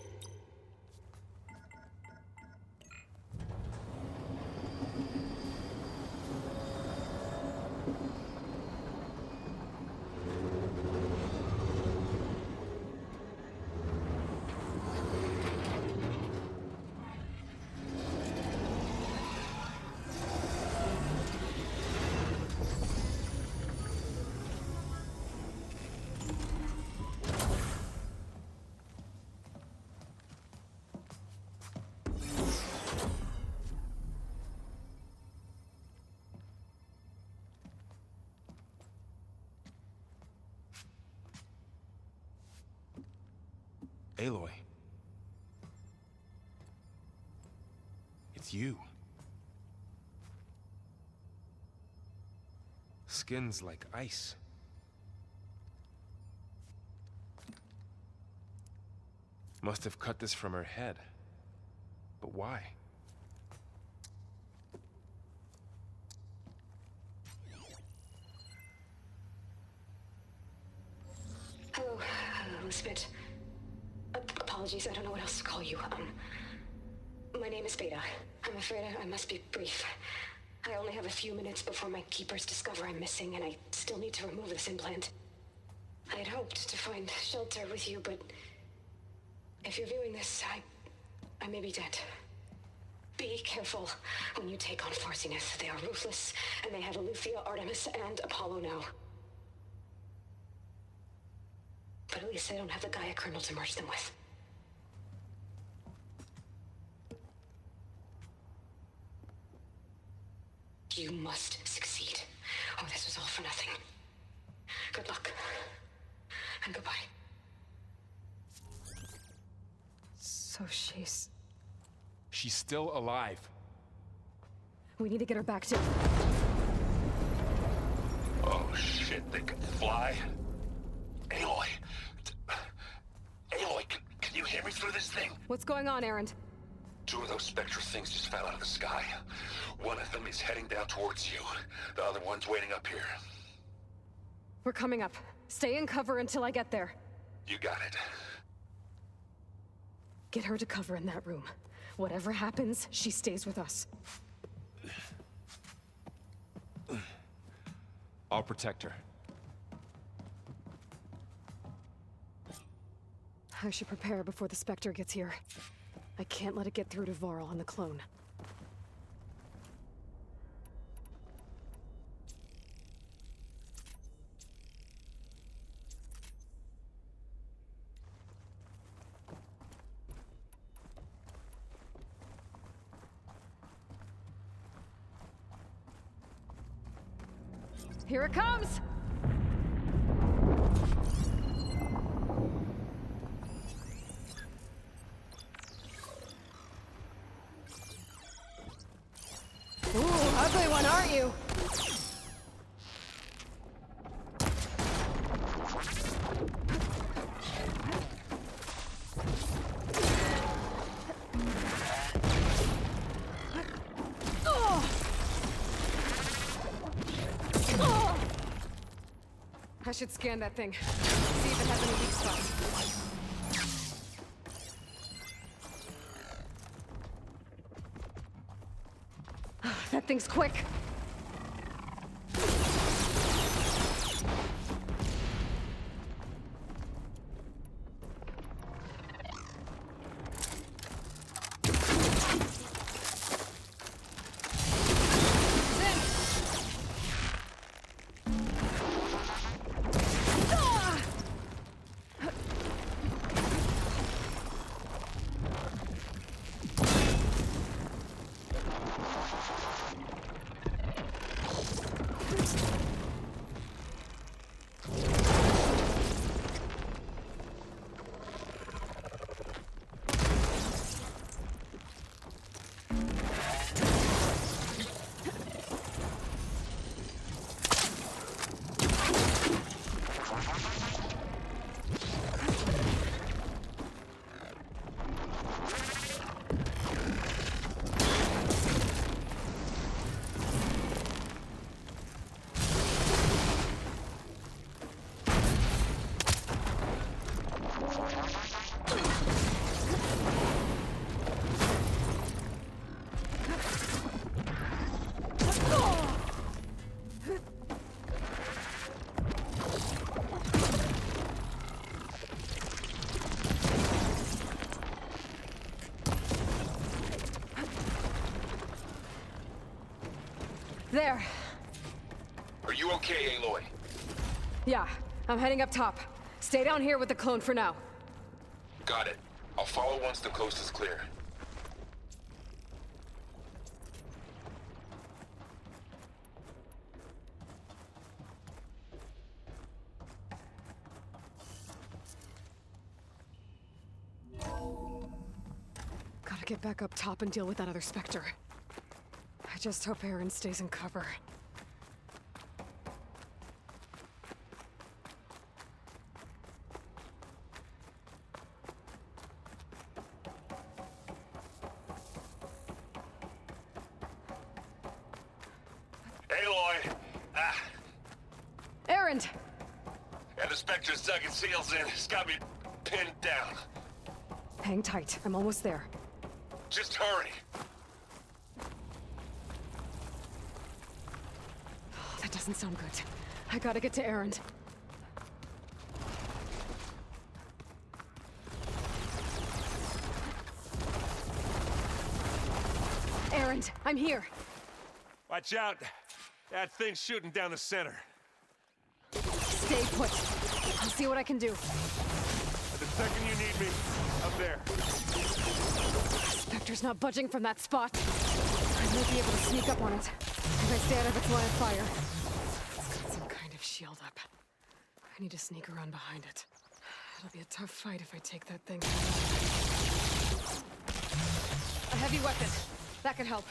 Aloy. It's you. Skin's like ice. Must have cut this from her head. But why? Hello, Elizabeth. Apologies, I don't know what else to call you. My name is Beta. I'm afraid I must be brief. I only have a few minutes before my keepers discover I'm missing, and I still need to remove this implant. I had hoped to find shelter with you, but if you're viewing this, I may be dead. Be careful when you take on Farsineth. They are ruthless, and they have Eleuthia, Artemis, and Apollo now. But at least they don't have the Gaia kernel to merge them with. You must succeed, or this was all for nothing. Good luck, and goodbye. So she's... She's still alive. We need to get her back to... Oh shit, they can fly? Aloy! Aloy, can you hear me through this thing? What's going on, Erend? 2 of those Spectre things just fell out of the sky. One of them is heading down towards you. The other one's waiting up here. We're coming up. Stay in cover until I get there. You got it. Get her to cover in that room. Whatever happens, she stays with us. I'll protect her. I should prepare before the Spectre gets here. I can't let it get through to Varl and the clone. Here it comes! Ooh, ugly one, aren't you? I should scan that thing. See if it has any weak spots. That thing's quick. There. Are you okay, Aloy? Yeah, I'm heading up top. Stay down here with the clone for now. Got it. I'll follow once the coast is clear. Gotta get back up top and deal with that other Spectre. I just hope Aaron stays in cover. Aloy! Aaron! And the Spectre's dug its heels in. It's got me pinned down. Hang tight. I'm almost there. Just hurry. That doesn't sound good. I gotta get to Aaron. Aaron, I'm here. Watch out. That thing's shooting down the center. Stay put. I'll see what I can do. The second you need me, up there. Spectre's not budging from that spot. I might be able to sneak up on it. If I stay out of its line of fire. It's got some kind of shield up. I need to sneak around behind it. It'll be a tough fight if I take that thing. A heavy weapon. That could help.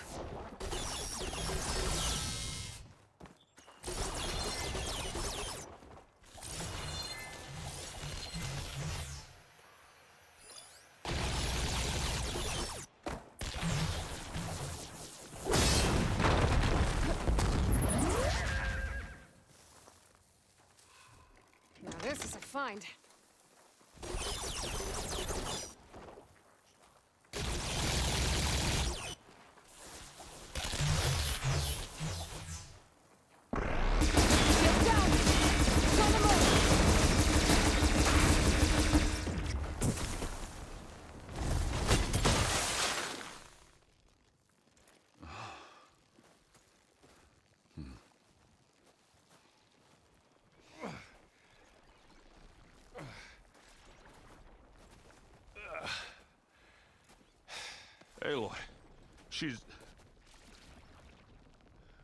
Now this is a find. Aloy, she's...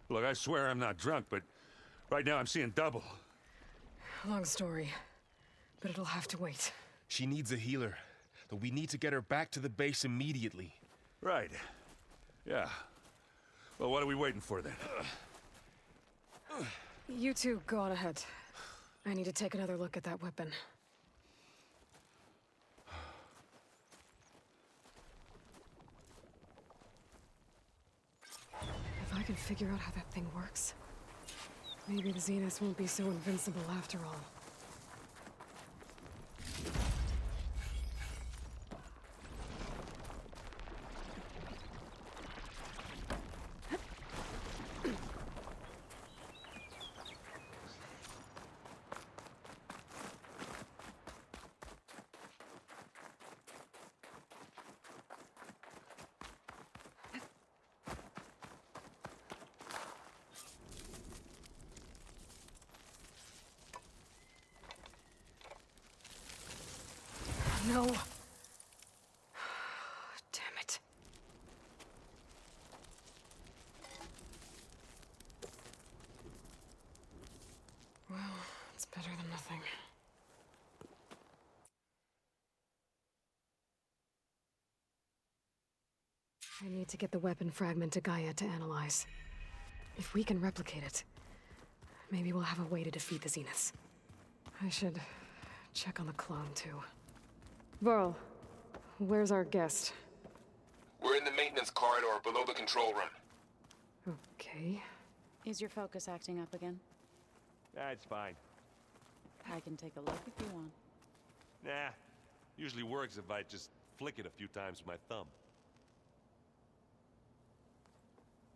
Look, I swear I'm not drunk, but right now I'm seeing double. Long story, but it'll have to wait. She needs a healer, but we need to get her back to the base immediately. Right. Yeah. Well, what are we waiting for then? You two go on ahead. I need to take another look at that weapon. If I can figure out how that thing works, maybe the Zeniths won't be so invincible after all. No. Damn it. Well, it's better than nothing. I need to get the weapon fragment to Gaia to analyze. If we can replicate it, maybe we'll have a way to defeat the Zeniths. I should check on the clone, too. Varl, where's our guest? We're in the maintenance corridor below the control room. Okay. Is your focus acting up again? It's fine. I can take a look if you want. Nah. Usually works if I just flick it a few times with my thumb.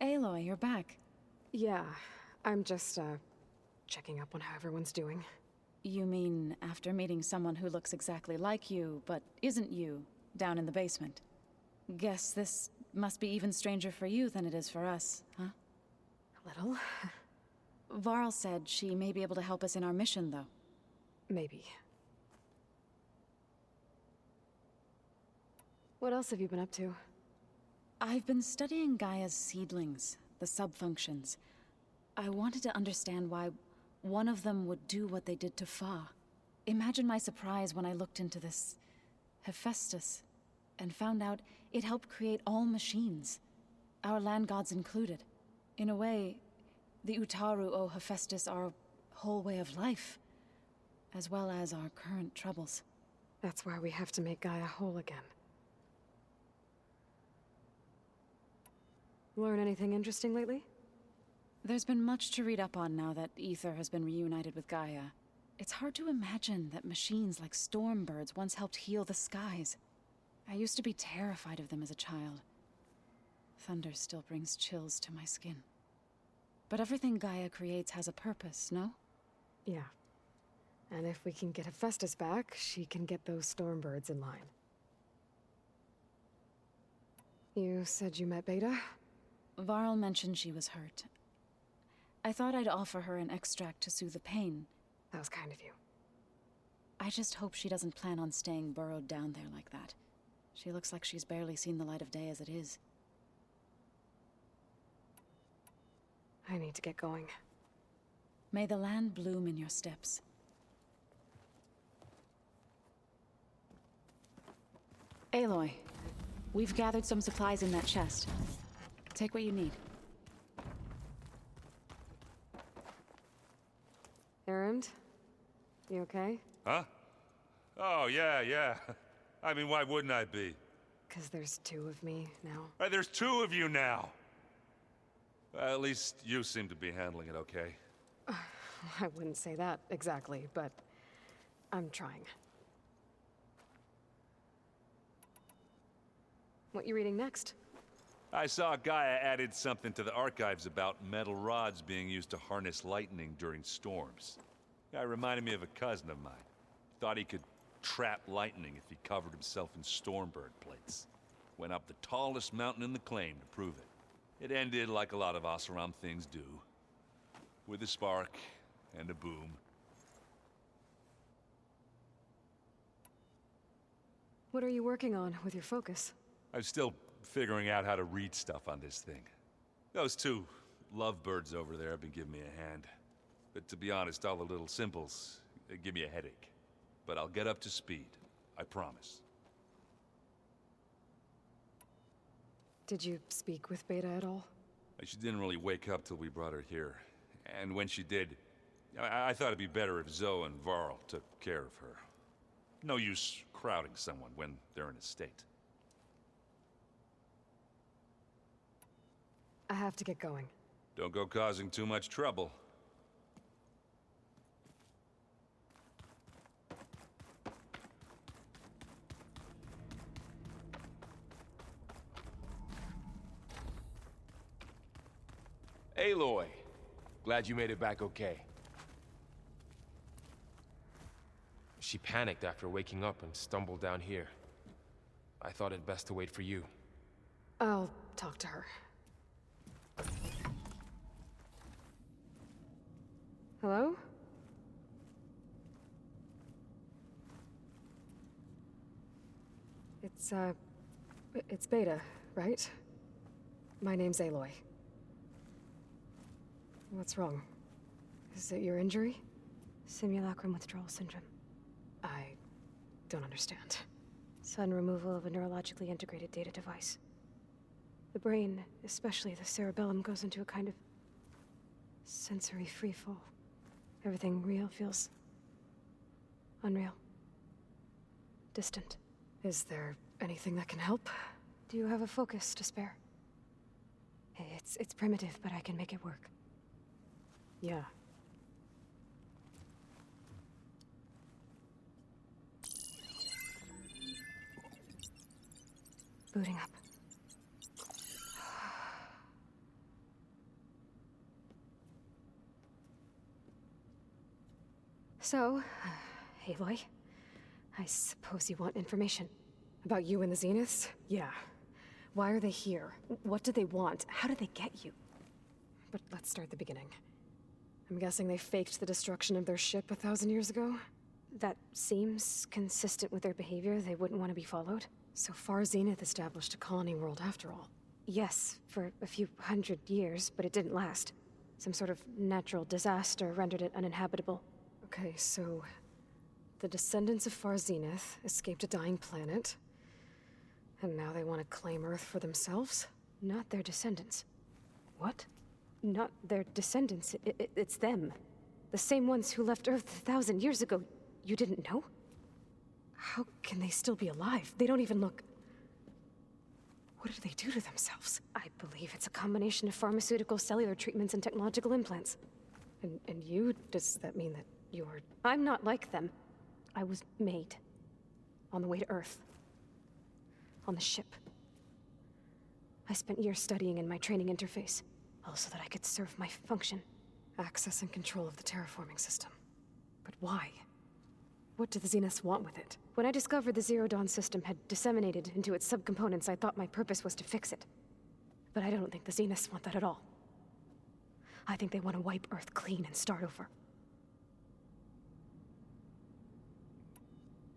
Aloy, you're back. Yeah, I'm just, checking up on how everyone's doing. You mean after meeting someone who looks exactly like you, but isn't you, down in the basement? Guess this must be even stranger for you than it is for us, huh? little. Varl said she may be able to help us in our mission, though. Maybe. What else have you been up to? I've been studying Gaia's seedlings, the subfunctions. I wanted to understand why one of them would do what they did to Fa. Imagine my surprise when I looked into this Hephaestus and found out it helped create all machines, our land gods included. In a way, the Utaru owe Hephaestus our whole way of life, as well as our current troubles. That's why we have to make Gaia whole again. Learn anything interesting lately? There's been much to read up on now that Ether has been reunited with Gaia. It's hard to imagine that machines like Stormbirds once helped heal the skies. I used to be terrified of them as a child. Thunder still brings chills to my skin. But everything Gaia creates has a purpose, no? Yeah. And if we can get Hephaestus back, she can get those Stormbirds in line. You said you met Beta? Varl mentioned she was hurt. I thought I'd offer her an extract to soothe the pain. That was kind of you. I just hope she doesn't plan on staying burrowed down there like that. She looks like she's barely seen the light of day as it is. I need to get going. May the land bloom in your steps. Aloy, we've gathered some supplies in that chest. Take what you need. Erend? You okay? Huh? Oh, yeah. I mean, why wouldn't I be? 'Cause there's two of me now. Right, there's two of you now! At least you seem to be handling it okay. I wouldn't say that exactly, but I'm trying. What you reading next? I saw Gaia added something to the archives about metal rods being used to harness lightning during storms. Guy reminded me of a cousin of mine. Thought he could trap lightning if he covered himself in Stormbird plates. Went up the tallest mountain in the claim to prove it. It ended like a lot of Oseram things do. With a spark and a boom. What are you working on with your focus? I'm still figuring out how to read stuff on this thing. Those two lovebirds over there have been giving me a hand. But to be honest, all the little symbols, they give me a headache. But I'll get up to speed. I promise. Did you speak with Beta at all? She didn't really wake up till we brought her here. And when she did, I thought it'd be better if Zoe and Varl took care of her. No use crowding someone when they're in a state. I have to get going. Don't go causing too much trouble. Aloy, glad you made it back okay. She panicked after waking up and stumbled down here. I thought it best to wait for you. I'll talk to her. Hello? It's Beta, right? My name's Aloy. What's wrong? Is it your injury? Simulacrum withdrawal syndrome. I don't understand. Sudden removal of a neurologically integrated data device. The brain, especially the cerebellum, goes into a kind of sensory freefall. Everything real feels unreal. Distant. Is there anything that can help? Do you have a focus to spare? It's primitive, but I can make it work. Yeah. Booting up. So, Aloy, I suppose you want information. About you and the Zeniths? Yeah. Why are they here? What do they want? How did they get you? but let's start at the beginning. I'm guessing they faked the destruction of their ship 1,000 years ago? That seems consistent with their behavior. They wouldn't want to be followed. So Far Zenith established a colony world after all. Yes, for a few hundred years, but it didn't last. Some sort of natural disaster rendered it uninhabitable. Okay, so the descendants of Far Zenith escaped a dying planet, and now they want to claim Earth for themselves? Not their descendants. What? Not their descendants. It's them. The same ones who left Earth 1,000 years ago. You didn't know? How can they still be alive? They don't even look... What did they do to themselves? I believe it's a combination of pharmaceutical, cellular treatments, and technological implants. And you? Does that mean that you're... I'm not like them. I was made. On the way to Earth. On the ship. I spent years studying in my training interface, all so that I could serve my function. Access and control of the terraforming system. But why? What do the Zeniths want with it? When I discovered the Zero Dawn system had disseminated into its subcomponents, I thought my purpose was to fix it. But I don't think the Zeniths want that at all. I think they want to wipe Earth clean and start over.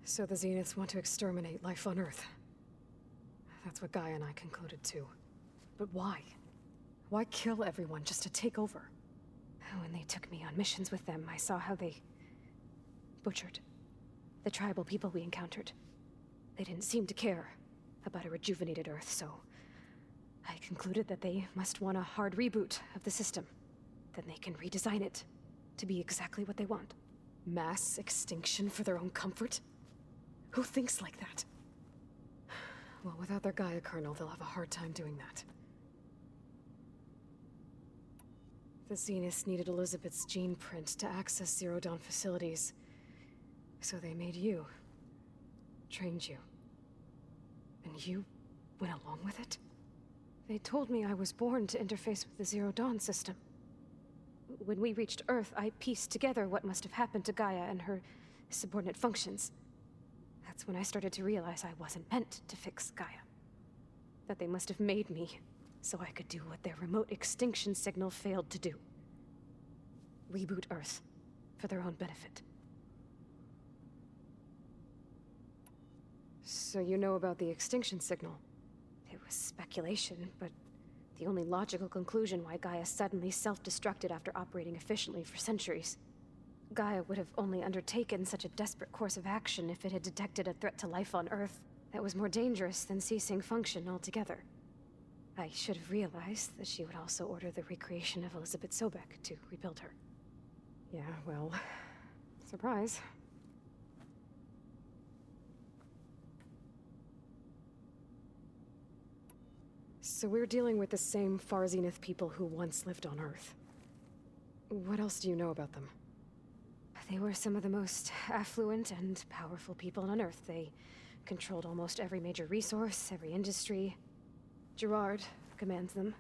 So the Zeniths want to exterminate life on Earth. That's what Gaia and I concluded too. But why? Why kill everyone just to take over? When they took me on missions with them, I saw how they butchered the tribal people we encountered. They didn't seem to care about a rejuvenated Earth, so I concluded that they must want a hard reboot of the system. Then they can redesign it to be exactly what they want. Mass extinction for their own comfort? Who thinks like that? Well, without their Gaia kernel, they'll have a hard time doing that. The Zeniths needed Elizabeth's gene print to access Zero Dawn facilities. So they made you. Trained you. And you went along with it? They told me I was born to interface with the Zero Dawn system. When we reached Earth, I pieced together what must have happened to Gaia and her subordinate functions. That's when I started to realize I wasn't meant to fix Gaia. That they must have made me so I could do what their remote extinction signal failed to do. Reboot Earth for their own benefit. So you know about the extinction signal? It was speculation, but the only logical conclusion why Gaia suddenly self-destructed after operating efficiently for centuries. Gaia would have only undertaken such a desperate course of action if it had detected a threat to life on Earth that was more dangerous than ceasing function altogether. I should have realized that she would also order the recreation of Elizabeth Sobek to rebuild her. Yeah, well, surprise. So we're dealing with the same Far Zenith people who once lived on Earth. What else do you know about them? They were some of the most affluent and powerful people on Earth. They controlled almost every major resource, every industry. Gerard commands them.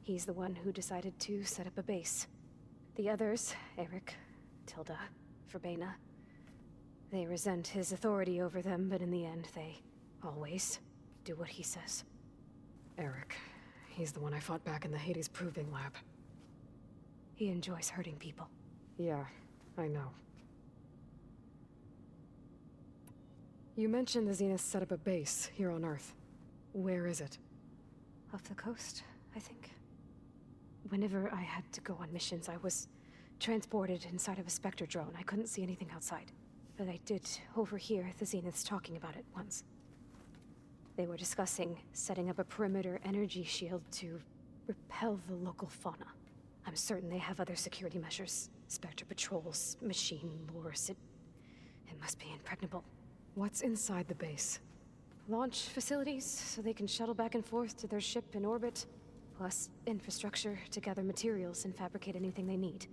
He's the one who decided to set up a base. The others, Eric, Tilda, Verbena, they resent his authority over them, but in the end, they always do what he says. Eric. He's the one I fought back in the Hades Proving Lab. He enjoys hurting people. Yeah, I know. You mentioned the Zenith set up a base here on Earth. Where is it? Off the coast, I think. Whenever I had to go on missions, I was transported inside of a Spectre drone. I couldn't see anything outside. But I did overhear the Zeniths talking about it once. They were discussing setting up a perimeter energy shield to repel the local fauna. I'm certain they have other security measures. Spectre patrols, machine lures. It must be impregnable. What's inside the base? Launch facilities, so they can shuttle back and forth to their ship in orbit. Plus infrastructure to gather materials and fabricate anything they need.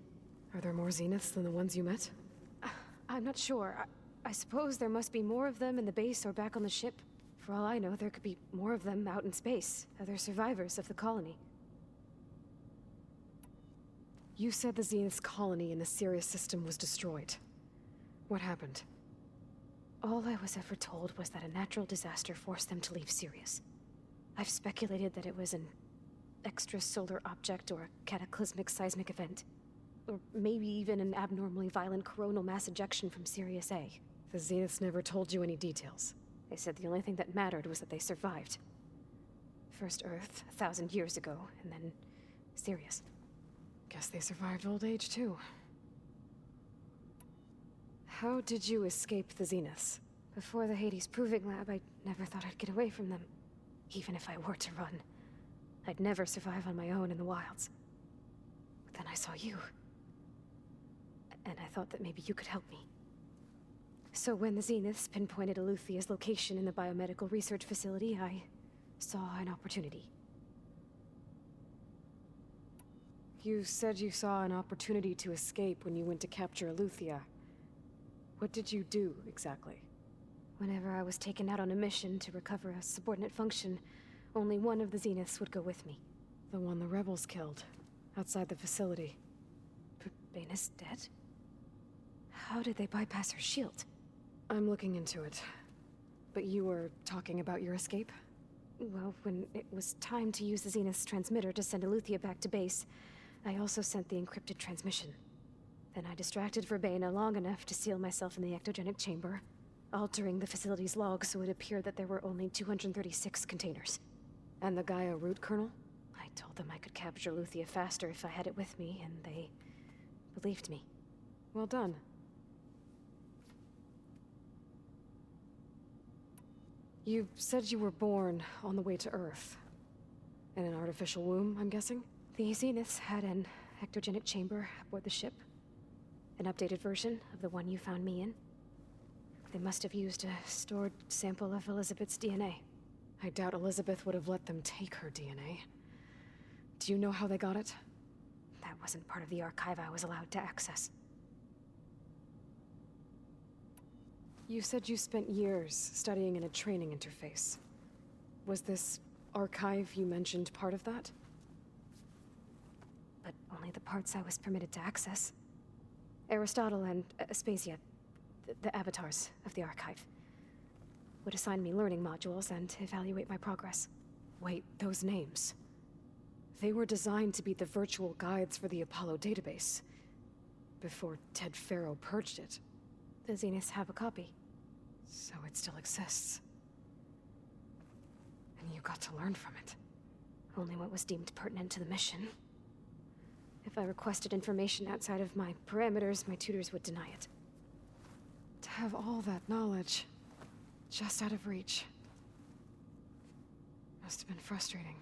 Are there more Zeniths than the ones you met? I'm not sure. I suppose there must be more of them in the base or back on the ship. For all I know, there could be more of them out in space, other survivors of the colony. You said the Zenith's colony in the Sirius system was destroyed. What happened? All I was ever told was that a natural disaster forced them to leave Sirius. I've speculated that it was an extrasolar object or a cataclysmic seismic event. Or maybe even an abnormally violent coronal mass ejection from Sirius A. The Zeniths never told you any details. They said the only thing that mattered was that they survived. First Earth, 1,000 years ago, and then Sirius. Guess they survived old age, too. How did you escape the Zeniths? Before the Hades Proving Lab, I never thought I'd get away from them. Even if I were to run. I'd never survive on my own in the wilds. But then I saw you. And I thought that maybe you could help me. So when the Zeniths pinpointed Eluthia's location in the biomedical research facility, I saw an opportunity. You said you saw an opportunity to escape when you went to capture Eluthia. What did you do, exactly? Whenever I was taken out on a mission to recover a subordinate function, only one of the Zeniths would go with me. The one the rebels killed, outside the facility. Baina's dead? How did they bypass her shield? I'm looking into it. But you were talking about your escape? Well, when it was time to use the Zenith's transmitter to send Eluthia back to base, I also sent the encrypted transmission. Then I distracted Verbena long enough to seal myself in the ectogenic chamber, altering the facility's log so it appeared that there were only 236 containers. And the Gaia root kernel? I told them I could capture Eluthia faster if I had it with me, and they believed me. Well done. You said you were born on the way to Earth. In an artificial womb, I'm guessing? The Zeniths had an ectogenic chamber aboard the ship. An updated version of the one you found me in. They must have used a stored sample of Elizabeth's DNA. I doubt Elizabeth would have let them take her DNA. Do you know how they got it? That wasn't part of the archive I was allowed to access. You said you spent years studying in a training interface. Was this archive you mentioned part of that? But only the parts I was permitted to access. Aristotle and Aspasia, the avatars of the archive, would assign me learning modules and evaluate my progress. Wait, those names. They were designed to be the virtual guides for the Apollo database. Before Ted Faro purged it. The Zeniths have a copy. So it still exists. And you got to learn from it. Only what was deemed pertinent to the mission. If I requested information outside of my parameters, my tutors would deny it. To have all that knowledge, just out of reach. Must have been frustrating.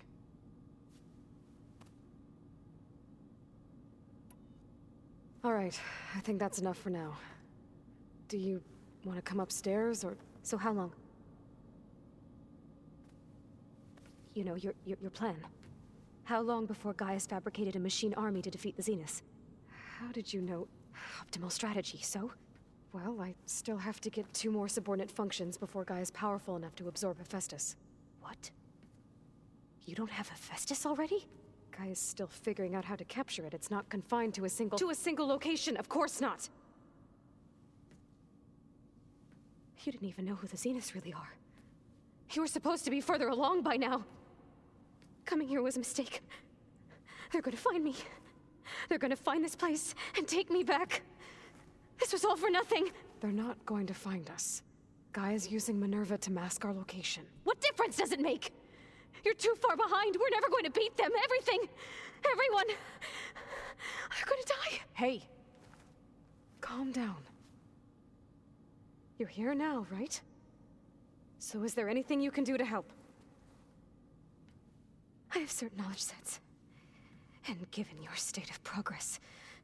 All right, I think that's enough for now. Do you want to come upstairs, or... So how long? You know, your plan. How long before Gaius fabricated a machine army to defeat the Zeniths? How did you know? Optimal strategy, so? Well, I still have to get 2 more subordinate functions before Gaia's powerful enough to absorb Hephaestus. What? You don't have Hephaestus already? Gaia's still figuring out how to capture it. It's not confined to a single... To a single location, of course not! You didn't even know who the Zeniths really are. You were supposed to be further along by now. Coming here was a mistake. They're gonna find me. They're gonna find this place and take me back. This was all for nothing. They're not going to find us. Gaia's using Minerva to mask our location. What difference does it make? You're too far behind. We're never going to beat them. Everything. Everyone. I'm gonna die. Hey. Calm down. You're here now, right? So is there anything you can do to help? I have certain knowledge sets. And given your state of progress,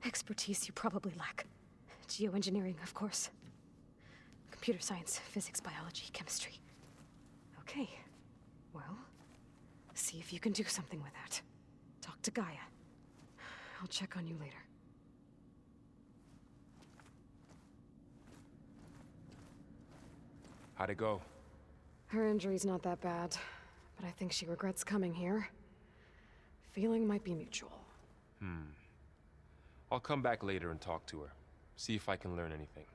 expertise you probably lack. Geoengineering, of course. Computer science, physics, biology, chemistry. Okay. Well, see if you can do something with that. Talk to Gaia. I'll check on you later. How'd it go? Her injury's not that bad, but I think she regrets coming here. Feeling might be mutual. I'll come back later and talk to her. See if I can learn anything.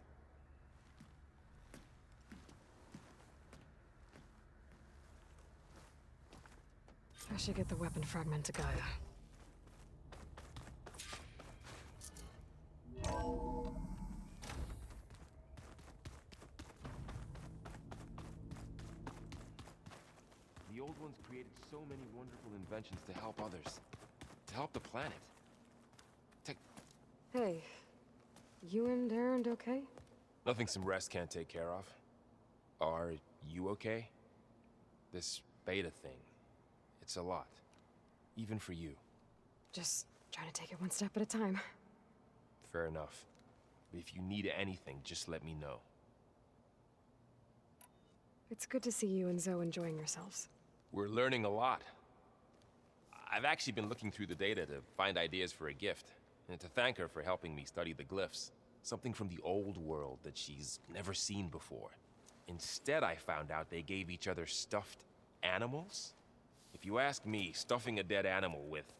I should get the weapon fragment to Gaia. The old ones created so many wonderful inventions to help others. To help the planet. Hey, you and Aaron okay? Nothing some rest can't take care of. Are you okay? This beta thing, it's a lot. Even for you. Just trying to take it one step at a time. Fair enough. But if you need anything, just let me know. It's good to see you and Zoe enjoying yourselves. We're learning a lot. I've actually been looking through the data to find ideas for a gift, and to thank her for helping me study the glyphs. Something from the old world that she's never seen before. Instead, I found out they gave each other stuffed animals. If you ask me, stuffing a dead animal with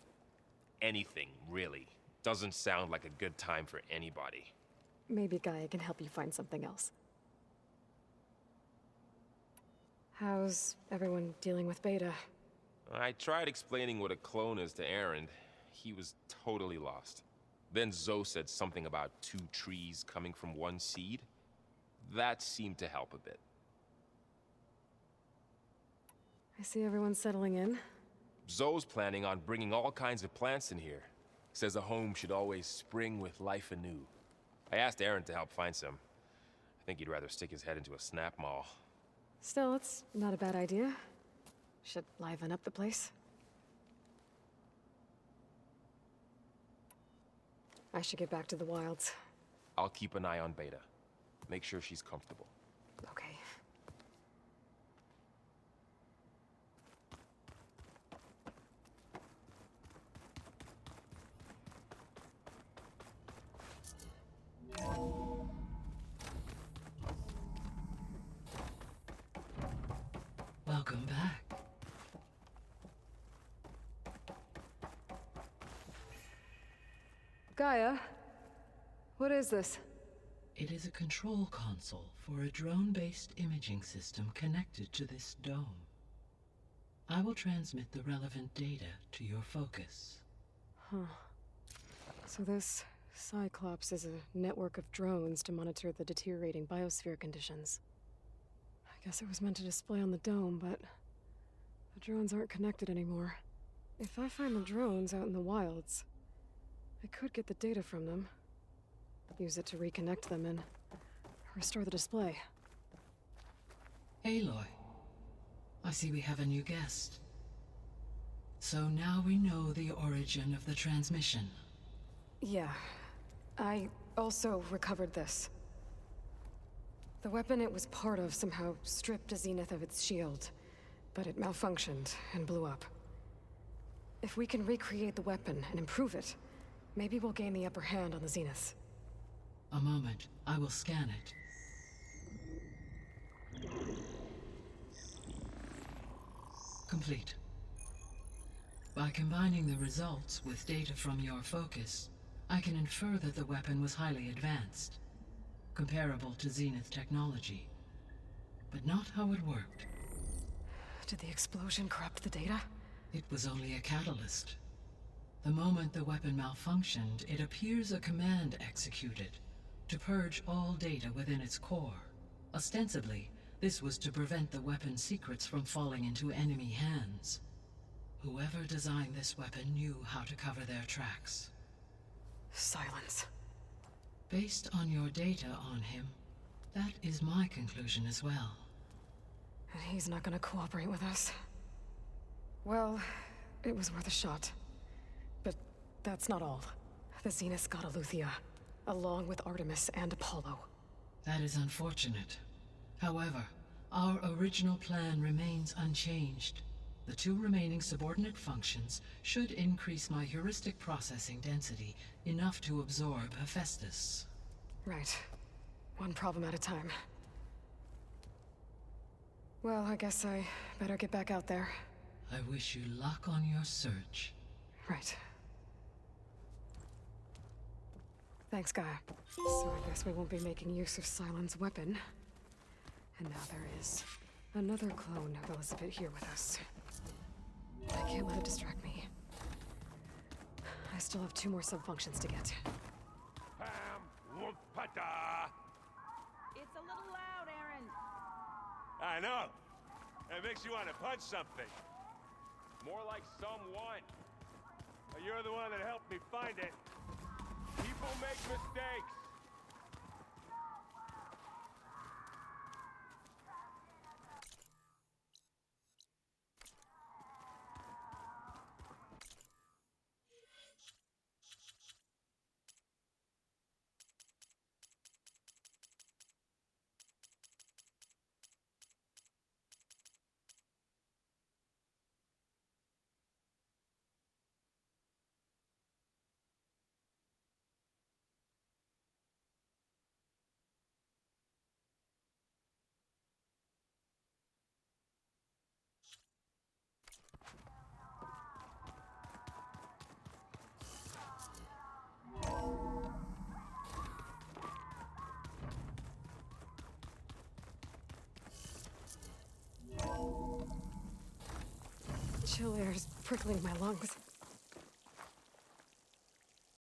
anything, really, doesn't sound like a good time for anybody. Maybe Gaia can help you find something else. How's everyone dealing with Beta? I tried explaining what a clone is to Aaron. He was totally lost. Then Zoe said something about 2 trees coming from 1 seed. That seemed to help a bit. I see everyone settling in. Zoe's planning on bringing all kinds of plants in here. Says a home should always spring with life anew. I asked Aaron to help find some. I think he'd rather stick his head into a snap mall. Still, it's not a bad idea. Should liven up the place. I should get back to the wilds. I'll keep an eye on Beta. Make sure she's comfortable. Okay. Welcome back. Gaia, what is this? It is a control console for a drone-based imaging system connected to this dome. I will transmit the relevant data to your focus. Huh. So this Cyclops is a network of drones to monitor the deteriorating biosphere conditions. I guess it was meant to display on the dome, but the drones aren't connected anymore. If I find the drones out in the wilds, I could get the data from them, use it to reconnect them and restore the display. Aloy, I see we have a new guest. So now we know the origin of the transmission. Yeah. I also recovered this. The weapon it was part of somehow stripped Zenith of its shield, but it malfunctioned and blew up. If we can recreate the weapon and improve it, maybe we'll gain the upper hand on the Zeniths. A moment, I will scan it. Complete. By combining the results with data from your focus, I can infer that the weapon was highly advanced, comparable to Zenith technology, but not how it worked. Did the explosion corrupt the data? It was only a catalyst. The moment the weapon malfunctioned, it appears a command executed to purge all data within its core. Ostensibly, this was to prevent the weapon's secrets from falling into enemy hands. Whoever designed this weapon knew how to cover their tracks. Silence. Based on your data on him, that is my conclusion as well. And he's not gonna cooperate with us. Well, it was worth a shot. But that's not all. The Zeniths got Eleuthia, along with Artemis and Apollo. That is unfortunate. However, our original plan remains unchanged. The 2 remaining subordinate functions should increase my heuristic processing density enough to absorb Hephaestus. Right. One problem at a time. Well, I guess I better get back out there. I wish you luck on your search. Right. Thanks, Gaia. So I guess we won't be making use of Cylon's weapon. And now there is another clone of Elizabeth here with us. I can't let it distract me. I still have 2 more subfunctions to get. Pam, whoop-pata. It's a little loud, Aaron. I know. It makes you want to punch something. More like someone. You're the one that helped me find it. People make mistakes. Chill air is prickling my lungs.